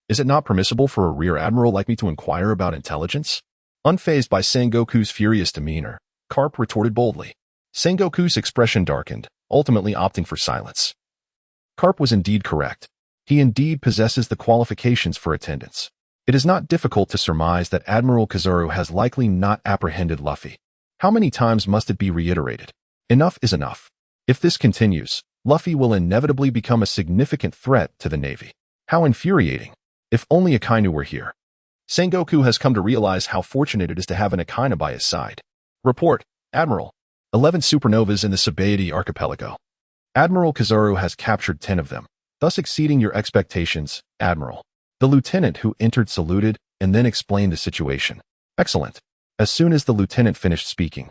Is it not permissible for a rear admiral like me to inquire about intelligence?" Unfazed by Sengoku's furious demeanor, Garp retorted boldly. Sengoku's expression darkened, ultimately opting for silence. Garp was indeed correct. He indeed possesses the qualifications for attendance. It is not difficult to surmise that Admiral Kizaru has likely not apprehended Luffy. How many times must it be reiterated? Enough is enough. If this continues, Luffy will inevitably become a significant threat to the Navy. How infuriating. If only Akainu were here. Sengoku has come to realize how fortunate it is to have an Akainu by his side. Report, Admiral. 11 supernovas in the Sabaody archipelago. Admiral Kizaru has captured 10 of them, thus exceeding your expectations, Admiral. The lieutenant who entered saluted and then explained the situation. Excellent. As soon as the lieutenant finished speaking,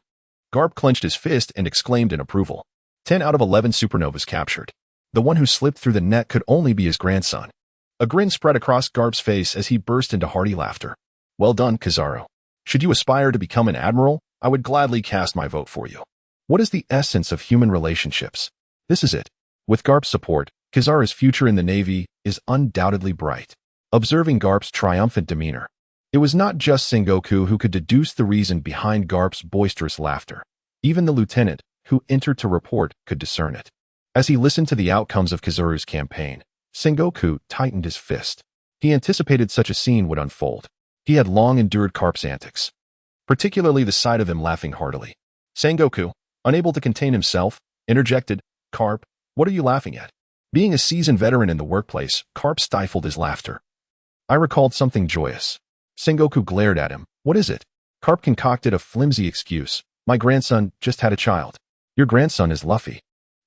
Garp clenched his fist and exclaimed in approval. 10 out of 11 supernovas captured. The one who slipped through the net could only be his grandson. A grin spread across Garp's face as he burst into hearty laughter. Well done, Kizaru. Should you aspire to become an admiral, I would gladly cast my vote for you. What is the essence of human relationships? This is it. With Garp's support, Kizaru's future in the Navy is undoubtedly bright. Observing Garp's triumphant demeanor, it was not just Sengoku who could deduce the reason behind Garp's boisterous laughter. Even the lieutenant, who entered to report, could discern it. As he listened to the outcomes of Kizaru's campaign, Sengoku tightened his fist. He anticipated such a scene would unfold. He had long endured Garp's antics, particularly the sight of him laughing heartily. Sengoku, unable to contain himself, interjected, "Garp, what are you laughing at?" Being a seasoned veteran in the workplace, Garp stifled his laughter. I recalled something joyous. Sengoku glared at him. "What is it?" Garp concocted a flimsy excuse. "My grandson just had a child." "Your grandson is Luffy,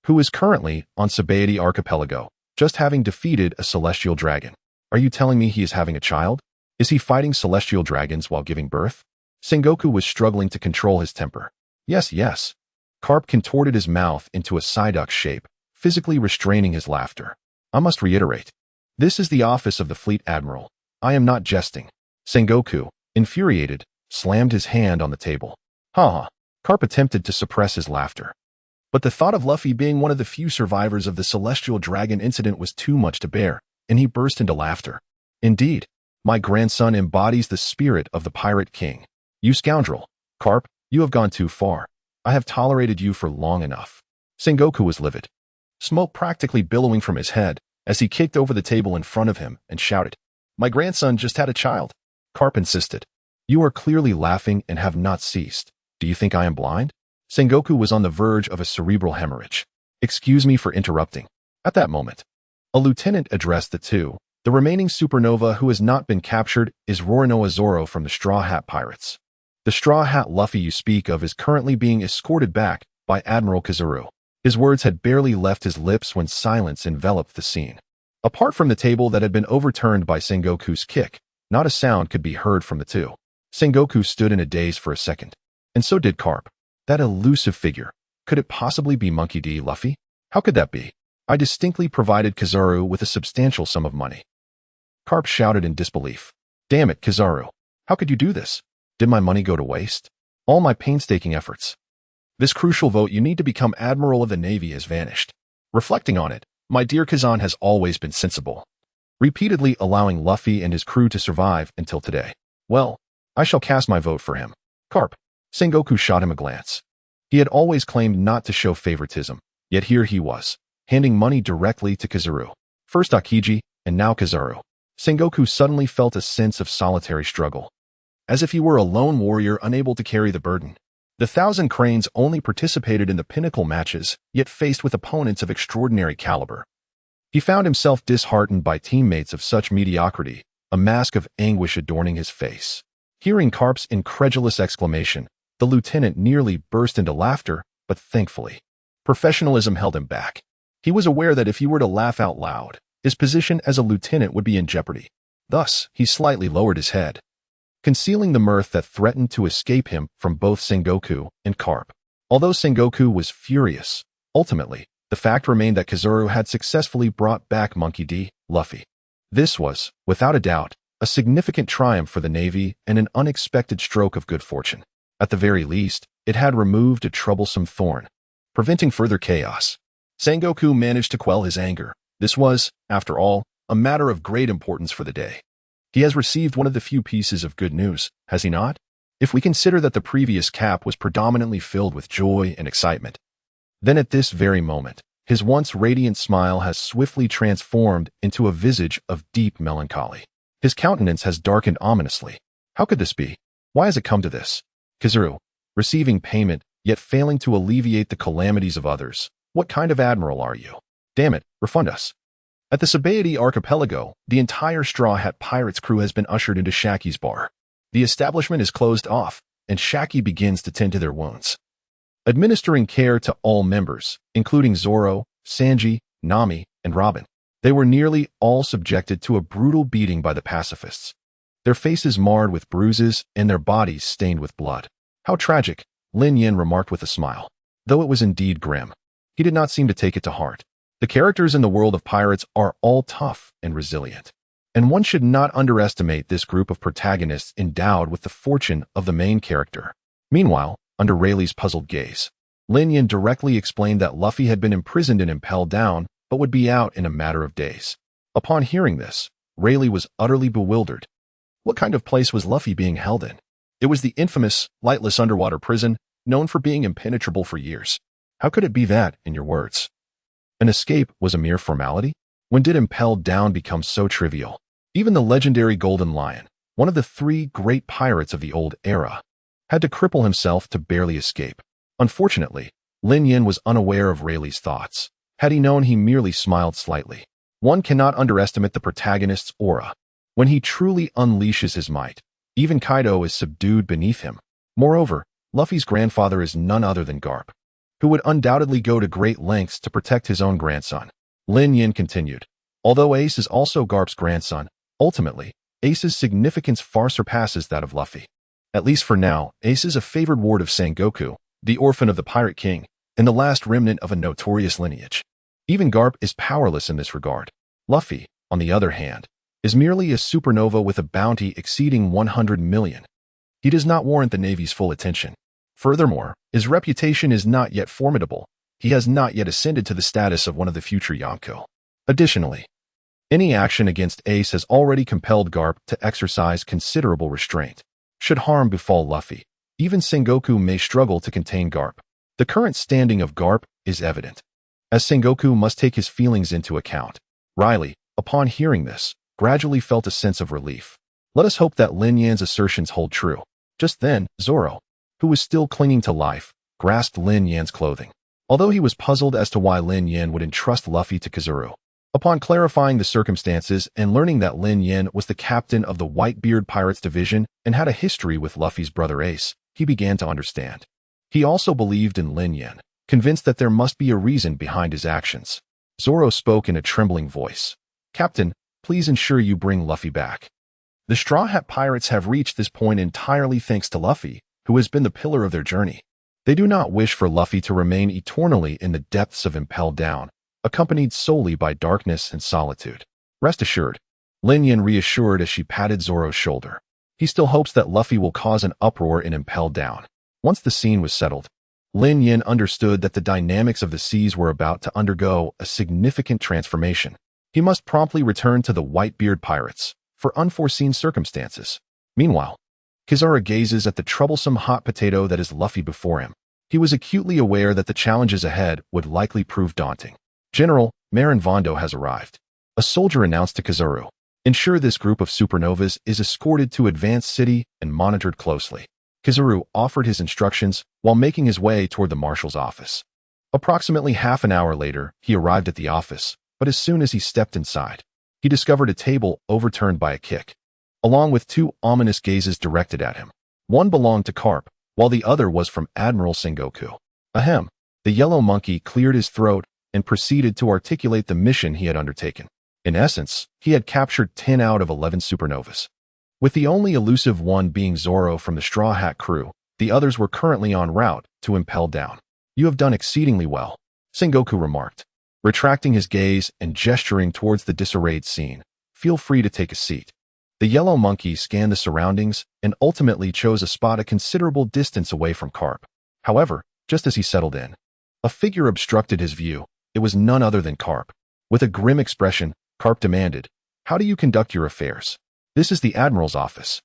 who is currently on Sabaody Archipelago, just having defeated a celestial dragon. Are you telling me he is having a child? Is he fighting celestial dragons while giving birth?" Sengoku was struggling to control his temper. Yes. Garp contorted his mouth into a Psyduck shape, physically restraining his laughter. "I must reiterate. This is the office of the Fleet Admiral. I am not jesting." Sengoku, infuriated, slammed his hand on the table. "Ha ha." Garp attempted to suppress his laughter. But the thought of Luffy being one of the few survivors of the celestial dragon incident was too much to bear, and he burst into laughter. "Indeed, my grandson embodies the spirit of the Pirate King. You scoundrel. Garp, you have gone too far. I have tolerated you for long enough." Sengoku was livid, smoke practically billowing from his head as he kicked over the table in front of him and shouted, "My grandson just had a child." Garp insisted, "You are clearly laughing and have not ceased. Do you think I am blind?" Sengoku was on the verge of a cerebral hemorrhage. "Excuse me for interrupting." At that moment, a lieutenant addressed the two. "The remaining supernova who has not been captured is Roronoa Zoro from the Straw Hat Pirates. The Straw Hat Luffy you speak of is currently being escorted back by Admiral Kizaru." His words had barely left his lips when silence enveloped the scene. Apart from the table that had been overturned by Sengoku's kick, not a sound could be heard from the two. Sengoku stood in a daze for a second, and so did Garp. That elusive figure. Could it possibly be Monkey D. Luffy? How could that be? I distinctly provided Kizaru with a substantial sum of money. Garp shouted in disbelief. "Damn it, Kizaru. How could you do this? Did my money go to waste? All my painstaking efforts. This crucial vote you need to become Admiral of the Navy has vanished. Reflecting on it, my dear Kazan has always been sensible, repeatedly allowing Luffy and his crew to survive until today. Well, I shall cast my vote for him." "Garp." Sengoku shot him a glance. He had always claimed not to show favoritism, yet here he was, handing money directly to Kizaru. First Akiji, and now Kizaru. Sengoku suddenly felt a sense of solitary struggle, as if he were a lone warrior unable to carry the burden. The 1,000 Cranes only participated in the pinnacle matches, yet faced with opponents of extraordinary caliber. He found himself disheartened by teammates of such mediocrity, a mask of anguish adorning his face. Hearing Garp's incredulous exclamation, the lieutenant nearly burst into laughter, but thankfully, professionalism held him back. He was aware that if he were to laugh out loud, his position as a lieutenant would be in jeopardy. Thus, he slightly lowered his head, concealing the mirth that threatened to escape him from both Sengoku and Garp. Although Sengoku was furious, ultimately, the fact remained that Kizaru had successfully brought back Monkey D. Luffy. This was, without a doubt, a significant triumph for the Navy and an unexpected stroke of good fortune. At the very least, it had removed a troublesome thorn, preventing further chaos. Sengoku managed to quell his anger. This was, after all, a matter of great importance for the day. He has received one of the few pieces of good news, has he not? If we consider that the previous cap was predominantly filled with joy and excitement, then at this very moment, his once radiant smile has swiftly transformed into a visage of deep melancholy. His countenance has darkened ominously. How could this be? Why has it come to this? Kizaru, receiving payment, yet failing to alleviate the calamities of others. What kind of admiral are you? Damn it, refund us. At the Sabaody Archipelago, the entire Straw Hat Pirates crew has been ushered into Shaki's bar. The establishment is closed off, and Shaki begins to tend to their wounds, administering care to all members, including Zoro, Sanji, Nami, and Robin. They were nearly all subjected to a brutal beating by the pacifists, their faces marred with bruises and their bodies stained with blood. How tragic, Lin Yan remarked with a smile. Though it was indeed grim, he did not seem to take it to heart. The characters in the world of pirates are all tough and resilient, and one should not underestimate this group of protagonists endowed with the fortune of the main character. Meanwhile, under Rayleigh's puzzled gaze, Lin Yan directly explained that Luffy had been imprisoned and impelled down, but would be out in a matter of days. Upon hearing this, Rayleigh was utterly bewildered. What kind of place was Luffy being held in? It was the infamous, lightless underwater prison, known for being impenetrable for years. How could it be that, in your words? An escape was a mere formality? When did impelled down become so trivial? Even the legendary Golden Lion, one of the three great pirates of the old era, had to cripple himself to barely escape. Unfortunately, Lin Yan was unaware of Rayleigh's thoughts. Had he known, he merely smiled slightly. One cannot underestimate the protagonist's aura. When he truly unleashes his might, even Kaido is subdued beneath him. Moreover, Luffy's grandfather is none other than Garp, who would undoubtedly go to great lengths to protect his own grandson. Lin Yan continued. Although Ace is also Garp's grandson, ultimately, Ace's significance far surpasses that of Luffy. At least for now, Ace is a favored ward of Sengoku, the orphan of the Pirate King, and the last remnant of a notorious lineage. Even Garp is powerless in this regard. Luffy, on the other hand, is merely a supernova with a bounty exceeding 100 million. He does not warrant the Navy's full attention. Furthermore, his reputation is not yet formidable. He has not yet ascended to the status of one of the future Yonko. Additionally, any action against Ace has already compelled Garp to exercise considerable restraint. Should harm befall Luffy, even Sengoku may struggle to contain Garp. The current standing of Garp is evident, as Sengoku must take his feelings into account. Riley, upon hearing this, gradually felt a sense of relief. Let us hope that Lin Yan's assertions hold true. Just then, Zoro, who was still clinging to life, grasped Lin Yan's clothing. Although he was puzzled as to why Lin Yan would entrust Luffy to Kizaru, upon clarifying the circumstances and learning that Lin Yan was the captain of the Whitebeard Pirates division and had a history with Luffy's brother Ace, he began to understand. He also believed in Lin Yan, convinced that there must be a reason behind his actions. Zoro spoke in a trembling voice. Captain, please ensure you bring Luffy back. The Straw Hat Pirates have reached this point entirely thanks to Luffy, who has been the pillar of their journey. They do not wish for Luffy to remain eternally in the depths of Impelled Down, accompanied solely by darkness and solitude. Rest assured, Lin Yan reassured as she patted Zoro's shoulder. He still hopes that Luffy will cause an uproar in Impelled Down. Once the scene was settled, Lin Yan understood that the dynamics of the seas were about to undergo a significant transformation. He must promptly return to the Whitebeard Pirates for unforeseen circumstances. Meanwhile, Kizaru gazes at the troublesome hot potato that is Luffy before him. He was acutely aware that the challenges ahead would likely prove daunting. General, Marin Vondo has arrived. A soldier announced to Kizaru. Ensure this group of supernovas is escorted to Advanced City and monitored closely. Kizaru offered his instructions while making his way toward the marshal's office. Approximately half an hour later, he arrived at the office, but as soon as he stepped inside, he discovered a table overturned by a kick, along with two ominous gazes directed at him. One belonged to Garp, while the other was from Admiral Sengoku. Ahem. The yellow monkey cleared his throat and proceeded to articulate the mission he had undertaken. In essence, he had captured 10 out of 11 supernovas, with the only elusive one being Zoro from the Straw Hat crew. The others were currently en route to Impelled Down. You have done exceedingly well, Sengoku remarked, retracting his gaze and gesturing towards the disarrayed scene. Feel free to take a seat. The yellow monkey scanned the surroundings and ultimately chose a spot a considerable distance away from Garp. However, just as he settled in, a figure obstructed his view. It was none other than Garp. With a grim expression, Garp demanded, "How do you conduct your affairs? This is the Admiral's office.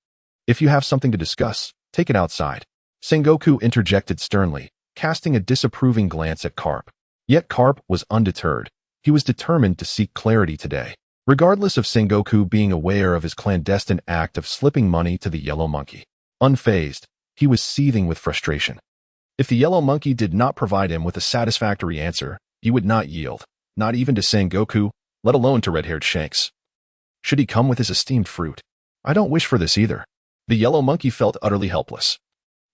If you have something to discuss, take it outside." Sengoku interjected sternly, casting a disapproving glance at Garp. Yet Garp was undeterred. He was determined to seek clarity today, regardless of Sengoku being aware of his clandestine act of slipping money to the yellow monkey. Unfazed, he was seething with frustration. If the yellow monkey did not provide him with a satisfactory answer, he would not yield, not even to Sengoku, let alone to red-haired Shanks. Should he come with his esteemed fruit? I don't wish for this either. The yellow monkey felt utterly helpless.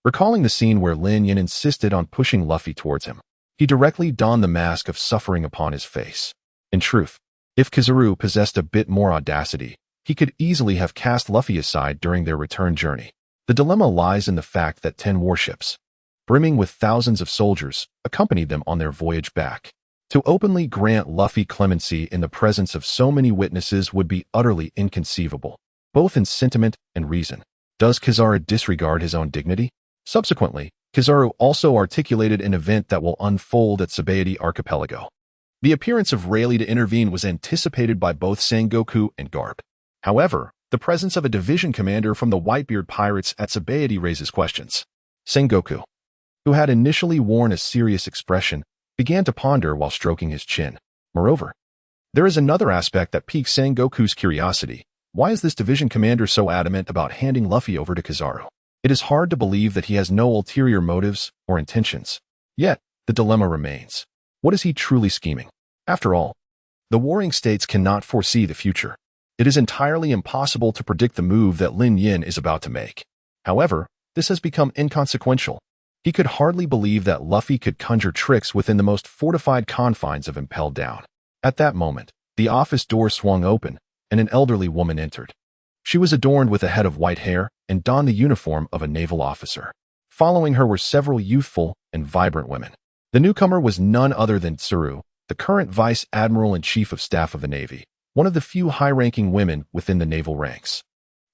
Recalling the scene where Lin Yan insisted on pushing Luffy towards him, he directly donned the mask of suffering upon his face. In truth, if Kizaru possessed a bit more audacity, he could easily have cast Luffy aside during their return journey. The dilemma lies in the fact that 10 warships, brimming with thousands of soldiers, accompanied them on their voyage back. To openly grant Luffy clemency in the presence of so many witnesses would be utterly inconceivable, both in sentiment and reason. Does Kizaru disregard his own dignity? Subsequently, Kizaru also articulated an event that will unfold at Sabaody Archipelago. The appearance of Rayleigh to intervene was anticipated by both Sengoku and Garp. However, the presence of a division commander from the Whitebeard Pirates at Sabaody raises questions. Sengoku, who had initially worn a serious expression, began to ponder while stroking his chin. Moreover, there is another aspect that piques Sengoku's curiosity. Why is this division commander so adamant about handing Luffy over to Kizaru? It is hard to believe that he has no ulterior motives or intentions. Yet, the dilemma remains. What is he truly scheming? After all, the warring states cannot foresee the future. It is entirely impossible to predict the move that Lin Yan is about to make. However, this has become inconsequential. He could hardly believe that Luffy could conjure tricks within the most fortified confines of Impelled Down. At that moment, the office door swung open, and an elderly woman entered. She was adorned with a head of white hair and donned the uniform of a naval officer. Following her were several youthful and vibrant women. The newcomer was none other than Tsuru, the current Vice Admiral and Chief of Staff of the Navy, one of the few high-ranking women within the naval ranks.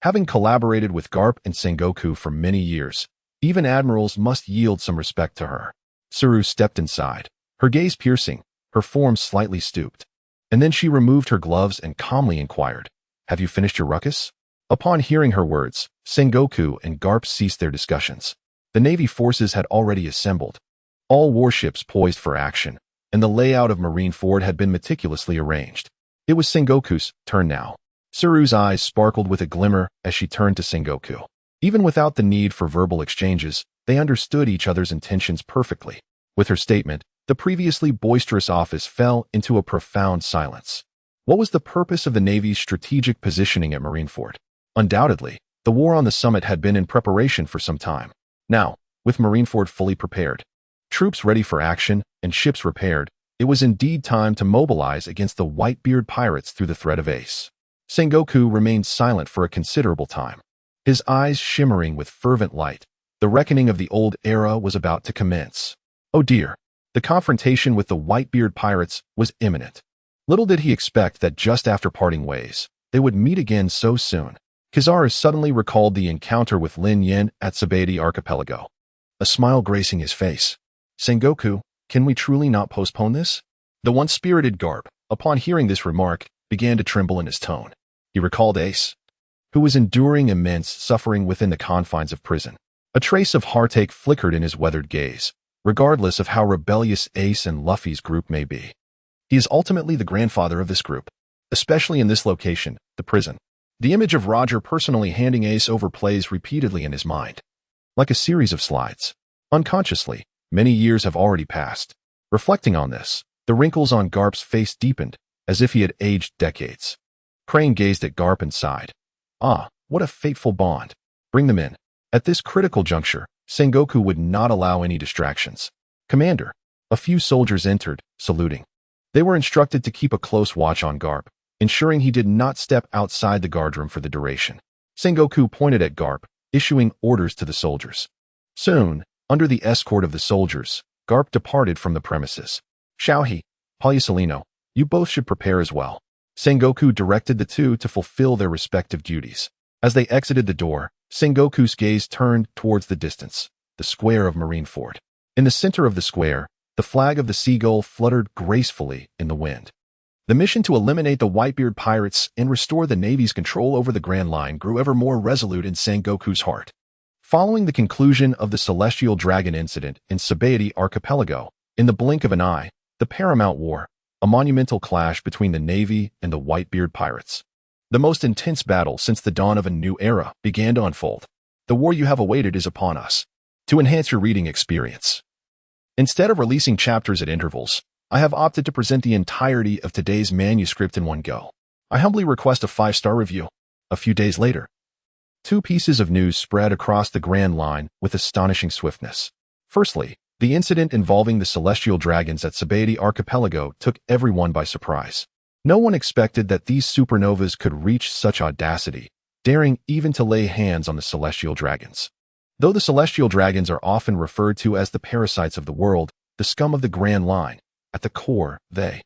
Having collaborated with Garp and Sengoku for many years, even admirals must yield some respect to her. Tsuru stepped inside, her gaze piercing, her form slightly stooped. And then she removed her gloves and calmly inquired, "Have you finished your ruckus?" Upon hearing her words, Sengoku and Garp ceased their discussions. The Navy forces had already assembled, all warships poised for action, and the layout of Marineford had been meticulously arranged. It was Sengoku's turn now. Tsuru's eyes sparkled with a glimmer as she turned to Sengoku. Even without the need for verbal exchanges, they understood each other's intentions perfectly. With her statement, the previously boisterous office fell into a profound silence. What was the purpose of the Navy's strategic positioning at Marineford? Undoubtedly, the war on the summit had been in preparation for some time. Now, with Marineford fully prepared, troops ready for action, and ships repaired, it was indeed time to mobilize against the Whitebeard Pirates through the threat of Ace. Sengoku remained silent for a considerable time, his eyes shimmering with fervent light. The reckoning of the old era was about to commence. Oh dear, the confrontation with the Whitebeard Pirates was imminent. Little did he expect that just after parting ways, they would meet again so soon. Kizaru suddenly recalled the encounter with Lin Yan at Sabaody Archipelago. A smile gracing his face. "Sengoku, can we truly not postpone this?" The once spirited Garp, upon hearing this remark, began to tremble in his tone. He recalled Ace, who was enduring immense suffering within the confines of prison. A trace of heartache flickered in his weathered gaze, regardless of how rebellious Ace and Luffy's group may be. He is ultimately the grandfather of this group, especially in this location, the prison. The image of Roger personally handing Ace over plays repeatedly in his mind. Like a series of slides. Unconsciously, many years have already passed. Reflecting on this, the wrinkles on Garp's face deepened, as if he had aged decades. Crane gazed at Garp and sighed. Ah, what a fateful bond. Bring them in. At this critical juncture, Sengoku would not allow any distractions. "Commander." A few soldiers entered, saluting. They were instructed to keep a close watch on Garp, ensuring he did not step outside the guardroom for the duration. Sengoku pointed at Garp, issuing orders to the soldiers. Soon, under the escort of the soldiers, Garp departed from the premises. "Xiaohe, Palusolino, you both should prepare as well." Sengoku directed the two to fulfill their respective duties. As they exited the door, Sengoku's gaze turned towards the distance, the square of Marineford. In the center of the square, the flag of the seagull fluttered gracefully in the wind. The mission to eliminate the Whitebeard Pirates and restore the Navy's control over the Grand Line grew ever more resolute in Sengoku's heart. Following the conclusion of the Celestial Dragon incident in Sabaody Archipelago, in the blink of an eye, the Paramount War, a monumental clash between the Navy and the Whitebeard Pirates. The most intense battle since the dawn of a new era began to unfold. The war you have awaited is upon us. To enhance your reading experience, instead of releasing chapters at intervals, I have opted to present the entirety of today's manuscript in one go. I humbly request a 5-star review. A few days later, 2 pieces of news spread across the Grand Line with astonishing swiftness. Firstly, the incident involving the Celestial Dragons at Sabaody Archipelago took everyone by surprise. No one expected that these supernovas could reach such audacity, daring even to lay hands on the Celestial Dragons. Though the Celestial Dragons are often referred to as the parasites of the world, the scum of the Grand Line, at the core, their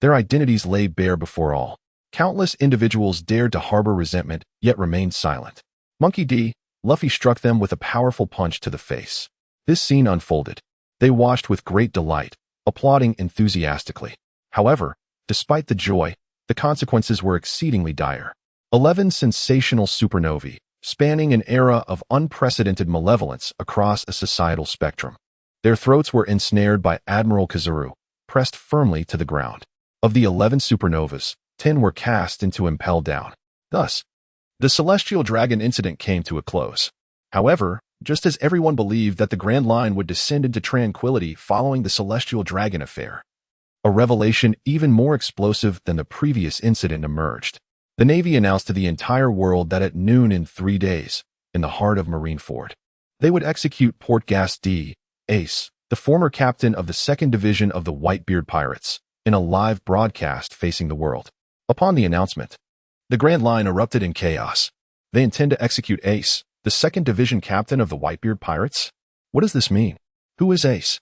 identities lay bare before all. Countless individuals dared to harbor resentment, yet remained silent. Monkey D. Luffy struck them with a powerful punch to the face. This scene unfolded. They watched with great delight, applauding enthusiastically. However, despite the joy, the consequences were exceedingly dire. 11 sensational supernovae, spanning an era of unprecedented malevolence across a societal spectrum. Their throats were ensnared by Admiral Kizaru, pressed firmly to the ground. Of the 11 supernovas, 10 were cast into impel down. Thus, the celestial dragon incident came to a close. However, just as everyone believed that the Grand Line would descend into tranquility following the celestial dragon affair, a revelation even more explosive than the previous incident emerged. The Navy announced to the entire world that at noon in 3 days, in the heart of Marineford, they would execute Portgas D. Ace, the former captain of the 2nd Division of the Whitebeard Pirates, in a live broadcast facing the world. Upon the announcement, the Grand Line erupted in chaos. They intend to execute Ace, the 2nd Division captain of the Whitebeard Pirates? What does this mean? Who is Ace?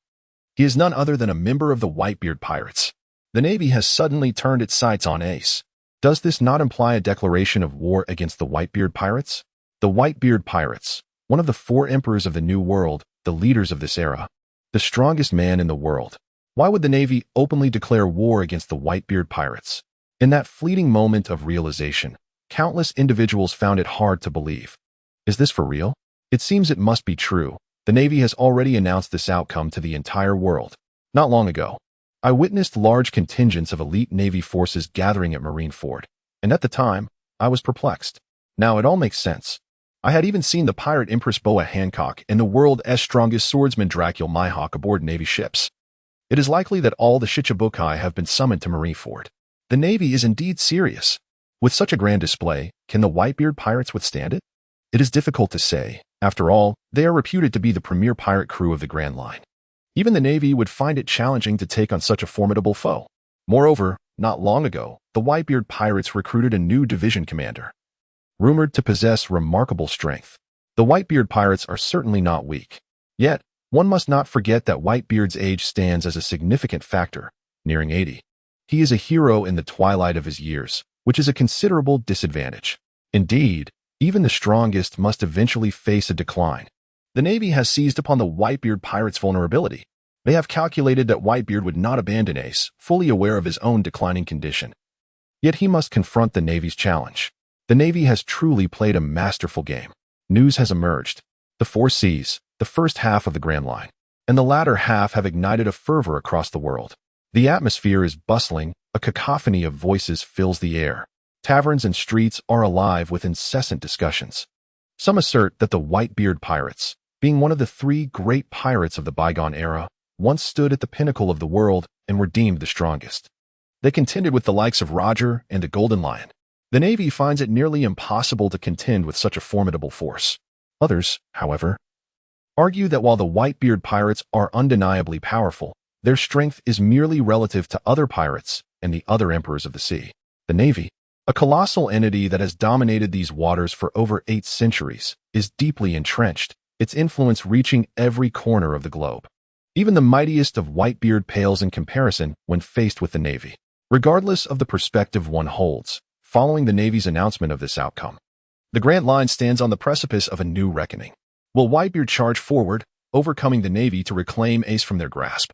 He is none other than a member of the Whitebeard Pirates. The Navy has suddenly turned its sights on Ace. Does this not imply a declaration of war against the Whitebeard Pirates? The Whitebeard Pirates, one of the 4 emperors of the New World, the leaders of this era, the strongest man in the world. Why would the Navy openly declare war against the Whitebeard Pirates? In that fleeting moment of realization, countless individuals found it hard to believe. Is this for real? It seems it must be true. The Navy has already announced this outcome to the entire world. Not long ago, I witnessed large contingents of elite Navy forces gathering at Marineford, and at the time, I was perplexed. Now it all makes sense. I had even seen the pirate Empress Boa Hancock and the world's strongest swordsman Dracula Mihawk aboard Navy ships. It is likely that all the Shichibukai have been summoned to Marineford. The Navy is indeed serious. With such a grand display, can the Whitebeard Pirates withstand it? It is difficult to say. After all, they are reputed to be the premier pirate crew of the Grand Line. Even the Navy would find it challenging to take on such a formidable foe. Moreover, not long ago, the Whitebeard Pirates recruited a new division commander, rumored to possess remarkable strength. The Whitebeard Pirates are certainly not weak. Yet, one must not forget that Whitebeard's age stands as a significant factor, nearing 80. He is a hero in the twilight of his years, which is a considerable disadvantage. Indeed, even the strongest must eventually face a decline. The Navy has seized upon the Whitebeard Pirates' vulnerability. They have calculated that Whitebeard would not abandon Ace, fully aware of his own declining condition. Yet he must confront the Navy's challenge. The Navy has truly played a masterful game. News has emerged. The 4 seas, the first half of the Grand Line, and the latter half have ignited a fervor across the world. The atmosphere is bustling, a cacophony of voices fills the air. Taverns and streets are alive with incessant discussions. Some assert that the Whitebeard Pirates, being one of the 3 great pirates of the bygone era, once stood at the pinnacle of the world and were deemed the strongest. They contended with the likes of Roger and the Golden Lion. The Navy finds it nearly impossible to contend with such a formidable force. Others, however, argue that while the Whitebeard Pirates are undeniably powerful, their strength is merely relative to other pirates and the other emperors of the sea. The Navy, a colossal entity that has dominated these waters for over 8 centuries, is deeply entrenched, its influence reaching every corner of the globe. Even the mightiest of Whitebeard pales in comparison when faced with the Navy. Regardless of the perspective one holds, following the Navy's announcement of this outcome, the Grand Line stands on the precipice of a new reckoning. Will Whitebeard charge forward, overcoming the Navy to reclaim Ace from their grasp?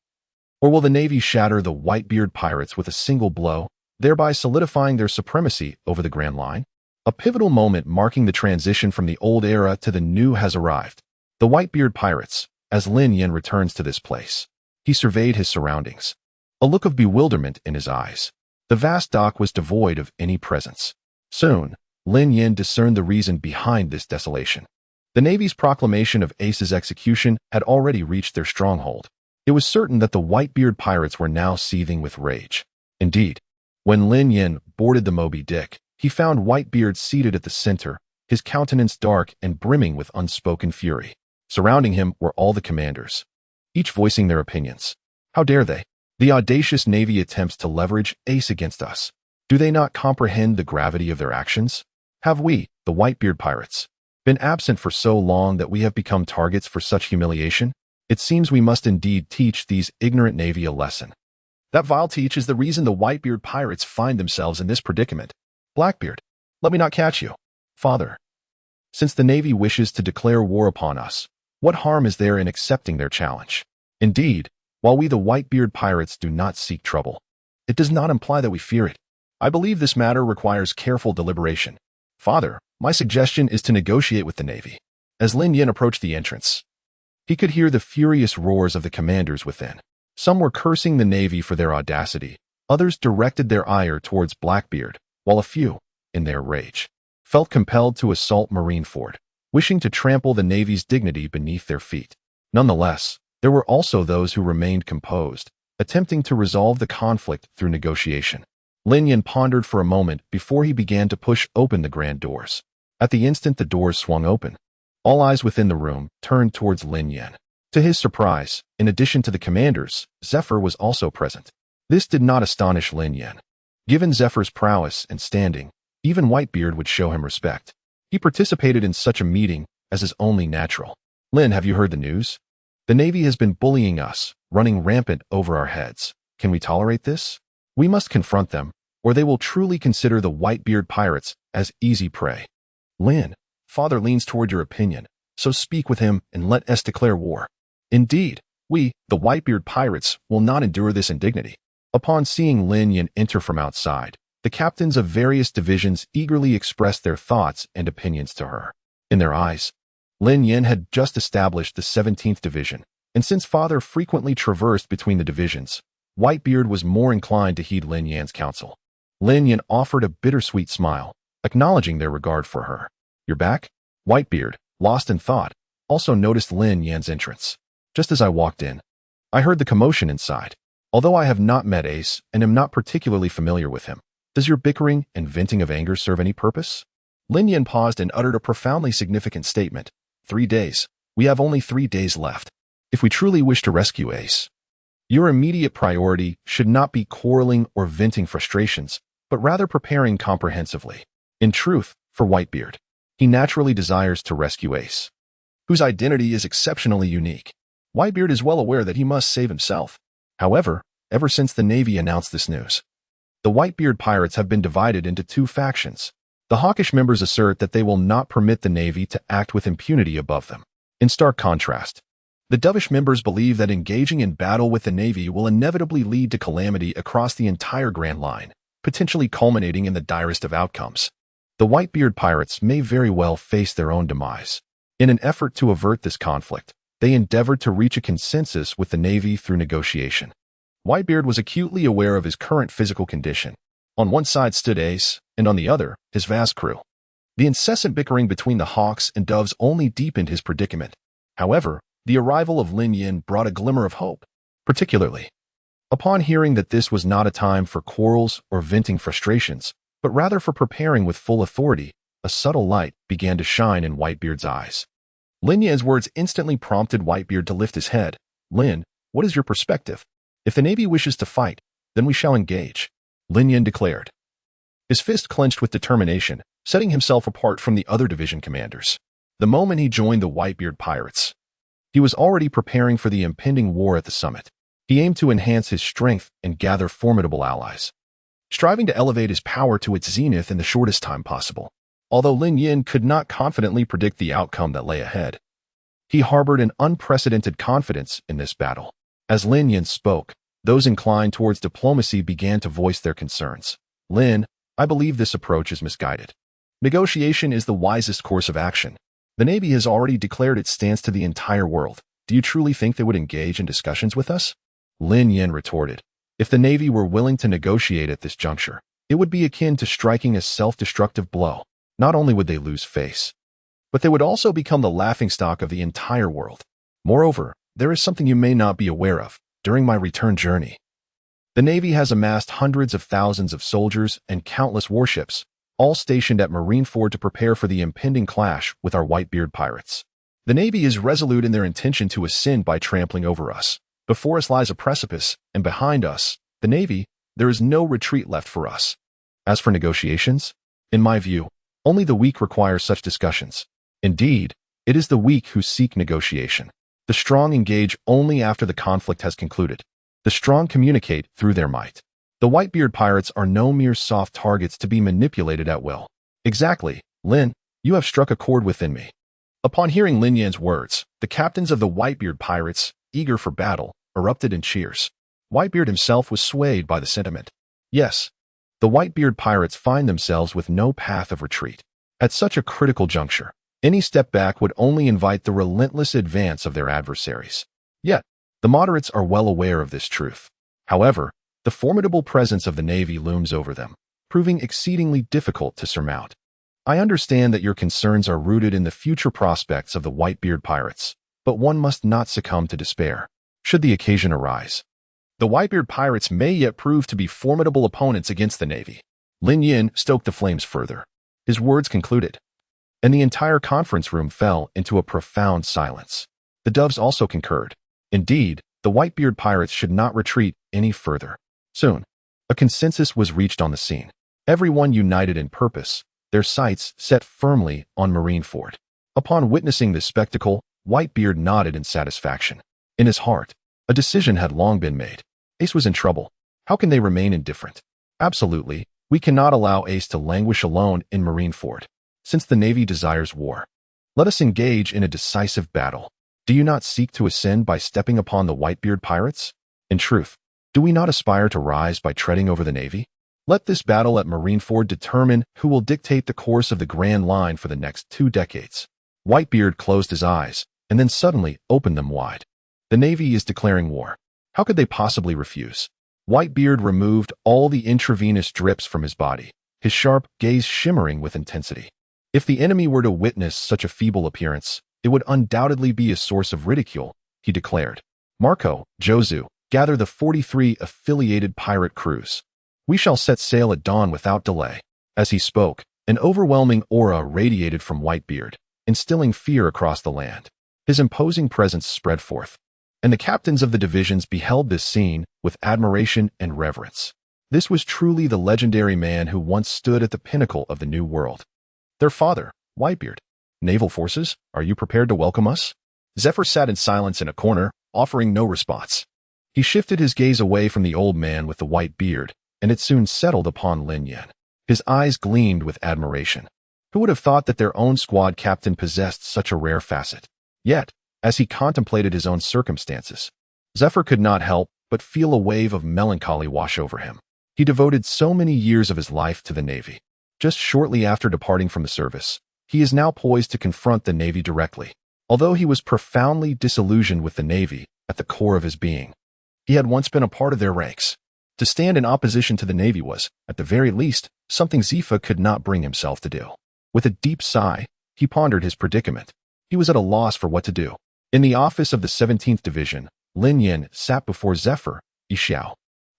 Or will the Navy shatter the Whitebeard Pirates with a single blow, thereby solidifying their supremacy over the Grand Line? A pivotal moment marking the transition from the old era to the new has arrived. The Whitebeard Pirates, as Lin Yan returns to this place. He surveyed his surroundings, a look of bewilderment in his eyes. The vast dock was devoid of any presence. Soon, Lin Yan discerned the reason behind this desolation. The Navy's proclamation of Ace's execution had already reached their stronghold. It was certain that the Whitebeard Pirates were now seething with rage. Indeed, when Lin Yan boarded the Moby Dick, he found Whitebeard seated at the center, his countenance dark and brimming with unspoken fury. Surrounding him were all the commanders, each voicing their opinions. How dare they? The audacious Navy attempts to leverage Ace against us. Do they not comprehend the gravity of their actions? Have we, the Whitebeard Pirates, been absent for so long that we have become targets for such humiliation? It seems we must indeed teach these ignorant Navy a lesson. That vile teach is the reason the Whitebeard Pirates find themselves in this predicament. Blackbeard, let me not catch you. Father, since the Navy wishes to declare war upon us, what harm is there in accepting their challenge? Indeed, while we the Whitebeard Pirates do not seek trouble, it does not imply that we fear it. I believe this matter requires careful deliberation. Father, my suggestion is to negotiate with the Navy. As Lin Yan approached the entrance, he could hear the furious roars of the commanders within. Some were cursing the Navy for their audacity, Others directed their ire towards Blackbeard, while a few, in their rage, felt compelled to assault Marineford, wishing to trample the Navy's dignity beneath their feet. Nonetheless, there were also those who remained composed, attempting to resolve the conflict through negotiation. Lin Yan pondered for a moment before he began to push open the grand doors. At the instant the doors swung open, all eyes within the room turned towards Lin Yan. To his surprise, in addition to the commanders, Zephyr was also present. This did not astonish Lin Yan. Given Zephyr's prowess and standing, even Whitebeard would show him respect. He participated in such a meeting as is only natural. Lin, have you heard the news? The Navy has been bullying us, running rampant over our heads. Can we tolerate this? We must confront them, or they will truly consider the Whitebeard Pirates as easy prey. Lin, Father leans toward your opinion, so speak with him and let us declare war. Indeed, we, the Whitebeard Pirates, will not endure this indignity. Upon seeing Lin Yan enter from outside, the captains of various divisions eagerly expressed their thoughts and opinions to her. In their eyes, Lin Yan had just established the 17th Division, and since Father frequently traversed between the divisions, Whitebeard was more inclined to heed Lin Yan's counsel. Lin Yan offered a bittersweet smile, acknowledging their regard for her. You're back? Whitebeard, lost in thought, also noticed Lin Yan's entrance. Just as I walked in, I heard the commotion inside. Although I have not met Ace and am not particularly familiar with him, does your bickering and venting of anger serve any purpose? Lin Yan paused and uttered a profoundly significant statement. 3 days. We have only 3 days left. If we truly wish to rescue Ace, your immediate priority should not be quarreling or venting frustrations, but rather preparing comprehensively. In truth, for Whitebeard, he naturally desires to rescue Ace, whose identity is exceptionally unique. Whitebeard is well aware that he must save himself. However, ever since the Navy announced this news, the Whitebeard Pirates have been divided into 2 factions. The hawkish members assert that they will not permit the Navy to act with impunity above them. In stark contrast, the dovish members believe that engaging in battle with the Navy will inevitably lead to calamity across the entire Grand Line, potentially culminating in the direst of outcomes. The Whitebeard Pirates may very well face their own demise. In an effort to avert this conflict, they endeavored to reach a consensus with the Navy through negotiation. Whitebeard was acutely aware of his current physical condition. On one side stood Ace, and on the other, his vast crew. The incessant bickering between the Hawks and Doves only deepened his predicament. However, the arrival of Lin Yan brought a glimmer of hope, particularly upon hearing that this was not a time for quarrels or venting frustrations, but rather for preparing with full authority. A subtle light began to shine in Whitebeard's eyes. Lin Yan's words instantly prompted Whitebeard to lift his head. Lin, what is your perspective? If the Navy wishes to fight, then we shall engage, Lin Yan declared. His fist clenched with determination, setting himself apart from the other division commanders. The moment he joined the Whitebeard Pirates, he was already preparing for the impending war at the summit. He aimed to enhance his strength and gather formidable allies, striving to elevate his power to its zenith in the shortest time possible. Although Lin Yan could not confidently predict the outcome that lay ahead, he harbored an unprecedented confidence in this battle. As Lin Yan spoke, those inclined towards diplomacy began to voice their concerns. Lin, I believe this approach is misguided. Negotiation is the wisest course of action. The Navy has already declared its stance to the entire world. Do you truly think they would engage in discussions with us? Lin Yan retorted. If the Navy were willing to negotiate at this juncture, it would be akin to striking a self-destructive blow. Not only would they lose face, but they would also become the laughingstock of the entire world. Moreover, there is something you may not be aware of. During my return journey, the Navy has amassed hundreds of thousands of soldiers and countless warships, all stationed at Marineford to prepare for the impending clash with our Whitebeard Pirates. The Navy is resolute in their intention to ascend by trampling over us. Before us lies a precipice, and behind us, the Navy, there is no retreat left for us. As for negotiations, in my view, only the weak require such discussions. Indeed, it is the weak who seek negotiation. The strong engage only after the conflict has concluded. The strong communicate through their might. The Whitebeard Pirates are no mere soft targets to be manipulated at will. Exactly, Lin, you have struck a chord within me. Upon hearing Lin Yan's words, the captains of the Whitebeard Pirates, eager for battle, erupted in cheers. Whitebeard himself was swayed by the sentiment. Yes, the Whitebeard Pirates find themselves with no path of retreat. At such a critical juncture, any step back would only invite the relentless advance of their adversaries. Yet, the moderates are well aware of this truth. However, The formidable presence of the Navy looms over them, proving exceedingly difficult to surmount. I understand that your concerns are rooted in the future prospects of the Whitebeard Pirates, but one must not succumb to despair, should the occasion arise. The Whitebeard Pirates may yet prove to be formidable opponents against the Navy. Lin Yan stoked the flames further. His words concluded, and the entire conference room fell into a profound silence. The doves also concurred. Indeed, the Whitebeard Pirates should not retreat any further. Soon, a consensus was reached on the scene. Everyone united in purpose, their sights set firmly on Marineford. Upon witnessing this spectacle, Whitebeard nodded in satisfaction. In his heart, a decision had long been made. Ace was in trouble. How can they remain indifferent? Absolutely, we cannot allow Ace to languish alone in Marineford. Since the Navy desires war, let us engage in a decisive battle. Do you not seek to ascend by stepping upon the Whitebeard Pirates? In truth, do we not aspire to rise by treading over the Navy? Let this battle at Marineford determine who will dictate the course of the Grand Line for the next 2 decades. Whitebeard closed his eyes, and then suddenly opened them wide. The Navy is declaring war. How could they possibly refuse? Whitebeard removed all the intravenous drips from his body, his sharp gaze shimmering with intensity. If the enemy were to witness such a feeble appearance, it would undoubtedly be a source of ridicule, he declared. Marco, Jozu, gather the 43 affiliated pirate crews. We shall set sail at dawn without delay. As he spoke, an overwhelming aura radiated from Whitebeard, instilling fear across the land. His imposing presence spread forth, and the captains of the divisions beheld this scene with admiration and reverence. This was truly the legendary man who once stood at the pinnacle of the New World. Their father, Whitebeard. Naval forces, are you prepared to welcome us? Zephyr sat in silence in a corner, offering no response. He shifted his gaze away from the old man with the white beard, and it soon settled upon Lin Yan. His eyes gleamed with admiration. Who would have thought that their own squad captain possessed such a rare facet? Yet, as he contemplated his own circumstances, Zephyr could not help but feel a wave of melancholy wash over him. He devoted so many years of his life to the Navy. Just shortly after departing from the service, he is now poised to confront the Navy directly. Although he was profoundly disillusioned with the Navy at the core of his being, he had once been a part of their ranks. To stand in opposition to the Navy was, at the very least, something Zephyr could not bring himself to do. With a deep sigh, he pondered his predicament. He was at a loss for what to do. In the office of the 17th Division, Lin Yan sat before Zephyr, Isou,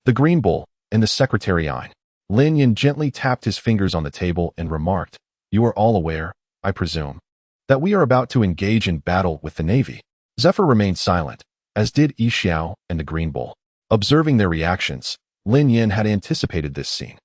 the Green Bull, and the Secretary Ein. Lin Yan gently tapped his fingers on the table and remarked, "You are all aware, I presume, that we are about to engage in battle with the Navy." Zephyr remained silent, as did Isou and the Green Bull. Observing their reactions, Lin Yan had anticipated this scene.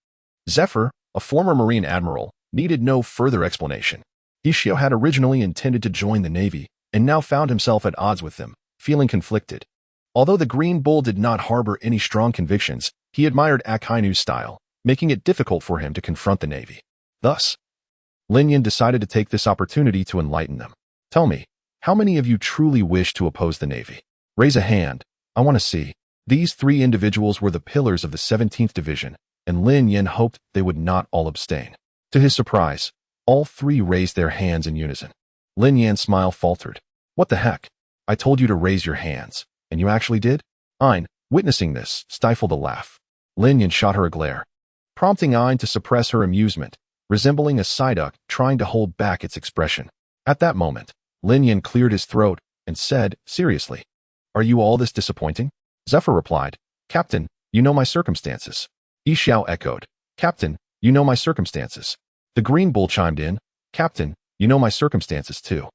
Zephyr, a former Marine admiral, needed no further explanation. Isou had originally intended to join the Navy and now found himself at odds with them, feeling conflicted. Although the Green Bull did not harbor any strong convictions, he admired Akainu's style, making it difficult for him to confront the Navy. Thus, Lin Yan decided to take this opportunity to enlighten them. "Tell me, how many of you truly wish to oppose the Navy? Raise a hand. I want to see." These 3 individuals were the pillars of the 17th Division, and Lin Yan hoped they would not all abstain. To his surprise, all 3 raised their hands in unison. Lin Yan's smile faltered. "What the heck? I told you to raise your hands, and you actually did?" Ein, witnessing this, stifled a laugh. Lin Yan shot her a glare, prompting Ein to suppress her amusement, resembling a psyduck trying to hold back its expression. At that moment, Lin Yan cleared his throat and said, seriously, "Are you all this disappointing?" Zephyr replied, "Captain, you know my circumstances." Isou echoed, "Captain, you know my circumstances." The Green Bull chimed in, "Captain, you know my circumstances too."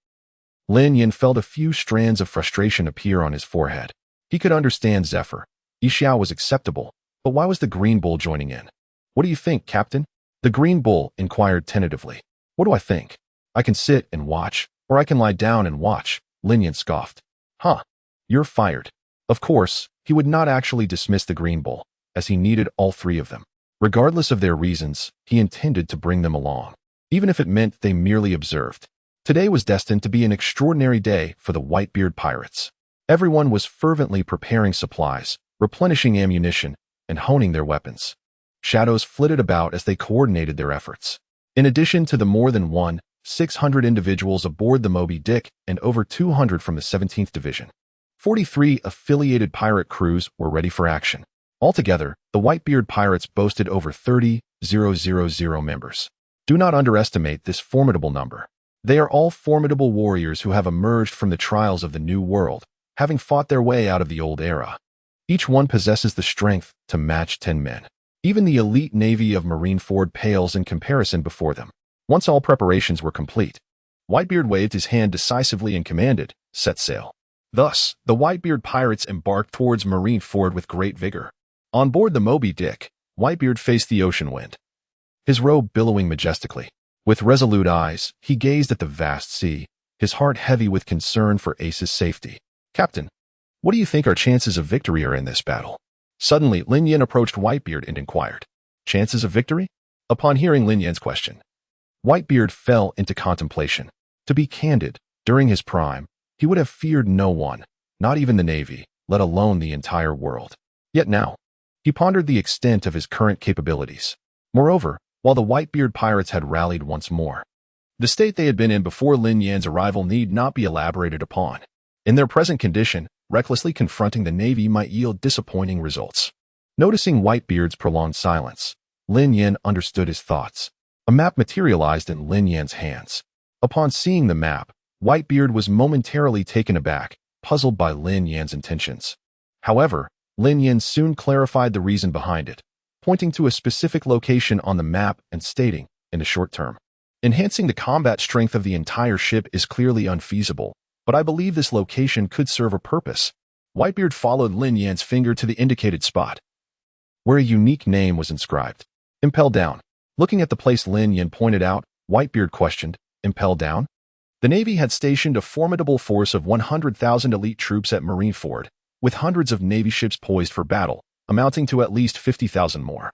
Lin Yan felt a few strands of frustration appear on his forehead. He could understand Zephyr. Isou was acceptable, but why was the Green Bull joining in? "What do you think, Captain?" The Green Bull inquired tentatively. "What do I think? I can sit and watch, or I can lie down and watch," Lin Yan scoffed. "Huh, you're fired." Of course, he would not actually dismiss the Green Bull, as he needed all 3 of them. Regardless of their reasons, he intended to bring them along, even if it meant they merely observed. Today was destined to be an extraordinary day for the Whitebeard Pirates. Everyone was fervently preparing supplies, replenishing ammunition, and honing their weapons. Shadows flitted about as they coordinated their efforts. In addition to the more than 600 individuals aboard the Moby Dick and over 200 from the 17th Division, 43 affiliated pirate crews were ready for action. Altogether, the Whitebeard Pirates boasted over 30,000 members. Do not underestimate this formidable number. They are all formidable warriors who have emerged from the trials of the New World, having fought their way out of the old era. Each one possesses the strength to match 10 men. Even the elite navy of Marineford pales in comparison before them. Once all preparations were complete, Whitebeard waved his hand decisively and commanded, "Set sail." Thus, the Whitebeard Pirates embarked towards Marineford with great vigor. On board the Moby Dick, Whitebeard faced the ocean wind, his robe billowing majestically. With resolute eyes, he gazed at the vast sea, his heart heavy with concern for Ace's safety. "Captain, what do you think our chances of victory are in this battle?" Suddenly, Lin Yan approached Whitebeard and inquired, "Chances of victory?" Upon hearing Lin Yan's question, Whitebeard fell into contemplation. To be candid, during his prime, he would have feared no one, not even the Navy, let alone the entire world. Yet now, he pondered the extent of his current capabilities. Moreover, while the Whitebeard Pirates had rallied once more, the state they had been in before Lin Yan's arrival need not be elaborated upon. In their present condition, recklessly confronting the Navy might yield disappointing results. Noticing Whitebeard's prolonged silence, Lin Yan understood his thoughts. A map materialized in Lin Yan's hands. Upon seeing the map, Whitebeard was momentarily taken aback, puzzled by Lin Yan's intentions. However, Lin Yan soon clarified the reason behind it, pointing to a specific location on the map and stating, in the short term, "Enhancing the combat strength of the entire ship is clearly unfeasible, but I believe this location could serve a purpose." Whitebeard followed Lin Yan's finger to the indicated spot, where a unique name was inscribed. "Impel down." Looking at the place Lin Yan pointed out, Whitebeard questioned, "Impel down?" The Navy had stationed a formidable force of 100,000 elite troops at Marineford, with hundreds of Navy ships poised for battle, amounting to at least 50,000 more,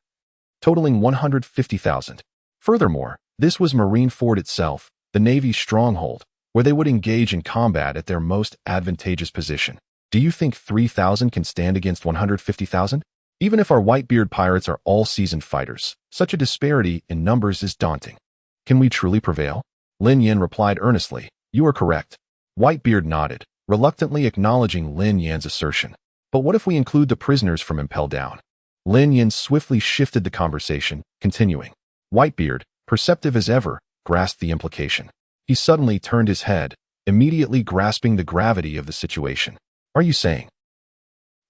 totaling 150,000. Furthermore, this was Marineford itself, the Navy's stronghold, where they would engage in combat at their most advantageous position. Do you think 3,000 can stand against 150,000? Even if our Whitebeard Pirates are all seasoned fighters, such a disparity in numbers is daunting. Can we truly prevail? Lin Yan replied earnestly, "You are correct." Whitebeard nodded, reluctantly acknowledging Lin Yan's assertion. "But what if we include the prisoners from Impel Down?" Lin Yan swiftly shifted the conversation, continuing. Whitebeard, perceptive as ever, grasped the implication. He suddenly turned his head, immediately grasping the gravity of the situation. "Are you saying?"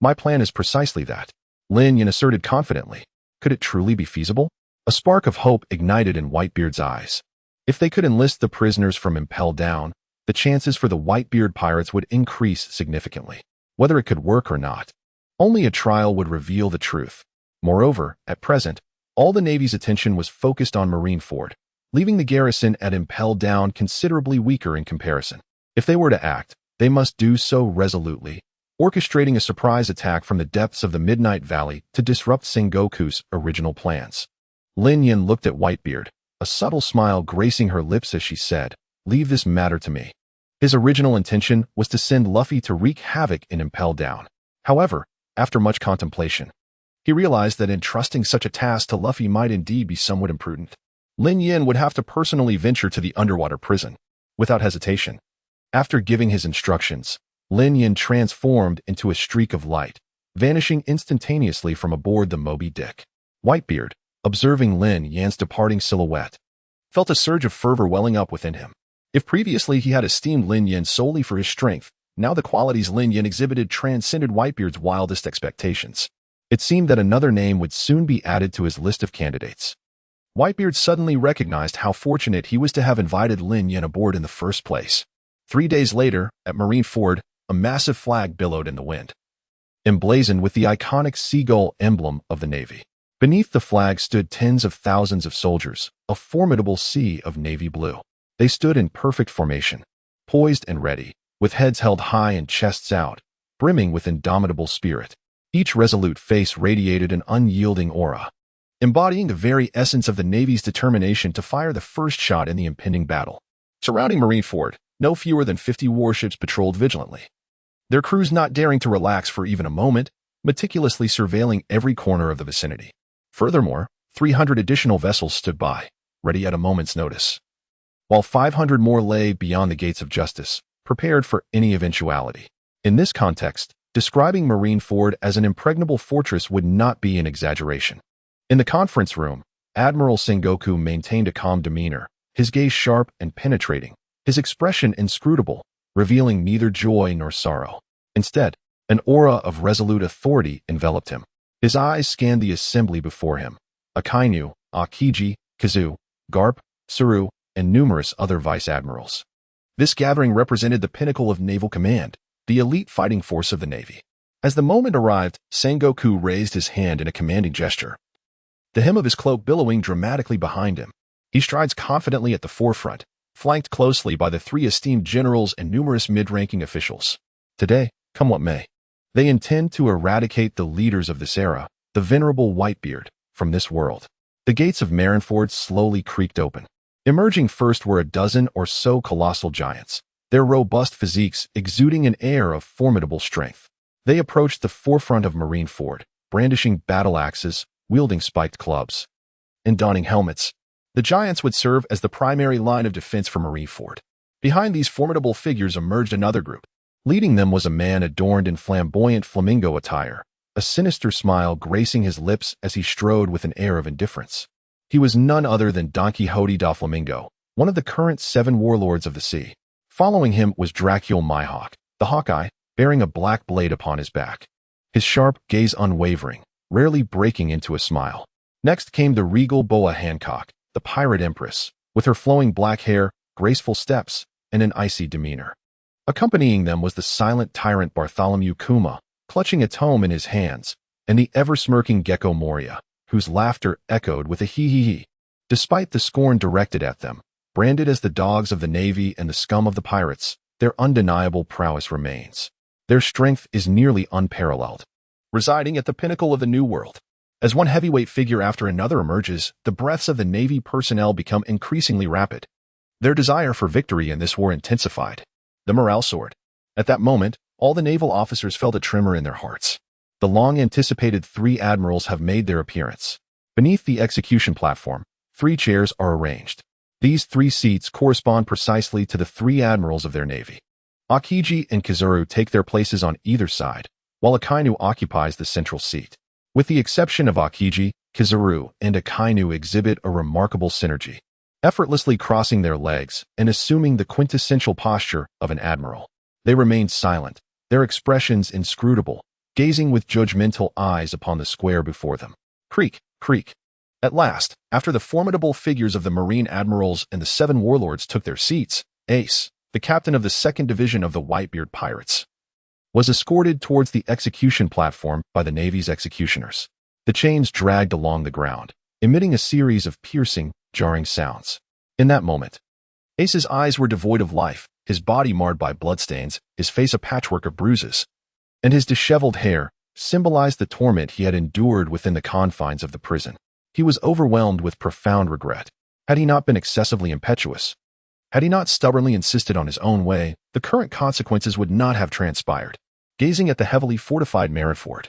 "My plan is precisely that," Lin Yan asserted confidently. Could it truly be feasible? A spark of hope ignited in Whitebeard's eyes. If they could enlist the prisoners from Impel Down, the chances for the Whitebeard Pirates would increase significantly. Whether it could work or not, only a trial would reveal the truth. Moreover, at present, all the Navy's attention was focused on Marineford, leaving the garrison at Impel Down considerably weaker in comparison. If they were to act, they must do so resolutely, orchestrating a surprise attack from the depths of the Midnight Valley to disrupt Sengoku's original plans. Lin Yan looked at Whitebeard, a subtle smile gracing her lips as she said, "Leave this matter to me." His original intention was to send Luffy to wreak havoc in Impel Down. However, after much contemplation, he realized that entrusting such a task to Luffy might indeed be somewhat imprudent. Lin Yan would have to personally venture to the underwater prison. Without hesitation, after giving his instructions, Lin Yan transformed into a streak of light, vanishing instantaneously from aboard the Moby Dick. Whitebeard, observing Lin Yan's departing silhouette, felt a surge of fervor welling up within him. If previously he had esteemed Lin Yan solely for his strength, now the qualities Lin Yan exhibited transcended Whitebeard's wildest expectations. It seemed that another name would soon be added to his list of candidates. Whitebeard suddenly recognized how fortunate he was to have invited Lin Yan aboard in the first place. 3 days later, at Marineford, a massive flag billowed in the wind, emblazoned with the iconic seagull emblem of the Navy. Beneath the flag stood tens of thousands of soldiers, a formidable sea of navy blue. They stood in perfect formation, poised and ready, with heads held high and chests out, brimming with indomitable spirit. Each resolute face radiated an unyielding aura, embodying the very essence of the Navy's determination to fire the first shot in the impending battle. Surrounding Marineford, no fewer than 50 warships patrolled vigilantly, their crews not daring to relax for even a moment, meticulously surveilling every corner of the vicinity. Furthermore, 300 additional vessels stood by, ready at a moment's notice, while 500 more lay beyond the gates of justice, prepared for any eventuality. In this context, Describing Marineford as an impregnable fortress would not be an exaggeration. In the conference room, Admiral Sengoku maintained a calm demeanor, his gaze sharp and penetrating, his expression inscrutable, revealing neither joy nor sorrow. Instead, an aura of resolute authority enveloped him. His eyes scanned the assembly before him: Akainu, Akiji, Kazu, Garp, Suru, and numerous other vice-admirals. This gathering represented the pinnacle of naval command, the elite fighting force of the Navy. As the moment arrived, Sengoku raised his hand in a commanding gesture, the hem of his cloak billowing dramatically behind him. He strides confidently at the forefront, flanked closely by the 3 esteemed generals and numerous mid-ranking officials. Today, come what may, they intend to eradicate the leaders of this era, the venerable Whitebeard, from this world. The gates of Marineford slowly creaked open. Emerging first were a dozen or so colossal giants, their robust physiques exuding an air of formidable strength. They approached the forefront of Marineford, brandishing battle axes, wielding spiked clubs, and donning helmets. The giants would serve as the primary line of defense for Marineford. Behind these formidable figures emerged another group. Leading them was a man adorned in flamboyant flamingo attire, a sinister smile gracing his lips as he strode with an air of indifference. He was none other than Don Quixote da Flamingo, one of the current 7 warlords of the sea. Following him was Dracul Mihawk, the Hawkeye, bearing a black blade upon his back, his sharp gaze unwavering, rarely breaking into a smile. Next came the regal Boa Hancock, the pirate empress, with her flowing black hair, graceful steps, and an icy demeanor. Accompanying them was the silent tyrant Bartholomew Kuma, clutching a tome in his hands, and the ever-smirking Gecko Moria, whose laughter echoed with a hee-hee-hee. Despite the scorn directed at them, branded as the dogs of the Navy and the scum of the pirates, their undeniable prowess remains. Their strength is nearly unparalleled, residing at the pinnacle of the New World. As one heavyweight figure after another emerges, the breaths of the Navy personnel become increasingly rapid. Their desire for victory in this war intensified. The morale soared. At that moment, all the naval officers felt a tremor in their hearts. The long-anticipated 3 admirals have made their appearance. Beneath the execution platform, 3 chairs are arranged. These 3 seats correspond precisely to the 3 admirals of their navy. Akiji and Kizuru take their places on either side, while Akainu occupies the central seat. With the exception of Akiji, Kizuru and Akainu exhibit a remarkable synergy, effortlessly crossing their legs and assuming the quintessential posture of an admiral. They remain silent, their expressions inscrutable, gazing with judgmental eyes upon the square before them. Creak, creak. At last, after the formidable figures of the Marine admirals and the 7 warlords took their seats, Ace, the captain of the 2nd Division of the Whitebeard Pirates, was escorted towards the execution platform by the Navy's executioners. The chains dragged along the ground, emitting a series of piercing, jarring sounds. In that moment, Ace's eyes were devoid of life, his body marred by bloodstains, his face a patchwork of bruises, and his disheveled hair symbolized the torment he had endured within the confines of the prison. He was overwhelmed with profound regret. Had he not been excessively impetuous, had he not stubbornly insisted on his own way, the current consequences would not have transpired. Gazing at the heavily fortified Marineford,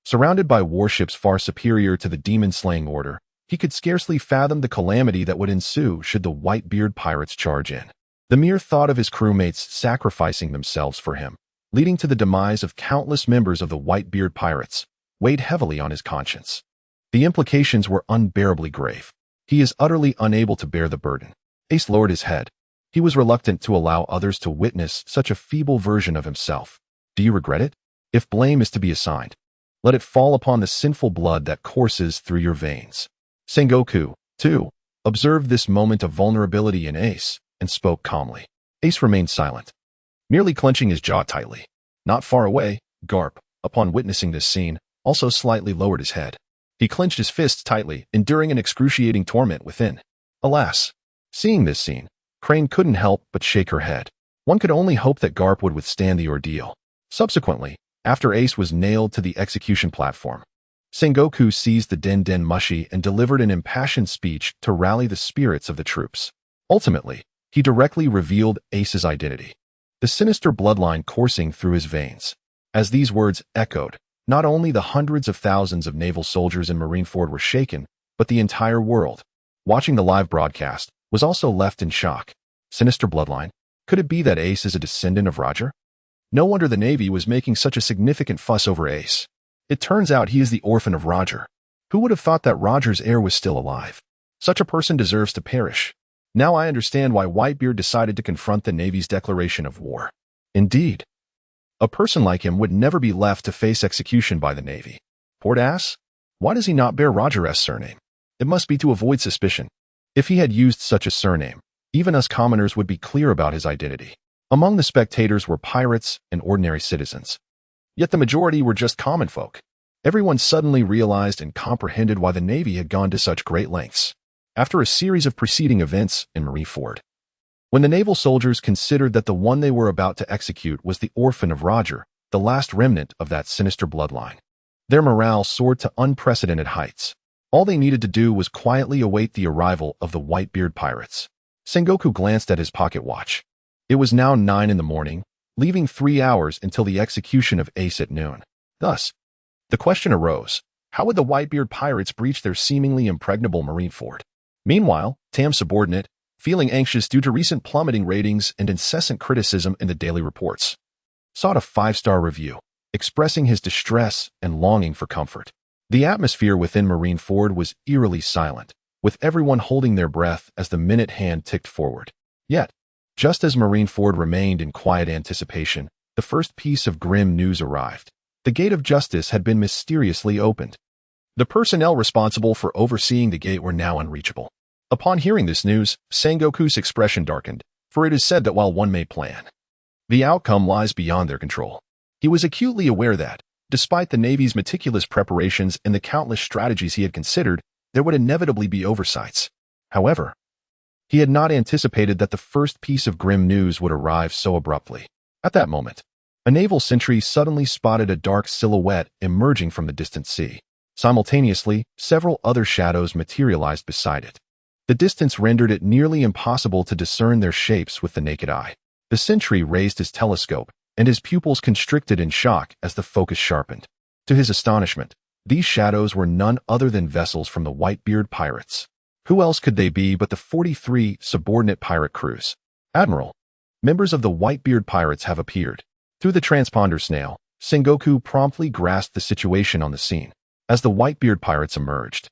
surrounded by warships far superior to the demon-slaying order, he could scarcely fathom the calamity that would ensue should the Whitebeard pirates charge in. The mere thought of his crewmates sacrificing themselves for him, leading to the demise of countless members of the Whitebeard pirates, weighed heavily on his conscience. The implications were unbearably grave. He is utterly unable to bear the burden. Ace lowered his head. He was reluctant to allow others to witness such a feeble version of himself. Do you regret it? If blame is to be assigned, let it fall upon the sinful blood that courses through your veins. Sengoku, too, observed this moment of vulnerability in Ace and spoke calmly. Ace remained silent, merely clenching his jaw tightly. Not far away, Garp, upon witnessing this scene, also slightly lowered his head. He clenched his fists tightly, enduring an excruciating torment within. Alas, seeing this scene, Crane couldn't help but shake her head. One could only hope that Garp would withstand the ordeal. Subsequently, after Ace was nailed to the execution platform, Sengoku seized the Den Mushi and delivered an impassioned speech to rally the spirits of the troops. Ultimately, he directly revealed Ace's identity, the sinister bloodline coursing through his veins. As these words echoed, not only the hundreds of thousands of naval soldiers in Marineford were shaken, but the entire world, watching the live broadcast, was also left in shock. Sinister bloodline? Could it be that Ace is a descendant of Roger? No wonder the Navy was making such a significant fuss over Ace. It turns out he is the orphan of Roger. Who would have thought that Roger's heir was still alive? Such a person deserves to perish. Now I understand why Whitebeard decided to confront the Navy's declaration of war. Indeed. A person like him would never be left to face execution by the Navy. Poor ass? Why does he not bear Roger's surname? It must be to avoid suspicion. If he had used such a surname, even us commoners would be clear about his identity. Among the spectators were pirates and ordinary citizens. Yet the majority were just common folk. Everyone suddenly realized and comprehended why the Navy had gone to such great lengths. After a series of preceding events in Marineford, when the naval soldiers considered that the one they were about to execute was the orphan of Roger, the last remnant of that sinister bloodline, their morale soared to unprecedented heights. All they needed to do was quietly await the arrival of the Whitebeard Pirates. Sengoku glanced at his pocket watch. It was now 9 in the morning, leaving 3 hours until the execution of Ace at noon. Thus, the question arose, how would the Whitebeard Pirates breach their seemingly impregnable Marineford? Meanwhile, Tam's subordinate, feeling anxious due to recent plummeting ratings and incessant criticism in the daily reports, sought a 5-star review, expressing his distress and longing for comfort. The atmosphere within Marineford was eerily silent, with everyone holding their breath as the minute hand ticked forward. Yet, just as Marineford remained in quiet anticipation, the first piece of grim news arrived. The gate of justice had been mysteriously opened. The personnel responsible for overseeing the gate were now unreachable. Upon hearing this news, Sengoku's expression darkened, for it is said that while one may plan, the outcome lies beyond their control. He was acutely aware that, despite the Navy's meticulous preparations and the countless strategies he had considered, there would inevitably be oversights. However, he had not anticipated that the first piece of grim news would arrive so abruptly. At that moment, a naval sentry suddenly spotted a dark silhouette emerging from the distant sea. Simultaneously, several other shadows materialized beside it. The distance rendered it nearly impossible to discern their shapes with the naked eye. The sentry raised his telescope, and his pupils constricted in shock as the focus sharpened. To his astonishment, these shadows were none other than vessels from the Whitebeard Pirates. Who else could they be but the 43 subordinate pirate crews? Admiral, members of the Whitebeard Pirates have appeared. Through the transponder snail, Sengoku promptly grasped the situation on the scene. As the Whitebeard Pirates emerged,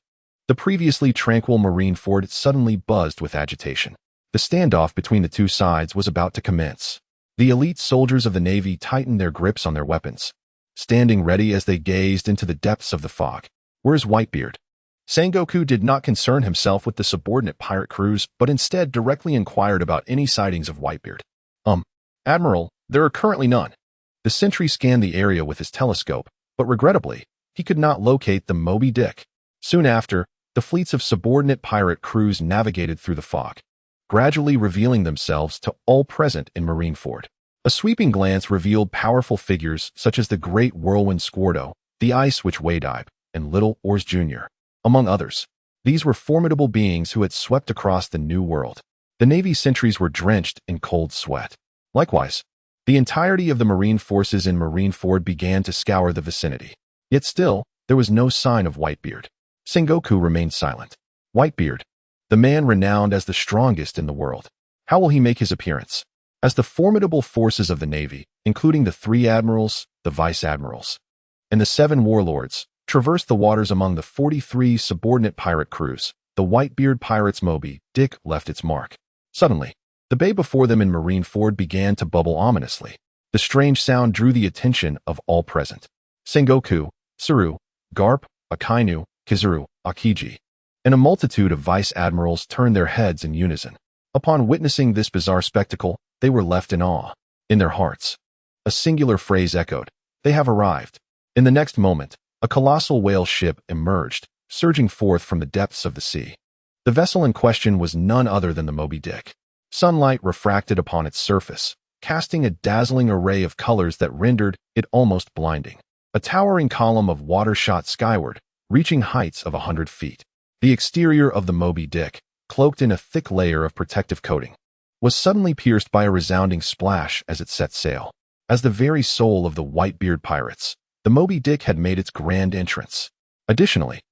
the previously tranquil Marineford suddenly buzzed with agitation. The standoff between the two sides was about to commence. The elite soldiers of the Navy tightened their grips on their weapons, standing ready as they gazed into the depths of the fog. Where's Whitebeard? Sengoku did not concern himself with the subordinate pirate crews, but instead directly inquired about any sightings of Whitebeard. Admiral, there are currently none. The sentry scanned the area with his telescope, but regrettably, he could not locate the Moby Dick. Soon after, the fleets of subordinate pirate crews navigated through the fog, gradually revealing themselves to all present in Marineford. A sweeping glance revealed powerful figures such as the great whirlwind Squardo, the Ice Witch Waydibe, and Little Oars Jr., among others. These were formidable beings who had swept across the New World. The Navy sentries were drenched in cold sweat. Likewise, the entirety of the Marine forces in Marineford began to scour the vicinity. Yet still, there was no sign of Whitebeard. Sengoku remained silent. Whitebeard, the man renowned as the strongest in the world. How will he make his appearance? As the formidable forces of the Navy, including the 3 admirals, the vice-admirals, and the 7 warlords, traversed the waters among the 43 subordinate pirate crews, the Whitebeard Pirates' Moby Dick left its mark. Suddenly, the bay before them in Marineford began to bubble ominously. The strange sound drew the attention of all present. Sengoku, Tsuru, Garp, Akainu, Kizuru, Akiji, and a multitude of vice-admirals turned their heads in unison. Upon witnessing this bizarre spectacle, they were left in awe. In their hearts, a singular phrase echoed, "They have arrived." In the next moment, a colossal whale ship emerged, surging forth from the depths of the sea. The vessel in question was none other than the Moby Dick. Sunlight refracted upon its surface, casting a dazzling array of colors that rendered it almost blinding. A towering column of water shot skyward, reaching heights of 100 feet. The exterior of the Moby Dick, cloaked in a thick layer of protective coating, was suddenly pierced by a resounding splash as it set sail. As the very soul of the Whitebeard Pirates, the Moby Dick had made its grand entrance. Additionally,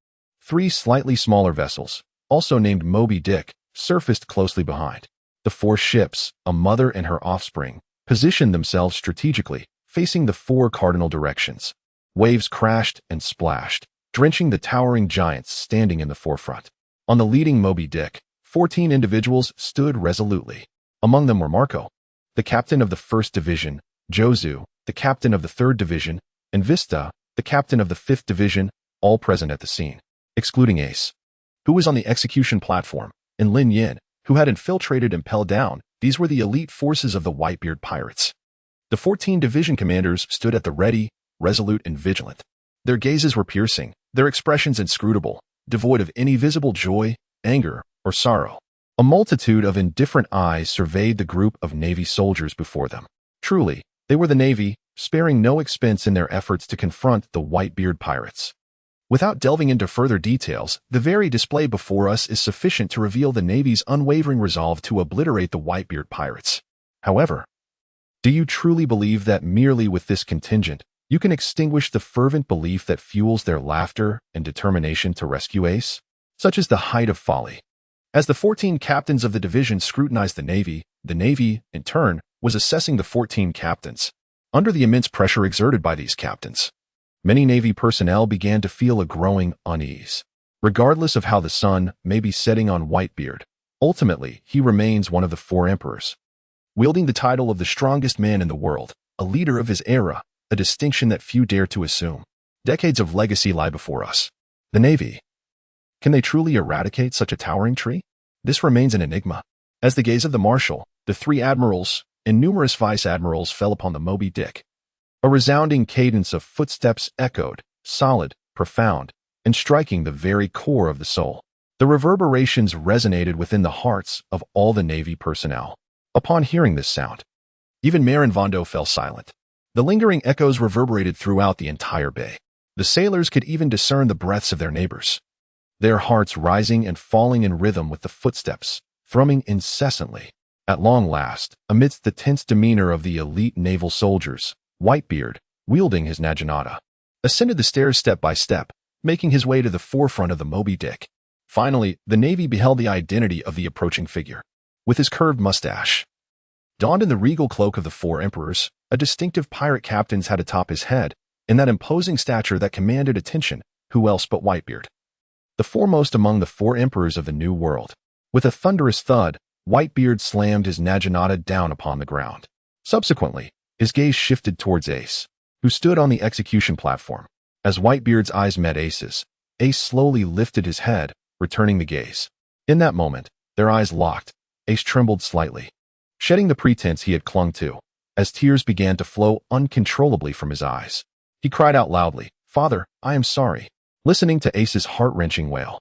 3 slightly smaller vessels, also named Moby Dick, surfaced closely behind. The 4 ships, a mother and her offspring, positioned themselves strategically, facing the 4 cardinal directions. Waves crashed and splashed, drenching the towering giants standing in the forefront. On the leading Moby Dick, 14 individuals stood resolutely. Among them were Marco, the captain of the 1st Division, Jozu, the captain of the 3rd Division, and Vista, the captain of the 5th Division, all present at the scene, excluding Ace, who was on the execution platform, and Lin Yan, who had infiltrated and Impel down. These were the elite forces of the Whitebeard Pirates. The 14 division commanders stood at the ready, resolute and vigilant. Their gazes were piercing, their expressions inscrutable, devoid of any visible joy, anger, or sorrow. A multitude of indifferent eyes surveyed the group of Navy soldiers before them. Truly, they were the Navy, sparing no expense in their efforts to confront the Whitebeard Pirates. Without delving into further details, the very display before us is sufficient to reveal the Navy's unwavering resolve to obliterate the Whitebeard Pirates. However, do you truly believe that merely with this contingent, you can extinguish the fervent belief that fuels their laughter and determination to rescue Ace? Such is the height of folly. As the 14 captains of the division scrutinized the Navy, in turn, was assessing the 14 captains. Under the immense pressure exerted by these captains, many Navy personnel began to feel a growing unease. Regardless of how the sun may be setting on Whitebeard, ultimately he remains one of the 4 emperors, wielding the title of the strongest man in the world, a leader of his era, a distinction that few dare to assume. Decades of legacy lie before us. The Navy. Can they truly eradicate such a towering tree? This remains an enigma. As the gaze of the marshal, the 3 admirals, and numerous vice admirals fell upon the Moby Dick, a resounding cadence of footsteps echoed, solid, profound, and striking the very core of the soul. The reverberations resonated within the hearts of all the Navy personnel. Upon hearing this sound, even Marin Vondo fell silent. The lingering echoes reverberated throughout the entire bay. The sailors could even discern the breaths of their neighbors, their hearts rising and falling in rhythm with the footsteps, thrumming incessantly. At long last, amidst the tense demeanor of the elite naval soldiers, Whitebeard, wielding his naginata, ascended the stairs step by step, making his way to the forefront of the Moby Dick. Finally, the Navy beheld the identity of the approaching figure. With his curved mustache, donned in the regal cloak of the 4 emperors, a distinctive pirate captain sat atop his head, in that imposing stature that commanded attention. Who else but Whitebeard, the foremost among the 4 emperors of the New World? With a thunderous thud, Whitebeard slammed his naginata down upon the ground. Subsequently, his gaze shifted towards Ace, who stood on the execution platform. As Whitebeard's eyes met Ace's, Ace slowly lifted his head, returning the gaze. In that moment, their eyes locked. Ace trembled slightly, shedding the pretense he had clung to, as tears began to flow uncontrollably from his eyes. He cried out loudly, "Father, I am sorry." Listening to Ace's heart-wrenching wail,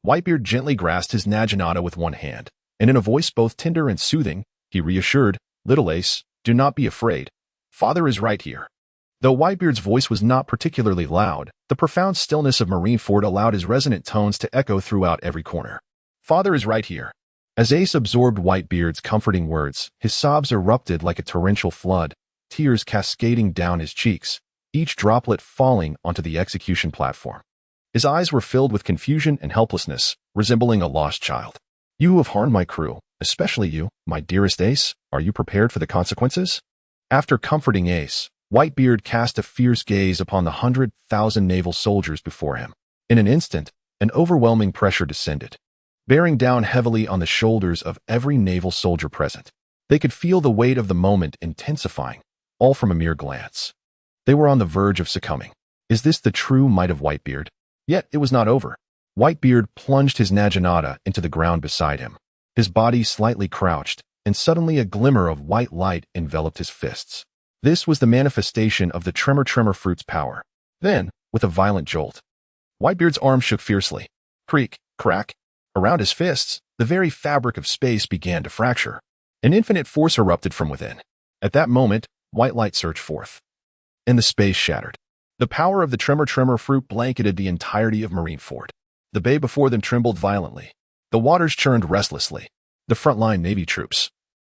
Whitebeard gently grasped his naginata with one hand, and in a voice both tender and soothing, he reassured, "Little Ace, do not be afraid. Father is right here." Though Whitebeard's voice was not particularly loud, the profound stillness of Marineford allowed his resonant tones to echo throughout every corner. "Father is right here." As Ace absorbed Whitebeard's comforting words, his sobs erupted like a torrential flood, tears cascading down his cheeks, each droplet falling onto the execution platform. His eyes were filled with confusion and helplessness, resembling a lost child. "You who have harmed my crew, especially you, my dearest Ace, are you prepared for the consequences?" After comforting Ace, Whitebeard cast a fierce gaze upon the 100,000 naval soldiers before him. In an instant, an overwhelming pressure descended, bearing down heavily on the shoulders of every naval soldier present. They could feel the weight of the moment intensifying, all from a mere glance. They were on the verge of succumbing. Is this the true might of Whitebeard? Yet it was not over. Whitebeard plunged his naginata into the ground beside him. His body slightly crouched, and suddenly a glimmer of white light enveloped his fists. This was the manifestation of the tremor fruit's power. Then, with a violent jolt, Whitebeard's arm shook fiercely. Creak, crack. Around his fists, the very fabric of space began to fracture. An infinite force erupted from within. At that moment, white light surged forth, and the space shattered. The power of the tremor fruit blanketed the entirety of Marineford. The bay before them trembled violently. The waters churned restlessly. The frontline Navy troops,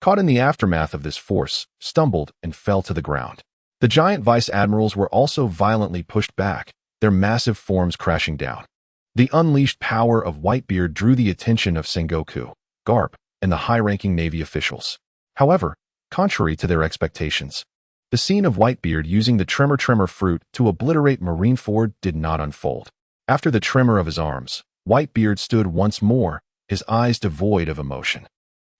caught in the aftermath of this force, stumbled and fell to the ground. The giant vice admirals were also violently pushed back, their massive forms crashing down. The unleashed power of Whitebeard drew the attention of Sengoku, Garp, and the high-ranking Navy officials. However, contrary to their expectations, The scene of Whitebeard using the tremor fruit to obliterate Marineford did not unfold. After the tremor of his arms, Whitebeard stood once more, his eyes devoid of emotion.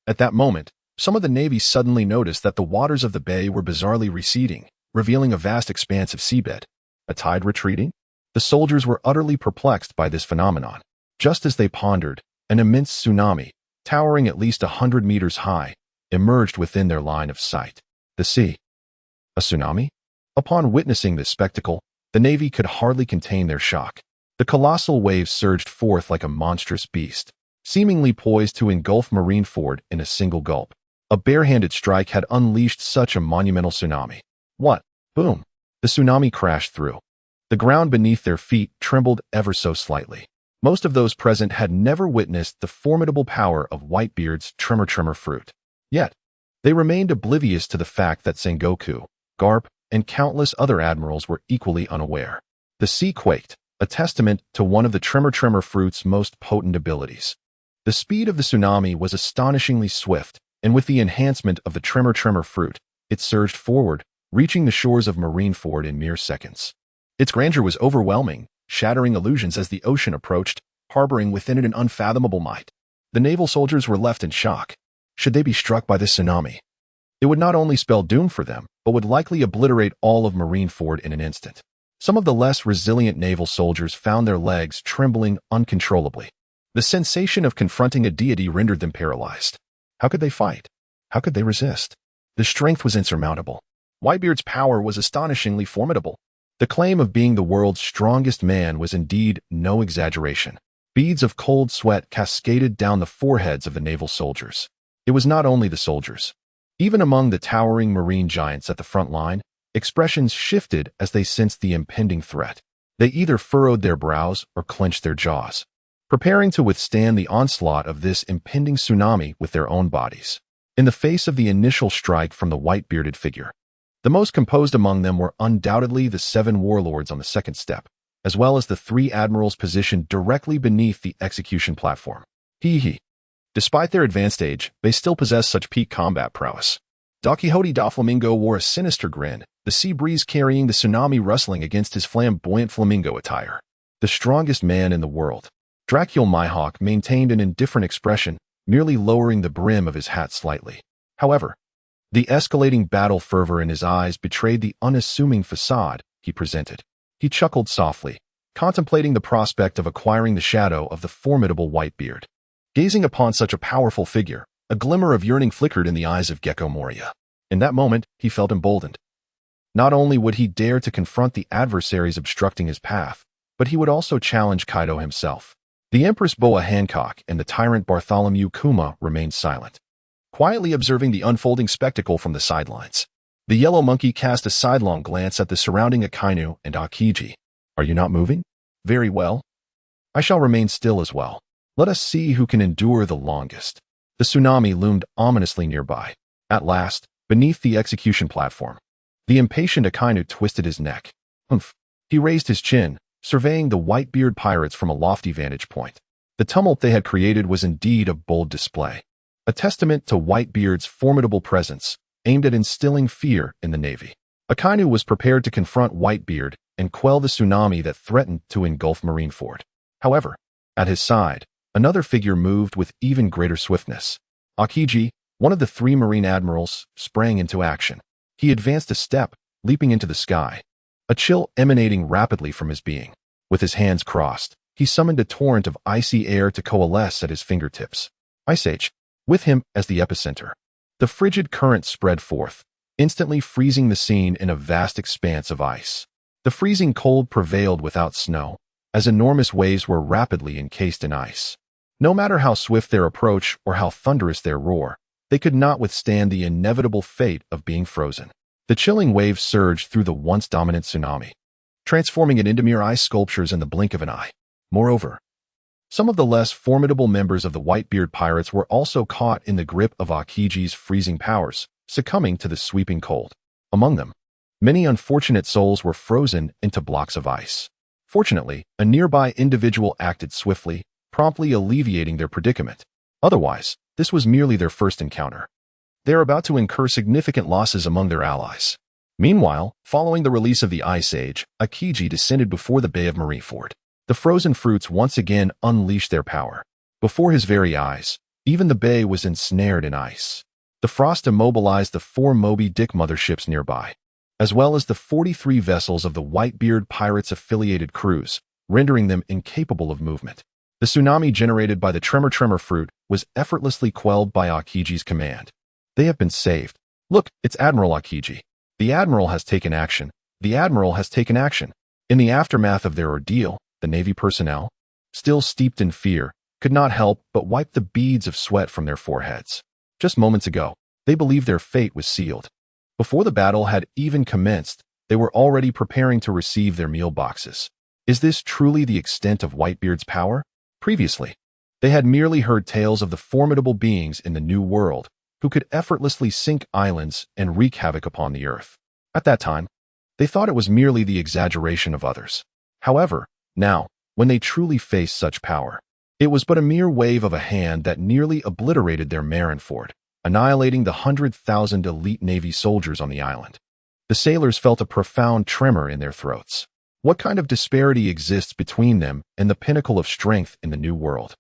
At that moment, some of the Navy suddenly noticed that the waters of the bay were bizarrely receding, revealing a vast expanse of seabed. A tide retreating? The soldiers were utterly perplexed by this phenomenon. Just as they pondered, an immense tsunami, towering at least 100 meters high, emerged within their line of sight. The sea. A tsunami? Upon witnessing this spectacle, the Navy could hardly contain their shock. The colossal waves surged forth like a monstrous beast, seemingly poised to engulf Marineford in a single gulp. A barehanded strike had unleashed such a monumental tsunami. What? Boom! The tsunami crashed through. The ground beneath their feet trembled ever so slightly. Most of those present had never witnessed the formidable power of Whitebeard's tremor fruit. Yet, they remained oblivious to the fact that Sengoku, Garp, and countless other admirals were equally unaware. The sea quaked, a testament to one of the tremor fruit's most potent abilities. The speed of the tsunami was astonishingly swift, and with the enhancement of the tremor fruit, it surged forward, reaching the shores of Marineford in mere seconds. Its grandeur was overwhelming, shattering illusions as the ocean approached, harboring within it an unfathomable might. The naval soldiers were left in shock. Should they be struck by this tsunami? It would not only spell doom for them, but would likely obliterate all of Marineford in an instant. Some of the less resilient naval soldiers found their legs trembling uncontrollably. The sensation of confronting a deity rendered them paralyzed. How could they fight? How could they resist? The strength was insurmountable. Whitebeard's power was astonishingly formidable. The claim of being the world's strongest man was indeed no exaggeration. Beads of cold sweat cascaded down the foreheads of the naval soldiers. It was not only the soldiers. Even among the towering marine giants at the front line, expressions shifted as they sensed the impending threat. They either furrowed their brows or clenched their jaws, preparing to withstand the onslaught of this impending tsunami with their own bodies. In the face of the initial strike from the white-bearded figure, the most composed among them were undoubtedly the 7 warlords on the second step, as well as the 3 admirals positioned directly beneath the execution platform. Despite their advanced age, they still possessed such peak combat prowess. Don Quixote da Flamingo wore a sinister grin, the sea breeze carrying the tsunami rustling against his flamboyant flamingo attire. The strongest man in the world. Dracul Mihawk maintained an indifferent expression, merely lowering the brim of his hat slightly. However, the escalating battle fervor in his eyes betrayed the unassuming facade he presented. He chuckled softly, contemplating the prospect of acquiring the shadow of the formidable Whitebeard. Gazing upon such a powerful figure, a glimmer of yearning flickered in the eyes of Gecko Moria. In that moment, he felt emboldened. Not only would he dare to confront the adversaries obstructing his path, but he would also challenge Kaido himself. The Empress Boa Hancock and the tyrant Bartholomew Kuma remained silent, quietly observing the unfolding spectacle from the sidelines. The yellow monkey cast a sidelong glance at the surrounding Akainu and Akiji. Are you not moving? Very well. I shall remain still as well. Let us see who can endure the longest. The tsunami loomed ominously nearby. At last, beneath the execution platform, the impatient Akainu twisted his neck. Humph. He raised his chin, surveying the Whitebeard pirates from a lofty vantage point. The tumult they had created was indeed a bold display, a testament to Whitebeard's formidable presence, aimed at instilling fear in the Navy. Akainu was prepared to confront Whitebeard and quell the tsunami that threatened to engulf Marineford. However, at his side, another figure moved with even greater swiftness. Akiji, one of the 3 marine admirals, sprang into action. He advanced a step, leaping into the sky, a chill emanating rapidly from his being. With his hands crossed, he summoned a torrent of icy air to coalesce at his fingertips. Ice Age, with him as the epicenter. The frigid current spread forth, instantly freezing the scene in a vast expanse of ice. The freezing cold prevailed without snow, as enormous waves were rapidly encased in ice. No matter how swift their approach or how thunderous their roar, they could not withstand the inevitable fate of being frozen. The chilling waves surged through the once dominant tsunami, transforming it into mere ice sculptures in the blink of an eye. Moreover, some of the less formidable members of the Whitebeard pirates were also caught in the grip of Akiji's freezing powers, succumbing to the sweeping cold. Among them, many unfortunate souls were frozen into blocks of ice. Fortunately, a nearby individual acted swiftly, promptly alleviating their predicament. Otherwise, this was merely their first encounter. They are about to incur significant losses among their allies. Meanwhile, following the release of the Ice Age, Akiji descended before the Bay of Marineford. The frozen fruits once again unleashed their power. Before his very eyes, even the bay was ensnared in ice. The frost immobilized the 4 Moby Dick motherships nearby, as well as the 43 vessels of the Whitebeard Pirates affiliated crews, rendering them incapable of movement. The tsunami generated by the tremor fruit was effortlessly quelled by Akiji's command. They have been saved. Look, it's Admiral Akiji. The Admiral has taken action. The Admiral has taken action. In the aftermath of their ordeal, the Navy personnel, still steeped in fear, could not help but wipe the beads of sweat from their foreheads. Just moments ago, they believed their fate was sealed. Before the battle had even commenced, they were already preparing to receive their meal boxes. Is this truly the extent of Whitebeard's power? Previously, they had merely heard tales of the formidable beings in the New World who could effortlessly sink islands and wreak havoc upon the earth. At that time, they thought it was merely the exaggeration of others. However, now, when they truly faced such power, it was but a mere wave of a hand that nearly obliterated their Marineford, annihilating the 100,000 elite Navy soldiers on the island. The sailors felt a profound tremor in their throats. What kind of disparity exists between them and the pinnacle of strength in the New World?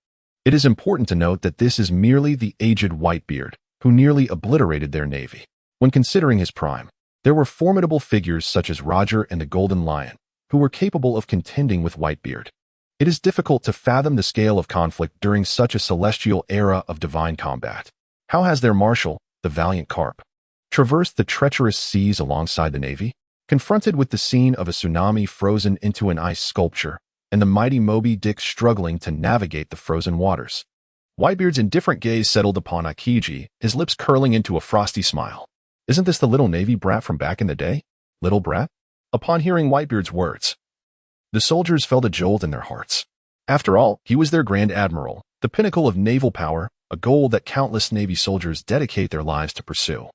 It is important to note that this is merely the aged Whitebeard, who nearly obliterated their navy. When considering his prime, there were formidable figures such as Roger and the Golden Lion, who were capable of contending with Whitebeard. It is difficult to fathom the scale of conflict during such a celestial era of divine combat. How has their marshal, the valiant Garp, traversed the treacherous seas alongside the navy? Confronted with the scene of a tsunami frozen into an ice sculpture, and the mighty Moby Dick struggling to navigate the frozen waters, Whitebeard's indifferent gaze settled upon Akiji, his lips curling into a frosty smile. Isn't this the little Navy brat from back in the day? Little brat? Upon hearing Whitebeard's words, the soldiers felt a jolt in their hearts. After all, he was their Grand Admiral, the pinnacle of naval power, a goal that countless Navy soldiers dedicate their lives to pursue.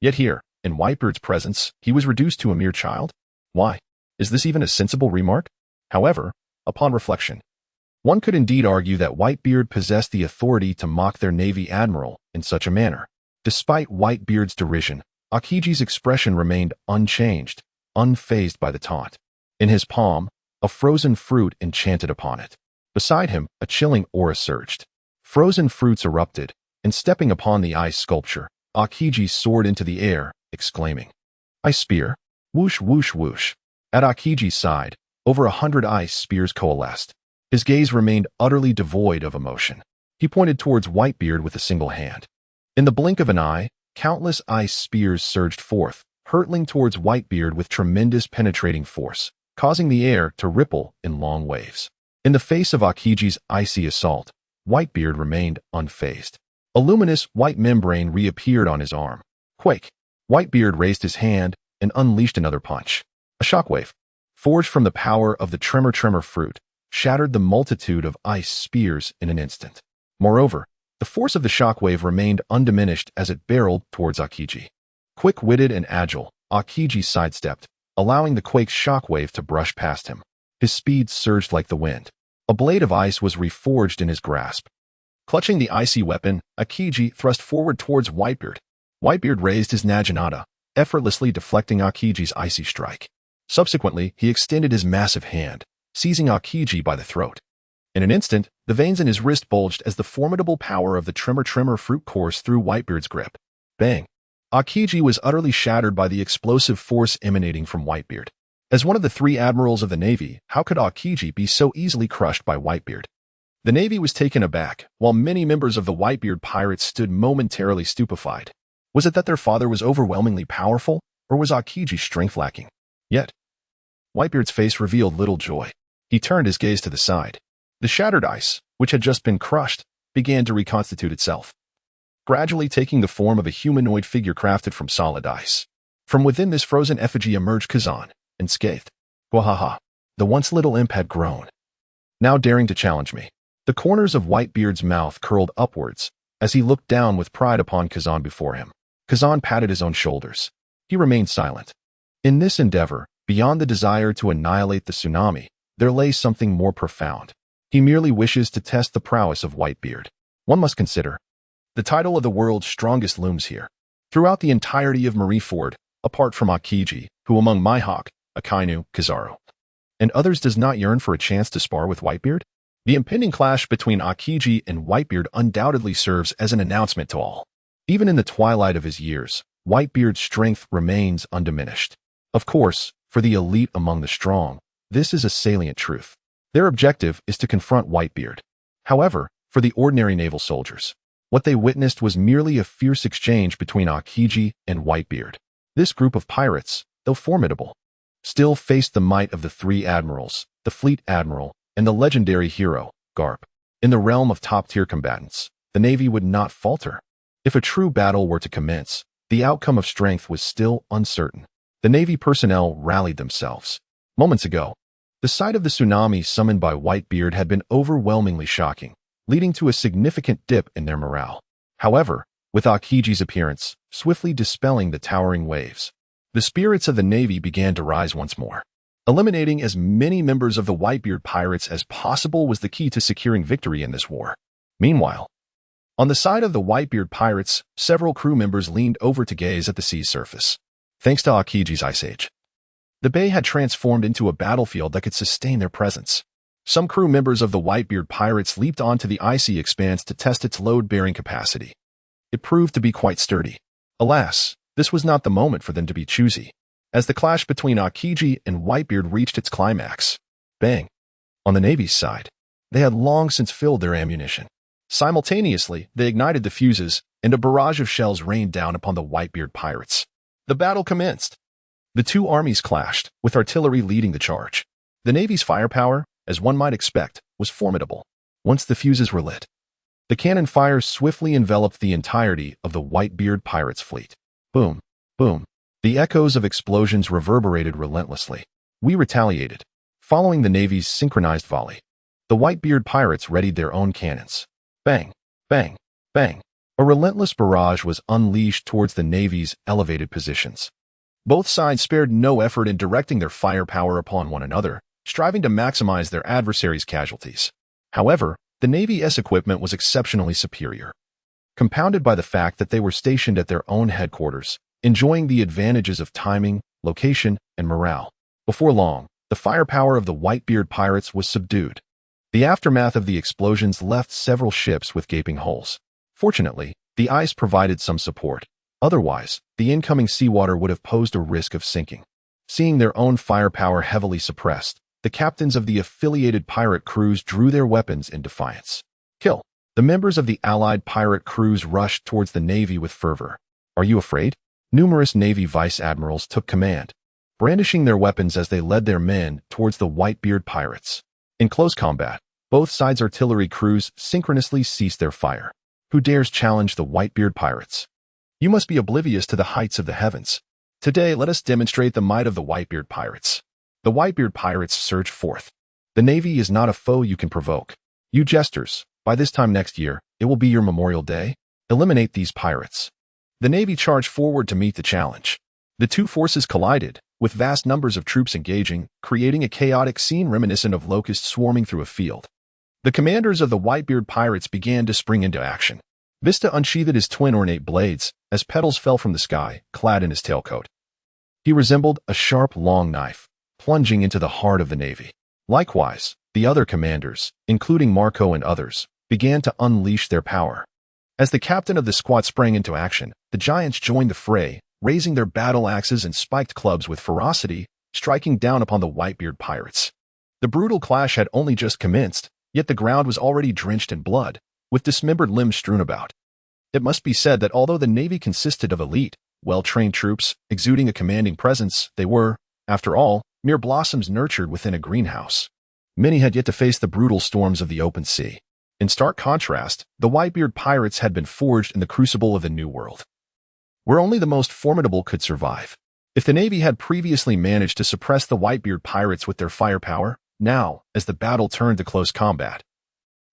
Yet here, in Whitebeard's presence, he was reduced to a mere child? Why? Is this even a sensible remark? However, upon reflection, one could indeed argue that Whitebeard possessed the authority to mock their Navy admiral in such a manner. Despite Whitebeard's derision, Akiji's expression remained unchanged, unfazed by the taunt. In his palm, a frozen fruit enchanted upon it. Beside him, a chilling aura surged. Frozen fruits erupted, and stepping upon the ice sculpture, Akiji soared into the air, exclaiming, "Ice spear! Whoosh, whoosh, whoosh!" At Akiji's side, over 100 ice spears coalesced. His gaze remained utterly devoid of emotion. He pointed towards Whitebeard with a single hand. In the blink of an eye, countless ice spears surged forth, hurtling towards Whitebeard with tremendous penetrating force, causing the air to ripple in long waves. In the face of Akiji's icy assault, Whitebeard remained unfazed. A luminous white membrane reappeared on his arm. Quake! Whitebeard raised his hand and unleashed another punch. A shockwave, forged from the power of the tremor fruit, shattered the multitude of ice spears in an instant. Moreover, the force of the shockwave remained undiminished as it barreled towards Akiji. Quick-witted and agile, Akiji sidestepped, allowing the quake's shockwave to brush past him. His speed surged like the wind. A blade of ice was reforged in his grasp. Clutching the icy weapon, Akiji thrust forward towards Whitebeard. Whitebeard raised his naginata, effortlessly deflecting Akiji's icy strike. Subsequently, he extended his massive hand, seizing Akiji by the throat. In an instant, the veins in his wrist bulged as the formidable power of the tremor fruit coursed through Whitebeard's grip. Bang! Akiji was utterly shattered by the explosive force emanating from Whitebeard. As one of the 3 admirals of the Navy, how could Akiji be so easily crushed by Whitebeard? The Navy was taken aback, while many members of the Whitebeard Pirates stood momentarily stupefied. Was it that their father was overwhelmingly powerful, or was Akiji's strength lacking? Yet, Whitebeard's face revealed little joy. He turned his gaze to the side. The shattered ice, which had just been crushed, began to reconstitute itself, gradually taking the form of a humanoid figure crafted from solid ice. From within this frozen effigy emerged Kazan, unscathed. Wahaha! The once little imp had grown, now daring to challenge me. The corners of Whitebeard's mouth curled upwards as he looked down with pride upon Kazan before him. Kazan patted his own shoulders. He remained silent. In this endeavor, beyond the desire to annihilate the tsunami, there lay something more profound. He merely wishes to test the prowess of Whitebeard. One must consider, the title of the world's strongest looms here. Throughout the entirety of Marineford, apart from Akiji, who among Mihawk, Akainu, Kizaru, and others does not yearn for a chance to spar with Whitebeard? The impending clash between Akiji and Whitebeard undoubtedly serves as an announcement to all. Even in the twilight of his years, Whitebeard's strength remains undiminished. Of course, for the elite among the strong, this is a salient truth. Their objective is to confront Whitebeard. However, for the ordinary naval soldiers, what they witnessed was merely a fierce exchange between Akiji and Whitebeard. This group of pirates, though formidable, still faced the might of the three admirals, the fleet admiral, and the legendary hero, Garp. In the realm of top-tier combatants, the Navy would not falter. If a true battle were to commence, the outcome of strength was still uncertain. The Navy personnel rallied themselves. Moments ago, the sight of the tsunami summoned by Whitebeard had been overwhelmingly shocking, leading to a significant dip in their morale. However, with Akiji's appearance, swiftly dispelling the towering waves, the spirits of the Navy began to rise once more. Eliminating as many members of the Whitebeard Pirates as possible was the key to securing victory in this war. Meanwhile, on the side of the Whitebeard Pirates, several crew members leaned over to gaze at the sea's surface. Thanks to Akiji's ice age, the bay had transformed into a battlefield that could sustain their presence. Some crew members of the Whitebeard Pirates leaped onto the icy expanse to test its load-bearing capacity. It proved to be quite sturdy. Alas, this was not the moment for them to be choosy. As the clash between Akiji and Whitebeard reached its climax, bang! On the Navy's side, they had long since filled their ammunition. Simultaneously, they ignited the fuses, and a barrage of shells rained down upon the Whitebeard Pirates. The battle commenced. The two armies clashed, with artillery leading the charge. The Navy's firepower, as one might expect, was formidable. Once the fuses were lit, the cannon fire swiftly enveloped the entirety of the Whitebeard Pirates' fleet. Boom, boom. The echoes of explosions reverberated relentlessly. We retaliated. Following the Navy's synchronized volley, the Whitebeard Pirates readied their own cannons. Bang, bang, bang. A relentless barrage was unleashed towards the Navy's elevated positions. Both sides spared no effort in directing their firepower upon one another, striving to maximize their adversaries' casualties. However, the Navy's equipment was exceptionally superior, compounded by the fact that they were stationed at their own headquarters, enjoying the advantages of timing, location, and morale. Before long, the firepower of the Whitebeard Pirates was subdued. The aftermath of the explosions left several ships with gaping holes. Fortunately, the ice provided some support. Otherwise, the incoming seawater would have posed a risk of sinking. Seeing their own firepower heavily suppressed, the captains of the affiliated pirate crews drew their weapons in defiance. Kill! The members of the allied pirate crews rushed towards the Navy with fervor. Are you afraid? Numerous Navy vice admirals took command, brandishing their weapons as they led their men towards the Whitebeard Pirates. In close combat, both sides' artillery crews synchronously ceased their fire. Who dares challenge the Whitebeard Pirates? You must be oblivious to the heights of the heavens. Today, let us demonstrate the might of the Whitebeard Pirates. The Whitebeard Pirates surged forth. The Navy is not a foe you can provoke. You jesters, by this time next year, it will be your Memorial Day. Eliminate these pirates. The Navy charged forward to meet the challenge. The two forces collided, with vast numbers of troops engaging, creating a chaotic scene reminiscent of locusts swarming through a field. The commanders of the Whitebeard Pirates began to spring into action. Vista unsheathed his twin ornate blades, as petals fell from the sky, clad in his tailcoat. He resembled a sharp, long knife, plunging into the heart of the Navy. Likewise, the other commanders, including Marco and others, began to unleash their power. As the captain of the squad sprang into action, the giants joined the fray, raising their battle axes and spiked clubs with ferocity, striking down upon the Whitebeard Pirates. The brutal clash had only just commenced, yet the ground was already drenched in blood, with dismembered limbs strewn about. It must be said that although the Navy consisted of elite, well-trained troops, exuding a commanding presence, they were, after all, mere blossoms nurtured within a greenhouse. Many had yet to face the brutal storms of the open sea. In stark contrast, the Whitebeard Pirates had been forged in the crucible of the New World, where only the most formidable could survive. If the Navy had previously managed to suppress the Whitebeard Pirates with their firepower, now, as the battle turned to close combat,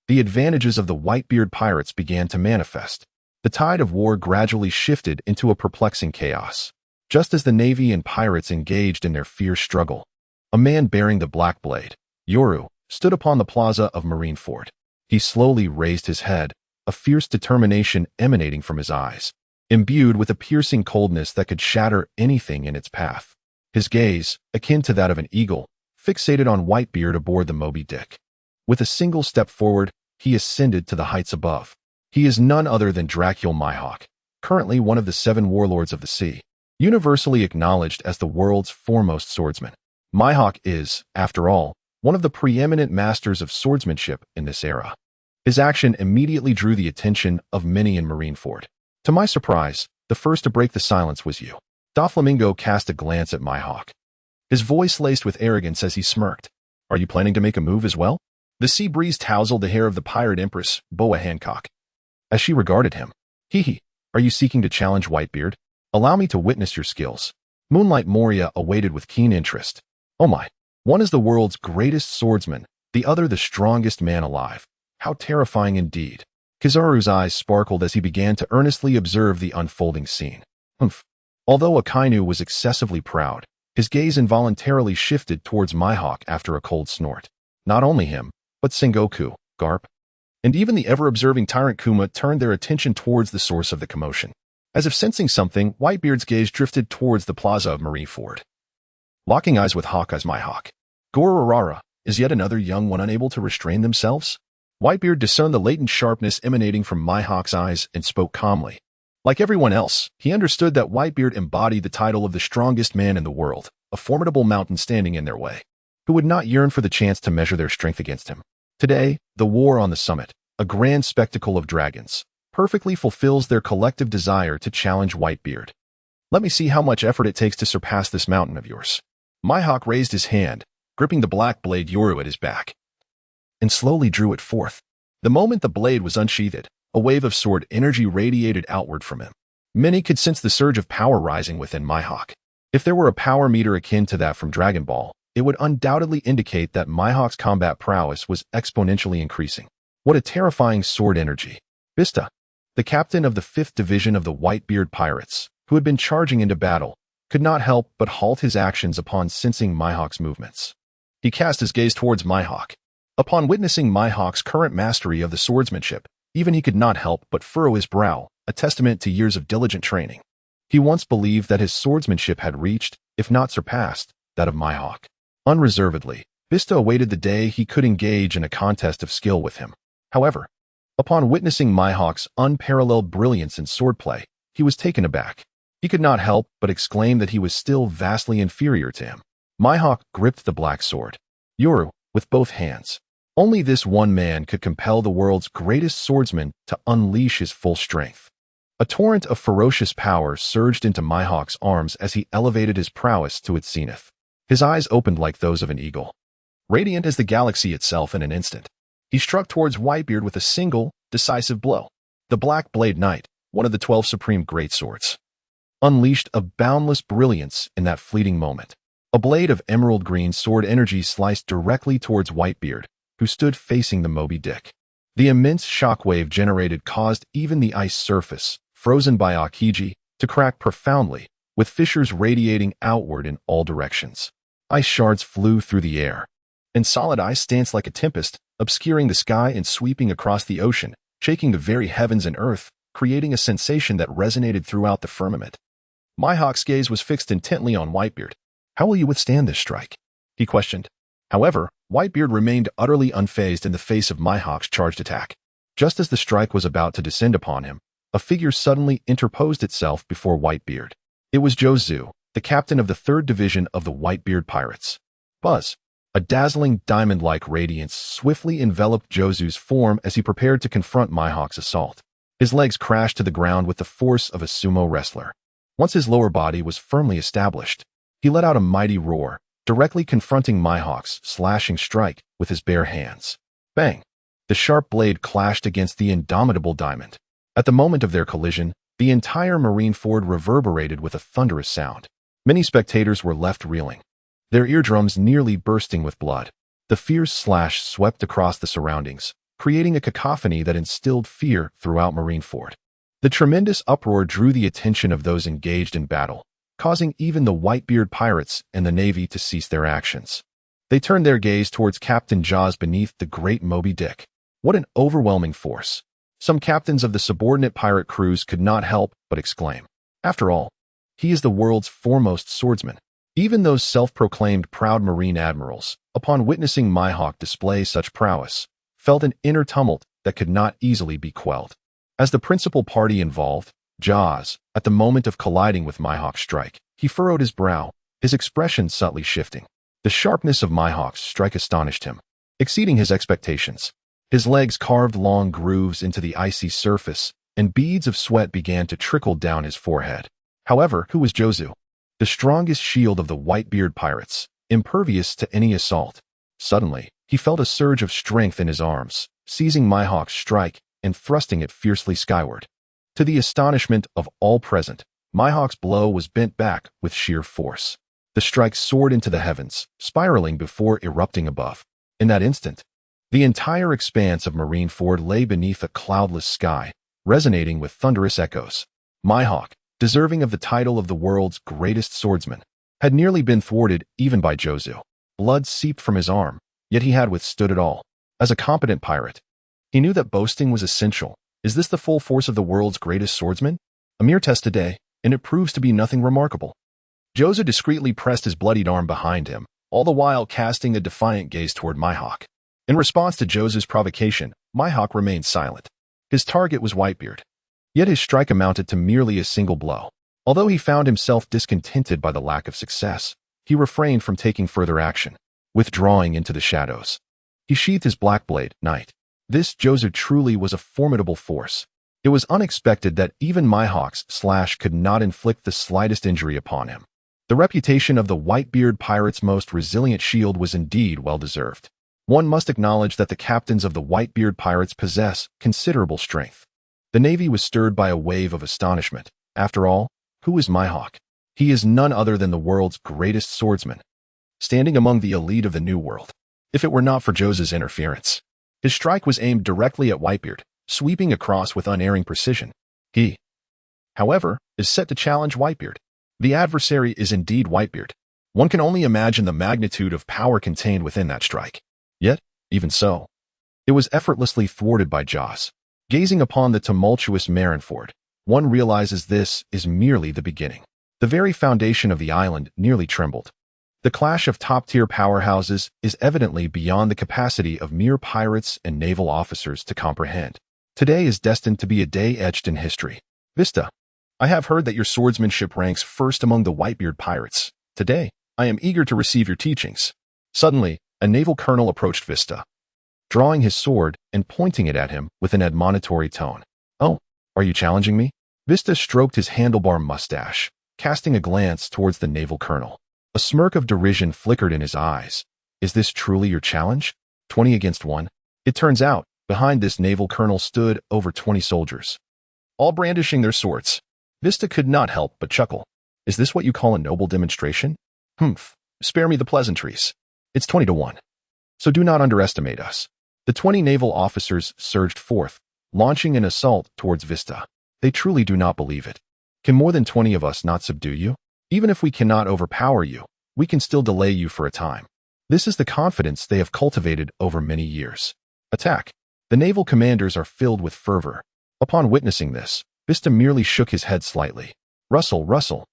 the advantages of the Whitebeard Pirates began to manifest. The tide of war gradually shifted into a perplexing chaos. Just as the Navy and pirates engaged in their fierce struggle, a man bearing the black blade, Yoru, stood upon the plaza of Marineford. He slowly raised his head, a fierce determination emanating from his eyes. imbued with a piercing coldness that could shatter anything in its path. His gaze, akin to that of an eagle, fixated on Whitebeard aboard the Moby Dick. With a single step forward, he ascended to the heights above. He is none other than Dracul Mihawk, currently one of the 7 warlords of the sea, universally acknowledged as the world's foremost swordsman. Mihawk is, after all, one of the preeminent masters of swordsmanship in this era. His action immediately drew the attention of many in Marineford. To my surprise, the first to break the silence was you. Doflamingo cast a glance at Mihawk. His voice laced with arrogance as he smirked. Are you planning to make a move as well? The sea breeze tousled the hair of the pirate empress, Boa Hancock. As she regarded him, hee, are you seeking to challenge Whitebeard? Allow me to witness your skills. Moonlight Moria awaited with keen interest. Oh my, one is the world's greatest swordsman, the other the strongest man alive. How terrifying indeed. Kizaru's eyes sparkled as he began to earnestly observe the unfolding scene. Although Akainu was excessively proud, his gaze involuntarily shifted towards Mihawk after a cold snort. Not only him, but Sengoku, Garp, and even the ever-observing Tyrant Kuma turned their attention towards the source of the commotion. As if sensing something, Whitebeard's gaze drifted towards the plaza of Marineford. Locking eyes with Hawkeye's Mihawk. Gororara, is yet another young one unable to restrain themselves? Whitebeard discerned the latent sharpness emanating from Mihawk's eyes and spoke calmly. Like everyone else, he understood that Whitebeard embodied the title of the strongest man in the world, a formidable mountain standing in their way. Who would not yearn for the chance to measure their strength against him? Today, the war on the summit, a grand spectacle of dragons, perfectly fulfills their collective desire to challenge Whitebeard. Let me see how much effort it takes to surpass this mountain of yours. Mihawk raised his hand, gripping the black blade Yoru at his back, and slowly drew it forth. The moment the blade was unsheathed, a wave of sword energy radiated outward from him. Many could sense the surge of power rising within Mihawk. If there were a power meter akin to that from Dragon Ball, it would undoubtedly indicate that Mihawk's combat prowess was exponentially increasing. What a terrifying sword energy. Vista, the captain of the 5th Division of the Whitebeard Pirates, who had been charging into battle, could not help but halt his actions upon sensing Mihawk's movements. He cast his gaze towards Mihawk. Upon witnessing Mihawk's current mastery of the swordsmanship, even he could not help but furrow his brow, a testament to years of diligent training. He once believed that his swordsmanship had reached, if not surpassed, that of Mihawk. Unreservedly, Vista awaited the day he could engage in a contest of skill with him. However, upon witnessing Mihawk's unparalleled brilliance in swordplay, he was taken aback. He could not help but exclaim that he was still vastly inferior to him. Mihawk gripped the black sword, Yoru, with both hands. Only this one man could compel the world's greatest swordsman to unleash his full strength. A torrent of ferocious power surged into Mihawk's arms as he elevated his prowess to its zenith. His eyes opened like those of an eagle, radiant as the galaxy itself in an instant. He struck towards Whitebeard with a single, decisive blow. The Black Blade Knight, one of the 12 supreme greatswords, unleashed a boundless brilliance in that fleeting moment. A blade of emerald green sword energy sliced directly towards Whitebeard, who stood facing the Moby Dick. The immense shockwave generated caused even the ice surface, frozen by Akiji, to crack profoundly, with fissures radiating outward in all directions. Ice shards flew through the air, and solid ice danced like a tempest, obscuring the sky and sweeping across the ocean, shaking the very heavens and earth, creating a sensation that resonated throughout the firmament. Mihawk's gaze was fixed intently on Whitebeard. How will you withstand this strike? He questioned. However, Whitebeard remained utterly unfazed in the face of Mihawk's charged attack. Just as the strike was about to descend upon him, a figure suddenly interposed itself before Whitebeard. It was Jozu, the captain of the 3rd Division of the Whitebeard Pirates. Buzz, a dazzling diamond-like radiance swiftly enveloped Jozu's form as he prepared to confront Mihawk's assault. His legs crashed to the ground with the force of a sumo wrestler. Once his lower body was firmly established, he let out a mighty roar, directly confronting Mihawk's slashing strike with his bare hands. Bang! The sharp blade clashed against the indomitable diamond. At the moment of their collision, the entire Marineford reverberated with a thunderous sound. Many spectators were left reeling, their eardrums nearly bursting with blood. The fierce slash swept across the surroundings, creating a cacophony that instilled fear throughout Marineford. The tremendous uproar drew the attention of those engaged in battle, causing even the Whitebeard pirates and the Navy to cease their actions. They turned their gaze towards Captain Jaws beneath the great Moby Dick. What an overwhelming force! Some captains of the subordinate pirate crews could not help but exclaim. After all, he is the world's foremost swordsman. Even those self-proclaimed proud marine admirals, upon witnessing Mihawk display such prowess, felt an inner tumult that could not easily be quelled. As the principal party involved, Jaws, at the moment of colliding with Mihawk's strike, he furrowed his brow, his expression subtly shifting. The sharpness of Mihawk's strike astonished him, exceeding his expectations. His legs carved long grooves into the icy surface, and beads of sweat began to trickle down his forehead. However, who was Jozu? The strongest shield of the Whitebeard Pirates, impervious to any assault. Suddenly, he felt a surge of strength in his arms, seizing Mihawk's strike and thrusting it fiercely skyward. To the astonishment of all present, Mihawk's blow was bent back with sheer force. The strike soared into the heavens, spiraling before erupting above. In that instant, the entire expanse of Marineford lay beneath a cloudless sky, resonating with thunderous echoes. Mihawk, deserving of the title of the world's greatest swordsman, had nearly been thwarted even by Jozu. Blood seeped from his arm, yet he had withstood it all. As a competent pirate, he knew that boasting was essential. Is this the full force of the world's greatest swordsman? A mere test today, and it proves to be nothing remarkable. Jozu discreetly pressed his bloodied arm behind him, all the while casting a defiant gaze toward Mihawk. In response to Jozu's provocation, Mihawk remained silent. His target was Whitebeard. Yet his strike amounted to merely a single blow. Although he found himself discontented by the lack of success, he refrained from taking further action, withdrawing into the shadows. He sheathed his black blade, Knight. This Jozu truly was a formidable force. It was unexpected that even Mihawk's slash could not inflict the slightest injury upon him. The reputation of the Whitebeard Pirates' most resilient shield was indeed well-deserved. One must acknowledge that the captains of the Whitebeard Pirates possess considerable strength. The Navy was stirred by a wave of astonishment. After all, who is Mihawk? He is none other than the world's greatest swordsman, standing among the elite of the New World. If it were not for Jozu's interference, his strike was aimed directly at Whitebeard, sweeping across with unerring precision. He, however, is set to challenge Whitebeard. The adversary is indeed Whitebeard. One can only imagine the magnitude of power contained within that strike. Yet, even so, it was effortlessly thwarted by Jaws. Gazing upon the tumultuous Marineford, one realizes this is merely the beginning. The very foundation of the island nearly trembled. The clash of top-tier powerhouses is evidently beyond the capacity of mere pirates and naval officers to comprehend. Today is destined to be a day etched in history. Vista, I have heard that your swordsmanship ranks first among the Whitebeard Pirates. Today, I am eager to receive your teachings. Suddenly, a naval colonel approached Vista, drawing his sword and pointing it at him with an admonitory tone. Oh, are you challenging me? Vista stroked his handlebar mustache, casting a glance towards the naval colonel. A smirk of derision flickered in his eyes. Is this truly your challenge? 20 against 1? It turns out, behind this naval colonel stood over 20 soldiers, all brandishing their swords. Vista could not help but chuckle. Is this what you call a noble demonstration? Humph, spare me the pleasantries. It's 20 to 1. So do not underestimate us. The 20 naval officers surged forth, launching an assault towards Vista. They truly do not believe it. Can more than 20 of us not subdue you? Even if we cannot overpower you, we can still delay you for a time. This is the confidence they have cultivated over many years. Attack. The naval commanders are filled with fervor. Upon witnessing this, Vista merely shook his head slightly. Rustle, rustle.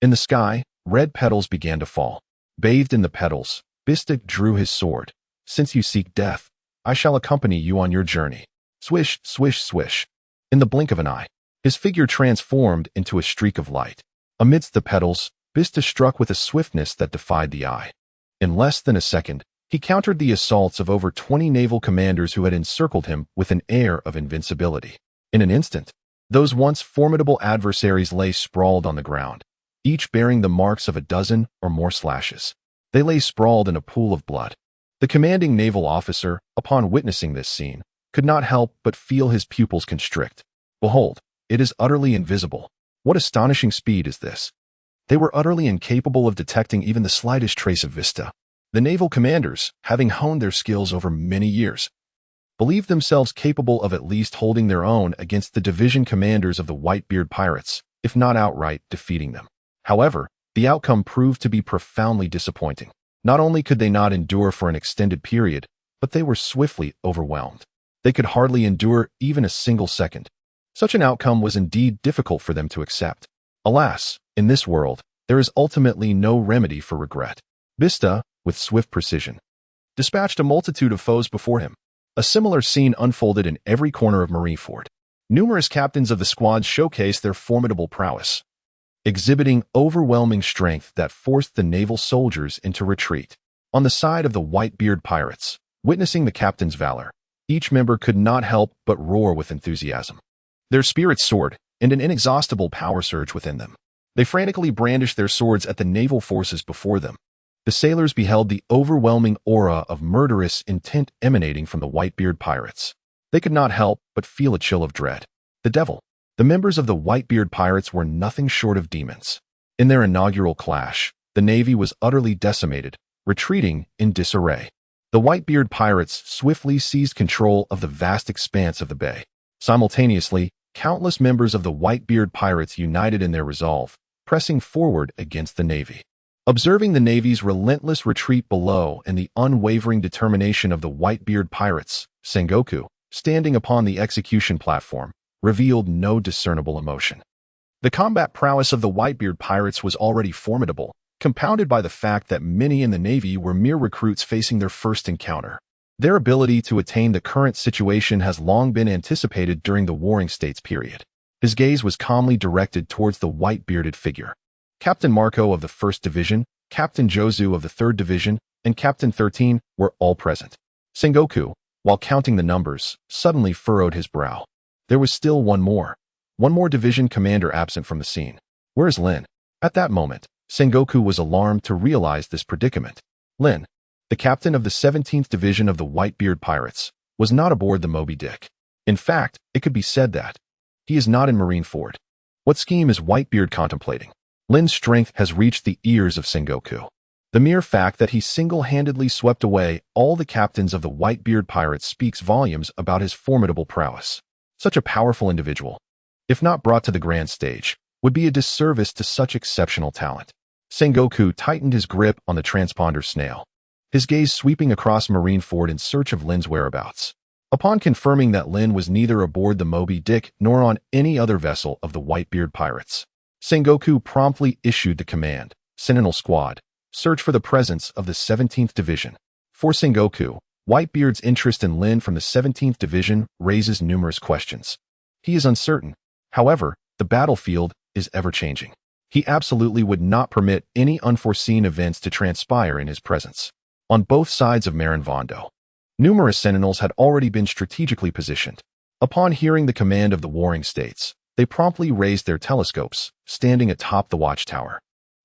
In the sky, red petals began to fall. Bathed in the petals, Vista drew his sword. Since you seek death, I shall accompany you on your journey. Swish, swish, swish. In the blink of an eye, his figure transformed into a streak of light. Amidst the petals, Vista struck with a swiftness that defied the eye. In less than a second, he countered the assaults of over 20 naval commanders who had encircled him with an air of invincibility. In an instant, those once formidable adversaries lay sprawled on the ground, each bearing the marks of a dozen or more slashes. They lay sprawled in a pool of blood. The commanding naval officer, upon witnessing this scene, could not help but feel his pupils constrict. Behold, it is utterly invisible. What astonishing speed is this? They were utterly incapable of detecting even the slightest trace of Vista. The naval commanders, having honed their skills over many years, believed themselves capable of at least holding their own against the division commanders of the Whitebeard Pirates, if not outright defeating them. However, the outcome proved to be profoundly disappointing. Not only could they not endure for an extended period, but they were swiftly overwhelmed. They could hardly endure even a single second. Such an outcome was indeed difficult for them to accept. Alas, in this world, there is ultimately no remedy for regret. Bista, with swift precision, dispatched a multitude of foes before him. A similar scene unfolded in every corner of Marineford. Numerous captains of the squads showcased their formidable prowess, exhibiting overwhelming strength that forced the naval soldiers into retreat. On the side of the Whitebeard Pirates, witnessing the captain's valor, each member could not help but roar with enthusiasm. Their spirits soared, and an inexhaustible power surged within them. They frantically brandished their swords at the naval forces before them. The sailors beheld the overwhelming aura of murderous intent emanating from the Whitebeard Pirates. They could not help but feel a chill of dread. The devil. The members of the Whitebeard Pirates were nothing short of demons. In their inaugural clash, the navy was utterly decimated, retreating in disarray. The Whitebeard Pirates swiftly seized control of the vast expanse of the bay. Simultaneously, countless members of the Whitebeard Pirates united in their resolve, pressing forward against the navy. Observing the navy's relentless retreat below and the unwavering determination of the Whitebeard Pirates, Sengoku, standing upon the execution platform, revealed no discernible emotion. The combat prowess of the Whitebeard Pirates was already formidable, compounded by the fact that many in the navy were mere recruits facing their first encounter. Their ability to attain the current situation has long been anticipated during the Warring States period. His gaze was calmly directed towards the white-bearded figure. Captain Marco of the 1st Division, Captain Jozu of the 3rd Division, and Captain 13 were all present. Sengoku, while counting the numbers, suddenly furrowed his brow. There was still one more division commander absent from the scene. Where is Lin? At that moment, Sengoku was alarmed to realize this predicament. Lin, the captain of the 17th Division of the Whitebeard Pirates, was not aboard the Moby Dick. In fact, it could be said that he is not in Marineford. What scheme is Whitebeard contemplating? Lin's strength has reached the ears of Sengoku. The mere fact that he single-handedly swept away all the captains of the Whitebeard Pirates speaks volumes about his formidable prowess. Such a powerful individual, if not brought to the grand stage, would be a disservice to such exceptional talent. Sengoku tightened his grip on the transponder snail, his gaze sweeping across Marineford in search of Lin's whereabouts. Upon confirming that Lin was neither aboard the Moby Dick nor on any other vessel of the Whitebeard Pirates, Sengoku promptly issued the command, Sentinel Squad, search for the presence of the 17th Division. For Sengoku, Whitebeard's interest in Lin from the 17th Division raises numerous questions. He is uncertain. However, the battlefield is ever-changing. He absolutely would not permit any unforeseen events to transpire in his presence. On both sides of Marinvondo, numerous sentinels had already been strategically positioned. Upon hearing the command of the Warring States, they promptly raised their telescopes, standing atop the watchtower,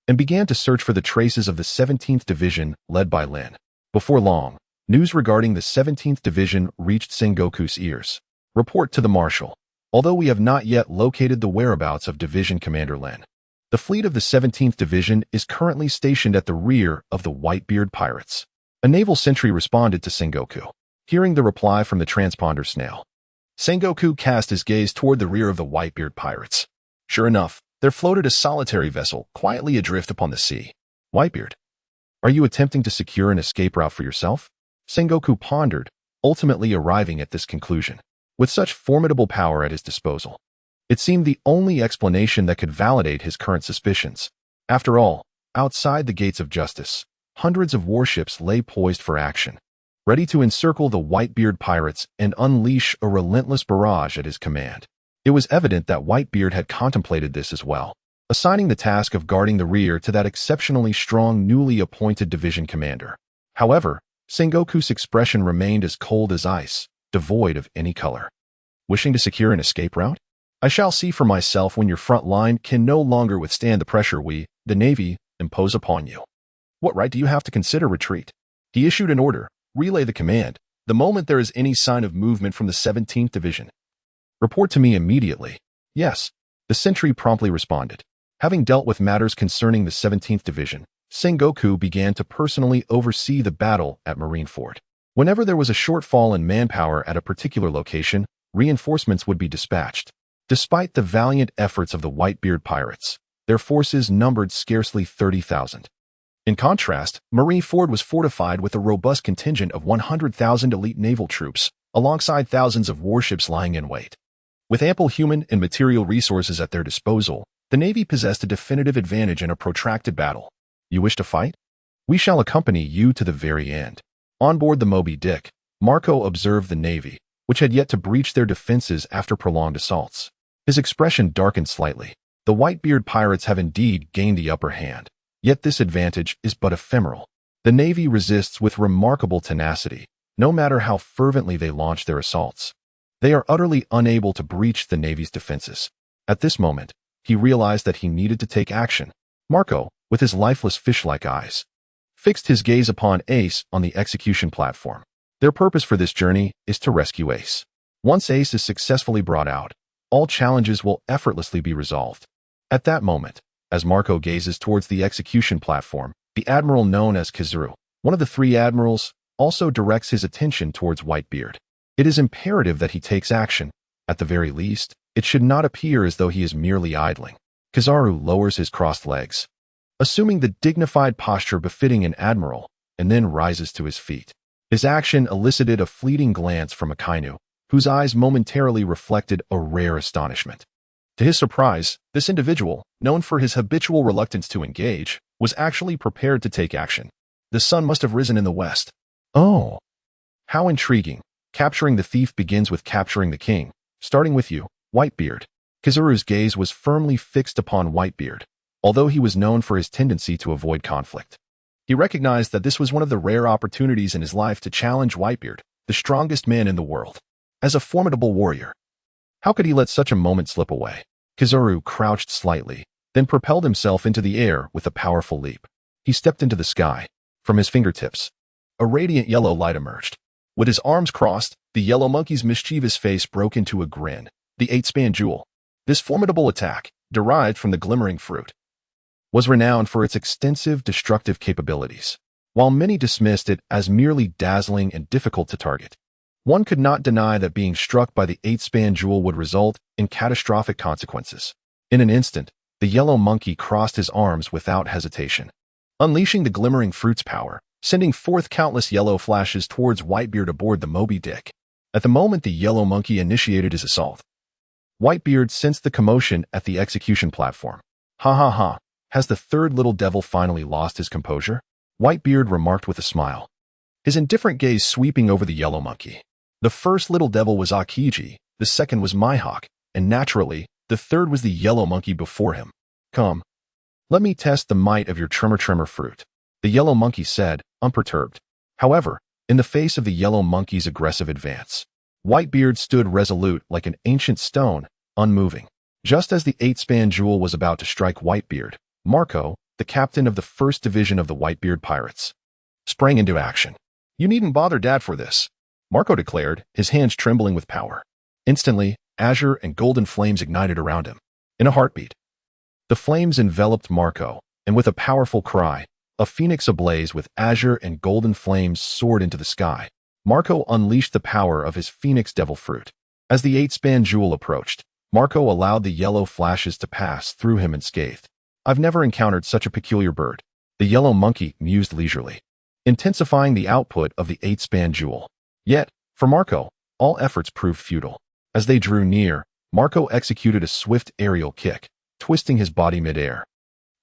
and began to search for the traces of the 17th Division led by Lin. Before long, news regarding the 17th Division reached Sengoku's ears. Report to the Marshal. Although we have not yet located the whereabouts of Division Commander Lin, the fleet of the 17th Division is currently stationed at the rear of the Whitebeard Pirates. A naval sentry responded to Sengoku. Hearing the reply from the transponder snail, Sengoku cast his gaze toward the rear of the Whitebeard Pirates. Sure enough, there floated a solitary vessel quietly adrift upon the sea. Whitebeard, are you attempting to secure an escape route for yourself? Sengoku pondered, ultimately arriving at this conclusion. With such formidable power at his disposal, it seemed the only explanation that could validate his current suspicions. After all, outside the gates of justice, hundreds of warships lay poised for action, ready to encircle the Whitebeard Pirates and unleash a relentless barrage at his command. It was evident that Whitebeard had contemplated this as well, assigning the task of guarding the rear to that exceptionally strong newly appointed division commander. However, Sengoku's expression remained as cold as ice, devoid of any color. Wishing to secure an escape route? I shall see for myself when your front line can no longer withstand the pressure we, the Navy, impose upon you. What right do you have to consider retreat? He issued an order. Relay the command the moment there is any sign of movement from the 17th Division. Report to me immediately. Yes, the sentry promptly responded. Having dealt with matters concerning the 17th Division, Sengoku began to personally oversee the battle at Marineford. Whenever there was a shortfall in manpower at a particular location, reinforcements would be dispatched. Despite the valiant efforts of the Whitebeard Pirates, their forces numbered scarcely 30,000. In contrast, Marineford was fortified with a robust contingent of 100,000 elite naval troops, alongside thousands of warships lying in wait. With ample human and material resources at their disposal, the Navy possessed a definitive advantage in a protracted battle. You wish to fight? We shall accompany you to the very end. On board the Moby Dick, Marco observed the Navy, which had yet to breach their defenses after prolonged assaults. His expression darkened slightly. The Whitebeard pirates have indeed gained the upper hand, yet this advantage is but ephemeral. The Navy resists with remarkable tenacity, no matter how fervently they launch their assaults. They are utterly unable to breach the Navy's defenses. At this moment, he realized that he needed to take action. Marco, with his lifeless fish-like eyes, fixed his gaze upon Ace on the execution platform. Their purpose for this journey is to rescue Ace. Once Ace is successfully brought out, all challenges will effortlessly be resolved. At that moment, as Marco gazes towards the execution platform, the admiral known as Kizuru, one of the three admirals, also directs his attention towards Whitebeard. It is imperative that he takes action. At the very least, it should not appear as though he is merely idling. Kizaru lowers his crossed legs, assuming the dignified posture befitting an admiral, and then rises to his feet. His action elicited a fleeting glance from Akainu, whose eyes momentarily reflected a rare astonishment. To his surprise, this individual, known for his habitual reluctance to engage, was actually prepared to take action. The sun must have risen in the west. Oh, how intriguing. Capturing the thief begins with capturing the king, starting with you, Whitebeard. Kizaru's gaze was firmly fixed upon Whitebeard, although he was known for his tendency to avoid conflict. He recognized that this was one of the rare opportunities in his life to challenge Whitebeard, the strongest man in the world, as a formidable warrior. How could he let such a moment slip away? Kizaru crouched slightly, then propelled himself into the air with a powerful leap. He stepped into the sky. From his fingertips, a radiant yellow light emerged. With his arms crossed, the yellow monkey's mischievous face broke into a grin. The eight-span jewel. This formidable attack, derived from the glimmering fruit, was renowned for its extensive destructive capabilities. While many dismissed it as merely dazzling and difficult to target, one could not deny that being struck by the eight-span jewel would result in catastrophic consequences. In an instant, the yellow monkey crossed his arms without hesitation, unleashing the glimmering fruit's power, sending forth countless yellow flashes towards Whitebeard aboard the Moby Dick. At the moment the yellow monkey initiated his assault, Whitebeard sensed the commotion at the execution platform. Ha ha ha, has the third little devil finally lost his composure? Whitebeard remarked with a smile, his indifferent gaze sweeping over the yellow monkey. The first little devil was Akiji, the second was Mihawk, and naturally, the third was the yellow monkey before him. Come, let me test the might of your tremor fruit, the yellow monkey said, unperturbed. However, in the face of the yellow monkey's aggressive advance, Whitebeard stood resolute like an ancient stone, unmoving. Just as the eight-span jewel was about to strike Whitebeard, Marco, the captain of the 1st Division of the Whitebeard Pirates, sprang into action. You needn't bother Dad for this, Marco declared, his hands trembling with power. Instantly, azure and golden flames ignited around him. In a heartbeat, the flames enveloped Marco, and with a powerful cry, a phoenix ablaze with azure and golden flames soared into the sky. Marco unleashed the power of his phoenix devil fruit. As the eight-span jewel approached, Marco allowed the yellow flashes to pass through him unscathed. I've never encountered such a peculiar bird, the yellow monkey mused leisurely, intensifying the output of the eight-span jewel. Yet, for Marco, all efforts proved futile. As they drew near, Marco executed a swift aerial kick, twisting his body midair,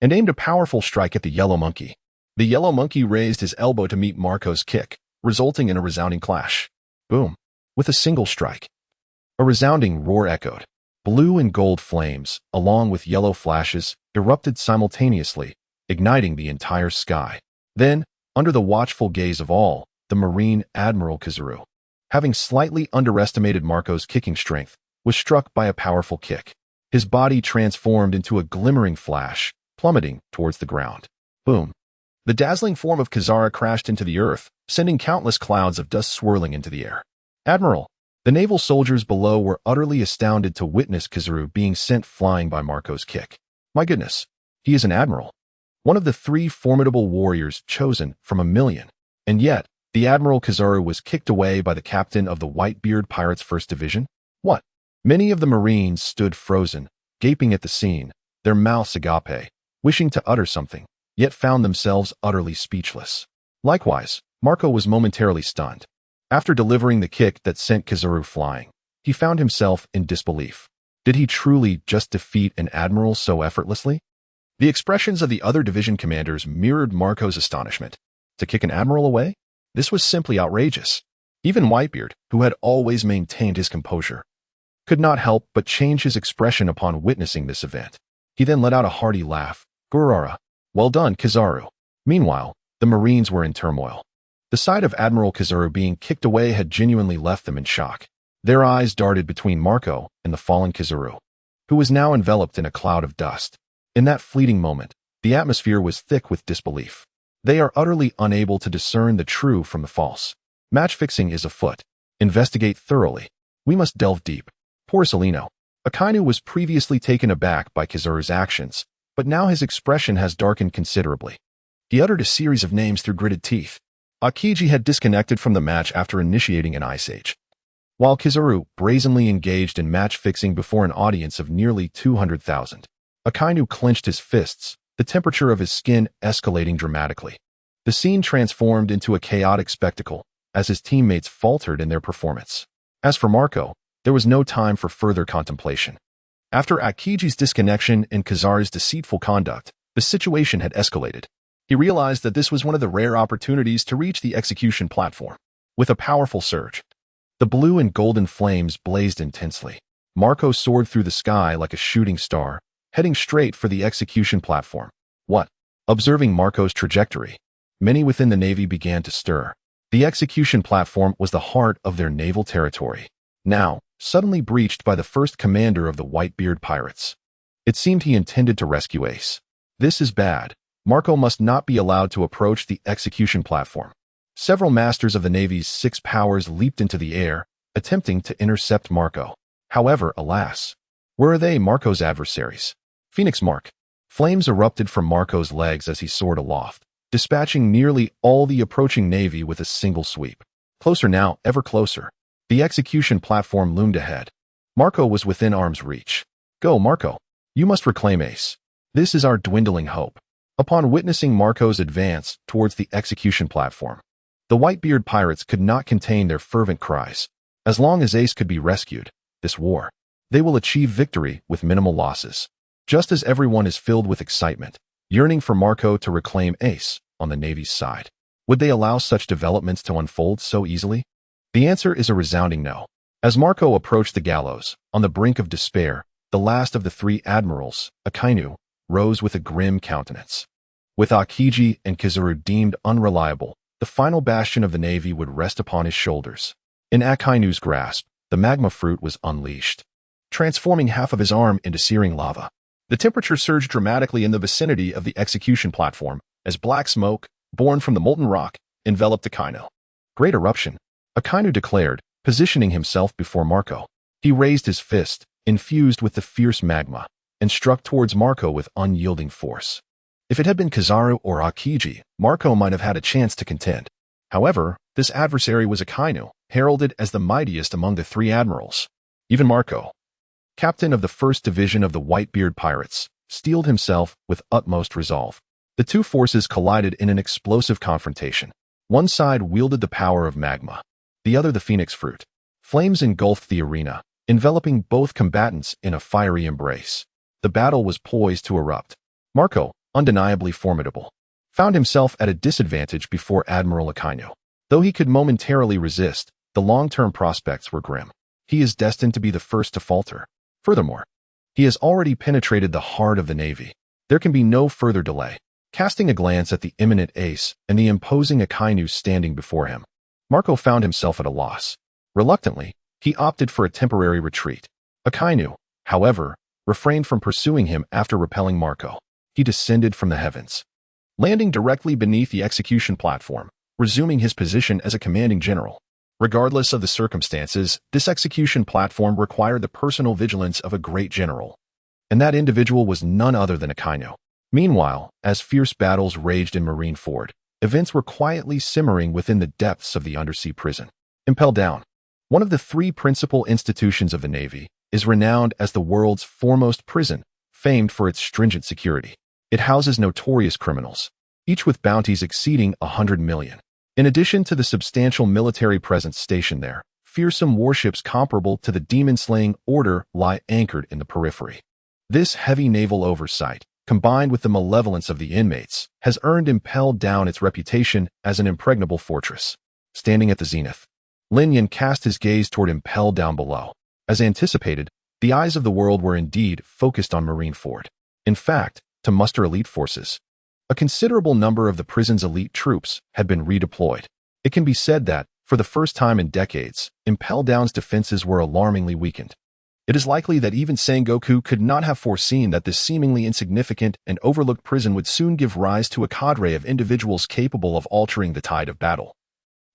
and aimed a powerful strike at the yellow monkey. The yellow monkey raised his elbow to meet Marco's kick, resulting in a resounding clash. Boom! With a single strike, a resounding roar echoed. Blue and gold flames, along with yellow flashes, erupted simultaneously, igniting the entire sky. Then, under the watchful gaze of all, the Marine Admiral Kizuru, having slightly underestimated Marco's kicking strength, was struck by a powerful kick. His body transformed into a glimmering flash, plummeting towards the ground. Boom! The dazzling form of Kizara crashed into the earth, sending countless clouds of dust swirling into the air. Admiral! The naval soldiers below were utterly astounded to witness Kizuru being sent flying by Marco's kick. My goodness, he is an admiral. One of the 3 formidable warriors chosen from a million. And yet, the Admiral Kizuru was kicked away by the captain of the Whitebeard Pirates' 1st Division? What? Many of the Marines stood frozen, gaping at the scene, their mouths agape, wishing to utter something, yet found themselves utterly speechless. Likewise, Marco was momentarily stunned. After delivering the kick that sent Kizaru flying, he found himself in disbelief. Did he truly just defeat an admiral so effortlessly? The expressions of the other division commanders mirrored Marco's astonishment. To kick an admiral away? This was simply outrageous. Even Whitebeard, who had always maintained his composure, could not help but change his expression upon witnessing this event. He then let out a hearty laugh. Gurara. Well done, Kizaru. Meanwhile, the Marines were in turmoil. The sight of Admiral Kizaru being kicked away had genuinely left them in shock. Their eyes darted between Marco and the fallen Kizaru, who was now enveloped in a cloud of dust. In that fleeting moment, the atmosphere was thick with disbelief. They are utterly unable to discern the true from the false. Match fixing is afoot. Investigate thoroughly. We must delve deep. Poor Salino. Akainu was previously taken aback by Kizaru's actions, but now his expression has darkened considerably. He uttered a series of names through gritted teeth. Akiji had disconnected from the match after initiating an ice age, while Kizaru brazenly engaged in match fixing before an audience of nearly 200,000. Akainu clenched his fists, the temperature of his skin escalating dramatically. The scene transformed into a chaotic spectacle as his teammates faltered in their performance. As for Marco, there was no time for further contemplation. After Akiji's disconnection and Kizaru's deceitful conduct, the situation had escalated. He realized that this was one of the rare opportunities to reach the execution platform. With a powerful surge, the blue and golden flames blazed intensely. Marco soared through the sky like a shooting star, heading straight for the execution platform. What? Observing Marco's trajectory, many within the Navy began to stir. The execution platform was the heart of their naval territory, now suddenly breached by the first commander of the Whitebeard Pirates. It seemed he intended to rescue Ace. This is bad. Marco must not be allowed to approach the execution platform. Several masters of the Navy's 6 powers leaped into the air, attempting to intercept Marco. However, alas, where are they, Marco's adversaries? Phoenix Mark. Flames erupted from Marco's legs as he soared aloft, dispatching nearly all the approaching Navy with a single sweep. Closer now, ever closer. The execution platform loomed ahead. Marco was within arm's reach. Go, Marco. You must reclaim Ace. This is our dwindling hope. Upon witnessing Marco's advance towards the execution platform, the Whitebeard Pirates could not contain their fervent cries. As long as Ace could be rescued, this war, they will achieve victory with minimal losses. Just as everyone is filled with excitement, yearning for Marco to reclaim Ace on the Navy's side. Would they allow such developments to unfold so easily? The answer is a resounding no. As Marco approached the gallows, on the brink of despair, the last of the 3 admirals, Akainu, rose with a grim countenance. With Akiji and Kizaru deemed unreliable, the final bastion of the Navy would rest upon his shoulders. In Akainu's grasp, the magma fruit was unleashed, transforming half of his arm into searing lava. The temperature surged dramatically in the vicinity of the execution platform as black smoke, born from the molten rock, enveloped Akainu. Great eruption, Akainu declared, positioning himself before Marco. He raised his fist, infused with the fierce magma, and struck towards Marco with unyielding force. If it had been Kizaru or Akiji, Marco might have had a chance to contend. However, this adversary was Akainu, heralded as the mightiest among the 3 admirals. Even Marco, captain of the 1st Division of the Whitebeard Pirates, steeled himself with utmost resolve. The 2 forces collided in an explosive confrontation. One side wielded the power of magma, the other the phoenix fruit. Flames engulfed the arena, enveloping both combatants in a fiery embrace. The battle was poised to erupt. Marco, undeniably formidable, found himself at a disadvantage before Admiral Akainu. Though he could momentarily resist, the long-term prospects were grim. He is destined to be the first to falter. Furthermore, he has already penetrated the heart of the Navy. There can be no further delay. Casting a glance at the imminent Ace and the imposing Akainu standing before him, Marco found himself at a loss. Reluctantly, he opted for a temporary retreat. Akainu, however, refrained from pursuing him after repelling Marco. He descended from the heavens, landing directly beneath the execution platform, resuming his position as a commanding general. Regardless of the circumstances, this execution platform required the personal vigilance of a great general, and that individual was none other than Akainu. Meanwhile, as fierce battles raged in Marineford, events were quietly simmering within the depths of the undersea prison. Impel Down, one of the 3 principal institutions of the Navy, is renowned as the world's foremost prison, famed for its stringent security. It houses notorious criminals, each with bounties exceeding 100 million. In addition to the substantial military presence stationed there, fearsome warships comparable to the demon-slaying order lie anchored in the periphery. This heavy naval oversight, combined with the malevolence of the inmates, has earned Impelled Down its reputation as an impregnable fortress. Standing at the zenith, Lin Yan cast his gaze toward Impelled Down below. As anticipated, the eyes of the world were indeed focused on Marineford. In fact, to muster elite forces, a considerable number of the prison's elite troops had been redeployed. It can be said that, for the first time in decades, Impelled Down's defenses were alarmingly weakened. It is likely that even Sengoku could not have foreseen that this seemingly insignificant and overlooked prison would soon give rise to a cadre of individuals capable of altering the tide of battle,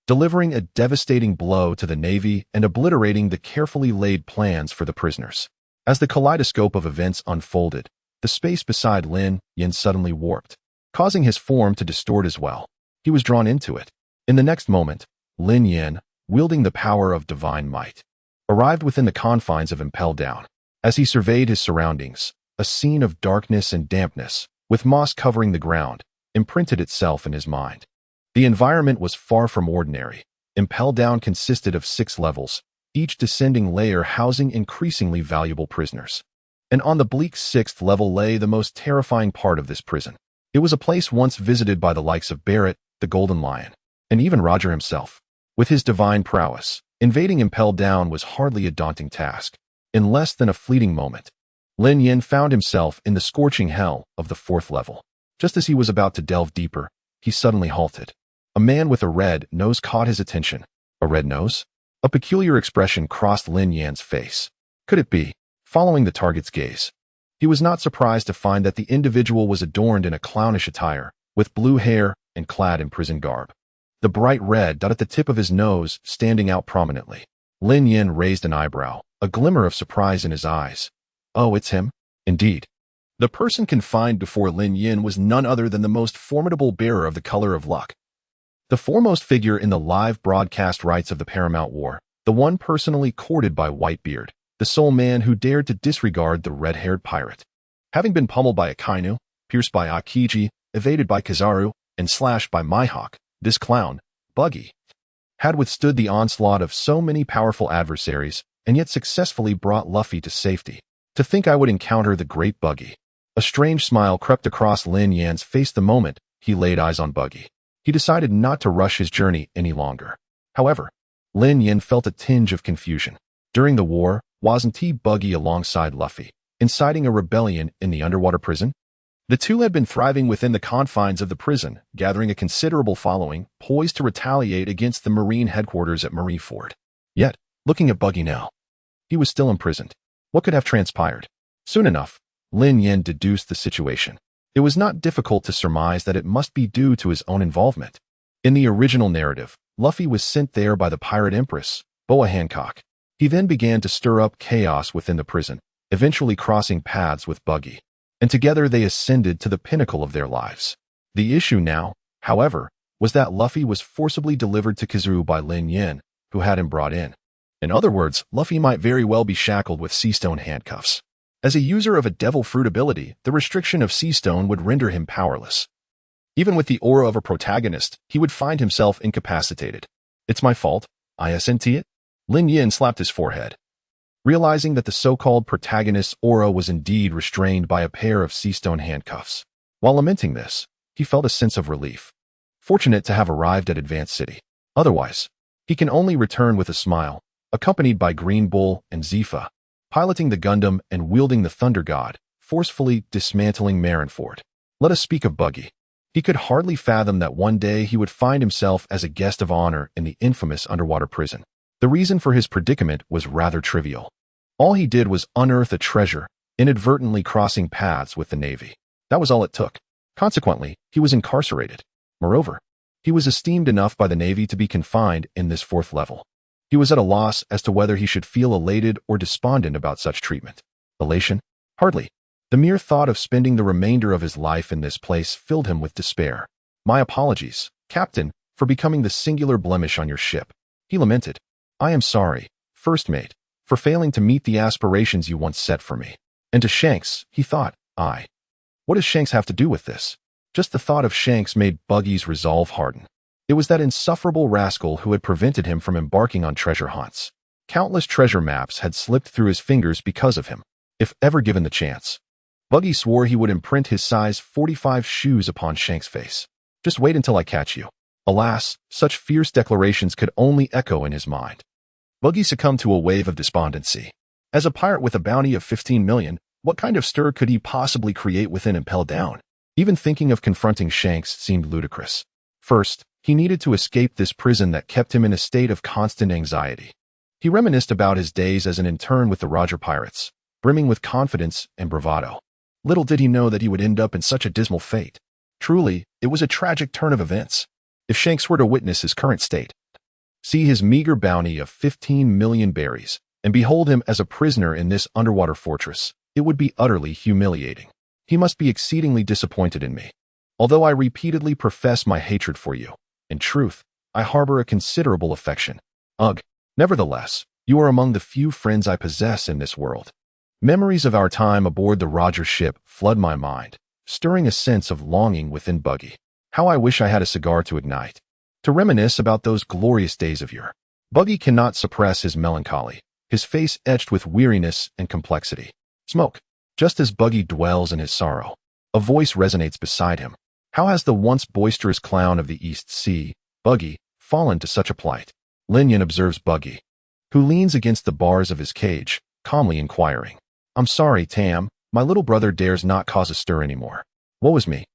delivering a devastating blow to the Navy and obliterating the carefully laid plans for the prisoners. As the kaleidoscope of events unfolded, the space beside Lin Yan suddenly warped, causing his form to distort as well. He was drawn into it. In the next moment, Lin Yan, wielding the power of divine might, arrived within the confines of Impelled Down. As he surveyed his surroundings, a scene of darkness and dampness, with moss covering the ground, imprinted itself in his mind. The environment was far from ordinary. Impelled Down consisted of 6 levels, each descending layer housing increasingly valuable prisoners. And on the bleak 6th level lay the most terrifying part of this prison. It was a place once visited by the likes of Barrett, the Golden Lion, and even Roger himself. With his divine prowess, invading Impelled Down was hardly a daunting task. In less than a fleeting moment, Lin Yan found himself in the scorching hell of the 4th level. Just as he was about to delve deeper, he suddenly halted. A man with a red nose caught his attention. A red nose? A peculiar expression crossed Lin Yan's face. Could it be? Following the target's gaze, he was not surprised to find that the individual was adorned in a clownish attire, with blue hair and clad in prison garb. The bright red dot at the tip of his nose standing out prominently. Lin Yan raised an eyebrow, a glimmer of surprise in his eyes. Oh, it's him? Indeed. The person confined before Lin Yan was none other than the most formidable bearer of the color of luck. The foremost figure in the live broadcast rights of the Paramount War, the one personally courted by Whitebeard, the sole man who dared to disregard the red-haired pirate. Having been pummeled by Akainu, pierced by Akiji, evaded by Kizaru, and slashed by Mihawk, this clown, Buggy, had withstood the onslaught of so many powerful adversaries and yet successfully brought Luffy to safety. To think I would encounter the great Buggy. A strange smile crept across Lin Yan's face the moment he laid eyes on Buggy. He decided not to rush his journey any longer. However, Lin Yan felt a tinge of confusion. During the war, wasn't he Buggy alongside Luffy, inciting a rebellion in the underwater prison? The two had been thriving within the confines of the prison, gathering a considerable following, poised to retaliate against the Marine headquarters at Marineford. Yet, looking at Buggy now, he was still imprisoned. What could have transpired? Soon enough, Lin Yan deduced the situation. It was not difficult to surmise that it must be due to his own involvement. In the original narrative, Luffy was sent there by the pirate empress, Boa Hancock. He then began to stir up chaos within the prison, eventually crossing paths with Buggy, and together they ascended to the pinnacle of their lives. The issue now, however, was that Luffy was forcibly delivered to Kizaru by Lin Yan, who had him brought in. In other words, Luffy might very well be shackled with Seastone handcuffs. As a user of a devil fruit ability, the restriction of Seastone would render him powerless. Even with the aura of a protagonist, he would find himself incapacitated. It's my fault, isn't it? Lin Yan slapped his forehead, realizing that the so-called protagonist's aura was indeed restrained by a pair of Seastone handcuffs. While lamenting this, he felt a sense of relief. Fortunate to have arrived at Advanced City. Otherwise, he can only return with a smile, accompanied by Green Bull and Zephyr, piloting the Gundam and wielding the Thunder God, forcefully dismantling Marineford. Let us speak of Buggy. He could hardly fathom that one day he would find himself as a guest of honor in the infamous underwater prison. The reason for his predicament was rather trivial. All he did was unearth a treasure, inadvertently crossing paths with the Navy. That was all it took. Consequently, he was incarcerated. Moreover, he was esteemed enough by the Navy to be confined in this 4th level. He was at a loss as to whether he should feel elated or despondent about such treatment. Elation? Hardly. The mere thought of spending the remainder of his life in this place filled him with despair. My apologies, Captain, for becoming the singular blemish on your ship. He lamented. I am sorry, First Mate, for failing to meet the aspirations you once set for me. And to Shanks, he thought, what does Shanks have to do with this? Just the thought of Shanks made Buggy's resolve harden. It was that insufferable rascal who had prevented him from embarking on treasure hunts. Countless treasure maps had slipped through his fingers because of him, if ever given the chance. Buggy swore he would imprint his size 45 shoes upon Shanks' face. Just wait until I catch you. Alas, such fierce declarations could only echo in his mind. Buggy succumbed to a wave of despondency. As a pirate with a bounty of 15 million, what kind of stir could he possibly create within Impel Down? Even thinking of confronting Shanks seemed ludicrous. First, he needed to escape this prison that kept him in a state of constant anxiety. He reminisced about his days as an intern with the Roger Pirates, brimming with confidence and bravado. Little did he know that he would end up in such a dismal fate. Truly, it was a tragic turn of events. If Shanks were to witness his current state, see his meager bounty of 15 million berries, and behold him as a prisoner in this underwater fortress, it would be utterly humiliating. He must be exceedingly disappointed in me. Although I repeatedly profess my hatred for you, in truth, I harbor a considerable affection. Ugh. Nevertheless, you are among the few friends I possess in this world. Memories of our time aboard the Roger ship flood my mind, stirring a sense of longing within Buggy. How I wish I had a cigar to ignite, to reminisce about those glorious days of yore. Buggy cannot suppress his melancholy, his face etched with weariness and complexity. Smoke. Just as Buggy dwells in his sorrow, a voice resonates beside him. How has the once boisterous clown of the East Sea, Buggy, fallen to such a plight? Lin Yan observes Buggy, who leans against the bars of his cage, calmly inquiring. I'm sorry, Tam, my little brother dares not cause a stir anymore. Woe is me.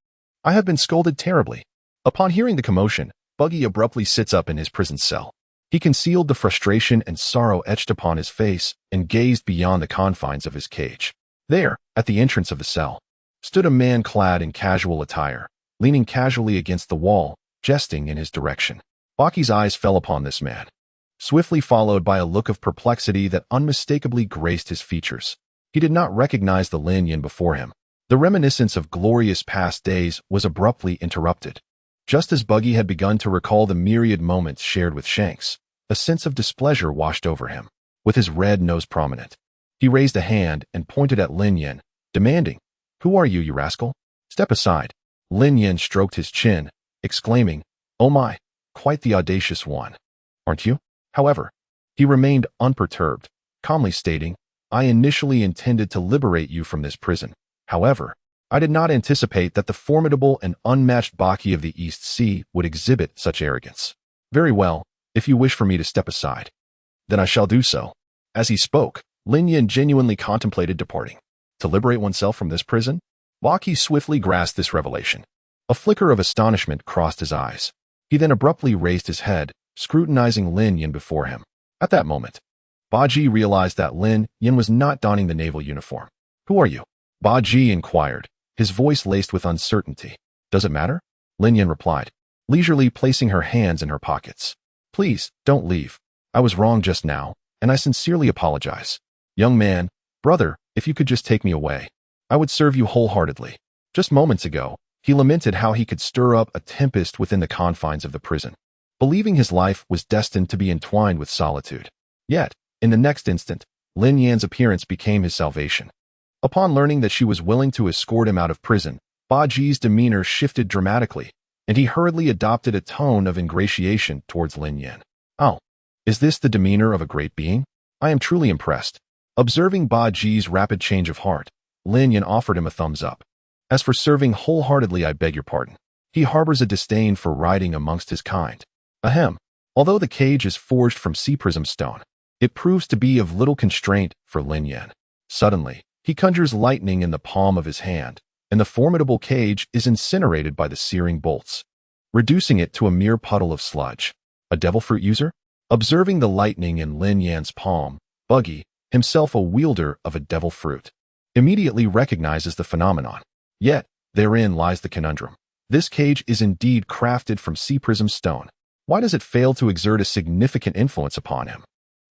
I have been scolded terribly. Upon hearing the commotion, Buggy abruptly sits up in his prison cell. He concealed the frustration and sorrow etched upon his face and gazed beyond the confines of his cage. There, at the entrance of the cell, stood a man clad in casual attire, leaning casually against the wall, jesting in his direction. Buggy's eyes fell upon this man, swiftly followed by a look of perplexity that unmistakably graced his features. He did not recognize the Lin Yan before him. The reminiscence of glorious past days was abruptly interrupted. Just as Buggy had begun to recall the myriad moments shared with Shanks, a sense of displeasure washed over him. With his red nose prominent, he raised a hand and pointed at Lin Yan, demanding, "Who are you, you rascal? Step aside." Lin Yan stroked his chin, exclaiming, "Oh my, quite the audacious one, aren't you?" However, he remained unperturbed, calmly stating, "I initially intended to liberate you from this prison. However, I did not anticipate that the formidable and unmatched Baki of the East Sea would exhibit such arrogance. Very well, if you wish for me to step aside, then I shall do so." As he spoke, Lin Yan genuinely contemplated departing. To liberate oneself from this prison? Baki swiftly grasped this revelation. A flicker of astonishment crossed his eyes. He then abruptly raised his head, scrutinizing Lin Yan before him. At that moment, Baji realized that Lin Yan was not donning the naval uniform. "Who are you?" Baji inquired, his voice laced with uncertainty. "Does it matter?" Lin Yan replied, leisurely placing her hands in her pockets. "Please, don't leave. I was wrong just now, and I sincerely apologize. Young man, brother, if you could just take me away, I would serve you wholeheartedly." Just moments ago, he lamented how he could stir up a tempest within the confines of the prison, believing his life was destined to be entwined with solitude. Yet, in the next instant, Lin Yan's appearance became his salvation. Upon learning that she was willing to escort him out of prison, Baji's demeanor shifted dramatically, and he hurriedly adopted a tone of ingratiation towards Lin Yan. "Oh, is this the demeanor of a great being? I am truly impressed." Observing Baji's rapid change of heart, Lin Yan offered him a thumbs up. "As for serving wholeheartedly, I beg your pardon. He harbors a disdain for riding amongst his kind. Ahem. Although the cage is forged from sea prism stone, it proves to be of little constraint for Lin Yan. Suddenly, he conjures lightning in the palm of his hand, and the formidable cage is incinerated by the searing bolts, reducing it to a mere puddle of sludge. A devil fruit user? Observing the lightning in Lin Yan's palm, Buggy, himself a wielder of a devil fruit, immediately recognizes the phenomenon. Yet, therein lies the conundrum. This cage is indeed crafted from sea prism stone. Why does it fail to exert a significant influence upon him?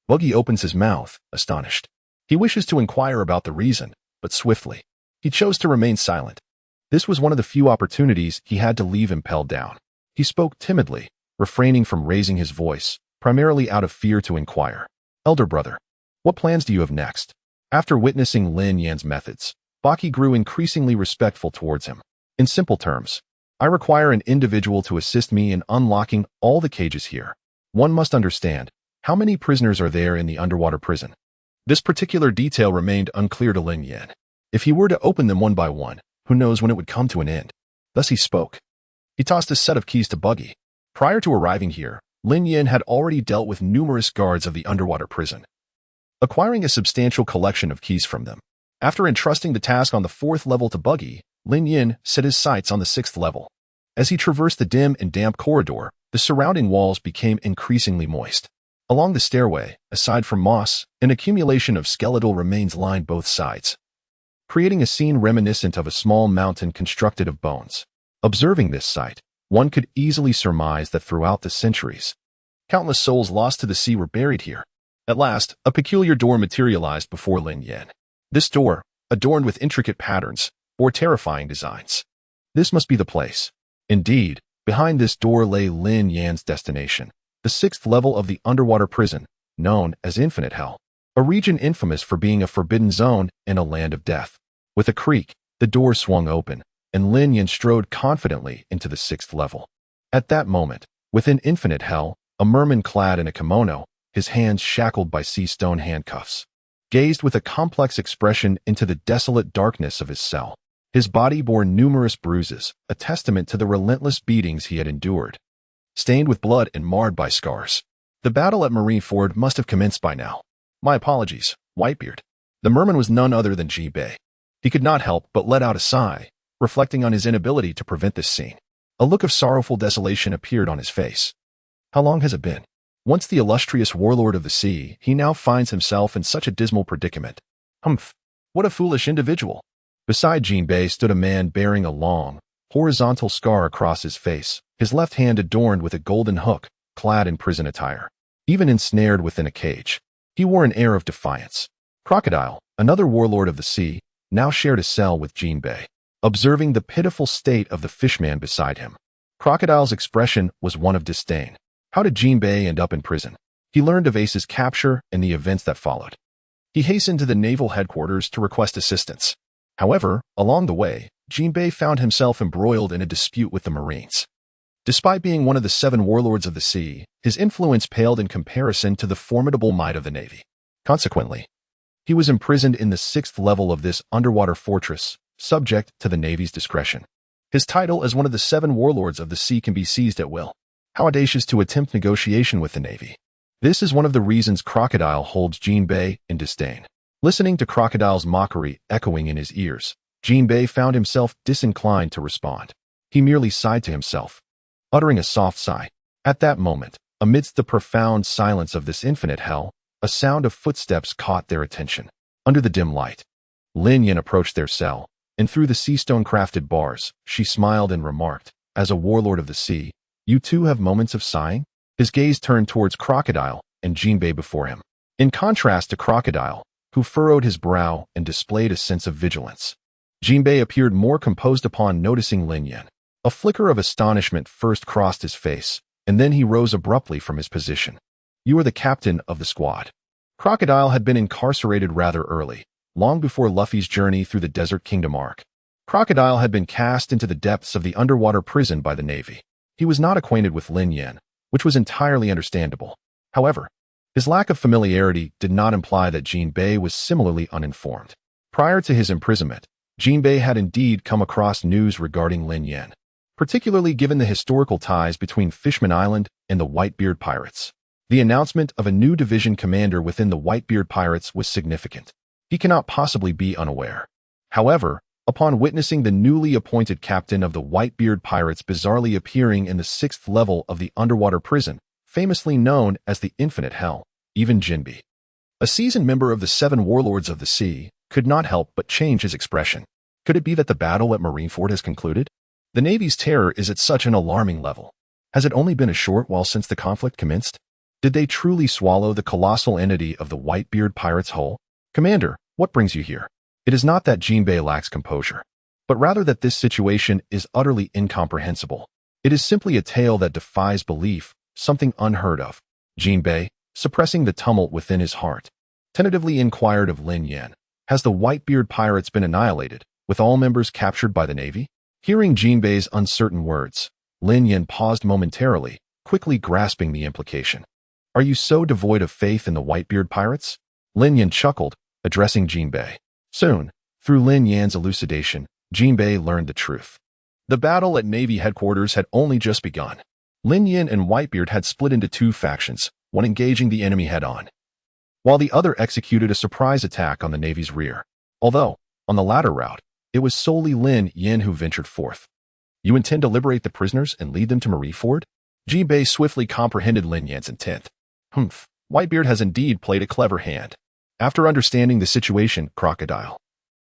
Buggy opens his mouth, astonished. He wishes to inquire about the reason, but swiftly, he chose to remain silent. This was one of the few opportunities he had to leave Impel Down. He spoke timidly, refraining from raising his voice, primarily out of fear to inquire. "Elder brother, what plans do you have next?" After witnessing Lin Yan's methods, Baki grew increasingly respectful towards him. In simple terms, I require an individual to assist me in unlocking all the cages here. One must understand, how many prisoners are there in the underwater prison? This particular detail remained unclear to Lin Yan. If he were to open them one by one, who knows when it would come to an end? Thus he spoke. He tossed a set of keys to Buggy. Prior to arriving here, Lin Yan had already dealt with numerous guards of the underwater prison, acquiring a substantial collection of keys from them. After entrusting the task on the 4th level to Buggy, Lin Yan set his sights on the 6th level. As he traversed the dim and damp corridor, the surrounding walls became increasingly moist. Along the stairway, aside from moss, an accumulation of skeletal remains lined both sides, creating a scene reminiscent of a small mountain constructed of bones. Observing this sight, one could easily surmise that throughout the centuries, countless souls lost to the sea were buried here. At last, a peculiar door materialized before Lin Yan. This door, adorned with intricate patterns, bore terrifying designs. This must be the place. Indeed, behind this door lay Lin Yan's destination, the 6th level of the underwater prison, known as Infinite Hell, a region infamous for being a forbidden zone in a land of death. With a creak, the door swung open, and Lin Yan strode confidently into the 6th level. At that moment, within Infinite Hell, a merman clad in a kimono, his hands shackled by sea stone handcuffs, gazed with a complex expression into the desolate darkness of his cell. His body bore numerous bruises, a testament to the relentless beatings he had endured, stained with blood and marred by scars. The battle at Marineford must have commenced by now. My apologies, Whitebeard. The merman was none other than Jinbei. He could not help but let out a sigh, reflecting on his inability to prevent this scene. A look of sorrowful desolation appeared on his face. How long has it been? Once the illustrious warlord of the sea, he now finds himself in such a dismal predicament. Humph! What a foolish individual! Beside Jinbei stood a man bearing a long, horizontal scar across his face, his left hand adorned with a golden hook, clad in prison attire. Even ensnared within a cage, he wore an air of defiance. Crocodile, another warlord of the sea, now shared a cell with Jinbei, observing the pitiful state of the fishman beside him. Crocodile's expression was one of disdain. How did Jinbei end up in prison? He learned of Ace's capture and the events that followed. He hastened to the naval headquarters to request assistance. However, along the way, Jinbei found himself embroiled in a dispute with the Marines. Despite being one of the 7 warlords of the sea, his influence paled in comparison to the formidable might of the Navy. Consequently, he was imprisoned in the 6th level of this underwater fortress, subject to the Navy's discretion. His title as one of the 7 warlords of the sea can be seized at will. How audacious to attempt negotiation with the Navy. This is one of the reasons Crocodile holds Jinbei in disdain. Listening to Crocodile's mockery echoing in his ears, Jinbei found himself disinclined to respond. He merely sighed to himself, uttering a soft sigh. At that moment, amidst the profound silence of this infinite hell, a sound of footsteps caught their attention. Under the dim light, Lin Yan approached their cell, and through the seastone-crafted bars, she smiled and remarked, "As a warlord of the sea, you too have moments of sighing?" His gaze turned towards Crocodile and Jinbei before him. In contrast to Crocodile, who furrowed his brow and displayed a sense of vigilance, Jinbei appeared more composed upon noticing Lin Yan. A flicker of astonishment first crossed his face, and then he rose abruptly from his position. "You are the captain of the squad." Crocodile had been incarcerated rather early, long before Luffy's journey through the Desert Kingdom arc. Crocodile had been cast into the depths of the underwater prison by the Navy. He was not acquainted with Lin Yan, which was entirely understandable. However, his lack of familiarity did not imply that Jinbei was similarly uninformed. Prior to his imprisonment, Jinbei had indeed come across news regarding Lin Yan, particularly given the historical ties between Fishman Island and the Whitebeard Pirates. The announcement of a new division commander within the Whitebeard Pirates was significant. He cannot possibly be unaware. However, upon witnessing the newly appointed captain of the Whitebeard Pirates bizarrely appearing in the 6th level of the underwater prison, famously known as the Infinite Hell, even Jinbei, a seasoned member of the 7 warlords of the sea, could not help but change his expression. Could it be that the battle at Marineford has concluded? The Navy's terror is at such an alarming level. Has it only been a short while since the conflict commenced? Did they truly swallow the colossal entity of the Whitebeard Pirates whole? "Commander, what brings you here?" It is not that Jinbei lacks composure, but rather that this situation is utterly incomprehensible. It is simply a tale that defies belief, something unheard of. Jinbei, suppressing the tumult within his heart, tentatively inquired of Lin Yan, "Has the Whitebeard Pirates been annihilated, with all members captured by the Navy?" Hearing Jinbei's uncertain words, Lin Yan paused momentarily, quickly grasping the implication. Are you so devoid of faith in the Whitebeard Pirates? Lin Yan chuckled, addressing Jinbei. Soon, through Lin Yan's elucidation, Jinbei learned the truth. The battle at Navy headquarters had only just begun. Lin Yan and Whitebeard had split into two factions, one engaging the enemy head-on, while the other executed a surprise attack on the Navy's rear. Although, on the latter route, it was solely Lin Yan who ventured forth. You intend to liberate the prisoners and lead them to Marineford? Jinbei swiftly comprehended Lin Yan's intent. Whitebeard has indeed played a clever hand. After understanding the situation, Crocodile,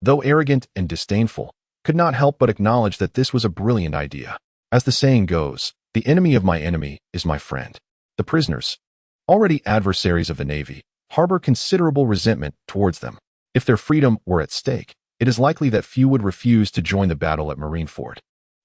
though arrogant and disdainful, could not help but acknowledge that this was a brilliant idea. As the saying goes, the enemy of my enemy is my friend. The prisoners, already adversaries of the Navy, harbor considerable resentment towards them. If their freedom were at stake, it is likely that few would refuse to join the battle at Marineford.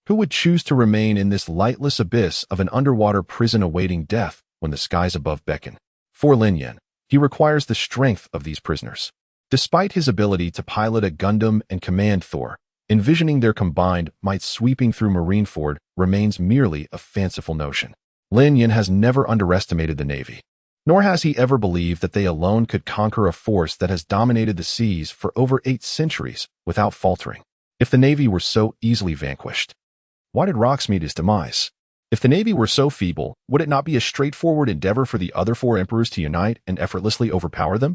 Who would choose to remain in this lightless abyss of an underwater prison awaiting death when the skies above beckon? For Lin Yan, he requires the strength of these prisoners. Despite his ability to pilot a Gundam and command Thor, envisioning their combined might sweeping through Marineford remains merely a fanciful notion. Lin Yan has never underestimated the Navy, nor has he ever believed that they alone could conquer a force that has dominated the seas for over 8 centuries without faltering. If the Navy were so easily vanquished, why did Rox meet his demise? If the Navy were so feeble, would it not be a straightforward endeavor for the other 4 emperors to unite and effortlessly overpower them?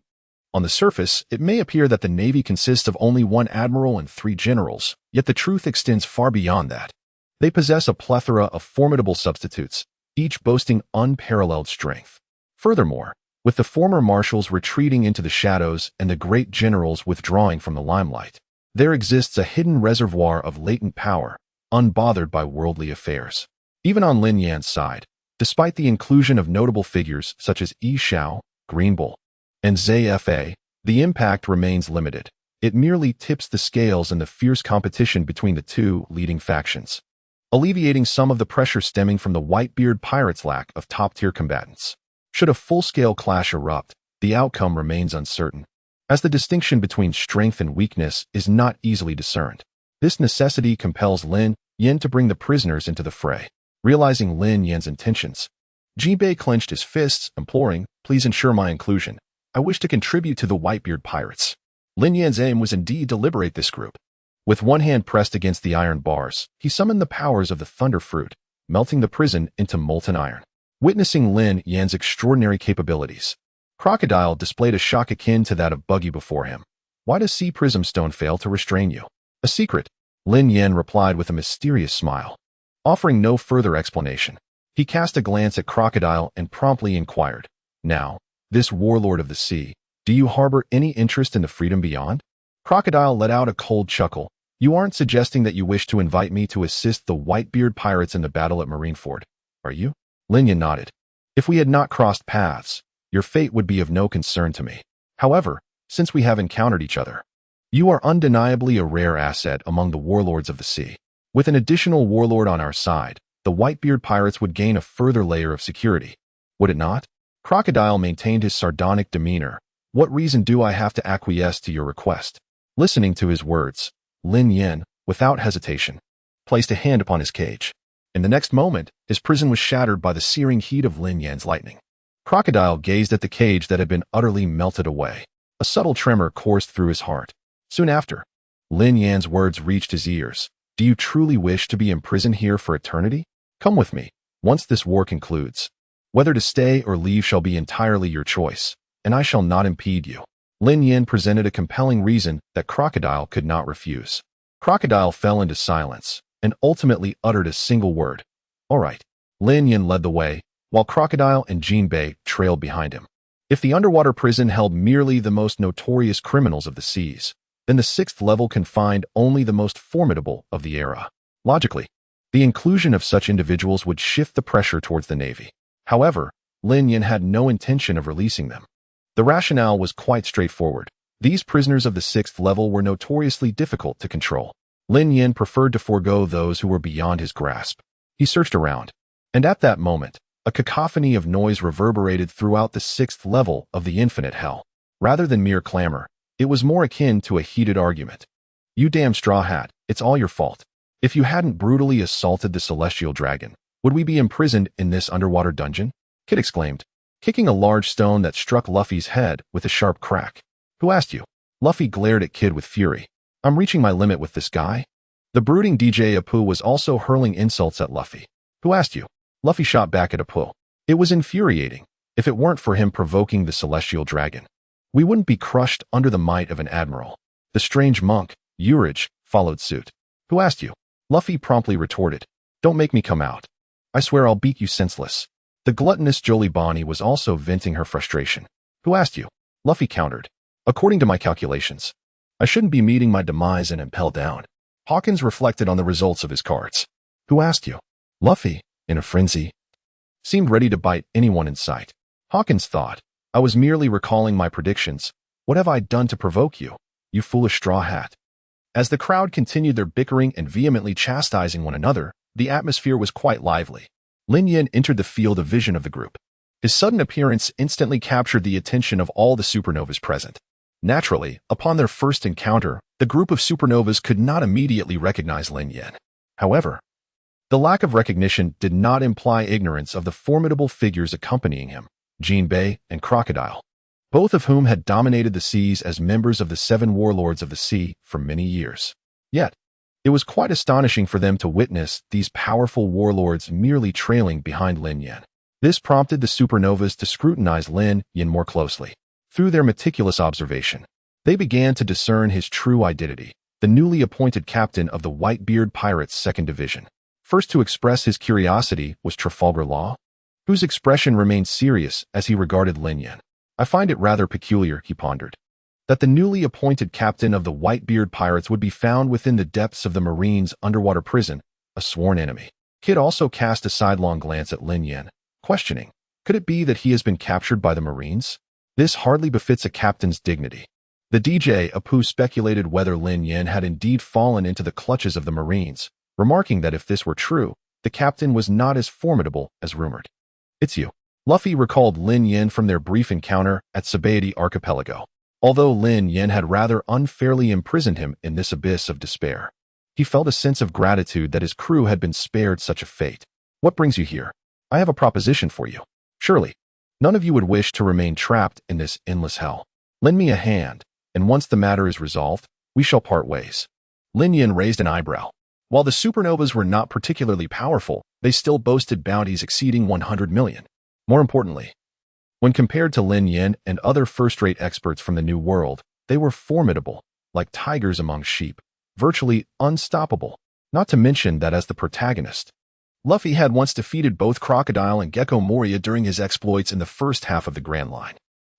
On the surface, it may appear that the Navy consists of only 1 admiral and 3 generals, yet the truth extends far beyond that. They possess a plethora of formidable substitutes, each boasting unparalleled strength. Furthermore, with the former marshals retreating into the shadows and the great generals withdrawing from the limelight, there exists a hidden reservoir of latent power, unbothered by worldly affairs. Even on Lin Yan's side, despite the inclusion of notable figures such as Isou, Green Bull, and Zephyr, the impact remains limited. It merely tips the scales in the fierce competition between the 2 leading factions, alleviating some of the pressure stemming from the Whitebeard Pirates' lack of top-tier combatants. Should a full-scale clash erupt, the outcome remains uncertain, as the distinction between strength and weakness is not easily discerned. This necessity compels Lin Yan to bring the prisoners into the fray. Realizing Lin Yan's intentions, Jinbei clenched his fists, imploring, "Please ensure my inclusion. I wish to contribute to the Whitebeard Pirates." Lin Yan's aim was indeed to liberate this group. With one hand pressed against the iron bars, he summoned the powers of the Thunder Fruit, melting the prison into molten iron. Witnessing Lin Yan's extraordinary capabilities, Crocodile displayed a shock akin to that of Buggy before him. "Why does Sea Prism Stone fail to restrain you?" "A secret," Lin Yan replied with a mysterious smile. Offering no further explanation, he cast a glance at Crocodile and promptly inquired, "Now, this warlord of the sea, do you harbor any interest in the freedom beyond?" Crocodile let out a cold chuckle. "You aren't suggesting that you wish to invite me to assist the Whitebeard Pirates in the battle at Marineford, are you?" Lin Yan nodded. "If we had not crossed paths, your fate would be of no concern to me. However, since we have encountered each other, you are undeniably a rare asset among the warlords of the sea. With an additional warlord on our side, the Whitebeard Pirates would gain a further layer of security. Would it not?" Crocodile maintained his sardonic demeanor. "What reason do I have to acquiesce to your request?" Listening to his words, Lin Yan, without hesitation, placed a hand upon his cage. In the next moment, his prison was shattered by the searing heat of Lin Yan's lightning. Crocodile gazed at the cage that had been utterly melted away. A subtle tremor coursed through his heart. Soon after, Lin Yan's words reached his ears. "Do you truly wish to be imprisoned here for eternity? Come with me, once this war concludes. Whether to stay or leave shall be entirely your choice, and I shall not impede you." Lin Yan presented a compelling reason that Crocodile could not refuse. Crocodile fell into silence, and ultimately uttered a single word, "All right." Lin Yan led the way, while Crocodile and Jinbei trailed behind him. If the underwater prison held merely the most notorious criminals of the seas, then the 6th level confined only the most formidable of the era. Logically, the inclusion of such individuals would shift the pressure towards the Navy. However, Lin Yan had no intention of releasing them. The rationale was quite straightforward. These prisoners of the 6th level were notoriously difficult to control. Lin Yan preferred to forego those who were beyond his grasp. He searched around, and at that moment, a cacophony of noise reverberated throughout the 6th level of the infinite hell. Rather than mere clamor, it was more akin to a heated argument. "You damn straw hat, it's all your fault." If you hadn't brutally assaulted the celestial dragon, would we be imprisoned in this underwater dungeon? Kid exclaimed, kicking a large stone that struck Luffy's head with a sharp crack. Who asked you? Luffy glared at Kid with fury. I'm reaching my limit with this guy. The brooding DJ Apu was also hurling insults at Luffy. Who asked you? Luffy shot back at Apu. It was infuriating. If it weren't for him provoking the celestial dragon, we wouldn't be crushed under the might of an admiral. The strange monk, Urich, followed suit. Who asked you? Luffy promptly retorted. Don't make me come out. I swear I'll beat you senseless. The gluttonous Jolie Bonnie was also venting her frustration. Who asked you? Luffy countered. According to my calculations, I shouldn't be meeting my demise and impelled down. Hawkins reflected on the results of his cards. Who asked you? Luffy, in a frenzy, seemed ready to bite anyone in sight. Hawkins thought, I was merely recalling my predictions. What have I done to provoke you, you foolish straw hat? As the crowd continued their bickering and vehemently chastising one another, the atmosphere was quite lively. Lin Yan entered the field of vision of the group. His sudden appearance instantly captured the attention of all the supernovas present. Naturally, upon their first encounter, the group of supernovas could not immediately recognize Lin Yan. However, the lack of recognition did not imply ignorance of the formidable figures accompanying him, Jinbei and Crocodile, both of whom had dominated the seas as members of the 7 warlords of the sea for many years. Yet, it was quite astonishing for them to witness these powerful warlords merely trailing behind Lin Yan. This prompted the supernovas to scrutinize Lin Yan more closely. Through their meticulous observation, they began to discern his true identity, the newly appointed captain of the Whitebeard Pirates' 2nd Division. First to express his curiosity was Trafalgar Law, whose expression remained serious as he regarded Lin Yan. I find it rather peculiar, he pondered, that the newly appointed captain of the Whitebeard Pirates would be found within the depths of the Marine's underwater prison, a sworn enemy. Kid also cast a sidelong glance at Lin Yan, questioning, could it be that he has been captured by the Marines? This hardly befits a captain's dignity. The DJ Apu speculated whether Lin Yan had indeed fallen into the clutches of the Marines, remarking that if this were true, the captain was not as formidable as rumored. It's you. Luffy recalled Lin Yan from their brief encounter at Sabaody Archipelago. Although Lin Yan had rather unfairly imprisoned him in this abyss of despair, he felt a sense of gratitude that his crew had been spared such a fate. What brings you here? I have a proposition for you. Surely, none of you would wish to remain trapped in this endless hell. Lend me a hand, and once the matter is resolved, we shall part ways. Lin Yan raised an eyebrow. While the supernovas were not particularly powerful, they still boasted bounties exceeding 100 million. More importantly, when compared to Lin Yan and other first-rate experts from the New World, they were formidable, like tigers among sheep, virtually unstoppable, not to mention that as the protagonist, Luffy had once defeated both Crocodile and Gecko Moria during his exploits in the first half of the Grand Line.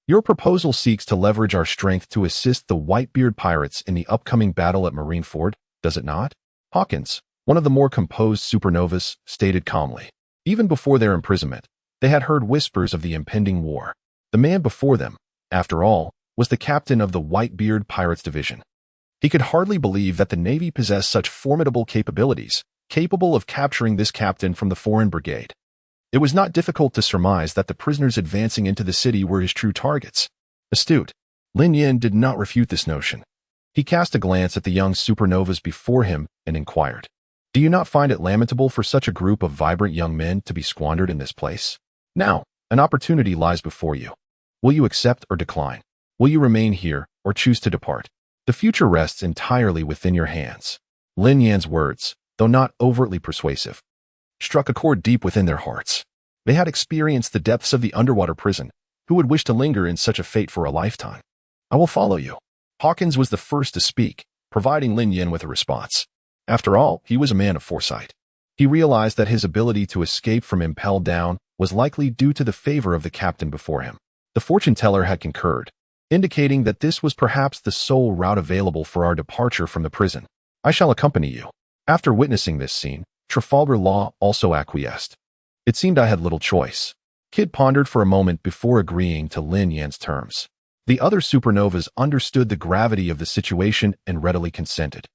Your proposal seeks to leverage our strength to assist the Whitebeard Pirates in the upcoming battle at Marineford, does it not? Hawkins, one of the more composed supernovas, stated calmly. Even before their imprisonment, they had heard whispers of the impending war. The man before them, after all, was the captain of the Whitebeard Pirates Division. He could hardly believe that the Navy possessed such formidable capabilities, capable of capturing this captain from the foreign brigade. It was not difficult to surmise that the prisoners advancing into the city were his true targets. Astute, Lin Yan did not refute this notion. He cast a glance at the young supernovas before him and inquired, do you not find it lamentable for such a group of vibrant young men to be squandered in this place? Now, an opportunity lies before you. Will you accept or decline? Will you remain here or choose to depart? The future rests entirely within your hands. Lin Yan's words, though not overtly persuasive, struck a chord deep within their hearts. They had experienced the depths of the underwater prison. Who would wish to linger in such a fate for a lifetime? I will follow you. Hawkins was the first to speak, providing Lin Yan with a response. After all, he was a man of foresight. He realized that his ability to escape from impelled down was likely due to the favor of the captain before him. The fortune teller had concurred, indicating that this was perhaps the sole route available for our departure from the prison. I shall accompany you. After witnessing this scene, Trafalgar Law also acquiesced. It seemed I had little choice. Kid pondered for a moment before agreeing to Lin Yan's terms. The other supernovas understood the gravity of the situation and readily consented.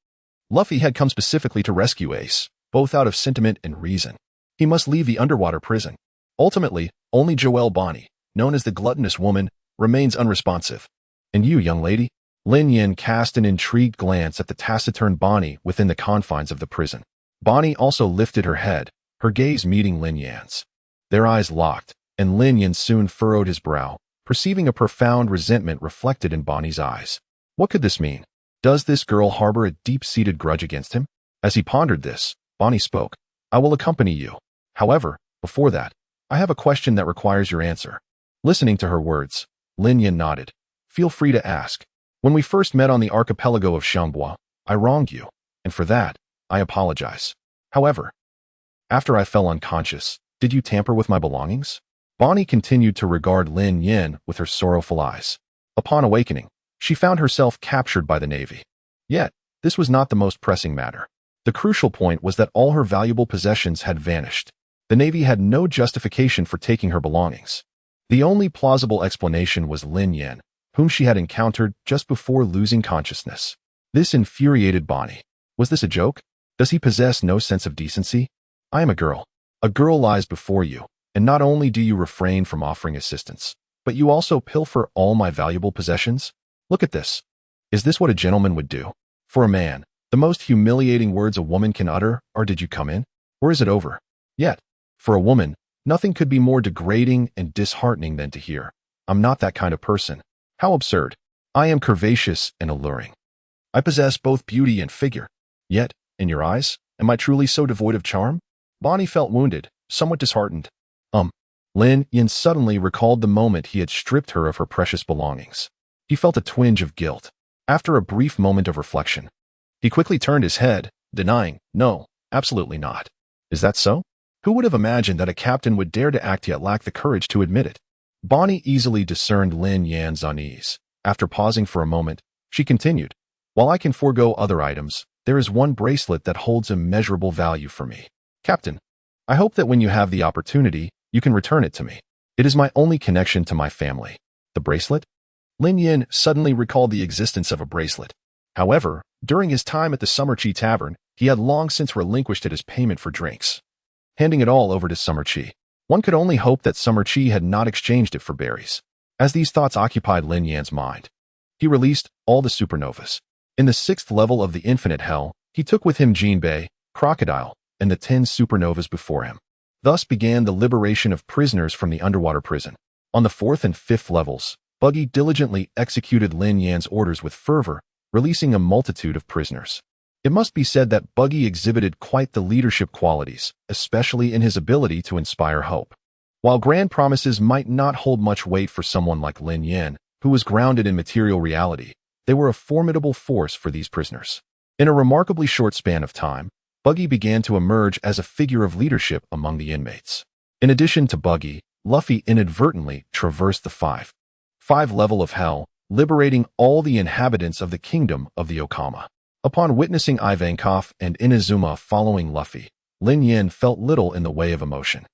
Luffy had come specifically to rescue Ace, both out of sentiment and reason. He must leave the underwater prison. Ultimately, only Joelle Bonnie, known as the gluttonous woman, remains unresponsive. And you, young lady? Lin Yan cast an intrigued glance at the taciturn Bonnie within the confines of the prison. Bonnie also lifted her head, her gaze meeting Lin Yan's. Their eyes locked, and Lin Yan soon furrowed his brow, perceiving a profound resentment reflected in Bonnie's eyes. What could this mean? Does this girl harbor a deep-seated grudge against him? As he pondered this, Bonnie spoke. I will accompany you. However, before that, I have a question that requires your answer. Listening to her words, Lin Yan nodded. Feel free to ask. When we first met on the archipelago of Shangbois, I wronged you, and for that, I apologize. However, after I fell unconscious, did you tamper with my belongings? Bonnie continued to regard Lin Yan with her sorrowful eyes. Upon awakening, she found herself captured by the Navy. Yet, this was not the most pressing matter. The crucial point was that all her valuable possessions had vanished. The Navy had no justification for taking her belongings. The only plausible explanation was Lin Yan, whom she had encountered just before losing consciousness. This infuriated Bonnie. Was this a joke? Does he possess no sense of decency? I am a girl. A girl lies before you, and not only do you refrain from offering assistance, but you also pilfer all my valuable possessions? Look at this. Is this what a gentleman would do? For a man, the most humiliating words a woman can utter are, "Did you come in?" Or is it over? Yet, for a woman, nothing could be more degrading and disheartening than to hear, "I'm not that kind of person." How absurd. I am curvaceous and alluring. I possess both beauty and figure. Yet, in your eyes, am I truly so devoid of charm? Bonnie felt wounded, somewhat disheartened. Lin Yan suddenly recalled the moment he had stripped her of her precious belongings. He felt a twinge of guilt. After a brief moment of reflection, he quickly turned his head, denying, "No, absolutely not." Is that so? Who would have imagined that a captain would dare to act yet lack the courage to admit it? Bonnie easily discerned Lin Yan's unease. After pausing for a moment, she continued, "While I can forego other items, there is one bracelet that holds immeasurable value for me. Captain, I hope that when you have the opportunity, you can return it to me. It is my only connection to my family." The bracelet? Lin Yan suddenly recalled the existence of a bracelet. However, during his time at the Summer Chi Tavern, he had long since relinquished it as payment for drinks. Handing it all over to Summer Chi. One could only hope that Summer Chi had not exchanged it for berries. As these thoughts occupied Lin Yan's mind, he released all the supernovas. In the 6th level of the infinite hell, he took with him Jinbei, Crocodile, and the 10 supernovas before him. Thus began the liberation of prisoners from the underwater prison. On the 4th and 5th levels, Buggy diligently executed Lin Yan's orders with fervor, releasing a multitude of prisoners. It must be said that Buggy exhibited quite the leadership qualities, especially in his ability to inspire hope. While grand promises might not hold much weight for someone like Lin Yan, who was grounded in material reality, they were a formidable force for these prisoners. In a remarkably short span of time, Buggy began to emerge as a figure of leadership among the inmates. In addition to Buggy, Luffy inadvertently traversed the 5 level of hell, liberating all the inhabitants of the kingdom of the Okama. Upon witnessing Ivankov and Inazuma following Luffy, Lin Yan felt little in the way of emotion.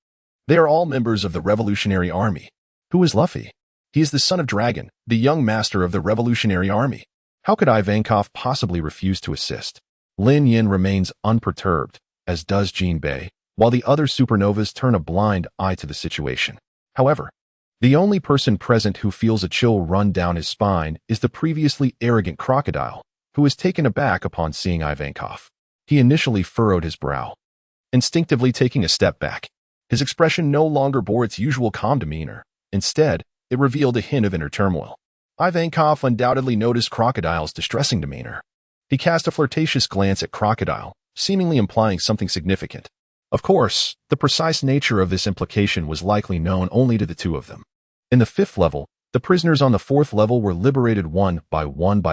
They are all members of the Revolutionary Army. Who is Luffy? He is the son of Dragon, the young master of the Revolutionary Army. How could Ivankov possibly refuse to assist? Lin Yan remains unperturbed, as does Jinbei, while the other supernovas turn a blind eye to the situation. However, the only person present who feels a chill run down his spine is the previously arrogant Crocodile, who is taken aback upon seeing Ivankov. He initially furrowed his brow, instinctively taking a step back. His expression no longer bore its usual calm demeanor. Instead, it revealed a hint of inner turmoil. Ivankov undoubtedly noticed Crocodile's distressing demeanor. He cast a flirtatious glance at Crocodile, seemingly implying something significant. Of course, the precise nature of this implication was likely known only to the two of them. In the 5th level, the prisoners on the 4th level were liberated one by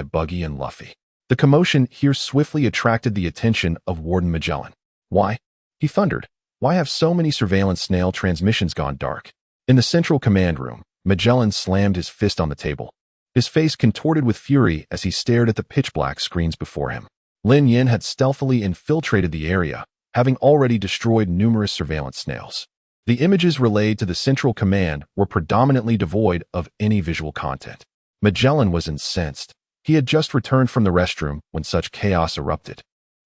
Buggy and Luffy. The commotion here swiftly attracted the attention of Warden Magellan. Why? He thundered. Why have so many surveillance snail transmissions gone dark? In the central command room, Magellan slammed his fist on the table. His face contorted with fury as he stared at the pitch-black screens before him. Lin Yan had stealthily infiltrated the area, having already destroyed numerous surveillance snails. The images relayed to the central command were predominantly devoid of any visual content. Magellan was incensed. He had just returned from the restroom when such chaos erupted.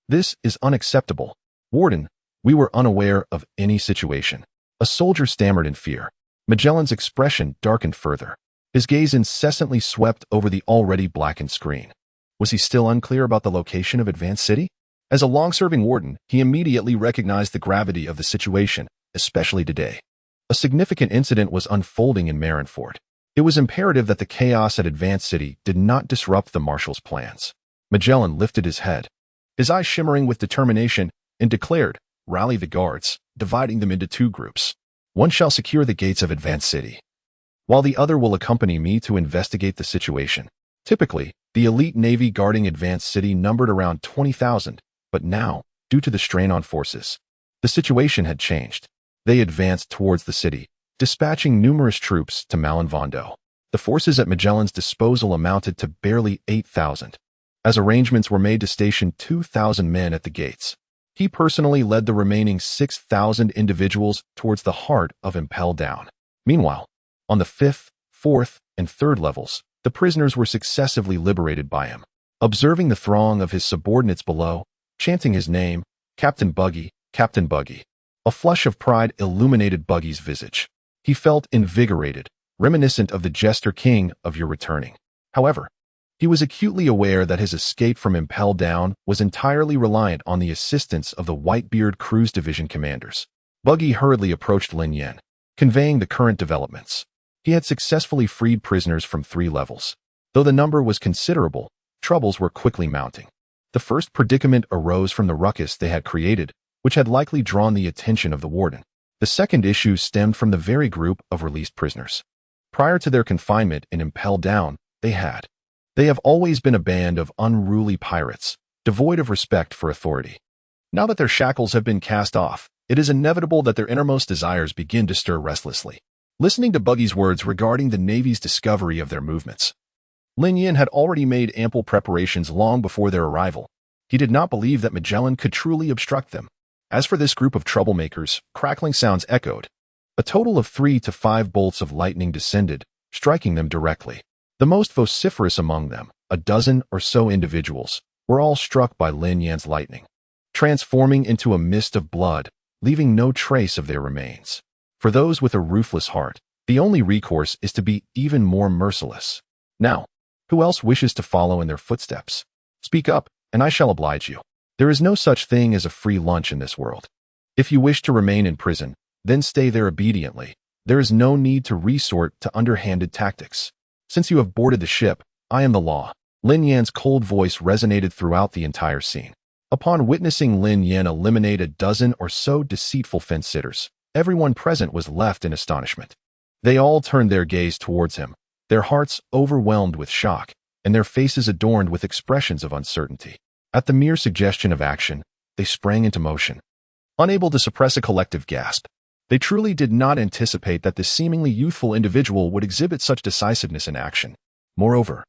This is unacceptable. Warden, we were unaware of any situation. A soldier stammered in fear. Magellan's expression darkened further. His gaze incessantly swept over the already blackened screen. Was he still unclear about the location of Advanced City? As a long-serving warden, he immediately recognized the gravity of the situation, especially today. A significant incident was unfolding in Marineford. It was imperative that the chaos at Advanced City did not disrupt the Marshal's plans. Magellan lifted his head, his eyes shimmering with determination, and declared, "Rally the guards," dividing them into two groups. "One shall secure the gates of Advanced City, while the other will accompany me to investigate the situation." Typically, the elite navy guarding Advanced City numbered around 20,000, but now, due to the strain on forces, the situation had changed. They advanced towards the city, dispatching numerous troops to Malinvondo. The forces at Magellan's disposal amounted to barely 8,000, as arrangements were made to station 2,000 men at the gates. He personally led the remaining 6,000 individuals towards the heart of Impel Down. Meanwhile, on the 5th, 4th, and 3rd levels, the prisoners were successively liberated by him. Observing the throng of his subordinates below, chanting his name, "Captain Buggy, Captain Buggy," a flush of pride illuminated Buggy's visage. He felt invigorated, reminiscent of the Jester King of your returning. However, he was acutely aware that his escape from Impel Down was entirely reliant on the assistance of the Whitebeard Cruise Division commanders. Buggy hurriedly approached Lin Yan, conveying the current developments. He had successfully freed prisoners from 3 levels. Though the number was considerable, troubles were quickly mounting. The first predicament arose from the ruckus they had created, which had likely drawn the attention of the warden. The second issue stemmed from the very group of released prisoners. Prior to their confinement in Impel Down, they have always been a band of unruly pirates, devoid of respect for authority. Now that their shackles have been cast off, it is inevitable that their innermost desires begin to stir restlessly. Listening to Buggy's words regarding the Navy's discovery of their movements, Lin Yan had already made ample preparations long before their arrival. He did not believe that Magellan could truly obstruct them. As for this group of troublemakers, crackling sounds echoed. A total of 3 to 5 bolts of lightning descended, striking them directly. The most vociferous among them, a dozen or so individuals, were all struck by Lin Yan's lightning, transforming into a mist of blood, leaving no trace of their remains. For those with a ruthless heart, the only recourse is to be even more merciless. Now, who else wishes to follow in their footsteps? Speak up, and I shall oblige you. There is no such thing as a free lunch in this world. If you wish to remain in prison, then stay there obediently. There is no need to resort to underhanded tactics. Since you have boarded the ship, I am the law. Lin Yan's cold voice resonated throughout the entire scene. Upon witnessing Lin Yan eliminate a dozen or so deceitful fence-sitters, everyone present was left in astonishment. They all turned their gaze towards him, their hearts overwhelmed with shock, and their faces adorned with expressions of uncertainty. At the mere suggestion of action, they sprang into motion, unable to suppress a collective gasp. They truly did not anticipate that this seemingly youthful individual would exhibit such decisiveness in action. Moreover,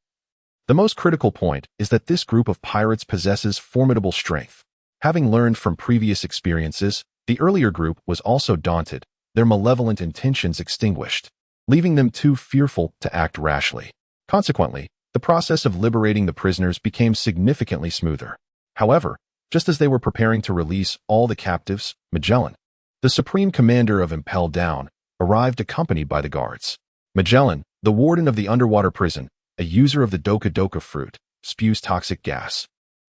the most critical point is that this group of pirates possesses formidable strength. Having learned from previous experiences, the earlier group was also daunted, their malevolent intentions extinguished, leaving them too fearful to act rashly. Consequently, the process of liberating the prisoners became significantly smoother. However, just as they were preparing to release all the captives, Magellan, the supreme commander of Impel Down, arrived accompanied by the guards. Magellan, the warden of the underwater prison, a user of the doka doka fruit, spews toxic gas.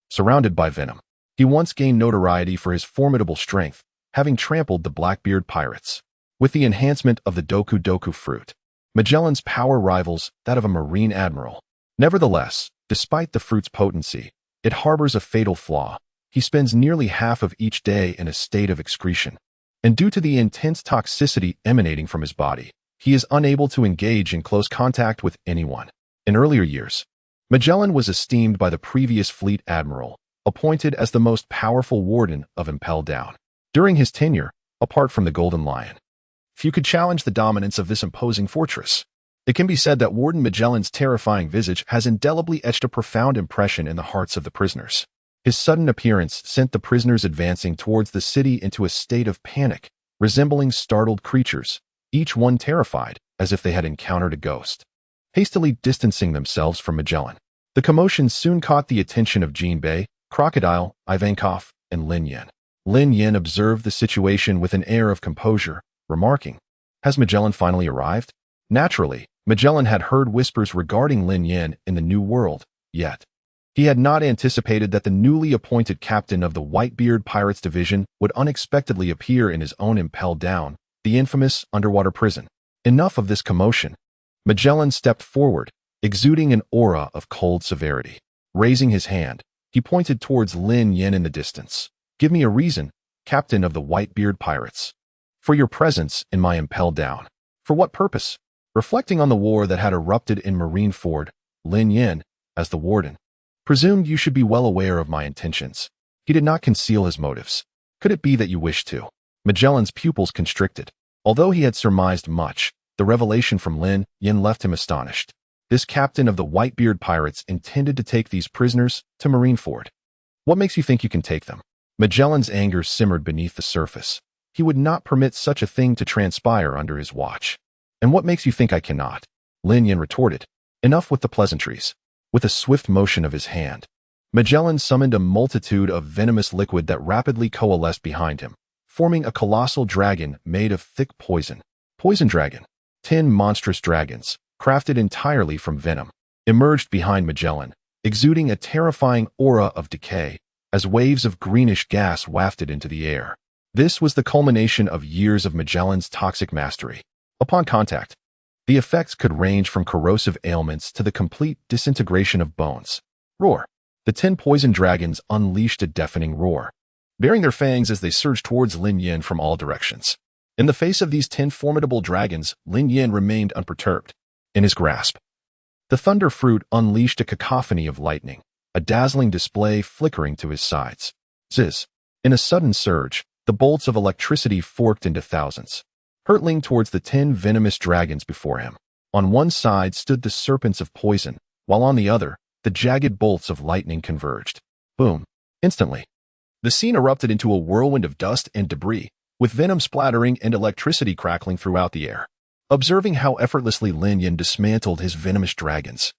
Surrounded by venom, he once gained notoriety for his formidable strength, having trampled the Blackbeard Pirates. With the enhancement of the doku doku fruit, Magellan's power rivals that of a marine admiral. Nevertheless, despite the fruit's potency, it harbors a fatal flaw. He spends nearly half of each day in a state of excretion. And due to the intense toxicity emanating from his body, he is unable to engage in close contact with anyone. In earlier years, Magellan was esteemed by the previous fleet admiral, appointed as the most powerful warden of Impel Down. During his tenure, apart from the Golden Lion, few could challenge the dominance of this imposing fortress. It can be said that Warden Magellan's terrifying visage has indelibly etched a profound impression in the hearts of the prisoners. His sudden appearance sent the prisoners advancing towards the city into a state of panic, resembling startled creatures, each one terrified, as if they had encountered a ghost. Hastily distancing themselves from Magellan, the commotion soon caught the attention of Jinbei, Crocodile, Ivankov, and Lin Yan. Lin Yan observed the situation with an air of composure, remarking, "Has Magellan finally arrived?" Naturally, Magellan had heard whispers regarding Lin Yan in the New World, yet He had not anticipated that the newly appointed captain of the Whitebeard Pirates division would unexpectedly appear in his own impelled down, the infamous underwater prison. Enough of this commotion. Magellan stepped forward, exuding an aura of cold severity. Raising his hand, he pointed towards Lin Yan in the distance. Give me a reason, captain of the Whitebeard Pirates, for your presence in my impelled down. For what purpose? Reflecting on the war that had erupted in Marineford, Lin Yan, as the warden, presumed you should be well aware of my intentions. He did not conceal his motives. Could it be that you wished to? Magellan's pupils constricted. Although he had surmised much, the revelation from Lin Yan left him astonished. This captain of the Whitebeard Pirates intended to take these prisoners to Marineford. What makes you think you can take them? Magellan's anger simmered beneath the surface. He would not permit such a thing to transpire under his watch. And what makes you think I cannot? Lin Yan retorted. Enough with the pleasantries. With a swift motion of his hand, Magellan summoned a multitude of venomous liquid that rapidly coalesced behind him, forming a colossal dragon made of thick poison. Poison dragon. 10 monstrous dragons, crafted entirely from venom, emerged behind Magellan, exuding a terrifying aura of decay, as waves of greenish gas wafted into the air. This was the culmination of years of Magellan's toxic mastery. Upon contact, the effects could range from corrosive ailments to the complete disintegration of bones. Roar. The 10 poison dragons unleashed a deafening roar, baring their fangs as they surged towards Lin Yan from all directions. In the face of these 10 formidable dragons, Lin Yan remained unperturbed. In his grasp, the thunder fruit unleashed a cacophony of lightning, a dazzling display flickering to his sides. Ziz. In a sudden surge, the bolts of electricity forked into thousands, hurtling towards the 10 venomous dragons before him. On one side stood the serpents of poison, while on the other, the jagged bolts of lightning converged. Boom. Instantly, the scene erupted into a whirlwind of dust and debris, with venom splattering and electricity crackling throughout the air. Observing how effortlessly Lin Yan dismantled his venomous dragons,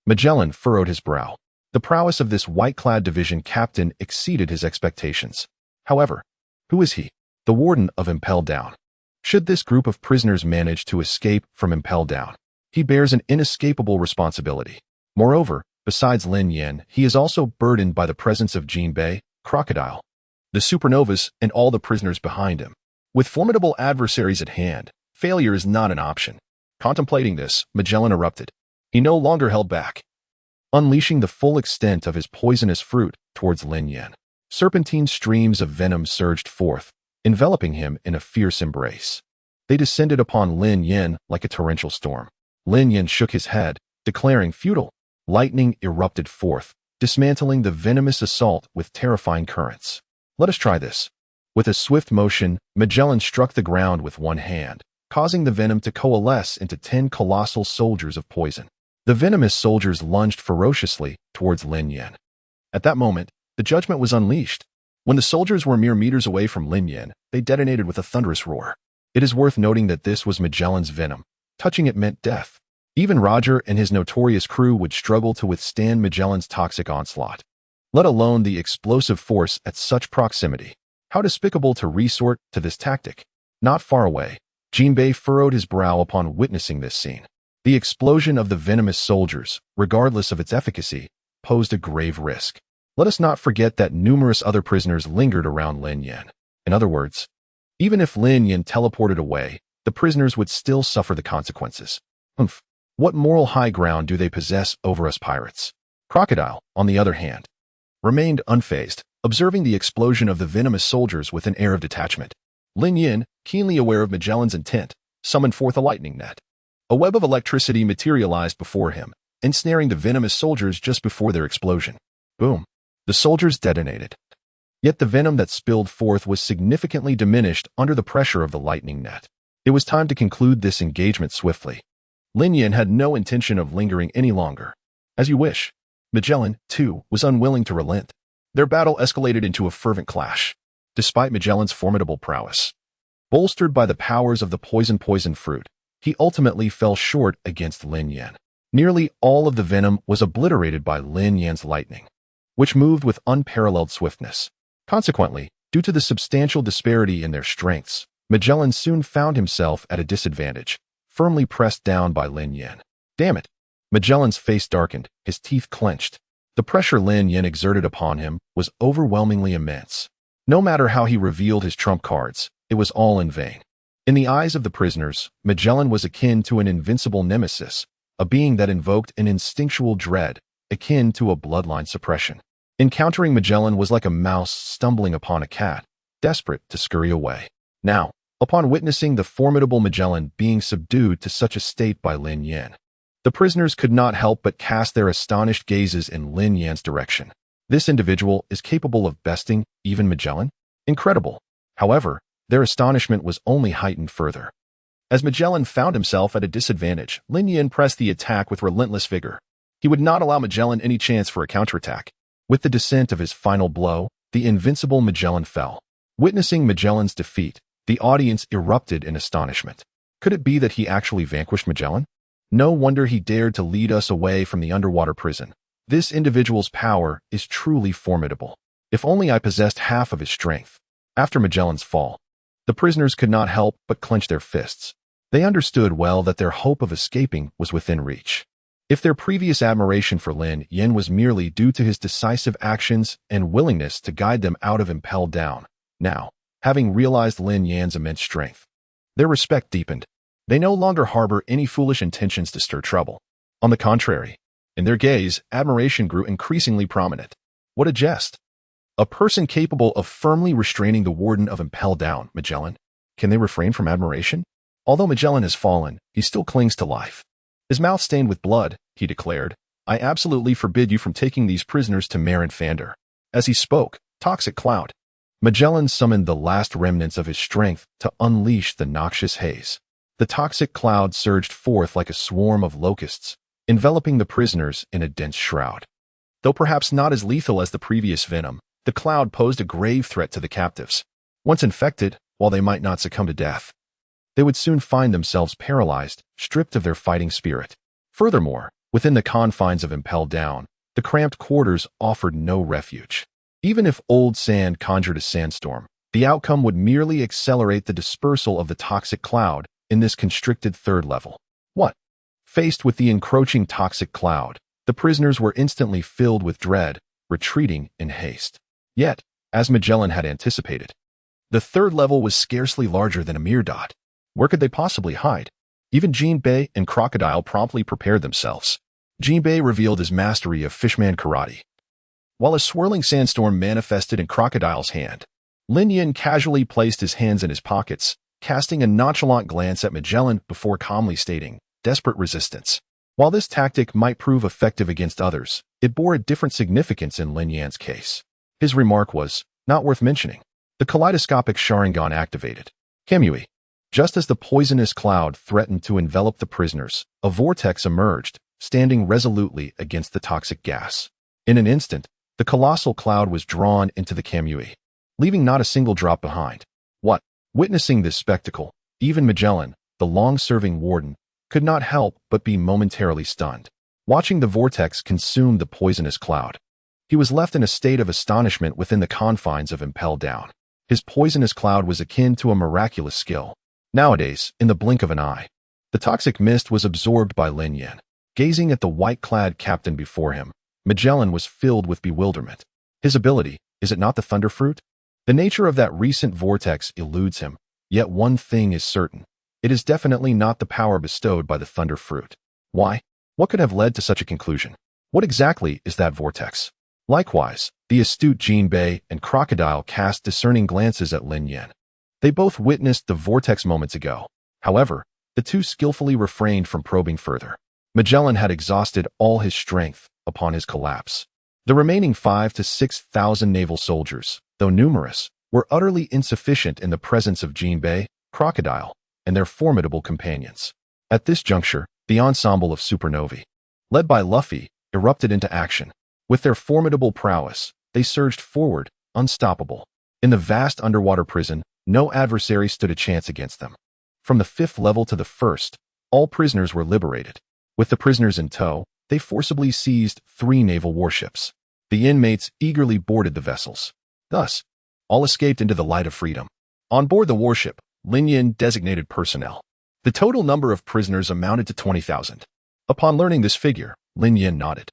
Magellan furrowed his brow. The prowess of this white-clad division captain exceeded his expectations. However, who is he? The warden of Impelled Down. Should this group of prisoners manage to escape from Impelled Down, he bears an inescapable responsibility. Moreover, besides Lin Yan, he is also burdened by the presence of Jinbei, Crocodile, the supernovas, and all the prisoners behind him. With formidable adversaries at hand, failure is not an option. Contemplating this, Magellan erupted. He no longer held back, unleashing the full extent of his poisonous fruit towards Lin Yan. Serpentine streams of venom surged forth, enveloping him in a fierce embrace. They descended upon Lin Yan like a torrential storm. Lin Yan shook his head, declaring futile. Lightning erupted forth, dismantling the venomous assault with terrifying currents. Let us try this. With a swift motion, Magellan struck the ground with one hand, causing the venom to coalesce into 10 colossal soldiers of poison. The venomous soldiers lunged ferociously towards Lin Yan. At that moment, the judgment was unleashed. When the soldiers were mere meters away from Lin Yan, they detonated with a thunderous roar. It is worth noting that this was Magellan's venom. Touching it meant death. Even Roger and his notorious crew would struggle to withstand Magellan's toxic onslaught, let alone the explosive force at such proximity. How despicable to resort to this tactic. Not far away, Jinbei furrowed his brow upon witnessing this scene. The explosion of the venomous soldiers, regardless of its efficacy, posed a grave risk. Let us not forget that numerous other prisoners lingered around Lin Yan. In other words, even if Lin Yan teleported away, the prisoners would still suffer the consequences. Humph. What moral high ground do they possess over us pirates? Crocodile, on the other hand, remained unfazed, observing the explosion of the venomous soldiers with an air of detachment. Lin Yan, keenly aware of Magellan's intent, summoned forth a lightning net. A web of electricity materialized before him, ensnaring the venomous soldiers just before their explosion. Boom. The soldiers detonated. Yet the venom that spilled forth was significantly diminished under the pressure of the lightning net. It was time to conclude this engagement swiftly. Lin Yan had no intention of lingering any longer. As you wish. Magellan, too, was unwilling to relent. Their battle escalated into a fervent clash. Despite Magellan's formidable prowess, bolstered by the powers of the poison fruit, he ultimately fell short against Lin Yan. Nearly all of the venom was obliterated by Lin Yan's lightning, which moved with unparalleled swiftness. Consequently, due to the substantial disparity in their strengths, Magellan soon found himself at a disadvantage, firmly pressed down by Lin Yan. Damn it! Magellan's face darkened, his teeth clenched. The pressure Lin Yan exerted upon him was overwhelmingly immense. No matter how he revealed his trump cards, it was all in vain. In the eyes of the prisoners, Magellan was akin to an invincible nemesis, a being that invoked an instinctual dread, akin to a bloodline suppression. Encountering Magellan was like a mouse stumbling upon a cat, desperate to scurry away. Now, upon witnessing the formidable Magellan being subdued to such a state by Lin Yan, the prisoners could not help but cast their astonished gazes in Lin Yan's direction. This individual is capable of besting even Magellan? Incredible. However, their astonishment was only heightened further. As Magellan found himself at a disadvantage, Lin Yan pressed the attack with relentless vigor. He would not allow Magellan any chance for a counterattack. With the descent of his final blow, the invincible Magellan fell. Witnessing Magellan's defeat, the audience erupted in astonishment. Could it be that he actually vanquished Magellan? No wonder he dared to lead us away from the underwater prison. This individual's power is truly formidable. If only I possessed half of his strength. After Magellan's fall, the prisoners could not help but clench their fists. They understood well that their hope of escaping was within reach. If their previous admiration for Lin Yan was merely due to his decisive actions and willingness to guide them out of impelled down, now, having realized Lin Yan's immense strength, their respect deepened. They no longer harbor any foolish intentions to stir trouble. On the contrary, in their gaze, admiration grew increasingly prominent. What a jest! A person capable of firmly restraining the warden of impelled down, Magellan. Can they refrain from admiration? Although Magellan has fallen, he still clings to life. His mouth stained with blood, he declared, I absolutely forbid you from taking these prisoners to Mare and Fander. As he spoke, toxic cloud. Magellan summoned the last remnants of his strength to unleash the noxious haze. The toxic cloud surged forth like a swarm of locusts, enveloping the prisoners in a dense shroud. Though perhaps not as lethal as the previous venom, the cloud posed a grave threat to the captives. Once infected, while they might not succumb to death, they would soon find themselves paralyzed, stripped of their fighting spirit. Furthermore, within the confines of Impelled Down, the cramped quarters offered no refuge. Even if old sand conjured a sandstorm, the outcome would merely accelerate the dispersal of the toxic cloud in this constricted third level. What? Faced with the encroaching toxic cloud, the prisoners were instantly filled with dread, retreating in haste. Yet, as Magellan had anticipated, the third level was scarcely larger than a mere dot. Where could they possibly hide? Even Jinbei and Crocodile promptly prepared themselves. Jinbei revealed his mastery of fishman karate, while a swirling sandstorm manifested in Crocodile's hand. Lin Yan casually placed his hands in his pockets, casting a nonchalant glance at Magellan before calmly stating, desperate resistance. While this tactic might prove effective against others, it bore a different significance in Lin Yan's case. His remark was not worth mentioning. The kaleidoscopic Sharingan activated. Kamui. Just as the poisonous cloud threatened to envelop the prisoners, a vortex emerged, standing resolutely against the toxic gas. In an instant, the colossal cloud was drawn into the Kamui, leaving not a single drop behind. What? Witnessing this spectacle, even Magellan, the long-serving warden, could not help but be momentarily stunned. Watching the vortex consume the poisonous cloud, he was left in a state of astonishment within the confines of Impelled Down. His poisonous cloud was akin to a miraculous skill. Nowadays, in the blink of an eye, the toxic mist was absorbed by Lin Yan. Gazing at the white-clad captain before him, Magellan was filled with bewilderment. His ability, is it not the thunder fruit? The nature of that recent vortex eludes him, yet one thing is certain. It is definitely not the power bestowed by the thunder fruit. Why? What could have led to such a conclusion? What exactly is that vortex? Likewise, the astute Jinbei and Crocodile cast discerning glances at Lin Yan. They both witnessed the vortex moments ago. However, the two skillfully refrained from probing further. Magellan had exhausted all his strength upon his collapse. The remaining 5,000 to 6,000 naval soldiers, though numerous, were utterly insufficient in the presence of Jinbei, Crocodile, and their formidable companions. At this juncture, the ensemble of supernovae, led by Luffy, erupted into action. With their formidable prowess, they surged forward, unstoppable. In the vast underwater prison, no adversary stood a chance against them. From the 5th level to the 1st, all prisoners were liberated. With the prisoners in tow, they forcibly seized 3 naval warships. The inmates eagerly boarded the vessels. Thus, all escaped into the light of freedom. On board the warship, Lin Yan designated personnel. The total number of prisoners amounted to 20,000. Upon learning this figure, Lin Yan nodded.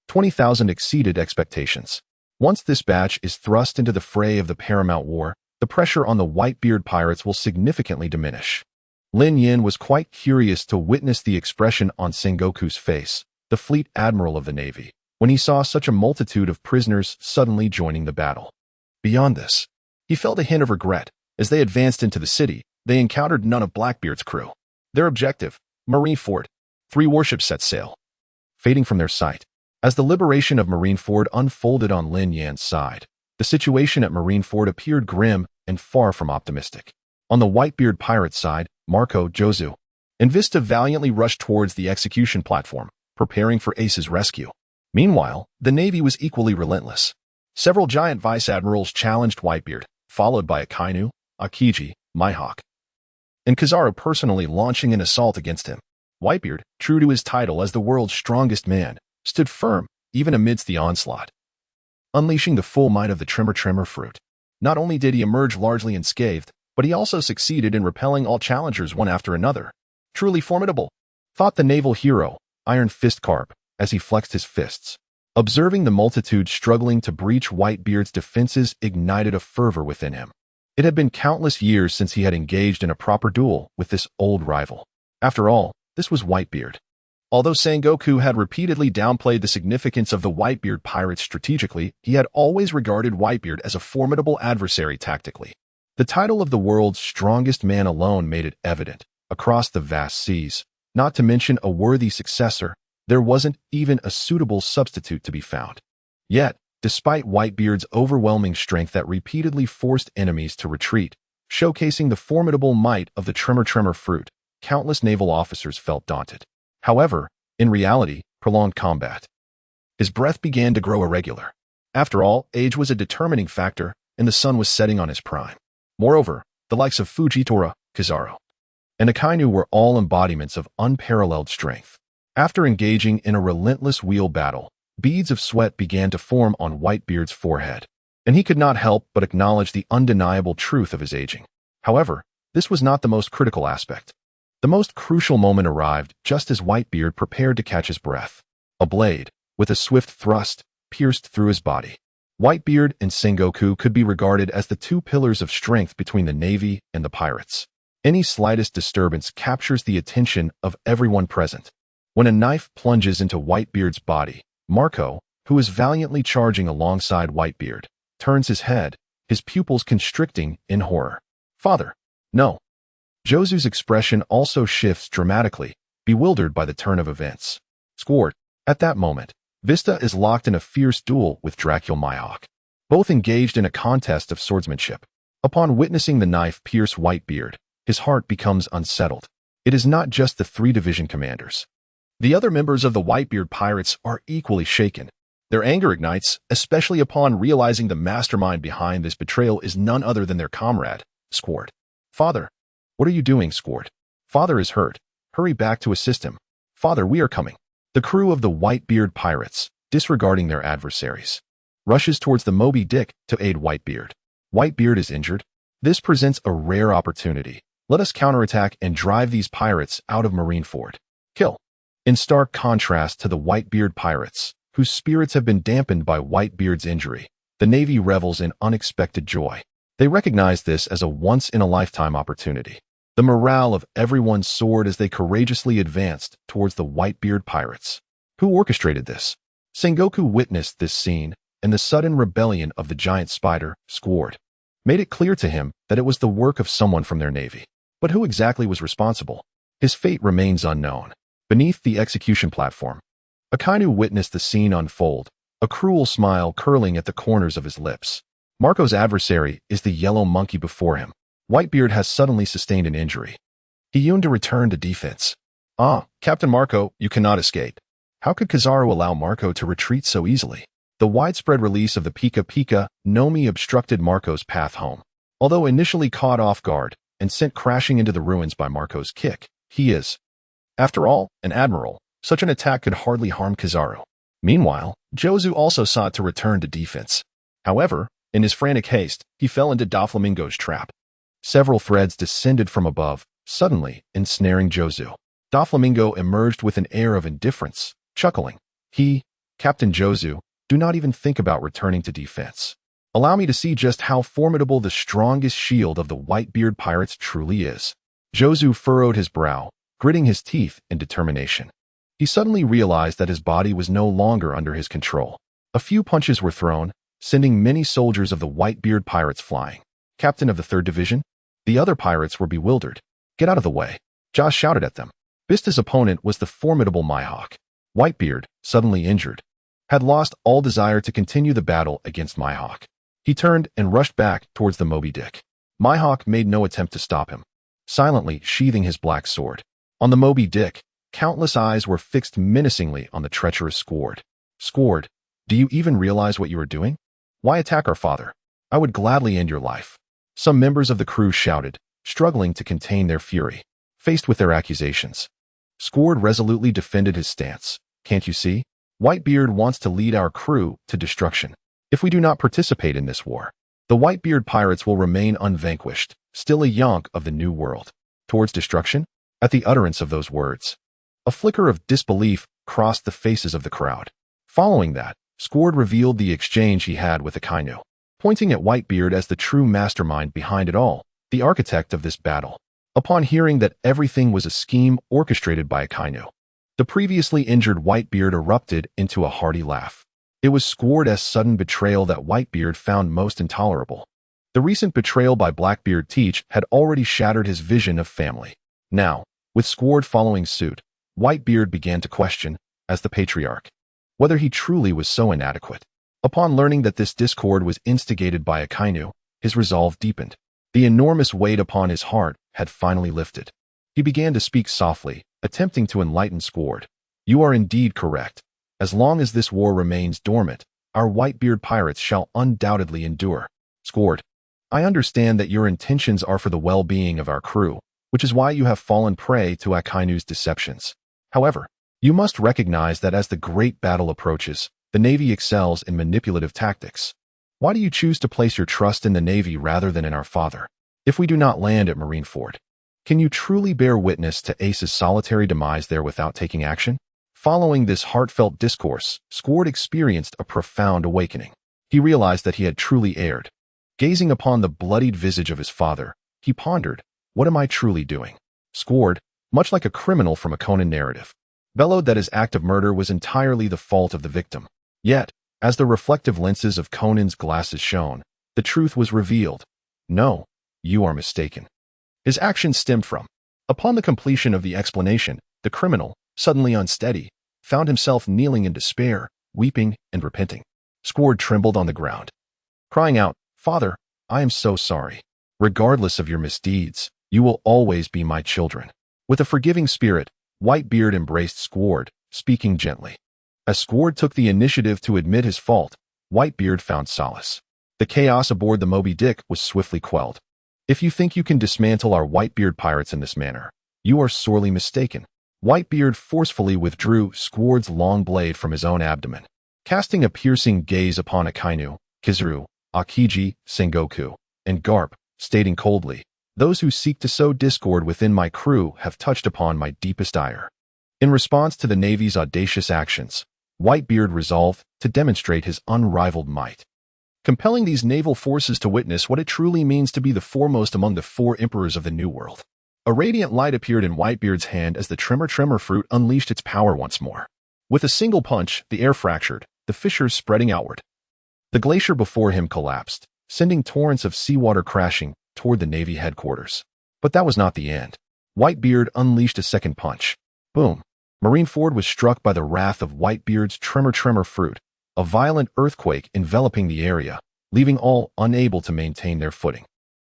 20,000 exceeded expectations. Once this batch is thrust into the fray of the Paramount War, the pressure on the Whitebeard pirates will significantly diminish. Lin Yan was quite curious to witness the expression on Sengoku's face, the fleet admiral of the navy, when he saw such a multitude of prisoners suddenly joining the battle. Beyond this, he felt a hint of regret. As they advanced into the city, they encountered none of Blackbeard's crew. Their objective, Marineford. 3 warships set sail, fading from their sight. As the liberation of Marineford unfolded on Lin Yan's side, the situation at Marineford appeared grim and far from optimistic. On the Whitebeard pirate side, Marco, Jozu, and Vista valiantly rushed towards the execution platform, preparing for Ace's rescue. Meanwhile, the navy was equally relentless. Several giant vice-admirals challenged Whitebeard, followed by Akainu, Akiji, Mihawk, and Kizaru personally launching an assault against him. Whitebeard, true to his title as the world's strongest man, stood firm even amidst the onslaught. Unleashing the full might of the Tremor fruit. Not only did he emerge largely unscathed, but he also succeeded in repelling all challengers one after another. Truly formidable, thought the naval hero, Iron Fist Garp, as he flexed his fists. Observing the multitude struggling to breach Whitebeard's defenses ignited a fervor within him. It had been countless years since he had engaged in a proper duel with this old rival. After all, this was Whitebeard. Although Sengoku had repeatedly downplayed the significance of the Whitebeard pirates strategically, he had always regarded Whitebeard as a formidable adversary tactically. The title of the world's strongest man alone made it evident, across the vast seas, not to mention a worthy successor, there wasn't even a suitable substitute to be found. Yet, despite Whitebeard's overwhelming strength that repeatedly forced enemies to retreat, showcasing the formidable might of the Tremor fruit, countless naval officers felt daunted. However, in reality, prolonged combat. His breath began to grow irregular. After all, age was a determining factor, and the sun was setting on his prime. Moreover, the likes of Fujitora, Kizaru, and Akainu were all embodiments of unparalleled strength. After engaging in a relentless wheel battle, beads of sweat began to form on Whitebeard's forehead, and he could not help but acknowledge the undeniable truth of his aging. However, this was not the most critical aspect. The most crucial moment arrived just as Whitebeard prepared to catch his breath. A blade, with a swift thrust, pierced through his body. Whitebeard and Sengoku could be regarded as the 2 pillars of strength between the navy and the pirates. Any slightest disturbance captures the attention of everyone present. When a knife plunges into Whitebeard's body, Marco, who is valiantly charging alongside Whitebeard, turns his head, his pupils constricting in horror. Father, no. Jozu's expression also shifts dramatically, bewildered by the turn of events. Squirt. At that moment, Vista is locked in a fierce duel with Dracula Mihawk, both engaged in a contest of swordsmanship. Upon witnessing the knife pierce Whitebeard, his heart becomes unsettled. It is not just the 3 division commanders. The other members of the Whitebeard pirates are equally shaken. Their anger ignites, especially upon realizing the mastermind behind this betrayal is none other than their comrade, Squirt. Father, what are you doing, Squirt? Father is hurt. Hurry back to assist him. Father, we are coming. The crew of the Whitebeard pirates, disregarding their adversaries, rushes towards the Moby Dick to aid Whitebeard. Whitebeard is injured. This presents a rare opportunity. Let us counterattack and drive these pirates out of Marineford. Kill. In stark contrast to the Whitebeard pirates, whose spirits have been dampened by Whitebeard's injury, the Navy revels in unexpected joy. They recognize this as a once-in-a-lifetime opportunity. The morale of everyone soared as they courageously advanced towards the Whitebeard pirates. Who orchestrated this? Sengoku witnessed this scene, and the sudden rebellion of the giant spider, Squard, made it clear to him that it was the work of someone from their navy. But who exactly was responsible? His fate remains unknown. Beneath the execution platform, Akainu witnessed the scene unfold, a cruel smile curling at the corners of his lips. Marco's adversary is the yellow monkey before him. Whitebeard has suddenly sustained an injury. He yearned to return to defense. Ah, Captain Marco, you cannot escape. How could Kizaru allow Marco to retreat so easily? The widespread release of the Pika Pika Nomi obstructed Marco's path home. Although initially caught off guard and sent crashing into the ruins by Marco's kick, he is, after all, an admiral. Such an attack could hardly harm Kizaru. Meanwhile, Jozu also sought to return to defense. However, in his frantic haste, he fell into Doflamingo's trap. Several threads descended from above, suddenly ensnaring Jozu. Doflamingo emerged with an air of indifference, chuckling. He, Captain Jozu, do not even think about returning to defense. Allow me to see just how formidable the strongest shield of the Whitebeard Pirates truly is. Jozu furrowed his brow, gritting his teeth in determination. He suddenly realized that his body was no longer under his control. A few punches were thrown, sending many soldiers of the Whitebeard Pirates flying. Captain of the 3rd Division? The other pirates were bewildered. Get out of the way. Josh shouted at them. Bista's opponent was the formidable Mihawk. Whitebeard, suddenly injured, had lost all desire to continue the battle against Mihawk. He turned and rushed back towards the Moby Dick. Mihawk made no attempt to stop him, silently sheathing his black sword. On the Moby Dick, countless eyes were fixed menacingly on the treacherous Squard. Squard, do you even realize what you are doing? Why attack our father? I would gladly end your life. Some members of the crew shouted, struggling to contain their fury, faced with their accusations. Squard resolutely defended his stance. Can't you see? Whitebeard wants to lead our crew to destruction. If we do not participate in this war, the Whitebeard Pirates will remain unvanquished, still a yonk of the New World. Towards destruction? At the utterance of those words, a flicker of disbelief crossed the faces of the crowd. Following that, Squard revealed the exchange he had with Akainu, pointing at Whitebeard as the true mastermind behind it all, the architect of this battle. Upon hearing that everything was a scheme orchestrated by Akainu, the previously injured Whitebeard erupted into a hearty laugh. It was Squard's sudden betrayal that Whitebeard found most intolerable. The recent betrayal by Blackbeard had already shattered his vision of family. Now, with Squard following suit, Whitebeard began to question, as the patriarch, whether he truly was so inadequate. Upon learning that this discord was instigated by Akainu, his resolve deepened. The enormous weight upon his heart had finally lifted. He began to speak softly, attempting to enlighten Squard. You are indeed correct. As long as this war remains dormant, our Whitebeard Pirates shall undoubtedly endure. Squard, I understand that your intentions are for the well-being of our crew, which is why you have fallen prey to Akainu's deceptions. However, you must recognize that as the great battle approaches, the Navy excels in manipulative tactics. Why do you choose to place your trust in the Navy rather than in our father? If we do not land at Marineford, can you truly bear witness to Ace's solitary demise there without taking action? Following this heartfelt discourse, Squard experienced a profound awakening. He realized that he had truly erred. Gazing upon the bloodied visage of his father, he pondered, what am I truly doing? Squard, much like a criminal from a Conan narrative, bellowed that his act of murder was entirely the fault of the victim. Yet, as the reflective lenses of Conan's glasses shone, the truth was revealed. No, you are mistaken. His actions stemmed from. Upon the completion of the explanation, the criminal, suddenly unsteady, found himself kneeling in despair, weeping and repenting. Squard trembled on the ground, crying out, Father, I am so sorry. Regardless of your misdeeds, you will always be my children. With a forgiving spirit, Whitebeard embraced Squard, speaking gently. As Squard took the initiative to admit his fault, Whitebeard found solace. The chaos aboard the Moby Dick was swiftly quelled. If you think you can dismantle our Whitebeard pirates in this manner, you are sorely mistaken. Whitebeard forcefully withdrew Squard's long blade from his own abdomen, casting a piercing gaze upon Akainu, Kizaru, Akiji, Sengoku, and Garp, stating coldly, those who seek to sow discord within my crew have touched upon my deepest ire. In response to the Navy's audacious actions, Whitebeard resolved to demonstrate his unrivaled might, compelling these naval forces to witness what it truly means to be the foremost among the 4 emperors of the New World. A radiant light appeared in Whitebeard's hand as the Tremor fruit unleashed its power once more. With a single punch, the air fractured, the fissures spreading outward. The glacier before him collapsed, sending torrents of seawater crashing toward the Navy headquarters. But that was not the end. Whitebeard unleashed a second punch. Boom. Marineford was struck by the wrath of Whitebeard's Tremor fruit, a violent earthquake enveloping the area, leaving all unable to maintain their footing.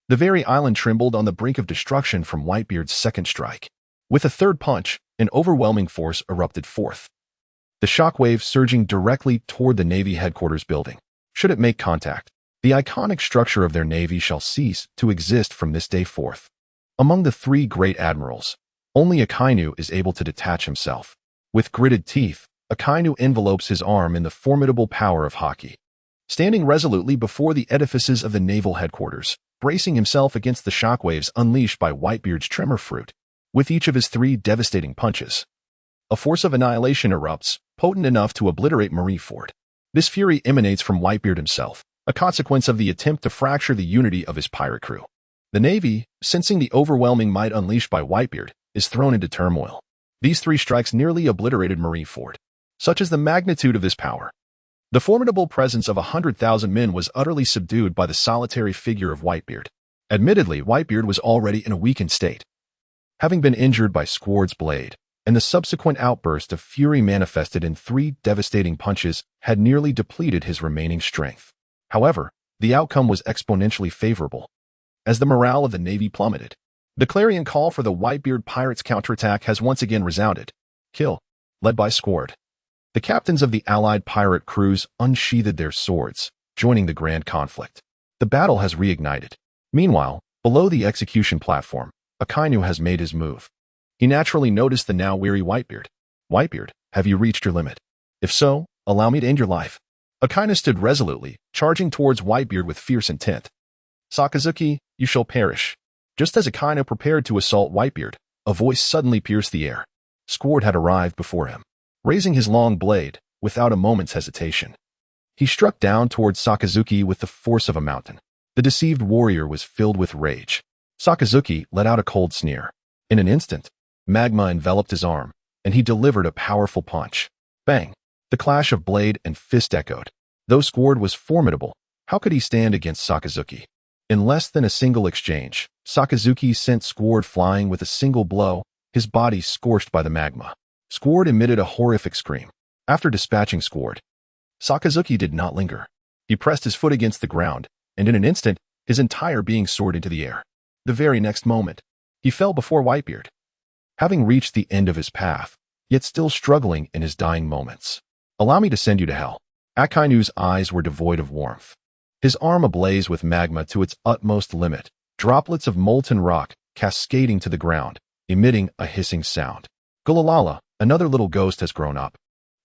The very island trembled on the brink of destruction from Whitebeard's second strike. With a third punch, an overwhelming force erupted forth, the shockwave surging directly toward the Navy headquarters building. Should it make contact, the iconic structure of their Navy shall cease to exist from this day forth. Among the 3 great admirals, only Akainu is able to detach himself. With gritted teeth, Akainu envelopes his arm in the formidable power of Haki. Standing resolutely before the edifices of the naval headquarters, bracing himself against the shockwaves unleashed by Whitebeard's Tremor fruit, with each of his 3 devastating punches, a force of annihilation erupts, potent enough to obliterate Marineford. This fury emanates from Whitebeard himself, a consequence of the attempt to fracture the unity of his pirate crew. The Navy, sensing the overwhelming might unleashed by Whitebeard, is thrown into turmoil. These 3 strikes nearly obliterated Marineford. Such is the magnitude of this power. The formidable presence of 100,000 men was utterly subdued by the solitary figure of Whitebeard. Admittedly, Whitebeard was already in a weakened state, having been injured by Squard's blade, and the subsequent outburst of fury manifested in 3 devastating punches had nearly depleted his remaining strength. However, the outcome was exponentially favorable, as the morale of the Navy plummeted. The clarion call for the Whitebeard Pirates' counterattack has once again resounded. Kill, led by Squard. The captains of the allied pirate crews unsheathed their swords, joining the grand conflict. The battle has reignited. Meanwhile, below the execution platform, Akainu has made his move. He naturally noticed the now weary Whitebeard. Whitebeard, have you reached your limit? If so, allow me to end your life. Akainu stood resolutely, charging towards Whitebeard with fierce intent. Sakazuki, you shall perish. Just as Akainu prepared to assault Whitebeard, a voice suddenly pierced the air. Squard had arrived before him, raising his long blade, without a moment's hesitation. He struck down towards Sakazuki with the force of a mountain. The deceived warrior was filled with rage. Sakazuki let out a cold sneer. In an instant, magma enveloped his arm, and he delivered a powerful punch. Bang! The clash of blade and fist echoed. Though Squard was formidable, how could he stand against Sakazuki? In less than a single exchange, Sakazuki sent Squard flying with a single blow, his body scorched by the magma. Squard emitted a horrific scream. After dispatching Squard, Sakazuki did not linger. He pressed his foot against the ground, and in an instant, his entire being soared into the air. The very next moment, he fell before Whitebeard, having reached the end of his path, yet still struggling in his dying moments. Allow me to send you to hell. Akainu's eyes were devoid of warmth. His arm ablaze with magma to its utmost limit, droplets of molten rock cascading to the ground, emitting a hissing sound. Gulalala, another little ghost has grown up.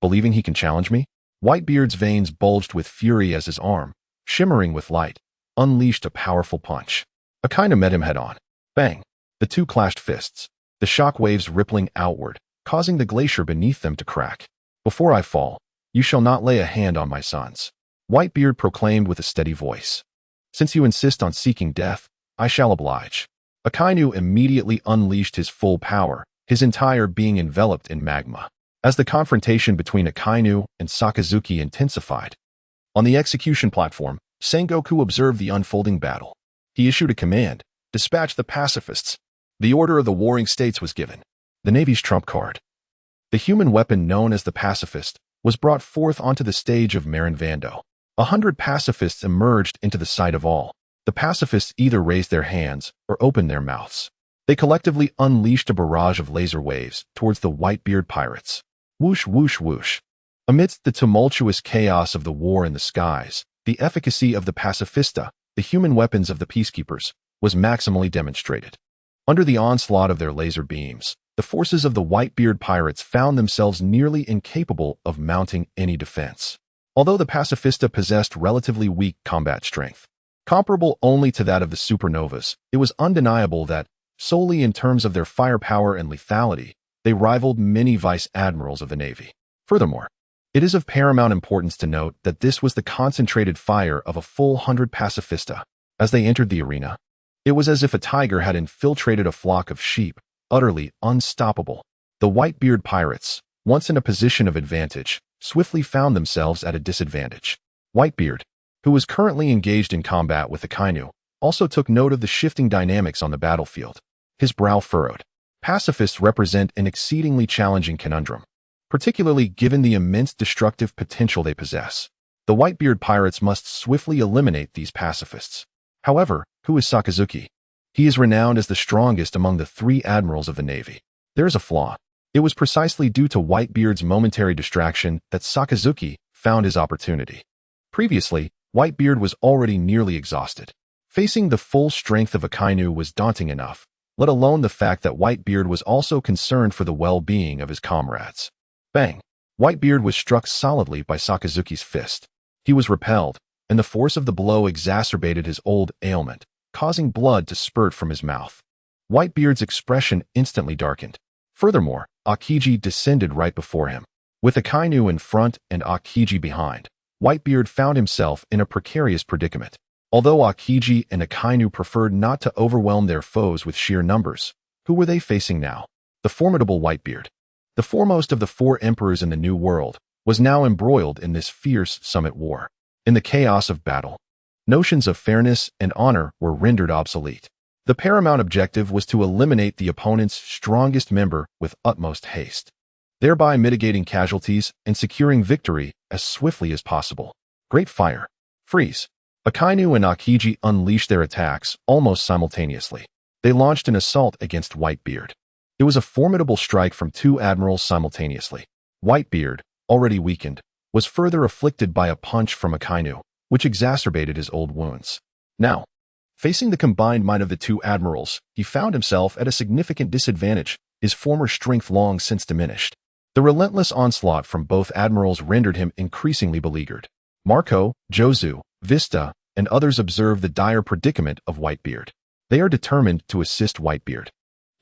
Believing he can challenge me? Whitebeard's veins bulged with fury as his arm, shimmering with light, unleashed a powerful punch. Akainu met him head-on. Bang! The 2 clashed fists, the shock waves rippling outward, causing the glacier beneath them to crack. Before I fall, you shall not lay a hand on my sons. Whitebeard proclaimed with a steady voice. Since you insist on seeking death, I shall oblige. Akainu immediately unleashed his full power, his entire being enveloped in magma. As the confrontation between Akainu and Sakazuki intensified, on the execution platform, Sengoku observed the unfolding battle. He issued a command, dispatch the pacifists. The order of the warring states was given. The Navy's trump card, the human weapon known as the pacifist, was brought forth onto the stage of Marinvando. 100 pacifists emerged into the sight of all. The pacifists either raised their hands or opened their mouths. They collectively unleashed a barrage of laser waves towards the Whitebeard pirates. Whoosh, whoosh, whoosh. Amidst the tumultuous chaos of the war in the skies, the efficacy of the pacifista, the human weapons of the peacekeepers, was maximally demonstrated. Under the onslaught of their laser beams, the forces of the Whitebeard pirates found themselves nearly incapable of mounting any defense. Although the pacifista possessed relatively weak combat strength, comparable only to that of the supernovas, it was undeniable that, solely in terms of their firepower and lethality, they rivaled many vice admirals of the Navy. Furthermore, it is of paramount importance to note that this was the concentrated fire of a full 100 pacifista. As they entered the arena, it was as if a tiger had infiltrated a flock of sheep, utterly unstoppable. The Whitebeard pirates, once in a position of advantage, swiftly found themselves at a disadvantage. Whitebeard, who was currently engaged in combat with Akainu, also took note of the shifting dynamics on the battlefield. His brow furrowed. Pacifists represent an exceedingly challenging conundrum, particularly given the immense destructive potential they possess. The Whitebeard pirates must swiftly eliminate these pacifists. However, who is Sakazuki? He is renowned as the strongest among the 3 admirals of the Navy. There is a flaw. It was precisely due to Whitebeard's momentary distraction that Sakazuki found his opportunity. Previously, Whitebeard was already nearly exhausted. Facing the full strength of Akainu was daunting enough, let alone the fact that Whitebeard was also concerned for the well-being of his comrades. Bang! Whitebeard was struck solidly by Sakazuki's fist. He was repelled, and the force of the blow exacerbated his old ailment, causing blood to spurt from his mouth. Whitebeard's expression instantly darkened. Furthermore, Akiji descended right before him. With Akainu in front and Akiji behind, Whitebeard found himself in a precarious predicament. Although Akiji and Akainu preferred not to overwhelm their foes with sheer numbers, who were they facing now? The formidable Whitebeard, the foremost of the four emperors in the New World, was now embroiled in this fierce summit war. In the chaos of battle, notions of fairness and honor were rendered obsolete. The paramount objective was to eliminate the opponent's strongest member with utmost haste, thereby mitigating casualties and securing victory as swiftly as possible. Great fire. Freeze. Akainu and Akiji unleashed their attacks almost simultaneously. They launched an assault against Whitebeard. It was a formidable strike from two admirals simultaneously. Whitebeard, already weakened, was further afflicted by a punch from Akainu, which exacerbated his old wounds. Now, facing the combined might of the two admirals, he found himself at a significant disadvantage, his former strength long since diminished. The relentless onslaught from both admirals rendered him increasingly beleaguered. Marco, Jozu, Vista, and others observed the dire predicament of Whitebeard. They are determined to assist Whitebeard.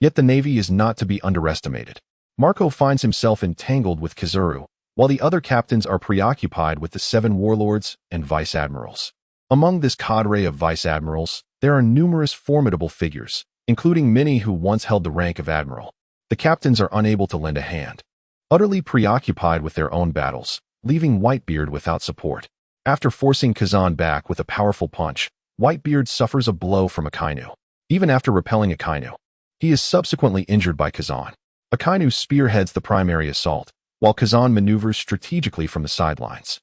Yet the navy is not to be underestimated. Marco finds himself entangled with Kizaru, while the other captains are preoccupied with the 7 warlords and vice-admirals. Among this cadre of vice-admirals, there are numerous formidable figures, including many who once held the rank of admiral. The captains are unable to lend a hand, utterly preoccupied with their own battles, leaving Whitebeard without support. After forcing Kazan back with a powerful punch, Whitebeard suffers a blow from Akainu. Even after repelling Akainu, he is subsequently injured by Kazan. Akainu spearheads the primary assault, while Kazan maneuvers strategically from the sidelines.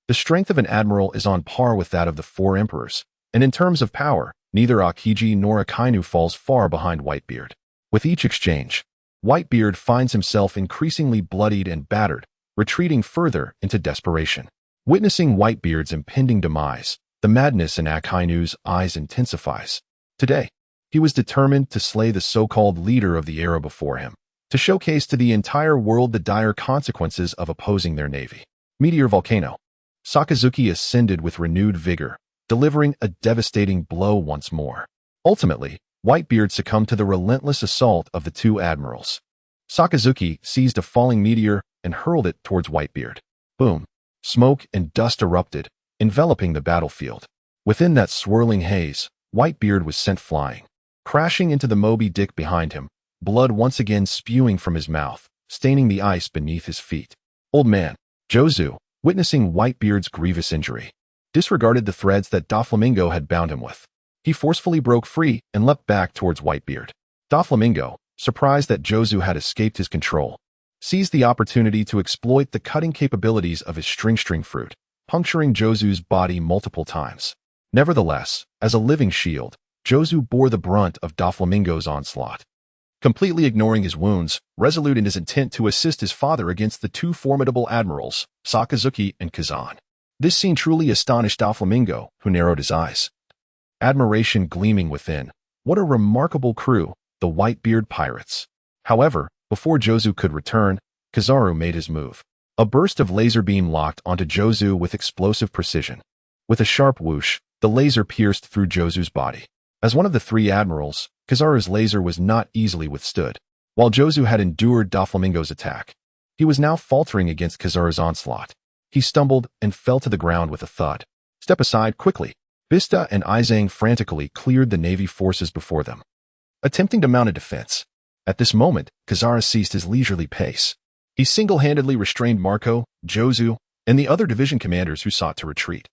The strength of an admiral is on par with that of the 4 emperors, and in terms of power, neither Akiji nor Akainu falls far behind Whitebeard. With each exchange, Whitebeard finds himself increasingly bloodied and battered, retreating further into desperation. Witnessing Whitebeard's impending demise, the madness in Akainu's eyes intensifies. Today, he was determined to slay the so-called leader of the era before him, to showcase to the entire world the dire consequences of opposing their navy. Meteor Volcano. Sakazuki ascended with renewed vigor, delivering a devastating blow once more. Ultimately, Whitebeard succumbed to the relentless assault of the 2 admirals. Sakazuki seized a falling meteor and hurled it towards Whitebeard. Boom. Smoke and dust erupted, enveloping the battlefield. Within that swirling haze, Whitebeard was sent flying, crashing into the Moby Dick behind him, blood once again spewing from his mouth, staining the ice beneath his feet. Old man, Jozu, witnessing Whitebeard's grievous injury, disregarded the threads that Doflamingo had bound him with. He forcefully broke free and leapt back towards Whitebeard. Doflamingo, surprised that Jozu had escaped his control, seized the opportunity to exploit the cutting capabilities of his string fruit, puncturing Jozu's body multiple times. Nevertheless, as a living shield, Jozu bore the brunt of Doflamingo's onslaught. Completely ignoring his wounds, resolute in his intent to assist his father against the 2 formidable admirals, Sakazuki and Kazan. This scene truly astonished Doflamingo, who narrowed his eyes, admiration gleaming within. What a remarkable crew, the Whitebeard Pirates. However, before Jozu could return, Kizaru made his move. A burst of laser beam locked onto Jozu with explosive precision. With a sharp whoosh, the laser pierced through Jozu's body. As one of the 3 admirals, Kizaru's laser was not easily withstood. While Jozu had endured Doflamingo's attack, he was now faltering against Kizaru's onslaught. He stumbled and fell to the ground with a thud. Step aside quickly. Vista and Isou frantically cleared the Navy forces before them, attempting to mount a defense. At this moment, Kizaru ceased his leisurely pace. He single-handedly restrained Marco, Jozu, and the other division commanders who sought to retreat,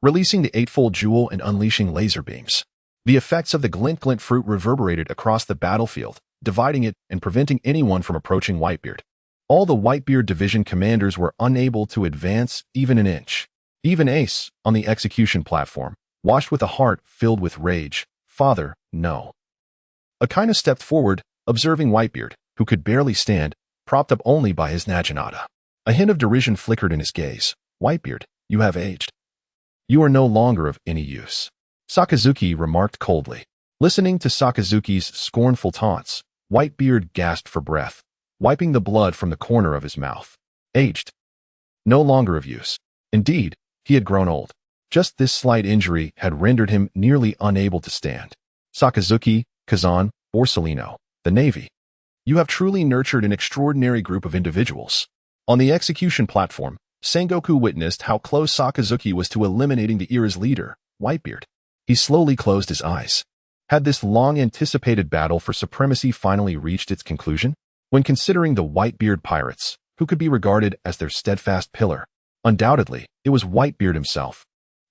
releasing the 8-fold jewel and unleashing laser beams. The effects of the glint fruit reverberated across the battlefield, dividing it and preventing anyone from approaching Whitebeard. All the Whitebeard division commanders were unable to advance even an inch. Even Ace, on the execution platform, watched with a heart filled with rage. Father, no. Akainu stepped forward, observing Whitebeard, who could barely stand, propped up only by his naginata. A hint of derision flickered in his gaze. Whitebeard, you have aged. You are no longer of any use. Sakazuki remarked coldly. Listening to Sakazuki's scornful taunts, Whitebeard gasped for breath, wiping the blood from the corner of his mouth. Aged. No longer of use. Indeed, he had grown old. Just this slight injury had rendered him nearly unable to stand. Sakazuki, Kazan, Borsellino, the Navy. You have truly nurtured an extraordinary group of individuals. On the execution platform, Sengoku witnessed how close Sakazuki was to eliminating the era's leader, Whitebeard. He slowly closed his eyes. Had this long-anticipated battle for supremacy finally reached its conclusion? When considering the Whitebeard Pirates, who could be regarded as their steadfast pillar, undoubtedly, it was Whitebeard himself.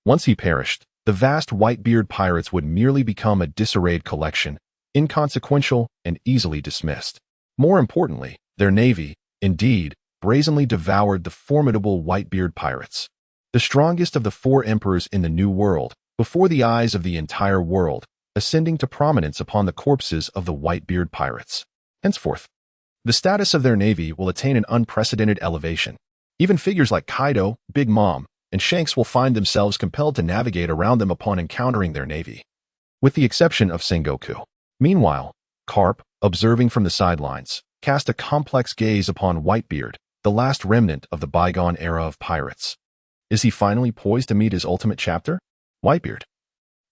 Once he perished, the vast Whitebeard Pirates would merely become a disarrayed collection, inconsequential and easily dismissed. More importantly, their navy, indeed, brazenly devoured the formidable Whitebeard Pirates. The strongest of the four emperors in the New World, before the eyes of the entire world, ascending to prominence upon the corpses of the Whitebeard Pirates. Henceforth, the status of their navy will attain an unprecedented elevation. Even figures like Kaido, Big Mom, and Shanks will find themselves compelled to navigate around them upon encountering their navy. With the exception of Sengoku. Meanwhile, Garp, observing from the sidelines, cast a complex gaze upon Whitebeard, the last remnant of the bygone era of pirates. Is he finally poised to meet his ultimate chapter? Whitebeard.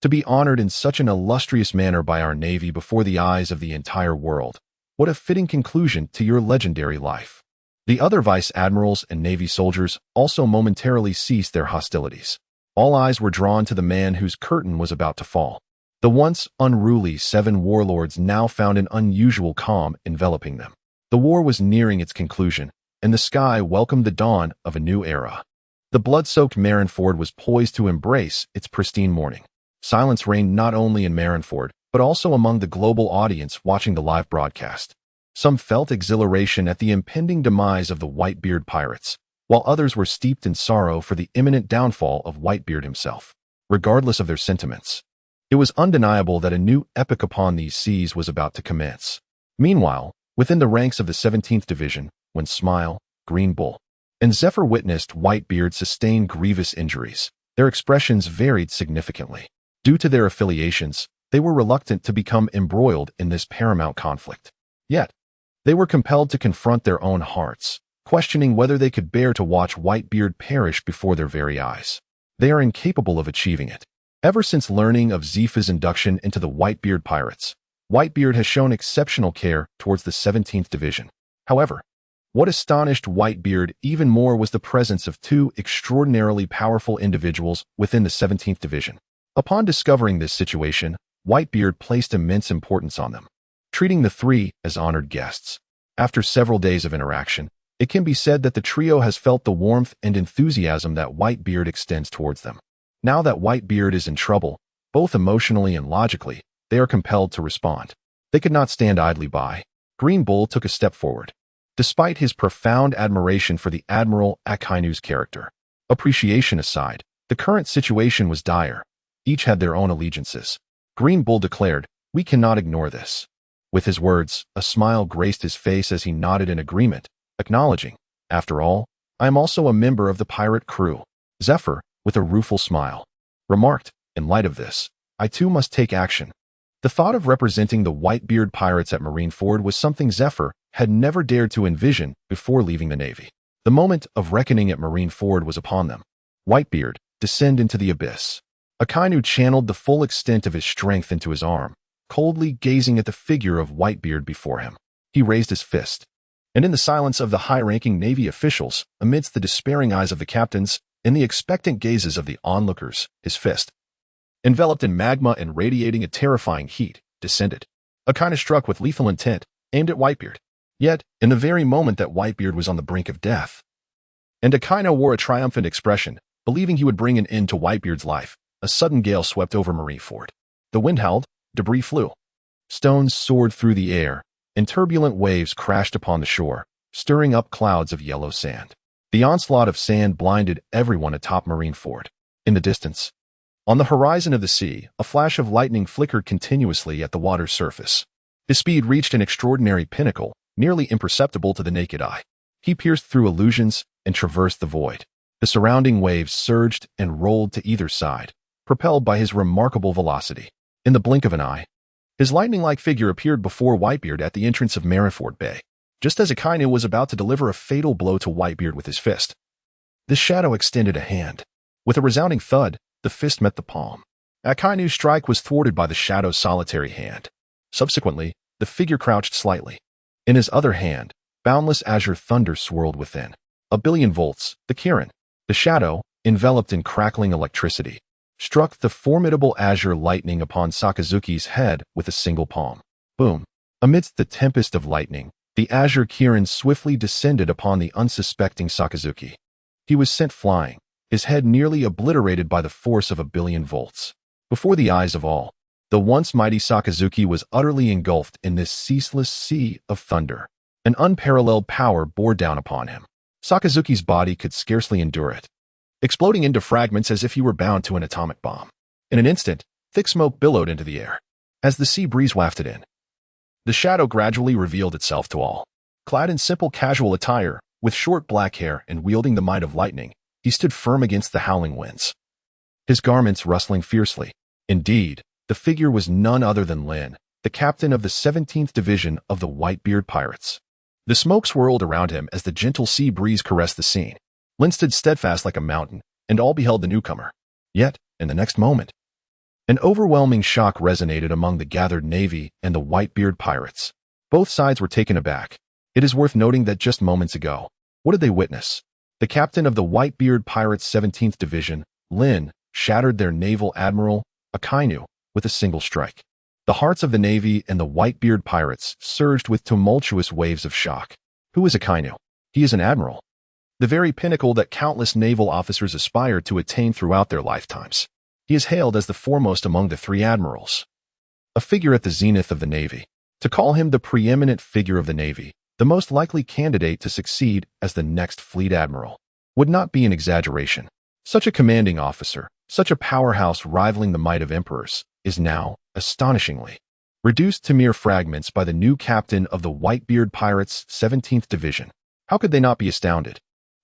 To be honored in such an illustrious manner by our navy before the eyes of the entire world. What a fitting conclusion to your legendary life. The other vice admirals and navy soldiers also momentarily ceased their hostilities. All eyes were drawn to the man whose curtain was about to fall. The once unruly 7 warlords now found an unusual calm enveloping them. The war was nearing its conclusion, and the sky welcomed the dawn of a new era. The blood-soaked Marineford was poised to embrace its pristine morning. Silence reigned not only in Marineford, but also among the global audience watching the live broadcast. Some felt exhilaration at the impending demise of the Whitebeard Pirates, while others were steeped in sorrow for the imminent downfall of Whitebeard himself. Regardless of their sentiments, it was undeniable that a new epoch upon these seas was about to commence. Meanwhile, within the ranks of the 17th Division, when Smile, Green Bull, and Zephyr witnessed Whitebeard sustain grievous injuries, their expressions varied significantly. Due to their affiliations, they were reluctant to become embroiled in this paramount conflict. Yet, they were compelled to confront their own hearts, questioning whether they could bear to watch Whitebeard perish before their very eyes. They are incapable of achieving it. Ever since learning of Zephyr's induction into the Whitebeard Pirates, Whitebeard has shown exceptional care towards the 17th Division. However, what astonished Whitebeard even more was the presence of 2 extraordinarily powerful individuals within the 17th Division. Upon discovering this situation, Whitebeard placed immense importance on them, treating the 3 as honored guests. After several days of interaction, it can be said that the trio has felt the warmth and enthusiasm that Whitebeard extends towards them. Now that Whitebeard is in trouble, both emotionally and logically, they are compelled to respond. They could not stand idly by. Green Bull took a step forward. Despite his profound admiration for the Admiral Akainu's character, appreciation aside, the current situation was dire. Each had their own allegiances. Green Bull declared, "We cannot ignore this." With his words, a smile graced his face as he nodded in agreement, acknowledging, "After all, I am also a member of the pirate crew." Zephyr, with a rueful smile, remarked, "In light of this, I too must take action." The thought of representing the Whitebeard Pirates at Marineford was something Zephyr had never dared to envision before leaving the Navy. The moment of reckoning at Marineford was upon them. Whitebeard, descend into the abyss. Akainu channeled the full extent of his strength into his arm, coldly gazing at the figure of Whitebeard before him. He raised his fist, and in the silence of the high-ranking Navy officials, amidst the despairing eyes of the captains, and the expectant gazes of the onlookers, his fist, enveloped in magma and radiating a terrifying heat, descended. Akainu struck with lethal intent, aimed at Whitebeard. Yet, in the very moment that Whitebeard was on the brink of death, and Akainu wore a triumphant expression, believing he would bring an end to Whitebeard's life, a sudden gale swept over Marineford. The wind howled, debris flew. Stones soared through the air, and turbulent waves crashed upon the shore, stirring up clouds of yellow sand. The onslaught of sand blinded everyone atop Marineford. In the distance, on the horizon of the sea, a flash of lightning flickered continuously at the water's surface. His speed reached an extraordinary pinnacle, nearly imperceptible to the naked eye. He pierced through illusions and traversed the void. The surrounding waves surged and rolled to either side, propelled by his remarkable velocity. In the blink of an eye, his lightning-like figure appeared before Whitebeard at the entrance of Marineford Bay, just as Akainu was about to deliver a fatal blow to Whitebeard with his fist. The shadow extended a hand. With a resounding thud, the fist met the palm. Akainu's strike was thwarted by the shadow's solitary hand. Subsequently, the figure crouched slightly. In his other hand, boundless azure thunder swirled within. A billion volts, the Kirin. The shadow, enveloped in crackling electricity, struck the formidable azure lightning upon Sakazuki's head with a single palm. Boom. Amidst the tempest of lightning, the azure Kirin swiftly descended upon the unsuspecting Sakazuki. He was sent flying, his head nearly obliterated by the force of a billion volts. Before the eyes of all, the once mighty Sakazuki was utterly engulfed in this ceaseless sea of thunder. An unparalleled power bore down upon him. Sakazuki's body could scarcely endure it, exploding into fragments as if he were bound to an atomic bomb. In an instant, thick smoke billowed into the air. As the sea breeze wafted in, the shadow gradually revealed itself to all. Clad in simple casual attire, with short black hair and wielding the might of lightning, he stood firm against the howling winds, his garments rustling fiercely. Indeed, the figure was none other than Lin, the captain of the 17th Division of the Whitebeard Pirates. The smoke swirled around him as the gentle sea breeze caressed the scene. Lin stood steadfast like a mountain, and all beheld the newcomer. Yet, in the next moment, an overwhelming shock resonated among the gathered navy and the Whitebeard Pirates. Both sides were taken aback. It is worth noting that just moments ago, what did they witness? The captain of the Whitebeard Pirates' 17th Division, Lin, shattered their naval admiral, Akainu, with a single strike. The hearts of the Navy and the Whitebeard Pirates surged with tumultuous waves of shock. Who is Akainu? He is an admiral, the very pinnacle that countless naval officers aspire to attain throughout their lifetimes. He is hailed as the foremost among the three admirals, a figure at the zenith of the Navy. To call him the preeminent figure of the Navy, the most likely candidate to succeed as the next fleet admiral, would not be an exaggeration. Such a commanding officer, such a powerhouse rivaling the might of emperors, is now, astonishingly, reduced to mere fragments by the new captain of the Whitebeard Pirates' 17th Division. How could they not be astounded?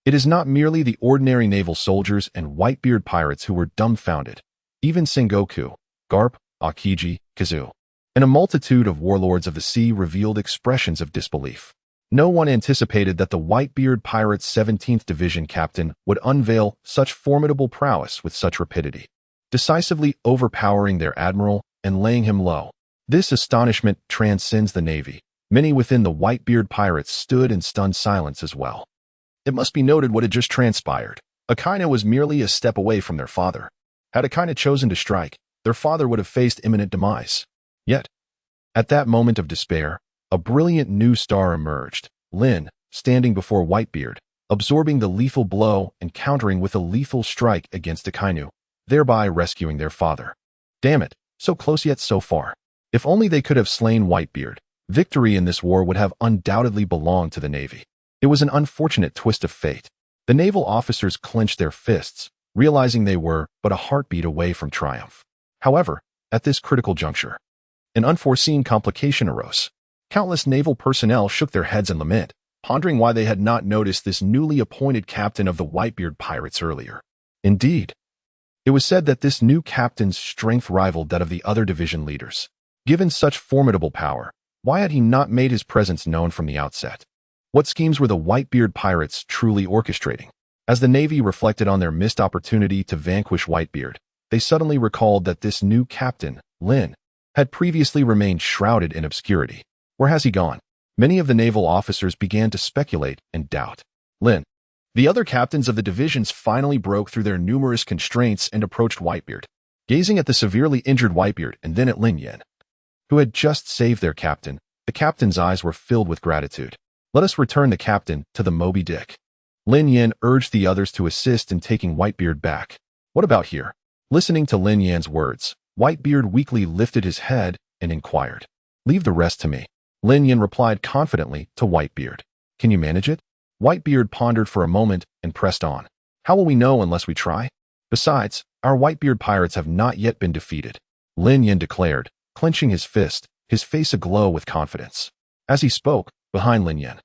It is not merely the ordinary naval soldiers and Whitebeard pirates who were dumbfounded. Even Sengoku, Garp, Akiji, Isou, and a multitude of warlords of the sea revealed expressions of disbelief. No one anticipated that the Whitebeard Pirates' 17th Division captain would unveil such formidable prowess with such rapidity, decisively overpowering their admiral and laying him low. This astonishment transcends the Navy. Many within the Whitebeard Pirates stood in stunned silence as well. It must be noted what had just transpired. Akainu was merely a step away from their father. Had Akainu chosen to strike, their father would have faced imminent demise. Yet, at that moment of despair, a brilliant new star emerged, Lin, standing before Whitebeard, absorbing the lethal blow and countering with a lethal strike against Akainu, thereby rescuing their father. Damn it, so close yet so far. If only they could have slain Whitebeard, victory in this war would have undoubtedly belonged to the Navy. It was an unfortunate twist of fate. The naval officers clenched their fists, realizing they were but a heartbeat away from triumph. However, at this critical juncture, an unforeseen complication arose. Countless naval personnel shook their heads in lament, pondering why they had not noticed this newly appointed captain of the Whitebeard Pirates earlier. Indeed, it was said that this new captain's strength rivaled that of the other division leaders. Given such formidable power, why had he not made his presence known from the outset? What schemes were the Whitebeard Pirates truly orchestrating? As the Navy reflected on their missed opportunity to vanquish Whitebeard, they suddenly recalled that this new captain, Lin, had previously remained shrouded in obscurity. Where has he gone? Many of the naval officers began to speculate and doubt. Lin. The other captains of the divisions finally broke through their numerous constraints and approached Whitebeard, gazing at the severely injured Whitebeard and then at Lin Yan, who had just saved their captain. The captain's eyes were filled with gratitude. Let us return the captain to the Moby Dick. Lin Yan urged the others to assist in taking Whitebeard back. What about here? Listening to Lin Yan's words, Whitebeard weakly lifted his head and inquired. Leave the rest to me. Lin Yan replied confidently to Whitebeard. Can you manage it? Whitebeard pondered for a moment and pressed on. How will we know unless we try? Besides, our Whitebeard pirates have not yet been defeated, Lin Yan declared, clenching his fist, his face aglow with confidence. As he spoke, behind Lin Yan,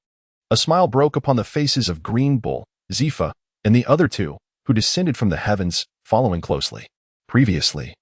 a smile broke upon the faces of Green Bull, Zephyr, and the other two, who descended from the heavens, following closely. Previously,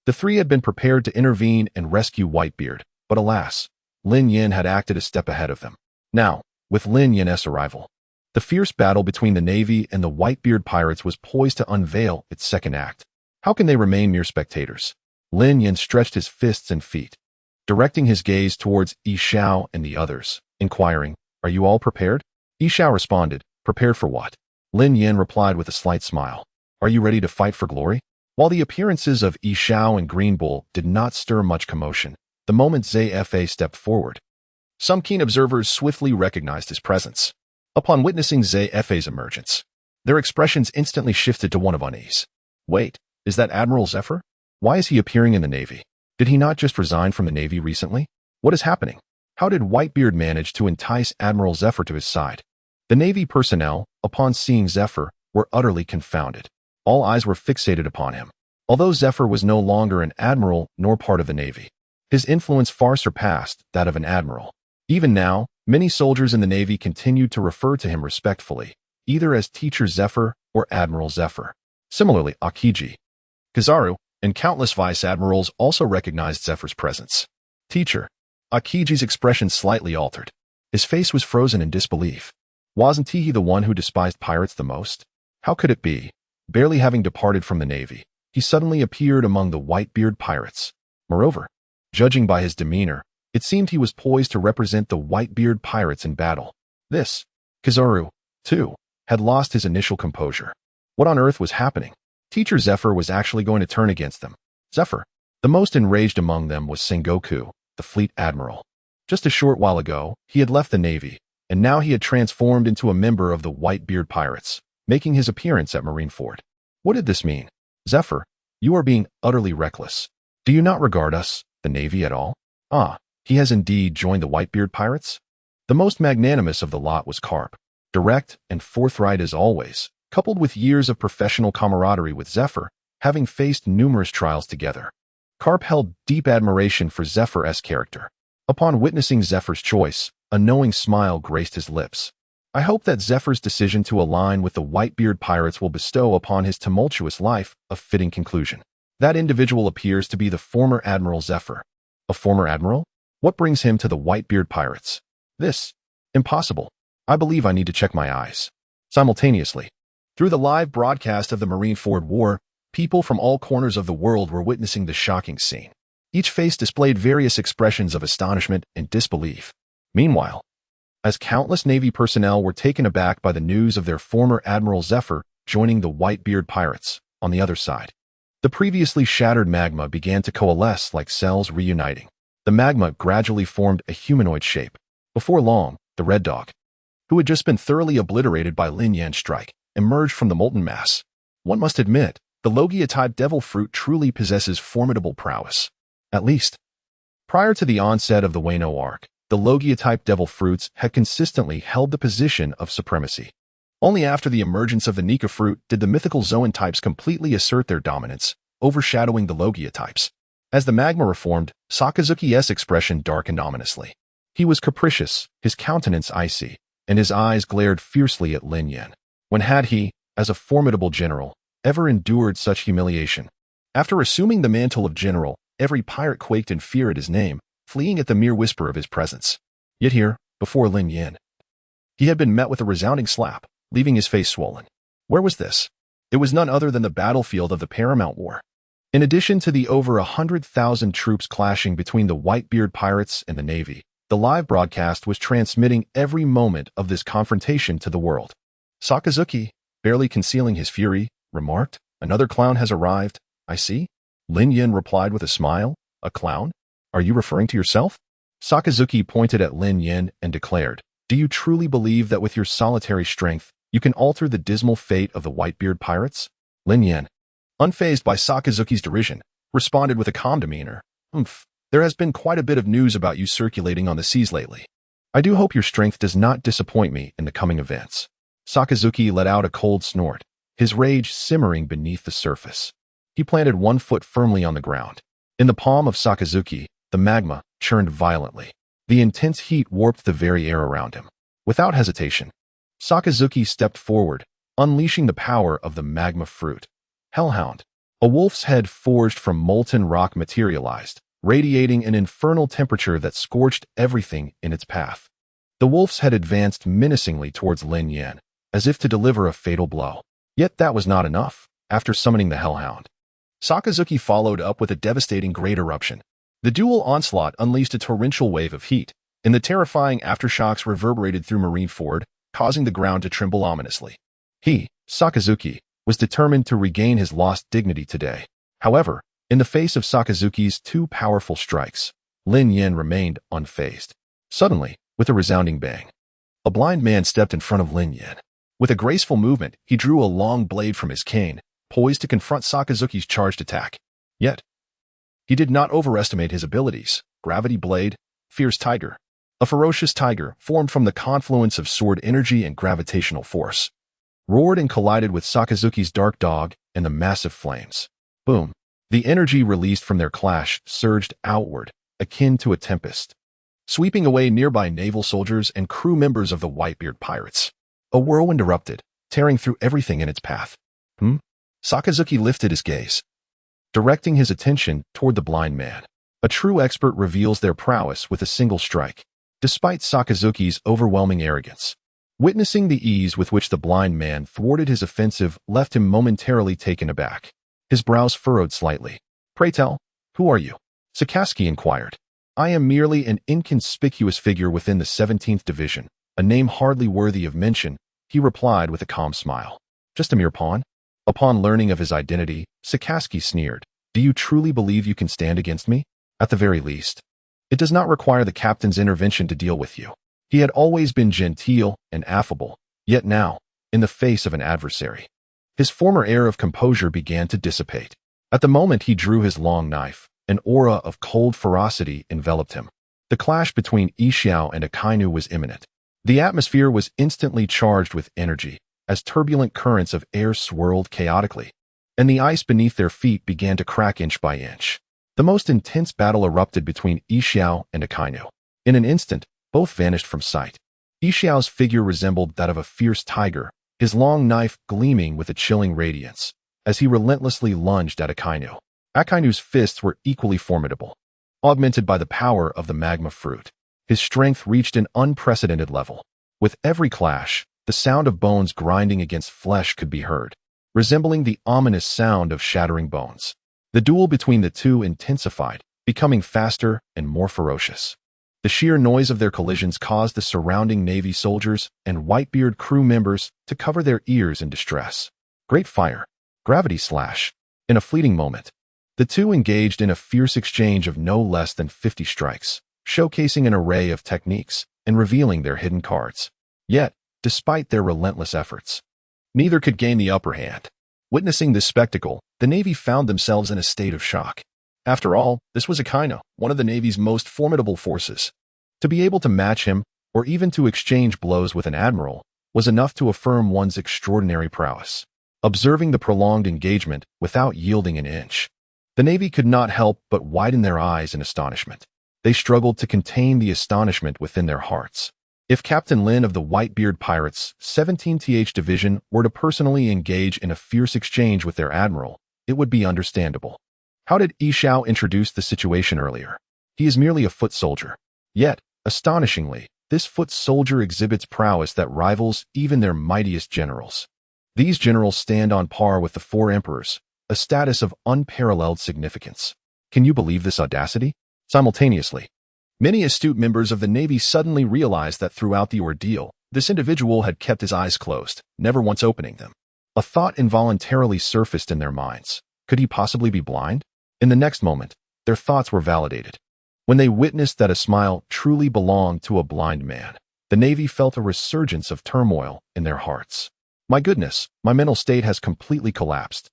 the three had been prepared to intervene and rescue Whitebeard, but alas, Lin Yan had acted a step ahead of them. Now, with Lin Yan's arrival, the fierce battle between the Navy and the Whitebeard Pirates was poised to unveil its second act. How can they remain mere spectators? Lin Yan stretched his fists and feet, directing his gaze towards Isou and the others, inquiring, Are you all prepared? Isou responded, Prepared for what? Lin Yan replied with a slight smile. Are you ready to fight for glory? While the appearances of Isou and Green Bull did not stir much commotion, the moment Zephyr stepped forward, some keen observers swiftly recognized his presence. Upon witnessing Zephyr's emergence, their expressions instantly shifted to one of unease. Wait, is that Admiral Zephyr? Why is he appearing in the Navy? Did he not just resign from the Navy recently? What is happening? How did Whitebeard manage to entice Admiral Zephyr to his side? The Navy personnel, upon seeing Zephyr, were utterly confounded. All eyes were fixated upon him. Although Zephyr was no longer an admiral nor part of the Navy, his influence far surpassed that of an admiral. Even now, many soldiers in the Navy continued to refer to him respectfully, either as Teacher Zephyr or Admiral Zephyr. Similarly, Akiji, Kizaru, and countless vice admirals also recognized Zephyr's presence. Teacher. Akiji's expression slightly altered. His face was frozen in disbelief. Wasn't he the one who despised pirates the most? How could it be? Barely having departed from the Navy, he suddenly appeared among the Whitebeard Pirates. Moreover, judging by his demeanor, it seemed he was poised to represent the Whitebeard Pirates in battle. This, Kizaru, too, had lost his initial composure. What on earth was happening? Teacher Zephyr was actually going to turn against them. Zephyr. The most enraged among them was Sengoku, the fleet admiral. Just a short while ago, he had left the Navy, and now he had transformed into a member of the Whitebeard Pirates, making his appearance at Marineford. What did this mean? Zephyr, you are being utterly reckless. Do you not regard us, the Navy, at all? Ah, he has indeed joined the Whitebeard Pirates? The most magnanimous of the lot was Garp, direct and forthright as always, coupled with years of professional camaraderie with Zephyr, having faced numerous trials together. Garp held deep admiration for Zephyr's character. Upon witnessing Zephyr's choice, a knowing smile graced his lips. I hope that Zephyr's decision to align with the Whitebeard Pirates will bestow upon his tumultuous life a fitting conclusion. That individual appears to be the former Admiral Zephyr. A former admiral? What brings him to the Whitebeard Pirates? This. Impossible. I believe I need to check my eyes. Simultaneously, through the live broadcast of the Marineford War, people from all corners of the world were witnessing the shocking scene. Each face displayed various expressions of astonishment and disbelief. Meanwhile, as countless Navy personnel were taken aback by the news of their former Admiral Zephyr joining the Whitebeard Pirates, on the other side, the previously shattered magma began to coalesce like cells reuniting. The magma gradually formed a humanoid shape. Before long, the Red Dog, who had just been thoroughly obliterated by Lin Yan's strike, emerged from the molten mass. One must admit, the Logia-type devil fruit truly possesses formidable prowess. At least, prior to the onset of the Wano arc, the Logia-type devil fruits had consistently held the position of supremacy. Only after the emergence of the Nika fruit did the mythical Zoan types completely assert their dominance, overshadowing the Logia types. As the magma reformed, Sakazuki's expression darkened ominously. He was capricious, his countenance icy, and his eyes glared fiercely at Lin Yan. When had he, as a formidable general, ever endured such humiliation? After assuming the mantle of general, every pirate quaked in fear at his name, fleeing at the mere whisper of his presence. Yet here, before Lin Yan, he had been met with a resounding slap, leaving his face swollen. Where was this? It was none other than the battlefield of the Paramount War. In addition to the over 100,000 troops clashing between the Whitebeard Pirates and the Navy, the live broadcast was transmitting every moment of this confrontation to the world. Sakazuki, barely concealing his fury, remarked, "Another clown has arrived, I see." Lin Yan replied with a smile, "A clown? Are you referring to yourself?" Sakazuki pointed at Lin Yan and declared, "Do you truly believe that with your solitary strength, you can alter the dismal fate of the Whitebeard Pirates?" Lin Yan, unfazed by Sakazuki's derision, responded with a calm demeanor, "There has been quite a bit of news about you circulating on the seas lately. I do hope your strength does not disappoint me in the coming events." Sakazuki let out a cold snort, his rage simmering beneath the surface. He planted one foot firmly on the ground. In the palm of Sakazuki, the magma churned violently. The intense heat warped the very air around him. Without hesitation, Sakazuki stepped forward, unleashing the power of the magma fruit. Hellhound. A wolf's head forged from molten rock materialized, radiating an infernal temperature that scorched everything in its path. The wolf's head advanced menacingly towards Lin Yan, as if to deliver a fatal blow. Yet that was not enough. After summoning the Hellhound, Sakazuki followed up with a devastating great eruption. The dual onslaught unleashed a torrential wave of heat, and the terrifying aftershocks reverberated through Marineford, causing the ground to tremble ominously. He, Sakazuki, was determined to regain his lost dignity today. However, in the face of Sakazuki's two powerful strikes, Lin Yan remained unfazed. Suddenly, with a resounding bang, a blind man stepped in front of Lin Yan. With a graceful movement, he drew a long blade from his cane, poised to confront Sakazuki's charged attack. Yet, he did not overestimate his abilities. Gravity Blade, Fierce Tiger. A ferocious tiger, formed from the confluence of sword energy and gravitational force, roared and collided with Sakazuki's dark dog and the massive flames. Boom. The energy released from their clash surged outward, akin to a tempest, sweeping away nearby naval soldiers and crew members of the Whitebeard Pirates. A whirlwind erupted, tearing through everything in its path. Sakazuki lifted his gaze, directing his attention toward the blind man. A true expert reveals their prowess with a single strike. Despite Sakazuki's overwhelming arrogance, witnessing the ease with which the blind man thwarted his offensive left him momentarily taken aback. His brows furrowed slightly. "Pray tell, who are you?" Sakazuki inquired. "I am merely an inconspicuous figure within the 17th Division, a name hardly worthy of mention," he replied with a calm smile. "Just a mere pawn?" Upon learning of his identity, Sakazuki sneered. "Do you truly believe you can stand against me? At the very least, it does not require the captain's intervention to deal with you." He had always been genteel and affable, yet now, in the face of an adversary, his former air of composure began to dissipate. At the moment he drew his long knife, an aura of cold ferocity enveloped him. The clash between Isou and Akainu was imminent. The atmosphere was instantly charged with energy, as turbulent currents of air swirled chaotically, and the ice beneath their feet began to crack inch by inch. The most intense battle erupted between Isou and Akainu. In an instant, both vanished from sight. Isou's figure resembled that of a fierce tiger, his long knife gleaming with a chilling radiance, as he relentlessly lunged at Akainu. Akainu's fists were equally formidable, augmented by the power of the magma fruit. His strength reached an unprecedented level. With every clash, the sound of bones grinding against flesh could be heard, resembling the ominous sound of shattering bones. The duel between the two intensified, becoming faster and more ferocious. The sheer noise of their collisions caused the surrounding Navy soldiers and Whitebeard crew members to cover their ears in distress. Great fire, gravity slash. In a fleeting moment, the two engaged in a fierce exchange of no less than 50 strikes, showcasing an array of techniques and revealing their hidden cards. Yet, despite their relentless efforts, neither could gain the upper hand. Witnessing this spectacle, the Navy found themselves in a state of shock. After all, this was Akainu, one of the Navy's most formidable forces. To be able to match him, or even to exchange blows with an admiral, was enough to affirm one's extraordinary prowess. Observing the prolonged engagement without yielding an inch, the Navy could not help but widen their eyes in astonishment. They struggled to contain the astonishment within their hearts. If Captain Lin of the Whitebeard Pirates' 17th Division were to personally engage in a fierce exchange with their admiral, it would be understandable. How did Isou introduce the situation earlier? He is merely a foot soldier. Yet, astonishingly, this foot soldier exhibits prowess that rivals even their mightiest generals. These generals stand on par with the four emperors, a status of unparalleled significance. Can you believe this audacity? Simultaneously, many astute members of the Navy suddenly realized that throughout the ordeal, this individual had kept his eyes closed, never once opening them. A thought involuntarily surfaced in their minds. Could he possibly be blind? In the next moment, their thoughts were validated. When they witnessed that a smile truly belonged to a blind man, the Navy felt a resurgence of turmoil in their hearts. My goodness, my mental state has completely collapsed.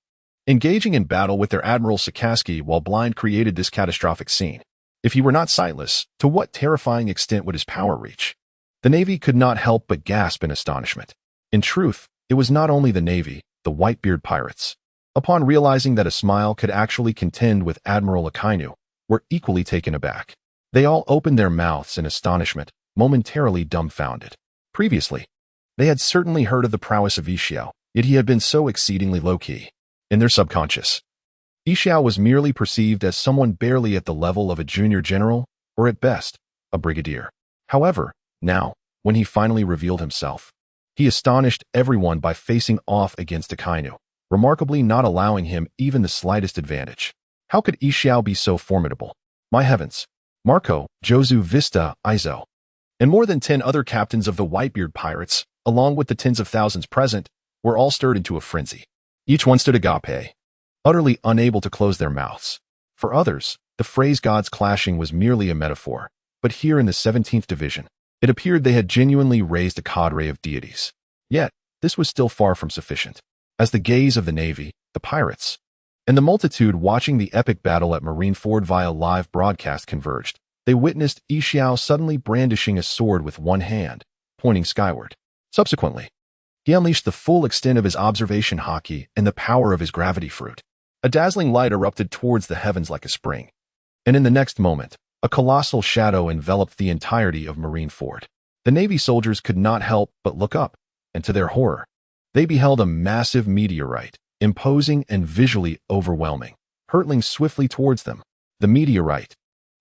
Engaging in battle with their Admiral Sakazuki while blind created this catastrophic scene. If he were not sightless, to what terrifying extent would his power reach? The Navy could not help but gasp in astonishment. In truth, it was not only the Navy, the Whitebeard Pirates, upon realizing that a smile could actually contend with Admiral Akainu, were equally taken aback. They all opened their mouths in astonishment, momentarily dumbfounded. Previously, they had certainly heard of the prowess of Isou, yet he had been so exceedingly low-key. In their subconscious, Isou was merely perceived as someone barely at the level of a junior general, or at best, a brigadier. However, now, when he finally revealed himself, he astonished everyone by facing off against Akainu, remarkably not allowing him even the slightest advantage. How could Isou be so formidable? My heavens! Marco, Josu Vista, Isou, and more than 10 other captains of the Whitebeard Pirates, along with the tens of thousands present, were all stirred into a frenzy. Each one stood agape, utterly unable to close their mouths. For others, the phrase gods clashing was merely a metaphor, but here in the 17th Division, it appeared they had genuinely raised a cadre of deities. Yet, this was still far from sufficient. As the gaze of the Navy, the pirates, and the multitude watching the epic battle at Marineford via live broadcast converged, they witnessed Isou suddenly brandishing a sword with one hand, pointing skyward. Subsequently, he unleashed the full extent of his observation haki and the power of his gravity fruit. A dazzling light erupted towards the heavens like a spring, and in the next moment, a colossal shadow enveloped the entirety of Marineford. The Navy soldiers could not help but look up, and to their horror, they beheld a massive meteorite, imposing and visually overwhelming, hurtling swiftly towards them. The meteorite.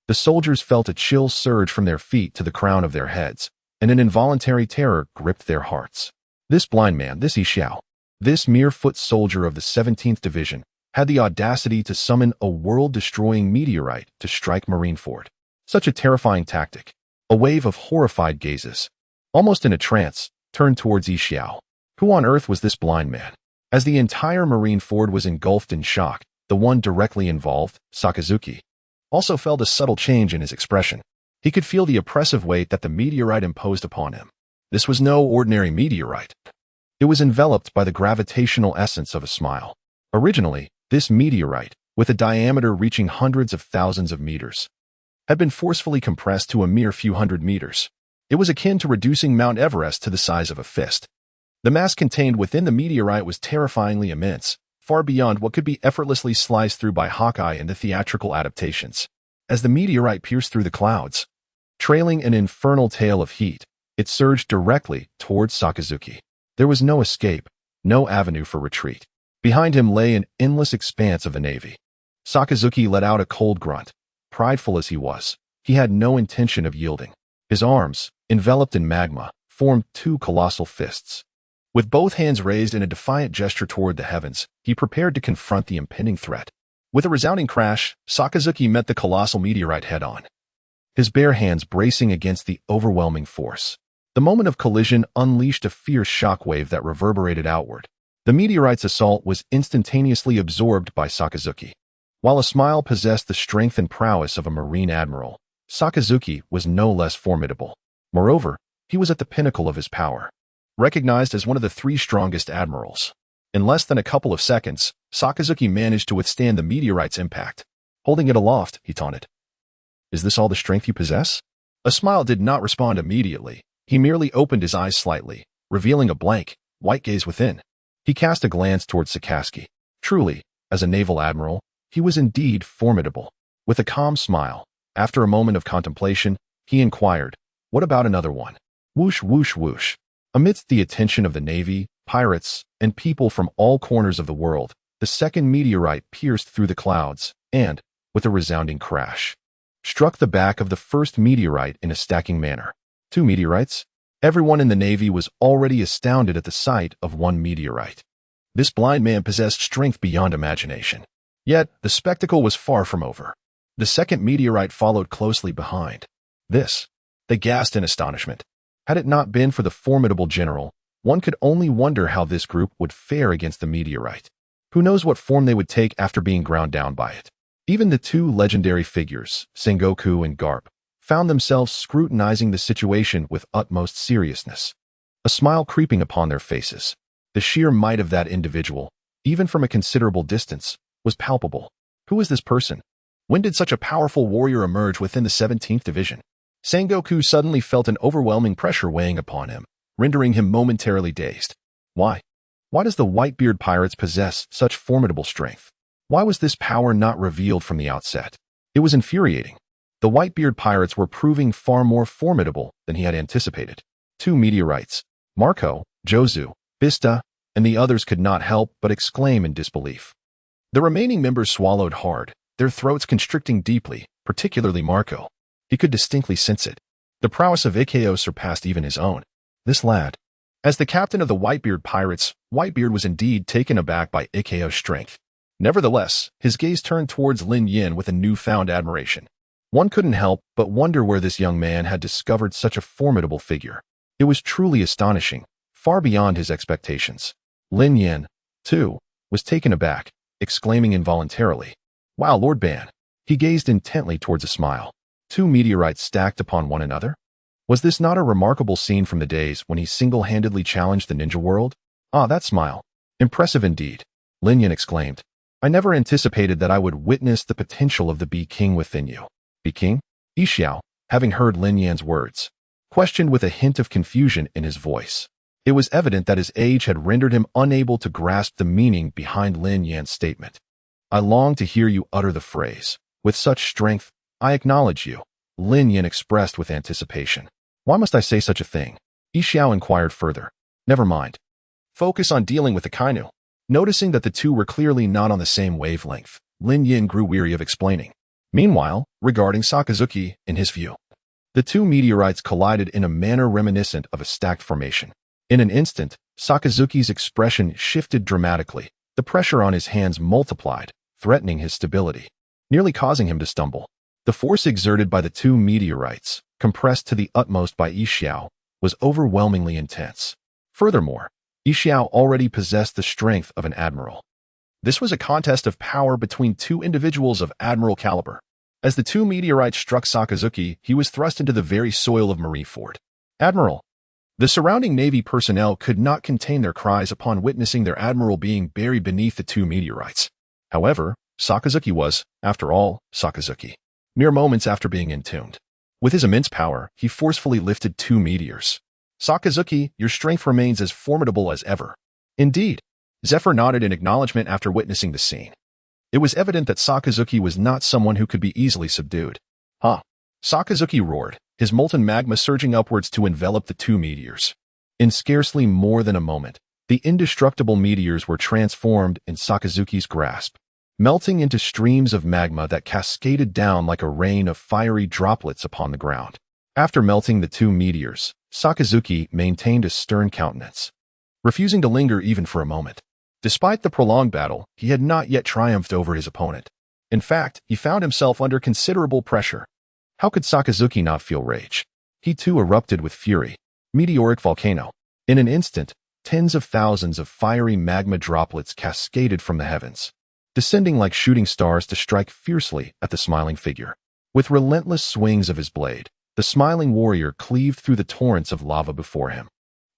The soldiers felt a chill surge from their feet to the crown of their heads, and an involuntary terror gripped their hearts. This blind man, this Isou, this mere foot soldier of the 17th Division, had the audacity to summon a world-destroying meteorite to strike Marineford. Such a terrifying tactic. A wave of horrified gazes, almost in a trance, turned towards Isou. Who on earth was this blind man? As the entire Marineford was engulfed in shock, the one directly involved, Sakazuki, also felt a subtle change in his expression. He could feel the oppressive weight that the meteorite imposed upon him. This was no ordinary meteorite. It was enveloped by the gravitational essence of a smile. Originally, this meteorite, with a diameter reaching hundreds of thousands of meters, had been forcefully compressed to a mere few hundred meters. It was akin to reducing Mount Everest to the size of a fist. The mass contained within the meteorite was terrifyingly immense, far beyond what could be effortlessly sliced through by Hawkeye in the theatrical adaptations. As the meteorite pierced through the clouds, trailing an infernal tail of heat, it surged directly towards Sakazuki. There was no escape, no avenue for retreat. Behind him lay an endless expanse of the Navy. Sakazuki let out a cold grunt. Prideful as he was, he had no intention of yielding. His arms, enveloped in magma, formed two colossal fists. With both hands raised in a defiant gesture toward the heavens, he prepared to confront the impending threat. With a resounding crash, Sakazuki met the colossal meteorite head-on, his bare hands bracing against the overwhelming force. The moment of collision unleashed a fierce shockwave that reverberated outward. The meteorite's assault was instantaneously absorbed by Sakazuki. While a smile possessed the strength and prowess of a marine admiral, Sakazuki was no less formidable. Moreover, he was at the pinnacle of his power, recognized as one of the 3 strongest admirals. In less than a couple of seconds, Sakazuki managed to withstand the meteorite's impact. Holding it aloft, he taunted, "Is this all the strength you possess?" A smile did not respond immediately. He merely opened his eyes slightly, revealing a blank, white gaze within. He cast a glance towards Sakazuki. Truly, as a naval admiral, he was indeed formidable. With a calm smile, after a moment of contemplation, he inquired, "What about another one?" Whoosh, whoosh, whoosh. Amidst the attention of the Navy, pirates, and people from all corners of the world, the second meteorite pierced through the clouds and, with a resounding crash, struck the back of the first meteorite in a stacking manner. 2 meteorites? Everyone in the Navy was already astounded at the sight of one meteorite. This blind man possessed strength beyond imagination. Yet, the spectacle was far from over. The second meteorite followed closely behind. They gasped in astonishment. Had it not been for the formidable general, one could only wonder how this group would fare against the meteorite. Who knows what form they would take after being ground down by it? Even the 2 legendary figures, Sengoku and Garp, found themselves scrutinizing the situation with utmost seriousness, a smile creeping upon their faces. The sheer might of that individual, even from a considerable distance, was palpable. Who was this person? When did such a powerful warrior emerge within the 17th Division? Sengoku suddenly felt an overwhelming pressure weighing upon him, rendering him momentarily dazed. Why? Why does the Whitebeard Pirates possess such formidable strength? Why was this power not revealed from the outset? It was infuriating. The Whitebeard Pirates were proving far more formidable than he had anticipated. 2 meteorites, Marco, Jozu, Bista, and the others could not help but exclaim in disbelief. The remaining members swallowed hard, their throats constricting deeply, particularly Marco. He could distinctly sense it. The prowess of Ikeo surpassed even his own. This lad. As the captain of the Whitebeard Pirates, Whitebeard was indeed taken aback by Ikeo's strength. Nevertheless, his gaze turned towards Lin Yan with a newfound admiration. One couldn't help but wonder where this young man had discovered such a formidable figure. It was truly astonishing, far beyond his expectations. Lin Yan, too, was taken aback, exclaiming involuntarily, "Wow, Lord Ban." He gazed intently towards a smile. Two meteorites stacked upon one another? Was this not a remarkable scene from the days when he single-handedly challenged the ninja world? Ah, that smile. Impressive indeed, Lin Yan exclaimed. I never anticipated that I would witness the potential of the Bee King within you. Bee King? Isou, having heard Lin Yan's words, questioned with a hint of confusion in his voice. It was evident that his age had rendered him unable to grasp the meaning behind Lin Yan's statement. I long to hear you utter the phrase. With such strength, I acknowledge you, Lin Yan expressed with anticipation. Why must I say such a thing? Isou inquired further. Never mind. Focus on dealing with the Kainu. Noticing that the two were clearly not on the same wavelength, Lin Yan grew weary of explaining. Meanwhile, regarding Sakazuki, in his view, the two meteorites collided in a manner reminiscent of a stacked formation. In an instant, Sakazuki's expression shifted dramatically. The pressure on his hands multiplied, threatening his stability, nearly causing him to stumble. The force exerted by the two meteorites, compressed to the utmost by Isou, was overwhelmingly intense. Furthermore, Isou already possessed the strength of an admiral. This was a contest of power between two individuals of admiral caliber. As the two meteorites struck Sakazuki, he was thrust into the very soil of Marineford. Admiral! The surrounding Navy personnel could not contain their cries upon witnessing their admiral being buried beneath the two meteorites. However, Sakazuki was, after all, Sakazuki. Mere moments after being entombed. With his immense power, he forcefully lifted two meteors. Sakazuki, your strength remains as formidable as ever. Indeed, Zephyr nodded in acknowledgement after witnessing the scene. It was evident that Sakazuki was not someone who could be easily subdued. Huh. Sakazuki roared, his molten magma surging upwards to envelop the two meteors. In scarcely more than a moment, the indestructible meteors were transformed in Sakazuki's grasp, melting into streams of magma that cascaded down like a rain of fiery droplets upon the ground. After melting the two meteors, Sakazuki maintained a stern countenance, refusing to linger even for a moment. Despite the prolonged battle, he had not yet triumphed over his opponent. In fact, he found himself under considerable pressure. How could Sakazuki not feel rage? He too erupted with fury. Meteoric volcano. In an instant, tens of thousands of fiery magma droplets cascaded from the heavens, descending like shooting stars to strike fiercely at the smiling figure. With relentless swings of his blade, the smiling warrior cleaved through the torrents of lava before him.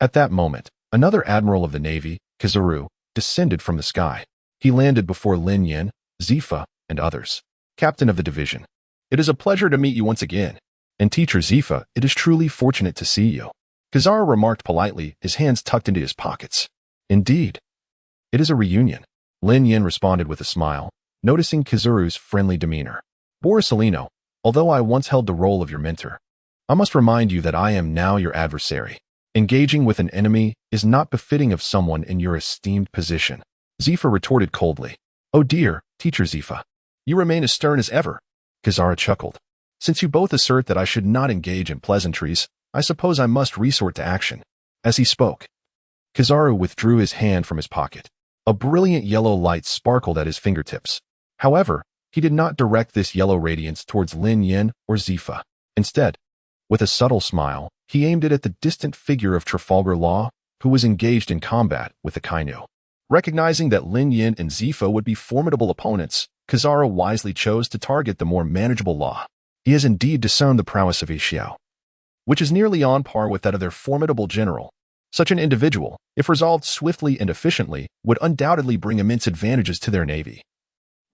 At that moment, another admiral of the Navy, Kizaru, descended from the sky. He landed before Lin Yan, Zephyr, and others. Captain of the division. It is a pleasure to meet you once again. And Teacher Zephyr, it is truly fortunate to see you. Kizaru remarked politely, his hands tucked into his pockets. Indeed. It is a reunion. Lin Yan responded with a smile, noticing Kizaru's friendly demeanor. Borisolino, although I once held the role of your mentor, I must remind you that I am now your adversary. Engaging with an enemy is not befitting of someone in your esteemed position. Zephyr retorted coldly. Oh dear, Teacher Zephyr. You remain as stern as ever. Kizaru chuckled. Since you both assert that I should not engage in pleasantries, I suppose I must resort to action. As he spoke, Kizaru withdrew his hand from his pocket. A brilliant yellow light sparkled at his fingertips. However, he did not direct this yellow radiance towards Lin Yan or Zephyr. Instead, with a subtle smile, he aimed it at the distant figure of Trafalgar Law, who was engaged in combat with the Kainu. Recognizing that Lin Yan and Zephyr would be formidable opponents, Kizaru wisely chose to target the more manageable Law. He has indeed discerned the prowess of Isou, which is nearly on par with that of their formidable general. Such an individual, if resolved swiftly and efficiently, would undoubtedly bring immense advantages to their navy,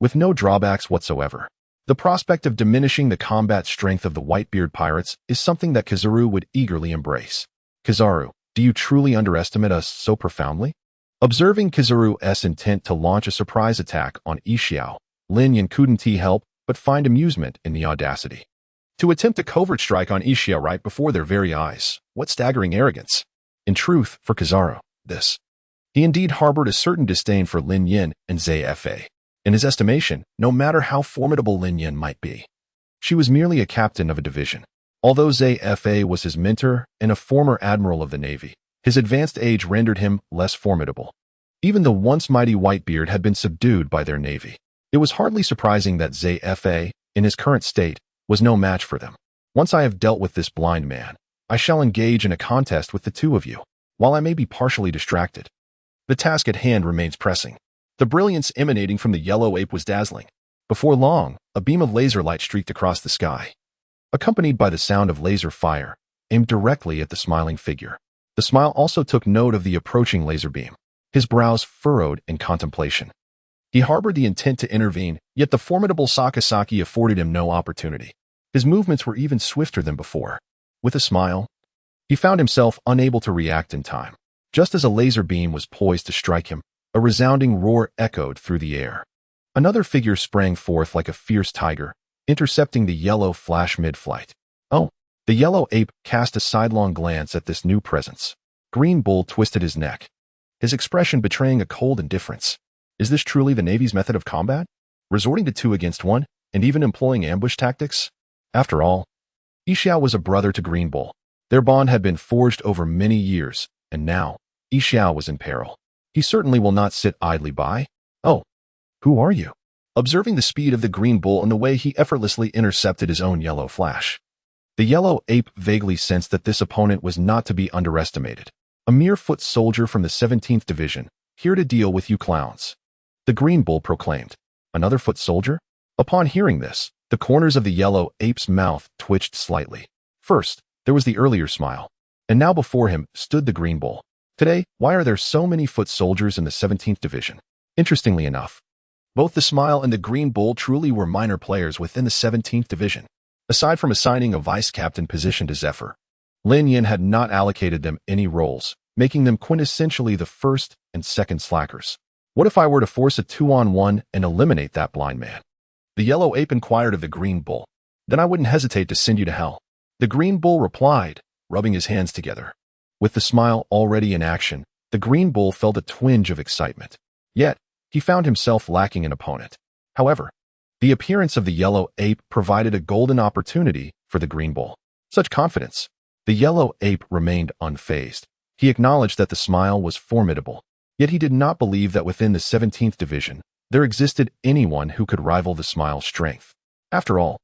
with no drawbacks whatsoever. The prospect of diminishing the combat strength of the Whitebeard Pirates is something that Kizaru would eagerly embrace. Kizaru, do you truly underestimate us so profoundly? Observing Kizaru's intent to launch a surprise attack on Isou, Lin Yan couldn't help but find amusement in the audacity. To attempt a covert strike on Isou right before their very eyes, what staggering arrogance. In truth, for Kizaru, he indeed harbored a certain disdain for Lin Yan and Zephyr. In his estimation, no matter how formidable Lin Yan might be, she was merely a captain of a division. Although Zephyr was his mentor and a former admiral of the Navy, his advanced age rendered him less formidable. Even the once mighty Whitebeard had been subdued by their navy. It was hardly surprising that Zephyr, in his current state, was no match for them. Once I have dealt with this blind man, I shall engage in a contest with the two of you. while I may be partially distracted. The task at hand remains pressing. The brilliance emanating from the yellow ape was dazzling. Before long, a beam of laser light streaked across the sky, accompanied by the sound of laser fire, aimed directly at the smiling figure. The smile also took note of the approaching laser beam, his brows furrowed in contemplation. He harbored the intent to intervene, yet the formidable Sakasaki afforded him no opportunity. His movements were even swifter than before. With a smile, he found himself unable to react in time. Just as a laser beam was poised to strike him, a resounding roar echoed through the air. Another figure sprang forth like a fierce tiger, intercepting the yellow flash mid-flight. Oh! The yellow ape cast a sidelong glance at this new presence. Green Bull twisted his neck, his expression betraying a cold indifference. Is this truly the Navy's method of combat? Resorting to 2 against 1, and even employing ambush tactics? After all, Isou was a brother to Green Bull. Their bond had been forged over many years, and now, Isou was in peril. He certainly will not sit idly by. Oh, who are you? Observing the speed of the Green Bull and the way he effortlessly intercepted his own yellow flash, the yellow ape vaguely sensed that this opponent was not to be underestimated. A mere foot soldier from the 17th Division, here to deal with you clowns. The Green Bull proclaimed. Another foot soldier? Upon hearing this, the corners of the yellow ape's mouth twitched slightly. First, there was the earlier smile, and now before him stood the Green Bull. Today, why are there so many foot soldiers in the 17th Division? Interestingly enough, both the smile and the Green Bull truly were minor players within the 17th Division. Aside from assigning a vice-captain position to Zephyr, Lin Yan had not allocated them any roles, making them quintessentially the first and second slackers. What if I were to force a 2-on-1 and eliminate that blind man? The yellow ape inquired of the Green Bull. Then I wouldn't hesitate to send you to hell. The Green Bull replied, rubbing his hands together. With the smile already in action, the Green Bull felt a twinge of excitement. Yet, he found himself lacking an opponent. However, the appearance of the yellow ape provided a golden opportunity for the Green Bull. Such confidence. The yellow ape remained unfazed. He acknowledged that the smile was formidable, yet he did not believe that within the 17th Division, there existed anyone who could rival the smile's strength. After all,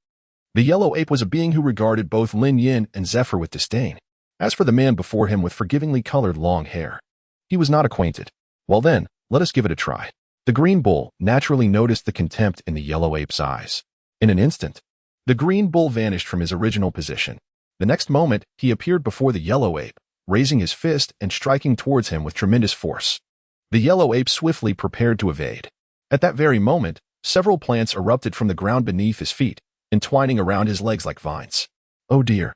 the yellow ape was a being who regarded both Lin Yan and Zephyr with disdain. As for the man before him with forgivingly colored long hair, he was not acquainted. Well then, let us give it a try. The Green Bull naturally noticed the contempt in the yellow ape's eyes. In an instant, the Green Bull vanished from his original position. The next moment, he appeared before the yellow ape, raising his fist and striking towards him with tremendous force. The yellow ape swiftly prepared to evade. At that very moment, several plants erupted from the ground beneath his feet, entwining around his legs like vines. Oh dear.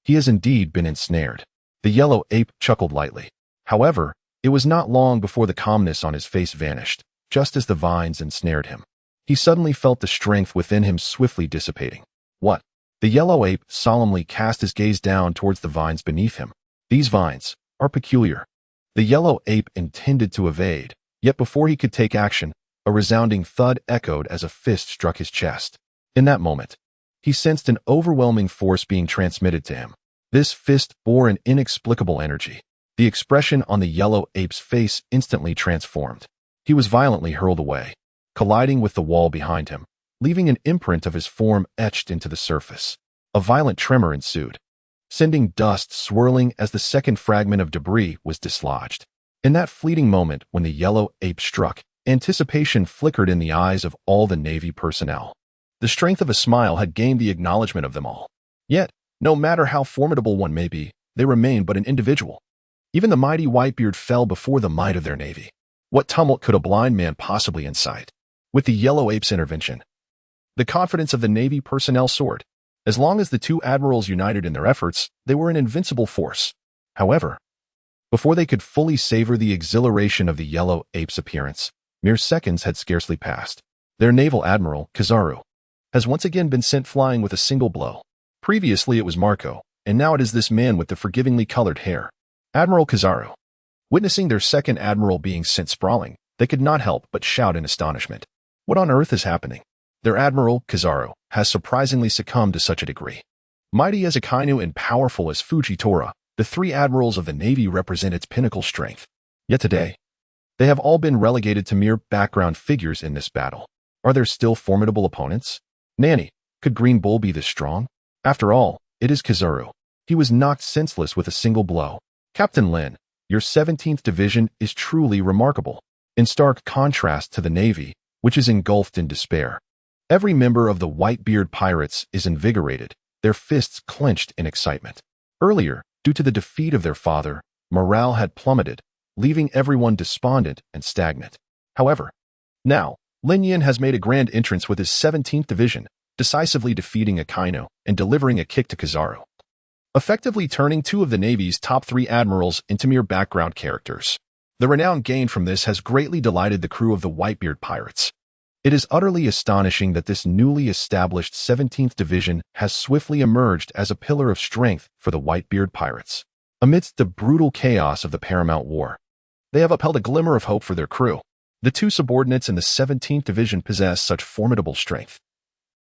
He has indeed been ensnared. The yellow ape chuckled lightly. However, it was not long before the calmness on his face vanished. Just as the vines ensnared him, he suddenly felt the strength within him swiftly dissipating. What? The yellow ape solemnly cast his gaze down towards the vines beneath him. These vines are peculiar. The yellow ape intended to evade, yet before he could take action, a resounding thud echoed as a fist struck his chest. In that moment, he sensed an overwhelming force being transmitted to him. This fist bore an inexplicable energy. The expression on the yellow ape's face instantly transformed. He was violently hurled away, colliding with the wall behind him, leaving an imprint of his form etched into the surface. A violent tremor ensued, sending dust swirling as the second fragment of debris was dislodged. In that fleeting moment when the yellow ape struck, anticipation flickered in the eyes of all the Navy personnel. The strength of a smile had gained the acknowledgement of them all. Yet, no matter how formidable one may be, they remain but an individual. Even the mighty Whitebeard fell before the might of their Navy. What tumult could a blind man possibly incite? With the yellow ape's intervention, the confidence of the Navy personnel soared. As long as the two admirals united in their efforts, they were an invincible force. However, before they could fully savor the exhilaration of the yellow ape's appearance, mere seconds had scarcely passed. Their naval admiral, Kizaru, has once again been sent flying with a single blow. Previously it was Marco, and now it is this man with the forgivingly colored hair. Admiral Kizaru. Witnessing their second admiral being sent sprawling, they could not help but shout in astonishment. What on earth is happening? Their admiral, Kizaru, has surprisingly succumbed to such a degree. Mighty as Akainu and powerful as Fujitora, the three admirals of the Navy represent its pinnacle strength. Yet today, they have all been relegated to mere background figures in this battle. Are there still formidable opponents? Nanny, could Green Bull be this strong? After all, it is Kizaru. He was knocked senseless with a single blow. Captain Lin, Your 17th Division is truly remarkable, in stark contrast to the Navy, which is engulfed in despair. Every member of the Whitebeard Pirates is invigorated, their fists clenched in excitement. Earlier, due to the defeat of their father, morale had plummeted, leaving everyone despondent and stagnant. However, now, Lin Yan has made a grand entrance with his 17th Division, decisively defeating Akainu and delivering a kick to Kizaru, effectively turning two of the Navy's top 3 admirals into mere background characters. The renown gained from this has greatly delighted the crew of the Whitebeard Pirates. It is utterly astonishing that this newly established 17th Division has swiftly emerged as a pillar of strength for the Whitebeard Pirates. Amidst the brutal chaos of the Paramount War, they have upheld a glimmer of hope for their crew. The two subordinates in the 17th Division possess such formidable strength.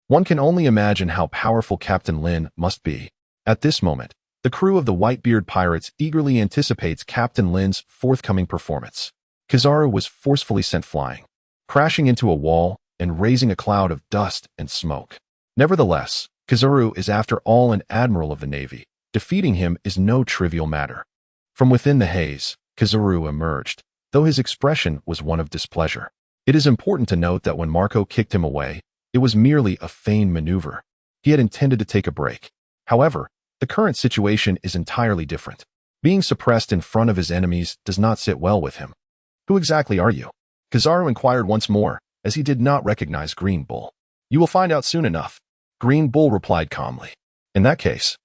One can only imagine how powerful Captain Lin must be. At this moment, the crew of the Whitebeard Pirates eagerly anticipates Captain Lin's forthcoming performance. Kizaru was forcefully sent flying, crashing into a wall and raising a cloud of dust and smoke. Nevertheless, Kizaru is after all an admiral of the Navy. Defeating him is no trivial matter. From within the haze, Kizaru emerged, though his expression was one of displeasure. It is important to note that when Marco kicked him away, it was merely a feigned maneuver. He had intended to take a break. However, the current situation is entirely different. Being suppressed in front of his enemies does not sit well with him. Who exactly are you? Kizaru inquired once more, as he did not recognize Green Bull. You will find out soon enough, Green Bull replied calmly. In that case,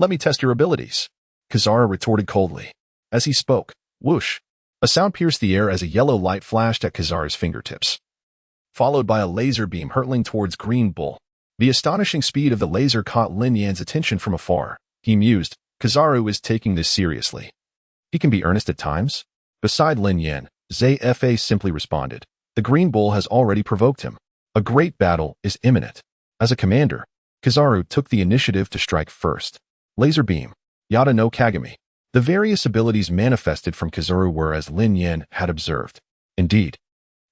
let me test your abilities, Kizaru retorted coldly. As he spoke, whoosh, a sound pierced the air as a yellow light flashed at Kizaru's fingertips, followed by a laser beam hurtling towards Green Bull. The astonishing speed of the laser caught Lin Yan's attention from afar. He mused, Kizaru is taking this seriously. He can be earnest at times. Beside Lin Yan, Zephyr simply responded. The Green Bull has already provoked him. A great battle is imminent. As a commander, Kizaru took the initiative to strike first. Laser beam, Yada no Kagami. The various abilities manifested from Kizaru were as Lin Yan had observed. Indeed,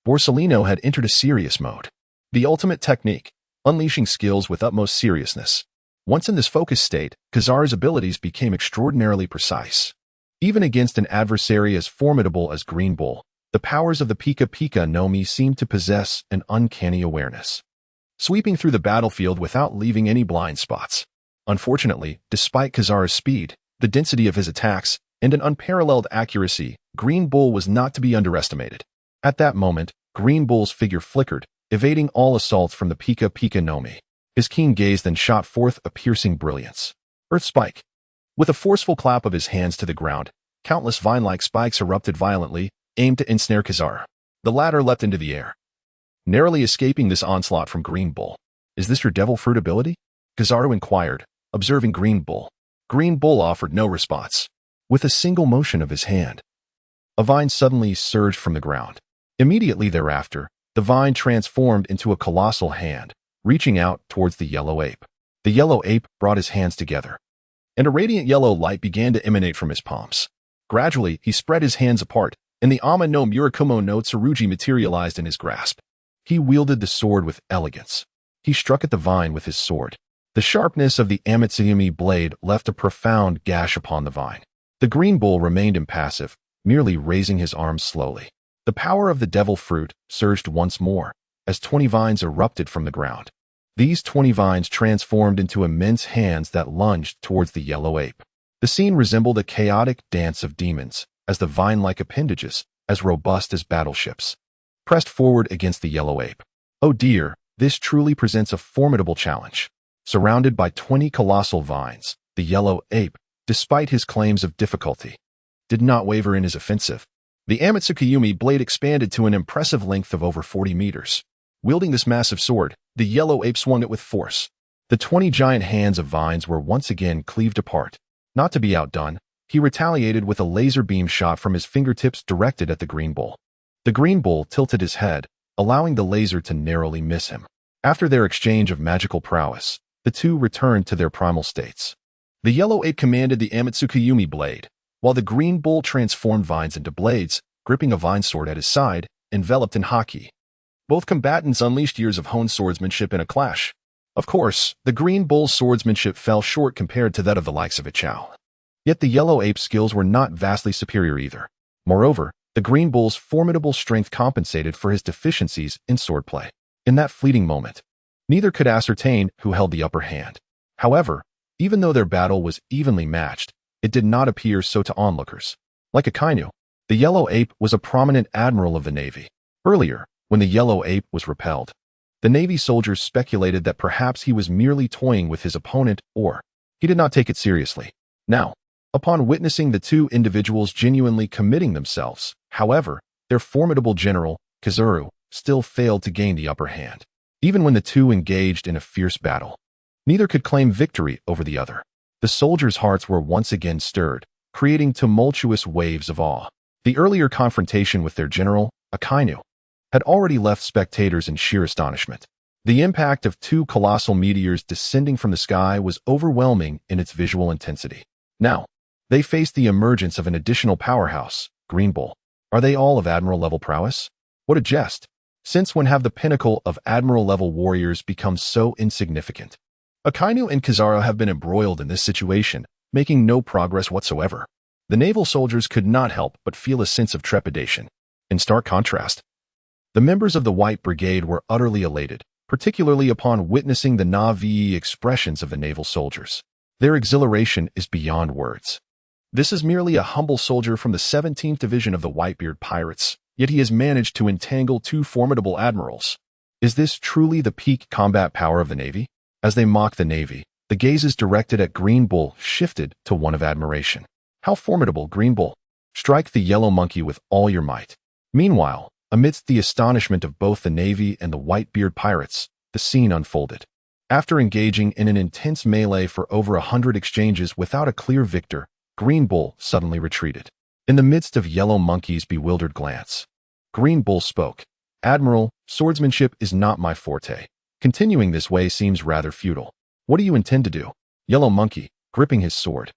Borsellino had entered a serious mode. The ultimate technique, unleashing skills with utmost seriousness. Once in this focused state, Kizaru's abilities became extraordinarily precise. Even against an adversary as formidable as Green Bull, the powers of the Pika Pika no Mi seemed to possess an uncanny awareness, sweeping through the battlefield without leaving any blind spots. Unfortunately, despite Kizaru's speed, the density of his attacks, and an unparalleled accuracy, Green Bull was not to be underestimated. At that moment, Green Bull's figure flickered, evading all assaults from the Pika Pika no Mi. His keen gaze then shot forth a piercing brilliance. Earth Spike. With a forceful clap of his hands to the ground, countless vine-like spikes erupted violently, aimed to ensnare Kizaru. The latter leapt into the air, narrowly escaping this onslaught from Green Bull. Is this your devil fruit ability? Kizaru inquired, observing Green Bull. Green Bull offered no response. With a single motion of his hand, a vine suddenly surged from the ground. Immediately thereafter, the vine transformed into a colossal hand, reaching out towards the yellow ape. The yellow ape brought his hands together, and a radiant yellow light began to emanate from his palms. Gradually, he spread his hands apart, and the Ama no Murakumo no Tsurugi materialized in his grasp. He wielded the sword with elegance. He struck at the vine with his sword. The sharpness of the Amitsuyumi blade left a profound gash upon the vine. The Green Bull remained impassive, merely raising his arms slowly. The power of the devil fruit surged once more, as 20 vines erupted from the ground. These 20 vines transformed into immense hands that lunged towards the yellow ape. The scene resembled a chaotic dance of demons, as the vine-like appendages, as robust as battleships, pressed forward against the yellow ape. Oh dear, this truly presents a formidable challenge. Surrounded by 20 colossal vines, the yellow ape, despite his claims of difficulty, did not waver in his offensive. The Amitsuyumi blade expanded to an impressive length of over 40 meters. Wielding this massive sword, the yellow ape swung it with force. The 20 giant hands of vines were once again cleaved apart. Not to be outdone, he retaliated with a laser beam shot from his fingertips directed at the Green Bull. The Green Bull tilted his head, allowing the laser to narrowly miss him. After their exchange of magical prowess, the two returned to their primal states. The yellow ape commanded the Amitsuyumi blade, while the Green Bull transformed vines into blades, gripping a vine sword at his side, enveloped in haki. Both combatants unleashed years of honed swordsmanship in a clash. Of course, the Green Bull's swordsmanship fell short compared to that of the likes of Ichao. Yet the yellow ape's skills were not vastly superior either. Moreover, the green bull's formidable strength compensated for his deficiencies in swordplay. In that fleeting moment, neither could ascertain who held the upper hand. However, even though their battle was evenly matched, it did not appear so to onlookers. Like Akainu, the yellow ape was a prominent admiral of the navy. Earlier, when the yellow ape was repelled, the navy soldiers speculated that perhaps he was merely toying with his opponent or he did not take it seriously. Now, upon witnessing the two individuals genuinely committing themselves, however, their formidable general, Kizaru, still failed to gain the upper hand. Even when the two engaged in a fierce battle, neither could claim victory over the other. The soldiers' hearts were once again stirred, creating tumultuous waves of awe. The earlier confrontation with their general, Akainu, had already left spectators in sheer astonishment. The impact of two colossal meteors descending from the sky was overwhelming in its visual intensity. Now, they faced the emergence of an additional powerhouse, Green Bull. Are they all of admiral-level prowess? What a jest! Since when have the pinnacle of admiral-level warriors become so insignificant? Akainu and Kizaru have been embroiled in this situation, making no progress whatsoever. The naval soldiers could not help but feel a sense of trepidation. In stark contrast, the members of the White Brigade were utterly elated, particularly upon witnessing the Na'vi expressions of the naval soldiers. Their exhilaration is beyond words. This is merely a humble soldier from the 17th Division of the Whitebeard Pirates, yet he has managed to entangle two formidable admirals. Is this truly the peak combat power of the Navy? As they mock the Navy, the gazes directed at Green Bull shifted to one of admiration. How formidable, Green Bull! Strike the yellow monkey with all your might. Meanwhile, amidst the astonishment of both the Navy and the Whitebeard Pirates, the scene unfolded. After engaging in an intense melee for over 100 exchanges without a clear victor, Green Bull suddenly retreated. In the midst of Yellow Monkey's bewildered glance, Green Bull spoke. Admiral, swordsmanship is not my forte. Continuing this way seems rather futile. What do you intend to do? Yellow Monkey, gripping his sword,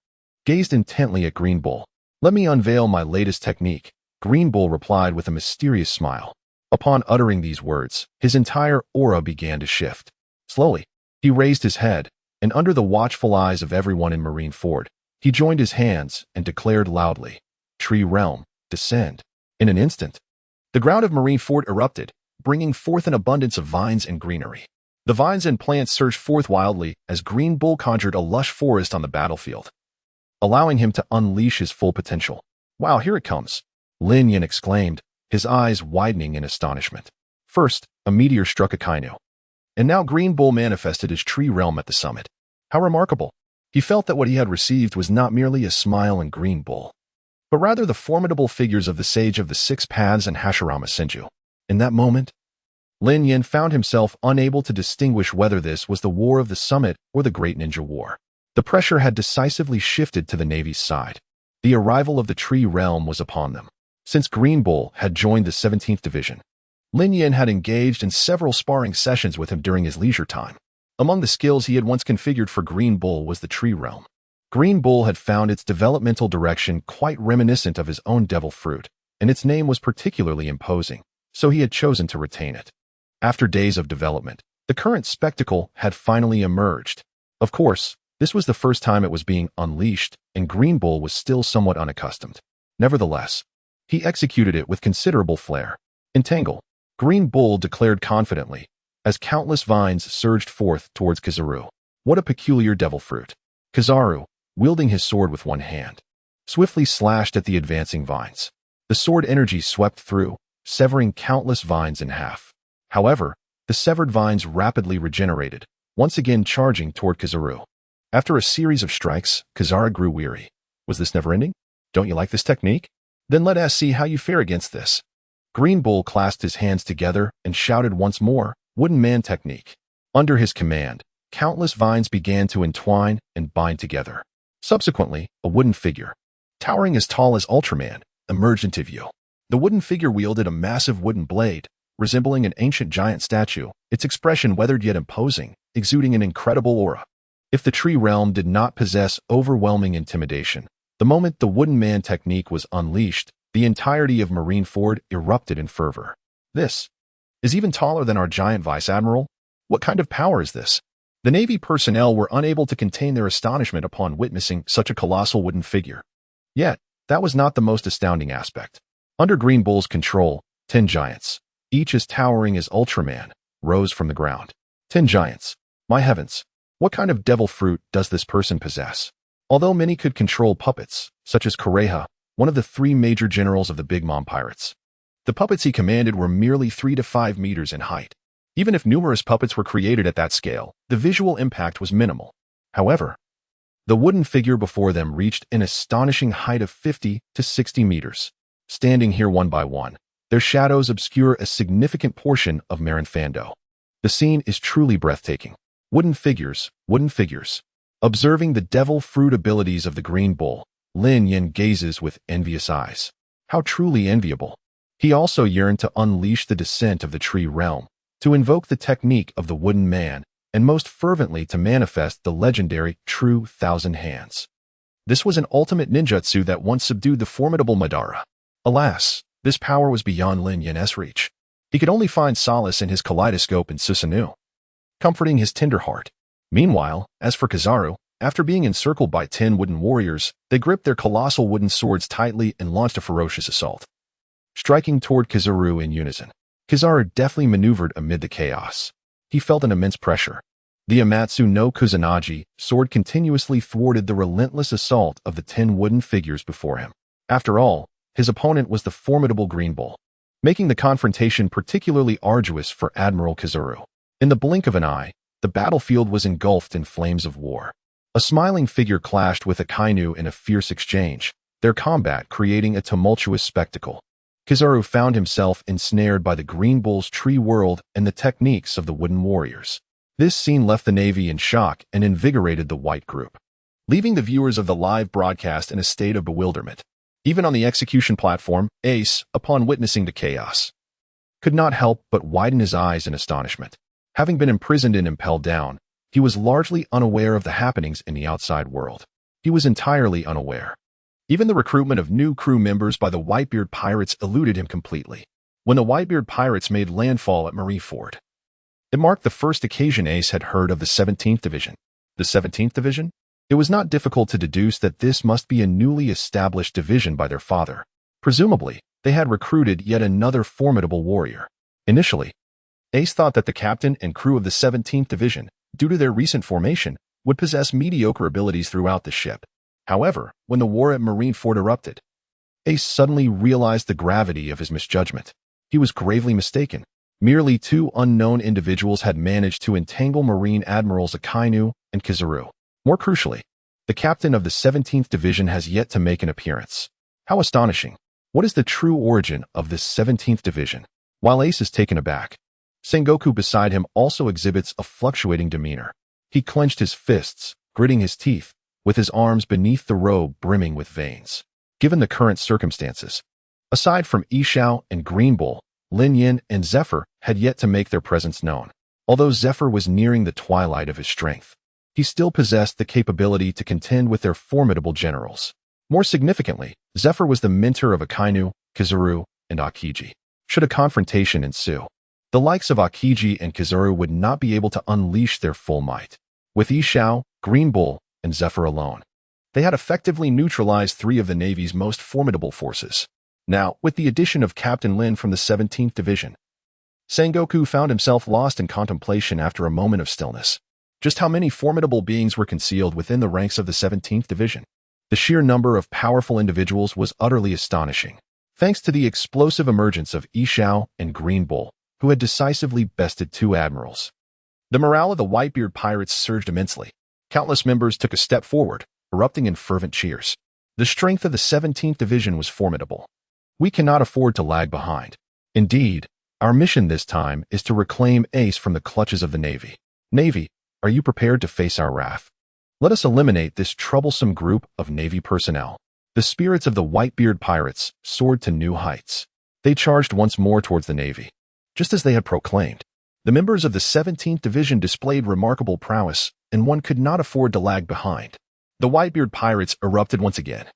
gazed intently at Green Bull. Let me unveil my latest technique, Green Bull replied with a mysterious smile. Upon uttering these words, his entire aura began to shift. Slowly, he raised his head, and under the watchful eyes of everyone in Marineford, he joined his hands and declared loudly, Tree Realm, descend. In an instant, the ground of Marineford erupted, bringing forth an abundance of vines and greenery. The vines and plants surged forth wildly as Green Bull conjured a lush forest on the battlefield, allowing him to unleash his full potential. Wow, here it comes, Lin Yan exclaimed, his eyes widening in astonishment. First, a meteor struck Akainu, and now Green Bull manifested his tree realm at the summit. How remarkable! He felt that what he had received was not merely a smile and Green Bull, but rather the formidable figures of the Sage of the Six Paths and Hashirama Senju. In that moment, Lin Yan found himself unable to distinguish whether this was the War of the Summit or the Great Ninja War. The pressure had decisively shifted to the Navy's side. The arrival of the Tree Realm was upon them. Since Green Bull had joined the 17th Division, Lin Yan had engaged in several sparring sessions with him during his leisure time. Among the skills he had once configured for Green Bull was the Tree Realm. Green Bull had found its developmental direction quite reminiscent of his own devil fruit, and its name was particularly imposing, so he had chosen to retain it. After days of development, the current spectacle had finally emerged. Of course, this was the first time it was being unleashed, and Green Bull was still somewhat unaccustomed. Nevertheless, he executed it with considerable flair. Entangle, Green Bull declared confidently, as countless vines surged forth towards Kizaru. What a peculiar devil fruit! Kizaru, wielding his sword with one hand, swiftly slashed at the advancing vines. The sword energy swept through, severing countless vines in half. However, the severed vines rapidly regenerated, once again charging toward Kizaru. After a series of strikes, Kizaru grew weary. Was this never-ending? Don't you like this technique? Then let us see how you fare against this. Green Bull clasped his hands together and shouted once more, Wooden Man technique. Under his command, countless vines began to entwine and bind together. Subsequently, a wooden figure, towering as tall as Ultraman, emerged into view. The wooden figure wielded a massive wooden blade, resembling an ancient giant statue, its expression weathered yet imposing, exuding an incredible aura. If the Tree Realm did not possess overwhelming intimidation, the moment the Wooden Man technique was unleashed, the entirety of Marineford erupted in fervor. This is even taller than our giant Vice Admiral? What kind of power is this? The Navy personnel were unable to contain their astonishment upon witnessing such a colossal wooden figure. Yet, that was not the most astounding aspect. Under Green Bull's control, 10 giants, each as towering as Ultraman, rose from the ground. 10 giants. My heavens, what kind of devil fruit does this person possess? Although many could control puppets, such as Kureha, one of the 3 major generals of the Big Mom Pirates, the puppets he commanded were merely 3 to 5 meters in height. Even if numerous puppets were created at that scale, the visual impact was minimal. However, the wooden figure before them reached an astonishing height of 50 to 60 meters. Standing here one by one, their shadows obscure a significant portion of Marinfando. The scene is truly breathtaking. Wooden figures, wooden figures. Observing the devil fruit abilities of the Green Bull, Lin Yan gazes with envious eyes. How truly enviable. He also yearned to unleash the descent of the tree realm, to invoke the technique of the wooden man, and most fervently to manifest the legendary true Thousand Hands. This was an ultimate ninjutsu that once subdued the formidable Madara. Alas, this power was beyond Lin Yan's reach. He could only find solace in his kaleidoscope and Susanoo, comforting his tender heart. Meanwhile, as for Kizaru, after being encircled by 10 wooden warriors, they gripped their colossal wooden swords tightly and launched a ferocious assault, striking toward Kizaru in unison. Kizaru deftly maneuvered amid the chaos. He felt an immense pressure. The Amatsu no Kusanagi sword continuously thwarted the relentless assault of the 10 wooden figures before him. After all, his opponent was the formidable Green Bull, making the confrontation particularly arduous for Admiral Kizaru. In the blink of an eye, the battlefield was engulfed in flames of war. A smiling figure clashed with a Kainu in a fierce exchange, their combat creating a tumultuous spectacle. Kizaru found himself ensnared by the Green Bull's tree world and the techniques of the wooden warriors. This scene left the Navy in shock and invigorated the White Group, leaving the viewers of the live broadcast in a state of bewilderment. Even on the execution platform, Ace, upon witnessing the chaos, could not help but widen his eyes in astonishment. Having been imprisoned and impelled down, he was largely unaware of the happenings in the outside world. He was entirely unaware. Even the recruitment of new crew members by the Whitebeard Pirates eluded him completely. When the Whitebeard Pirates made landfall at Marineford, it marked the first occasion Ace had heard of the 17th Division. The 17th Division? It was not difficult to deduce that this must be a newly established division by their father. Presumably, they had recruited yet another formidable warrior. Initially, Ace thought that the captain and crew of the 17th Division, due to their recent formation, would possess mediocre abilities throughout the ship. However, when the war at Marineford erupted, Ace suddenly realized the gravity of his misjudgment. He was gravely mistaken. Merely 2 unknown individuals had managed to entangle Marine Admirals Akainu and Kizaru. More crucially, the captain of the 17th Division has yet to make an appearance. How astonishing. What is the true origin of this 17th Division? While Ace is taken aback, Sengoku beside him also exhibits a fluctuating demeanor. He clenched his fists, gritting his teeth, with his arms beneath the robe brimming with veins. Given the current circumstances, aside from Isou and Green Bull, Lin Yan and Zephyr had yet to make their presence known. Although Zephyr was nearing the twilight of his strength, he still possessed the capability to contend with their formidable generals. More significantly, Zephyr was the mentor of Akainu, Kizaru, and Akiji. Should a confrontation ensue, the likes of Akiji and Kizaru would not be able to unleash their full might. With Isou, Green Bull, and Zephyr alone, they had effectively neutralized 3 of the Navy's most formidable forces. Now, with the addition of Captain Lin from the 17th Division, Sengoku found himself lost in contemplation after a moment of stillness. Just how many formidable beings were concealed within the ranks of the 17th Division? The sheer number of powerful individuals was utterly astonishing, thanks to the explosive emergence of Isou and Green Bull, who had decisively bested 2 admirals. The morale of the Whitebeard Pirates surged immensely. Countless members took a step forward, erupting in fervent cheers. The strength of the 17th Division was formidable. We cannot afford to lag behind. Indeed, our mission this time is to reclaim Ace from the clutches of the Navy. Navy, are you prepared to face our wrath? Let us eliminate this troublesome group of Navy personnel. The spirits of the Whitebeard Pirates soared to new heights. They charged once more towards the Navy, just as they had proclaimed. The members of the 17th Division displayed remarkable prowess, and one could not afford to lag behind. The Whitebeard Pirates erupted once again,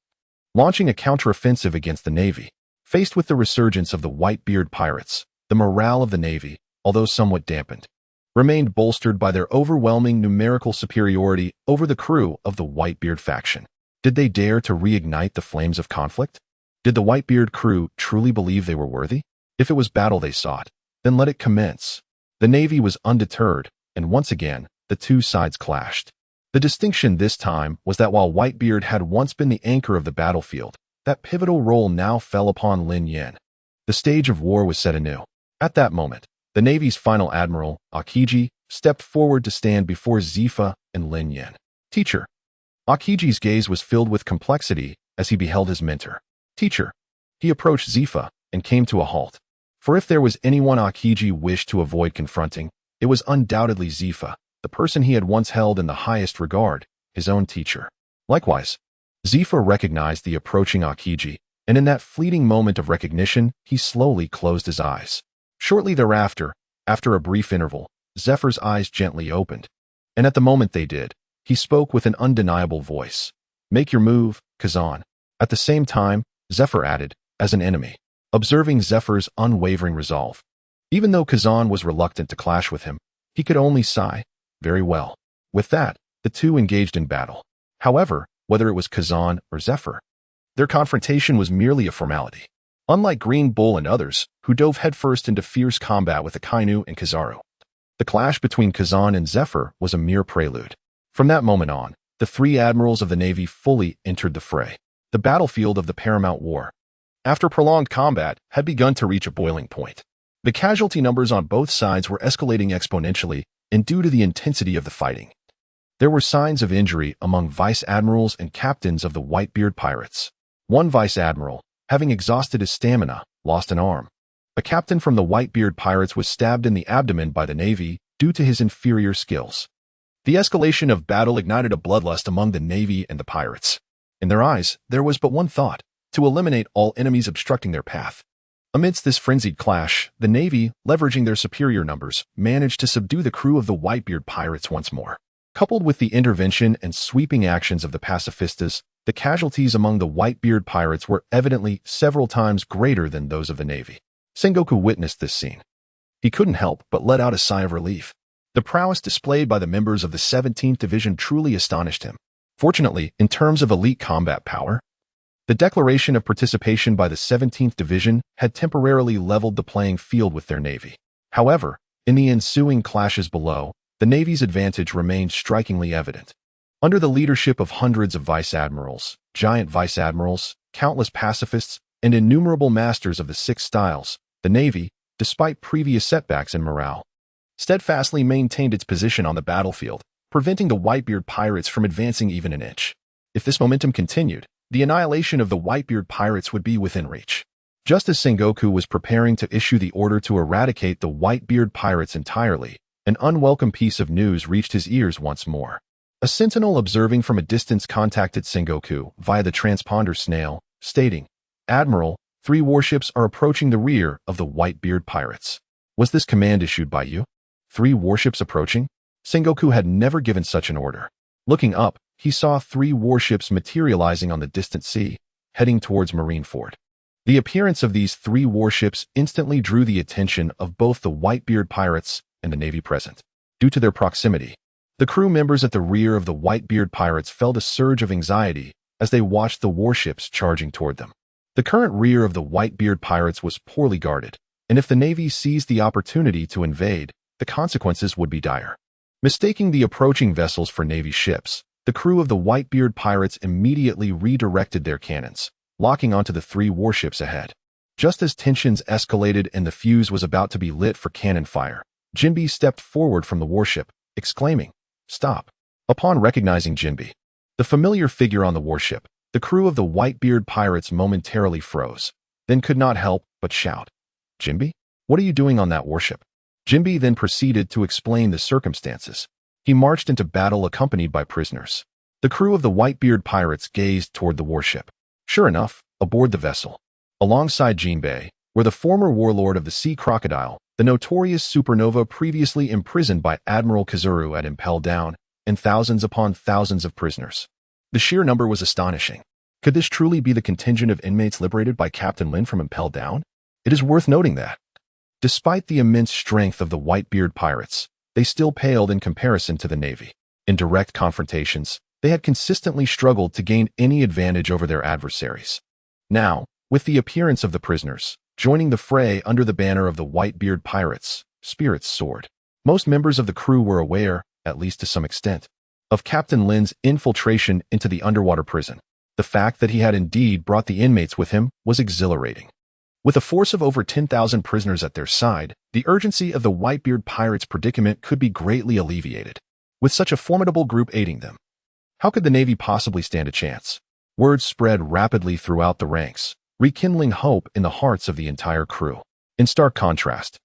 launching a counteroffensive against the Navy. Faced with the resurgence of the Whitebeard Pirates, the morale of the Navy, although somewhat dampened, remained bolstered by their overwhelming numerical superiority over the crew of the Whitebeard faction. Did they dare to reignite the flames of conflict? Did the Whitebeard crew truly believe they were worthy? If it was battle they sought, then let it commence. The Navy was undeterred, and once again, the two sides clashed. The distinction this time was that while Whitebeard had once been the anchor of the battlefield, that pivotal role now fell upon Lin Yan. The stage of war was set anew. At that moment, the Navy's final admiral, Akiji, stepped forward to stand before Zephyr and Lin Yan. Teacher. Akiji's gaze was filled with complexity as he beheld his mentor. Teacher. He approached Zephyr and came to a halt. For if there was anyone Akiji wished to avoid confronting, it was undoubtedly Zephyr, the person he had once held in the highest regard, his own teacher. Likewise, Zephyr recognized the approaching Akiji, and in that fleeting moment of recognition, he slowly closed his eyes. Shortly thereafter, after a brief interval, Zephyr's eyes gently opened, and at the moment they did, he spoke with an undeniable voice. Make your move, Kazan. At the same time, Zephyr added, as an enemy, observing Zephyr's unwavering resolve. Even though Kazan was reluctant to clash with him, he could only sigh, very well. With that, the two engaged in battle. However, whether it was Kazan or Zephyr, their confrontation was merely a formality. Unlike Green Bull and others, who dove headfirst into fierce combat with Akainu and Kizaru, the clash between Kazan and Zephyr was a mere prelude. From that moment on, the three admirals of the Navy fully entered the fray. The battlefield of the Paramount War, after prolonged combat, had begun to reach a boiling point. The casualty numbers on both sides were escalating exponentially, and due to the intensity of the fighting, there were signs of injury among vice admirals and captains of the Whitebeard Pirates. One vice admiral, having exhausted his stamina, lost an arm. A captain from the Whitebeard Pirates was stabbed in the abdomen by the Navy due to his inferior skills. The escalation of battle ignited a bloodlust among the Navy and the pirates. In their eyes, there was but one thought: to eliminate all enemies obstructing their path. Amidst this frenzied clash, the Navy, leveraging their superior numbers, managed to subdue the crew of the Whitebeard Pirates once more. Coupled with the intervention and sweeping actions of the pacifistas, the casualties among the Whitebeard Pirates were evidently several times greater than those of the Navy. Sengoku witnessed this scene. He couldn't help but let out a sigh of relief. The prowess displayed by the members of the 17th Division truly astonished him. Fortunately, in terms of elite combat power, the declaration of participation by the 17th Division had temporarily leveled the playing field with their Navy. However, in the ensuing clashes below, the Navy's advantage remained strikingly evident. Under the leadership of hundreds of vice admirals, giant vice admirals, countless pacifists, and innumerable masters of the six styles, the Navy, despite previous setbacks in morale, steadfastly maintained its position on the battlefield, preventing the Whitebeard Pirates from advancing even an inch. If this momentum continued, the annihilation of the Whitebeard Pirates would be within reach. Just as Sengoku was preparing to issue the order to eradicate the Whitebeard Pirates entirely, an unwelcome piece of news reached his ears once more. A sentinel observing from a distance contacted Sengoku via the transponder snail, stating, "Admiral, 3 warships are approaching the rear of the Whitebeard Pirates." Was this command issued by you? 3 warships approaching? Sengoku had never given such an order. Looking up, he saw 3 warships materializing on the distant sea, heading towards Marineford. The appearance of these 3 warships instantly drew the attention of both the Whitebeard Pirates and the Navy present. Due to their proximity, the crew members at the rear of the Whitebeard Pirates felt a surge of anxiety as they watched the warships charging toward them. The current rear of the Whitebeard Pirates was poorly guarded, and if the Navy seized the opportunity to invade, the consequences would be dire. Mistaking the approaching vessels for Navy ships, the crew of the Whitebeard Pirates immediately redirected their cannons, locking onto the 3 warships ahead. Just as tensions escalated and the fuse was about to be lit for cannon fire, Jinbe stepped forward from the warship, exclaiming, "Stop." Upon recognizing Jinbe, the familiar figure on the warship, the crew of the Whitebeard Pirates momentarily froze, then could not help but shout, "Jinbe? What are you doing on that warship?" Jinbe then proceeded to explain the circumstances. He marched into battle accompanied by prisoners. The crew of the Whitebeard Pirates gazed toward the warship. Sure enough, aboard the vessel, alongside Jinbe, were the former warlord of the Sea Crocodile, the notorious supernova previously imprisoned by Admiral Kizaru at Impel Down, and thousands upon thousands of prisoners. The sheer number was astonishing. Could this truly be the contingent of inmates liberated by Captain Lin from Impel Down? It is worth noting that, despite the immense strength of the Whitebeard Pirates, they still paled in comparison to the Navy. In direct confrontations, they had consistently struggled to gain any advantage over their adversaries. Now, with the appearance of the prisoners, joining the fray under the banner of the Whitebeard Pirates, spirits soared. Most members of the crew were aware, at least to some extent, of Captain Lin's infiltration into the underwater prison. The fact that he had indeed brought the inmates with him was exhilarating. With a force of over 10,000 prisoners at their side, the urgency of the Whitebeard Pirates' predicament could be greatly alleviated. With such a formidable group aiding them, how could the Navy possibly stand a chance? Word spread rapidly throughout the ranks, rekindling hope in the hearts of the entire crew. In stark contrast,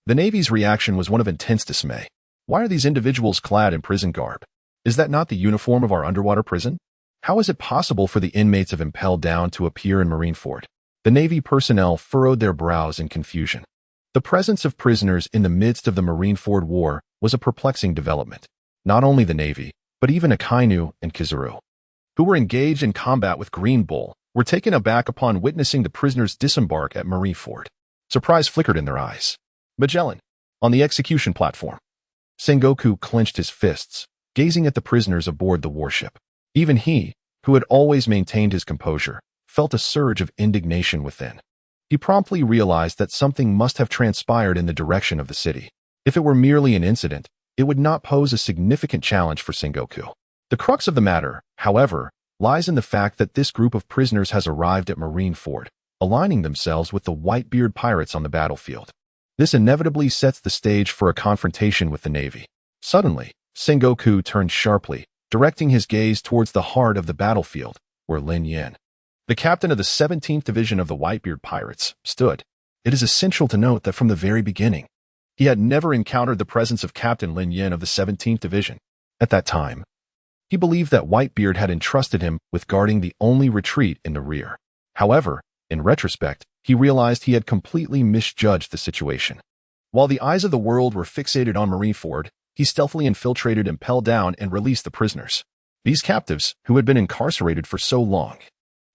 the Navy's reaction was one of intense dismay. Why are these individuals clad in prison garb? Is that not the uniform of our underwater prison? How is it possible for the inmates of Impel Down to appear in Marineford? The Navy personnel furrowed their brows in confusion. The presence of prisoners in the midst of the Marineford War was a perplexing development. Not only the Navy, but even Akainu and Kizaru, who were engaged in combat with Green Bull, were taken aback upon witnessing the prisoners disembark at Marineford. Surprise flickered in their eyes. Magellan, on the execution platform. Sengoku clenched his fists, gazing at the prisoners aboard the warship. Even he, who had always maintained his composure, felt a surge of indignation within. He promptly realized that something must have transpired in the direction of the city. If it were merely an incident, it would not pose a significant challenge for Sengoku. The crux of the matter, however, lies in the fact that this group of prisoners has arrived at Marineford, aligning themselves with the Whitebeard Pirates on the battlefield. This inevitably sets the stage for a confrontation with the Navy. Suddenly, Sengoku turned sharply, directing his gaze towards the heart of the battlefield, where Lin Yan, the captain of the 17th Division of the Whitebeard Pirates, stood. It is essential to note that from the very beginning, he had never encountered the presence of Captain Lin Yan of the 17th Division. At that time, he believed that Whitebeard had entrusted him with guarding the only retreat in the rear. However, in retrospect, he realized he had completely misjudged the situation. While the eyes of the world were fixated on Marineford, he stealthily infiltrated Impel Down and released the prisoners. These captives, who had been incarcerated for so long,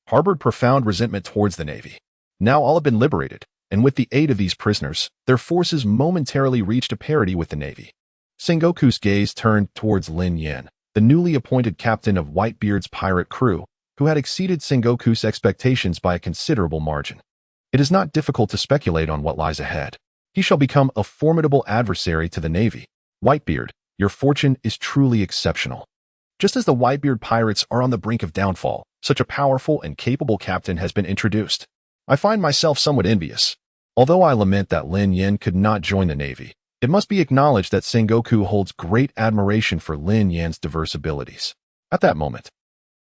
harbored profound resentment towards the Navy. Now all had been liberated, and with the aid of these prisoners, their forces momentarily reached a parity with the Navy. Sengoku's gaze turned towards Lin Yan, the newly appointed captain of Whitebeard's pirate crew, who had exceeded Sengoku's expectations by a considerable margin. It is not difficult to speculate on what lies ahead. He shall become a formidable adversary to the Navy. Whitebeard, your fortune is truly exceptional. Just as the Whitebeard Pirates are on the brink of downfall, such a powerful and capable captain has been introduced. I find myself somewhat envious. Although I lament that Lin Yan could not join the Navy, it must be acknowledged that Sengoku holds great admiration for Lin Yan's diverse abilities. At that moment,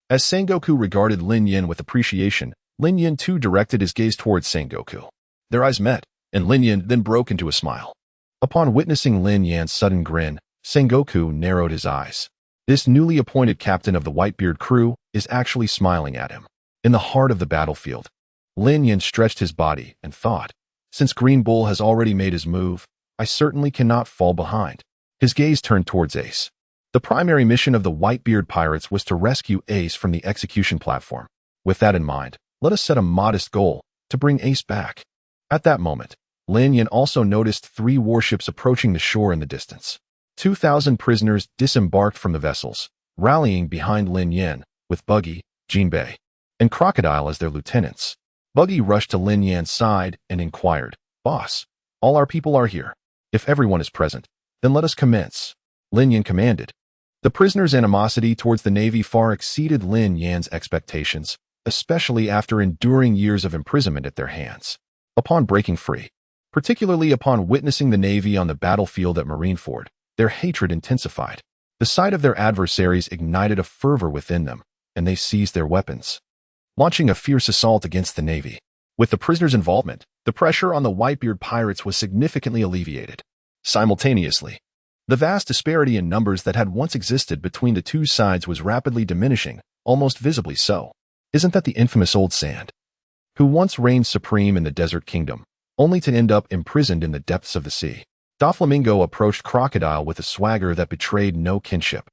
as Sengoku regarded Lin Yan with appreciation, Lin Yan too directed his gaze towards Sengoku. Their eyes met, and Lin Yan then broke into a smile. Upon witnessing Lin Yan's sudden grin, Sengoku narrowed his eyes. This newly appointed captain of the Whitebeard crew is actually smiling at him. In the heart of the battlefield, Lin Yan stretched his body and thought, since Green Bull has already made his move, I certainly cannot fall behind. His gaze turned towards Ace. The primary mission of the Whitebeard Pirates was to rescue Ace from the execution platform. With that in mind, let us set a modest goal to bring Ace back. At that moment, Lin Yan also noticed 3 warships approaching the shore in the distance. 2,000 prisoners disembarked from the vessels, rallying behind Lin Yan, with Buggy, Jinbei, and Crocodile as their lieutenants. Buggy rushed to Lin Yan's side and inquired, "Boss, all our people are here. If everyone is present, then let us commence." Lin Yan commanded. The prisoners' animosity towards the Navy far exceeded Lin Yan's expectations, especially after enduring years of imprisonment at their hands. Upon breaking free, particularly upon witnessing the Navy on the battlefield at Marineford, their hatred intensified. The sight of their adversaries ignited a fervor within them, and they seized their weapons, launching a fierce assault against the Navy. With the prisoners' involvement, the pressure on the Whitebeard Pirates was significantly alleviated. Simultaneously, the vast disparity in numbers that had once existed between the two sides was rapidly diminishing, almost visibly so. Isn't that the infamous Old Sand, who once reigned supreme in the Desert Kingdom, only to end up imprisoned in the depths of the sea? Doflamingo approached Crocodile with a swagger that betrayed no kinship.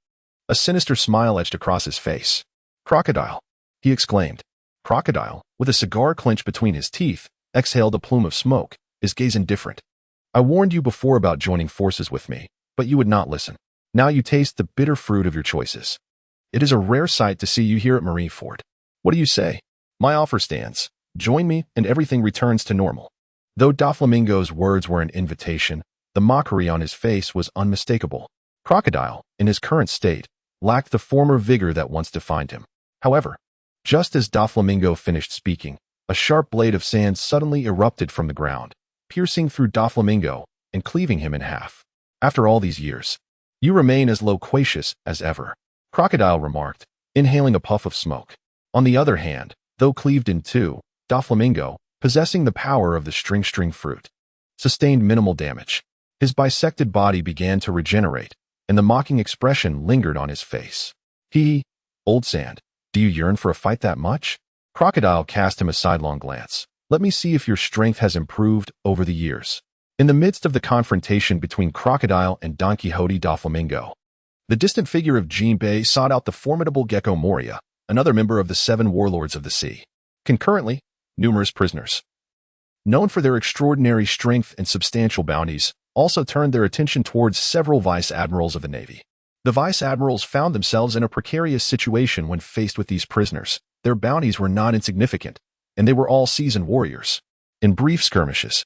A sinister smile etched across his face. "Crocodile," he exclaimed. Crocodile, with a cigar clenched between his teeth, exhaled a plume of smoke, his gaze indifferent. "I warned you before about joining forces with me. but you would not listen. Now you taste the bitter fruit of your choices. It is a rare sight to see you here at Marineford. What do you say? My offer stands. Join me, and everything returns to normal. Though Doflamingo's words were an invitation, the mockery on his face was unmistakable. Crocodile, in his current state, lacked the former vigor that once defined him. However, just as Doflamingo finished speaking, a sharp blade of sand suddenly erupted from the ground, piercing through Doflamingo and cleaving him in half. After all these years, you remain as loquacious as ever, Crocodile remarked, inhaling a puff of smoke. On the other hand, though cleaved in two, Doflamingo, possessing the power of the string fruit, sustained minimal damage. His bisected body began to regenerate, and the mocking expression lingered on his face. Old Sand, do you yearn for a fight that much? Crocodile cast him a sidelong glance. Let me see if your strength has improved over the years. In the midst of the confrontation between Crocodile and Don Quixote Doflamingo, the distant figure of Jinbei sought out the formidable Gecko Moria, another member of the 7 warlords of the sea. Concurrently, numerous prisoners, known for their extraordinary strength and substantial bounties, also turned their attention towards several vice-admirals of the Navy. The vice-admirals found themselves in a precarious situation when faced with these prisoners. Their bounties were not insignificant, and they were all seasoned warriors. In brief skirmishes,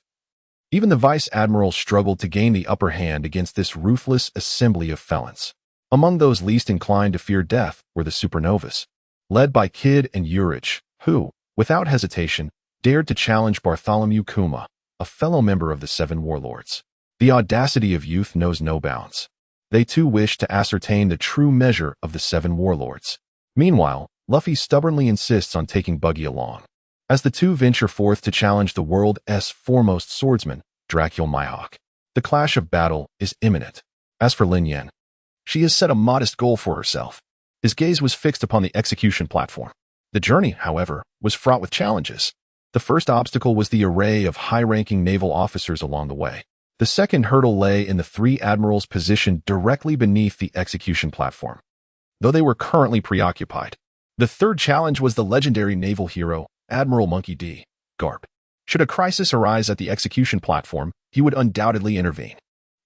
even the vice-admirals struggled to gain the upper hand against this ruthless assembly of felons. Among those least inclined to fear death were the supernovas, led by Kid and Urich, who, without hesitation, dared to challenge Bartholomew Kuma, a fellow member of the 7 warlords. The audacity of youth knows no bounds. They too wished to ascertain the true measure of the 7 warlords. Meanwhile, Luffy stubbornly insists on taking Buggy along. As the two venture forth to challenge the world's foremost swordsman, Dracul Mihawk, the clash of battle is imminent. As for Lin Yan, she has set a modest goal for herself. His gaze was fixed upon the execution platform. The journey, however, was fraught with challenges. The first obstacle was the array of high-ranking naval officers along the way. The second hurdle lay in the 3 admirals positioned directly beneath the execution platform, though they were currently preoccupied. The third challenge was the legendary naval hero, Admiral Monkey D. Garp. Should a crisis arise at the execution platform, he would undoubtedly intervene.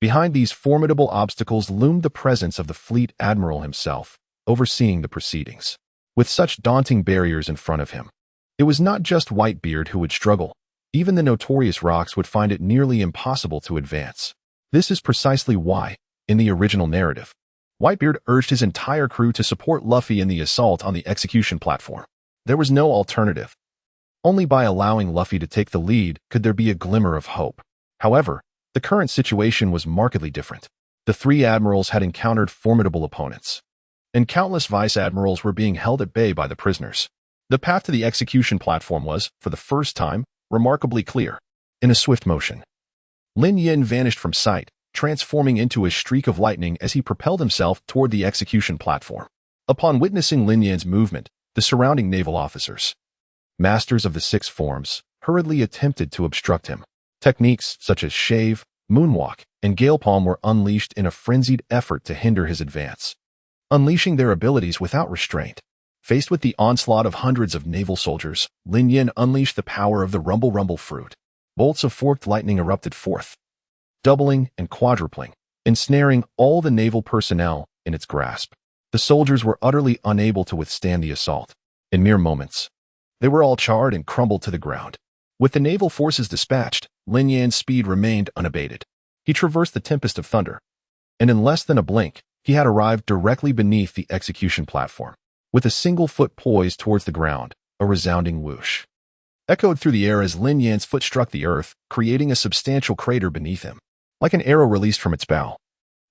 Behind these formidable obstacles loomed the presence of the fleet admiral himself, overseeing the proceedings. With such daunting barriers in front of him, it was not just Whitebeard who would struggle. Even the notorious Rocks would find it nearly impossible to advance. This is precisely why, in the original narrative, Whitebeard urged his entire crew to support Luffy in the assault on the execution platform. There was no alternative. Only by allowing Luffy to take the lead could there be a glimmer of hope. However, the current situation was markedly different. The 3 admirals had encountered formidable opponents, and countless vice-admirals were being held at bay by the prisoners. The path to the execution platform was, for the first time, remarkably clear. In a swift motion, Lin Yan vanished from sight, transforming into a streak of lightning as he propelled himself toward the execution platform. Upon witnessing Lin Yan's movement, the surrounding naval officers, masters of the 6 forms, hurriedly attempted to obstruct him. Techniques such as shave, moonwalk, and gale palm were unleashed in a frenzied effort to hinder his advance, unleashing their abilities without restraint. Faced with the onslaught of hundreds of naval soldiers, Lin Yan unleashed the power of the rumble fruit. Bolts of forked lightning erupted forth, doubling and quadrupling, ensnaring all the naval personnel in its grasp. The soldiers were utterly unable to withstand the assault. In mere moments, they were all charred and crumbled to the ground. With the naval forces dispatched, Lin Yan's speed remained unabated. He traversed the tempest of thunder, and in less than a blink, he had arrived directly beneath the execution platform. With a single foot poised towards the ground, a resounding whoosh echoed through the air as Lin Yan's foot struck the earth, creating a substantial crater beneath him. Like an arrow released from its bow,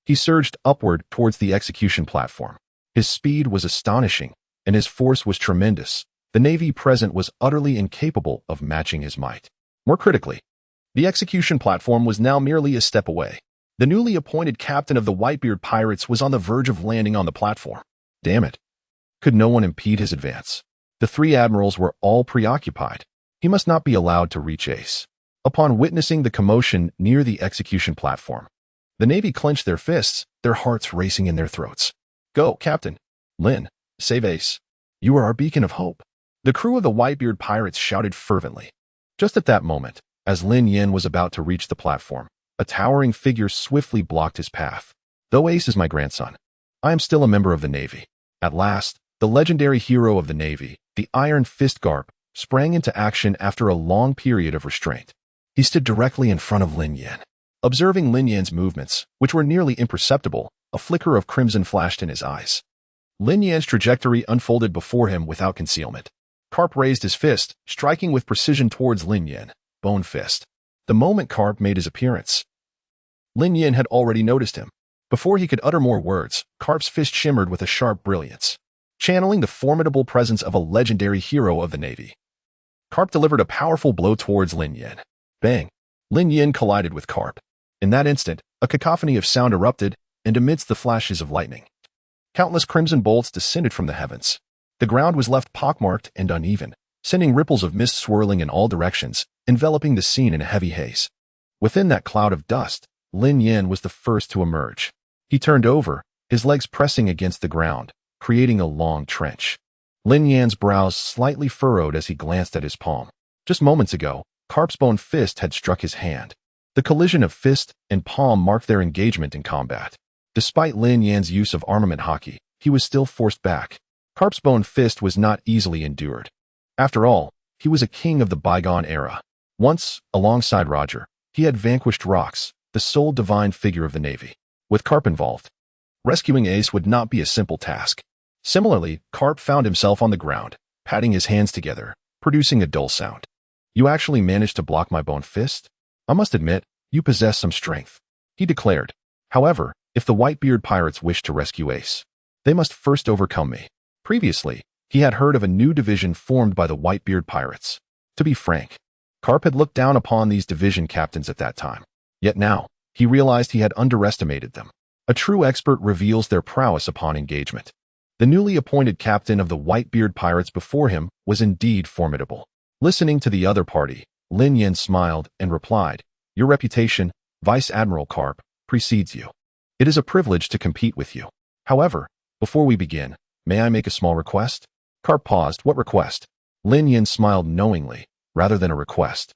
he surged upward towards the execution platform. His speed was astonishing, and his force was tremendous. The navy present was utterly incapable of matching his might. More critically, the execution platform was now merely a step away. The newly appointed captain of the Whitebeard Pirates was on the verge of landing on the platform. Damn it. Could no one impede his advance? The 3 admirals were all preoccupied. He must not be allowed to reach Ace. Upon witnessing the commotion near the execution platform, the Navy clenched their fists, their hearts racing in their throats. Go, Captain. Lin, save Ace. You are our beacon of hope. The crew of the Whitebeard Pirates shouted fervently. Just at that moment, as Lin Yan was about to reach the platform, a towering figure swiftly blocked his path. Though Ace is my grandson, I am still a member of the Navy. At last, the legendary hero of the Navy, the Iron Fist Garp, sprang into action after a long period of restraint. He stood directly in front of Lin Yan. Observing Lin Yan's movements, which were nearly imperceptible, a flicker of crimson flashed in his eyes. Lin Yan's trajectory unfolded before him without concealment. Garp raised his fist, striking with precision towards Lin Yan, bone fist. The moment Garp made his appearance, Lin Yan had already noticed him. Before he could utter more words, Garp's fist shimmered with a sharp brilliance, channeling the formidable presence of a legendary hero of the Navy. Garp delivered a powerful blow towards Lin Yan. Bang! Lin Yan collided with Garp. In that instant, a cacophony of sound erupted, and amidst the flashes of lightning, countless crimson bolts descended from the heavens. The ground was left pockmarked and uneven, sending ripples of mist swirling in all directions, enveloping the scene in a heavy haze. Within that cloud of dust, Lin Yan was the first to emerge. He turned over, his legs pressing against the ground, creating a long trench. Lin Yan's brows slightly furrowed as he glanced at his palm. Just moments ago, Garp's bone fist had struck his hand. The collision of fist and palm marked their engagement in combat. Despite Lin Yan's use of armament hockey, he was still forced back. Garp's bone fist was not easily endured. After all, he was a king of the bygone era. Once, alongside Roger, he had vanquished Rox, the sole divine figure of the Navy. With Garp involved, rescuing Ace would not be a simple task. Similarly, Garp found himself on the ground, patting his hands together, producing a dull sound. You actually managed to block my bone fist? I must admit, you possess some strength, he declared. However, if the Whitebeard Pirates wish to rescue Ace, they must first overcome me. Previously, he had heard of a new division formed by the Whitebeard Pirates. To be frank, Garp had looked down upon these division captains at that time. Yet now, he realized he had underestimated them. A true expert reveals their prowess upon engagement. The newly appointed captain of the Whitebeard Pirates before him was indeed formidable. Listening to the other party, Lin Yan smiled and replied, "Your reputation, Vice Admiral Garp, precedes you. It is a privilege to compete with you. However, before we begin, may I make a small request?" Garp paused. What request? Lin Yan smiled knowingly, rather than a request.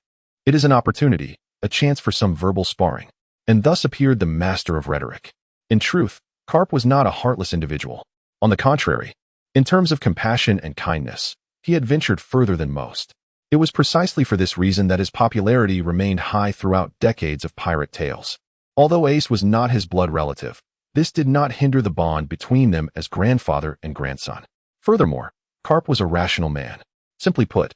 It is an opportunity, a chance for some verbal sparring. And thus appeared the master of rhetoric. In truth, Garp was not a heartless individual. On the contrary, in terms of compassion and kindness, he had ventured further than most. It was precisely for this reason that his popularity remained high throughout decades of pirate tales. Although Ace was not his blood relative, this did not hinder the bond between them as grandfather and grandson. Furthermore, Garp was a rational man. Simply put,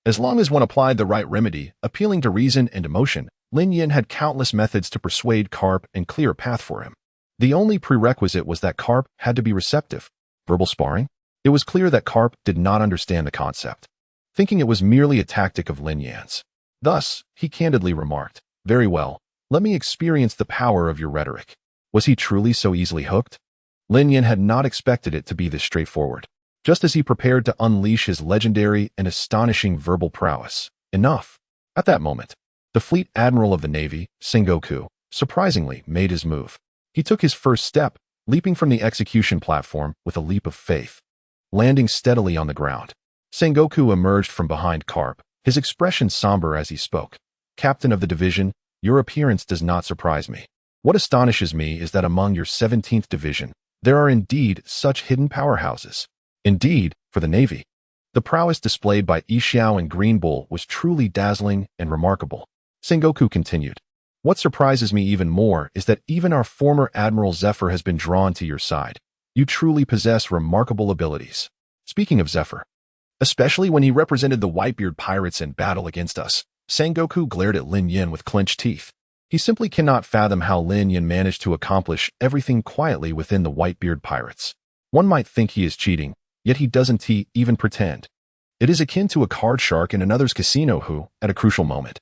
as long as one applied the right remedy, appealing to reason and emotion, Lin Yan had countless methods to persuade Garp and clear a path for him. The only prerequisite was that Garp had to be receptive. Verbal sparring? It was clear that Garp did not understand the concept, thinking it was merely a tactic of Lin Yan's. Thus, he candidly remarked, "Very well, let me experience the power of your rhetoric." Was he truly so easily hooked? Lin Yan had not expected it to be this straightforward. Just as he prepared to unleash his legendary and astonishing verbal prowess, enough. At that moment, the fleet admiral of the Navy, Sengoku, surprisingly made his move. He took his first step, leaping from the execution platform with a leap of faith, landing steadily on the ground. Sengoku emerged from behind Garp, his expression somber as he spoke. "Captain of the division, your appearance does not surprise me. What astonishes me is that among your 17th division, there are indeed such hidden powerhouses. Indeed, for the Navy, the prowess displayed by Isou and Green Bull was truly dazzling and remarkable." Sengoku continued, "What surprises me even more is that even our former Admiral Zephyr has been drawn to your side. You truly possess remarkable abilities." Speaking of Zephyr, especially when he represented the Whitebeard Pirates in battle against us, Sengoku glared at Lin Yan with clenched teeth. He simply cannot fathom how Lin Yan managed to accomplish everything quietly within the Whitebeard Pirates. One might think he is cheating, yet he doesn't even pretend. It is akin to a card shark in another's casino who, at a crucial moment,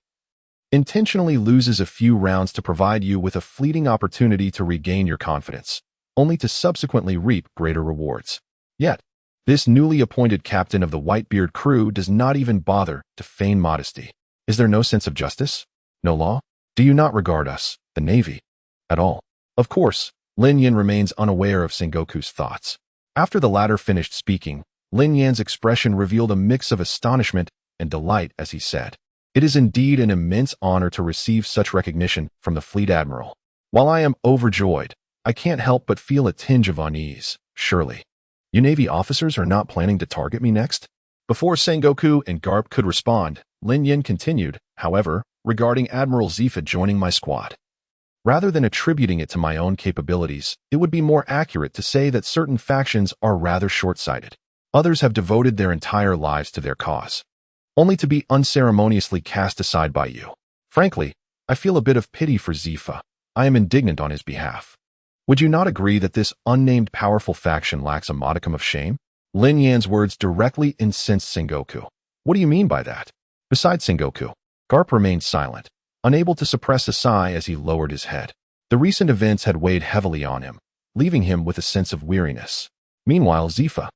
intentionally loses a few rounds to provide you with a fleeting opportunity to regain your confidence, only to subsequently reap greater rewards. Yet, this newly appointed captain of the Whitebeard crew does not even bother to feign modesty. Is there no sense of justice? No law? Do you not regard us, the Navy, at all? Of course, Lin Yan remains unaware of Sengoku's thoughts. After the latter finished speaking, Lin Yan's expression revealed a mix of astonishment and delight as he said, "It is indeed an immense honor to receive such recognition from the fleet admiral. While I am overjoyed, I can't help but feel a tinge of unease. Surely, you Navy officers are not planning to target me next? Before Sengoku and Garp could respond, Lin Yan continued, however, regarding Admiral Zephyr joining my squad. Rather than attributing it to my own capabilities, it would be more accurate to say that certain factions are rather short-sighted. Others have devoted their entire lives to their cause, only to be unceremoniously cast aside by you. Frankly, I feel a bit of pity for Zephyr. I am indignant on his behalf. Would you not agree that this unnamed powerful faction lacks a modicum of shame? Lin Yan's words directly incensed Sengoku. What do you mean by that? Besides Sengoku, Garp remained silent, unable to suppress a sigh as he lowered his head. The recent events had weighed heavily on him, leaving him with a sense of weariness. Meanwhile, Zephyr,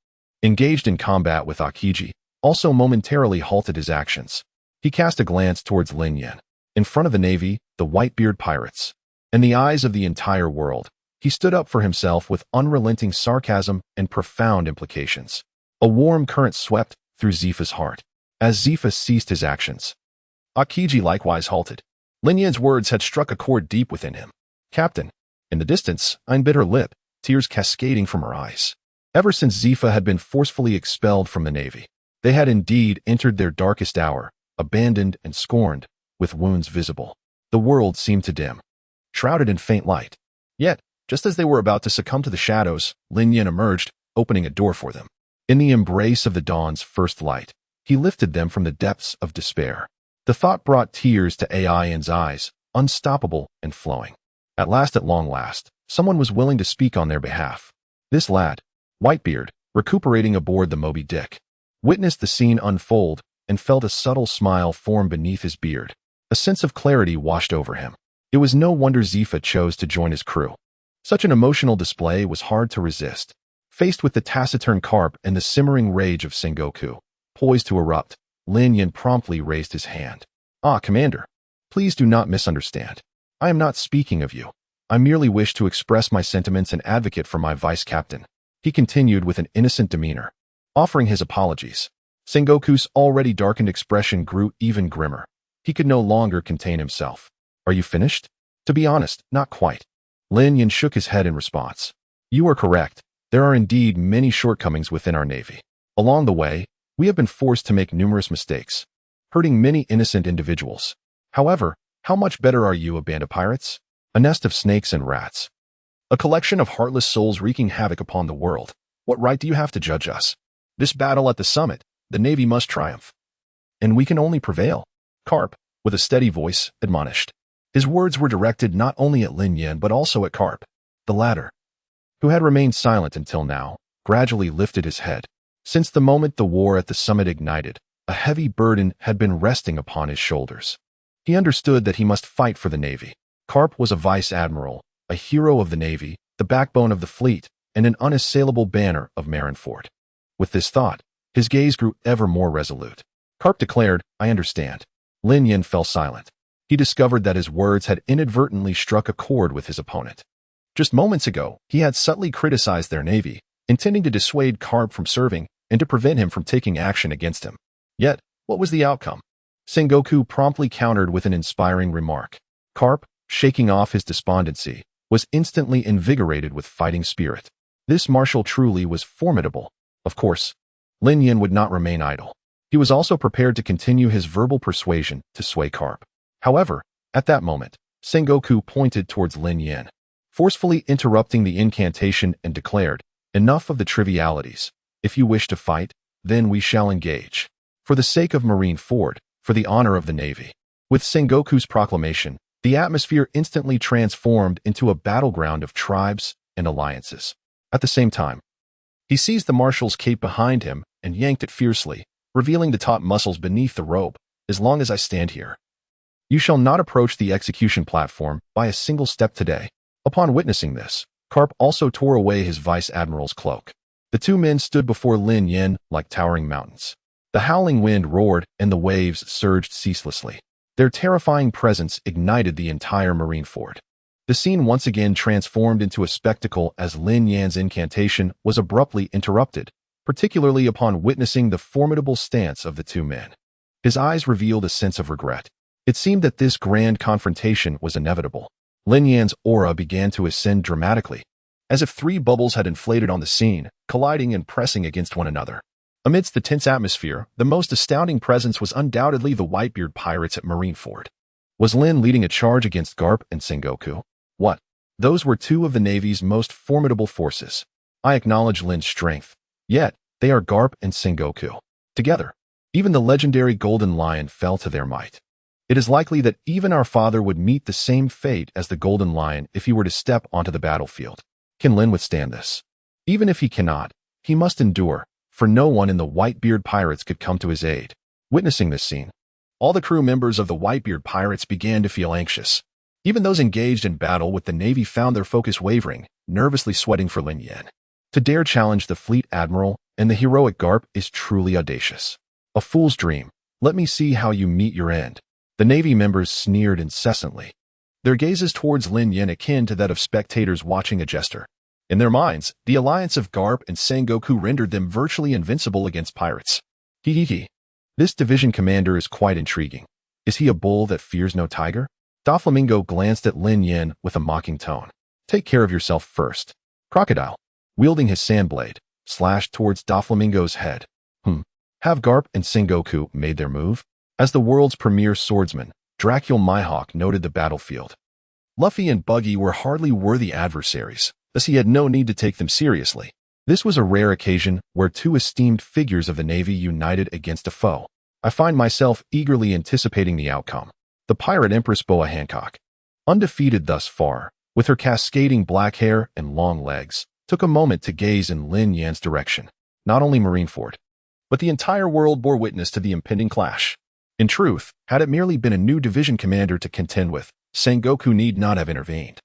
engaged in combat with Akiji, also momentarily halted his actions. He cast a glance towards Lin Yan. In front of the Navy, the Whitebeard Pirates, in the eyes of the entire world, he stood up for himself with unrelenting sarcasm and profound implications. A warm current swept through Zephyr's heart as Zephyr ceased his actions. Akiji likewise halted. Lin Yan's words had struck a chord deep within him. Captain, in the distance, I bit her lip, tears cascading from her eyes. Ever since Zephyr had been forcefully expelled from the Navy, they had indeed entered their darkest hour, abandoned and scorned, with wounds visible. The world seemed to dim, shrouded in faint light. Yet, just as they were about to succumb to the shadows, Lin Yan emerged, opening a door for them. In the embrace of the dawn's first light, he lifted them from the depths of despair. The thought brought tears to Ain's eyes, unstoppable and flowing. At long last, someone was willing to speak on their behalf. This lad, Whitebeard, recuperating aboard the Moby Dick, witnessed the scene unfold and felt a subtle smile form beneath his beard. A sense of clarity washed over him. It was no wonder Zephyr chose to join his crew. Such an emotional display was hard to resist. Faced with the taciturn Garp and the simmering rage of Sengoku, poised to erupt, Lin Yan promptly raised his hand. Commander, please do not misunderstand. I am not speaking of you. I merely wish to express my sentiments and advocate for my vice-captain. He continued with an innocent demeanor, offering his apologies. Sengoku's already darkened expression grew even grimmer. He could no longer contain himself. Are you finished? To be honest, not quite. Lin Yan shook his head in response. You are correct. There are indeed many shortcomings within our Navy. Along the way, we have been forced to make numerous mistakes, hurting many innocent individuals. However, how much better are you, a band of pirates? A nest of snakes and rats. A collection of heartless souls wreaking havoc upon the world. What right do you have to judge us? This battle at the summit, the Navy must triumph. And we can only prevail. Garp, with a steady voice, admonished. His words were directed not only at Lin Yan but also at Garp. The latter, who had remained silent until now, gradually lifted his head. Since the moment the war at the summit ignited, a heavy burden had been resting upon his shoulders. He understood that he must fight for the Navy. Garp was a vice-admiral, a hero of the Navy, the backbone of the fleet, and an unassailable banner of Marineford. With this thought, his gaze grew ever more resolute. Garp declared, I understand. Lin Yan fell silent. He discovered that his words had inadvertently struck a chord with his opponent. Just moments ago, he had subtly criticized their Navy, intending to dissuade Garp from serving and to prevent him from taking action against him. Yet, what was the outcome? Sengoku promptly countered with an inspiring remark. Garp, shaking off his despondency, was instantly invigorated with fighting spirit. This marshal truly was formidable. Of course, Lin Yan would not remain idle. He was also prepared to continue his verbal persuasion to sway Garp. However, at that moment, Sengoku pointed towards Lin Yan, forcefully interrupting the incantation and declared, Enough of the trivialities. If you wish to fight, then we shall engage. For the sake of Marineford, for the honor of the Navy. With Sengoku's proclamation, the atmosphere instantly transformed into a battleground of tribes and alliances. At the same time, he seized the marshal's cape behind him and yanked it fiercely, revealing the taut muscles beneath the robe. As long as I stand here, you shall not approach the execution platform by a single step today. Upon witnessing this, Garp also tore away his vice-admiral's cloak. The two men stood before Lin Yan like towering mountains. The howling wind roared and the waves surged ceaselessly. Their terrifying presence ignited the entire Marineford. The scene once again transformed into a spectacle as Lin Yan's incantation was abruptly interrupted, particularly upon witnessing the formidable stance of the two men. His eyes revealed a sense of regret. It seemed that this grand confrontation was inevitable. Lin Yan's aura began to ascend dramatically, as if 3 bubbles had inflated on the scene, colliding and pressing against one another. Amidst the tense atmosphere, the most astounding presence was undoubtedly the Whitebeard Pirates at Marineford. Was Lin leading a charge against Garp and Sengoku? What? Those were 2 of the Navy's most formidable forces. I acknowledge Lin's strength. Yet, they are Garp and Sengoku. Together, even the legendary Golden Lion fell to their might. It is likely that even our father would meet the same fate as the Golden Lion if he were to step onto the battlefield. Can Lin withstand this? Even if he cannot, he must endure, for no one in the Whitebeard Pirates could come to his aid. Witnessing this scene, all the crew members of the Whitebeard Pirates began to feel anxious. Even those engaged in battle with the Navy found their focus wavering, nervously sweating for Lin Yan. To dare challenge the fleet admiral and the heroic Garp is truly audacious. A fool's dream. Let me see how you meet your end. The Navy members sneered incessantly, their gazes towards Lin Yan akin to that of spectators watching a jester. In their minds, the alliance of Garp and Sengoku rendered them virtually invincible against pirates. Hee. This division commander is quite intriguing. Is he a bull that fears no tiger? Doflamingo glanced at Lin Yan with a mocking tone. Take care of yourself first. Crocodile, wielding his sandblade, slashed towards Doflamingo's head. Have Garp and Sengoku made their move? As the world's premier swordsman, Dracul Mihawk noted the battlefield. Luffy and Buggy were hardly worthy adversaries, thus he had no need to take them seriously. This was a rare occasion where 2 esteemed figures of the Navy united against a foe. I find myself eagerly anticipating the outcome. The pirate Empress Boa Hancock, undefeated thus far, with her cascading black hair and long legs, took a moment to gaze in Lin Yan's direction. Not only Marineford, but the entire world bore witness to the impending clash. In truth, had it merely been a new division commander to contend with, Sengoku need not have intervened.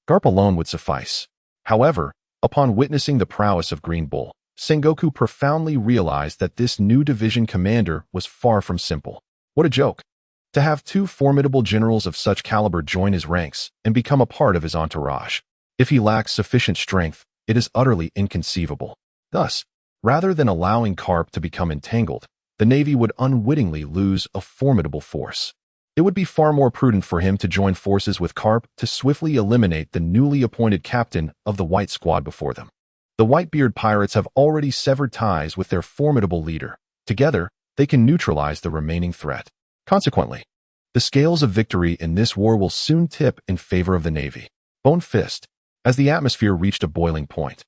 Garp alone would suffice. However, upon witnessing the prowess of Green Bull, Sengoku profoundly realized that this new division commander was far from simple. What a joke! To have 2 formidable generals of such caliber join his ranks and become a part of his entourage. If he lacks sufficient strength, it is utterly inconceivable. Thus, rather than allowing Garp to become entangled, the Navy would unwittingly lose a formidable force. It would be far more prudent for him to join forces with Garp to swiftly eliminate the newly appointed captain of the White Squad before them. The Whitebeard Pirates have already severed ties with their formidable leader. Together, they can neutralize the remaining threat. Consequently, the scales of victory in this war will soon tip in favor of the Navy. Bone Fist. As the atmosphere reached a boiling point,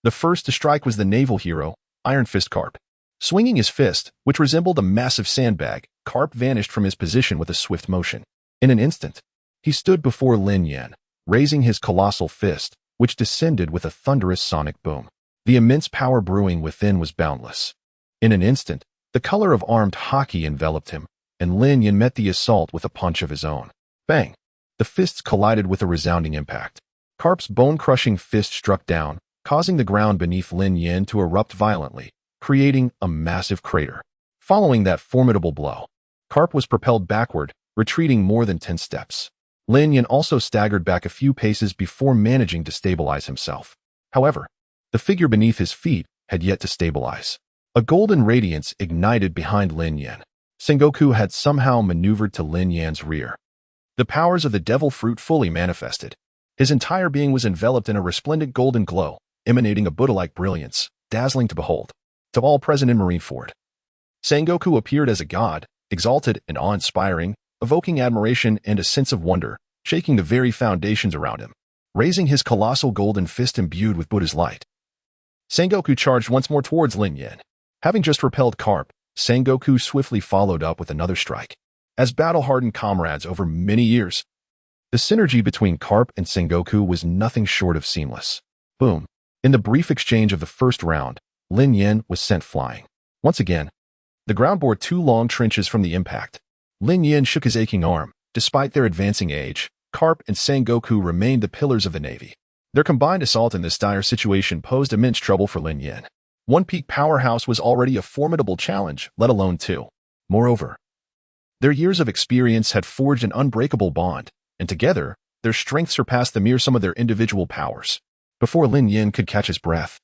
the first to strike was the naval hero, Iron Fist Garp. Swinging his fist, which resembled a massive sandbag, Garp vanished from his position with a swift motion. In an instant, he stood before Lin Yan, raising his colossal fist, which descended with a thunderous sonic boom. The immense power brewing within was boundless. In an instant, the color of armed hockey enveloped him, and Lin Yan met the assault with a punch of his own. Bang! The fists collided with a resounding impact. Garp's bone-crushing fist struck down, causing the ground beneath Lin Yan to erupt violently, creating a massive crater. Following that formidable blow, Garp was propelled backward, retreating more than 10 steps. Lin Yan also staggered back a few paces before managing to stabilize himself. However, the figure beneath his feet had yet to stabilize. A golden radiance ignited behind Lin Yan. Sengoku had somehow maneuvered to Lin Yan's rear. The powers of the devil fruit fully manifested. His entire being was enveloped in a resplendent golden glow, emanating a Buddha-like brilliance, dazzling to behold. To all present in Marineford, Sengoku appeared as a god, exalted and awe-inspiring, evoking admiration and a sense of wonder, shaking the very foundations around him. Raising his colossal golden fist imbued with Buddha's light, Sengoku charged once more towards Lin Yan. Having just repelled Garp, Sengoku swiftly followed up with another strike. As battle-hardened comrades over many years, the synergy between Garp and Sengoku was nothing short of seamless. Boom. In the brief exchange of the first round, Lin Yan was sent flying. Once again, the ground bore 2 long trenches from the impact. Lin Yan shook his aching arm. Despite their advancing age, Garp and Sengoku remained the pillars of the Navy. Their combined assault in this dire situation posed immense trouble for Lin Yan. One peak powerhouse was already a formidable challenge, let alone 2. Moreover, their years of experience had forged an unbreakable bond, and together, their strength surpassed the mere sum of their individual powers. Before Lin Yan could catch his breath,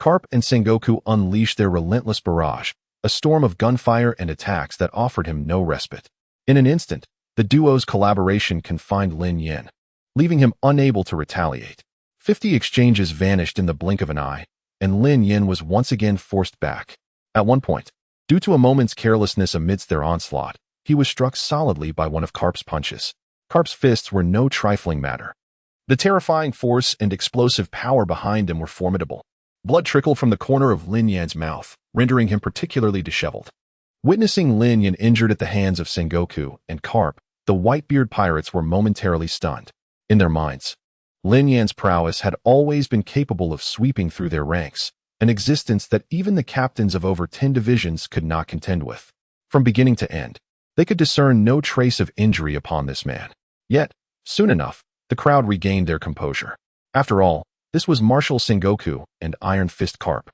Garp and Sengoku unleashed their relentless barrage, a storm of gunfire and attacks that offered him no respite. In an instant, the duo's collaboration confined Lin Yan, leaving him unable to retaliate. 50 exchanges vanished in the blink of an eye, and Lin Yan was once again forced back. At one point, due to a moment's carelessness amidst their onslaught, he was struck solidly by one of Garp's punches. Garp's fists were no trifling matter. The terrifying force and explosive power behind him were formidable. Blood trickled from the corner of Lin Yan's mouth, rendering him particularly disheveled. Witnessing Lin Yan injured at the hands of Sengoku and Garp, the Whitebeard Pirates were momentarily stunned. In their minds, Lin Yan's prowess had always been capable of sweeping through their ranks, an existence that even the captains of over 10 divisions could not contend with. From beginning to end, they could discern no trace of injury upon this man. Yet, soon enough, the crowd regained their composure. After all, this was Marshal Sengoku and Iron Fist Garp.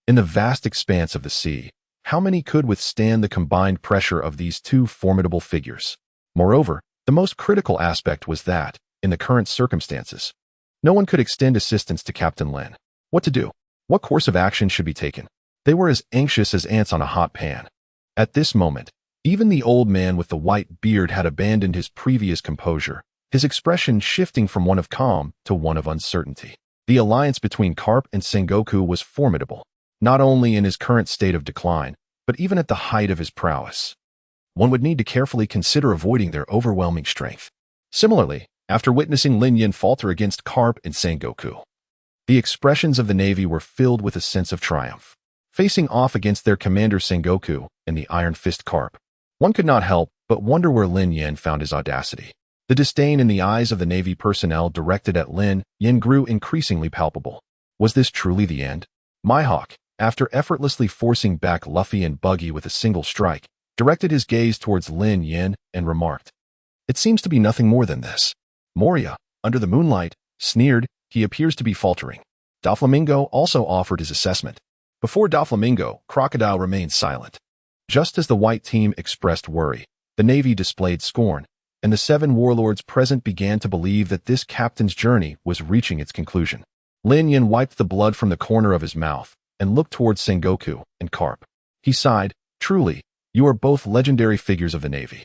In the vast expanse of the sea, how many could withstand the combined pressure of these two formidable figures? Moreover, the most critical aspect was that, in the current circumstances, no one could extend assistance to Captain Lin. What to do? What course of action should be taken? They were as anxious as ants on a hot pan. At this moment, even the old man with the white beard had abandoned his previous composure, his expression shifting from one of calm to one of uncertainty. The alliance between Garp and Sengoku was formidable, not only in his current state of decline, but even at the height of his prowess. One would need to carefully consider avoiding their overwhelming strength. Similarly, after witnessing Lin Yan falter against Garp and Sengoku, the expressions of the Navy were filled with a sense of triumph. Facing off against their commander Sengoku and the Iron Fist Garp, one could not help but wonder where Lin Yan found his audacity. The disdain in the eyes of the Navy personnel directed at Lin Yan grew increasingly palpable. Was this truly the end? Mihawk, after effortlessly forcing back Luffy and Buggy with a single strike, directed his gaze towards Lin Yan and remarked, "It seems to be nothing more than this." Moria, under the moonlight, sneered, "He appears to be faltering." Doflamingo also offered his assessment. Before Doflamingo, Crocodile remained silent. Just as the white team expressed worry, the Navy displayed scorn, and the 7 warlords present began to believe that this captain's journey was reaching its conclusion. Lin Yan wiped the blood from the corner of his mouth and looked towards Sengoku and Garp. He sighed, "Truly, you are both legendary figures of the Navy.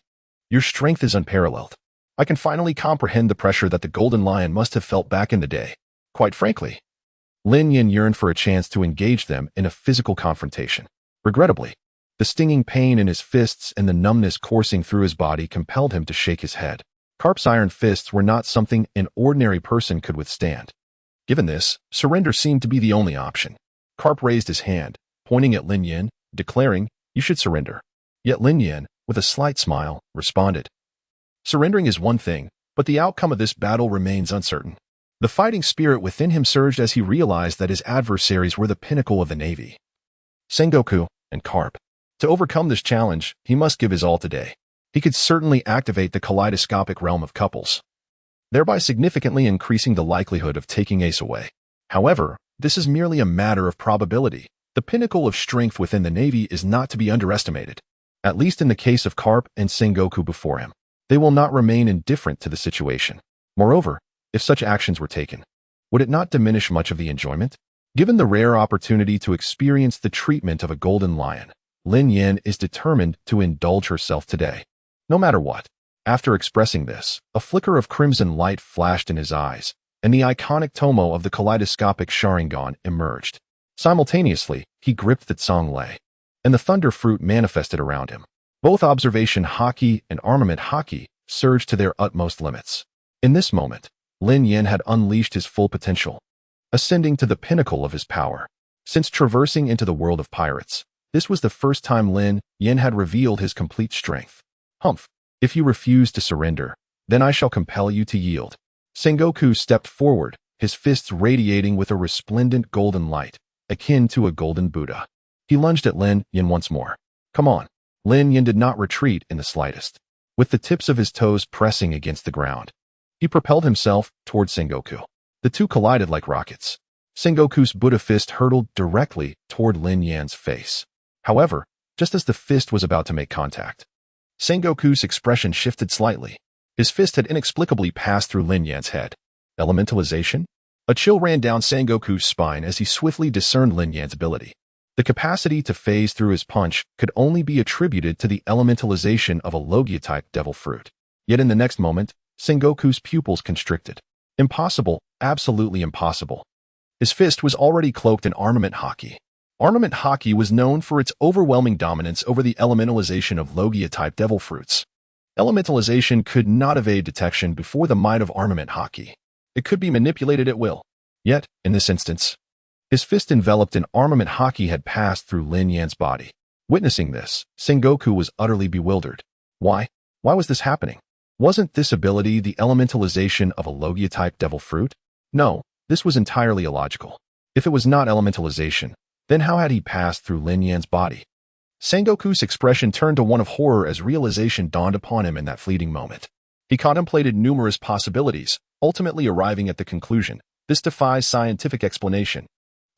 Your strength is unparalleled. I can finally comprehend the pressure that the Golden Lion must have felt back in the day. Quite frankly." Lin Yan yearned for a chance to engage them in a physical confrontation. Regrettably, the stinging pain in his fists and the numbness coursing through his body compelled him to shake his head. Garp's iron fists were not something an ordinary person could withstand. Given this, surrender seemed to be the only option. Garp raised his hand, pointing at Lin Yan, declaring, "You should surrender." Yet Lin Yan, with a slight smile, responded, "Surrendering is one thing, but the outcome of this battle remains uncertain." The fighting spirit within him surged as he realized that his adversaries were the pinnacle of the Navy. Sengoku and Garp. To overcome this challenge, he must give his all today. He could certainly activate the kaleidoscopic realm of couples, thereby significantly increasing the likelihood of taking Ace away. However, this is merely a matter of probability. The pinnacle of strength within the Navy is not to be underestimated. At least in the case of Garp and Sengoku before him, they will not remain indifferent to the situation. Moreover, if such actions were taken, would it not diminish much of the enjoyment? Given the rare opportunity to experience the treatment of a golden lion, Lin Yan is determined to indulge herself today, no matter what. After expressing this, a flicker of crimson light flashed in his eyes, and the iconic tomo of the kaleidoscopic Sharingan emerged. Simultaneously, he gripped the Zhonglei, and the thunder fruit manifested around him. Both observation haki and armament haki surged to their utmost limits. In this moment, Lin Yan had unleashed his full potential, ascending to the pinnacle of his power. Since traversing into the world of pirates, this was the first time Lin Yan had revealed his complete strength. "Humph! If you refuse to surrender, then I shall compel you to yield." Sengoku stepped forward, his fists radiating with a resplendent golden light, akin to a golden Buddha. He lunged at Lin Yan once more. "Come on." Lin Yan did not retreat in the slightest. With the tips of his toes pressing against the ground, he propelled himself toward Sengoku. The two collided like rockets. Sengoku's Buddha fist hurtled directly toward Lin Yan's face. However, just as the fist was about to make contact, Sengoku's expression shifted slightly. His fist had inexplicably passed through Lin Yan's head. Elementalization? A chill ran down Sengoku's spine as he swiftly discerned Lin Yan's ability. The capacity to phase through his punch could only be attributed to the elementalization of a Logia-type devil fruit. Yet in the next moment, Sengoku's pupils constricted. Impossible, absolutely impossible. His fist was already cloaked in armament haki. Armament haki was known for its overwhelming dominance over the elementalization of Logia-type devil fruits. Elementalization could not evade detection before the might of armament haki. It could be manipulated at will. Yet, in this instance, his fist enveloped in armament haki had passed through Lin Yan's body. Witnessing this, Sengoku was utterly bewildered. Why? Why was this happening? Wasn't this ability the elementalization of a Logia-type devil fruit? No, this was entirely illogical. If it was not elementalization, then how had he passed through Lin Yan's body? Sengoku's expression turned to one of horror as realization dawned upon him in that fleeting moment. He contemplated numerous possibilities, ultimately arriving at the conclusion, this defies scientific explanation.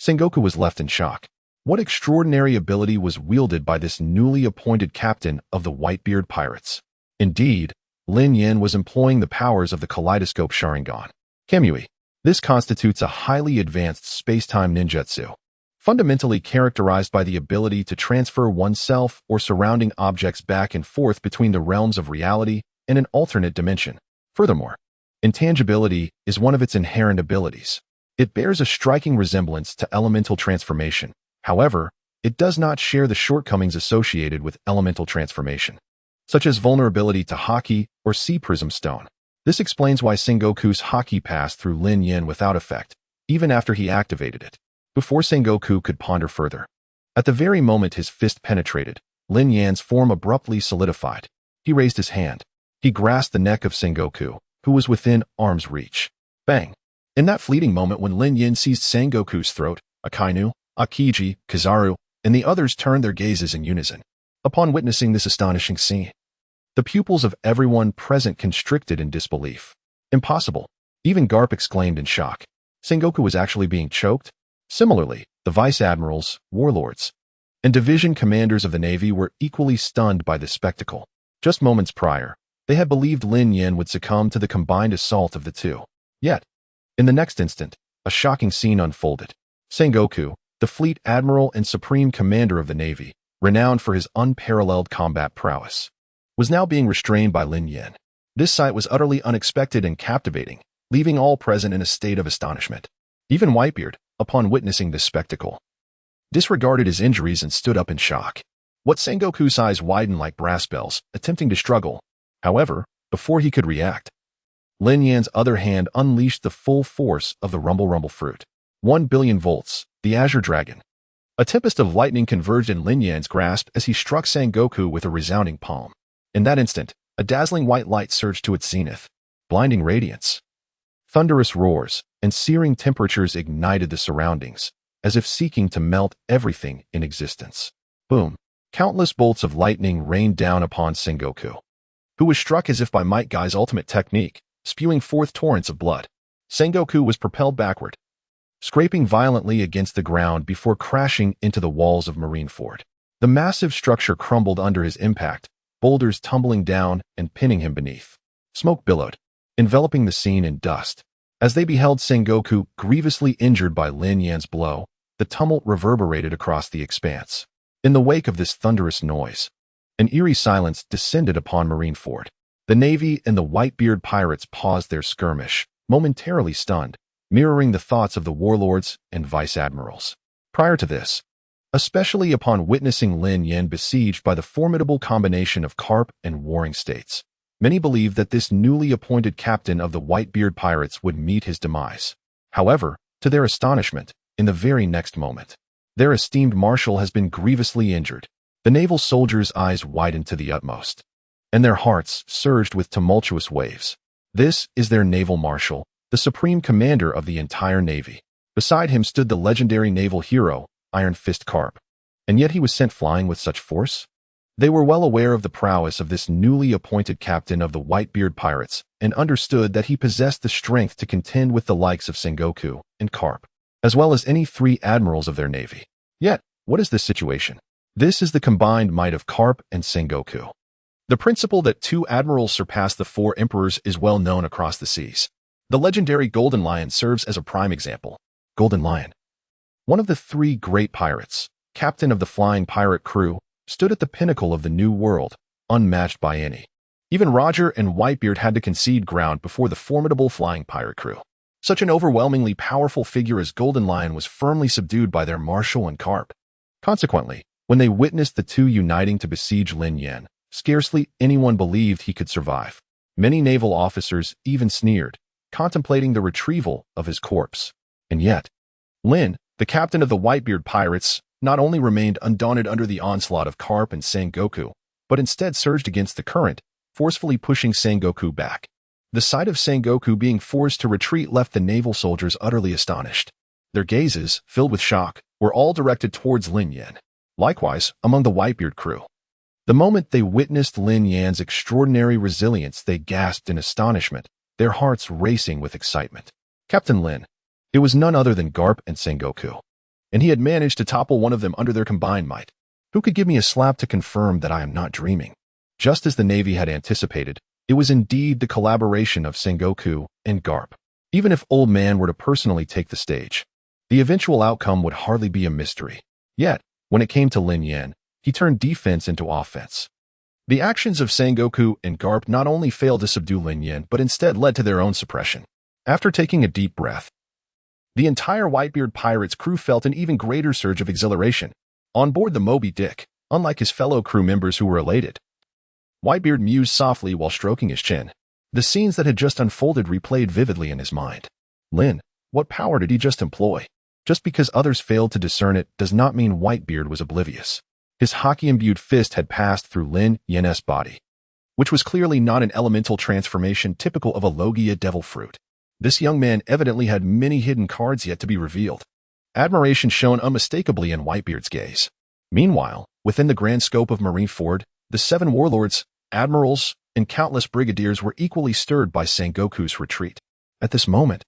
Sengoku was left in shock. What extraordinary ability was wielded by this newly appointed captain of the Whitebeard Pirates? Indeed, Lin Yan was employing the powers of the kaleidoscope Sharingan. Kamui. This constitutes a highly advanced space-time ninjutsu, fundamentally characterized by the ability to transfer oneself or surrounding objects back and forth between the realms of reality and an alternate dimension. Furthermore, intangibility is one of its inherent abilities. It bears a striking resemblance to elemental transformation. However, it does not share the shortcomings associated with elemental transformation, such as vulnerability to haki or sea prism stone. This explains why Sengoku's haki passed through Lin Yan without effect, even after he activated it. Before Sengoku could ponder further, at the very moment his fist penetrated, Lin Yan's form abruptly solidified. He raised his hand. He grasped the neck of Sengoku, who was within arm's reach. Bang! In that fleeting moment when Lin Yan seized Sengoku's throat, Akainu, Akiji, Kizaru, and the others turned their gazes in unison. Upon witnessing this astonishing scene, the pupils of everyone present constricted in disbelief. Impossible! Even Garp exclaimed in shock. Sengoku was actually being choked? Similarly, the vice admirals, warlords, and division commanders of the Navy were equally stunned by this spectacle. Just moments prior, they had believed Lin Yan would succumb to the combined assault of the two. Yet, in the next instant, a shocking scene unfolded. Sengoku, the fleet admiral and supreme commander of the Navy, renowned for his unparalleled combat prowess, was now being restrained by Lin Yan. This sight was utterly unexpected and captivating, leaving all present in a state of astonishment. Even Whitebeard, upon witnessing this spectacle, disregarded his injuries and stood up in shock. What Sengoku's eyes widened like brass bells, attempting to struggle. However, before he could react, Lin Yan's other hand unleashed the full force of the rumble fruit. 1 billion volts, the Azure Dragon. A tempest of lightning converged in Lin Yan's grasp as he struck Sengoku with a resounding palm. In that instant, a dazzling white light surged to its zenith. Blinding radiance, thunderous roars, and searing temperatures ignited the surroundings, as if seeking to melt everything in existence. Boom! Countless bolts of lightning rained down upon Sengoku, who was struck as if by Might Guy's ultimate technique, spewing forth torrents of blood. Sengoku was propelled backward, scraping violently against the ground before crashing into the walls of Marineford. The massive structure crumbled under his impact, boulders tumbling down and pinning him beneath. Smoke billowed, enveloping the scene in dust. As they beheld Sengoku grievously injured by Lin Yan's blow, the tumult reverberated across the expanse. In the wake of this thunderous noise, an eerie silence descended upon Marineford. The Navy and the Whitebeard Pirates paused their skirmish, momentarily stunned, mirroring the thoughts of the warlords and vice admirals. Prior to this, especially upon witnessing Lin Yan besieged by the formidable combination of Garp and warring states, many believed that this newly appointed captain of the Whitebeard Pirates would meet his demise. However, to their astonishment, in the very next moment, their esteemed marshal has been grievously injured. The naval soldiers' eyes widened to the utmost, and their hearts surged with tumultuous waves. This is their naval marshal, the supreme commander of the entire Navy. Beside him stood the legendary naval hero, Iron Fist Garp. And yet he was sent flying with such force? They were well aware of the prowess of this newly appointed captain of the Whitebeard Pirates and understood that he possessed the strength to contend with the likes of Sengoku and Garp, as well as any 3 admirals of their navy. Yet, what is this situation? This is the combined might of Garp and Sengoku. The principle that 2 admirals surpass the 4 emperors is well known across the seas. The legendary Golden Lion serves as a prime example. Golden Lion, one of the 3 great pirates, captain of the flying pirate crew, stood at the pinnacle of the New World, unmatched by any. Even Roger and Whitebeard had to concede ground before the formidable flying pirate crew. Such an overwhelmingly powerful figure as Golden Lion was firmly subdued by their marshal and Garp. Consequently, when they witnessed the two uniting to besiege Lin Yan, scarcely anyone believed he could survive. Many naval officers even sneered, contemplating the retrieval of his corpse. And yet, Lin, the captain of the Whitebeard Pirates, not only remained undaunted under the onslaught of Garp and Sengoku, but instead surged against the current, forcefully pushing Sengoku back. The sight of Sengoku being forced to retreat left the naval soldiers utterly astonished. Their gazes, filled with shock, were all directed towards Lin Yan. Likewise, among the Whitebeard crew. The moment they witnessed Lin Yan's extraordinary resilience, they gasped in astonishment, their hearts racing with excitement. Captain Lin. It was none other than Garp and Sengoku. And he had managed to topple one of them under their combined might. Who could give me a slap to confirm that I am not dreaming? Just as the Navy had anticipated, it was indeed the collaboration of Sengoku and Garp. Even if Old Man were to personally take the stage, the eventual outcome would hardly be a mystery. Yet, when it came to Lin Yan, he turned defense into offense. The actions of Sengoku and Garp not only failed to subdue Lin Yan, but instead led to their own suppression. After taking a deep breath, the entire Whitebeard Pirates crew felt an even greater surge of exhilaration. On board the Moby Dick, unlike his fellow crew members who were elated, Whitebeard mused softly while stroking his chin. The scenes that had just unfolded replayed vividly in his mind. Lin, what power did he just employ? Just because others failed to discern it does not mean Whitebeard was oblivious. His hockey-imbued fist had passed through Lin Yan's body, which was clearly not an elemental transformation typical of a Logia devil fruit. This young man evidently had many hidden cards yet to be revealed. Admiration shone unmistakably in Whitebeard's gaze. Meanwhile, within the grand scope of Marineford, the 7 warlords, admirals, and countless brigadiers were equally stirred by Sengoku's retreat. At this moment,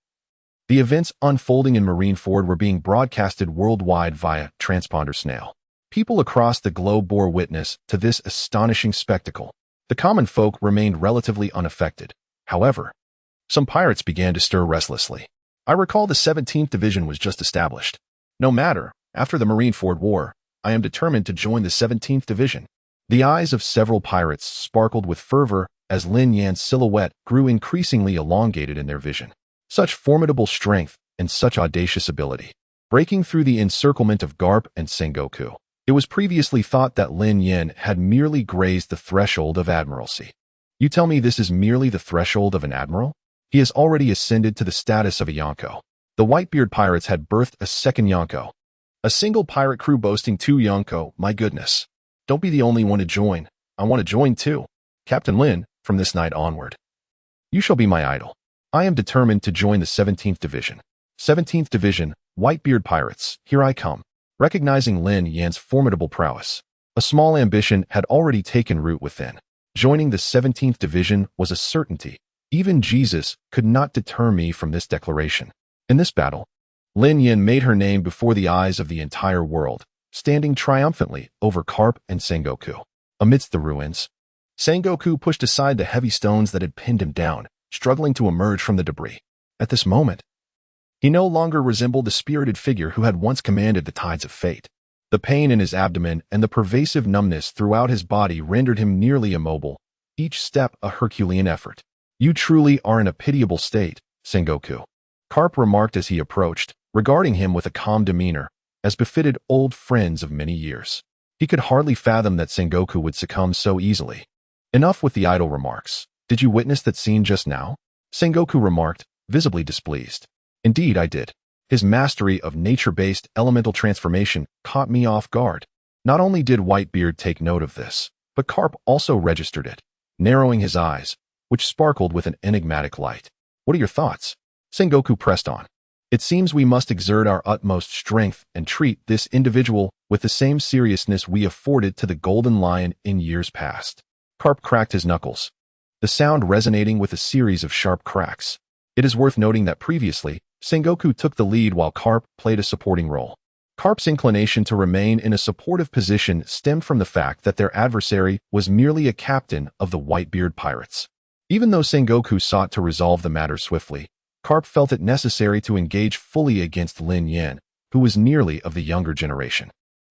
the events unfolding in Marineford were being broadcasted worldwide via transponder snail. People across the globe bore witness to this astonishing spectacle. The common folk remained relatively unaffected. However, some pirates began to stir restlessly. I recall the 17th Division was just established. No matter, after the Marineford War, I am determined to join the 17th Division. The eyes of several pirates sparkled with fervor as Lin Yan's silhouette grew increasingly elongated in their vision. Such formidable strength and such audacious ability. Breaking through the encirclement of Garp and Sengoku, it was previously thought that Lin Yan had merely grazed the threshold of admiralty. You tell me this is merely the threshold of an admiral? He has already ascended to the status of a Yonko. The Whitebeard Pirates had birthed a second Yonko. A single pirate crew boasting 2 Yonko, my goodness. Don't be the only one to join. I want to join too. Captain Lin, from this night onward, you shall be my idol. I am determined to join the 17th Division. 17th Division, Whitebeard Pirates, here I come. Recognizing Lin Yan's formidable prowess, a small ambition had already taken root within. Joining the 17th Division was a certainty. Even Jesus could not deter me from this declaration. In this battle, Lin Yan made her name before the eyes of the entire world, standing triumphantly over Garp and Sengoku. Amidst the ruins, Sengoku pushed aside the heavy stones that had pinned him down, struggling to emerge from the debris. At this moment, he no longer resembled the spirited figure who had once commanded the tides of fate. The pain in his abdomen and the pervasive numbness throughout his body rendered him nearly immobile, each step a Herculean effort. You truly are in a pitiable state, Sengoku. Garp remarked as he approached, regarding him with a calm demeanor, as befitted old friends of many years. He could hardly fathom that Sengoku would succumb so easily. Enough with the idle remarks. Did you witness that scene just now? Sengoku remarked, visibly displeased. Indeed, I did. His mastery of nature-based elemental transformation caught me off guard. Not only did Whitebeard take note of this, but Garp also registered it, narrowing his eyes, which sparkled with an enigmatic light. What are your thoughts? Sengoku pressed on. It seems we must exert our utmost strength and treat this individual with the same seriousness we afforded to the Golden Lion in years past. Garp cracked his knuckles, the sound resonating with a series of sharp cracks. It is worth noting that previously, Sengoku took the lead while Garp played a supporting role. Garp's inclination to remain in a supportive position stemmed from the fact that their adversary was merely a captain of the Whitebeard Pirates. Even though Sengoku sought to resolve the matter swiftly, Garp felt it necessary to engage fully against Lin Yan, who was nearly of the younger generation.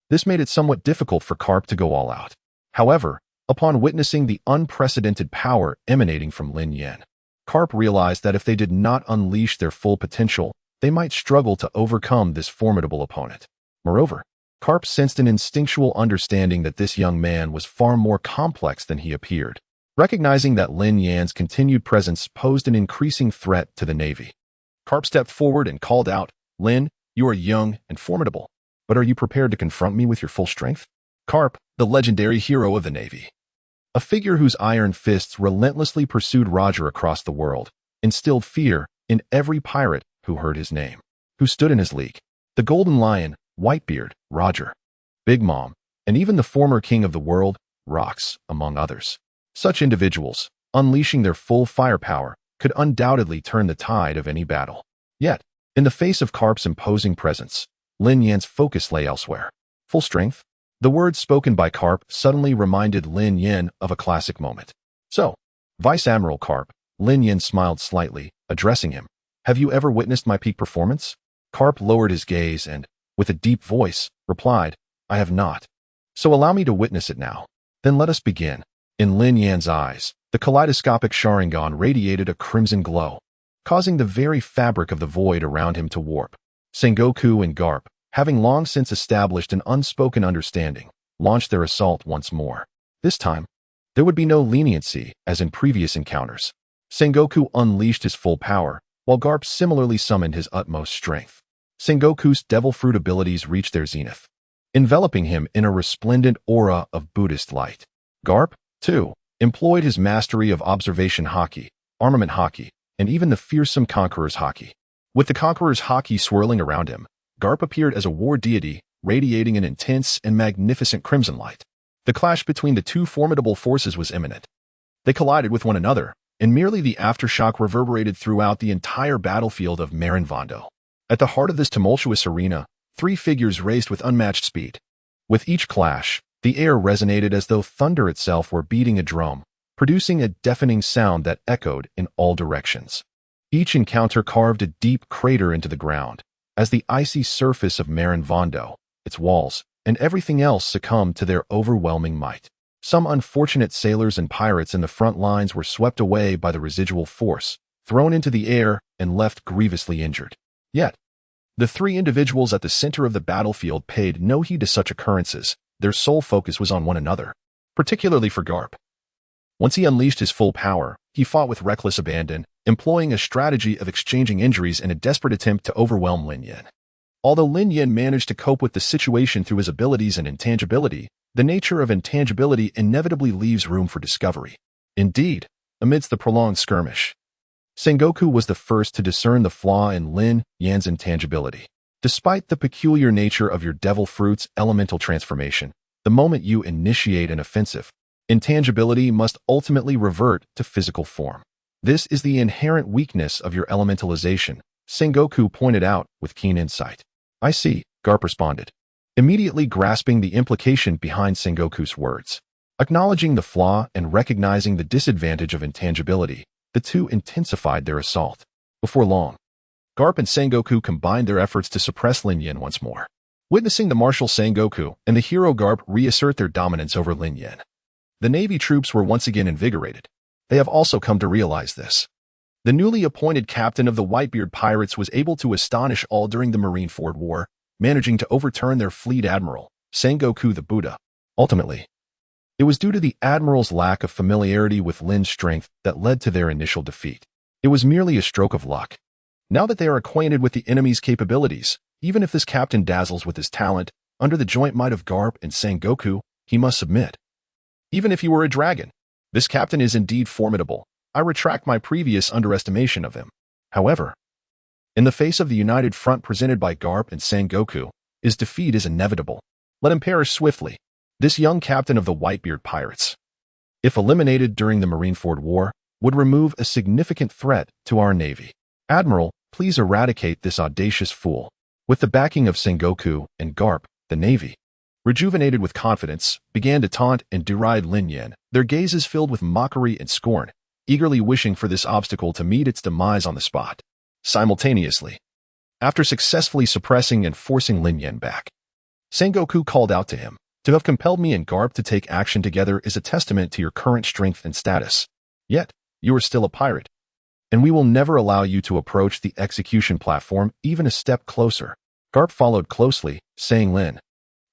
This made it somewhat difficult for Garp to go all out. However, Upon witnessing the unprecedented power emanating from Lin Yan, Garp realized that if they did not unleash their full potential, they might struggle to overcome this formidable opponent. Moreover, Garp sensed an instinctual understanding that this young man was far more complex than he appeared. Recognizing that Lin Yan's continued presence posed an increasing threat to the Navy, Garp stepped forward and called out, "Lin, you are young and formidable, but are you prepared to confront me with your full strength?" Garp, the legendary hero of the Navy, a figure whose iron fists relentlessly pursued Roger across the world, instilled fear in every pirate who heard his name, who stood in his league. The Golden Lion, Whitebeard, Roger, Big Mom, and even the former king of the world, Rox, among others. Such individuals, unleashing their full firepower, could undoubtedly turn the tide of any battle. Yet, in the face of Garp's imposing presence, Lin Yan's focus lay elsewhere. Full strength? The words spoken by Garp suddenly reminded Lin Yan of a classic moment. "So, Vice Admiral Garp," Lin Yan smiled slightly, addressing him. "Have you ever witnessed my peak performance?" Garp lowered his gaze and, with a deep voice, replied, "I have not. So allow me to witness it now. Then let us begin." In Lin Yan's eyes, the kaleidoscopic Sharingan radiated a crimson glow, causing the very fabric of the void around him to warp. Sengoku and Garp, having long since established an unspoken understanding, launched their assault once more. This time, there would be no leniency, as in previous encounters. Sengoku unleashed his full power, while Garp similarly summoned his utmost strength. Sengoku's devil fruit abilities reached their zenith, enveloping him in a resplendent aura of Buddhist light. Garp, too, employed his mastery of observation haki, armament haki, and even the fearsome conqueror's haki. With the conqueror's haki swirling around him, Garp appeared as a war deity, radiating an intense and magnificent crimson light. The clash between the two formidable forces was imminent. They collided with one another, and merely the aftershock reverberated throughout the entire battlefield of Wano. At the heart of this tumultuous arena, three figures raced with unmatched speed. With each clash, the air resonated as though thunder itself were beating a drum, producing a deafening sound that echoed in all directions. Each encounter carved a deep crater into the ground, as the icy surface of Wano, its walls, and everything else succumbed to their overwhelming might. Some unfortunate sailors and pirates in the front lines were swept away by the residual force, thrown into the air, and left grievously injured. Yet, the three individuals at the center of the battlefield paid no heed to such occurrences. Their sole focus was on one another, particularly for Garp. Once he unleashed his full power, he fought with reckless abandon, employing a strategy of exchanging injuries in a desperate attempt to overwhelm Lin Yan. Although Lin Yan managed to cope with the situation through his abilities and intangibility, the nature of intangibility inevitably leaves room for discovery. Indeed, amidst the prolonged skirmish, Sengoku was the first to discern the flaw in Lin Yan's intangibility. Despite the peculiar nature of your devil fruit's elemental transformation, the moment you initiate an offensive, intangibility must ultimately revert to physical form. This is the inherent weakness of your elementalization, Sengoku pointed out with keen insight. "I see," Garp responded, immediately grasping the implication behind Sengoku's words. Acknowledging the flaw and recognizing the disadvantage of intangibility, the two intensified their assault. Before long, Garp and Sengoku combined their efforts to suppress Lin Yan once more. Witnessing the martial Sengoku and the hero Garp reassert their dominance over Lin Yan, the Navy troops were once again invigorated. They have also come to realize this. The newly appointed captain of the Whitebeard Pirates was able to astonish all during the Marineford War, managing to overturn their fleet admiral, Sengoku the Buddha. Ultimately, it was due to the admiral's lack of familiarity with Lin's strength that led to their initial defeat. It was merely a stroke of luck. Now that they are acquainted with the enemy's capabilities, even if this captain dazzles with his talent, under the joint might of Garp and Sengoku, he must submit. Even if he were a dragon, this captain is indeed formidable. I retract my previous underestimation of him. However, in the face of the united front presented by Garp and Sengoku, his defeat is inevitable. Let him perish swiftly. This young captain of the Whitebeard Pirates, if eliminated during the Marineford War, would remove a significant threat to our navy. Admiral, please eradicate this audacious fool. With the backing of Sengoku and Garp, the navy, rejuvenated with confidence, began to taunt and deride Lin Yan, their gazes filled with mockery and scorn, eagerly wishing for this obstacle to meet its demise on the spot. Simultaneously, after successfully suppressing and forcing Lin Yan back, Sengoku called out to him, To have compelled me and Garp to take action together is a testament to your current strength and status. Yet, you are still a pirate, and we will never allow you to approach the execution platform even a step closer. Garp followed closely, saying, Lin,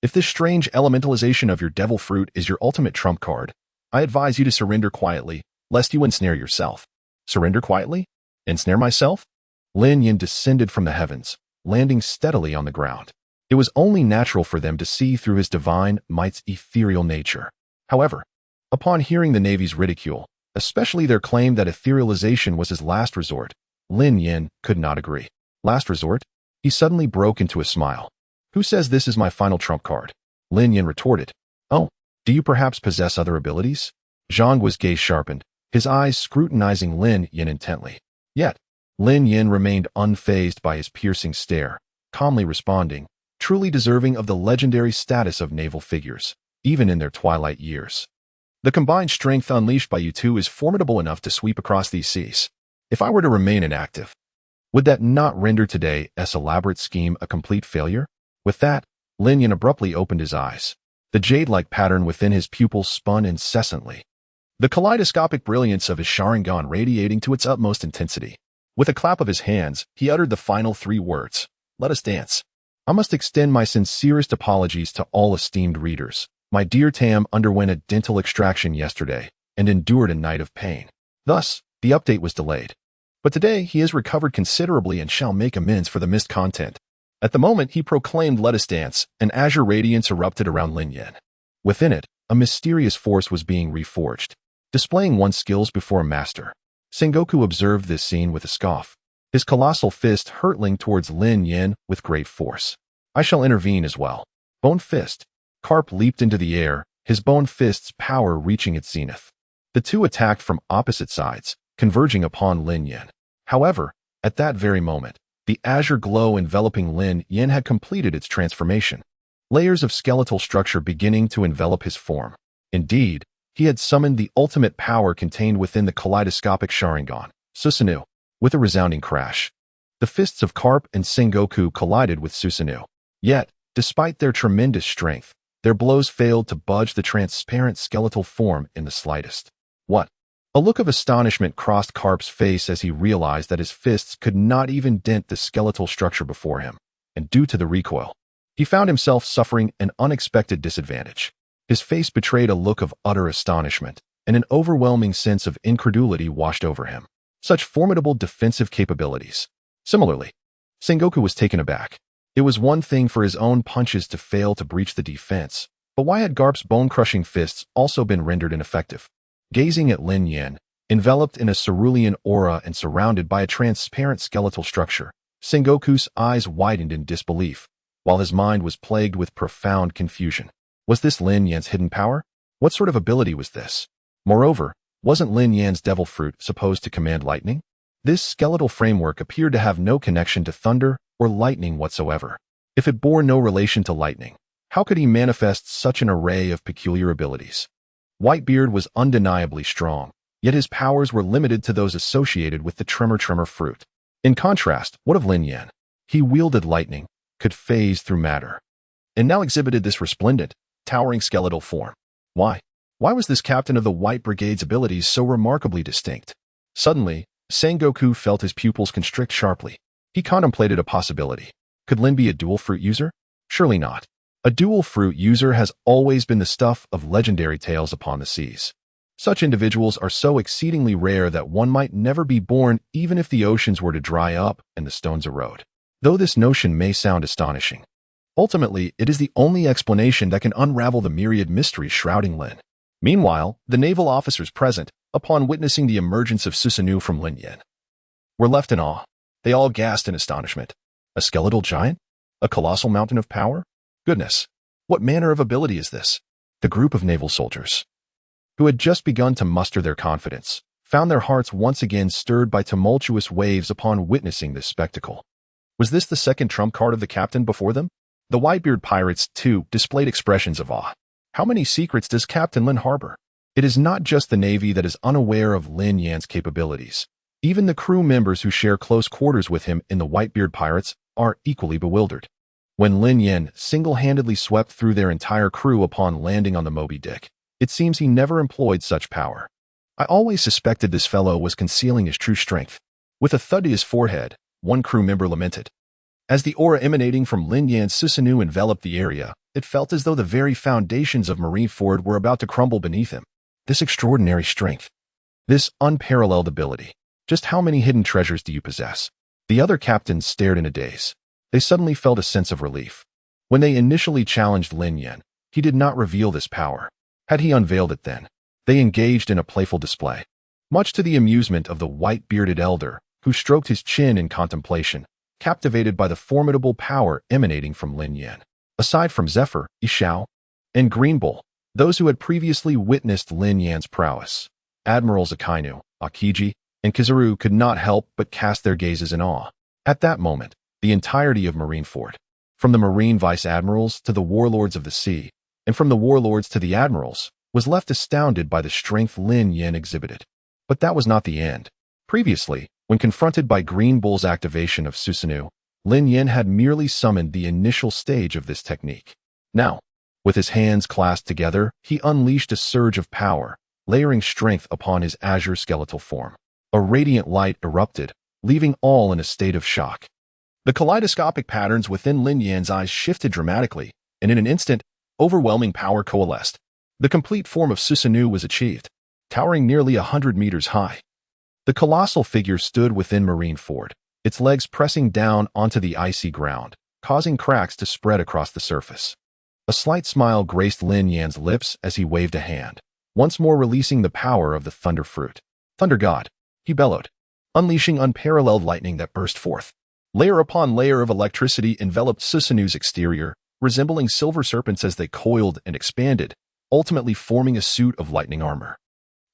if this strange elementalization of your devil fruit is your ultimate trump card, I advise you to surrender quietly, lest you ensnare yourself. Surrender quietly? Ensnare myself? Lin Yan descended from the heavens, landing steadily on the ground. It was only natural for them to see through his divine might's ethereal nature. However, upon hearing the Navy's ridicule, especially their claim that etherealization was his last resort, Lin Yan could not agree. Last resort? He suddenly broke into a smile. Who says this is my final trump card? Lin Yan retorted. Oh, do you perhaps possess other abilities? Zhang was gaze sharpened, his eyes scrutinizing Lin Yan intently. Yet, Lin Yan remained unfazed by his piercing stare, calmly responding, truly deserving of the legendary status of naval figures, even in their twilight years. The combined strength unleashed by you two is formidable enough to sweep across these seas. If I were to remain inactive, would that not render today's elaborate scheme a complete failure? With that, Lin Yan abruptly opened his eyes. The jade-like pattern within his pupils spun incessantly, the kaleidoscopic brilliance of his Sharingan radiating to its utmost intensity. With a clap of his hands, he uttered the final 3 words, "Let us dance." I must extend my sincerest apologies to all esteemed readers. My dear Tam underwent a dental extraction yesterday and endured a night of pain. Thus, the update was delayed. But today, he has recovered considerably and shall make amends for the missed content. At the moment, he proclaimed "Let us dance," and azure radiance erupted around Lin Yan. Within it, a mysterious force was being reforged, displaying one's skills before a master. Sengoku observed this scene with a scoff, his colossal fist hurtling towards Lin Yan with great force. I shall intervene as well. Bone fist. Garp leaped into the air, his bone fist's power reaching its zenith. The two attacked from opposite sides, converging upon Lin Yan. However, at that very moment, the azure glow enveloping Lin Yan had completed its transformation, layers of skeletal structure beginning to envelop his form. Indeed, he had summoned the ultimate power contained within the kaleidoscopic Sharingan, Susanoo. With a resounding crash, the fists of Garp and Sengoku collided with Susanoo. Yet, despite their tremendous strength, their blows failed to budge the transparent skeletal form in the slightest. What? A look of astonishment crossed Garp's face as he realized that his fists could not even dent the skeletal structure before him, and due to the recoil, he found himself suffering an unexpected disadvantage. His face betrayed a look of utter astonishment, and an overwhelming sense of incredulity washed over him. Such formidable defensive capabilities. Similarly, Sengoku was taken aback. It was one thing for his own punches to fail to breach the defense, but why had Garp's bone-crushing fists also been rendered ineffective? Gazing at Lin Yan, enveloped in a cerulean aura and surrounded by a transparent skeletal structure, Sengoku's eyes widened in disbelief, while his mind was plagued with profound confusion. Was this Lin Yan's hidden power? What sort of ability was this? Moreover, wasn't Lin Yan's devil fruit supposed to command lightning? This skeletal framework appeared to have no connection to thunder or lightning whatsoever. If it bore no relation to lightning, how could he manifest such an array of peculiar abilities? Whitebeard was undeniably strong, yet his powers were limited to those associated with the tremor fruit. In contrast, what of Lin Yan? He wielded lightning, could phase through matter, and now exhibited this resplendent, towering skeletal form. Why? Why was this captain of the White Brigade's abilities so remarkably distinct? Suddenly, Sengoku felt his pupils constrict sharply. He contemplated a possibility. Could Lin be a dual fruit user? Surely not. A dual fruit user has always been the stuff of legendary tales upon the seas. Such individuals are so exceedingly rare that one might never be born even if the oceans were to dry up and the stones erode. Though this notion may sound astonishing, ultimately it is the only explanation that can unravel the myriad mysteries shrouding Lin. Meanwhile, the naval officers present, upon witnessing the emergence of Susanoo from Lin Yan, were left in awe. They all gasped in astonishment. A skeletal giant? A colossal mountain of power? Goodness, what manner of ability is this? The group of naval soldiers, who had just begun to muster their confidence, found their hearts once again stirred by tumultuous waves upon witnessing this spectacle. Was this the second trump card of the captain before them? The Whitebeard Pirates, too, displayed expressions of awe. How many secrets does Captain Lin harbor? It is not just the Navy that is unaware of Lin Yan's capabilities. Even the crew members who share close quarters with him in the Whitebeard Pirates are equally bewildered. when Lin Yan single-handedly swept through their entire crew upon landing on the Moby Dick. It seems he never employed such power. I always suspected this fellow was concealing his true strength. With a thud to his forehead, one crew member lamented. As the aura emanating from Lin Yan's Susanoo enveloped the area, it felt as though the very foundations of Marineford were about to crumble beneath him. This extraordinary strength. This unparalleled ability. Just how many hidden treasures do you possess? The other captains stared in a daze. They suddenly felt a sense of relief. When they initially challenged Lin Yan, he did not reveal this power. Had he unveiled it then, they engaged in a playful display. Much to the amusement of the white-bearded elder, who stroked his chin in contemplation, captivated by the formidable power emanating from Lin Yan. Aside from Zephyr, Isou, and Greenbull, those who had previously witnessed Lin Yan's prowess, Admirals Akainu, Akiji, and Kizaru could not help but cast their gazes in awe. At that moment, the entirety of Marineford, from the Marine Vice-Admirals to the Warlords of the Sea, and from the Warlords to the Admirals, was left astounded by the strength Lin Yan exhibited. But that was not the end. Previously, when confronted by Green Bull's activation of Susanoo, Lin Yan had merely summoned the initial stage of this technique. Now, with his hands clasped together, he unleashed a surge of power, layering strength upon his azure skeletal form. A radiant light erupted, leaving all in a state of shock. The kaleidoscopic patterns within Lin Yan's eyes shifted dramatically, and in an instant, overwhelming power coalesced. The complete form of Susanoo was achieved, towering nearly 100 meters high. The colossal figure stood within Marineford, its legs pressing down onto the icy ground, causing cracks to spread across the surface. A slight smile graced Lin Yan's lips as he waved a hand, once more releasing the power of the Thunder Fruit. Thunder God, he bellowed, unleashing unparalleled lightning that burst forth. Layer upon layer of electricity enveloped Susanoo's exterior, resembling silver serpents as they coiled and expanded, ultimately forming a suit of lightning armor.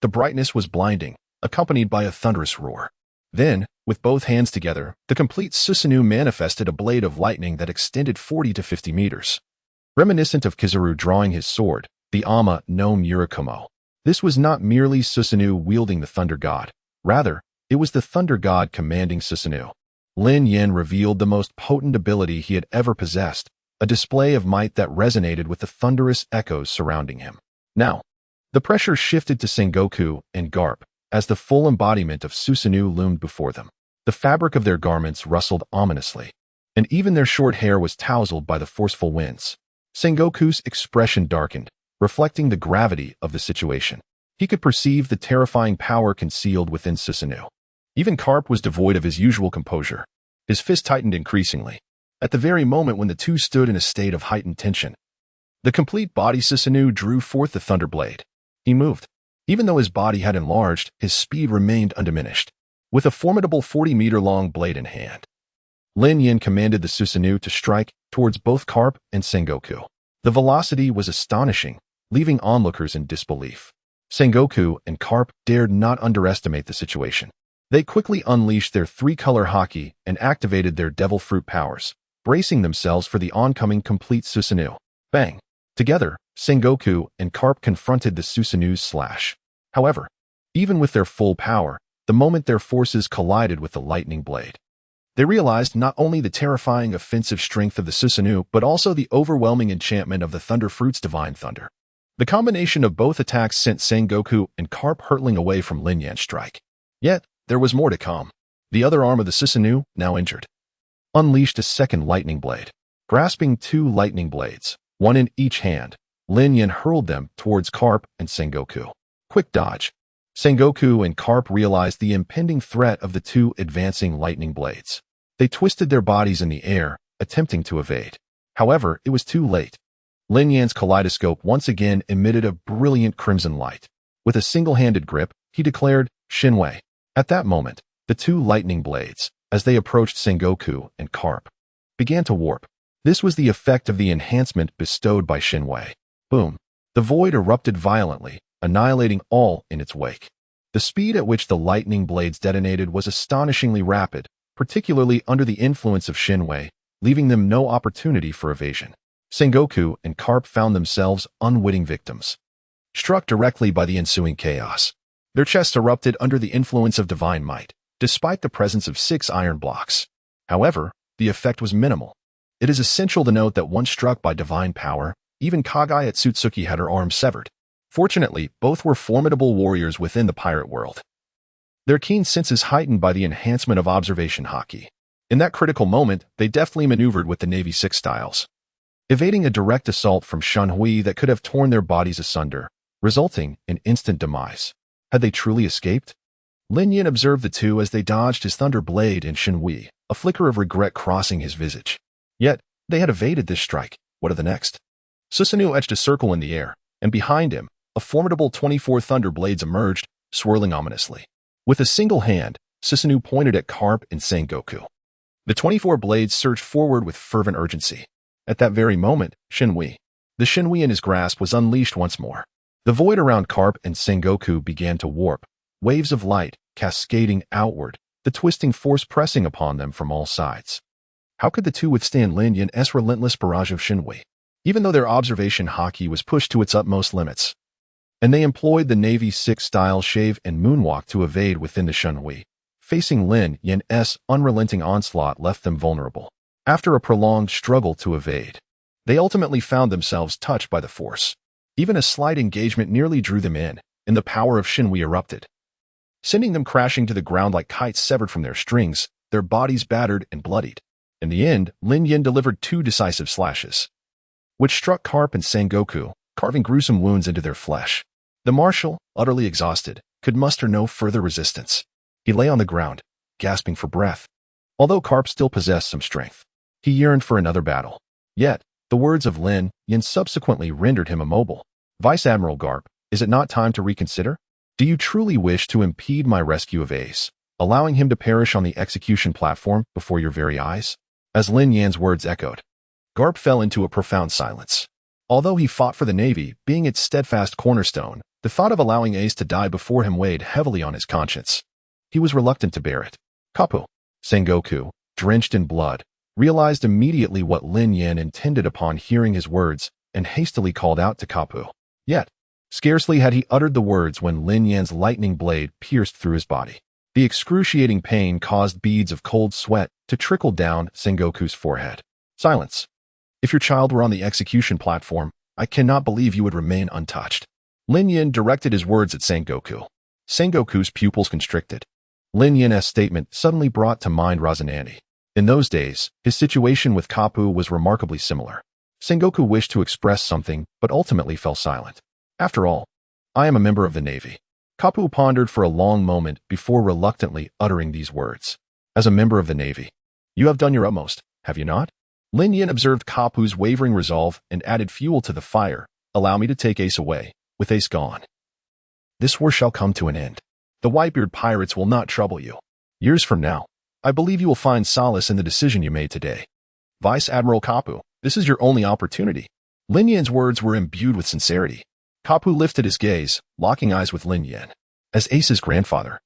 The brightness was blinding, accompanied by a thunderous roar. Then, with both hands together, the complete Susanoo manifested a blade of lightning that extended 40 to 50 meters. Reminiscent of Kizaru drawing his sword, the Ama no Murakumo. This was not merely Susanoo wielding the Thunder God. Rather, it was the Thunder God commanding Susanoo. Lin Yan revealed the most potent ability he had ever possessed, a display of might that resonated with the thunderous echoes surrounding him. Now, the pressure shifted to Sengoku and Garp, as the full embodiment of Susanoo loomed before them. The fabric of their garments rustled ominously, and even their short hair was tousled by the forceful winds. Sengoku's expression darkened, reflecting the gravity of the situation. He could perceive the terrifying power concealed within Susanoo. Even Garp was devoid of his usual composure. His fist tightened increasingly, at the very moment when the two stood in a state of heightened tension. The complete body Susanoo drew forth the Thunder Blade. He moved. Even though his body had enlarged, his speed remained undiminished. With a formidable 40-meter-long blade in hand, Lin Yan commanded the Susanoo to strike towards both Garp and Sengoku. The velocity was astonishing, leaving onlookers in disbelief. Sengoku and Garp dared not underestimate the situation. They quickly unleashed their three-color haki and activated their devil fruit powers, bracing themselves for the oncoming complete Susanoo. Bang! Together, Sengoku and Garp confronted the Susanoo's slash. However, even with their full power, the moment their forces collided with the lightning blade, they realized not only the terrifying offensive strength of the Susanoo, but also the overwhelming enchantment of the Thunder Fruit's divine thunder. The combination of both attacks sent Sengoku and Garp hurtling away from Lin Yan's strike. Yet, there was more to come. The other arm of the Susanoo, now injured, unleashed a second lightning blade. Grasping two lightning blades, one in each hand, Lin Yan hurled them towards Garp and Sengoku. Quick dodge. Sengoku and Garp realized the impending threat of the two advancing lightning blades. They twisted their bodies in the air, attempting to evade. However, it was too late. Lin Yan's kaleidoscope once again emitted a brilliant crimson light. With a single-handed grip, he declared, Shinwei. At that moment, the two lightning blades, as they approached Sengoku and Garp, began to warp. This was the effect of the enhancement bestowed by Shinwei. Boom. The void erupted violently, annihilating all in its wake. The speed at which the lightning blades detonated was astonishingly rapid, particularly under the influence of Shinwei, leaving them no opportunity for evasion. Sengoku and Garp found themselves unwitting victims, struck directly by the ensuing chaos. Their chests erupted under the influence of divine might, despite the presence of 6 iron blocks. However, the effect was minimal. It is essential to note that once struck by divine power, even Kagai Atsutsuki had her arm severed. Fortunately, both were formidable warriors within the pirate world. Their keen senses heightened by the enhancement of observation haki. In that critical moment, they deftly maneuvered with the Navy 6 styles, evading a direct assault from Shanhui that could have torn their bodies asunder, resulting in instant demise. Had they truly escaped? Lin Yan observed the two as they dodged his thunder blade and Shanhui, a flicker of regret crossing his visage. Yet, they had evaded this strike. What of the next? Susanoo etched a circle in the air, and behind him, a formidable 24 thunder blades emerged, swirling ominously. With a single hand, Susanoo pointed at Garp and Sengoku. The 24 blades surged forward with fervent urgency. At that very moment, the Shinhui in his grasp was unleashed once more. The void around Garp and Sengoku began to warp, waves of light cascading outward, the twisting force pressing upon them from all sides. How could the two withstand Lin Yan's relentless barrage of Shinhui? Even though their observation haki was pushed to its utmost limits, and they employed the Navy 6 style shave and moonwalk to evade within the Shinhui, facing Lin Yan's unrelenting onslaught left them vulnerable. After a prolonged struggle to evade, they ultimately found themselves touched by the force. Even a slight engagement nearly drew them in, and the power of Shinhui erupted, sending them crashing to the ground like kites severed from their strings, their bodies battered and bloodied. In the end, Lin Yan delivered 2 decisive slashes, which struck Garp and Sengoku, carving gruesome wounds into their flesh. The marshal, utterly exhausted, could muster no further resistance. He lay on the ground, gasping for breath. Although Garp still possessed some strength, he yearned for another battle. Yet, the words of Lin Yan subsequently rendered him immobile. Vice Admiral Garp, is it not time to reconsider? Do you truly wish to impede my rescue of Ace, allowing him to perish on the execution platform before your very eyes? As Lin Yan's words echoed, Garp fell into a profound silence. Although he fought for the Navy, being its steadfast cornerstone, the thought of allowing Ace to die before him weighed heavily on his conscience. He was reluctant to bear it. Kapu, Sengoku, drenched in blood, realized immediately what Lin Yan intended upon hearing his words and hastily called out to Kapu. Yet, scarcely had he uttered the words when Lin Yan's lightning blade pierced through his body. The excruciating pain caused beads of cold sweat to trickle down Sengoku's forehead. Silence. If your child were on the execution platform, I cannot believe you would remain untouched. Lin Yan directed his words at Sengoku. Sengoku's pupils constricted. Lin Yan's statement suddenly brought to mind Razanani. In those days, his situation with Kapu was remarkably similar. Sengoku wished to express something, but ultimately fell silent. After all, I am a member of the Navy. Kapu pondered for a long moment before reluctantly uttering these words. As a member of the Navy, you have done your utmost, have you not? Lin Yan observed Kapu's wavering resolve and added fuel to the fire. Allow me to take Ace away. With Ace gone, this war shall come to an end. The Whitebeard Pirates will not trouble you. Years from now, I believe you will find solace in the decision you made today. Vice Admiral Kapu, this is your only opportunity. Lin Yan's words were imbued with sincerity. Kapu lifted his gaze, locking eyes with Lin Yan. As Ace's grandfather,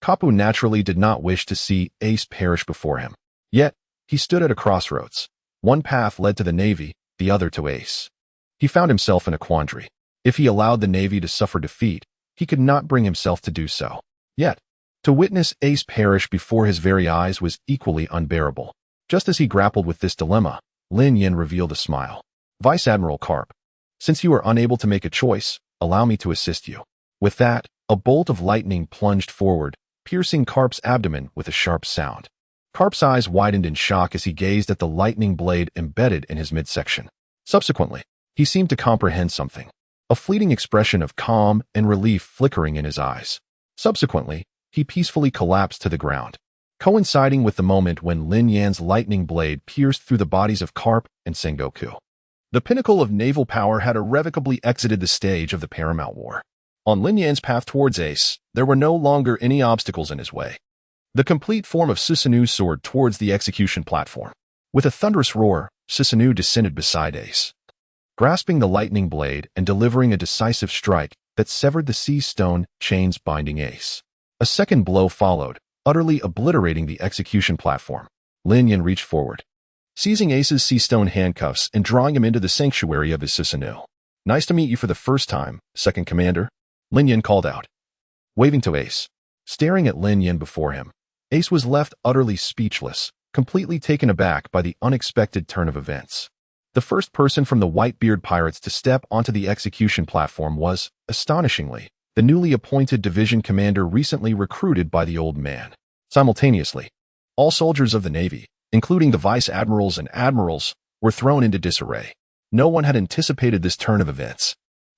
Kapu naturally did not wish to see Ace perish before him. Yet, he stood at a crossroads. One path led to the Navy, the other to Ace. He found himself in a quandary. If he allowed the Navy to suffer defeat, he could not bring himself to do so. Yet, to witness Ace perish before his very eyes was equally unbearable. Just as he grappled with this dilemma, Lin Yan revealed a smile. Vice Admiral Garp, since you are unable to make a choice, allow me to assist you. With that, a bolt of lightning plunged forward, piercing Garp's abdomen with a sharp sound. Garp's eyes widened in shock as he gazed at the lightning blade embedded in his midsection. Subsequently, he seemed to comprehend something, a fleeting expression of calm and relief flickering in his eyes. Subsequently, he peacefully collapsed to the ground, coinciding with the moment when Lin Yan's lightning blade pierced through the bodies of Garp and Sengoku. The pinnacle of naval power had irrevocably exited the stage of the Paramount War. On Lin Yan's path towards Ace, there were no longer any obstacles in his way. The complete form of Susanoo soared towards the execution platform. With a thunderous roar, Susanoo descended beside Ace, grasping the lightning blade and delivering a decisive strike that severed the sea stone chains binding Ace. A second blow followed, utterly obliterating the execution platform. Lin Yan reached forward, seizing Ace's sea stone handcuffs and drawing him into the sanctuary of his Susanoo. Nice to meet you for the first time, Second Commander, Lin Yan called out, waving to Ace. Staring at Lin Yan before him, Ace was left utterly speechless, completely taken aback by the unexpected turn of events. The first person from the Whitebeard Pirates to step onto the execution platform was, astonishingly, the newly appointed division commander recently recruited by the old man. Simultaneously, all soldiers of the Navy, including the vice admirals and admirals, were thrown into disarray. No one had anticipated this turn of events.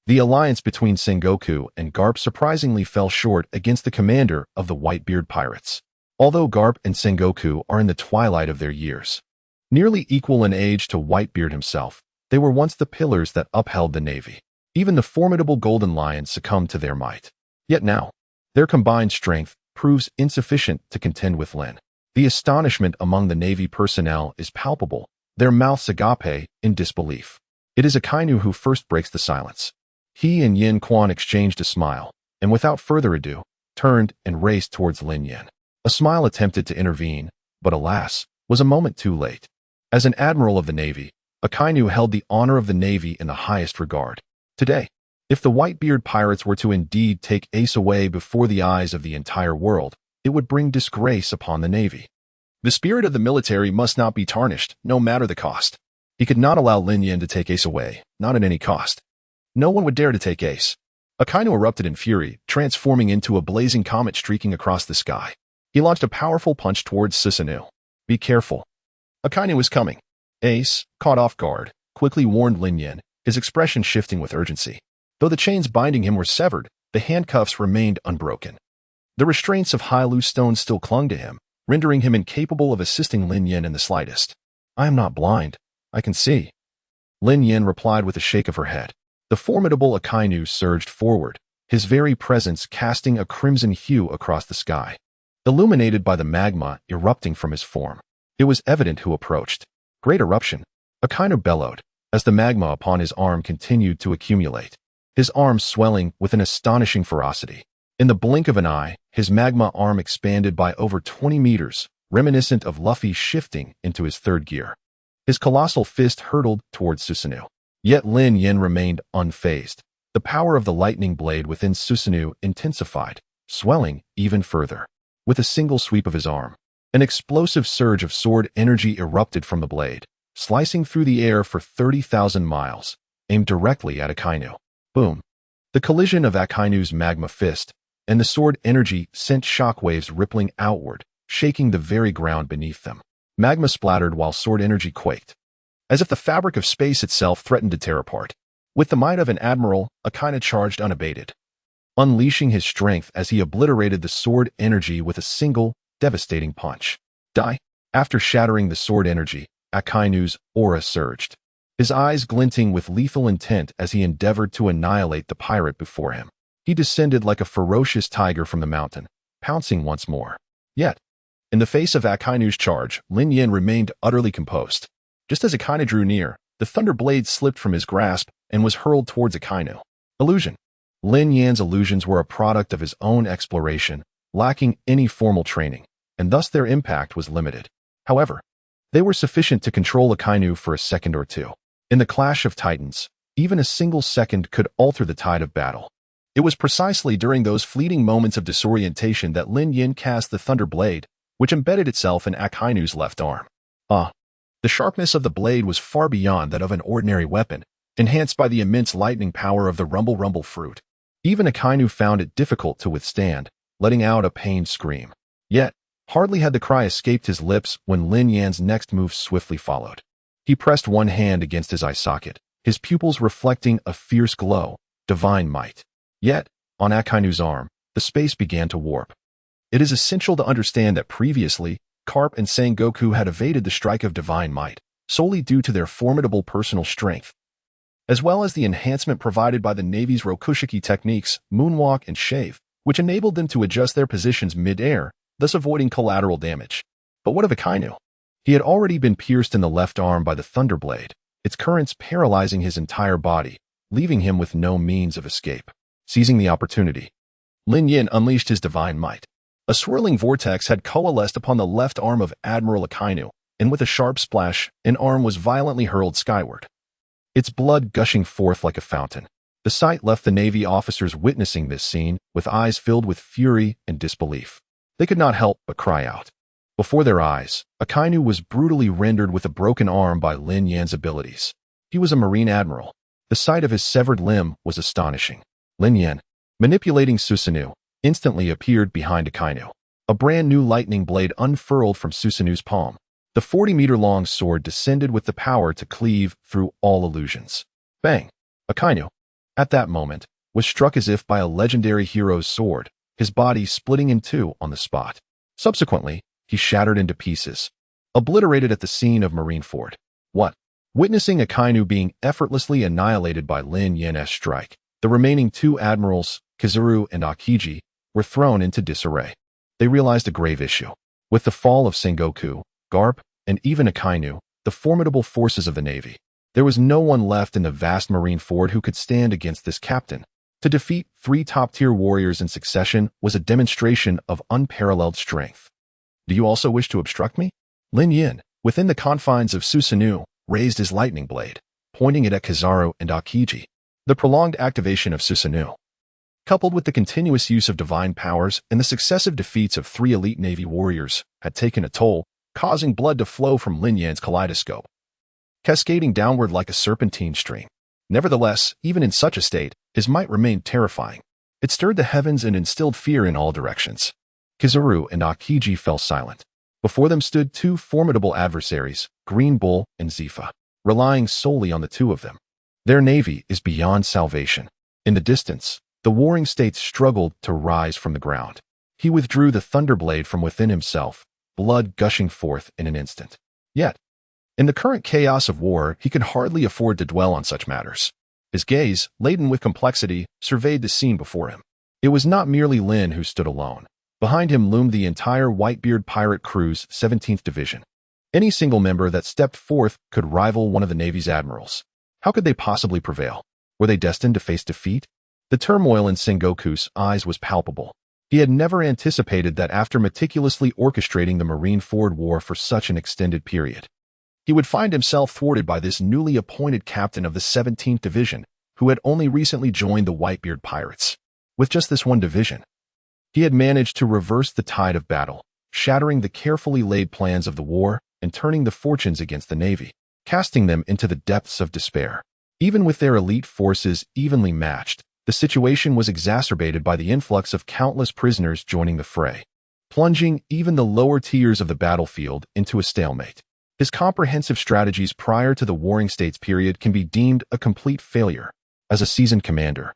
The alliance between Sengoku and Garp surprisingly fell short against the commander of the Whitebeard Pirates. Although Garp and Sengoku are in the twilight of their years, nearly equal in age to Whitebeard himself, they were once the pillars that upheld the Navy. Even the formidable Golden Lion succumbed to their might. Yet now, their combined strength proves insufficient to contend with Lin. The astonishment among the Navy personnel is palpable, their mouths agape in disbelief. It is Akainu who first breaks the silence. He and Yin Quan exchanged a smile, and without further ado, turned and raced towards Lin Yan. A smile attempted to intervene, but alas, was a moment too late. As an admiral of the Navy, Akainu held the honor of the Navy in the highest regard. Today, if the Whitebeard Pirates were to indeed take Ace away before the eyes of the entire world, it would bring disgrace upon the Navy. The spirit of the military must not be tarnished, no matter the cost. He could not allow Lin Yan to take Ace away, not at any cost. No one would dare to take Ace. Akainu erupted in fury, transforming into a blazing comet streaking across the sky. He launched a powerful punch towards Susanoo. Be careful. Akainu is coming. Ace, caught off guard, quickly warned Lin Yan, his expression shifting with urgency. Though the chains binding him were severed, the handcuffs remained unbroken. The restraints of high loose stones still clung to him, rendering him incapable of assisting Lin Yan in the slightest. I am not blind. I can see. Lin Yan replied with a shake of her head. The formidable Akainu surged forward, his very presence casting a crimson hue across the sky, illuminated by the magma erupting from his form. It was evident who approached. Great eruption, Akainu bellowed, as the magma upon his arm continued to accumulate, his arm swelling with an astonishing ferocity. In the blink of an eye, his magma arm expanded by over 20 meters, reminiscent of Luffy shifting into his third gear. His colossal fist hurtled towards Susanoo. Yet Lin Yan remained unfazed. The power of the lightning blade within Susanoo intensified, swelling even further. With a single sweep of his arm, an explosive surge of sword energy erupted from the blade, slicing through the air for 30,000 miles, aimed directly at Akainu. Boom! The collision of Akainu's magma fist and the sword energy sent shockwaves rippling outward, shaking the very ground beneath them. Magma splattered while sword energy quaked, as if the fabric of space itself threatened to tear apart. With the might of an admiral, Akainu charged unabated, unleashing his strength as he obliterated the sword energy with a single, devastating punch. Die! After shattering the sword energy, Akainu's aura surged, his eyes glinting with lethal intent as he endeavored to annihilate the pirate before him. He descended like a ferocious tiger from the mountain, pouncing once more. Yet, in the face of Akainu's charge, Lin Yan remained utterly composed. Just as Akainu drew near, the thunder blade slipped from his grasp and was hurled towards Akainu. Illusion. Lin Yan's illusions were a product of his own exploration, lacking any formal training, and thus their impact was limited. However, they were sufficient to control Akainu for a second or two. In the clash of titans, even a single second could alter the tide of battle. It was precisely during those fleeting moments of disorientation that Lin Yan cast the thunder blade, which embedded itself in Akainu's left arm. The sharpness of the blade was far beyond that of an ordinary weapon, enhanced by the immense lightning power of the rumble fruit. Even Akainu found it difficult to withstand, letting out a pained scream. Yet, hardly had the cry escaped his lips when Lin Yan's next move swiftly followed. He pressed one hand against his eye socket, his pupils reflecting a fierce glow, divine might. Yet, on Akainu's arm, the space began to warp. It is essential to understand that previously, Garp and Sengoku had evaded the strike of divine might, solely due to their formidable personal strength, as well as the enhancement provided by the Navy's Rokushiki techniques, moonwalk and shave, which enabled them to adjust their positions mid-air, thus avoiding collateral damage. But what of Akainu? He had already been pierced in the left arm by the thunder blade, its currents paralyzing his entire body, leaving him with no means of escape. Seizing the opportunity, Lin Yan unleashed his divine might. A swirling vortex had coalesced upon the left arm of Admiral Akainu, and with a sharp splash, an arm was violently hurled skyward, its blood gushing forth like a fountain. The sight left the Navy officers witnessing this scene with eyes filled with fury and disbelief. They could not help but cry out. Before their eyes, Akainu was brutally rendered with a broken arm by Lin Yan's abilities. He was a marine admiral. The sight of his severed limb was astonishing. Lin Yan, manipulating Susanoo, instantly appeared behind Akainu. A brand new lightning blade unfurled from Susanoo's palm. The 40-meter-long sword descended with the power to cleave through all illusions. Bang! Akainu, at that moment, was struck as if by a legendary hero's sword, his body splitting in two on the spot. Subsequently, he shattered into pieces, obliterated at the scene of Marineford. What? Witnessing Akainu being effortlessly annihilated by Lin Yan's strike, the remaining two admirals, Kizaru and Akiji, were thrown into disarray. They realized a grave issue. With the fall of Sengoku, Garp, and even Akainu, the formidable forces of the Navy, there was no one left in the vast Marineford who could stand against this captain. To defeat 3 top-tier warriors in succession was a demonstration of unparalleled strength. Do you also wish to obstruct me? Lin Yan, within the confines of Susanoo, raised his lightning blade, pointing it at Kizaru and Akiji. The prolonged activation of Susanoo, coupled with the continuous use of divine powers and the successive defeats of 3 elite Navy warriors, had taken a toll, causing blood to flow from Lin Yan's kaleidoscope, cascading downward like a serpentine stream. Nevertheless, even in such a state, his might remained terrifying. It stirred the heavens and instilled fear in all directions. Kizaru and Akiji fell silent. Before them stood 2 formidable adversaries, Green Bull and Zephyr, relying solely on the 2 of them. Their navy is beyond salvation. In the distance, the warring states struggled to rise from the ground. He withdrew the thunderblade from within himself, blood gushing forth in an instant. Yet, in the current chaos of war, he could hardly afford to dwell on such matters. His gaze, laden with complexity, surveyed the scene before him. It was not merely Lin who stood alone. Behind him loomed the entire Whitebeard pirate crew's 17th Division. Any single member that stepped forth could rival one of the Navy's admirals. How could they possibly prevail? Were they destined to face defeat? The turmoil in Sengoku's eyes was palpable. He had never anticipated that after meticulously orchestrating the Marineford War for such an extended period, he would find himself thwarted by this newly appointed captain of the 17th Division, who had only recently joined the Whitebeard Pirates. With just this one division, he had managed to reverse the tide of battle, shattering the carefully laid plans of the war and turning the fortunes against the Navy, casting them into the depths of despair. Even with their elite forces evenly matched, the situation was exacerbated by the influx of countless prisoners joining the fray, plunging even the lower tiers of the battlefield into a stalemate. His comprehensive strategies prior to the Warring States period can be deemed a complete failure. As a seasoned commander,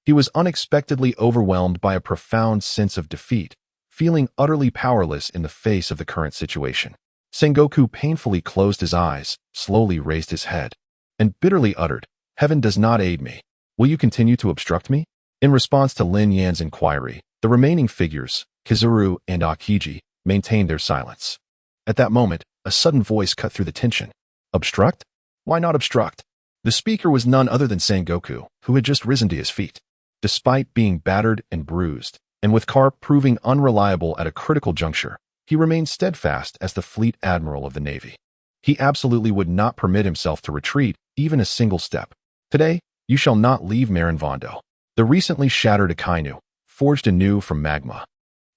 he was unexpectedly overwhelmed by a profound sense of defeat, feeling utterly powerless in the face of the current situation. Sengoku painfully closed his eyes, slowly raised his head, and bitterly uttered, "Heaven does not aid me. Will you continue to obstruct me?" In response to Lin Yan's inquiry, the remaining figures, Kizaru and Akiji, maintained their silence. At that moment, a sudden voice cut through the tension. Obstruct? Why not obstruct? The speaker was none other than Sengoku, who had just risen to his feet. Despite being battered and bruised, and with Garp proving unreliable at a critical juncture, he remained steadfast as the fleet admiral of the Navy. He absolutely would not permit himself to retreat even a single step. Today, you shall not leave Marineford. The recently shattered Akainu, forged anew from magma,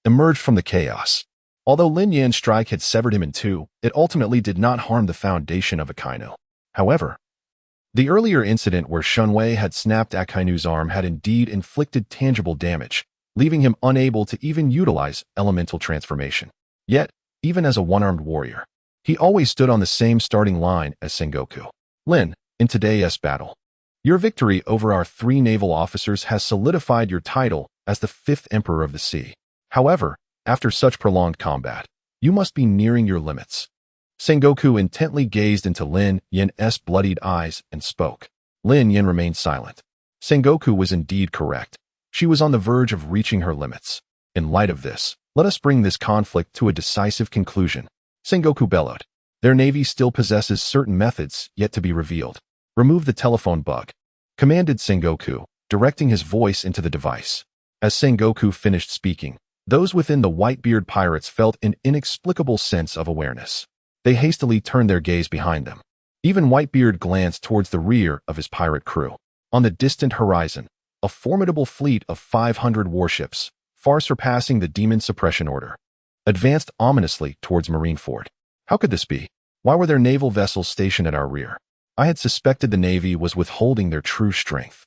emerged from the chaos. Although Lin Yan's strike had severed him in 2, it ultimately did not harm the foundation of Akainu. However, the earlier incident where Shunwei had snapped Akainu's arm had indeed inflicted tangible damage, leaving him unable to even utilize elemental transformation. Yet, even as a one-armed warrior, he always stood on the same starting line as Sengoku. Lin, in today's battle, your victory over our 3 naval officers has solidified your title as the 5th Emperor of the Sea. However, after such prolonged combat, you must be nearing your limits. Sengoku intently gazed into Lin Yan's bloodied eyes and spoke. Lin Yan remained silent. Sengoku was indeed correct. She was on the verge of reaching her limits. In light of this, let us bring this conflict to a decisive conclusion. Sengoku bellowed. Their navy still possesses certain methods yet to be revealed. Remove the telephone bug, commanded Sengoku, directing his voice into the device. As Sengoku finished speaking, those within the Whitebeard Pirates felt an inexplicable sense of awareness. They hastily turned their gaze behind them. Even Whitebeard glanced towards the rear of his pirate crew. On the distant horizon, a formidable fleet of 500 warships, far surpassing the Demon Suppression Order, advanced ominously towards Marineford. How could this be? Why were there naval vessels stationed at our rear? I had suspected the Navy was withholding their true strength.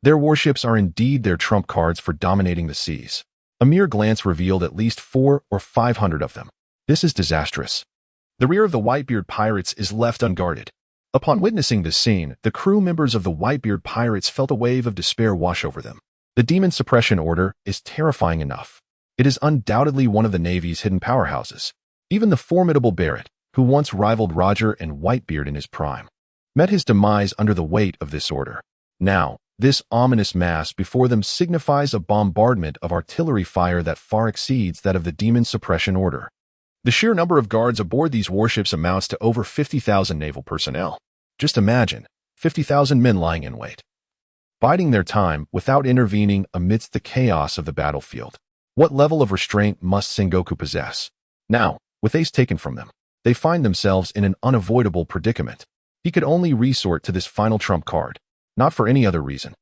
Their warships are indeed their trump cards for dominating the seas. A mere glance revealed at least 400 or 500 of them. This is disastrous. The rear of the Whitebeard Pirates is left unguarded. Upon witnessing this scene, the crew members of the Whitebeard Pirates felt a wave of despair wash over them. The Demon Suppression Order is terrifying enough. It is undoubtedly one of the Navy's hidden powerhouses. Even the formidable Barrett, who once rivaled Roger and Whitebeard in his prime, met his demise under the weight of this order. Now, this ominous mass before them signifies a bombardment of artillery fire that far exceeds that of the Demon Suppression Order. The sheer number of guards aboard these warships amounts to over 50,000 naval personnel. Just imagine, 50,000 men lying in wait, biding their time without intervening amidst the chaos of the battlefield. What level of restraint must Sengoku possess? Now, with Ace taken from them, they find themselves in an unavoidable predicament. He could only resort to this final trump card, not for any other reason,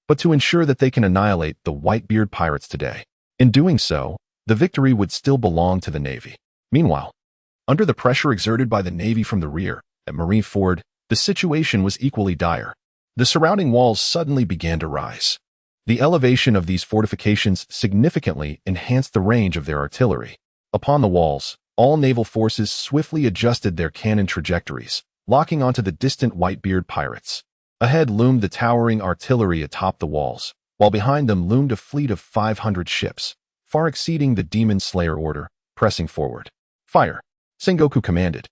but to ensure that they can annihilate the Whitebeard Pirates today. In doing so, the victory would still belong to the Navy. Meanwhile, under the pressure exerted by the Navy from the rear, at Marineford, the situation was equally dire. The surrounding walls suddenly began to rise. The elevation of these fortifications significantly enhanced the range of their artillery. Upon the walls, all naval forces swiftly adjusted their cannon trajectories, locking onto the distant Whitebeard Pirates. Ahead loomed the towering artillery atop the walls, while behind them loomed a fleet of 500 ships, far exceeding the Demon Slayer order, pressing forward. Fire! Sengoku commanded.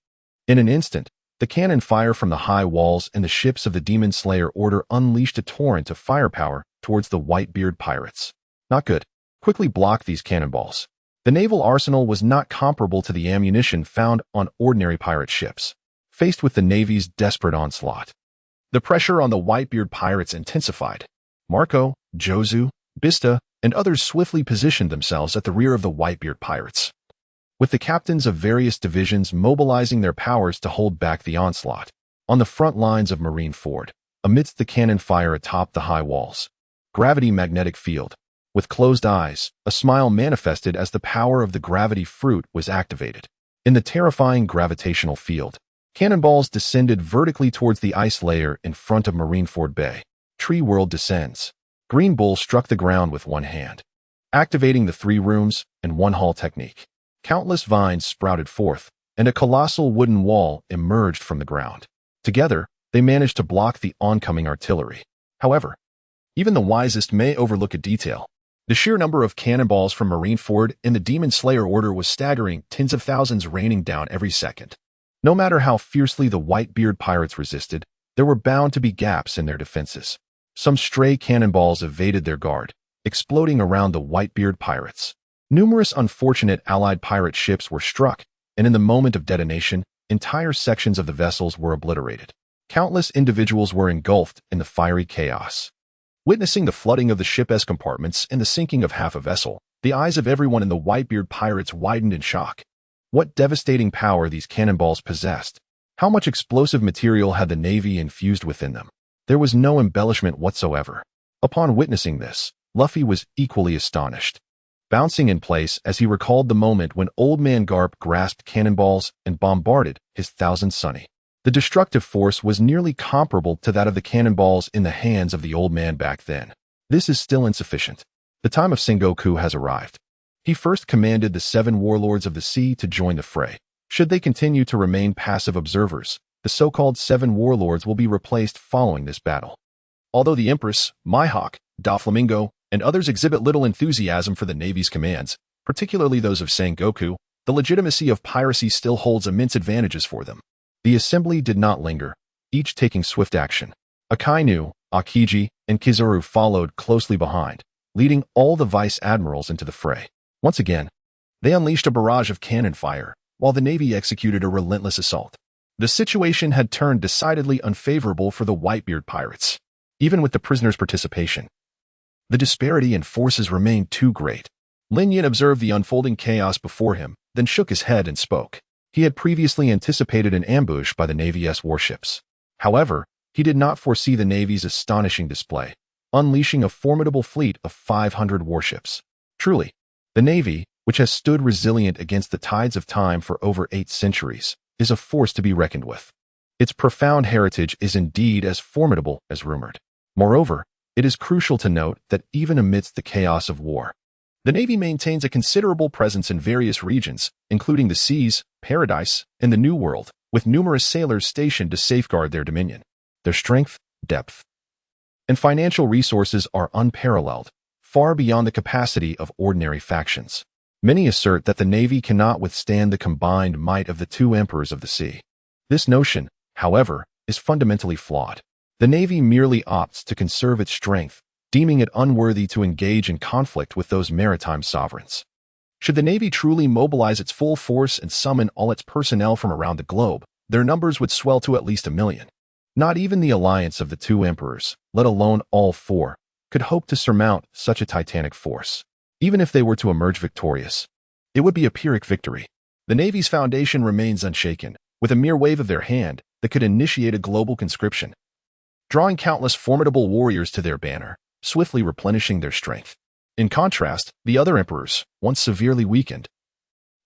In an instant, the cannon fire from the high walls and the ships of the Demon Slayer order unleashed a torrent of firepower towards the Whitebeard Pirates. Not good. Quickly block these cannonballs. The naval arsenal was not comparable to the ammunition found on ordinary pirate ships. Faced with the Navy's desperate onslaught, the pressure on the Whitebeard Pirates intensified. Marco, Jozu, Bista, and others swiftly positioned themselves at the rear of the Whitebeard Pirates, with the captains of various divisions mobilizing their powers to hold back the onslaught. On the front lines of Marineford, amidst the cannon fire atop the high walls, gravity magnetic field. With closed eyes, a smile manifested as the power of the gravity fruit was activated. In the terrifying gravitational field, cannonballs descended vertically towards the ice layer in front of Marineford Bay. Tree World descends. Green Bull struck the ground with one hand, activating the 3 rooms and 1 hall technique. Countless vines sprouted forth, and a colossal wooden wall emerged from the ground. Together, they managed to block the oncoming artillery. However, even the wisest may overlook a detail. The sheer number of cannonballs from Marineford in the Demon Slayer order was staggering, tens of thousands raining down every second. No matter how fiercely the Whitebeard Pirates resisted, there were bound to be gaps in their defenses. Some stray cannonballs evaded their guard, exploding around the Whitebeard Pirates. Numerous unfortunate Allied pirate ships were struck, and in the moment of detonation, entire sections of the vessels were obliterated. Countless individuals were engulfed in the fiery chaos. Witnessing the flooding of the ship's compartments and the sinking of half a vessel, the eyes of everyone in the Whitebeard Pirates widened in shock. What devastating power these cannonballs possessed! How much explosive material had the Navy infused within them? There was no embellishment whatsoever. Upon witnessing this, Luffy was equally astonished, bouncing in place as he recalled the moment when Old Man Garp grasped cannonballs and bombarded his Thousand Sunny. The destructive force was nearly comparable to that of the cannonballs in the hands of the old man back then. This is still insufficient. The time of Sengoku has arrived. He first commanded the 7 warlords of the sea to join the fray. Should they continue to remain passive observers, the so-called 7 warlords will be replaced following this battle. Although the Empress, Mihawk, Doflamingo, and others exhibit little enthusiasm for the Navy's commands, particularly those of Sengoku, the legitimacy of piracy still holds immense advantages for them. The assembly did not linger, each taking swift action. Akainu, Akiji, and Kizaru followed closely behind, leading all the vice-admirals into the fray. Once again, they unleashed a barrage of cannon fire, while the Navy executed a relentless assault. The situation had turned decidedly unfavorable for the Whitebeard Pirates. Even with the prisoners' participation, the disparity in forces remained too great. Lin Yan observed the unfolding chaos before him, then shook his head and spoke. He had previously anticipated an ambush by the Navy's warships. However, he did not foresee the Navy's astonishing display, unleashing a formidable fleet of 500 warships. Truly, the Navy, which has stood resilient against the tides of time for over 8 centuries, is a force to be reckoned with. Its profound heritage is indeed as formidable as rumored. Moreover, it is crucial to note that even amidst the chaos of war, the Navy maintains a considerable presence in various regions, including the seas, paradise, and the New World, with numerous sailors stationed to safeguard their dominion. Their strength, depth, and financial resources are unparalleled, far beyond the capacity of ordinary factions. Many assert that the Navy cannot withstand the combined might of the 2 emperors of the sea. This notion, however, is fundamentally flawed. The Navy merely opts to conserve its strength, deeming it unworthy to engage in conflict with those maritime sovereigns. Should the Navy truly mobilize its full force and summon all its personnel from around the globe, their numbers would swell to at least 1 million. Not even the alliance of the 2 emperors, let alone all 4, could hope to surmount such a titanic force. Even if they were to emerge victorious, it would be a Pyrrhic victory. The Navy's foundation remains unshaken, with a mere wave of their hand that could initiate a global conscription, drawing countless formidable warriors to their banner, swiftly replenishing their strength. In contrast, the other emperors, once severely weakened,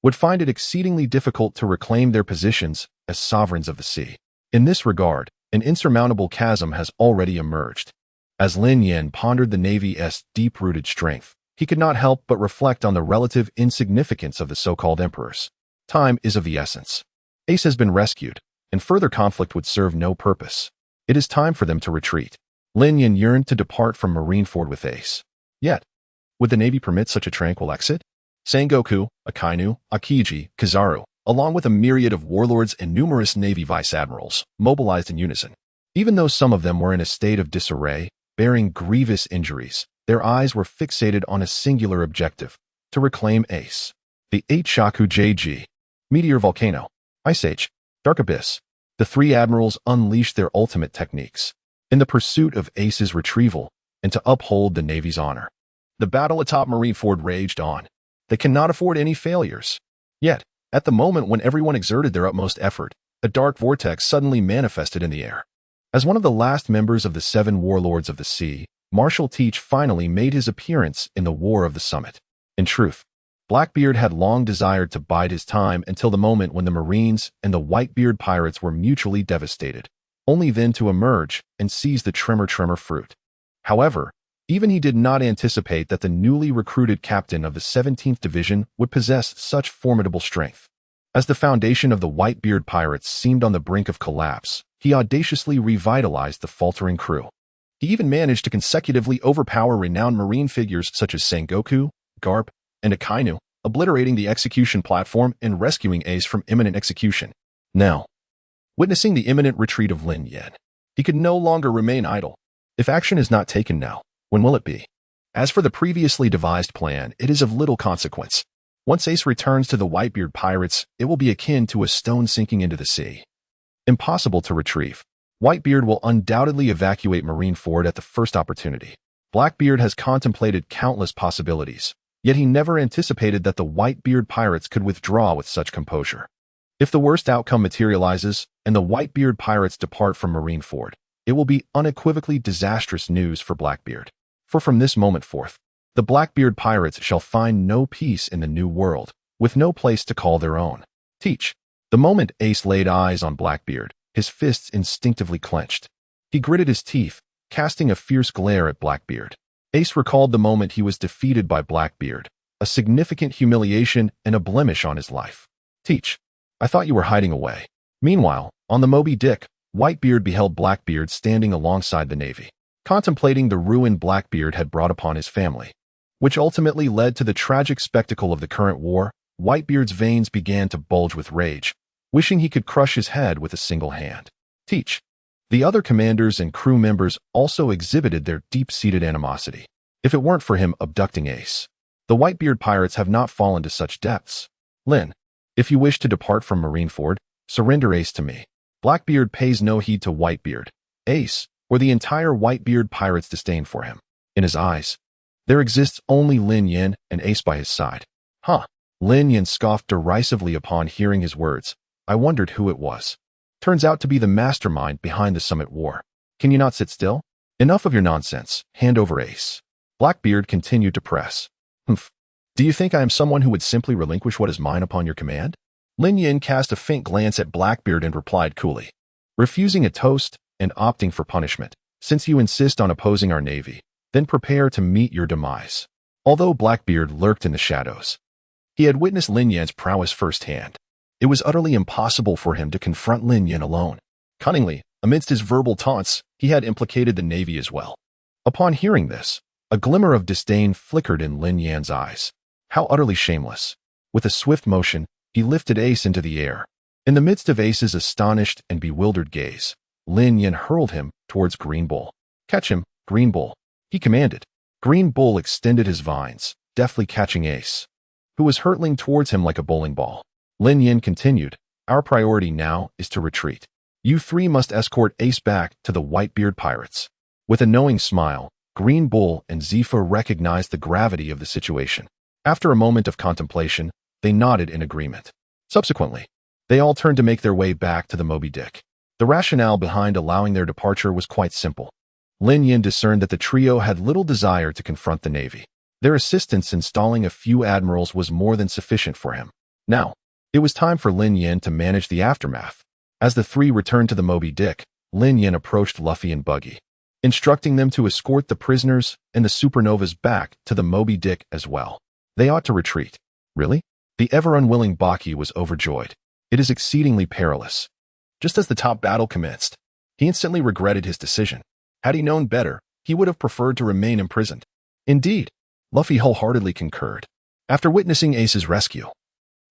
would find it exceedingly difficult to reclaim their positions as sovereigns of the sea. In this regard, an insurmountable chasm has already emerged. As Lin Yan pondered the Navy's deep-rooted strength, he could not help but reflect on the relative insignificance of the so-called emperors. Time is of the essence. Ace has been rescued, and further conflict would serve no purpose. It is time for them to retreat. Lin Yan yearned to depart from Marineford with Ace. Yet, would the Navy permit such a tranquil exit? Sengoku, Akainu, Akiji, Kizaru, along with a myriad of warlords and numerous Navy vice-admirals, mobilized in unison. Even though some of them were in a state of disarray, bearing grievous injuries, their eyes were fixated on a singular objective: to reclaim Ace. The 8 Shaku JG, Meteor Volcano, Ice Age, Dark Abyss. The 3 admirals unleashed their ultimate techniques in the pursuit of Ace's retrieval and to uphold the Navy's honor. The battle atop Marineford raged on. They cannot afford any failures. Yet, at the moment when everyone exerted their utmost effort, a dark vortex suddenly manifested in the air. As one of the last members of the 7 warlords of the sea, Marshal Teach finally made his appearance in the War of the Summit. In truth, Blackbeard had long desired to bide his time until the moment when the Marines and the Whitebeard Pirates were mutually devastated, only then to emerge and seize the tremor fruit. However, even he did not anticipate that the newly recruited captain of the 17th Division would possess such formidable strength. As the foundation of the Whitebeard Pirates seemed on the brink of collapse, he audaciously revitalized the faltering crew. He even managed to consecutively overpower renowned marine figures such as Sengoku, Garp, and Akainu, obliterating the execution platform and rescuing Ace from imminent execution. Now, witnessing the imminent retreat of Lin Yan, he could no longer remain idle. If action is not taken now, when will it be? As for the previously devised plan, it is of little consequence. Once Ace returns to the Whitebeard Pirates, it will be akin to a stone sinking into the sea. Impossible to retrieve. Whitebeard will undoubtedly evacuate Marineford at the first opportunity. Blackbeard has contemplated countless possibilities, yet he never anticipated that the Whitebeard Pirates could withdraw with such composure. If the worst outcome materializes and the Whitebeard Pirates depart from Marineford, it will be unequivocally disastrous news for Blackbeard. For from this moment forth, the Blackbeard Pirates shall find no peace in the New World, with no place to call their own. Teach. The moment Ace laid eyes on Blackbeard, his fists instinctively clenched. He gritted his teeth, casting a fierce glare at Blackbeard. Ace recalled the moment he was defeated by Blackbeard, a significant humiliation and a blemish on his life. Teach. I thought you were hiding away. Meanwhile, on the Moby Dick, Whitebeard beheld Blackbeard standing alongside the Navy, contemplating the ruin Blackbeard had brought upon his family, which ultimately led to the tragic spectacle of the current war. Whitebeard's veins began to bulge with rage, wishing he could crush his head with a single hand. Teach. The other commanders and crew members also exhibited their deep-seated animosity. If it weren't for him abducting Ace, the Whitebeard Pirates have not fallen to such depths. Lin, if you wish to depart from Marineford, surrender Ace to me. Blackbeard pays no heed to Whitebeard, Ace, or the entire Whitebeard Pirates' disdain for him. In his eyes, there exists only Lin Yan and Ace by his side. Huh. Lin Yan scoffed derisively upon hearing his words. I wondered who it was. Turns out to be the mastermind behind the Summit War. Can you not sit still? Enough of your nonsense. Hand over Ace. Blackbeard continued to press. Humph. Do you think I am someone who would simply relinquish what is mine upon your command? Lin Yan cast a faint glance at Blackbeard and replied coolly, refusing a toast and opting for punishment. Since you insist on opposing our navy, then prepare to meet your demise. Although Blackbeard lurked in the shadows, he had witnessed Lin Yan's prowess firsthand. It was utterly impossible for him to confront Lin Yan alone. Cunningly, amidst his verbal taunts, he had implicated the navy as well. Upon hearing this, a glimmer of disdain flickered in Lin Yan's eyes. How utterly shameless. With a swift motion, he lifted Ace into the air. In the midst of Ace's astonished and bewildered gaze, Lin Yan hurled him towards Green Bull. Catch him, Green Bull, he commanded. Green Bull extended his vines, deftly catching Ace, who was hurtling towards him like a bowling ball. Lin Yan continued, our priority now is to retreat. You three must escort Ace back to the Whitebeard Pirates. With a knowing smile, Green Bull and Zephyr recognized the gravity of the situation. After a moment of contemplation, they nodded in agreement. Subsequently, they all turned to make their way back to the Moby Dick. The rationale behind allowing their departure was quite simple. Lin Yan discerned that the trio had little desire to confront the navy. Their assistance in stalling a few admirals was more than sufficient for him. Now, it was time for Lin Yan to manage the aftermath. As the three returned to the Moby Dick, Lin Yan approached Luffy and Buggy, instructing them to escort the prisoners and the supernovas back to the Moby Dick as well. They ought to retreat. Really? The ever-unwilling Baki was overjoyed. It is exceedingly perilous. Just as the top battle commenced, he instantly regretted his decision. Had he known better, he would have preferred to remain imprisoned. Indeed, Luffy wholeheartedly concurred. After witnessing Ace's rescue,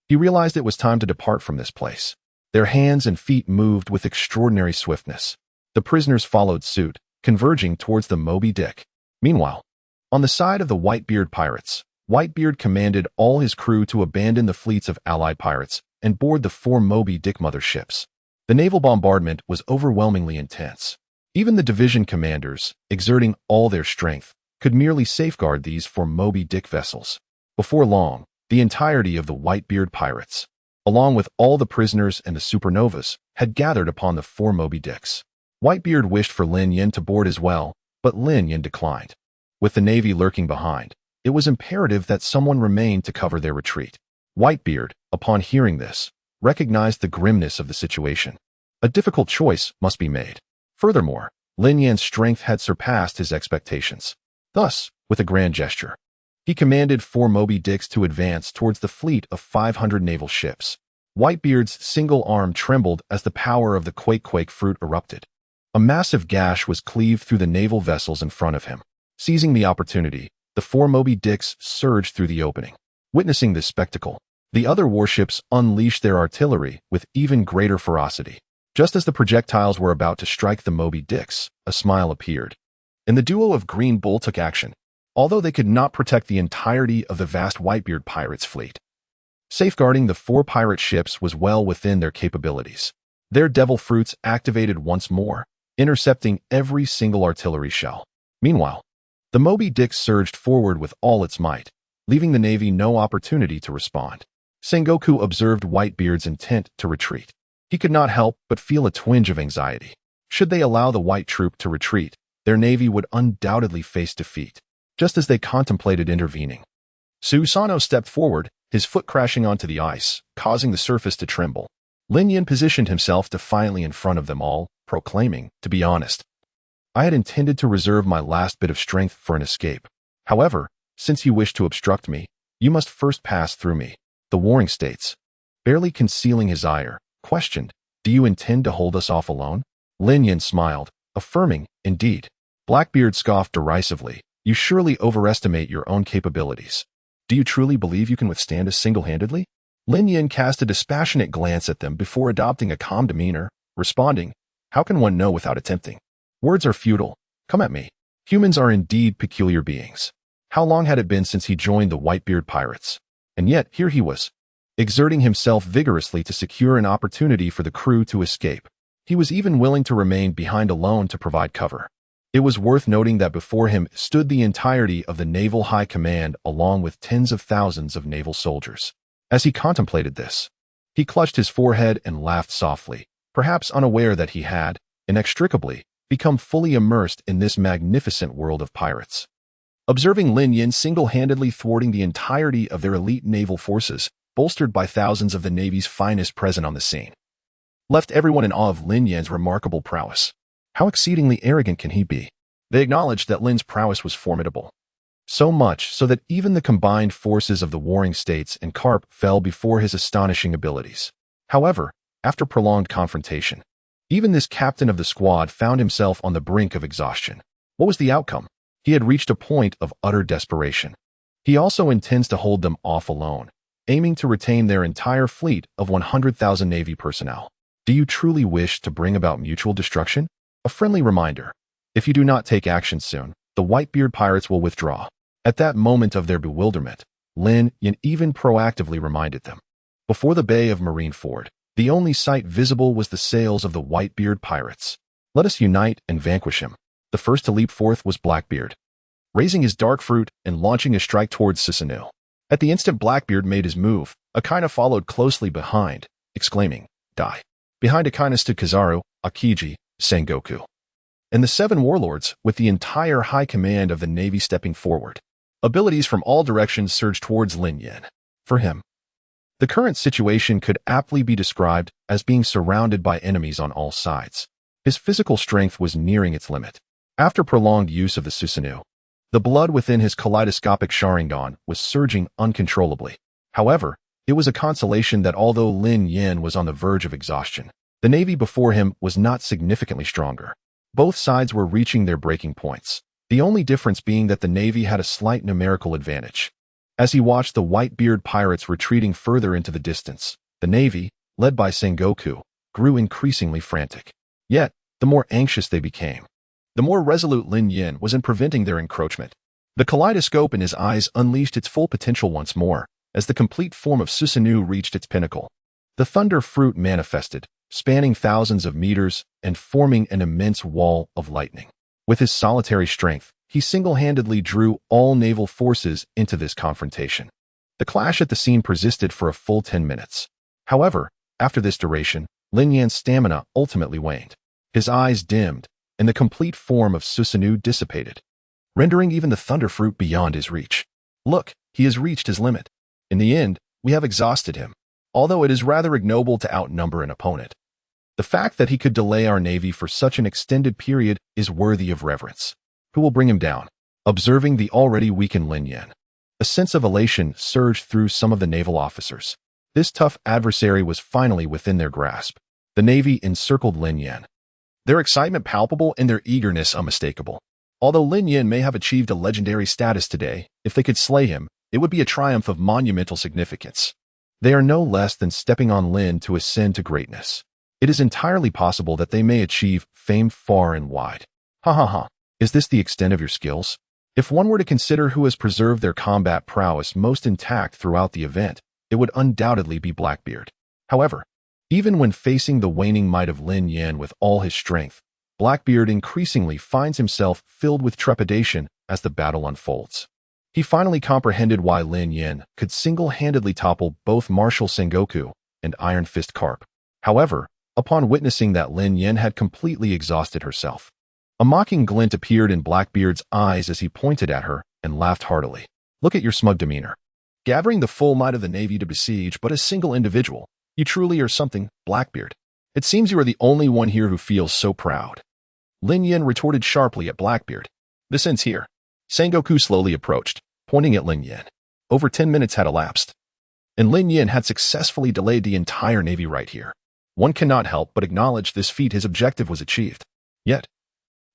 he realized it was time to depart from this place. Their hands and feet moved with extraordinary swiftness. The prisoners followed suit, converging towards the Moby Dick. Meanwhile, on the side of the Whitebeard Pirates, Whitebeard commanded all his crew to abandon the fleets of allied pirates and board the 4 Moby Dick mother ships. The naval bombardment was overwhelmingly intense. Even the division commanders, exerting all their strength, could merely safeguard these 4 Moby Dick vessels. Before long, the entirety of the Whitebeard Pirates, along with all the prisoners and the supernovas, had gathered upon the 4 Moby Dicks. Whitebeard wished for Lin Yan to board as well, but Lin Yan declined. With the navy lurking behind, it was imperative that someone remain to cover their retreat. Whitebeard, upon hearing this, recognized the grimness of the situation. A difficult choice must be made. Furthermore, Lin Yan's strength had surpassed his expectations. Thus, with a grand gesture, he commanded 4 Moby Dicks to advance towards the fleet of 500 naval ships. Whitebeard's single arm trembled as the power of the quake fruit erupted. A massive gash was cleaved through the naval vessels in front of him. Seizing the opportunity, the 4 Moby Dicks surged through the opening. Witnessing this spectacle, the other warships unleashed their artillery with even greater ferocity. Just as the projectiles were about to strike the Moby Dicks, a smile appeared, and the duo of Green Bull took action. Although they could not protect the entirety of the vast Whitebeard Pirates fleet, safeguarding the 4 pirate ships was well within their capabilities. Their devil fruits activated once more, intercepting every single artillery shell. Meanwhile, the Moby Dick surged forward with all its might, leaving the navy no opportunity to respond. Sengoku observed Whitebeard's intent to retreat. He could not help but feel a twinge of anxiety. Should they allow the white troop to retreat, their navy would undoubtedly face defeat. Just as they contemplated intervening, Susanoo stepped forward, his foot crashing onto the ice, causing the surface to tremble. Lin Yan positioned himself defiantly in front of them all, proclaiming, "To be honest, I had intended to reserve my last bit of strength for an escape. However, since you wish to obstruct me, you must first pass through me." The warring states, barely concealing his ire, questioned, "Do you intend to hold us off alone?" Lin Yan smiled, affirming, "Indeed." Blackbeard scoffed derisively, "You surely overestimate your own capabilities. Do you truly believe you can withstand us single-handedly?" Lin Yan cast a dispassionate glance at them before adopting a calm demeanor, responding, "How can one know without attempting? Words are futile. Come at me." Humans are indeed peculiar beings. How long had it been since he joined the Whitebeard Pirates? And yet, here he was, exerting himself vigorously to secure an opportunity for the crew to escape. He was even willing to remain behind alone to provide cover. It was worth noting that before him stood the entirety of the Naval High Command along with tens of thousands of naval soldiers. As he contemplated this, he clutched his forehead and laughed softly, perhaps unaware that he had, inextricably, become fully immersed in this magnificent world of pirates. Observing Lin Yan single-handedly thwarting the entirety of their elite naval forces, bolstered by thousands of the Navy's finest present on the scene, left everyone in awe of Lin Yan's remarkable prowess. How exceedingly arrogant can he be? They acknowledged that Lin's prowess was formidable. So much so that even the combined forces of the warring states and Garp fell before his astonishing abilities. However, after prolonged confrontation, even this captain of the squad found himself on the brink of exhaustion. What was the outcome? He had reached a point of utter desperation. He also intends to hold them off alone, aiming to retain their entire fleet of 100,000 Navy personnel. Do you truly wish to bring about mutual destruction? A friendly reminder: if you do not take action soon, the Whitebeard Pirates will withdraw. At that moment of their bewilderment, Lin Yan even proactively reminded them. Before the bay of Marineford, the only sight visible was the sails of the Whitebeard Pirates. Let us unite and vanquish him. The first to leap forth was Blackbeard, raising his dark fruit and launching a strike towards Susanoo. At the instant Blackbeard made his move, Akaina followed closely behind, exclaiming, "Die." Behind Akaina stood Kizaru, Akiji, Sengoku, and the 7 warlords, with the entire high command of the Navy stepping forward. Abilities from all directions surged towards Lin Yan. For him, the current situation could aptly be described as being surrounded by enemies on all sides. His physical strength was nearing its limit. After prolonged use of the Susanoo, the blood within his kaleidoscopic Sharingan was surging uncontrollably. However, it was a consolation that although Lin Yan was on the verge of exhaustion, the Navy before him was not significantly stronger. Both sides were reaching their breaking points, the only difference being that the Navy had a slight numerical advantage. As he watched the Whitebeard Pirates retreating further into the distance, the Navy, led by Sengoku, grew increasingly frantic. Yet, the more anxious they became, the more resolute Lin Yan was in preventing their encroachment. The kaleidoscope in his eyes unleashed its full potential once more, as the complete form of Susanoo reached its pinnacle. The thunder fruit manifested, spanning thousands of meters and forming an immense wall of lightning. With his solitary strength, he single-handedly drew all naval forces into this confrontation. The clash at the scene persisted for a full 10 minutes. However, after this duration, Lin Yan's stamina ultimately waned. His eyes dimmed, and the complete form of Susanoo dissipated, rendering even the thunder fruit beyond his reach. Look, he has reached his limit. In the end, we have exhausted him, although it is rather ignoble to outnumber an opponent. The fact that he could delay our Navy for such an extended period is worthy of reverence. Who will bring him down? Observing the already weakened Lin Yan, a sense of elation surged through some of the naval officers. This tough adversary was finally within their grasp. The Navy encircled Lin Yan, their excitement palpable and their eagerness unmistakable. Although Lin Yan may have achieved a legendary status today, if they could slay him, it would be a triumph of monumental significance. They are no less than stepping on Lin to ascend to greatness. It is entirely possible that they may achieve fame far and wide. Ha ha ha. Is this the extent of your skills? If one were to consider who has preserved their combat prowess most intact throughout the event, it would undoubtedly be Blackbeard. However, even when facing the waning might of Lin Yan with all his strength, Blackbeard increasingly finds himself filled with trepidation as the battle unfolds. He finally comprehended why Lin Yan could single-handedly topple both Marshal Sengoku and Iron Fist Garp. However, upon witnessing that Lin Yan had completely exhausted herself, a mocking glint appeared in Blackbeard's eyes as he pointed at her and laughed heartily. Look at your smug demeanor. Gathering the full might of the Navy to besiege but a single individual, you truly are something, Blackbeard. It seems you are the only one here who feels so proud. Lin Yan retorted sharply at Blackbeard. This ends here. Sengoku slowly approached, pointing at Lin Yan. Over 10 minutes had elapsed, and Lin Yan had successfully delayed the entire Navy right here. One cannot help but acknowledge this feat. His objective was achieved. Yet,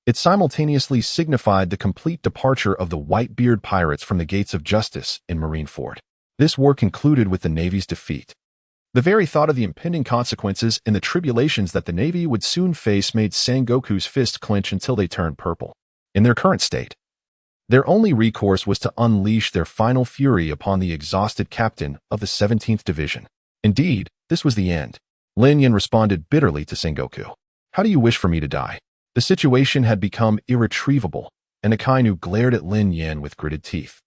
it simultaneously signified the complete departure of the Whitebeard Pirates from the gates of justice in Marineford. This war concluded with the Navy's defeat. The very thought of the impending consequences and the tribulations that the Navy would soon face made Sengoku's fists clench until they turned purple. In their current state, their only recourse was to unleash their final fury upon the exhausted captain of the 17th Division. Indeed, this was the end. Lin Yan responded bitterly to Sengoku. How do you wish for me to die? The situation had become irretrievable, and Akainu glared at Lin Yan with gritted teeth.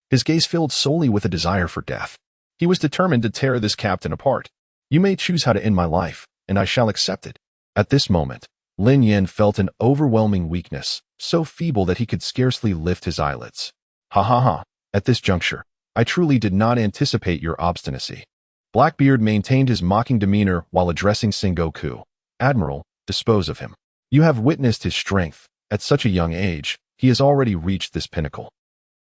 His gaze filled solely with a desire for death. He was determined to tear this captain apart. You may choose how to end my life, and I shall accept it. At this moment, Lin Yan felt an overwhelming weakness, so feeble that he could scarcely lift his eyelids. Ha ha ha. At this juncture, I truly did not anticipate your obstinacy. Blackbeard maintained his mocking demeanor while addressing Sengoku. Admiral, dispose of him. You have witnessed his strength. At such a young age, he has already reached this pinnacle.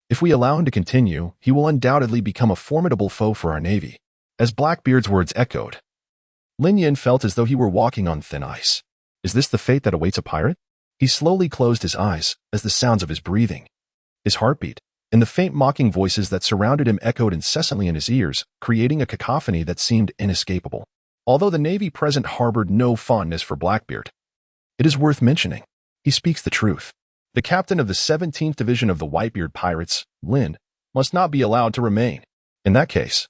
If we allow him to continue, he will undoubtedly become a formidable foe for our navy. As Blackbeard's words echoed, Lin Yan felt as though he were walking on thin ice. Is this the fate that awaits a pirate? He slowly closed his eyes as the sounds of his breathing, his heartbeat, and the faint mocking voices that surrounded him echoed incessantly in his ears, creating a cacophony that seemed inescapable. Although the navy present harbored no fondness for Blackbeard, it is worth mentioning, he speaks the truth. The captain of the 17th Division of the Whitebeard Pirates, Lin, must not be allowed to remain. In that case,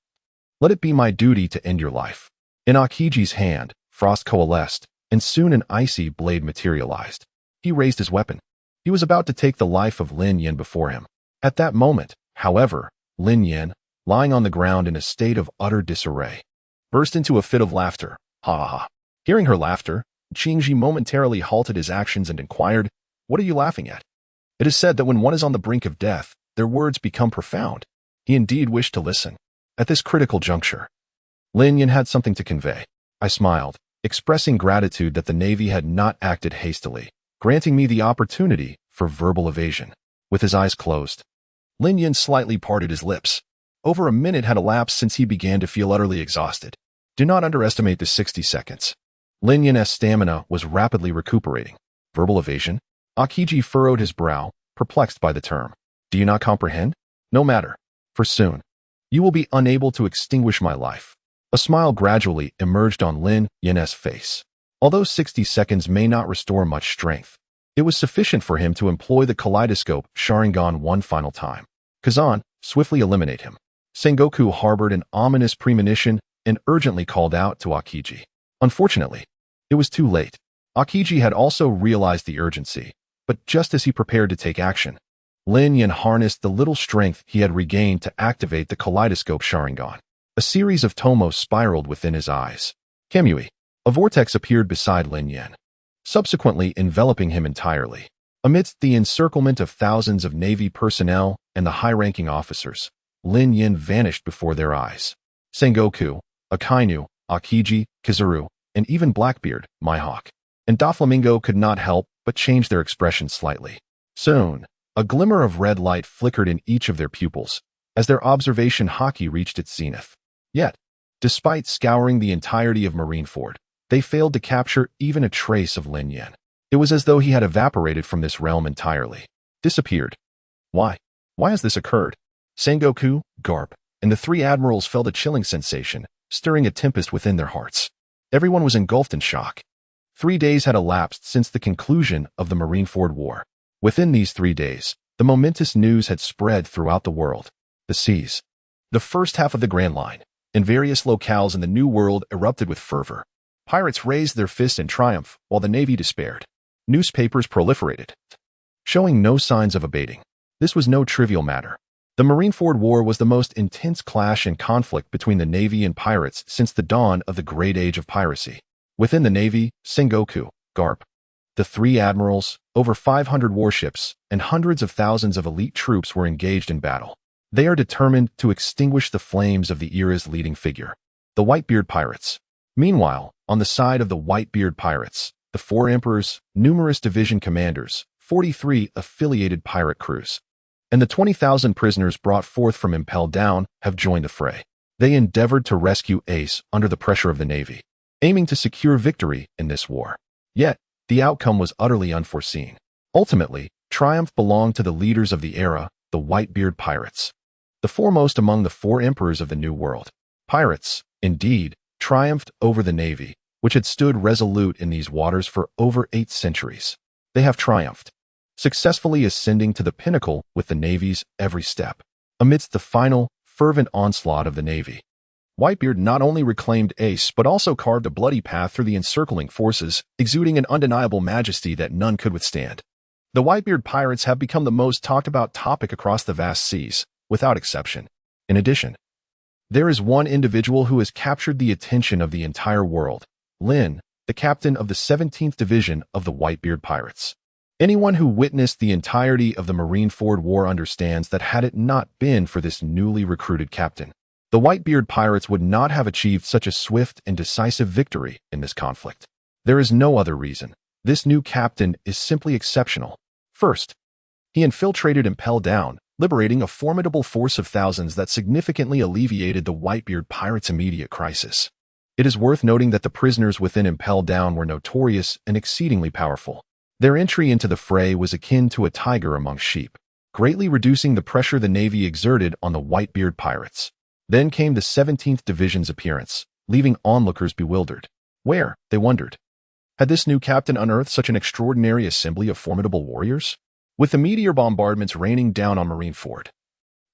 let it be my duty to end your life. In Akiji's hand, frost coalesced, and soon an icy blade materialized. He raised his weapon. He was about to take the life of Lin Yan before him. At that moment, however, Lin Yan, lying on the ground in a state of utter disarray, burst into a fit of laughter. Ha ha ha. Hearing her laughter, Qingji momentarily halted his actions and inquired, "What are you laughing at?" It is said that when one is on the brink of death, their words become profound. He indeed wished to listen. At this critical juncture, Lin Yan had something to convey. I smiled, expressing gratitude that the Navy had not acted hastily, granting me the opportunity for verbal evasion. With his eyes closed, Lin Yan slightly parted his lips. Over a minute had elapsed since he began to feel utterly exhausted. Do not underestimate the 60 seconds. Lin Yan's stamina was rapidly recuperating. Verbal evasion? Akiji furrowed his brow, perplexed by the term. Do you not comprehend? No matter, for soon, you will be unable to extinguish my life. A smile gradually emerged on Lin Yan's face. Although 60 seconds may not restore much strength, it was sufficient for him to employ the kaleidoscope Sharingan one final time. Kazan, swiftly eliminate him. Sengoku harbored an ominous premonition and urgently called out to Akiji. Unfortunately, it was too late. Akiji had also realized the urgency, but just as he prepared to take action, Lin Yan harnessed the little strength he had regained to activate the kaleidoscope Sharingan. A series of tomos spiraled within his eyes. Kamui. A vortex appeared beside Lin Yan, subsequently enveloping him entirely. Amidst the encirclement of thousands of Navy personnel and the high-ranking officers, Lin Yan vanished before their eyes. Sengoku, Akainu, Akiji, Kizuru, and even Blackbeard, Mihawk, and Doflamingo could not help but change their expression slightly. Soon, a glimmer of red light flickered in each of their pupils as their observation haki reached its zenith. Yet, despite scouring the entirety of Marineford, they failed to capture even a trace of Lin Yan. It was as though he had evaporated from this realm entirely. Disappeared. Why? Why has this occurred? Sengoku, Garp, and the three admirals felt a chilling sensation, stirring a tempest within their hearts. Everyone was engulfed in shock. 3 days had elapsed since the conclusion of the Marineford War. Within these 3 days, the momentous news had spread throughout the world. The seas, the first half of the Grand Line, and various locales in the New World erupted with fervor. Pirates raised their fists in triumph, while the Navy despaired. Newspapers proliferated, showing no signs of abating. This was no trivial matter. The Marineford War was the most intense clash and conflict between the Navy and pirates since the dawn of the Great Age of Piracy. Within the Navy, Sengoku, Garp, the three admirals, over 500 warships, and hundreds of thousands of elite troops were engaged in battle. They are determined to extinguish the flames of the era's leading figure, the Whitebeard Pirates. Meanwhile, on the side of the Whitebeard Pirates, the 4 emperors, numerous division commanders, 43 affiliated pirate crews, and the 20,000 prisoners brought forth from Impel Down have joined the fray. They endeavored to rescue Ace under the pressure of the Navy, aiming to secure victory in this war. Yet, the outcome was utterly unforeseen. Ultimately, triumph belonged to the leaders of the era, the Whitebeard Pirates, the foremost among the 4 emperors of the New World. Pirates, indeed, triumphed over the Navy, which had stood resolute in these waters for over 8 centuries. They have triumphed, successfully ascending to the pinnacle with the Navy's every step. Amidst the final, fervent onslaught of the Navy, Whitebeard not only reclaimed Ace but also carved a bloody path through the encircling forces, exuding an undeniable majesty that none could withstand. The Whitebeard Pirates have become the most talked about topic across the vast seas, without exception. In addition, there is one individual who has captured the attention of the entire world, Lin, the captain of the 17th Division of the Whitebeard Pirates. Anyone who witnessed the entirety of the Marineford War understands that had it not been for this newly recruited captain, the Whitebeard Pirates would not have achieved such a swift and decisive victory in this conflict. There is no other reason. This new captain is simply exceptional. First, he infiltrated Impel Down, liberating a formidable force of thousands that significantly alleviated the Whitebeard Pirates' immediate crisis. It is worth noting that the prisoners within Impel Down were notorious and exceedingly powerful. Their entry into the fray was akin to a tiger among sheep, greatly reducing the pressure the Navy exerted on the Whitebeard Pirates. Then came the 17th Division's appearance, leaving onlookers bewildered. Where, they wondered, had this new captain unearthed such an extraordinary assembly of formidable warriors? With the meteor bombardments raining down on Marineford,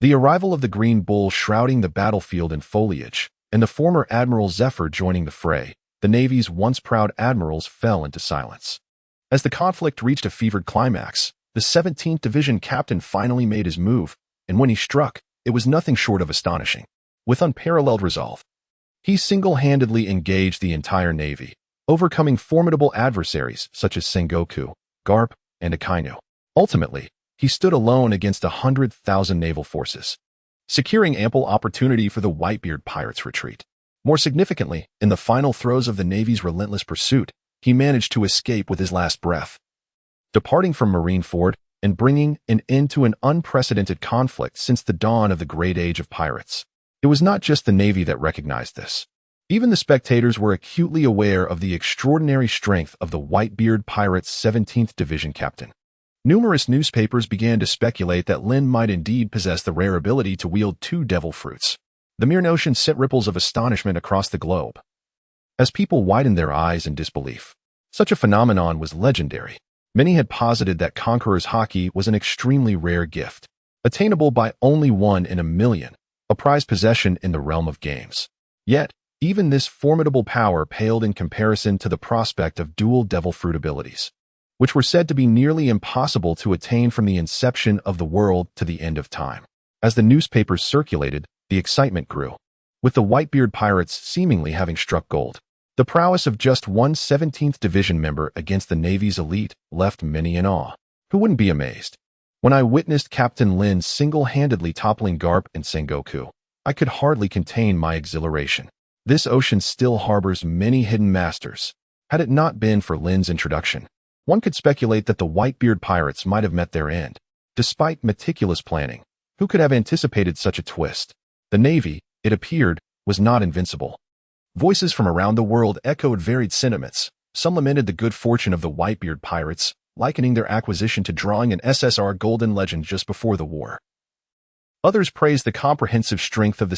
the arrival of the Green Bull shrouding the battlefield in foliage, and the former Admiral Zephyr joining the fray, the Navy's once proud admirals fell into silence. As the conflict reached a fevered climax, the 17th Division captain finally made his move, and when he struck, it was nothing short of astonishing. With unparalleled resolve, he single-handedly engaged the entire Navy, overcoming formidable adversaries such as Sengoku, Garp, and Akiji. Ultimately, he stood alone against 100,000 naval forces, securing ample opportunity for the Whitebeard Pirates' retreat. More significantly, in the final throes of the Navy's relentless pursuit, he managed to escape with his last breath, departing from Marineford and bringing an end to an unprecedented conflict since the dawn of the Great Age of Pirates. It was not just the Navy that recognized this. Even the spectators were acutely aware of the extraordinary strength of the Whitebeard Pirates' 17th Division captain. Numerous newspapers began to speculate that Lin might indeed possess the rare ability to wield two devil fruits. The mere notion sent ripples of astonishment across the globe, as people widened their eyes in disbelief. Such a phenomenon was legendary. Many had posited that Conqueror's Haki was an extremely rare gift, attainable by only 1 in a million, a prized possession in the realm of games. Yet, even this formidable power paled in comparison to the prospect of dual devil fruit abilities, which were said to be nearly impossible to attain from the inception of the world to the end of time. As the newspapers circulated, the excitement grew, with the Whitebeard Pirates seemingly having struck gold. The prowess of just one 17th Division member against the Navy's elite left many in awe. Who wouldn't be amazed? When I witnessed Captain Lin single-handedly toppling Garp and Sengoku, I could hardly contain my exhilaration. This ocean still harbors many hidden masters. Had it not been for Lin's introduction, one could speculate that the Whitebeard Pirates might have met their end. Despite meticulous planning, who could have anticipated such a twist? The Navy, it appeared, was not invincible. Voices from around the world echoed varied sentiments. Some lamented the good fortune of the Whitebeard Pirates, likening their acquisition to drawing an SSR Golden Legend just before the war. Others praised the comprehensive strength of the